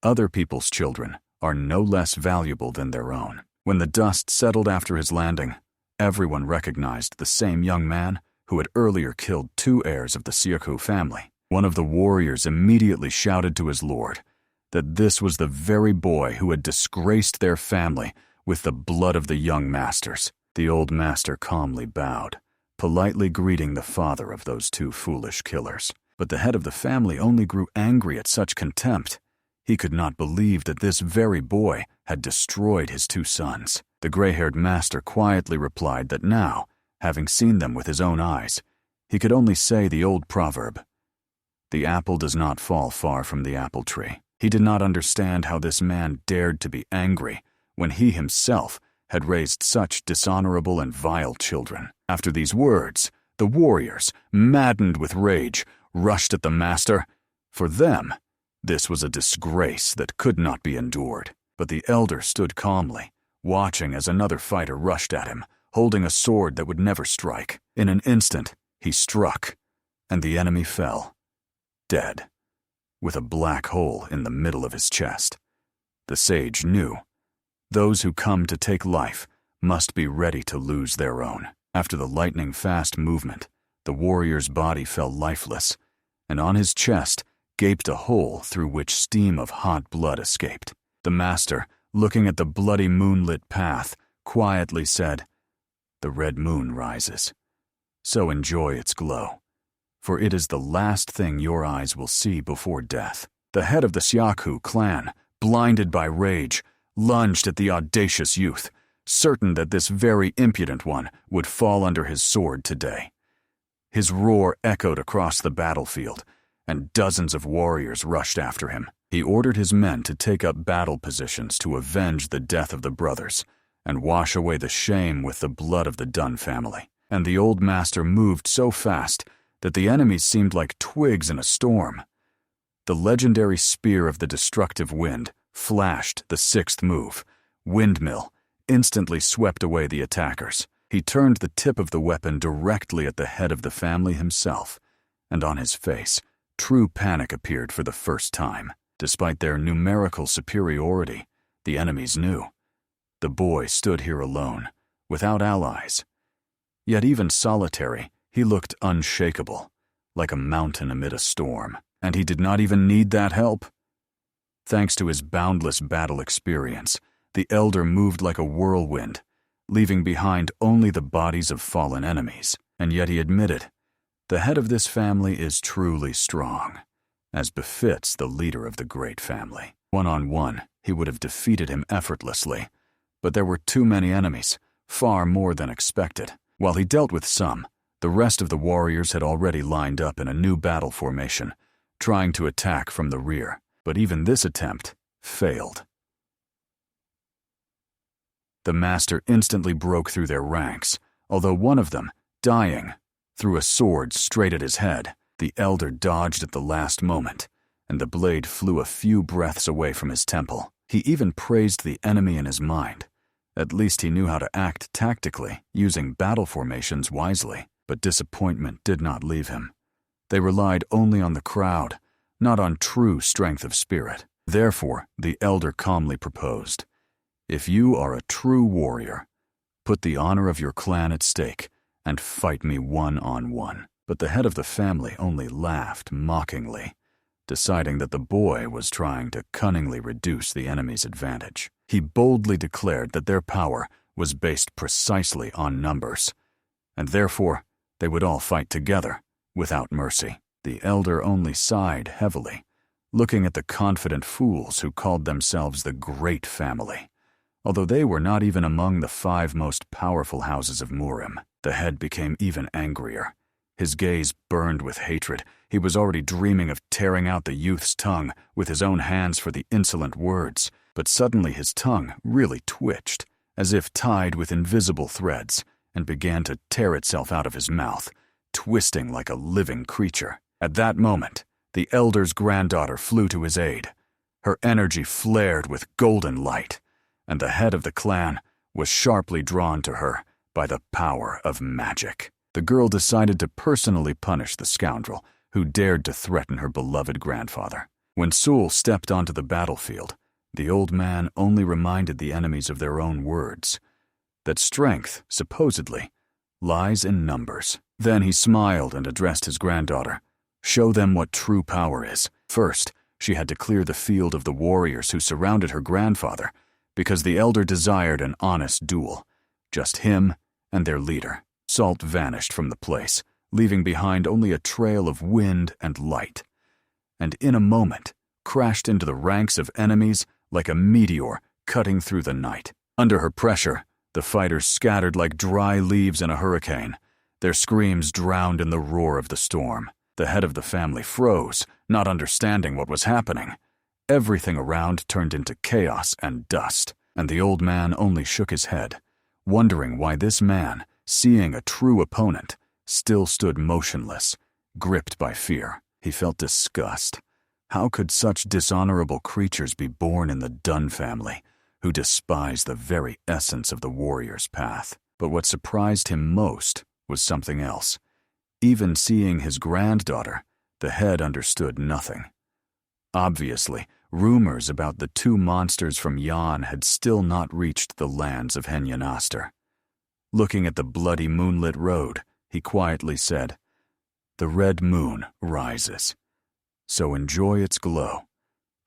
Other people's children are no less valuable than their own. When the dust settled after his landing, everyone recognized the same young man who had earlier killed two heirs of the Siaku family. One of the warriors immediately shouted to his lord that this was the very boy who had disgraced their family with the blood of the young masters. The old master calmly bowed, politely greeting the father of those two foolish killers. But the head of the family only grew angry at such contempt. He could not believe that this very boy had destroyed his two sons. The gray-haired master quietly replied that now, having seen them with his own eyes, he could only say the old proverb, "The apple does not fall far from the apple tree." He did not understand how this man dared to be angry when he himself had raised such dishonorable and vile children. After these words, the warriors, maddened with rage, rushed at the master. For them, this was a disgrace that could not be endured. But the elder stood calmly, watching as another fighter rushed at him, holding a sword that would never strike. In an instant, he struck, and the enemy fell, dead, with a black hole in the middle of his chest. The sage knew those who come to take life must be ready to lose their own. After the lightning-fast movement, the warrior's body fell lifeless, and on his chest gaped a hole through which steam of hot blood escaped. The master, looking at the bloody moonlit path, quietly said, "The red moon rises, so enjoy its glow, for it is the last thing your eyes will see before death." The head of the Siaku clan, blinded by rage, lunged at the audacious youth, certain that this very impudent one would fall under his sword today. His roar echoed across the battlefield, and dozens of warriors rushed after him. He ordered his men to take up battle positions to avenge the death of the brothers and wash away the shame with the blood of the Dun family. And the old master moved so fast that the enemies seemed like twigs in a storm. The legendary spear of the destructive wind flashed the sixth move. Windmill instantly swept away the attackers. He turned the tip of the weapon directly at the head of the family himself, and on his face, true panic appeared for the first time. Despite their numerical superiority, the enemies knew. The boy stood here alone, without allies. Yet even solitary, he looked unshakable, like a mountain amid a storm, and he did not even need that help. Thanks to his boundless battle experience, the elder moved like a whirlwind, leaving behind only the bodies of fallen enemies. And yet he admitted, the head of this family is truly strong, as befits the leader of the great family. One-on-one, he would have defeated him effortlessly, but there were too many enemies, far more than expected. While he dealt with some, the rest of the warriors had already lined up in a new battle formation, trying to attack from the rear. But even this attempt failed. The master instantly broke through their ranks, although one of them, dying, threw a sword straight at his head. The elder dodged at the last moment, and the blade flew a few breaths away from his temple. He even praised the enemy in his mind. At least he knew how to act tactically, using battle formations wisely. But disappointment did not leave him. They relied only on the crowd, not on true strength of spirit. Therefore, the elder calmly proposed, "If you are a true warrior, put the honor of your clan at stake and fight me one-on-one." But the head of the family only laughed mockingly, deciding that the boy was trying to cunningly reduce the enemy's advantage. He boldly declared that their power was based precisely on numbers, and therefore they would all fight together, without mercy. The elder only sighed heavily, looking at the confident fools who called themselves the Great Family. Although they were not even among the 5 most powerful houses of Murim, the head became even angrier. His gaze burned with hatred. He was already dreaming of tearing out the youth's tongue with his own hands for the insolent words. But suddenly his tongue really twitched, as if tied with invisible threads, and began to tear itself out of his mouth, twisting like a living creature. At that moment, the elder's granddaughter flew to his aid. Her energy flared with golden light, and the head of the clan was sharply drawn to her by the power of magic. The girl decided to personally punish the scoundrel who dared to threaten her beloved grandfather. When Sul stepped onto the battlefield, the old man only reminded the enemies of their own words, that strength, supposedly, lies in numbers. Then he smiled and addressed his granddaughter. Show them what true power is. First, she had to clear the field of the warriors who surrounded her grandfather, because the elder desired an honest duel. Just him and their leader. Salt vanished from the place, leaving behind only a trail of wind and light, and in a moment crashed into the ranks of enemies like a meteor cutting through the night. Under her pressure, the fighters scattered like dry leaves in a hurricane, their screams drowned in the roar of the storm. The head of the family froze, not understanding what was happening. Everything around turned into chaos and dust, and the old man only shook his head, wondering why this man, seeing a true opponent, still stood motionless, gripped by fear. He felt disgust. How could such dishonorable creatures be born in the Dun family, who despised the very essence of the warrior's path? But what surprised him most was something else. Even seeing his granddaughter, the head understood nothing. Obviously, rumors about the 2 monsters from Yan had still not reached the lands of Henyonaster. Looking at the bloody moonlit road, he quietly said, "The red moon rises, so enjoy its glow,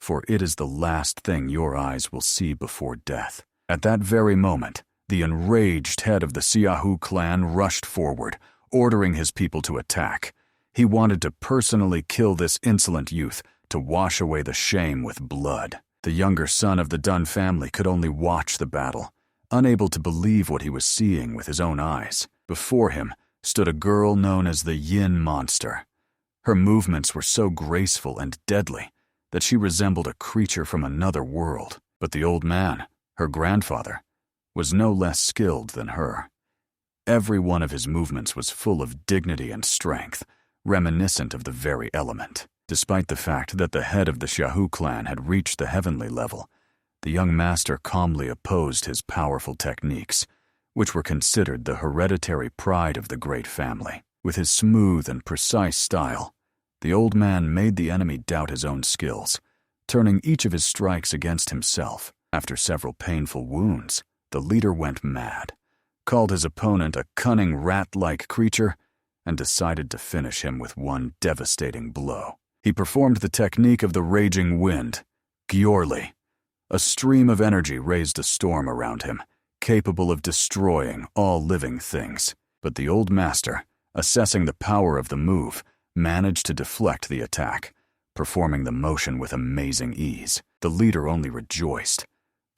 for it is the last thing your eyes will see before death." At that very moment, the enraged head of the Siahu clan rushed forward, ordering his people to attack. He wanted to personally kill this insolent youth, to wash away the shame with blood. The younger son of the Dun family could only watch the battle, unable to believe what he was seeing with his own eyes. Before him stood a girl known as the Yin Monster. Her movements were so graceful and deadly that she resembled a creature from another world. But the old man, her grandfather, was no less skilled than her. Every one of his movements was full of dignity and strength, reminiscent of the very element. Despite the fact that the head of the Shahu clan had reached the heavenly level, the young master calmly opposed his powerful techniques, which were considered the hereditary pride of the great family. With his smooth and precise style, the old man made the enemy doubt his own skills, turning each of his strikes against himself. After several painful wounds, the leader went mad, called his opponent a cunning rat-like creature, and decided to finish him with one devastating blow. He performed the technique of the raging wind, Gyorli. A stream of energy raised a storm around him, capable of destroying all living things. But the old master, assessing the power of the move, managed to deflect the attack, performing the motion with amazing ease. The leader only rejoiced,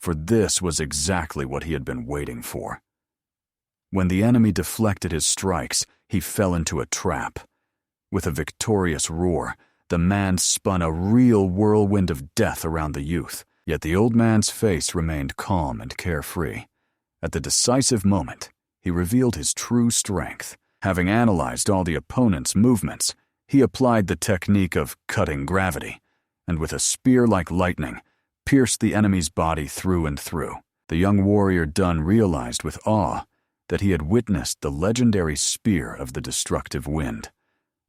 for this was exactly what he had been waiting for. When the enemy deflected his strikes, he fell into a trap. With a victorious roar, the man spun a real whirlwind of death around the youth, yet the old man's face remained calm and carefree. At the decisive moment, he revealed his true strength. Having analyzed all the opponent's movements, he applied the technique of cutting gravity, and with a spear like lightning, pierced the enemy's body through and through. The young warrior Dun realized with awe that he had witnessed the legendary spear of the destructive wind,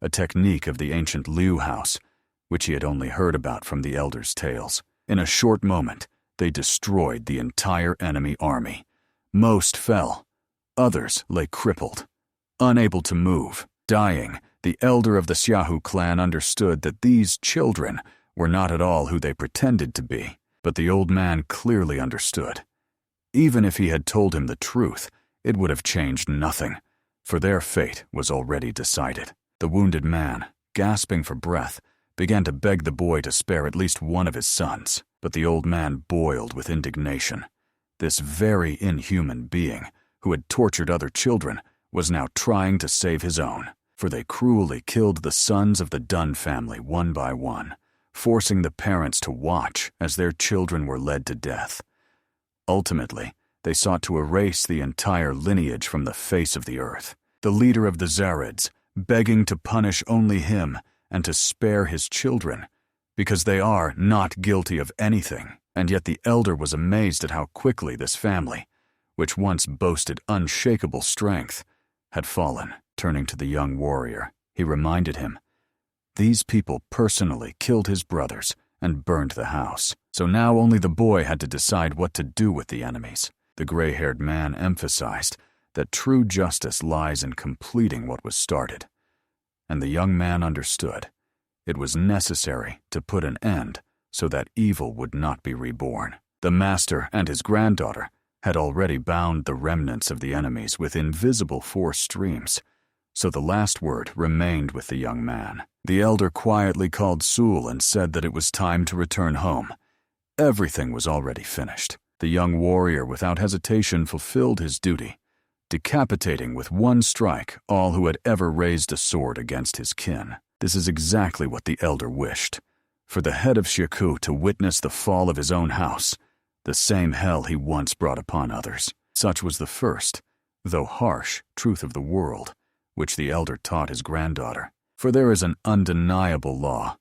a technique of the ancient Liu house, which he had only heard about from the elders' tales. In a short moment, they destroyed the entire enemy army. Most fell. Others lay crippled, unable to move. Dying, the elder of the Xiaohu clan understood that these children were not at all who they pretended to be, but the old man clearly understood. Even if he had told him the truth, it would have changed nothing, for their fate was already decided. The wounded man, gasping for breath, began to beg the boy to spare at least one of his sons, but the old man boiled with indignation. This very inhuman being, who had tortured other children, was now trying to save his own, for they cruelly killed the sons of the Dun family one by one, forcing the parents to watch as their children were led to death. Ultimately, they sought to erase the entire lineage from the face of the earth. The leader of the Zarids, begging to punish only him and to spare his children, because they are not guilty of anything. And yet the elder was amazed at how quickly this family, which once boasted unshakable strength, had fallen. Turning to the young warrior, he reminded him, these people personally killed his brothers and burned the house, so now only the boy had to decide what to do with the enemies. The gray-haired man emphasized that true justice lies in completing what was started, and the young man understood. It was necessary to put an end so that evil would not be reborn. The master and his granddaughter had already bound the remnants of the enemies with invisible force streams, so the last word remained with the young man. The elder quietly called Sul and said that it was time to return home. Everything was already finished. The young warrior without hesitation fulfilled his duty, decapitating with one strike all who had ever raised a sword against his kin. This is exactly what the elder wished, for the head of Shiku to witness the fall of his own house, the same hell he once brought upon others. Such was the first, though harsh, truth of the world, which the elder taught his granddaughter. For there is an undeniable law.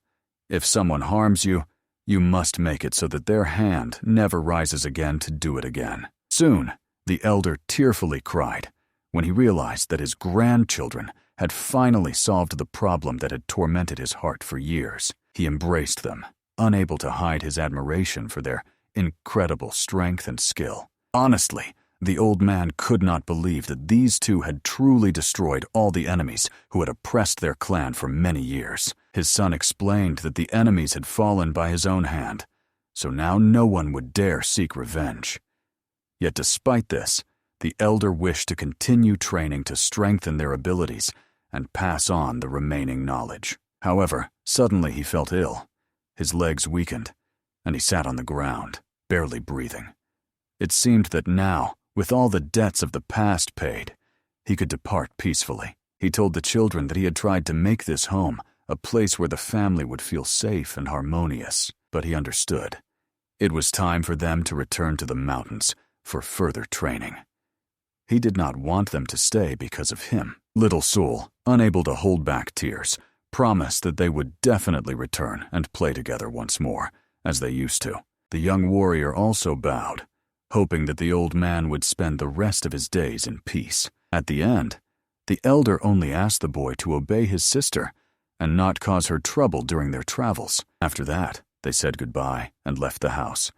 If someone harms you, you must make it so that their hand never rises again to do it again. Soon, the elder tearfully cried when he realized that his grandchildren had finally solved the problem that had tormented his heart for years. He embraced them, unable to hide his admiration for their incredible strength and skill. Honestly, the old man could not believe that these two had truly destroyed all the enemies who had oppressed their clan for many years. His son explained that the enemies had fallen by his own hand, so now no one would dare seek revenge. Yet despite this, the elder wished to continue training to strengthen their abilities and pass on the remaining knowledge. However, suddenly he felt ill. His legs weakened, and he sat on the ground, barely breathing. It seemed that now, with all the debts of the past paid, he could depart peacefully. He told the children that he had tried to make this home a place where the family would feel safe and harmonious, but he understood. It was time for them to return to the mountains for further training. He did not want them to stay because of him. Little Sul, unable to hold back tears, promised that they would definitely return and play together once more, as they used to. The young warrior also bowed, hoping that the old man would spend the rest of his days in peace. At the end, the elder only asked the boy to obey his sister and not cause her trouble during their travels. After that, they said goodbye and left the house,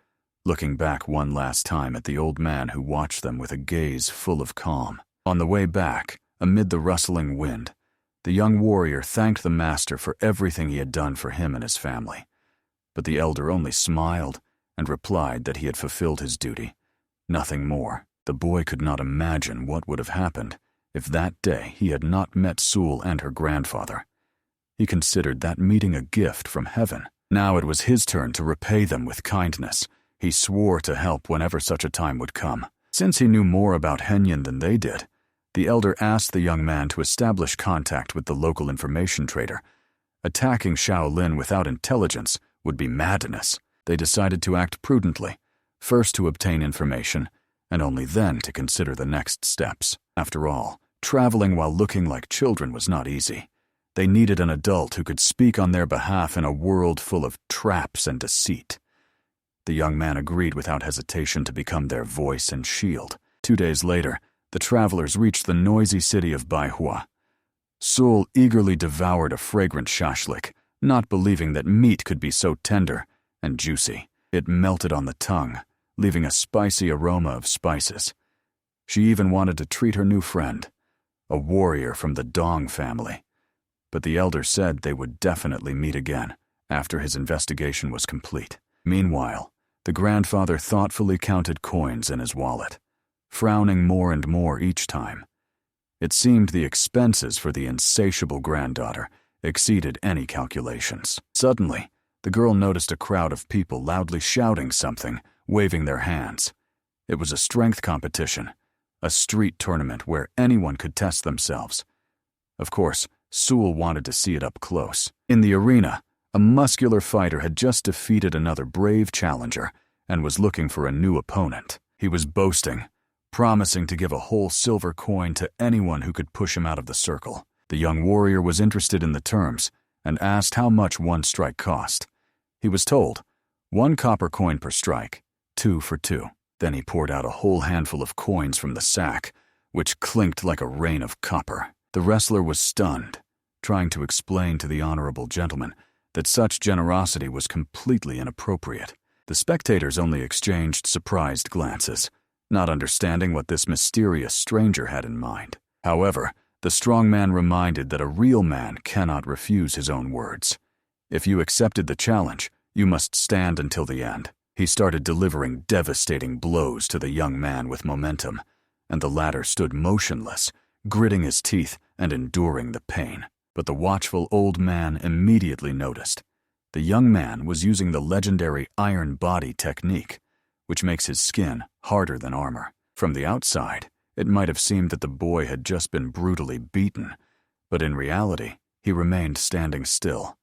looking back one last time at the old man who watched them with a gaze full of calm. On the way back, amid the rustling wind, the young warrior thanked the master for everything he had done for him and his family. But the elder only smiled and replied that he had fulfilled his duty. Nothing more. The boy could not imagine what would have happened if that day he had not met Sul and her grandfather. He considered that meeting a gift from heaven. Now it was his turn to repay them with kindness. He swore to help whenever such a time would come. Since he knew more about Henyin than they did, the elder asked the young man to establish contact with the local information trader. Attacking Shaolin without intelligence would be madness. They decided to act prudently, first to obtain information, and only then to consider the next steps. After all, traveling while looking like children was not easy. They needed an adult who could speak on their behalf in a world full of traps and deceit. The young man agreed without hesitation to become their voice and shield. 2 days later, the travelers reached the noisy city of Manhwa. Sul eagerly devoured a fragrant shashlik, not believing that meat could be so tender and juicy. It melted on the tongue, leaving a spicy aroma of spices. She even wanted to treat her new friend, a warrior from the Dong family. But the elder said they would definitely meet again after his investigation was complete. Meanwhile, the grandfather thoughtfully counted coins in his wallet, frowning more and more each time. It seemed the expenses for the insatiable granddaughter exceeded any calculations. Suddenly, the girl noticed a crowd of people loudly shouting something, waving their hands. It was a strength competition, a street tournament where anyone could test themselves. Of course, Sul wanted to see it up close. In the arena, a muscular fighter had just defeated another brave challenger and was looking for a new opponent. He was boasting, promising to give a whole silver coin to anyone who could push him out of the circle. The young warrior was interested in the terms and asked how much one strike cost. He was told, 1 copper coin per strike, 2 for 2. Then he poured out a whole handful of coins from the sack, which clinked like a rain of copper. The wrestler was stunned, trying to explain to the honorable gentleman that such generosity was completely inappropriate. The spectators only exchanged surprised glances, not understanding what this mysterious stranger had in mind. However, the strong man reminded that a real man cannot refuse his own words. If you accepted the challenge, you must stand until the end. He started delivering devastating blows to the young man with momentum, and the latter stood motionless, gritting his teeth and enduring the pain. But the watchful old man immediately noticed. The young man was using the legendary iron body technique, which makes his skin harder than armor. From the outside, it might have seemed that the boy had just been brutally beaten, but in reality, he remained standing still,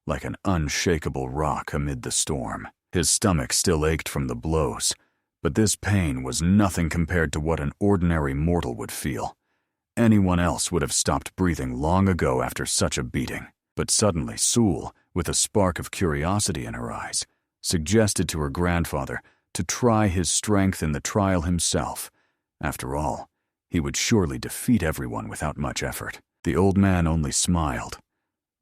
like an unshakable rock amid the storm. His stomach still ached from the blows, but this pain was nothing compared to what an ordinary mortal would feel. Anyone else would have stopped breathing long ago after such a beating. But suddenly Sul, with a spark of curiosity in her eyes, suggested to her grandfather to try his strength in the trial himself. After all, he would surely defeat everyone without much effort. The old man only smiled.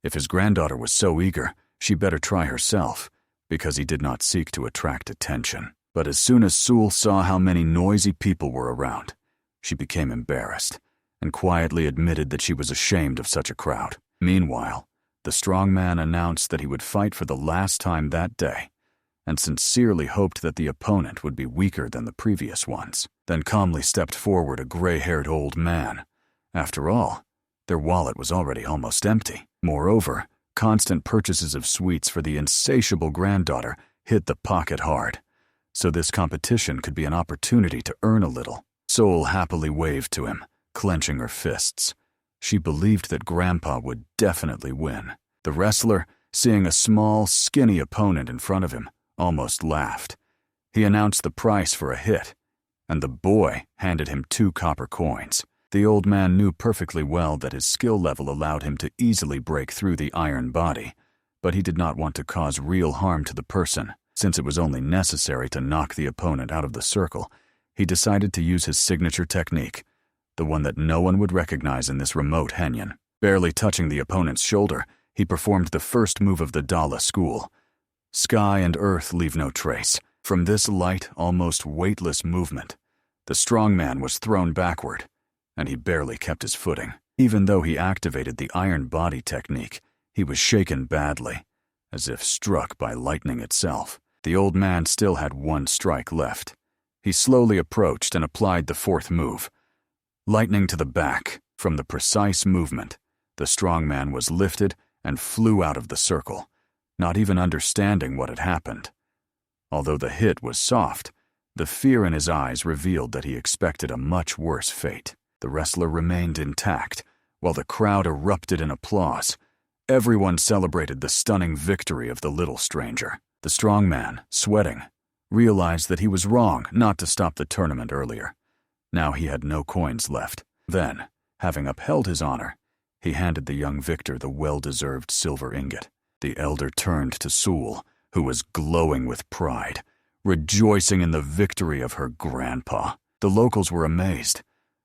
If his granddaughter was so eager, she better try herself, because he did not seek to attract attention. But as soon as Sul saw how many noisy people were around, she became embarrassed and quietly admitted that she was ashamed of such a crowd. Meanwhile, the strong man announced that he would fight for the last time that day, and sincerely hoped that the opponent would be weaker than the previous ones. Then calmly stepped forward a gray-haired old man. After all, their wallet was already almost empty. Moreover, constant purchases of sweets for the insatiable granddaughter hit the pocket hard, so this competition could be an opportunity to earn a little. Sul happily waved to him, clenching her fists. She believed that Grandpa would definitely win. The wrestler, seeing a small, skinny opponent in front of him, almost laughed. He announced the price for a hit, and the boy handed him 2 copper coins. The old man knew perfectly well that his skill level allowed him to easily break through the iron body, but he did not want to cause real harm to the person. Since it was only necessary to knock the opponent out of the circle, he decided to use his signature technique, the one that no one would recognize in this remote henyon. Barely touching the opponent's shoulder, he performed the first move of the Dala school. Sky and earth leave no trace. From this light, almost weightless movement, the strong man was thrown backward, and he barely kept his footing. Even though he activated the iron body technique, he was shaken badly, as if struck by lightning itself. The old man still had 1 strike left. He slowly approached and applied the 4th move. Lightning to the back. From the precise movement, the strong man was lifted and flew out of the circle, not even understanding what had happened. Although the hit was soft, the fear in his eyes revealed that he expected a much worse fate. The wrestler remained intact, while the crowd erupted in applause. Everyone celebrated the stunning victory of the little stranger. The strong man, sweating, realized that he was wrong not to stop the tournament earlier. Now he had no coins left. Then, having upheld his honor, he handed the young victor the well-deserved silver ingot. The elder turned to Sul, who was glowing with pride, rejoicing in the victory of her grandpa. The locals were amazed.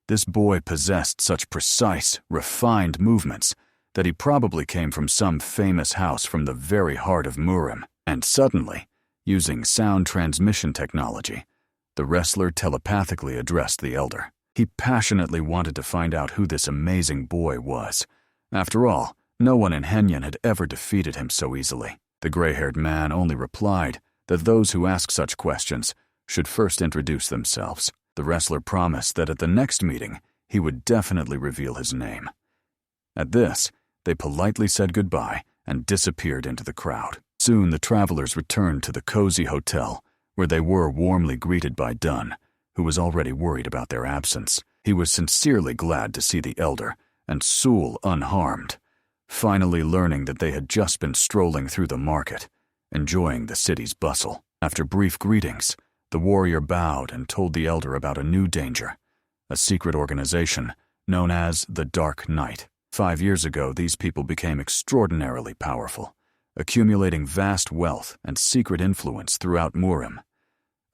This boy possessed such precise, refined movements that he probably came from some famous house from the very heart of Murim. And suddenly, using sound transmission technology, the wrestler telepathically addressed the elder. He passionately wanted to find out who this amazing boy was. After all, no one in Henyan had ever defeated him so easily. The gray-haired man only replied that those who ask such questions should first introduce themselves. The wrestler promised that at the next meeting, he would definitely reveal his name. At this, they politely said goodbye and disappeared into the crowd. Soon the travelers returned to the cozy hotel, where they were warmly greeted by Dunn, who was already worried about their absence. He was sincerely glad to see the elder, and Sul unharmed, finally learning that they had just been strolling through the market, enjoying the city's bustle. After brief greetings, the warrior bowed and told the elder about a new danger, a secret organization known as the Dark Knight. 5 years ago, these people became extraordinarily powerful, accumulating vast wealth and secret influence throughout Murim.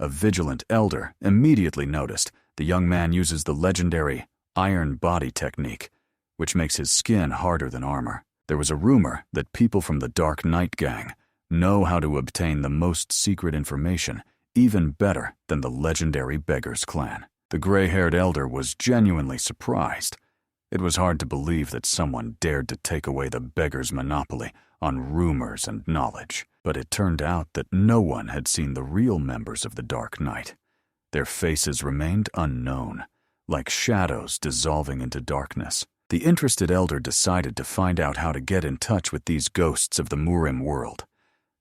A vigilant elder immediately noticed the young man uses the legendary iron body technique, which makes his skin harder than armor. There was a rumor that people from the Dark Knight gang know how to obtain the most secret information even better than the legendary Beggars clan. The gray-haired elder was genuinely surprised. It was hard to believe that someone dared to take away the Beggars' monopoly on rumors and knowledge, but it turned out that no one had seen the real members of the Dark Knight. Their faces remained unknown, like shadows dissolving into darkness. The interested elder decided to find out how to get in touch with these ghosts of the Murim world.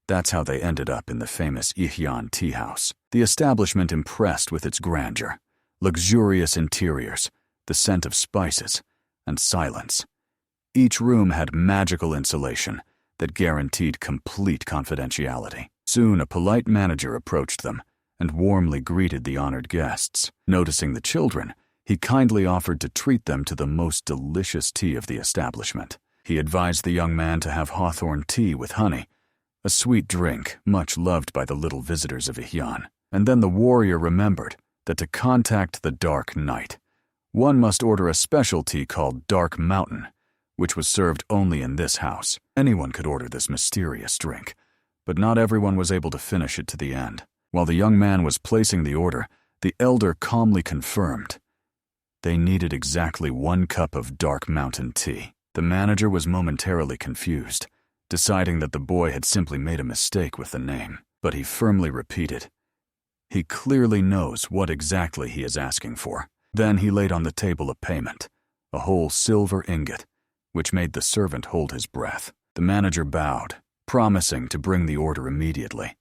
That's how they ended up in the famous Ihyan tea house. The establishment impressed with its grandeur, luxurious interiors, the scent of spices, and silence. Each room had magical insulation that guaranteed complete confidentiality. Soon a polite manager approached them and warmly greeted the honored guests. Noticing the children, he kindly offered to treat them to the most delicious tea of the establishment. He advised the young man to have hawthorn tea with honey, a sweet drink much loved by the little visitors of Ihyan. And then the warrior remembered that to contact the Dark Knight, one must order a special tea called Dark Mountain, which was served only in this house. Anyone could order this mysterious drink, but not everyone was able to finish it to the end. While the young man was placing the order, the elder calmly confirmed they needed exactly 1 cup of Dark Mountain tea. The manager was momentarily confused, deciding that the boy had simply made a mistake with the name, but he firmly repeated, he clearly knows what exactly he is asking for. Then he laid on the table a payment, a whole silver ingot, which made the servant hold his breath. The manager bowed, promising to bring the order immediately.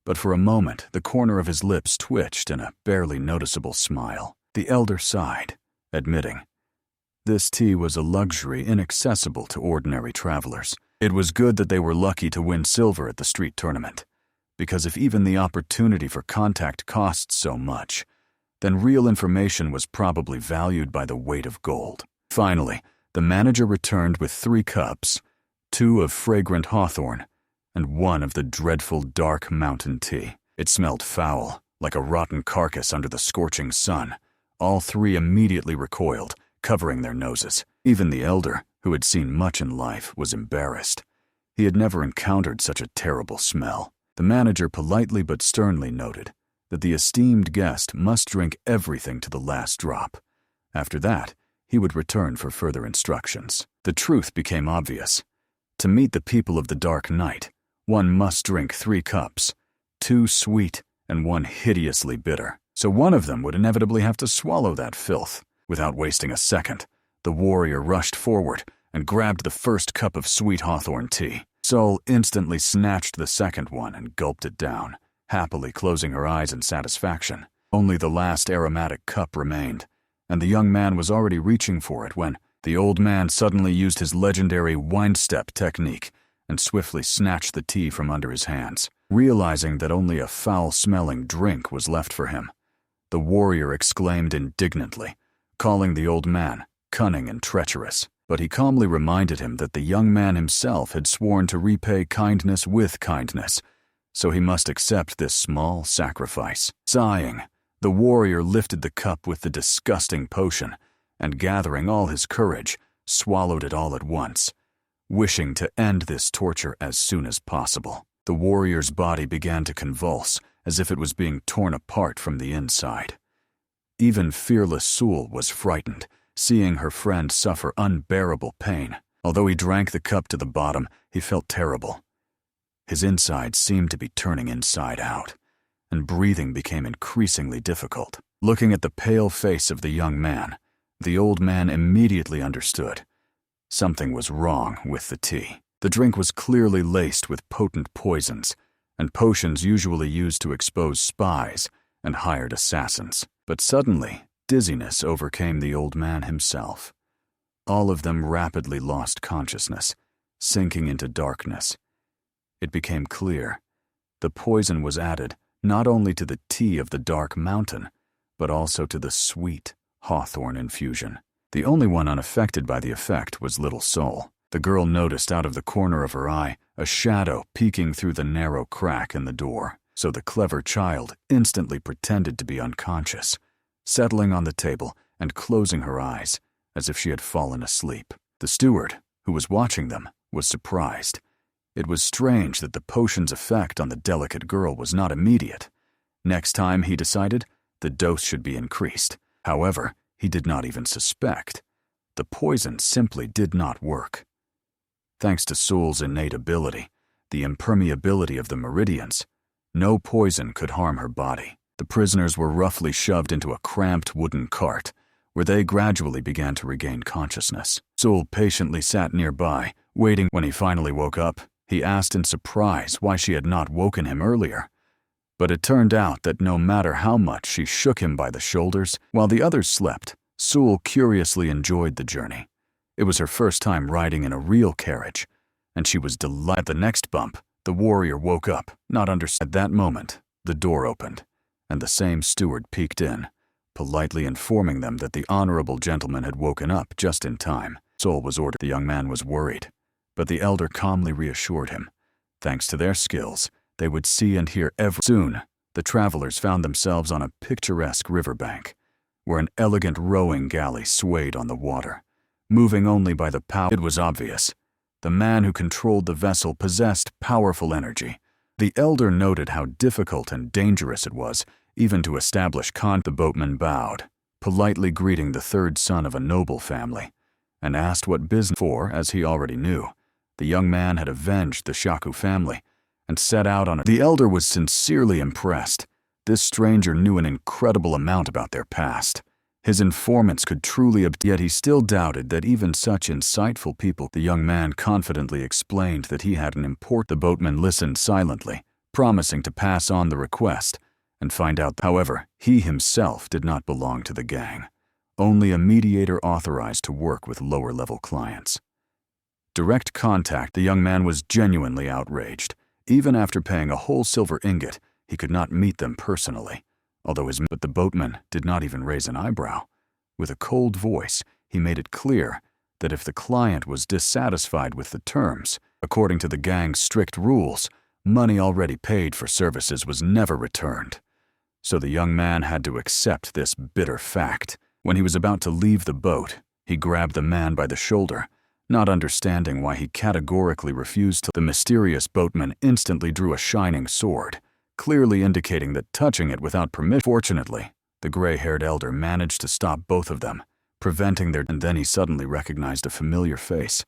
But for a moment, the corner of his lips twitched in a barely noticeable smile. The elder sighed, admitting, this tea was a luxury inaccessible to ordinary travelers. It was good that they were lucky to win silver at the street tournament, because if even the opportunity for contact cost so much, then real information was probably valued by the weight of gold. Finally, the manager returned with 3 cups, 2 of fragrant hawthorn, and 1 of the dreadful Dark Mountain tea. It smelled foul, like a rotten carcass under the scorching sun. All 3 immediately recoiled, covering their noses. Even the elder, who had seen much in life, was embarrassed. He had never encountered such a terrible smell. The manager politely but sternly noted that the esteemed guest must drink everything to the last drop. After that, he would return for further instructions. The truth became obvious. To meet the people of the Dark Knight, one must drink 3 cups, 2 sweet and 1 hideously bitter. So one of them would inevitably have to swallow that filth. Without wasting a second, the warrior rushed forward and grabbed the first cup of sweet hawthorn tea. Sol instantly snatched the second one and gulped it down, happily closing her eyes in satisfaction. Only the last aromatic cup remained, and the young man was already reaching for it when the old man suddenly used his legendary wind-step technique and swiftly snatched the tea from under his hands. Realizing that only a foul-smelling drink was left for him, the warrior exclaimed indignantly, calling the old man cunning and treacherous. But he calmly reminded him that the young man himself had sworn to repay kindness with kindness, so he must accept this small sacrifice. Sighing, the warrior lifted the cup with the disgusting potion and, gathering all his courage, swallowed it all at once, wishing to end this torture as soon as possible. The warrior's body began to convulse as if it was being torn apart from the inside. Even fearless Sul was frightened, seeing her friend suffer unbearable pain. Although he drank the cup to the bottom, he felt terrible. His insides seemed to be turning inside out, and breathing became increasingly difficult. Looking at the pale face of the young man, the old man immediately understood. Something was wrong with the tea. The drink was clearly laced with potent poisons, and potions usually used to expose spies and hired assassins. But suddenly, dizziness overcame the old man himself. All of them rapidly lost consciousness, sinking into darkness. It became clear. The poison was added not only to the tea of the Dark Mountain, but also to the sweet hawthorn infusion. The only one unaffected by the effect was little Sol. The girl noticed out of the corner of her eye a shadow peeking through the narrow crack in the door, so the clever child instantly pretended to be unconscious, settling on the table and closing her eyes as if she had fallen asleep. The steward, who was watching them, was surprised. It was strange that the potion's effect on the delicate girl was not immediate. Next time, he decided, the dose should be increased. However, he did not even suspect. The poison simply did not work. Thanks to Sul's innate ability, the impermeability of the meridians, no poison could harm her body. The prisoners were roughly shoved into a cramped wooden cart, where they gradually began to regain consciousness. Sul patiently sat nearby, waiting. When he finally woke up, he asked in surprise why she had not woken him earlier. But it turned out that no matter how much she shook him by the shoulders, while the others slept, Sul curiously enjoyed the journey. It was her first time riding in a real carriage, and she was delighted. At the next bump, the warrior woke up, not understanding. At that moment, the door opened, and the same steward peeked in, politely informing them that the honorable gentleman had woken up just in time. Sul was ordered. The young man was worried, but the elder calmly reassured him. Thanks to their skills, they would see and hear everything. Soon, the travelers found themselves on a picturesque riverbank, where an elegant rowing galley swayed on the water, moving only by the power. It was obvious. The man who controlled the vessel possessed powerful energy. The elder noted how difficult and dangerous it was even to establish contact. The boatman bowed, politely greeting the third son of a noble family, and asked what business. For, as he already knew, the young man had avenged the Shaku family and set out on it. The elder was sincerely impressed. This stranger knew an incredible amount about their past. His informants could truly yet he still doubted that even such insightful people. The young man confidently explained that he had an important. The boatman listened silently, promising to pass on the request and find out. However, he himself did not belong to the gang, only a mediator authorized to work with lower-level clients. Direct contact. The young man was genuinely outraged. Even after paying a whole silver ingot, he could not meet them personally. But the boatman did not even raise an eyebrow. With a cold voice, he made it clear that if the client was dissatisfied with the terms, according to the gang's strict rules, money already paid for services was never returned. So the young man had to accept this bitter fact. When he was about to leave the boat, he grabbed the man by the shoulder, not understanding why he categorically refused to. The mysterious boatman instantly drew a shining sword, clearly indicating that touching it without permission. Fortunately, the gray-haired elder managed to stop both of them, preventing their. And then he suddenly recognized a familiar face.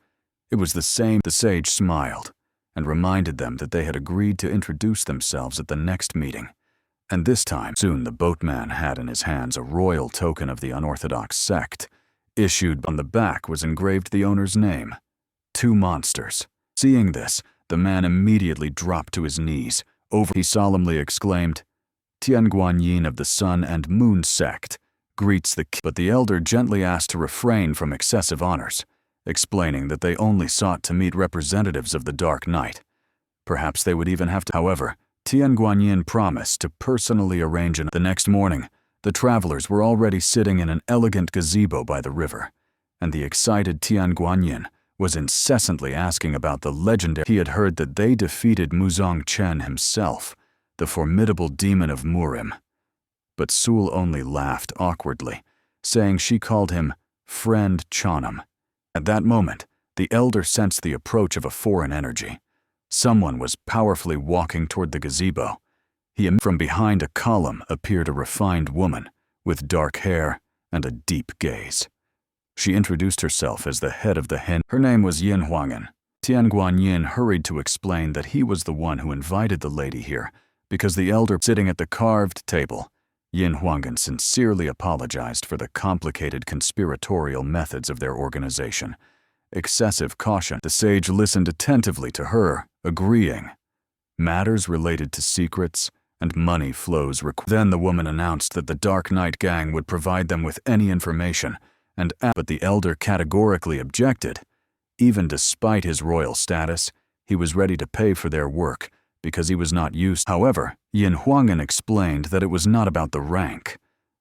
It was the same. The sage smiled and reminded them that they had agreed to introduce themselves at the next meeting. And this time, soon the boatman had in his hands a royal token of the unorthodox sect. Issued on the back was engraved the owner's name, 2 monsters. Seeing this, the man immediately dropped to his knees. He solemnly exclaimed, "Tianguanyin of the Sun and Moon sect greets the king." But the elder gently asked to refrain from excessive honors, explaining that they only sought to meet representatives of the Dark Knight. Perhaps they would even have to. However, Tianguanyin promised to personally arrange. The next morning, The travelers were already sitting in an elegant gazebo by the river, and the excited Tian Guanyin was incessantly asking about the legendary. He had heard that they defeated Muzong Chen himself, the formidable demon of Murim. But Sul only laughed awkwardly, saying she called him Friend Chonam. At that moment, the elder sensed the approach of a foreign energy. Someone was powerfully walking toward the gazebo. From behind a column appeared a refined woman with dark hair and a deep gaze. She introduced herself as the head of the Hen. Her name was Yin Huang'an. Tian Guanyin hurried to explain that he was the one who invited the lady here because the elder sitting at the carved table. Yin Huang'an sincerely apologized for the complicated conspiratorial methods of their organization. Excessive caution. The sage listened attentively to her, agreeing. Matters related to secrets and money flows. Then the woman announced that the Dark Knight gang would provide them with any information, but the elder categorically objected. Even despite his royal status, he was ready to pay for their work because he was not used. However, Yin Huang'an explained that it was not about the rank.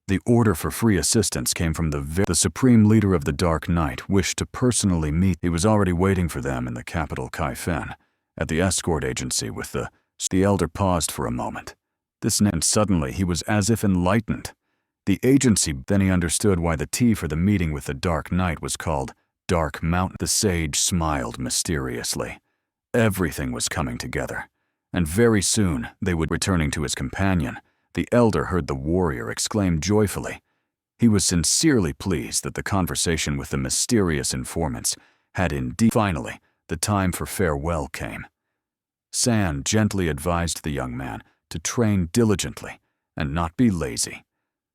The order for free assistance came from the supreme leader of the Dark Knight wished to personally meet. He was already waiting for them in the capital Kaifen, at the escort agency with the elder paused for a moment. And suddenly he was as if enlightened. The agency. Then he understood why the tea for the meeting with the Dark Knight was called Dark Mountain. The sage smiled mysteriously. Everything was coming together, and very soon they would returning to his companion. The elder heard the warrior exclaim joyfully. He was sincerely pleased that the conversation with the mysterious informants had indeed. Finally, the time for farewell came. San gently advised the young man to train diligently and not be lazy,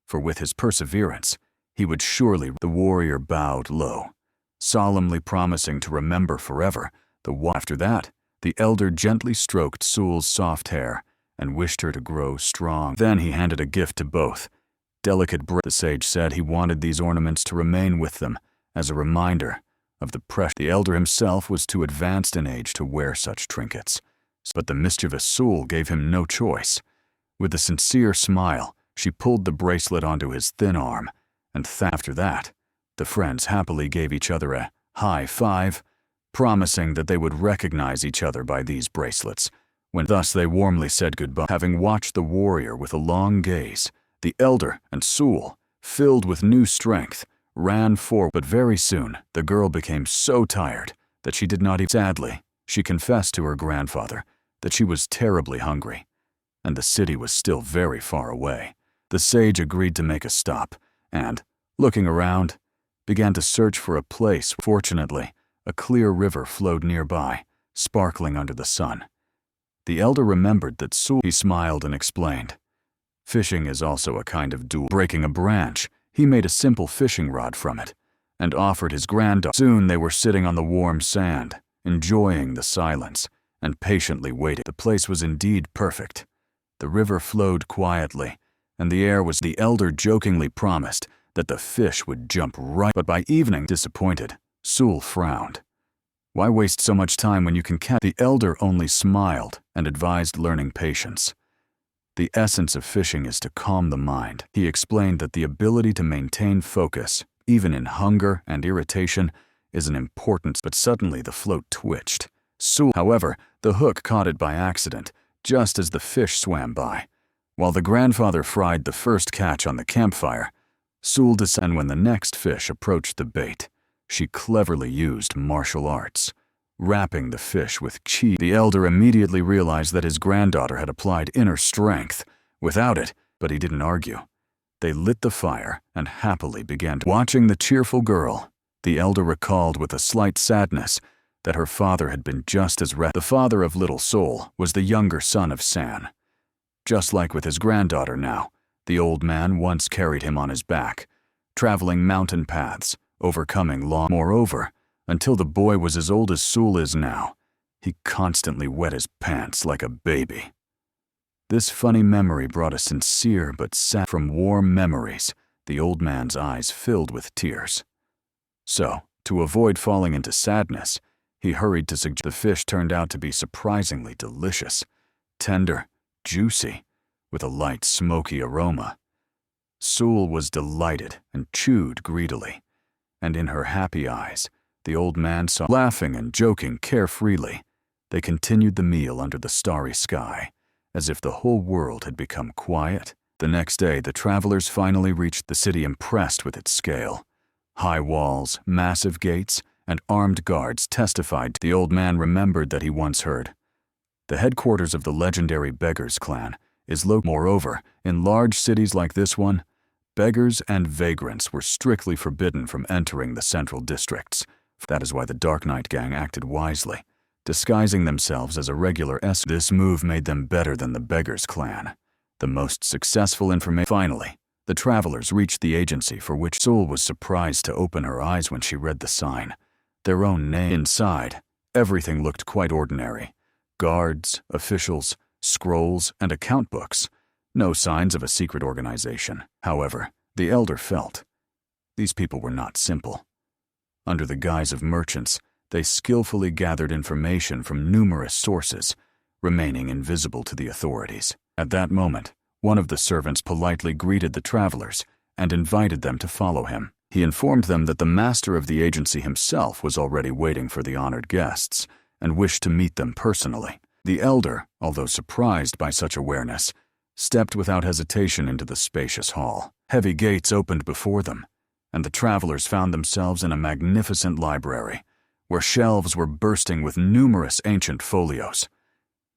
for with his perseverance, he would surely. The warrior bowed low, solemnly promising to remember forever After that, the elder gently stroked Sul's soft hair and wished her to grow strong. Then he handed a gift to both. The sage said he wanted these ornaments to remain with them as a reminder of the pressure. The elder himself was too advanced in age to wear such trinkets. But the mischievous Sul gave him no choice. With a sincere smile, she pulled the bracelet onto his thin arm, and after that, the friends happily gave each other a high five, promising that they would recognize each other by these bracelets. Thus they warmly said goodbye. Having watched the warrior with a long gaze, the elder and Sul, filled with new strength, ran forward. But very soon, the girl became so tired that she did not even. Sadly, she confessed to her grandfather that she was terribly hungry, and the city was still very far away. The sage agreed to make a stop, and, looking around, began to search for a place. Fortunately, a clear river flowed nearby, sparkling under the sun. The elder remembered that He smiled and explained. Fishing is also a kind of duel. Breaking a branch, he made a simple fishing rod from it, and offered his granddaughter. Soon they were sitting on the warm sand, enjoying the silence, and patiently waiting. The place was indeed perfect. The river flowed quietly, and the air was. The elder jokingly promised that the fish would jump right. But by evening, disappointed, Sul frowned. Why waste so much time when you can catch? The elder only smiled and advised learning patience. The essence of fishing is to calm the mind. He explained that the ability to maintain focus, even in hunger and irritation, is an important. But suddenly the float twitched. However, the hook caught it by accident, just as the fish swam by. While the grandfather fried the first catch on the campfire, Sul descended. When the next fish approached the bait, she cleverly used martial arts, wrapping the fish with chi. The elder immediately realized that his granddaughter had applied inner strength. Without it, but he didn't argue. They lit the fire and happily began watching the cheerful girl. The elder recalled with a slight sadness that her father had been just as The father of Little Soul was the younger son of San. Just like with his granddaughter now, the old man once carried him on his back, traveling mountain paths, overcoming long. Moreover, until the boy was as old as Sul is now, he constantly wet his pants like a baby. This funny memory brought a sincere but sad. From warm memories, the old man's eyes filled with tears. So, to avoid falling into sadness, he hurried to suggest. The fish turned out to be surprisingly delicious, tender, juicy, with a light smoky aroma. Sul was delighted and chewed greedily, and in her happy eyes, the old man saw. Laughing and joking carefreely, they continued the meal under the starry sky, as if the whole world had become quiet. The next day, the travelers finally reached the city, impressed with its scale. High walls, massive gates, and armed guards testified. The old man remembered that he once heard. The headquarters of the legendary Beggars clan is located. Moreover, in large cities like this one, beggars and vagrants were strictly forbidden from entering the central districts. That is why the Dark Knight gang acted wisely, disguising themselves as a regular escort. This move made them better than the Beggars clan, the most successful information. Finally, the travelers reached the agency for which Sul was surprised to open her eyes when she read the sign. Their own name. Inside, everything looked quite ordinary. Guards, officials, scrolls, and account books. No signs of a secret organization. However, the elder felt these people were not simple. Under the guise of merchants, they skillfully gathered information from numerous sources, remaining invisible to the authorities. At that moment, one of the servants politely greeted the travelers and invited them to follow him. He informed them that the master of the agency himself was already waiting for the honored guests and wished to meet them personally. The elder, although surprised by such awareness, stepped without hesitation into the spacious hall. Heavy gates opened before them, and the travelers found themselves in a magnificent library, where shelves were bursting with numerous ancient folios.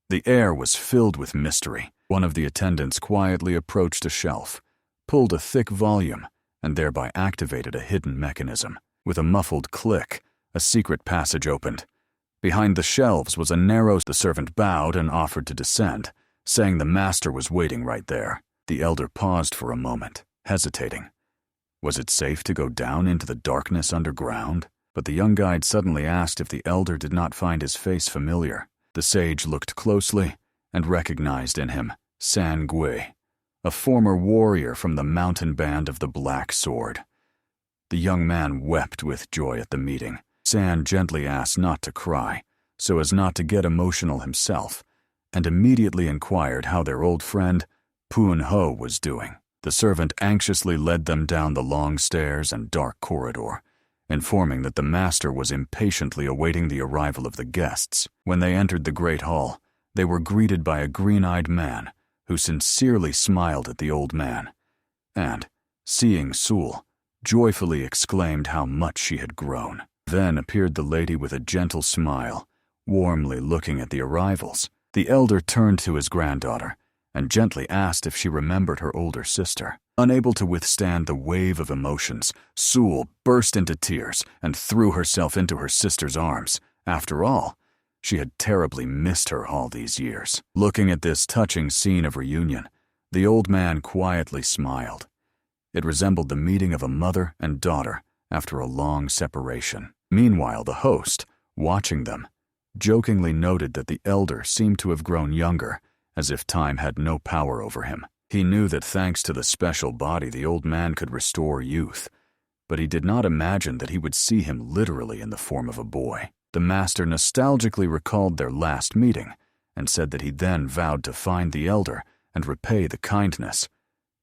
The air was filled with mystery. One of the attendants quietly approached a shelf, pulled a thick volume, and thereby activated a hidden mechanism. With a muffled click, a secret passage opened. Behind the shelves was a narrow. The servant bowed and offered to descend, saying the master was waiting right there. The elder paused for a moment, hesitating. Was it safe to go down into the darkness underground? But the young guide suddenly asked if the elder did not find his face familiar. The sage looked closely and recognized in him San Gui, a former warrior from the mountain band of the Black Sword. The young man wept with joy at the meeting. San gently asked not to cry, so as not to get emotional himself, and immediately inquired how their old friend Pun Ho was doing. The servant anxiously led them down the long stairs and dark corridor, informing that the master was impatiently awaiting the arrival of the guests. When they entered the great hall, they were greeted by a green-eyed man who sincerely smiled at the old man, and, seeing Sul, joyfully exclaimed how much she had grown. Then appeared the lady with a gentle smile, warmly looking at the arrivals. The elder turned to his granddaughter and gently asked if she remembered her older sister. Unable to withstand the wave of emotions, Sul burst into tears and threw herself into her sister's arms. After all, she had terribly missed her all these years. Looking at this touching scene of reunion, the old man quietly smiled. It resembled the meeting of a mother and daughter after a long separation. Meanwhile, the host, watching them, jokingly noted that the elder seemed to have grown younger, as if time had no power over him. He knew that thanks to the special body the old man could restore youth, but he did not imagine that he would see him literally in the form of a boy. The master nostalgically recalled their last meeting and said that he then vowed to find the elder and repay the kindness.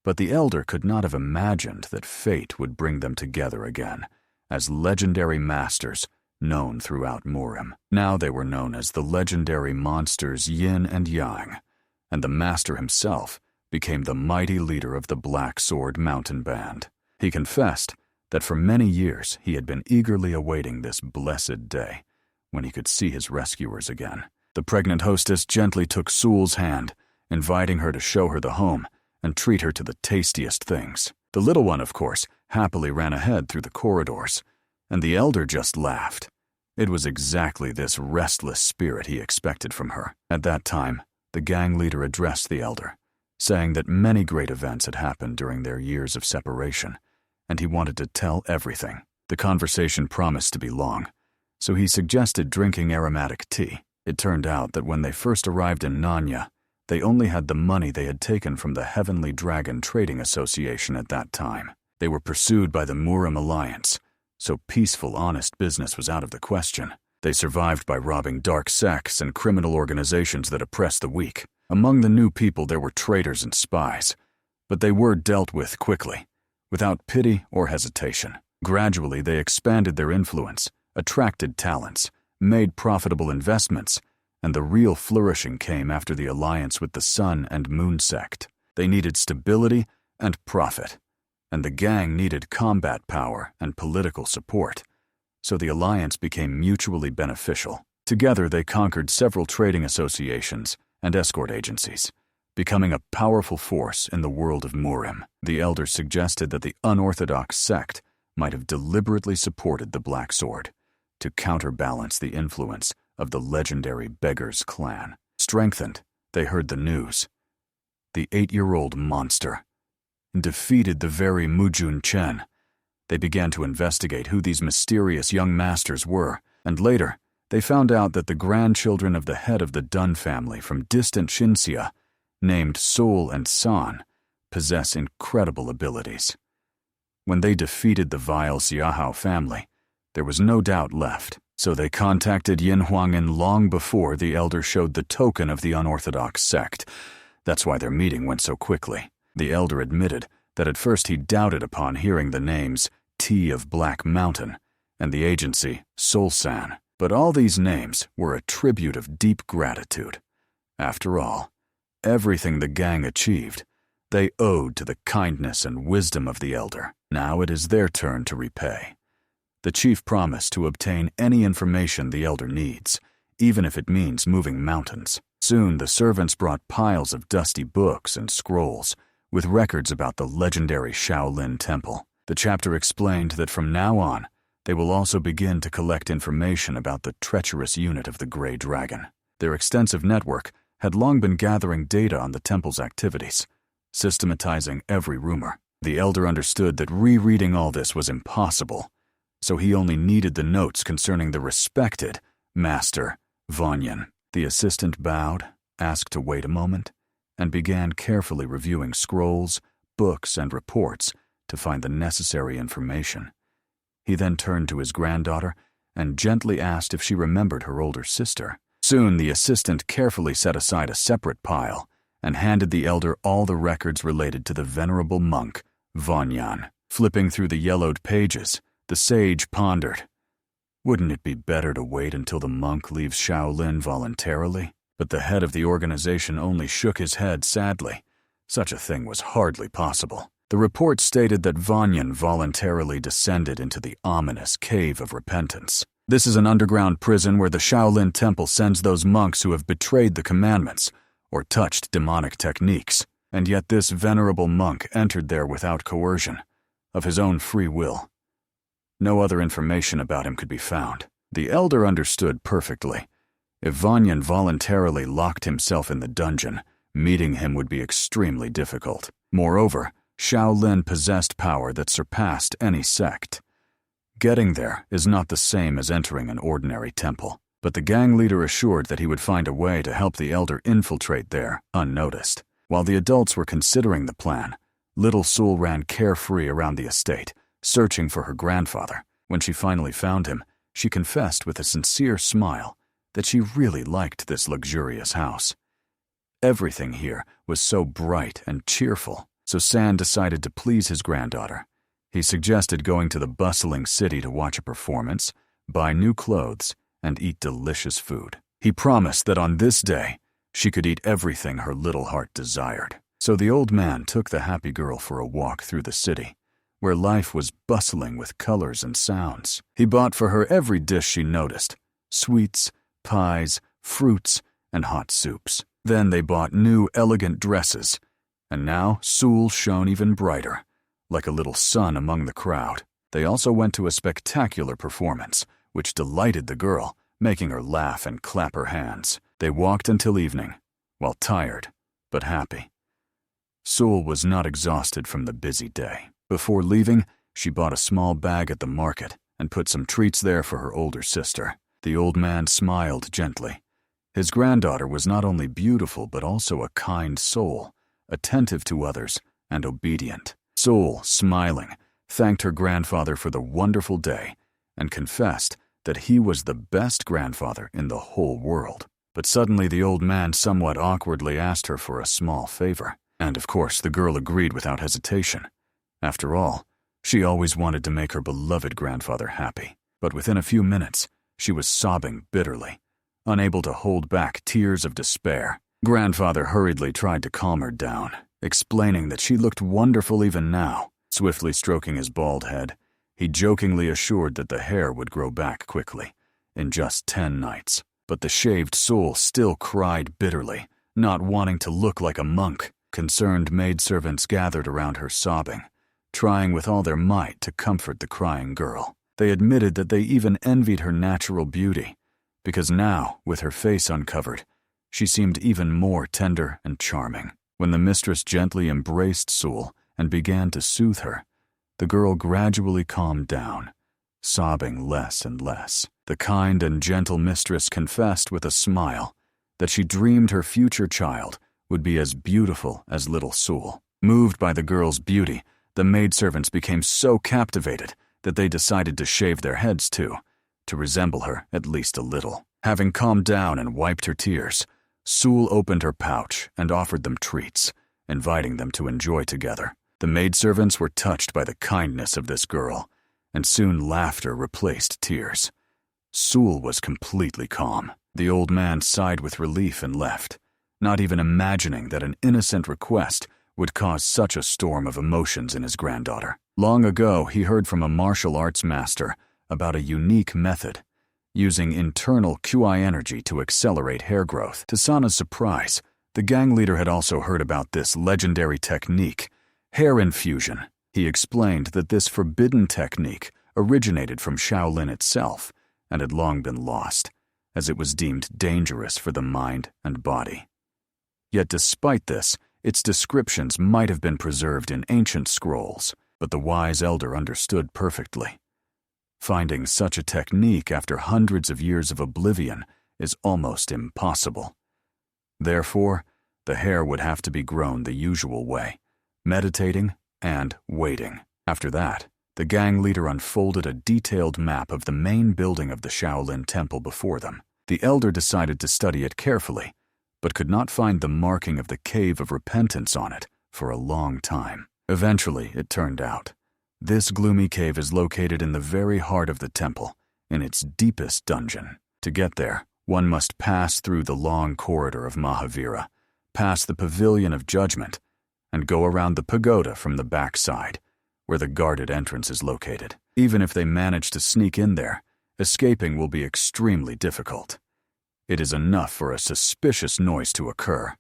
But the elder could not have imagined that fate would bring them together again, as legendary masters known throughout Murim. Now they were known as the legendary monsters Yin and Yang, and the master himself became the mighty leader of the Black Sword Mountain Band. He confessed that for many years he had been eagerly awaiting this blessed day, when he could see his rescuers again. The pregnant hostess gently took Sul's hand, inviting her to show her the home and treat her to the tastiest things. The little one, of course, happily ran ahead through the corridors, and the elder just laughed. It was exactly this restless spirit he expected from her. At that time, the gang leader addressed the elder, saying that many great events had happened during their years of separation, and he wanted to tell everything. The conversation promised to be long, so he suggested drinking aromatic tea. It turned out that when they first arrived in Nanya, they only had the money they had taken from the Heavenly Dragon Trading Association at that time. They were pursued by the Murim Alliance, so peaceful, honest business was out of the question. They survived by robbing dark sects and criminal organizations that oppress the weak. Among the new people there were traitors and spies, But they were dealt with quickly, without pity or hesitation. Gradually, they expanded their influence, attracted talents, made profitable investments, and the real flourishing came after the alliance with the Sun and Moon sect. They needed stability and profit, and the gang needed combat power and political support, so the alliance became mutually beneficial. Together, they conquered several trading associations and escort agencies, becoming a powerful force in the world of Murim. The elders suggested that the unorthodox sect might have deliberately supported the Black Sword to counterbalance the influence of the legendary Beggars clan. Strengthened, they heard the news. The 8-year-old monster defeated the very Mujun Chen. They began to investigate who these mysterious young masters were, and later they found out that the grandchildren of the head of the Dun family from distant Shinxia, named Sol and San, possess incredible abilities. When they defeated the vile Xiahao family, there was no doubt left, so they contacted Yin Huangin long before the elder showed the token of the unorthodox sect. That's why their meeting went so quickly. The elder admitted that at first he doubted upon hearing the names Tea of Black Mountain and the agency Solsan, but all these names were a tribute of deep gratitude. After all, everything the gang achieved, they owed to the kindness and wisdom of the elder. Now it is their turn to repay. The chief promised to obtain any information the elder needs, even if it means moving mountains. Soon the servants brought piles of dusty books and scrolls with records about the legendary Shaolin Temple. The chapter explained that from now on, they will also begin to collect information about the treacherous unit of the Grey Dragon. Their extensive network had long been gathering data on the temple's activities, systematizing every rumor. The elder understood that rereading all this was impossible, so he only needed the notes concerning the respected Master Vanyan. The assistant bowed, asked to wait a moment, and began carefully reviewing scrolls, books, and reports to find the necessary information. He then turned to his granddaughter and gently asked if she remembered her older sister. Soon the assistant carefully set aside a separate pile and handed the elder all the records related to the venerable monk, Vanyan. Flipping through the yellowed pages, the sage pondered. Wouldn't it be better to wait until the monk leaves Shaolin voluntarily? But the head of the organization only shook his head sadly. Such a thing was hardly possible. The report stated that Vanyan voluntarily descended into the ominous Cave of Repentance. This is an underground prison where the Shaolin Temple sends those monks who have betrayed the commandments or touched demonic techniques. And yet this venerable monk entered there without coercion, of his own free will. No other information about him could be found. The elder understood perfectly. If Vanyan voluntarily locked himself in the dungeon, meeting him would be extremely difficult. Moreover, Shaolin possessed power that surpassed any sect. Getting there is not the same as entering an ordinary temple, but the gang leader assured that he would find a way to help the elder infiltrate there unnoticed. While the adults were considering the plan, little Sul ran carefree around the estate, searching for her grandfather. When she finally found him, she confessed with a sincere smile that she really liked this luxurious house. Everything here was so bright and cheerful, so San decided to please his granddaughter. He suggested going to the bustling city to watch a performance, buy new clothes, and eat delicious food. He promised that on this day, she could eat everything her little heart desired. So the old man took the happy girl for a walk through the city, where life was bustling with colors and sounds. He bought for her every dish she noticed: sweets, pies, fruits, and hot soups. Then they bought new, elegant dresses, and now Sul shone even brighter, like a little sun among the crowd. They also went to a spectacular performance, which delighted the girl, making her laugh and clap her hands. They walked until evening, while tired, but happy. Sul was not exhausted from the busy day. Before leaving, she bought a small bag at the market and put some treats there for her older sister. The old man smiled gently. His granddaughter was not only beautiful but also a kind soul, attentive to others and obedient. Sul, smiling, thanked her grandfather for the wonderful day and confessed that he was the best grandfather in the whole world. But suddenly the old man somewhat awkwardly asked her for a small favor. And of course, the girl agreed without hesitation. After all, she always wanted to make her beloved grandfather happy. But within a few minutes, she was sobbing bitterly, unable to hold back tears of despair. Grandfather hurriedly tried to calm her down, explaining that she looked wonderful even now. Swiftly stroking his bald head, he jokingly assured that the hair would grow back quickly, in just 10 nights. But the shaved soul still cried bitterly, not wanting to look like a monk. Concerned maidservants gathered around her sobbing, trying with all their might to comfort the crying girl. They admitted that they even envied her natural beauty, because now, with her face uncovered, she seemed even more tender and charming. When the mistress gently embraced Sul and began to soothe her, the girl gradually calmed down, sobbing less and less. The kind and gentle mistress confessed with a smile that she dreamed her future child would be as beautiful as little Sul. Moved by the girl's beauty, the maidservants became so captivated that they decided to shave their heads too, to resemble her at least a little. Having calmed down and wiped her tears, Sul opened her pouch and offered them treats, inviting them to enjoy together. The maidservants were touched by the kindness of this girl, and soon laughter replaced tears. Sul was completely calm. The old man sighed with relief and left, not even imagining that an innocent request would cause such a storm of emotions in his granddaughter. Long ago, he heard from a martial arts master about a unique method, using internal QI energy to accelerate hair growth. To Sana's surprise, the gang leader had also heard about this legendary technique, hair infusion. He explained that this forbidden technique originated from Shaolin itself and had long been lost, as it was deemed dangerous for the mind and body. Yet despite this, its descriptions might have been preserved in ancient scrolls, but the wise elder understood perfectly. Finding such a technique after hundreds of years of oblivion is almost impossible. Therefore, the hair would have to be grown the usual way, meditating and waiting. After that, the gang leader unfolded a detailed map of the main building of the Shaolin temple before them. The elder decided to study it carefully, but could not find the marking of the Cave of Repentance on it for a long time. Eventually, it turned out, this gloomy cave is located in the very heart of the temple, in its deepest dungeon. To get there, one must pass through the long corridor of Mahavira, pass the Pavilion of Judgment, and go around the pagoda from the back side, where the guarded entrance is located. Even if they manage to sneak in there, escaping will be extremely difficult. It is enough for a suspicious noise to occur,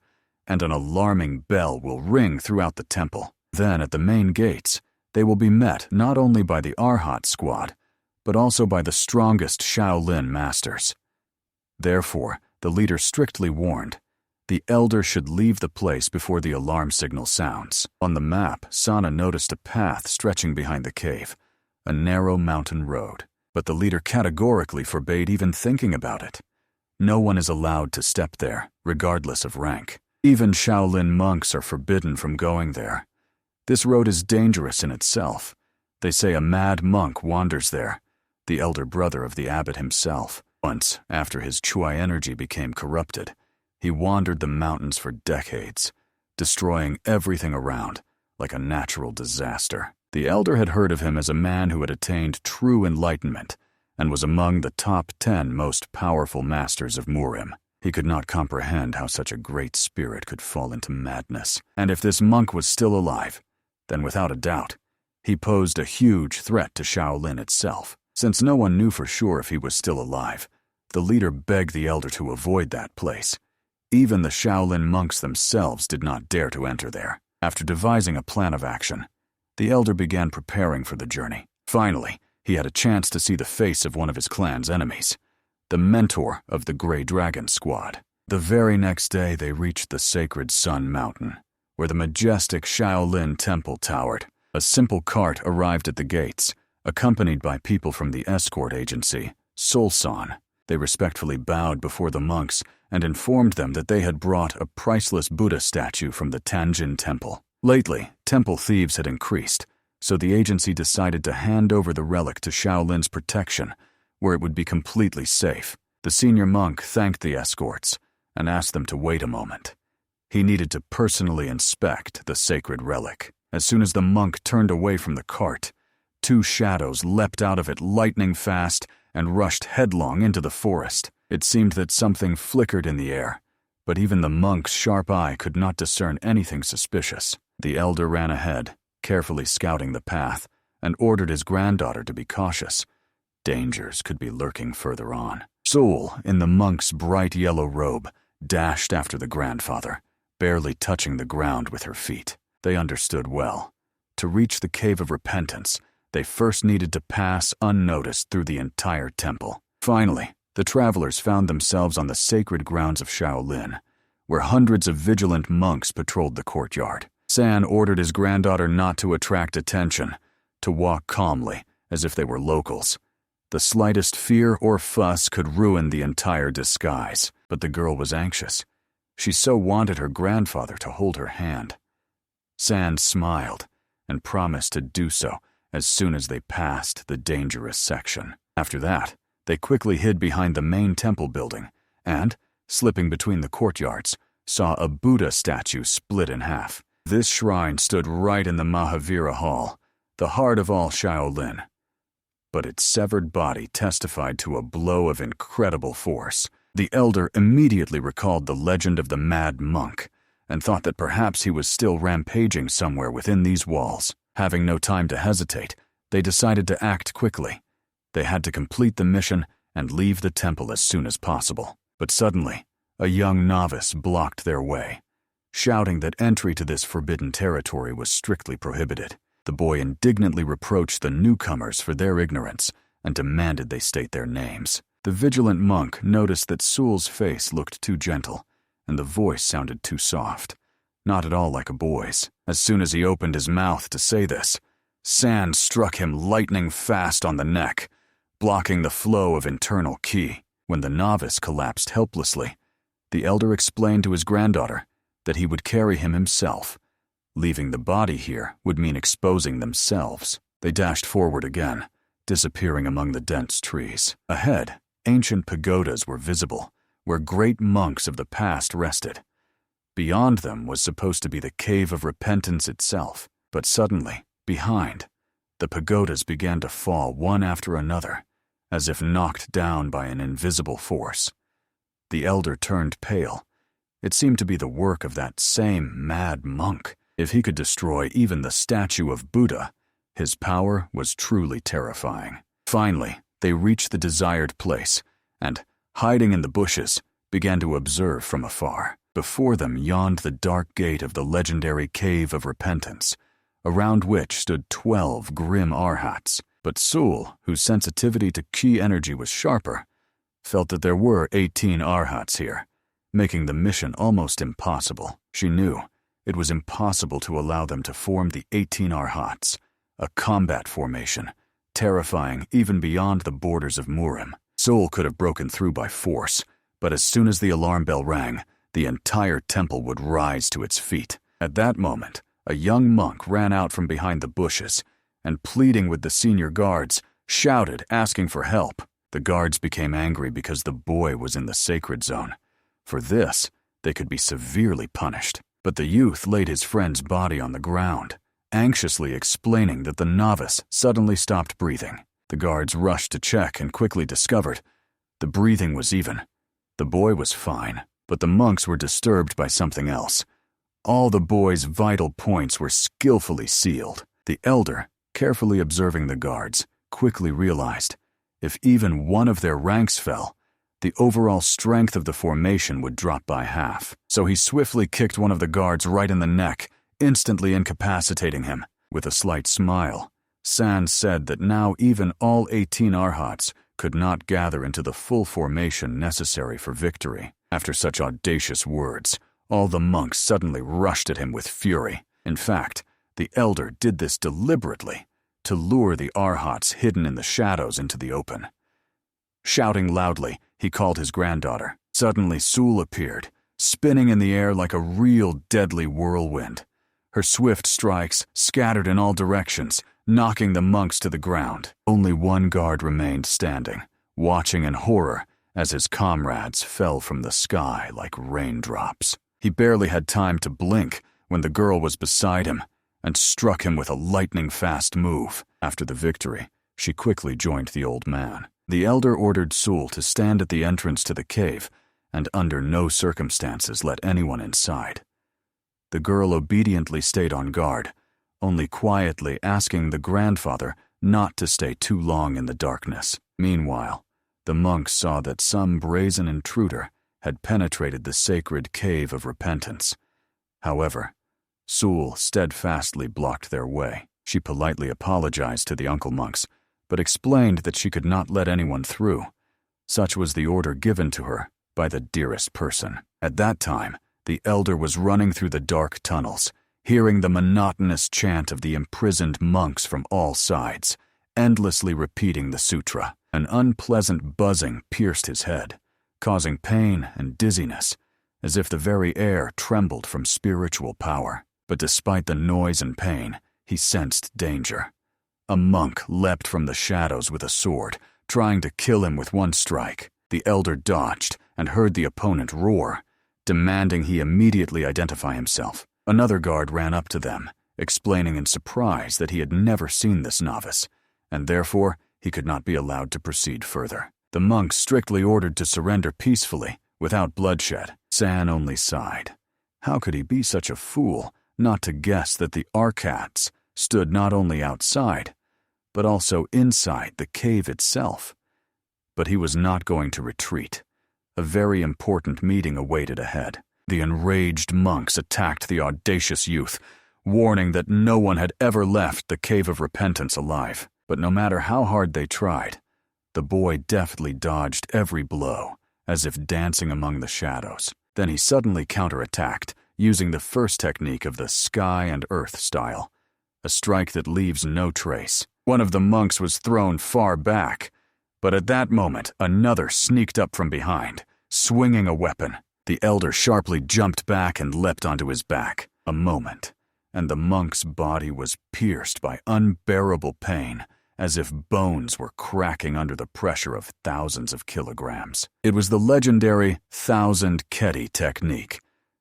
and an alarming bell will ring throughout the temple. Then, at the main gates, they will be met not only by the Arhat squad, but also by the strongest Shaolin masters. Therefore, the leader strictly warned, the elder should leave the place before the alarm signal sounds. On the map, Sana noticed a path stretching behind the cave, a narrow mountain road, but the leader categorically forbade even thinking about it. No one is allowed to step there, regardless of rank. Even Shaolin monks are forbidden from going there. This road is dangerous in itself. They say a mad monk wanders there, the elder brother of the abbot himself. Once, after his Chuai energy became corrupted, he wandered the mountains for decades, destroying everything around, like a natural disaster. The elder had heard of him as a man who had attained true enlightenment and was among the top 10 most powerful masters of Murim. He could not comprehend how such a great spirit could fall into madness. And if this monk was still alive, then without a doubt, he posed a huge threat to Shaolin itself. Since no one knew for sure if he was still alive, the leader begged the elder to avoid that place. Even the Shaolin monks themselves did not dare to enter there. After devising a plan of action, the elder began preparing for the journey. Finally, he had a chance to see the face of one of his clan's enemies, the mentor of the Grey Dragon squad. The very next day, they reached the sacred Sun Mountain, where the majestic Shaolin temple towered. A simple cart arrived at the gates, accompanied by people from the escort agency, Solsan. They respectfully bowed before the monks and informed them that they had brought a priceless Buddha statue from the Tanjin temple. Lately, temple thieves had increased, so the agency decided to hand over the relic to Shaolin's protection, where it would be completely safe. The senior monk thanked the escorts and asked them to wait a moment. He needed to personally inspect the sacred relic. As soon as the monk turned away from the cart, two shadows leapt out of it lightning fast and rushed headlong into the forest. It seemed that something flickered in the air, but even the monk's sharp eye could not discern anything suspicious. The elder ran ahead, carefully scouting the path, and ordered his granddaughter to be cautious. Dangers could be lurking further on. Soul, in the monk's bright yellow robe, dashed after the grandfather, barely touching the ground with her feet. They understood well. To reach the Cave of Repentance, they first needed to pass unnoticed through the entire temple. Finally, the travelers found themselves on the sacred grounds of Shaolin, where hundreds of vigilant monks patrolled the courtyard. San ordered his granddaughter not to attract attention, to walk calmly, as if they were locals. The slightest fear or fuss could ruin the entire disguise, but the girl was anxious. She so wanted her grandfather to hold her hand. San smiled and promised to do so as soon as they passed the dangerous section. After that, they quickly hid behind the main temple building and, slipping between the courtyards, saw a Buddha statue split in half. This shrine stood right in the Mahavira Hall, the heart of all Shaolin. But its severed body testified to a blow of incredible force. The elder immediately recalled the legend of the mad monk and thought that perhaps he was still rampaging somewhere within these walls. Having no time to hesitate, they decided to act quickly. They had to complete the mission and leave the temple as soon as possible. But suddenly, a young novice blocked their way, shouting that entry to this forbidden territory was strictly prohibited. The boy indignantly reproached the newcomers for their ignorance and demanded they state their names. The vigilant monk noticed that Sul's face looked too gentle, and the voice sounded too soft, not at all like a boy's. As soon as he opened his mouth to say this, San struck him lightning fast on the neck, blocking the flow of internal ki. When the novice collapsed helplessly, the elder explained to his granddaughter that he would carry him himself. Leaving the body here would mean exposing themselves. They dashed forward again, disappearing among the dense trees. Ahead, ancient pagodas were visible, where great monks of the past rested. Beyond them was supposed to be the Cave of Repentance itself, but suddenly, behind, the pagodas began to fall one after another, as if knocked down by an invisible force. The elder turned pale. It seemed to be the work of that same mad monk. If he could destroy even the statue of Buddha, his power was truly terrifying. Finally, they reached the desired place and, hiding in the bushes, began to observe from afar. Before them yawned the dark gate of the legendary Cave of Repentance, around which stood 12 grim arhats. But Sul, whose sensitivity to ki energy was sharper, felt that there were 18 arhats here, making the mission almost impossible. She knew it was impossible to allow them to form the 18 arhats, a combat formation, terrifying even beyond the borders of Murim. Sul could have broken through by force, but as soon as the alarm bell rang, the entire temple would rise to its feet. At that moment, a young monk ran out from behind the bushes and, pleading with the senior guards, shouted, asking for help. The guards became angry because the boy was in the sacred zone. For this, they could be severely punished. But the youth laid his friend's body on the ground, anxiously explaining that the novice suddenly stopped breathing. The guards rushed to check and quickly discovered the breathing was even. The boy was fine, but the monks were disturbed by something else. All the boy's vital points were skillfully sealed. The elder, carefully observing the guards, quickly realized if even one of their ranks fell, the overall strength of the formation would drop by half. So he swiftly kicked one of the guards right in the neck, instantly incapacitating him. With a slight smile, San said that now even all 18 arhats could not gather into the full formation necessary for victory. After such audacious words, all the monks suddenly rushed at him with fury. In fact, the elder did this deliberately, to lure the arhats hidden in the shadows into the open. Shouting loudly, he called his granddaughter. Suddenly Sul appeared, spinning in the air like a real deadly whirlwind. Her swift strikes scattered in all directions, knocking the monks to the ground. Only one guard remained standing, watching in horror as his comrades fell from the sky like raindrops. He barely had time to blink when the girl was beside him and struck him with a lightning-fast move. After the victory, she quickly joined the old man. The elder ordered Sul to stand at the entrance to the cave and under no circumstances let anyone inside. The girl obediently stayed on guard, only quietly asking the grandfather not to stay too long in the darkness. Meanwhile, the monks saw that some brazen intruder had penetrated the sacred cave of repentance. However, Sul steadfastly blocked their way. She politely apologized to the uncle monks, but explained that she could not let anyone through. Such was the order given to her by the dearest person. At that time, the elder was running through the dark tunnels, hearing the monotonous chant of the imprisoned monks from all sides, endlessly repeating the sutra. An unpleasant buzzing pierced his head, causing pain and dizziness, as if the very air trembled from spiritual power. But despite the noise and pain, he sensed danger. A monk leapt from the shadows with a sword, trying to kill him with one strike. The elder dodged and heard the opponent roar, demanding he immediately identify himself. Another guard ran up to them, explaining in surprise that he had never seen this novice, and therefore he could not be allowed to proceed further. The monks strictly ordered to surrender peacefully, without bloodshed. San only sighed. How could he be such a fool not to guess that the Arcats stood not only outside, but also inside the cave itself? But he was not going to retreat. A very important meeting awaited ahead. The enraged monks attacked the audacious youth, warning that no one had ever left the Cave of Repentance alive. But no matter how hard they tried, the boy deftly dodged every blow, as if dancing among the shadows. Then he suddenly counterattacked, using the first technique of the sky and earth style, a strike that leaves no trace. One of the monks was thrown far back, but at that moment another sneaked up from behind, swinging a weapon. The elder sharply jumped back and leapt onto his back. A moment, and the monk's body was pierced by unbearable pain, as if bones were cracking under the pressure of thousands of kilograms. It was the legendary 1,000 keti technique,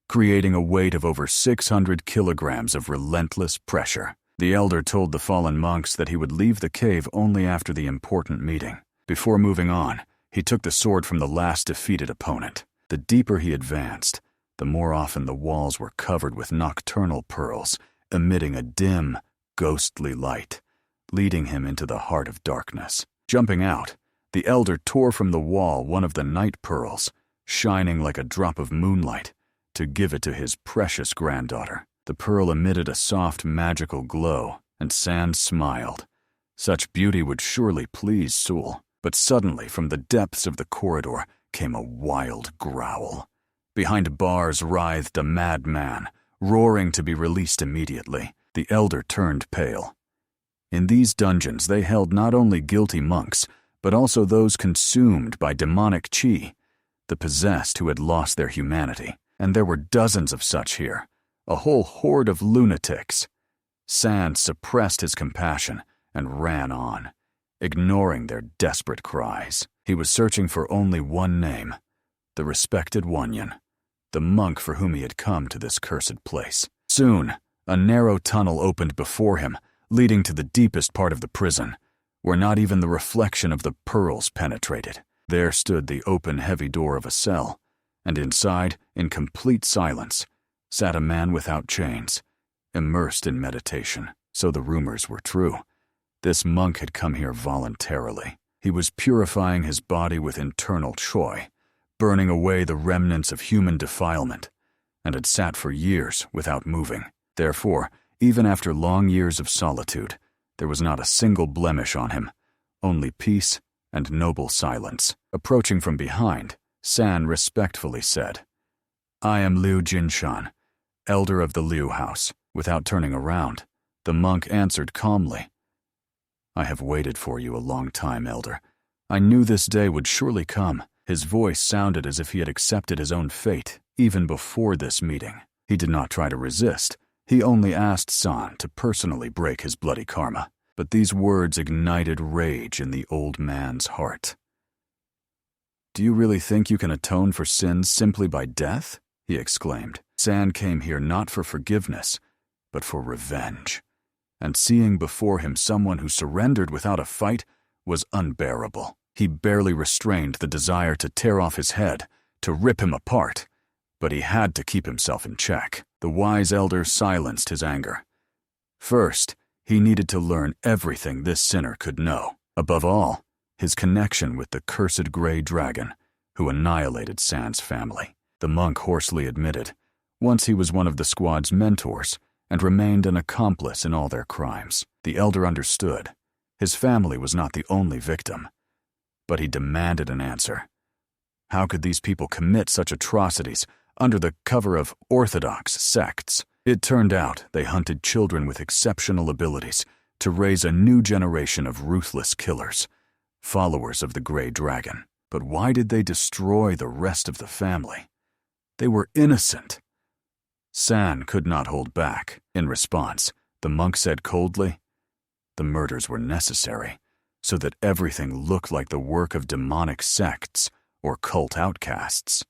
creating a weight of over 600 kilograms of relentless pressure. The elder told the fallen monks that he would leave the cave only after the important meeting. Before moving on, he took the sword from the last defeated opponent. The deeper he advanced, the more often the walls were covered with nocturnal pearls, emitting a dim, ghostly light, leading him into the heart of darkness. Jumping out, the elder tore from the wall one of the night pearls, shining like a drop of moonlight, to give it to his precious granddaughter. The pearl emitted a soft, magical glow, and San smiled. Such beauty would surely please Sul. But suddenly, from the depths of the corridor, came a wild growl. Behind bars writhed a madman, roaring to be released immediately. The elder turned pale. In these dungeons they held not only guilty monks, but also those consumed by demonic chi, the possessed who had lost their humanity. And there were dozens of such here, a whole horde of lunatics. San suppressed his compassion and ran on, ignoring their desperate cries. He was searching for only one name, the respected Wanyan, the monk for whom he had come to this cursed place. Soon, a narrow tunnel opened before him, leading to the deepest part of the prison, where not even the reflection of the pearls penetrated. There stood the open, heavy door of a cell, and inside, in complete silence, sat a man without chains, immersed in meditation. So the rumors were true. This monk had come here voluntarily. He was purifying his body with internal choi, burning away the remnants of human defilement, and had sat for years without moving. Therefore, even after long years of solitude, there was not a single blemish on him, only peace and noble silence. Approaching from behind, San respectfully said, "I am Liu Jinshan, elder of the Liu house." Without turning around, the monk answered calmly, "I have waited for you a long time, elder. I knew this day would surely come." His voice sounded as if he had accepted his own fate even before this meeting. He did not try to resist. He only asked San to personally break his bloody karma. But these words ignited rage in the old man's heart. "Do you really think you can atone for sins simply by death?" he exclaimed. San came here not for forgiveness, but for revenge. And seeing before him someone who surrendered without a fight was unbearable. He barely restrained the desire to tear off his head, to rip him apart, but he had to keep himself in check. The wise elder silenced his anger. First, he needed to learn everything this sinner could know. Above all, his connection with the cursed gray dragon, who annihilated San's family. The monk hoarsely admitted, once he was one of the squad's mentors and remained an accomplice in all their crimes. The elder understood. His family was not the only victim. But he demanded an answer. How could these people commit such atrocities under the cover of orthodox sects? It turned out they hunted children with exceptional abilities to raise a new generation of ruthless killers, followers of the Grey Dragon. But why did they destroy the rest of the family? They were innocent. San could not hold back. In response, the monk said coldly, the murders were necessary, so that everything looked like the work of demonic sects or cult outcasts.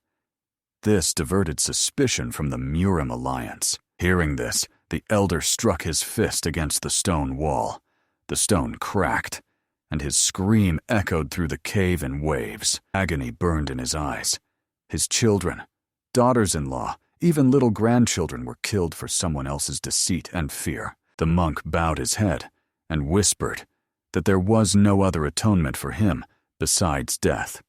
This diverted suspicion from the Murim alliance. Hearing this, the elder struck his fist against the stone wall. The stone cracked, and his scream echoed through the cave in waves. Agony burned in his eyes. His children, daughters-in-law, even little grandchildren were killed for someone else's deceit and fear. The monk bowed his head and whispered that there was no other atonement for him besides death.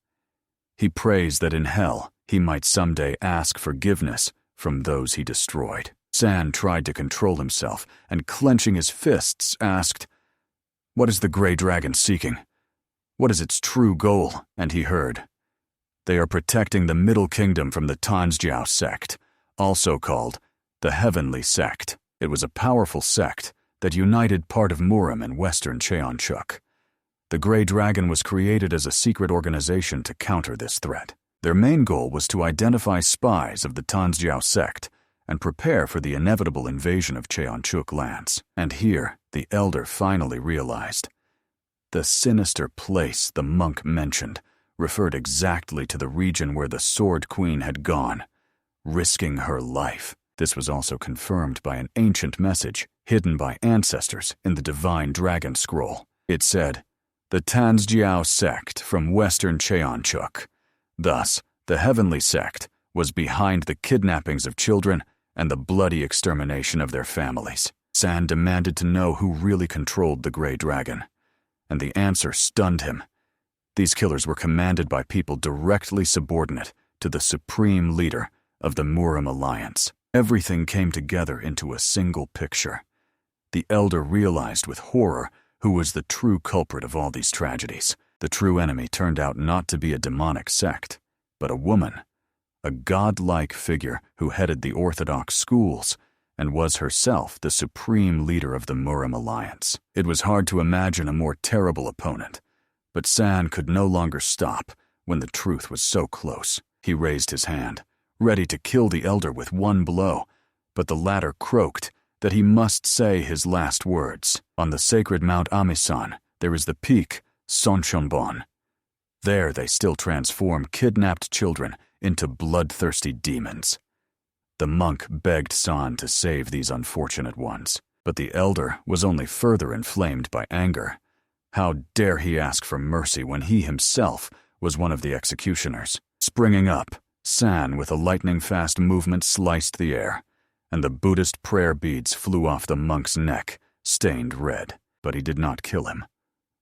He prays that in hell he might someday ask forgiveness from those he destroyed. San tried to control himself and, clenching his fists, asked, "What is the Grey Dragon seeking? What is its true goal?" And he heard, "They are protecting the Middle Kingdom from the Tansjiao sect, also called the Heavenly Sect." It was a powerful sect that united part of Murim and western Cheonchuk. The Grey Dragon was created as a secret organization to counter this threat. Their main goal was to identify spies of the Tansjiao sect and prepare for the inevitable invasion of Cheonchuk lands. And here, the elder finally realized. The sinister place the monk mentioned referred exactly to the region where the Sword Queen had gone, risking her life. This was also confirmed by an ancient message hidden by ancestors in the Divine Dragon Scroll. It said, "The Tansjiao sect from western Cheonchuk." Thus, the Heavenly Sect was behind the kidnappings of children and the bloody extermination of their families. San demanded to know who really controlled the Grey Dragon, and the answer stunned him. These killers were commanded by people directly subordinate to the supreme leader of the Murim alliance. Everything came together into a single picture. The elder realized with horror who was the true culprit of all these tragedies. The true enemy turned out not to be a demonic sect, but a woman, a godlike figure who headed the Orthodox schools and was herself the supreme leader of the Murim alliance. It was hard to imagine a more terrible opponent, but San could no longer stop when the truth was so close. He raised his hand, ready to kill the elder with one blow, but the latter croaked that he must say his last words. On the sacred Mount Amisan, there is the peak, Sonchonbon. There they still transform kidnapped children into bloodthirsty demons. The monk begged San to save these unfortunate ones, but the elder was only further inflamed by anger. How dare he ask for mercy when he himself was one of the executioners? Springing up, San, with a lightning-fast movement, sliced the air, and the Buddhist prayer beads flew off the monk's neck, stained red. But he did not kill him,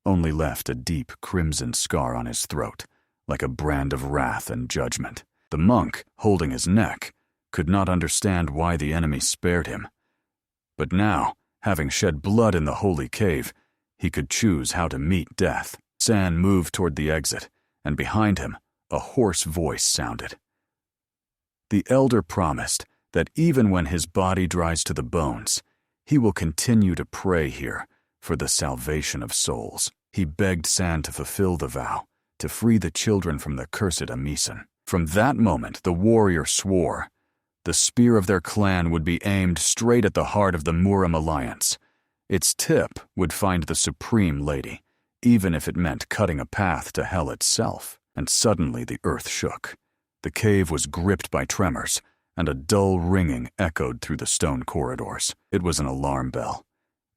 only left a deep crimson scar on his throat, like a brand of wrath and judgment. The monk, holding his neck, could not understand why the enemy spared him. But now, having shed blood in the holy cave, he could choose how to meet death. San moved toward the exit, and behind him, a hoarse voice sounded. The elder promised that even when his body dries to the bones, he will continue to pray here for the salvation of souls. He begged San to fulfill the vow, to free the children from the cursed Amisan. From that moment, the warrior swore the spear of their clan would be aimed straight at the heart of the Murim alliance. Its tip would find the Supreme Lady, even if it meant cutting a path to hell itself. And suddenly the earth shook. The cave was gripped by tremors, and a dull ringing echoed through the stone corridors. It was an alarm bell.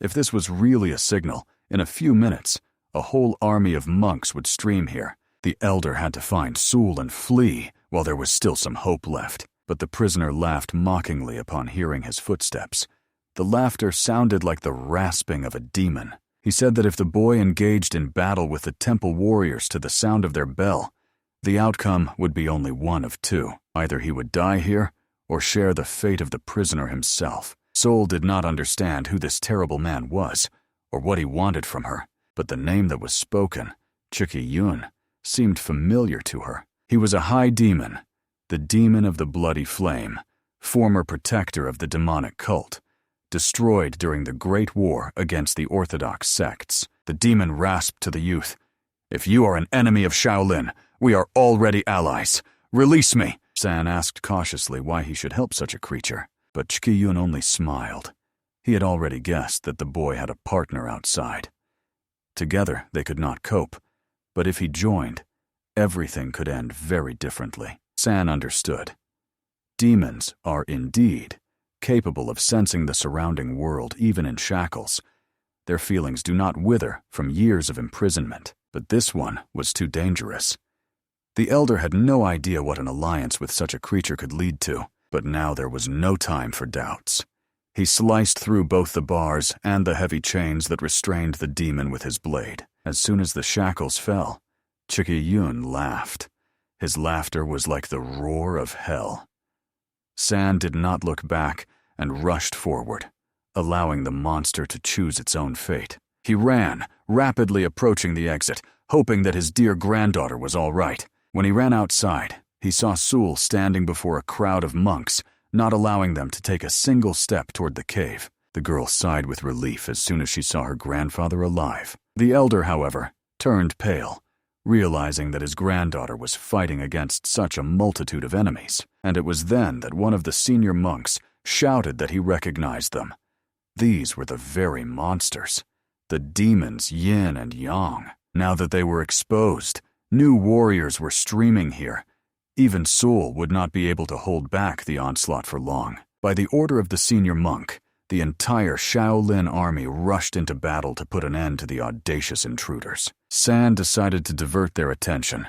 If this was really a signal, in a few minutes, a whole army of monks would stream here. The elder had to find Sul and flee while there was still some hope left. But the prisoner laughed mockingly upon hearing his footsteps. The laughter sounded like the rasping of a demon. He said that if the boy engaged in battle with the temple warriors to the sound of their bell, the outcome would be only one of two. Either he would die here, or share the fate of the prisoner himself. Sul did not understand who this terrible man was, or what he wanted from her, but the name that was spoken, Chiki-yun, seemed familiar to her. He was a high demon, the demon of the bloody flame, former protector of the demonic cult, destroyed during the Great War against the orthodox sects. The demon rasped to the youth, "If you are an enemy of Shaolin, we are already allies. Release me." San asked cautiously why he should help such a creature, but Chiki-yun only smiled. He had already guessed that the boy had a partner outside. Together they could not cope, but if he joined, everything could end very differently. San understood. Demons are indeed capable of sensing the surrounding world even in shackles. Their feelings do not wither from years of imprisonment, but this one was too dangerous. The elder had no idea what an alliance with such a creature could lead to, but now there was no time for doubts. He sliced through both the bars and the heavy chains that restrained the demon with his blade. As soon as the shackles fell, Chiki-yun laughed. His laughter was like the roar of hell. San did not look back and rushed forward, allowing the monster to choose its own fate. He ran, rapidly approaching the exit, hoping that his dear granddaughter was all right. When he ran outside, he saw Sul standing before a crowd of monks, not allowing them to take a single step toward the cave. The girl sighed with relief as soon as she saw her grandfather alive. The elder, however, turned pale, realizing that his granddaughter was fighting against such a multitude of enemies, and it was then that one of the senior monks shouted that he recognized them. These were the very monsters, the demons Yin and Yang. Now that they were exposed, new warriors were streaming here. Even Sul would not be able to hold back the onslaught for long. By the order of the senior monk, the entire Shaolin army rushed into battle to put an end to the audacious intruders. San decided to divert their attention.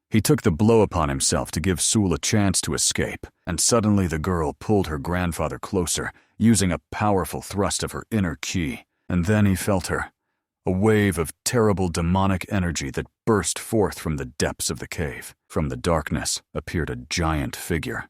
He took the blow upon himself to give Sul a chance to escape, and suddenly the girl pulled her grandfather closer, using a powerful thrust of her inner ki. And then he felt her, a wave of terrible demonic energy that burst forth from the depths of the cave. From the darkness appeared a giant figure.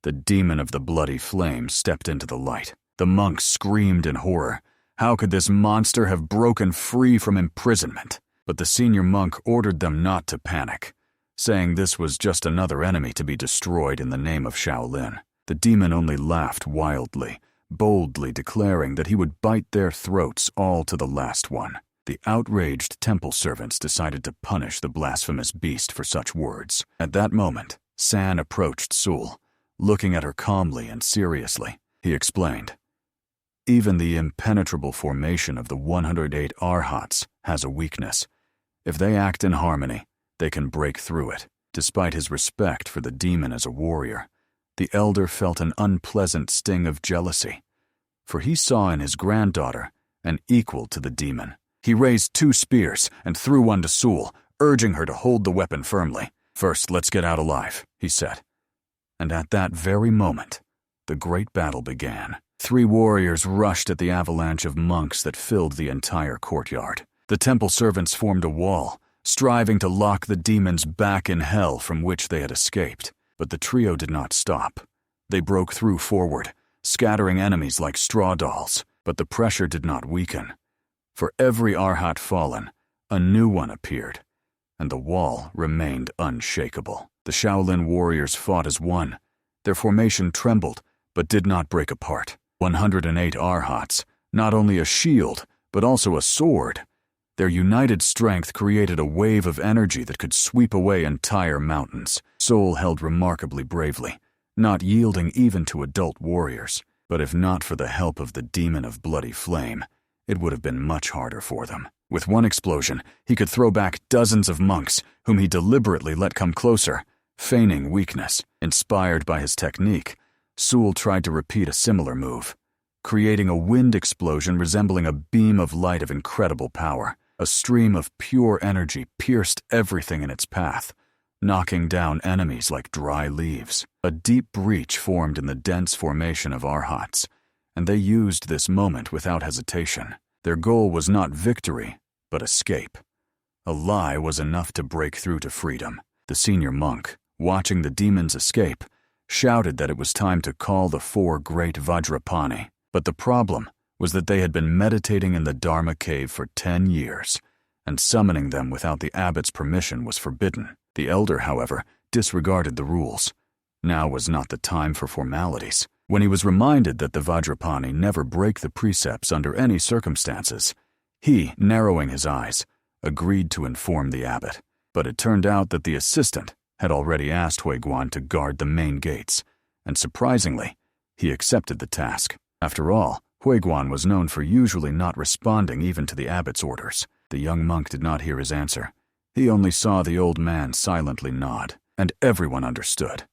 The demon of the bloody flame stepped into the light. The monks screamed in horror. How could this monster have broken free from imprisonment? But the senior monk ordered them not to panic, saying this was just another enemy to be destroyed in the name of Shaolin. The demon only laughed wildly, boldly declaring that he would bite their throats all to the last one. The outraged temple servants decided to punish the blasphemous beast for such words. At that moment, San approached Sul, looking at her calmly and seriously. He explained, "Even the impenetrable formation of the 108 Arhats has a weakness. If they act in harmony, they can break through it." Despite his respect for the demon as a warrior, the elder felt an unpleasant sting of jealousy, for he saw in his granddaughter an equal to the demon. He raised 2 spears and threw one to Sul, urging her to hold the weapon firmly. "First, let's get out alive," he said. And at that very moment, the great battle began. 3 warriors rushed at the avalanche of monks that filled the entire courtyard. The temple servants formed a wall, striving to lock the demons back in hell from which they had escaped. But the trio did not stop. They broke through forward, scattering enemies like straw dolls, but the pressure did not weaken. For every Arhat fallen, a new one appeared, and the wall remained unshakable. The Shaolin warriors fought as one. Their formation trembled, but did not break apart. 108 Arhats, not only a shield, but also a sword. Their united strength created a wave of energy that could sweep away entire mountains. Sul held remarkably bravely, not yielding even to adult warriors. But if not for the help of the demon of bloody flame, it would have been much harder for them. With one explosion, he could throw back dozens of monks, whom he deliberately let come closer, feigning weakness. Inspired by his technique, Sul tried to repeat a similar move, creating a wind explosion resembling a beam of light of incredible power. A stream of pure energy pierced everything in its path, knocking down enemies like dry leaves. A deep breach formed in the dense formation of Arhats, and they used this moment without hesitation. Their goal was not victory, but escape. A lie was enough to break through to freedom. The senior monk, watching the demons escape, shouted that it was time to call the 4 great Vajrapani. But the problem was that they had been meditating in the Dharma cave for 10 years, and summoning them without the abbot's permission was forbidden. The elder, however, disregarded the rules. Now was not the time for formalities. When he was reminded that the Vajrapani never break the precepts under any circumstances, he, narrowing his eyes, agreed to inform the abbot. But it turned out that the assistant had already asked Huiguan to guard the main gates, and surprisingly, he accepted the task. After all, Huiguan was known for usually not responding even to the abbot's orders. The young monk did not hear his answer. He only saw the old man silently nod, and everyone understood.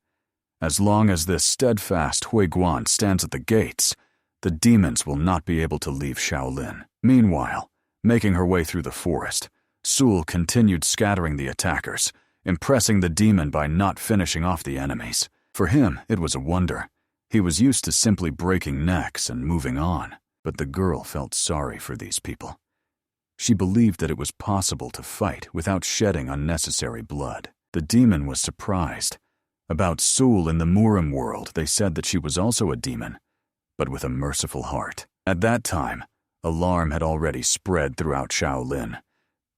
As long as this steadfast Huiguan stands at the gates, the demons will not be able to leave Shaolin. Meanwhile, making her way through the forest, Sul continued scattering the attackers, impressing the demon by not finishing off the enemies. For him, it was a wonder. He was used to simply breaking necks and moving on, but the girl felt sorry for these people. She believed that it was possible to fight without shedding unnecessary blood. The demon was surprised. About Sul in the Murim world, they said that she was also a demon, but with a merciful heart. At that time, alarm had already spread throughout Shaolin.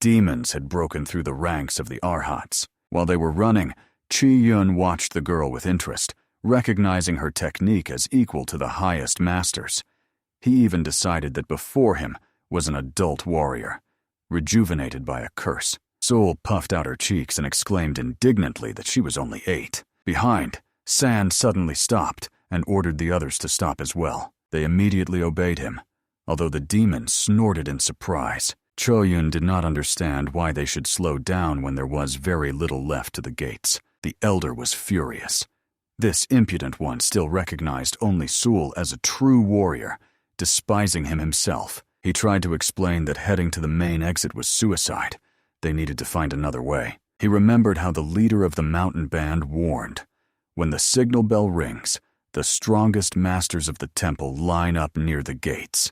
Demons had broken through the ranks of the Arhats. While they were running, Chi Yun watched the girl with interest, recognizing her technique as equal to the highest masters. He even decided that before him was an adult warrior, rejuvenated by a curse. Sul puffed out her cheeks and exclaimed indignantly that she was only 8. Behind, San suddenly stopped and ordered the others to stop as well. They immediately obeyed him, although the demon snorted in surprise. Choyun did not understand why they should slow down when there was very little left to the gates. The elder was furious. This impudent one still recognized only Sul as a true warrior, despising him himself. He tried to explain that heading to the main exit was suicide. They needed to find another way. He remembered how the leader of the mountain band warned, "When the signal bell rings, the strongest masters of the temple line up near the gates.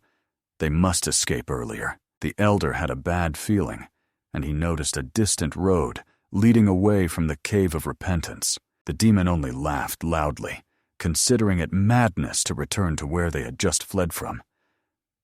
They must escape earlier." The elder had a bad feeling, and he noticed a distant road leading away from the Cave of Repentance. The demon only laughed loudly, considering it madness to return to where they had just fled from.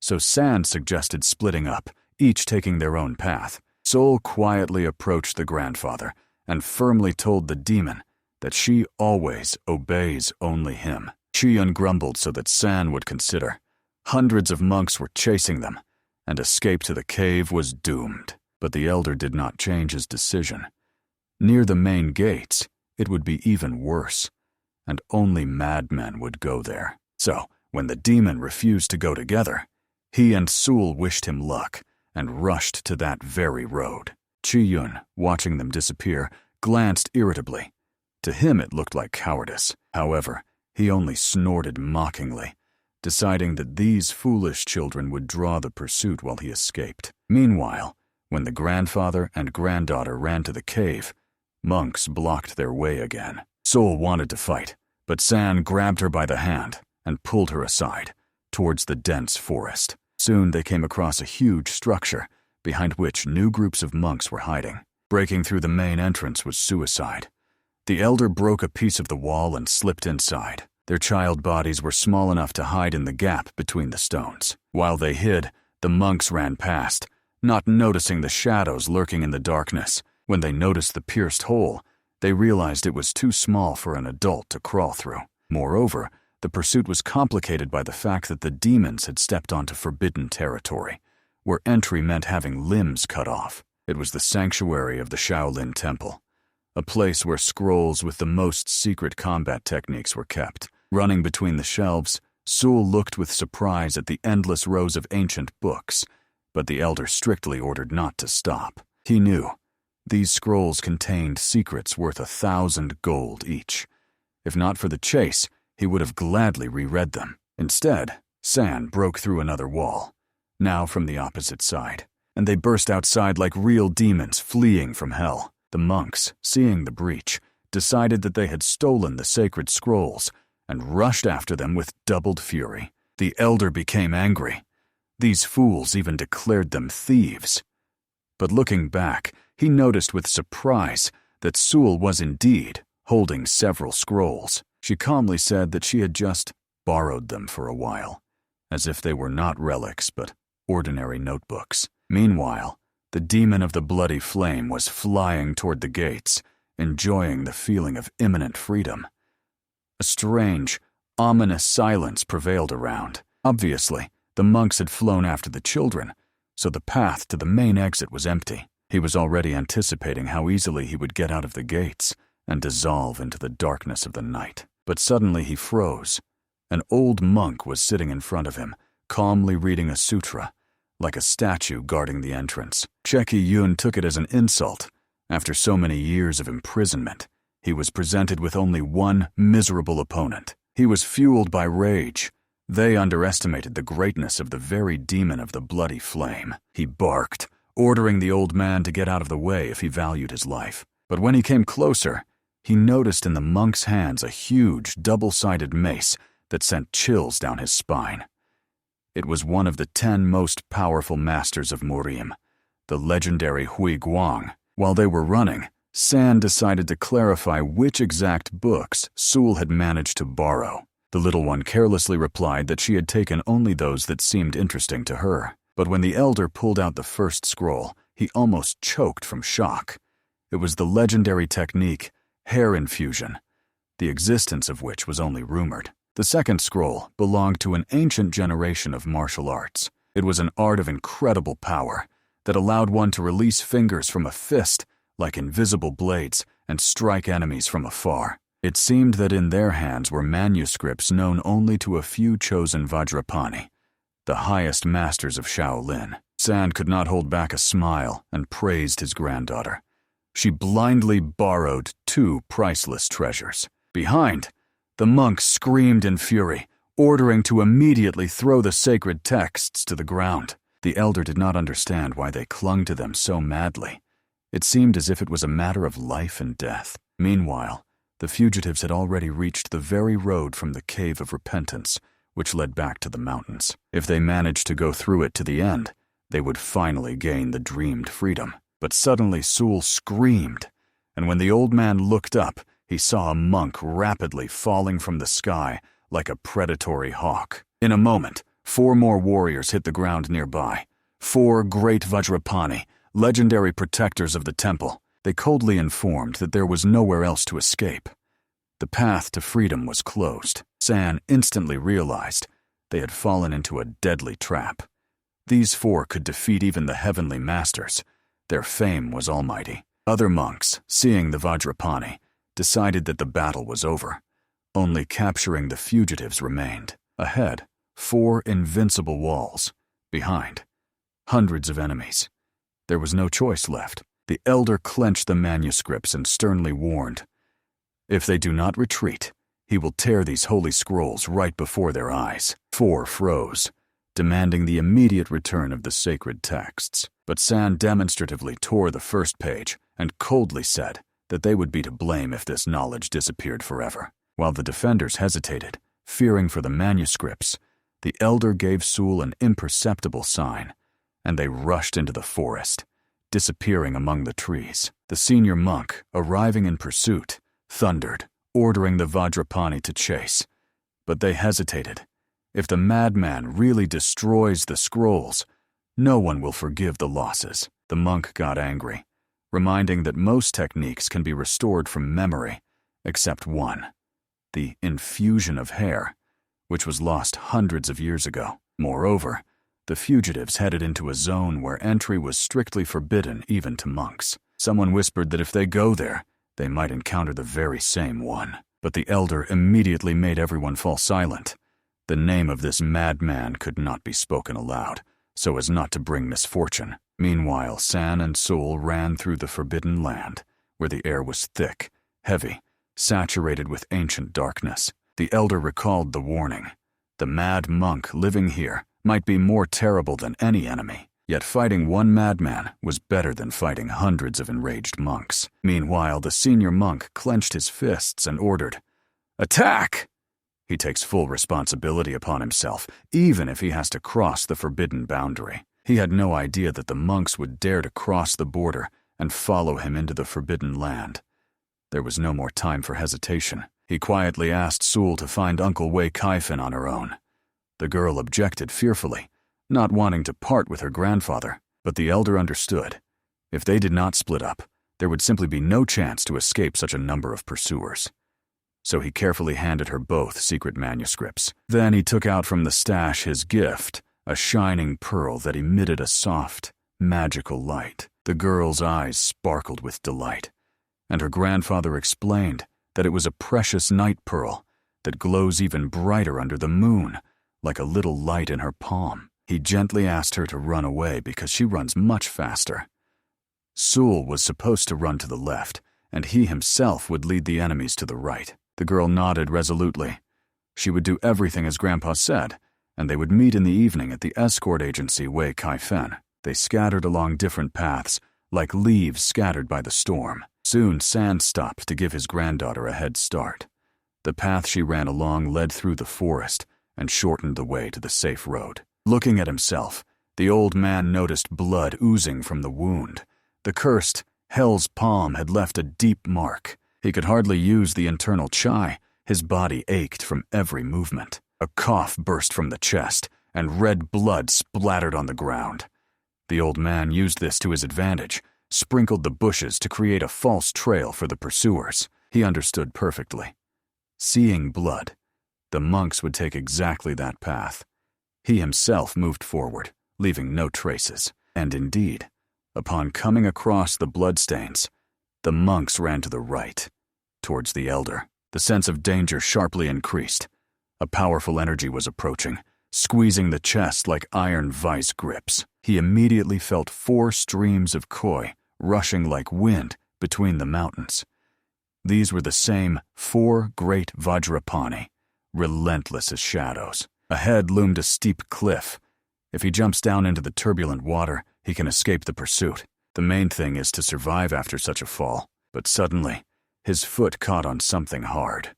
So San suggested splitting up, each taking their own path. Sul quietly approached the grandfather and firmly told the demon that she always obeys only him. Chiyun grumbled so that San would consider. Hundreds of monks were chasing them, and escape to the cave was doomed. But the elder did not change his decision. Near the main gates, it would be even worse, and only madmen would go there. So, when the demon refused to go together, he and Sul wished him luck and rushed to that very road. Chiyun, watching them disappear, glanced irritably. To him it looked like cowardice. However, he only snorted mockingly, deciding that these foolish children would draw the pursuit while he escaped. Meanwhile, when the grandfather and granddaughter ran to the cave, monks blocked their way again. Sul wanted to fight, but San grabbed her by the hand and pulled her aside, towards the dense forest. Soon they came across a huge structure, behind which new groups of monks were hiding. Breaking through the main entrance was suicide. The elder broke a piece of the wall and slipped inside. Their child bodies were small enough to hide in the gap between the stones. While they hid, the monks ran past, not noticing the shadows lurking in the darkness. When they noticed the pierced hole, they realized it was too small for an adult to crawl through. Moreover, the pursuit was complicated by the fact that the demons had stepped onto forbidden territory, where entry meant having limbs cut off. It was the sanctuary of the Shaolin Temple, a place where scrolls with the most secret combat techniques were kept. Running between the shelves, Sul looked with surprise at the endless rows of ancient books, but the elder strictly ordered not to stop. He knew these scrolls contained secrets worth 1,000 gold each. If not for the chase, he would have gladly reread them. Instead, San broke through another wall, now from the opposite side, and they burst outside like real demons fleeing from hell. The monks, seeing the breach, decided that they had stolen the sacred scrolls and rushed after them with doubled fury. The elder became angry. These fools even declared them thieves. But looking back, he noticed with surprise that Sul was indeed holding several scrolls. She calmly said that she had just borrowed them for a while, as if they were not relics but ordinary notebooks. Meanwhile, the demon of the bloody flame was flying toward the gates, enjoying the feeling of imminent freedom. A strange, ominous silence prevailed around. Obviously, the monks had flown after the children, so the path to the main exit was empty. He was already anticipating how easily he would get out of the gates and dissolve into the darkness of the night. But suddenly he froze. An old monk was sitting in front of him, calmly reading a sutra, like a statue guarding the entrance. Cheki Yun took it as an insult. After so many years of imprisonment, he was presented with only one miserable opponent. He was fueled by rage. They underestimated the greatness of the very demon of the bloody flame. He barked, ordering the old man to get out of the way if he valued his life. But when he came closer, he noticed in the monk's hands a huge, double-sided mace that sent chills down his spine. It was one of the 10 most powerful masters of Murim, the legendary Hui Guang. While they were running, San decided to clarify which exact books Sul had managed to borrow. The little one carelessly replied that she had taken only those that seemed interesting to her. But when the elder pulled out the first scroll, he almost choked from shock. It was the legendary technique, hair infusion, the existence of which was only rumored. The second scroll belonged to an ancient generation of martial arts. It was an art of incredible power that allowed one to release fingers from a fist like invisible blades and strike enemies from afar. It seemed that in their hands were manuscripts known only to a few chosen Vajrapani, the highest masters of Shaolin. San could not hold back a smile and praised his granddaughter. She blindly borrowed 2 priceless treasures. Behind, the monk screamed in fury, ordering to immediately throw the sacred texts to the ground. The elder did not understand why they clung to them so madly. It seemed as if it was a matter of life and death. Meanwhile, the fugitives had already reached the very road from the Cave of Repentance, which led back to the mountains. If they managed to go through it to the end, they would finally gain the dreamed freedom. But suddenly Sul screamed, and when the old man looked up, he saw a monk rapidly falling from the sky like a predatory hawk. In a moment, 4 more warriors hit the ground nearby. 4 great Vajrapani, legendary protectors of the temple. They coldly informed that there was nowhere else to escape. The path to freedom was closed. San instantly realized they had fallen into a deadly trap. These 4 could defeat even the heavenly masters. Their fame was almighty. Other monks, seeing the Vajrapani, decided that the battle was over. Only capturing the fugitives remained. Ahead, 4 invincible walls. Behind, hundreds of enemies. There was no choice left. The elder clenched the manuscripts and sternly warned, "If they do not retreat, he will tear these holy scrolls right before their eyes." 4 froze, demanding the immediate return of the sacred texts. But San demonstratively tore the first page and coldly said that they would be to blame if this knowledge disappeared forever. While the defenders hesitated, fearing for the manuscripts, the elder gave Sul an imperceptible sign, and they rushed into the forest, disappearing among the trees. The senior monk, arriving in pursuit, thundered, ordering the Vajrapani to chase. But they hesitated. If the madman really destroys the scrolls, no one will forgive the losses. The monk got angry, reminding that most techniques can be restored from memory, except one, the infusion of hair, which was lost hundreds of years ago. Moreover, the fugitives headed into a zone where entry was strictly forbidden even to monks. Someone whispered that if they go there, they might encounter the very same one. But the elder immediately made everyone fall silent. The name of this madman could not be spoken aloud, so as not to bring misfortune. Meanwhile, San and Sul ran through the forbidden land, where the air was thick, heavy, saturated with ancient darkness. The elder recalled the warning. The mad monk living here might be more terrible than any enemy, yet fighting one madman was better than fighting hundreds of enraged monks. Meanwhile, the senior monk clenched his fists and ordered, "Attack!" He takes full responsibility upon himself, even if he has to cross the forbidden boundary. He had no idea that the monks would dare to cross the border and follow him into the forbidden land. There was no more time for hesitation. He quietly asked Sul to find Uncle Wei Kaifin on her own. The girl objected fearfully, not wanting to part with her grandfather, but the elder understood. If they did not split up, there would simply be no chance to escape such a number of pursuers. So he carefully handed her both secret manuscripts. Then he took out from the stash his gift, a shining pearl that emitted a soft, magical light. The girl's eyes sparkled with delight, and her grandfather explained that it was a precious night pearl that glows even brighter under the moon, like a little light in her palm. He gently asked her to run away because she runs much faster. Sul was supposed to run to the left, and he himself would lead the enemies to the right. The girl nodded resolutely. She would do everything as Grandpa said, and they would meet in the evening at the escort agency Wei Kaifen. They scattered along different paths, like leaves scattered by the storm. Soon San stopped to give his granddaughter a head start. The path she ran along led through the forest and shortened the way to the safe road. Looking at himself, the old man noticed blood oozing from the wound. The cursed Hell's Palm had left a deep mark. He could hardly use the internal chai. His body ached from every movement. A cough burst from the chest, and red blood splattered on the ground. The old man used this to his advantage, sprinkled the bushes to create a false trail for the pursuers. He understood perfectly. Seeing blood, the monks would take exactly that path. He himself moved forward, leaving no traces. And indeed, upon coming across the bloodstains, the monks ran to the right, towards the elder. The sense of danger sharply increased. A powerful energy was approaching, squeezing the chest like iron vice grips. He immediately felt 4 streams of koi rushing like wind between the mountains. These were the same 4 great Vajrapani, relentless as shadows. Ahead loomed a steep cliff. If he jumps down into the turbulent water, he can escape the pursuit. The main thing is to survive after such a fall. But suddenly, his foot caught on something hard,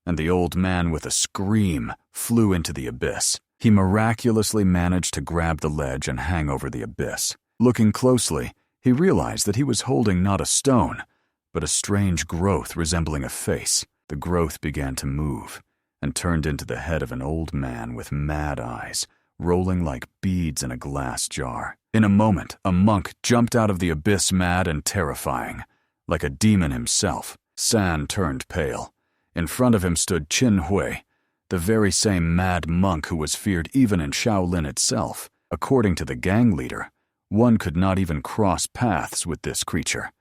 and the old man with a scream flew into the abyss. He miraculously managed to grab the ledge and hang over the abyss. Looking closely, he realized that he was holding not a stone, but a strange growth resembling a face. The growth began to move and turned into the head of an old man with mad eyes, rolling like beads in a glass jar. In a moment, a monk jumped out of the abyss, mad and terrifying, like a demon himself. San turned pale. In front of him stood Qin Hui, the very same mad monk who was feared even in Shaolin itself. According to the gang leader, one could not even cross paths with this creature.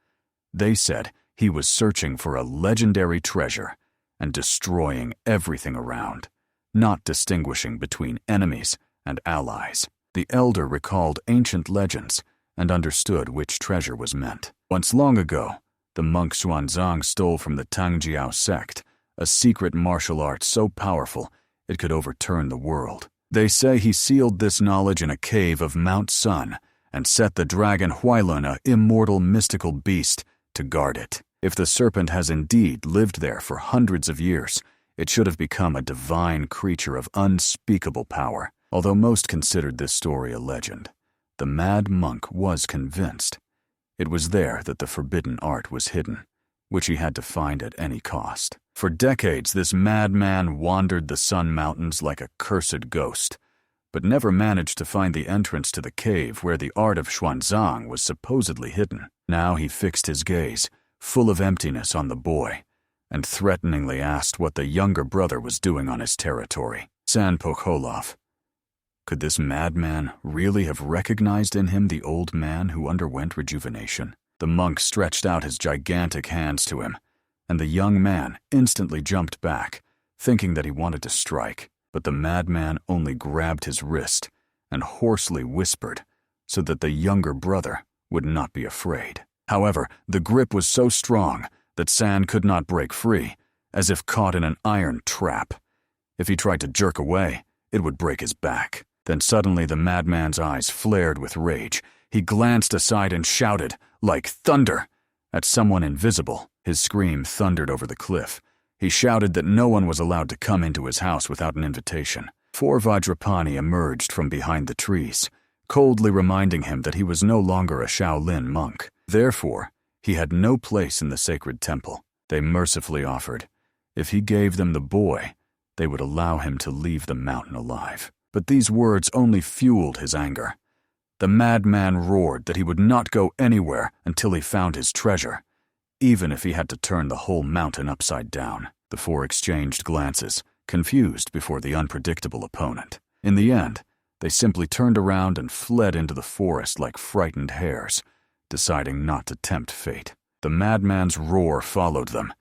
They said he was searching for a legendary treasure and destroying everything around, not distinguishing between enemies and allies. The elder recalled ancient legends and understood which treasure was meant. Once long ago, the monk Xuanzang stole from the Tangjiao sect a secret martial art so powerful it could overturn the world. They say he sealed this knowledge in a cave of Mount Sun and set the dragon Huailun, a immortal mystical beast, to guard it. If the serpent has indeed lived there for hundreds of years, it should have become a divine creature of unspeakable power. Although most considered this story a legend, the mad monk was convinced. It was there that the forbidden art was hidden, which he had to find at any cost. For decades, this madman wandered the Sun Mountains like a cursed ghost, but never managed to find the entrance to the cave where the art of Xuanzang was supposedly hidden. Now he fixed his gaze, full of emptiness, on the boy, and threateningly asked what the younger brother was doing on his territory. San Pokholov. Could this madman really have recognized in him the old man who underwent rejuvenation? The monk stretched out his gigantic hands to him, and the young man instantly jumped back, thinking that he wanted to strike. But the madman only grabbed his wrist and hoarsely whispered so that the younger brother would not be afraid. However, the grip was so strong that San could not break free, as if caught in an iron trap. If he tried to jerk away, it would break his back. Then suddenly the madman's eyes flared with rage. He glanced aside and shouted, like thunder, at someone invisible. His scream thundered over the cliff. He shouted that no one was allowed to come into his house without an invitation. 4 Vajrapani emerged from behind the trees, coldly reminding him that he was no longer a Shaolin monk. Therefore, he had no place in the sacred temple. They mercifully offered, if he gave them the boy, they would allow him to leave the mountain alive. But these words only fueled his anger. The madman roared that he would not go anywhere until he found his treasure, even if he had to turn the whole mountain upside down. The 4 exchanged glances, confused before the unpredictable opponent. In the end, they simply turned around and fled into the forest like frightened hares, deciding not to tempt fate. The madman's roar followed them.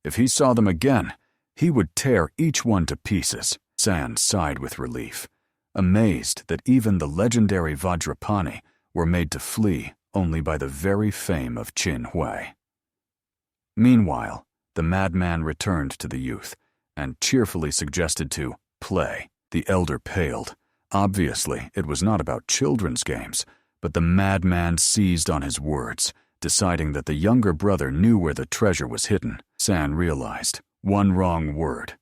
If he saw them again, he would tear each one to pieces. San sighed with relief, amazed that even the legendary Vajrapani were made to flee only by the very fame of Qin Hui. Meanwhile, the madman returned to the youth and cheerfully suggested to play. The elder paled. Obviously, it was not about children's games, but the madman seized on his words, deciding that the younger brother knew where the treasure was hidden. San realized one wrong word,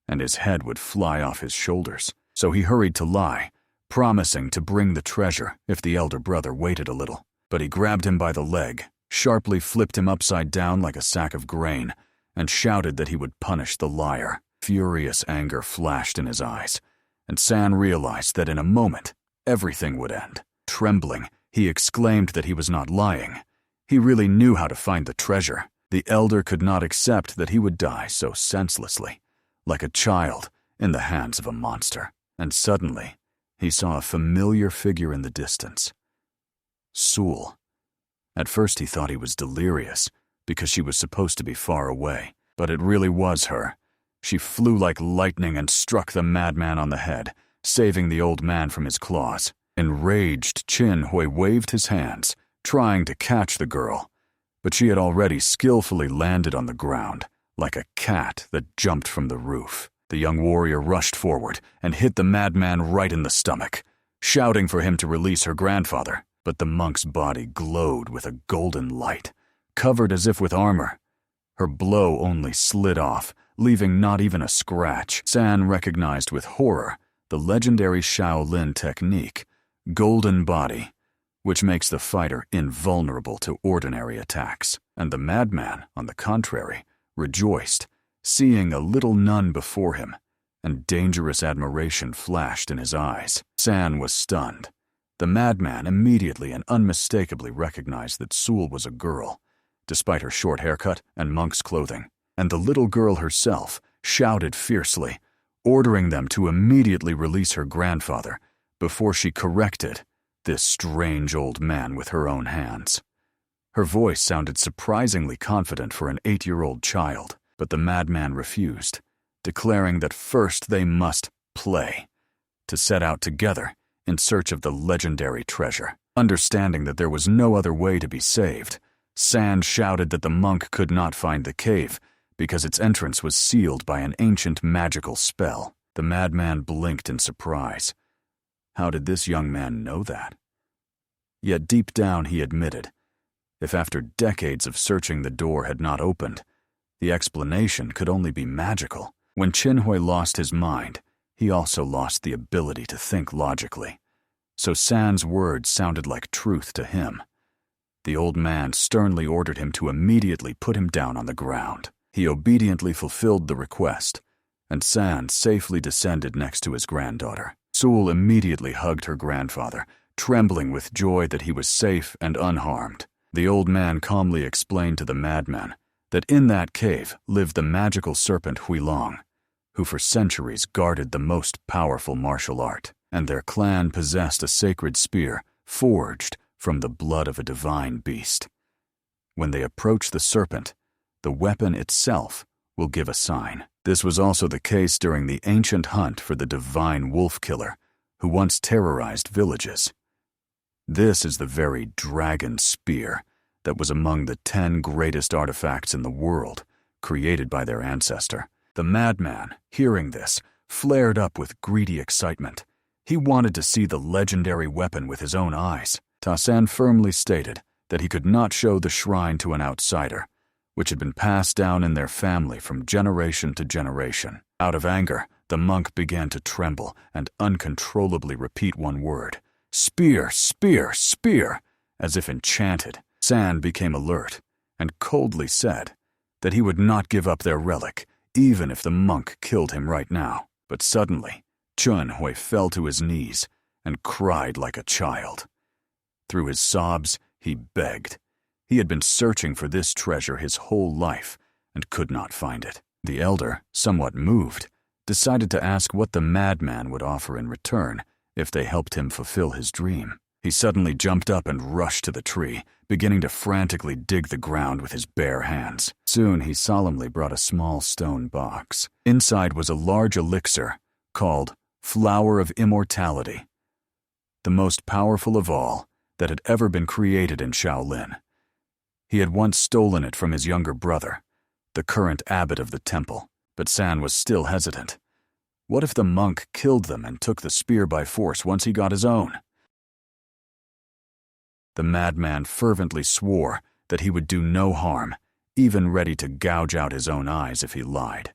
and his head would fly off his shoulders. So he hurried to lie, promising to bring the treasure if the elder brother waited a little. But he grabbed him by the leg, sharply flipped him upside down like a sack of grain, and shouted that he would punish the liar. Furious anger flashed in his eyes, and San realized that in a moment, everything would end. Trembling, he exclaimed that he was not lying. He really knew how to find the treasure. The elder could not accept that he would die so senselessly, like a child in the hands of a monster. And suddenly, he saw a familiar figure in the distance. Sul. At first he thought he was delirious, because she was supposed to be far away, but it really was her. She flew like lightning and struck the madman on the head, saving the old man from his claws. Enraged, Qin Hui waved his hands, trying to catch the girl, but she had already skillfully landed on the ground, like a cat that jumped from the roof. The young warrior rushed forward and hit the madman right in the stomach, shouting for him to release her grandfather, but the monk's body glowed with a golden light, covered as if with armor. Her blow only slid off, leaving not even a scratch. San recognized with horror the legendary Shaolin technique, golden body, which makes the fighter invulnerable to ordinary attacks. And the madman, on the contrary, rejoiced, seeing a little nun before him, and dangerous admiration flashed in his eyes. San was stunned. The madman immediately and unmistakably recognized that Sul was a girl, despite her short haircut and monk's clothing, and the little girl herself shouted fiercely, ordering them to immediately release her grandfather before she corrected this strange old man with her own hands. Her voice sounded surprisingly confident for an 8-year-old child, but the madman refused, declaring that first they must play, to set out together in search of the legendary treasure. Understanding that there was no other way to be saved, San shouted that the monk could not find the cave because its entrance was sealed by an ancient magical spell. The madman blinked in surprise. How did this young man know that? Yet deep down he admitted, if after decades of searching the door had not opened, the explanation could only be magical. When Qin Hui lost his mind, he also lost the ability to think logically. So San's words sounded like truth to him. The old man sternly ordered him to immediately put him down on the ground. He obediently fulfilled the request, and San safely descended next to his granddaughter. Sul immediately hugged her grandfather, trembling with joy that he was safe and unharmed. The old man calmly explained to the madman that in that cave lived the magical serpent Huilong, who for centuries guarded the most powerful martial art, and their clan possessed a sacred spear forged from the blood of a divine beast. When they approach the serpent, the weapon itself will give a sign. This was also the case during the ancient hunt for the divine wolf killer, who once terrorized villages. This is the very dragon spear that was among the 10 greatest artifacts in the world, created by their ancestor. The madman, hearing this, flared up with greedy excitement. He wanted to see the legendary weapon with his own eyes. Ta-San firmly stated that he could not show the shrine to an outsider, which had been passed down in their family from generation to generation. Out of anger, the monk began to tremble and uncontrollably repeat one word: "Spear, spear, spear," as if enchanted. San became alert and coldly said that he would not give up their relic, even if the monk killed him right now. But suddenly, Chun Hui fell to his knees and cried like a child. Through his sobs, he begged. He had been searching for this treasure his whole life and could not find it. The elder, somewhat moved, decided to ask what the madman would offer in return if they helped him fulfill his dream. He suddenly jumped up and rushed to the tree, beginning to frantically dig the ground with his bare hands. Soon he solemnly brought a small stone box. Inside was a large elixir called Flower of Immortality, the most powerful of all that had ever been created in Shaolin. He had once stolen it from his younger brother, the current abbot of the temple, but San was still hesitant. What if the monk killed them and took the spear by force once he got his own? The madman fervently swore that he would do no harm, even ready to gouge out his own eyes if he lied.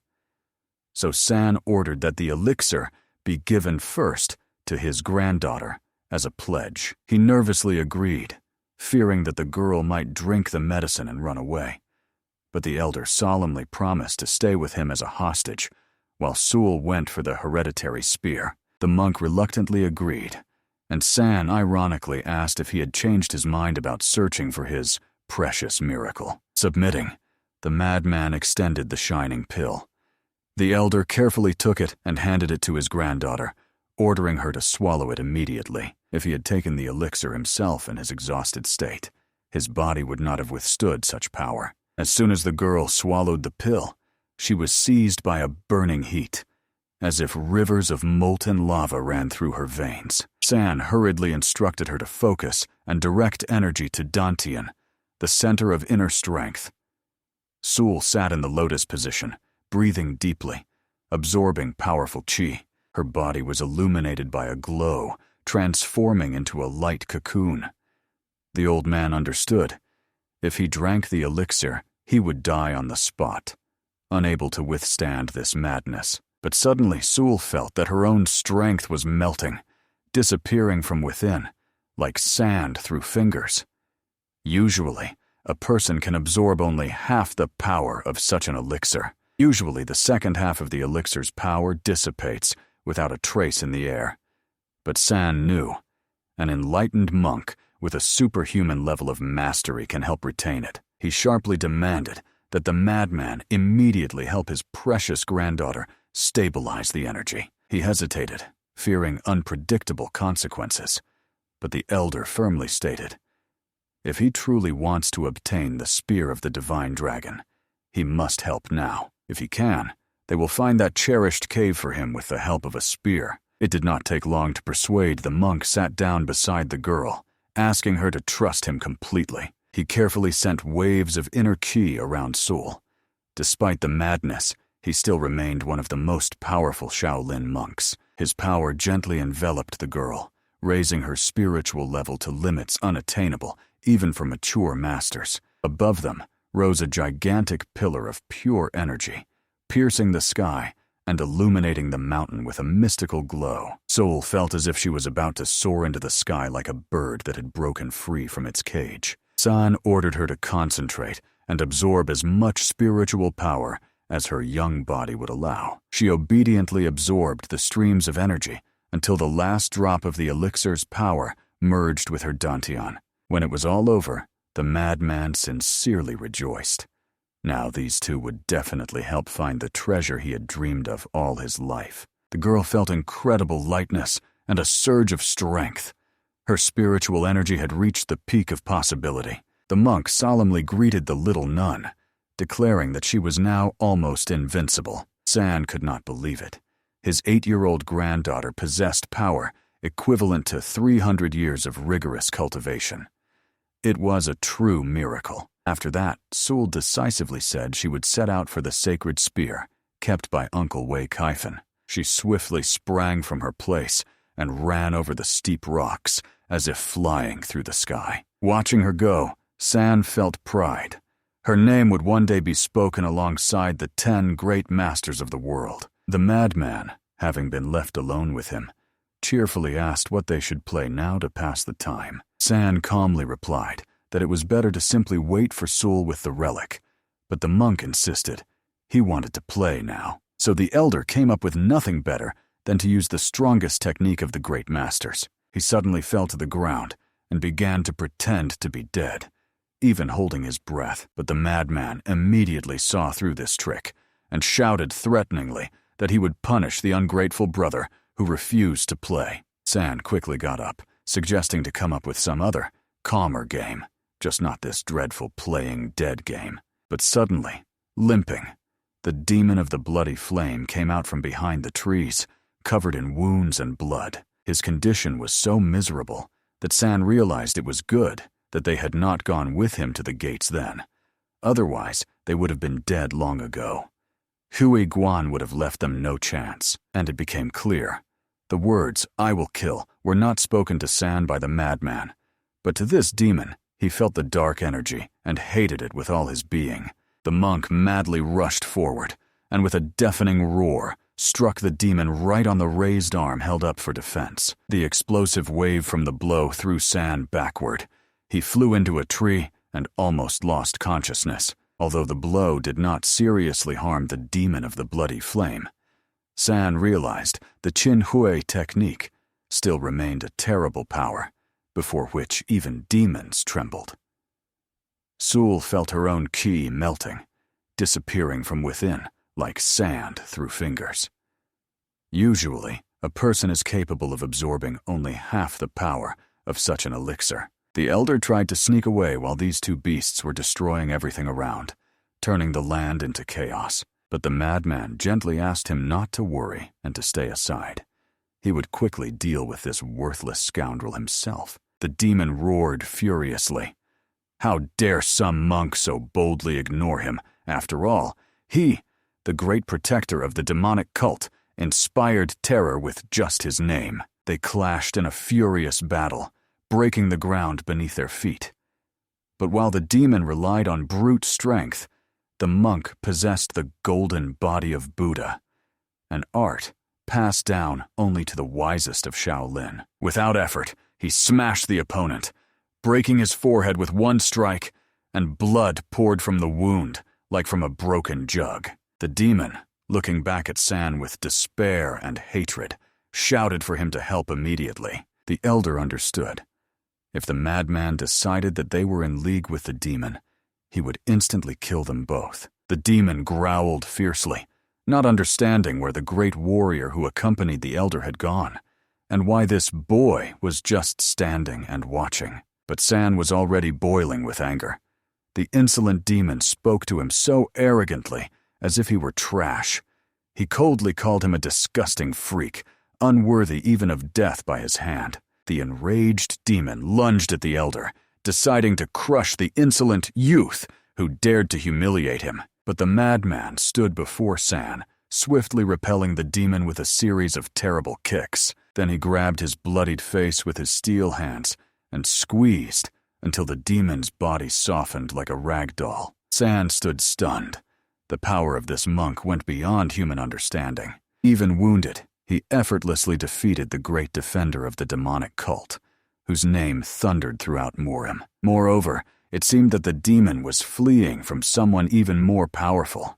So San ordered that the elixir be given first to his granddaughter as a pledge. He nervously agreed, fearing that the girl might drink the medicine and run away. But the elder solemnly promised to stay with him as a hostage, while Sul went for the hereditary spear. The monk reluctantly agreed, and San ironically asked if he had changed his mind about searching for his precious miracle. Submitting, the madman extended the shining pill. The elder carefully took it and handed it to his granddaughter, ordering her to swallow it immediately. If he had taken the elixir himself in his exhausted state, his body would not have withstood such power. As soon as the girl swallowed the pill, she was seized by a burning heat, as if rivers of molten lava ran through her veins. San hurriedly instructed her to focus and direct energy to Dantian, the center of inner strength. Sul sat in the lotus position, breathing deeply, absorbing powerful qi. Her body was illuminated by a glow, transforming into a light cocoon. The old man understood. If he drank the elixir, he would die on the spot, unable to withstand this madness. But suddenly Sul felt that her own strength was melting, disappearing from within, like sand through fingers. Usually, a person can absorb only half the power of such an elixir. Usually, the second half of the elixir's power dissipates without a trace in the air. But San knew. An enlightened monk with a superhuman level of mastery can help retain it. He sharply demanded that the madman immediately help his precious granddaughter stabilize the energy. He hesitated, fearing unpredictable consequences, but the elder firmly stated, if he truly wants to obtain the spear of the divine dragon, he must help now. If he can, they will find that cherished cave for him with the help of a spear. It did not take long to persuade. The monk sat down beside the girl, asking her to trust him completely. He carefully sent waves of inner qi around Sul. Despite the madness, he still remained one of the most powerful Shaolin monks. His power gently enveloped the girl, raising her spiritual level to limits unattainable even for mature masters. Above them rose a gigantic pillar of pure energy, piercing the sky and illuminating the mountain with a mystical glow. Sul felt as if she was about to soar into the sky like a bird that had broken free from its cage. San ordered her to concentrate and absorb as much spiritual power as her young body would allow. She obediently absorbed the streams of energy until the last drop of the elixir's power merged with her dantian. When it was all over, the madman sincerely rejoiced. Now these two would definitely help find the treasure he had dreamed of all his life. The girl felt incredible lightness and a surge of strength. Her spiritual energy had reached the peak of possibility. The monk solemnly greeted the little nun, declaring that she was now almost invincible. San could not believe it. His 8-year-old granddaughter possessed power equivalent to 300 years of rigorous cultivation. It was a true miracle. After that, Sul decisively said she would set out for the sacred spear, kept by Uncle Wei Kaifan. She swiftly sprang from her place and ran over the steep rocks, as if flying through the sky. Watching her go, San felt pride. Her name would one day be spoken alongside the 10 great masters of the world. The madman, having been left alone with him, cheerfully asked what they should play now to pass the time. San calmly replied that it was better to simply wait for Sul with the relic, but the monk insisted. He wanted to play now. So the elder came up with nothing better than to use the strongest technique of the great masters. He suddenly fell to the ground and began to pretend to be dead, even holding his breath. But the madman immediately saw through this trick and shouted threateningly that he would punish the ungrateful brother who refused to play. San quickly got up, suggesting to come up with some other, calmer game, just not this dreadful playing dead game. But suddenly, limping, the demon of the bloody flame came out from behind the trees, covered in wounds and blood. His condition was so miserable that San realized it was good that they had not gone with him to the gates then. Otherwise, they would have been dead long ago. Hui Guan would have left them no chance, and it became clear. The words, "I will kill," were not spoken to San by the madman, but to this demon, he felt the dark energy and hated it with all his being. The monk madly rushed forward, and with a deafening roar, struck the demon right on the raised arm held up for defense. The explosive wave from the blow threw San backward. He flew into a tree and almost lost consciousness, although the blow did not seriously harm the demon of the bloody flame. San realized the Qin Hui technique still remained a terrible power, before which even demons trembled. Sul felt her own ki melting, disappearing from within like sand through fingers. Usually, a person is capable of absorbing only half the power of such an elixir. The elder tried to sneak away while these two beasts were destroying everything around, turning the land into chaos. But the madman gently asked him not to worry and to stay aside. He would quickly deal with this worthless scoundrel himself. The demon roared furiously. How dare some monk so boldly ignore him? After all, he, the great protector of the demonic cult, inspired terror with just his name. They clashed in a furious battle, breaking the ground beneath their feet. But while the demon relied on brute strength, the monk possessed the golden body of Buddha, an art passed down only to the wisest of Shaolin. Without effort, he smashed the opponent, breaking his forehead with one strike, and blood poured from the wound like from a broken jug. The demon, looking back at San with despair and hatred, shouted for him to help immediately. The elder understood. If the madman decided that they were in league with the demon, he would instantly kill them both. The demon growled fiercely, not understanding where the great warrior who accompanied the elder had gone, and why this boy was just standing and watching. But San was already boiling with anger. The insolent demon spoke to him so arrogantly, as if he were trash. He coldly called him a disgusting freak, unworthy even of death by his hand. The enraged demon lunged at the elder, deciding to crush the insolent youth who dared to humiliate him. But the madman stood before San, swiftly repelling the demon with a series of terrible kicks. Then he grabbed his bloodied face with his steel hands and squeezed until the demon's body softened like a rag doll. San stood stunned. The power of this monk went beyond human understanding. Even wounded, he effortlessly defeated the great defender of the demonic cult, whose name thundered throughout Murim. Moreover, it seemed that the demon was fleeing from someone even more powerful.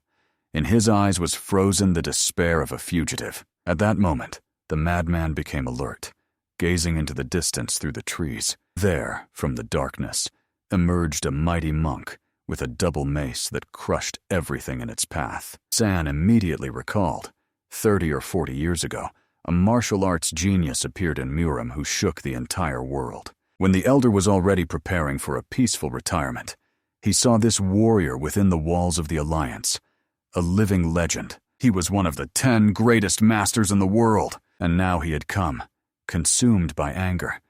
In his eyes was frozen the despair of a fugitive. At that moment, the madman became alert, gazing into the distance through the trees. There, from the darkness, emerged a mighty monk with a double mace that crushed everything in its path. San immediately recalled, 30 or 40 years ago, a martial arts genius appeared in Murim who shook the entire world. When the elder was already preparing for a peaceful retirement, he saw this warrior within the walls of the Alliance, a living legend. He was one of the 10 greatest masters in the world, and now he had come, consumed by anger,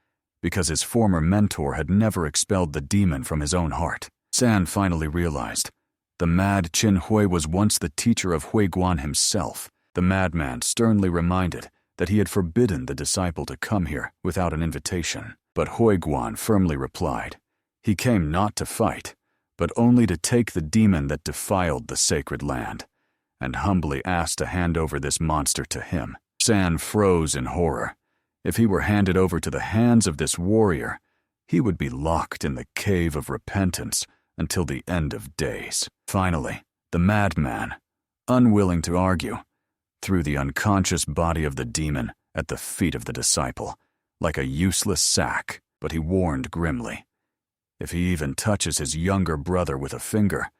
because his former mentor had never expelled the demon from his own heart. San finally realized. The mad Qin Hui was once the teacher of Hui Guan himself. The madman sternly reminded that he had forbidden the disciple to come here without an invitation. But Hui Guan firmly replied, he came not to fight, but only to take the demon that defiled the sacred land, and humbly asked to hand over this monster to him. San froze in horror. If he were handed over to the hands of this warrior, he would be locked in the cave of repentance until the end of days. Finally, the madman, unwilling to argue, threw the unconscious body of the demon at the feet of the disciple, like a useless sack, but he warned grimly, if he even touches his younger brother with a finger,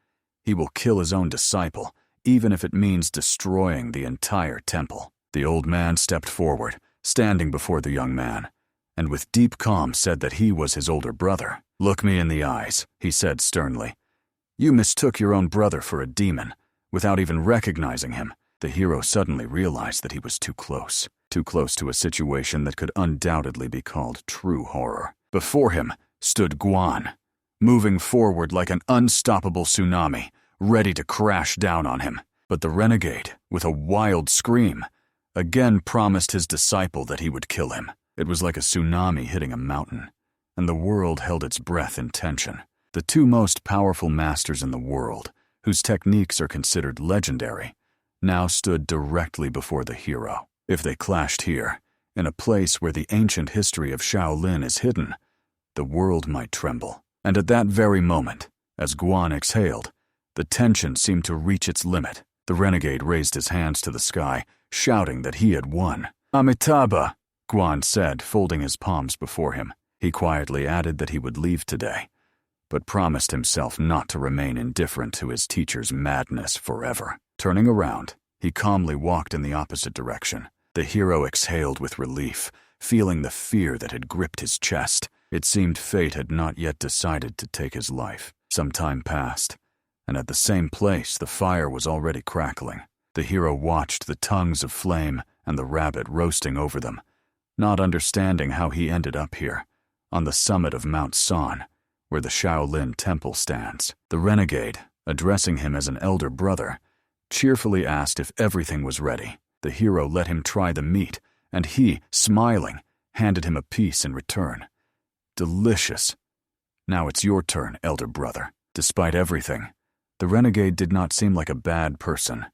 he will kill his own disciple, even if it means destroying the entire temple. The old man stepped forward, standing before the young man, and with deep calm said that he was his older brother. Look me in the eyes, he said sternly. You mistook your own brother for a demon, without even recognizing him. The hero suddenly realized that he was too close to a situation that could undoubtedly be called true horror. Before him stood Guan, moving forward like an unstoppable tsunami, ready to crash down on him. But the renegade, with a wild scream, again promised his disciple that he would kill him. It was like a tsunami hitting a mountain, and the world held its breath in tension. The two most powerful masters in the world, whose techniques are considered legendary, now stood directly before the hero. If they clashed here, in a place where the ancient history of Shaolin is hidden, the world might tremble. And at that very moment, as Guan exhaled, the tension seemed to reach its limit. The renegade raised his hands to the sky, shouting that he had won. Amitabha, Guan said, folding his palms before him. He quietly added that he would leave today, but promised himself not to remain indifferent to his teacher's madness forever. Turning around, he calmly walked in the opposite direction. The hero exhaled with relief, feeling the fear that had gripped his chest. It seemed fate had not yet decided to take his life. Some time passed, and at the same place the fire was already crackling. The hero watched the tongues of flame and the rabbit roasting over them, not understanding how he ended up here, on the summit of Mount San, where the Shaolin temple stands. The renegade, addressing him as an elder brother, cheerfully asked if everything was ready. The hero let him try the meat, and he, smiling, handed him a piece in return. Delicious. Now it's your turn, elder brother. Despite everything, the renegade did not seem like a bad person.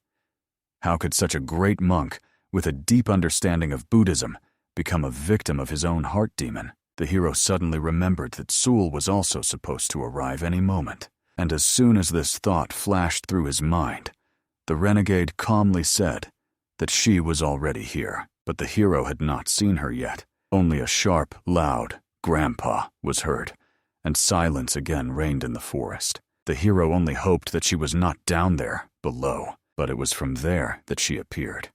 How could such a great monk, with a deep understanding of Buddhism, become a victim of his own heart demon? The hero suddenly remembered that Sul was also supposed to arrive any moment, and as soon as this thought flashed through his mind, the renegade calmly said that she was already here. But the hero had not seen her yet. Only a sharp, loud "Grandpa" was heard, and silence again reigned in the forest. The hero only hoped that she was not down there, below, but it was from there that she appeared,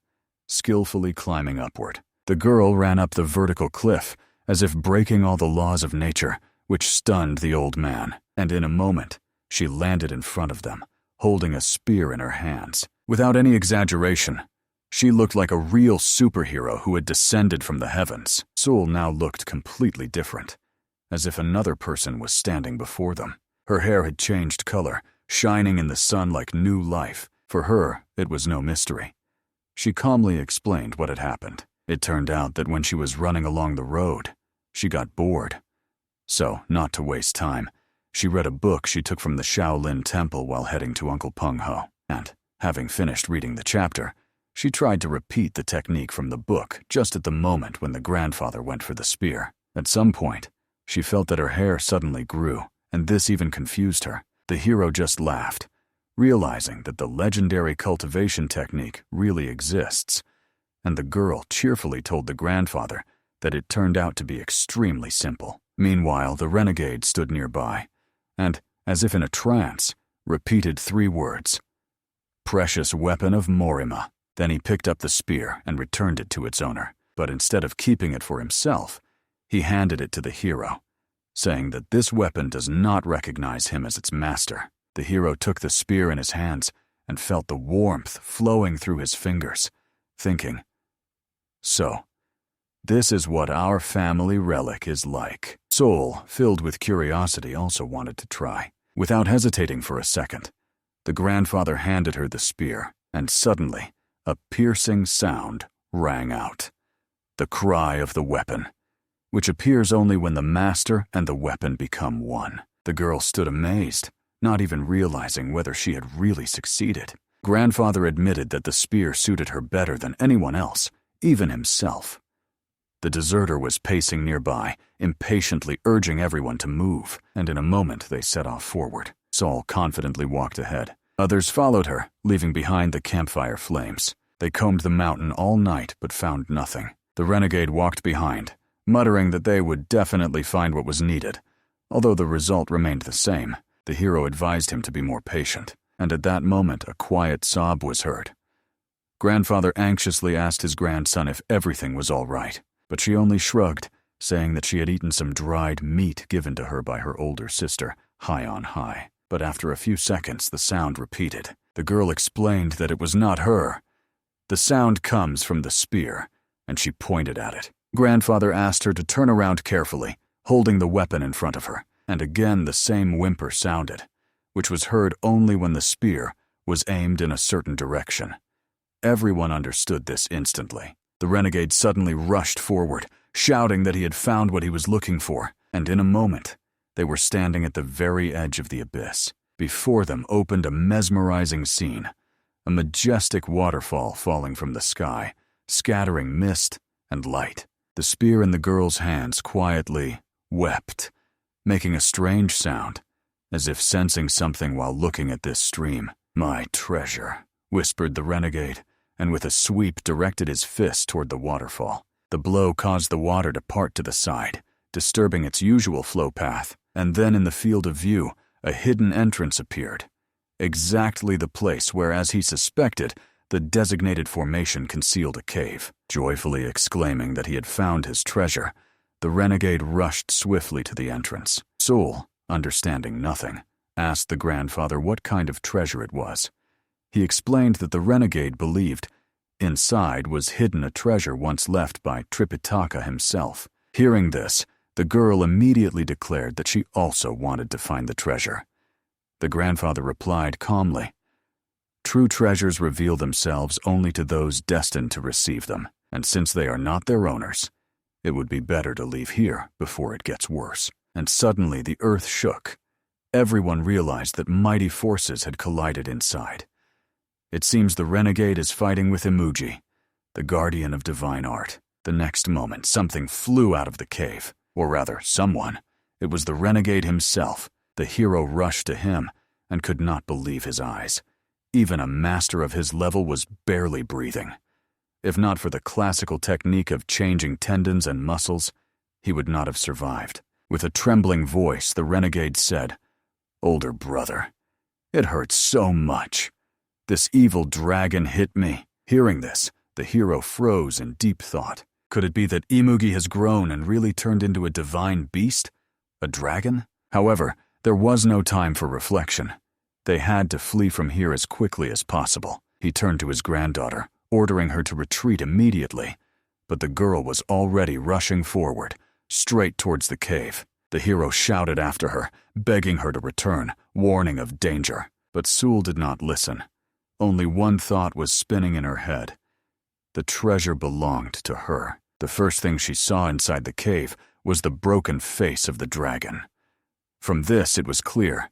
skillfully climbing upward. The girl ran up the vertical cliff, as if breaking all the laws of nature, which stunned the old man, and in a moment, she landed in front of them, holding a spear in her hands. Without any exaggeration, she looked like a real superhero who had descended from the heavens. Sul now looked completely different, as if another person was standing before them. Her hair had changed color, shining in the sun like new life. For her, it was no mystery. She calmly explained what had happened. It turned out that when she was running along the road, she got bored. So, not to waste time, she read a book she took from the Shaolin temple while heading to Uncle Peng Ho, and, having finished reading the chapter, she tried to repeat the technique from the book just at the moment when the grandfather went for the spear. At some point, she felt that her hair suddenly grew, and this even confused her. The hero just laughed, realizing that the legendary cultivation technique really exists, and the girl cheerfully told the grandfather that it turned out to be extremely simple. Meanwhile, the renegade stood nearby, and, as if in a trance, repeated 3 words, "Precious weapon of Morima." Then he picked up the spear and returned it to its owner, but instead of keeping it for himself, he handed it to the hero, saying that this weapon does not recognize him as its master. The hero took the spear in his hands and felt the warmth flowing through his fingers, thinking, "So, this is what our family relic is like." Sul, filled with curiosity, also wanted to try. Without hesitating for a second, the grandfather handed her the spear, and suddenly, a piercing sound rang out. The cry of the weapon, which appears only when the master and the weapon become one. The girl stood amazed, not even realizing whether she had really succeeded. Grandfather admitted that the spear suited her better than anyone else, even himself. The deserter was pacing nearby, impatiently urging everyone to move, and in a moment they set off forward. Saul confidently walked ahead. Others followed her, leaving behind the campfire flames. They combed the mountain all night but found nothing. The renegade walked behind, muttering that they would definitely find what was needed. Although the result remained the same, the hero advised him to be more patient, and at that moment a quiet sob was heard. Grandfather anxiously asked his grandson if everything was all right, but she only shrugged, saying that she had eaten some dried meat given to her by her older sister, high on high. But after a few seconds, the sound repeated. The girl explained that it was not her. The sound comes from the spear, and she pointed at it. Grandfather asked her to turn around carefully, holding the weapon in front of her, and again the same whimper sounded, which was heard only when the spear was aimed in a certain direction. Everyone understood this instantly. The renegade suddenly rushed forward, shouting that he had found what he was looking for, and in a moment, they were standing at the very edge of the abyss. Before them opened a mesmerizing scene, a majestic waterfall falling from the sky, scattering mist and light. The spear in the girl's hands quietly wept, making a strange sound, as if sensing something while looking at this stream. "My treasure," whispered the renegade, and with a sweep directed his fist toward the waterfall. The blow caused the water to part to the side, disturbing its usual flow path, and then in the field of view, a hidden entrance appeared, exactly the place where, as he suspected, the designated formation concealed a cave. Joyfully exclaiming that he had found his treasure, the renegade rushed swiftly to the entrance. Soul, understanding nothing, asked the grandfather what kind of treasure it was. He explained that the renegade believed inside was hidden a treasure once left by Tripitaka himself. Hearing this, the girl immediately declared that she also wanted to find the treasure. The grandfather replied calmly, "True treasures reveal themselves only to those destined to receive them, and since they are not their owners, it would be better to leave here before it gets worse." And suddenly the earth shook. Everyone realized that mighty forces had collided inside. It seems the renegade is fighting with Imuji, the guardian of divine art. The next moment, something flew out of the cave. Or rather, someone. It was the renegade himself. The hero rushed to him and could not believe his eyes. Even a master of his level was barely breathing. If not for the classical technique of changing tendons and muscles, he would not have survived. With a trembling voice, the renegade said, "Older brother, it hurts so much. This evil dragon hit me." Hearing this, the hero froze in deep thought. Could it be that Imugi has grown and really turned into a divine beast? A dragon? However, there was no time for reflection. They had to flee from here as quickly as possible. He turned to his granddaughter, ordering her to retreat immediately, but the girl was already rushing forward, straight towards the cave. The hero shouted after her, begging her to return, warning of danger. But Sul did not listen. Only one thought was spinning in her head. The treasure belonged to her. The first thing she saw inside the cave was the broken face of the dragon. From this, it was clear.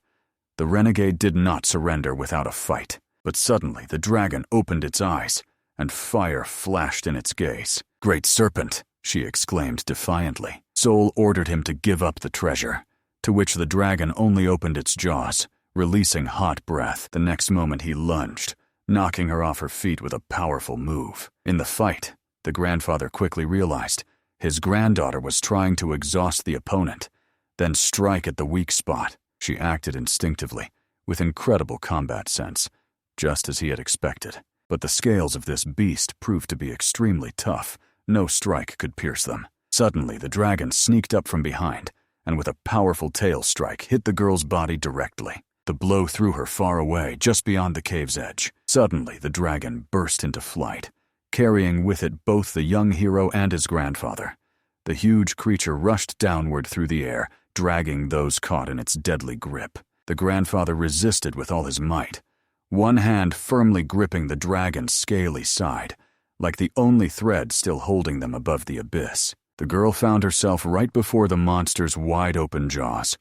The renegade did not surrender without a fight. But suddenly, the dragon opened its eyes, and fire flashed in its gaze. "Great serpent!" she exclaimed defiantly. Soul ordered him to give up the treasure, to which the dragon only opened its jaws, releasing hot breath. The next moment he lunged, knocking her off her feet with a powerful move. In the fight, the grandfather quickly realized his granddaughter was trying to exhaust the opponent, then strike at the weak spot. She acted instinctively, with incredible combat sense, just as he had expected. But the scales of this beast proved to be extremely tough. No strike could pierce them. Suddenly, the dragon sneaked up from behind, and with a powerful tail strike, hit the girl's body directly. The blow threw her far away, just beyond the cave's edge. Suddenly, the dragon burst into flight, carrying with it both the young hero and his grandfather. The huge creature rushed downward through the air, dragging those caught in its deadly grip. The grandfather resisted with all his might, one hand firmly gripping the dragon's scaly side, like the only thread still holding them above the abyss. The girl found herself right before the monster's wide-open jaws,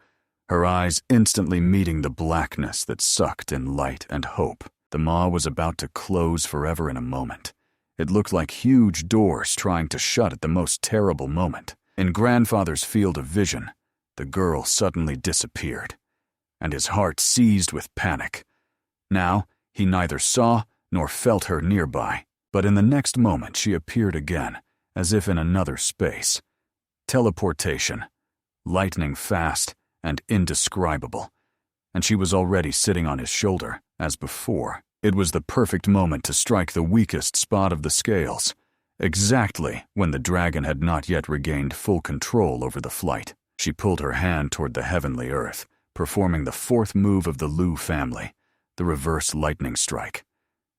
her eyes instantly meeting the blackness that sucked in light and hope. The maw was about to close forever in a moment. It looked like huge doors trying to shut at the most terrible moment. In grandfather's field of vision, the girl suddenly disappeared, and his heart seized with panic. Now, he neither saw nor felt her nearby, but in the next moment she appeared again, as if in another space. Teleportation, lightning fast and indescribable, and she was already sitting on his shoulder, as before. It was the perfect moment to strike the weakest spot of the scales, exactly when the dragon had not yet regained full control over the flight. She pulled her hand toward the heavenly earth, performing the fourth move of the Lu family, the reverse lightning strike,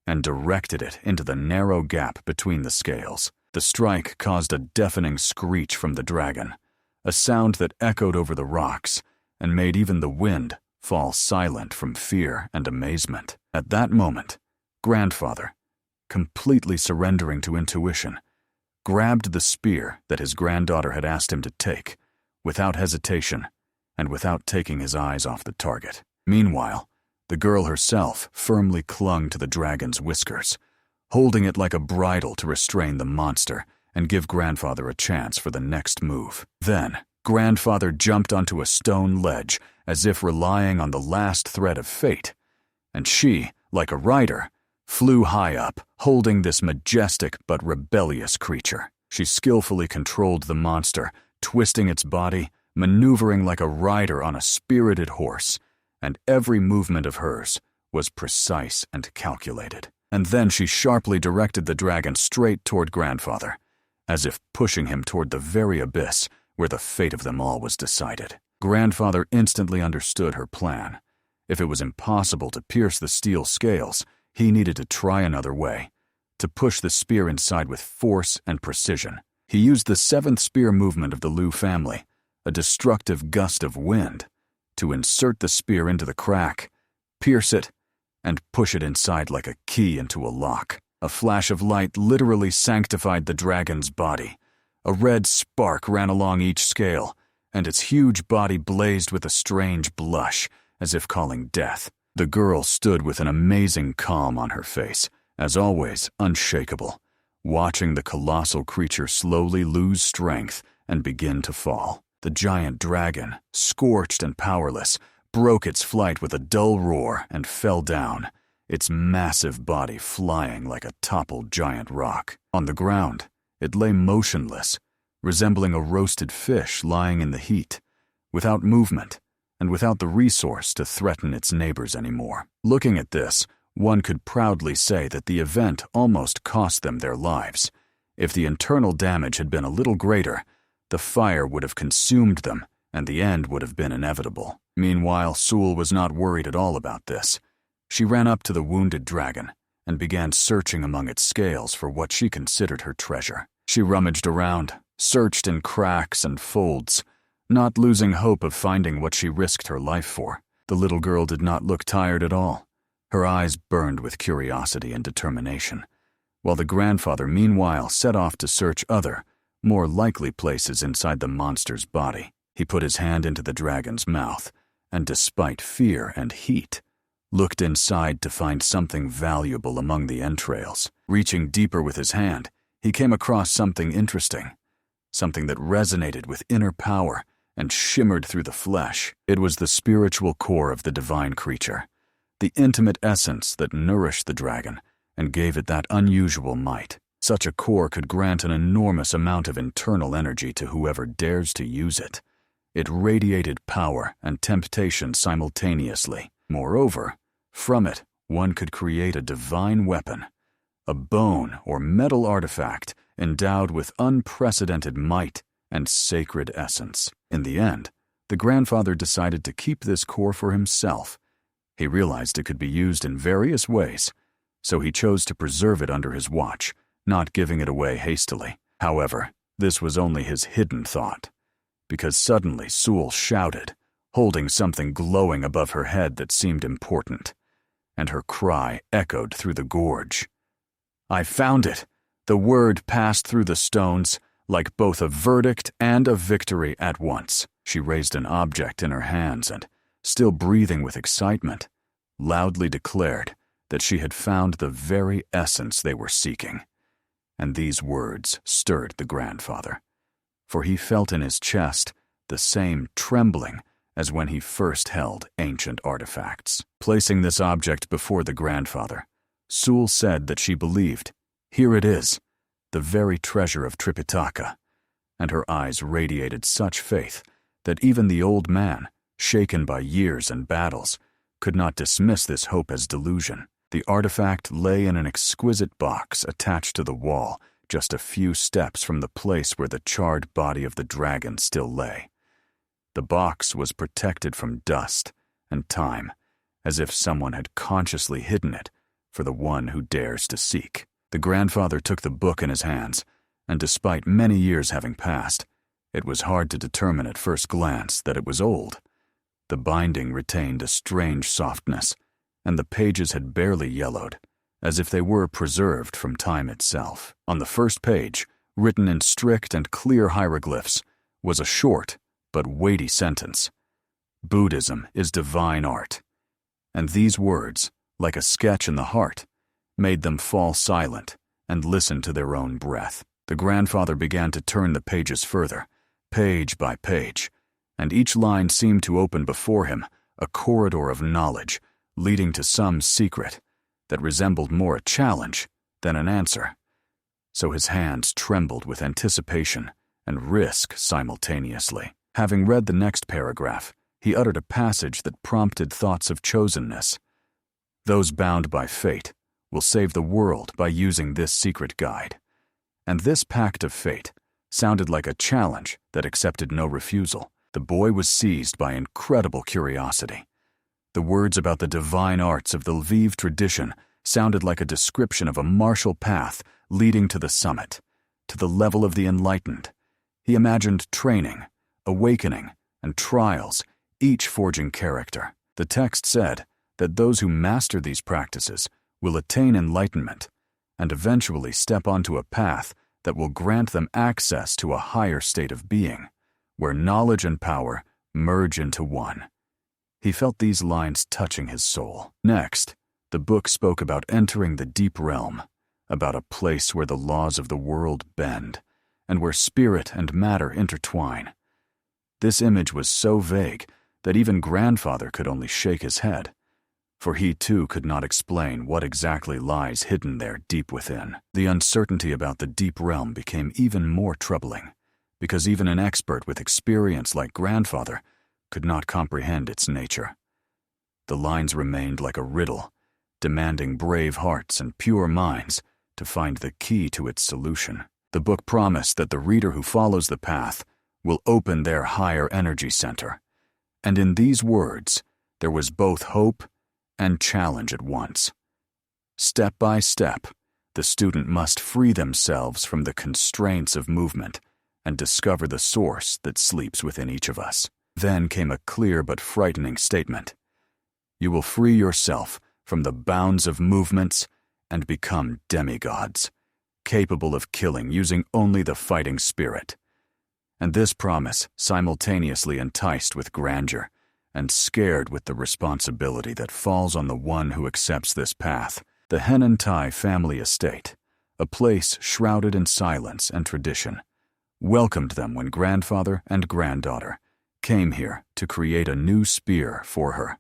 and directed it into the narrow gap between the scales. The strike caused a deafening screech from the dragon, a sound that echoed over the rocks and made even the wind fall silent from fear and amazement. At that moment, grandfather, completely surrendering to intuition, grabbed the spear that his granddaughter had asked him to take, without hesitation and without taking his eyes off the target. Meanwhile, the girl herself firmly clung to the dragon's whiskers, holding it like a bridle to restrain the monster and give grandfather a chance for the next move. Then, grandfather jumped onto a stone ledge as if relying on the last thread of fate, and she, like a rider, flew high up, holding this majestic but rebellious creature. She skillfully controlled the monster, twisting its body, maneuvering like a rider on a spirited horse, and every movement of hers was precise and calculated. And then she sharply directed the dragon straight toward grandfather, as if pushing him toward the very abyss where the fate of them all was decided. Grandfather instantly understood her plan. If it was impossible to pierce the steel scales, he needed to try another way, to push the spear inside with force and precision. He used the seventh spear movement of the Lu family, a destructive gust of wind, to insert the spear into the crack, pierce it, and push it inside like a key into a lock. A flash of light literally sanctified the dragon's body. A red spark ran along each scale, and its huge body blazed with a strange blush, as if calling death. The girl stood with an amazing calm on her face, as always unshakable, watching the colossal creature slowly lose strength and begin to fall. The giant dragon, scorched and powerless, broke its flight with a dull roar and fell down, its massive body flying like a toppled giant rock. On the ground, it lay motionless, resembling a roasted fish lying in the heat, without movement and without the resource to threaten its neighbors anymore. Looking at this, one could proudly say that the event almost cost them their lives. If the internal damage had been a little greater, the fire would have consumed them, and the end would have been inevitable. Meanwhile, Sul was not worried at all about this. She ran up to the wounded dragon and began searching among its scales for what she considered her treasure. She rummaged around, searched in cracks and folds, not losing hope of finding what she risked her life for. The little girl did not look tired at all. Her eyes burned with curiosity and determination, while the grandfather meanwhile set off to search other, more likely places inside the monster's body. He put his hand into the dragon's mouth, and despite fear and heat, looked inside to find something valuable among the entrails. Reaching deeper with his hand, he came across something interesting, something that resonated with inner power and shimmered through the flesh. It was the spiritual core of the divine creature, the intimate essence that nourished the dragon and gave it that unusual might. Such a core could grant an enormous amount of internal energy to whoever dares to use it. It radiated power and temptation simultaneously. Moreover, from it, one could create a divine weapon, a bone or metal artifact endowed with unprecedented might and sacred essence. In the end, the grandfather decided to keep this core for himself. He realized it could be used in various ways, so he chose to preserve it under his watch, not giving it away hastily. However, this was only his hidden thought, because suddenly Sul shouted, holding something glowing above her head that seemed important, and her cry echoed through the gorge. "I found it!" The word passed through the stones like both a verdict and a victory at once. She raised an object in her hands and, still breathing with excitement, loudly declared that she had found the very essence they were seeking. And these words stirred the grandfather, for he felt in his chest the same trembling as when he first held ancient artifacts. Placing this object before the grandfather, Sul said that she believed, "Here it is, the very treasure of Tripitaka," and her eyes radiated such faith that even the old man, shaken by years and battles, could not dismiss this hope as delusion. The artifact lay in an exquisite box attached to the wall, just a few steps from the place where the charred body of the dragon still lay. The box was protected from dust and time, as if someone had consciously hidden it for the one who dares to seek. The grandfather took the book in his hands, and despite many years having passed, it was hard to determine at first glance that it was old. The binding retained a strange softness, and the pages had barely yellowed, as if they were preserved from time itself. On the first page, written in strict and clear hieroglyphs, was a short but weighty sentence: "Buddhism is divine art." And these words, like a sketch in the heart, made them fall silent and listen to their own breath. The grandfather began to turn the pages further, page by page, and each line seemed to open before him a corridor of knowledge leading to some secret that resembled more a challenge than an answer. So his hands trembled with anticipation and risk simultaneously. Having read the next paragraph, he uttered a passage that prompted thoughts of chosenness. "Those bound by fate will save the world by using this secret guide." And this pact of fate sounded like a challenge that accepted no refusal. The boy was seized by incredible curiosity. The words about the divine arts of the Lviv tradition sounded like a description of a martial path leading to the summit, to the level of the enlightened. He imagined training, awakening, and trials, each forging character. The text said that those who master these practices will attain enlightenment and eventually step onto a path that will grant them access to a higher state of being, where knowledge and power merge into one. He felt these lines touching his soul. Next, the book spoke about entering the deep realm, about a place where the laws of the world bend, and where spirit and matter intertwine. This image was so vague that even grandfather could only shake his head, for he too could not explain what exactly lies hidden there deep within. The uncertainty about the deep realm became even more troubling, because even an expert with experience like grandfather could not comprehend its nature. The lines remained like a riddle, demanding brave hearts and pure minds to find the key to its solution. The book promised that the reader who follows the path will open their higher energy center, and in these words there was both hope and challenge at once. Step by step, the student must free themselves from the constraints of movement and discover the source that sleeps within each of us. Then came a clear but frightening statement. You will free yourself from the bounds of movements and become demigods, capable of killing using only the fighting spirit. And this promise simultaneously enticed with grandeur and scared with the responsibility that falls on the one who accepts this path. The Henentai family estate, a place shrouded in silence and tradition, welcomed them when grandfather and granddaughter came here to create a new spear for her,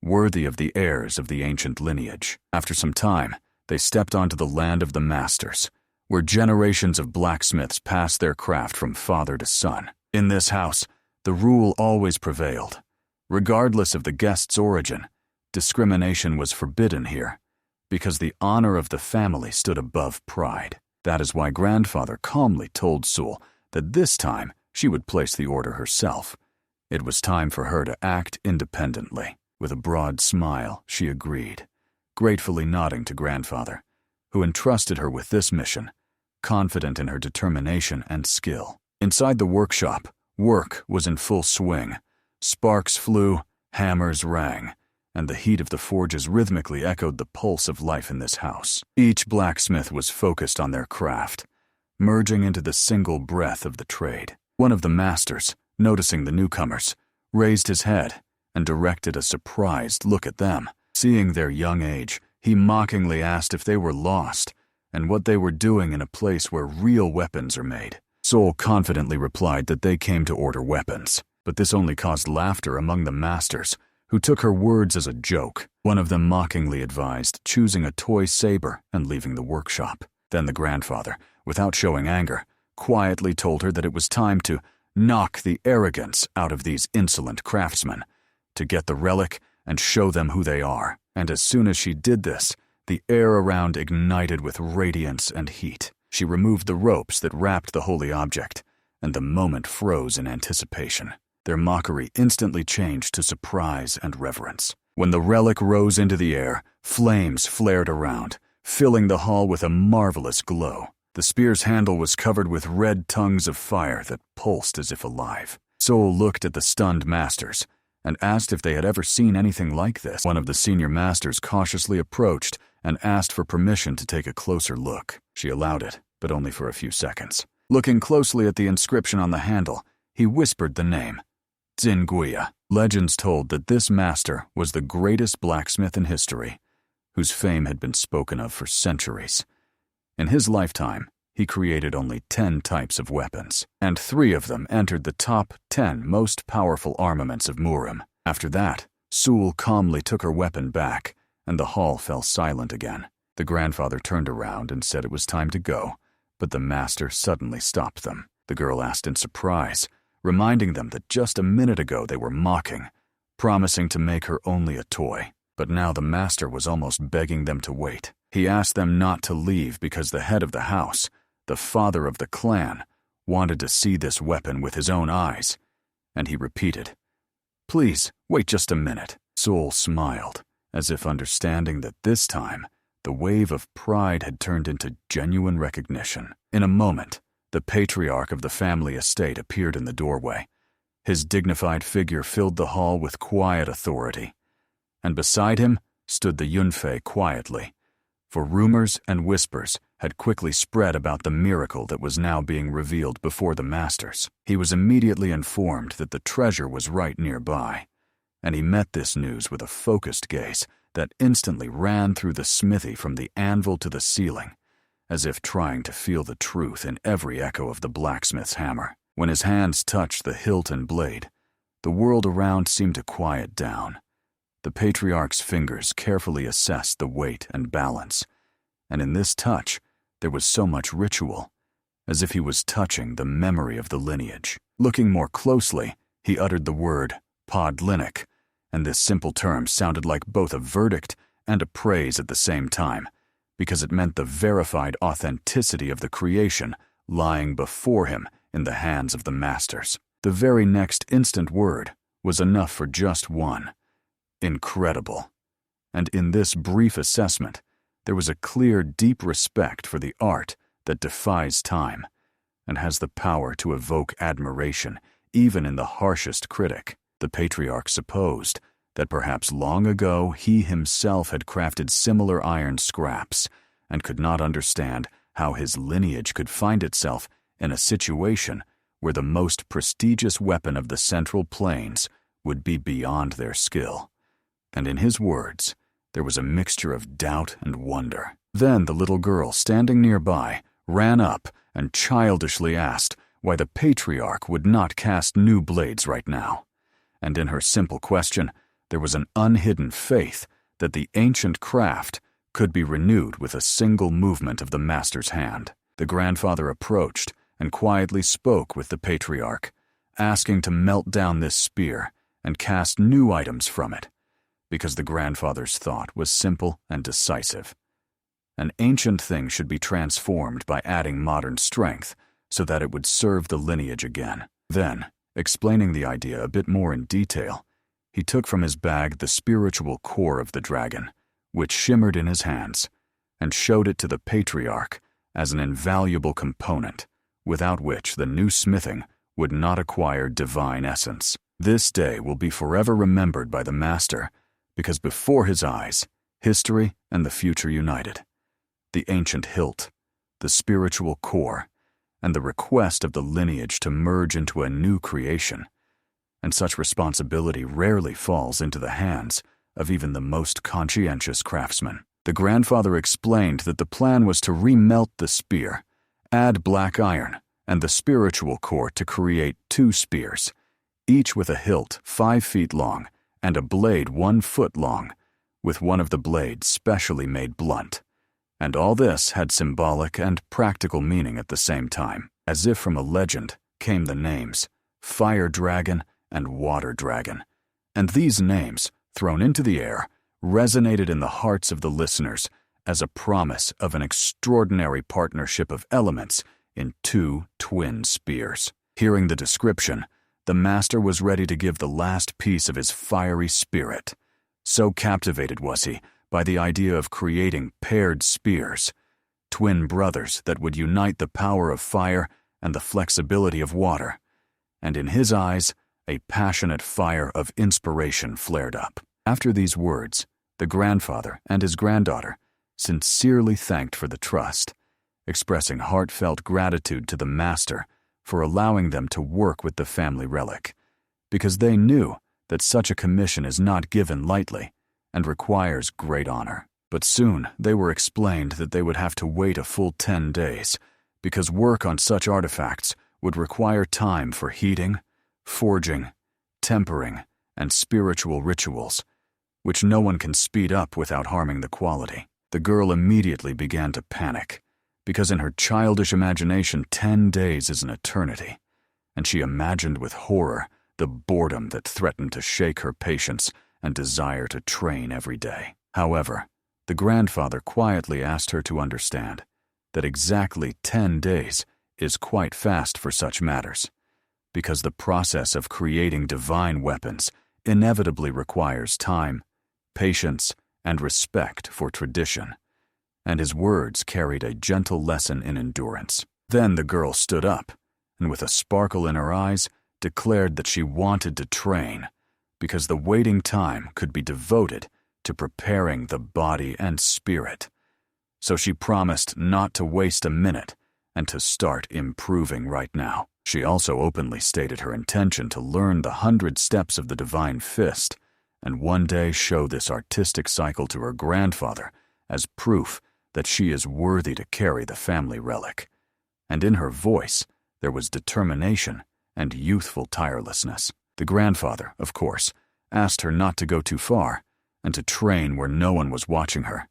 worthy of the heirs of the ancient lineage. After some time, they stepped onto the land of the masters, where generations of blacksmiths passed their craft from father to son. In this house, the rule always prevailed. Regardless of the guest's origin, discrimination was forbidden here, because the honor of the family stood above pride. That is why grandfather calmly told Sul that this time she would place the order herself. It was time for her to act independently. With a broad smile, she agreed, gratefully nodding to grandfather, who entrusted her with this mission, confident in her determination and skill. Inside the workshop, work was in full swing. Sparks flew, hammers rang, and the heat of the forges rhythmically echoed the pulse of life in this house. Each blacksmith was focused on their craft, merging into the single breath of the trade. One of the masters, noticing the newcomers, raised his head and directed a surprised look at them. Seeing their young age, he mockingly asked if they were lost and what they were doing in a place where real weapons are made. Soul confidently replied that they came to order weapons, but this only caused laughter among the masters, who took her words as a joke. One of them mockingly advised choosing a toy saber and leaving the workshop. Then the grandfather, without showing anger, quietly told her that it was time to knock the arrogance out of these insolent craftsmen, to get the relic and show them who they are. And as soon as she did this, the air around ignited with radiance and heat. She removed the ropes that wrapped the holy object, and the moment froze in anticipation. Their mockery instantly changed to surprise and reverence. When the relic rose into the air, flames flared around, filling the hall with a marvelous glow. The spear's handle was covered with red tongues of fire that pulsed as if alive. Soul looked at the stunned masters and asked if they had ever seen anything like this. One of the senior masters cautiously approached and asked for permission to take a closer look. She allowed it, but only for a few seconds. Looking closely at the inscription on the handle, he whispered the name, Zinguya. Legends told that this master was the greatest blacksmith in history, whose fame had been spoken of for centuries. In his lifetime, he created only 10 types of weapons, and 3 of them entered the top 10 most powerful armaments of Murim. After that, Sul calmly took her weapon back, and the hall fell silent again. The grandfather turned around and said it was time to go, but the master suddenly stopped them. The girl asked in surprise, reminding them that just a minute ago they were mocking, promising to make her only a toy. But now the master was almost begging them to wait. He asked them not to leave because the head of the house, the father of the clan, wanted to see this weapon with his own eyes, and he repeated, "Please, wait just a minute." Soul smiled, as if understanding that this time, the wave of pride had turned into genuine recognition. In a moment, the patriarch of the family estate appeared in the doorway. His dignified figure filled the hall with quiet authority, and beside him stood the Yunfei quietly, for rumors and whispers had quickly spread about the miracle that was now being revealed before the masters. He was immediately informed that the treasure was right nearby, and he met this news with a focused gaze that instantly ran through the smithy from the anvil to the ceiling, as if trying to feel the truth in every echo of the blacksmith's hammer. When his hands touched the hilt and blade, the world around seemed to quiet down. The patriarch's fingers carefully assessed the weight and balance, and in this touch there was so much ritual, as if he was touching the memory of the lineage. Looking more closely, he uttered the word podlinik, and this simple term sounded like both a verdict and a praise at the same time, because it meant the verified authenticity of the creation lying before him in the hands of the masters. The very next instant word was enough for just one: incredible. And in this brief assessment, there was a clear, deep respect for the art that defies time and has the power to evoke admiration even in the harshest critic. The patriarch supposed that perhaps long ago he himself had crafted similar iron scraps and could not understand how his lineage could find itself in a situation where the most prestigious weapon of the Central Plains would be beyond their skill. And in his words, there was a mixture of doubt and wonder. Then the little girl standing nearby ran up and childishly asked why the patriarch would not cast new blades right now. And in her simple question, there was an unhidden faith that the ancient craft could be renewed with a single movement of the master's hand. The grandfather approached and quietly spoke with the patriarch, asking to melt down this spear and cast new items from it, because the grandfather's thought was simple and decisive. An ancient thing should be transformed by adding modern strength so that it would serve the lineage again. Then, explaining the idea a bit more in detail, he took from his bag the spiritual core of the dragon, which shimmered in his hands, and showed it to the patriarch as an invaluable component, without which the new smithing would not acquire divine essence. This day will be forever remembered by the master, because before his eyes, history and the future united. The ancient hilt, the spiritual core, and the request of the lineage to merge into a new creation. And such responsibility rarely falls into the hands of even the most conscientious craftsman. The grandfather explained that the plan was to remelt the spear, add black iron, and the spiritual core to create 2 spears, each with a hilt 5 feet long and a blade 1 foot long, with one of the blades specially made blunt. And all this had symbolic and practical meaning at the same time. As if from a legend came the names Fire Dragon and Water Dragon, and these names, thrown into the air, resonated in the hearts of the listeners as a promise of an extraordinary partnership of elements in 2 twin spears. Hearing the description, the master was ready to give the last piece of his fiery spirit. So captivated was he by the idea of creating paired spears, twin brothers that would unite the power of fire and the flexibility of water. And in his eyes, a passionate fire of inspiration flared up. After these words, the grandfather and his granddaughter sincerely thanked for the trust, expressing heartfelt gratitude to the master for allowing them to work with the family relic, because they knew that such a commission is not given lightly and requires great honor. But soon they were explained that they would have to wait a full 10 days, because work on such artifacts would require time for heating, forging, tempering, and spiritual rituals, which no one can speed up without harming the quality. The girl immediately began to panic, because in her childish imagination 10 days is an eternity, and she imagined with horror the boredom that threatened to shake her patience and desire to train every day. However, the grandfather quietly asked her to understand that exactly 10 days is quite fast for such matters, because the process of creating divine weapons inevitably requires time, patience, and respect for tradition, and his words carried a gentle lesson in endurance. Then the girl stood up, and with a sparkle in her eyes, declared that she wanted to train, because the waiting time could be devoted to preparing the body and spirit. So she promised not to waste a minute and to start improving right now. She also openly stated her intention to learn the 100 steps of the Divine Fist and one day show this artistic cycle to her grandfather as proof that she is worthy to carry the family relic. And in her voice, there was determination and youthful tirelessness. The grandfather, of course, asked her not to go too far and to train where no one was watching her,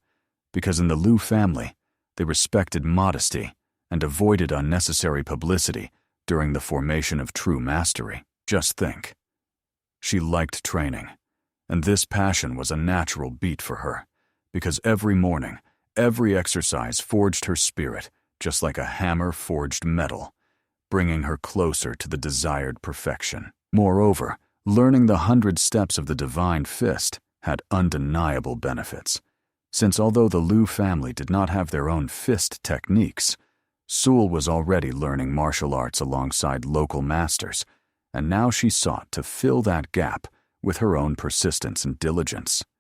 because in the Liu family, they respected modesty and avoided unnecessary publicity during the formation of true mastery. Just think. She liked training, and this passion was a natural beat for her, because every morning, every exercise forged her spirit just like a hammer forged metal, bringing her closer to the desired perfection. Moreover, learning the 100 steps of the Divine Fist had undeniable benefits, since although the Liu family did not have their own fist techniques, Sul was already learning martial arts alongside local masters, and now she sought to fill that gap with her own persistence and diligence.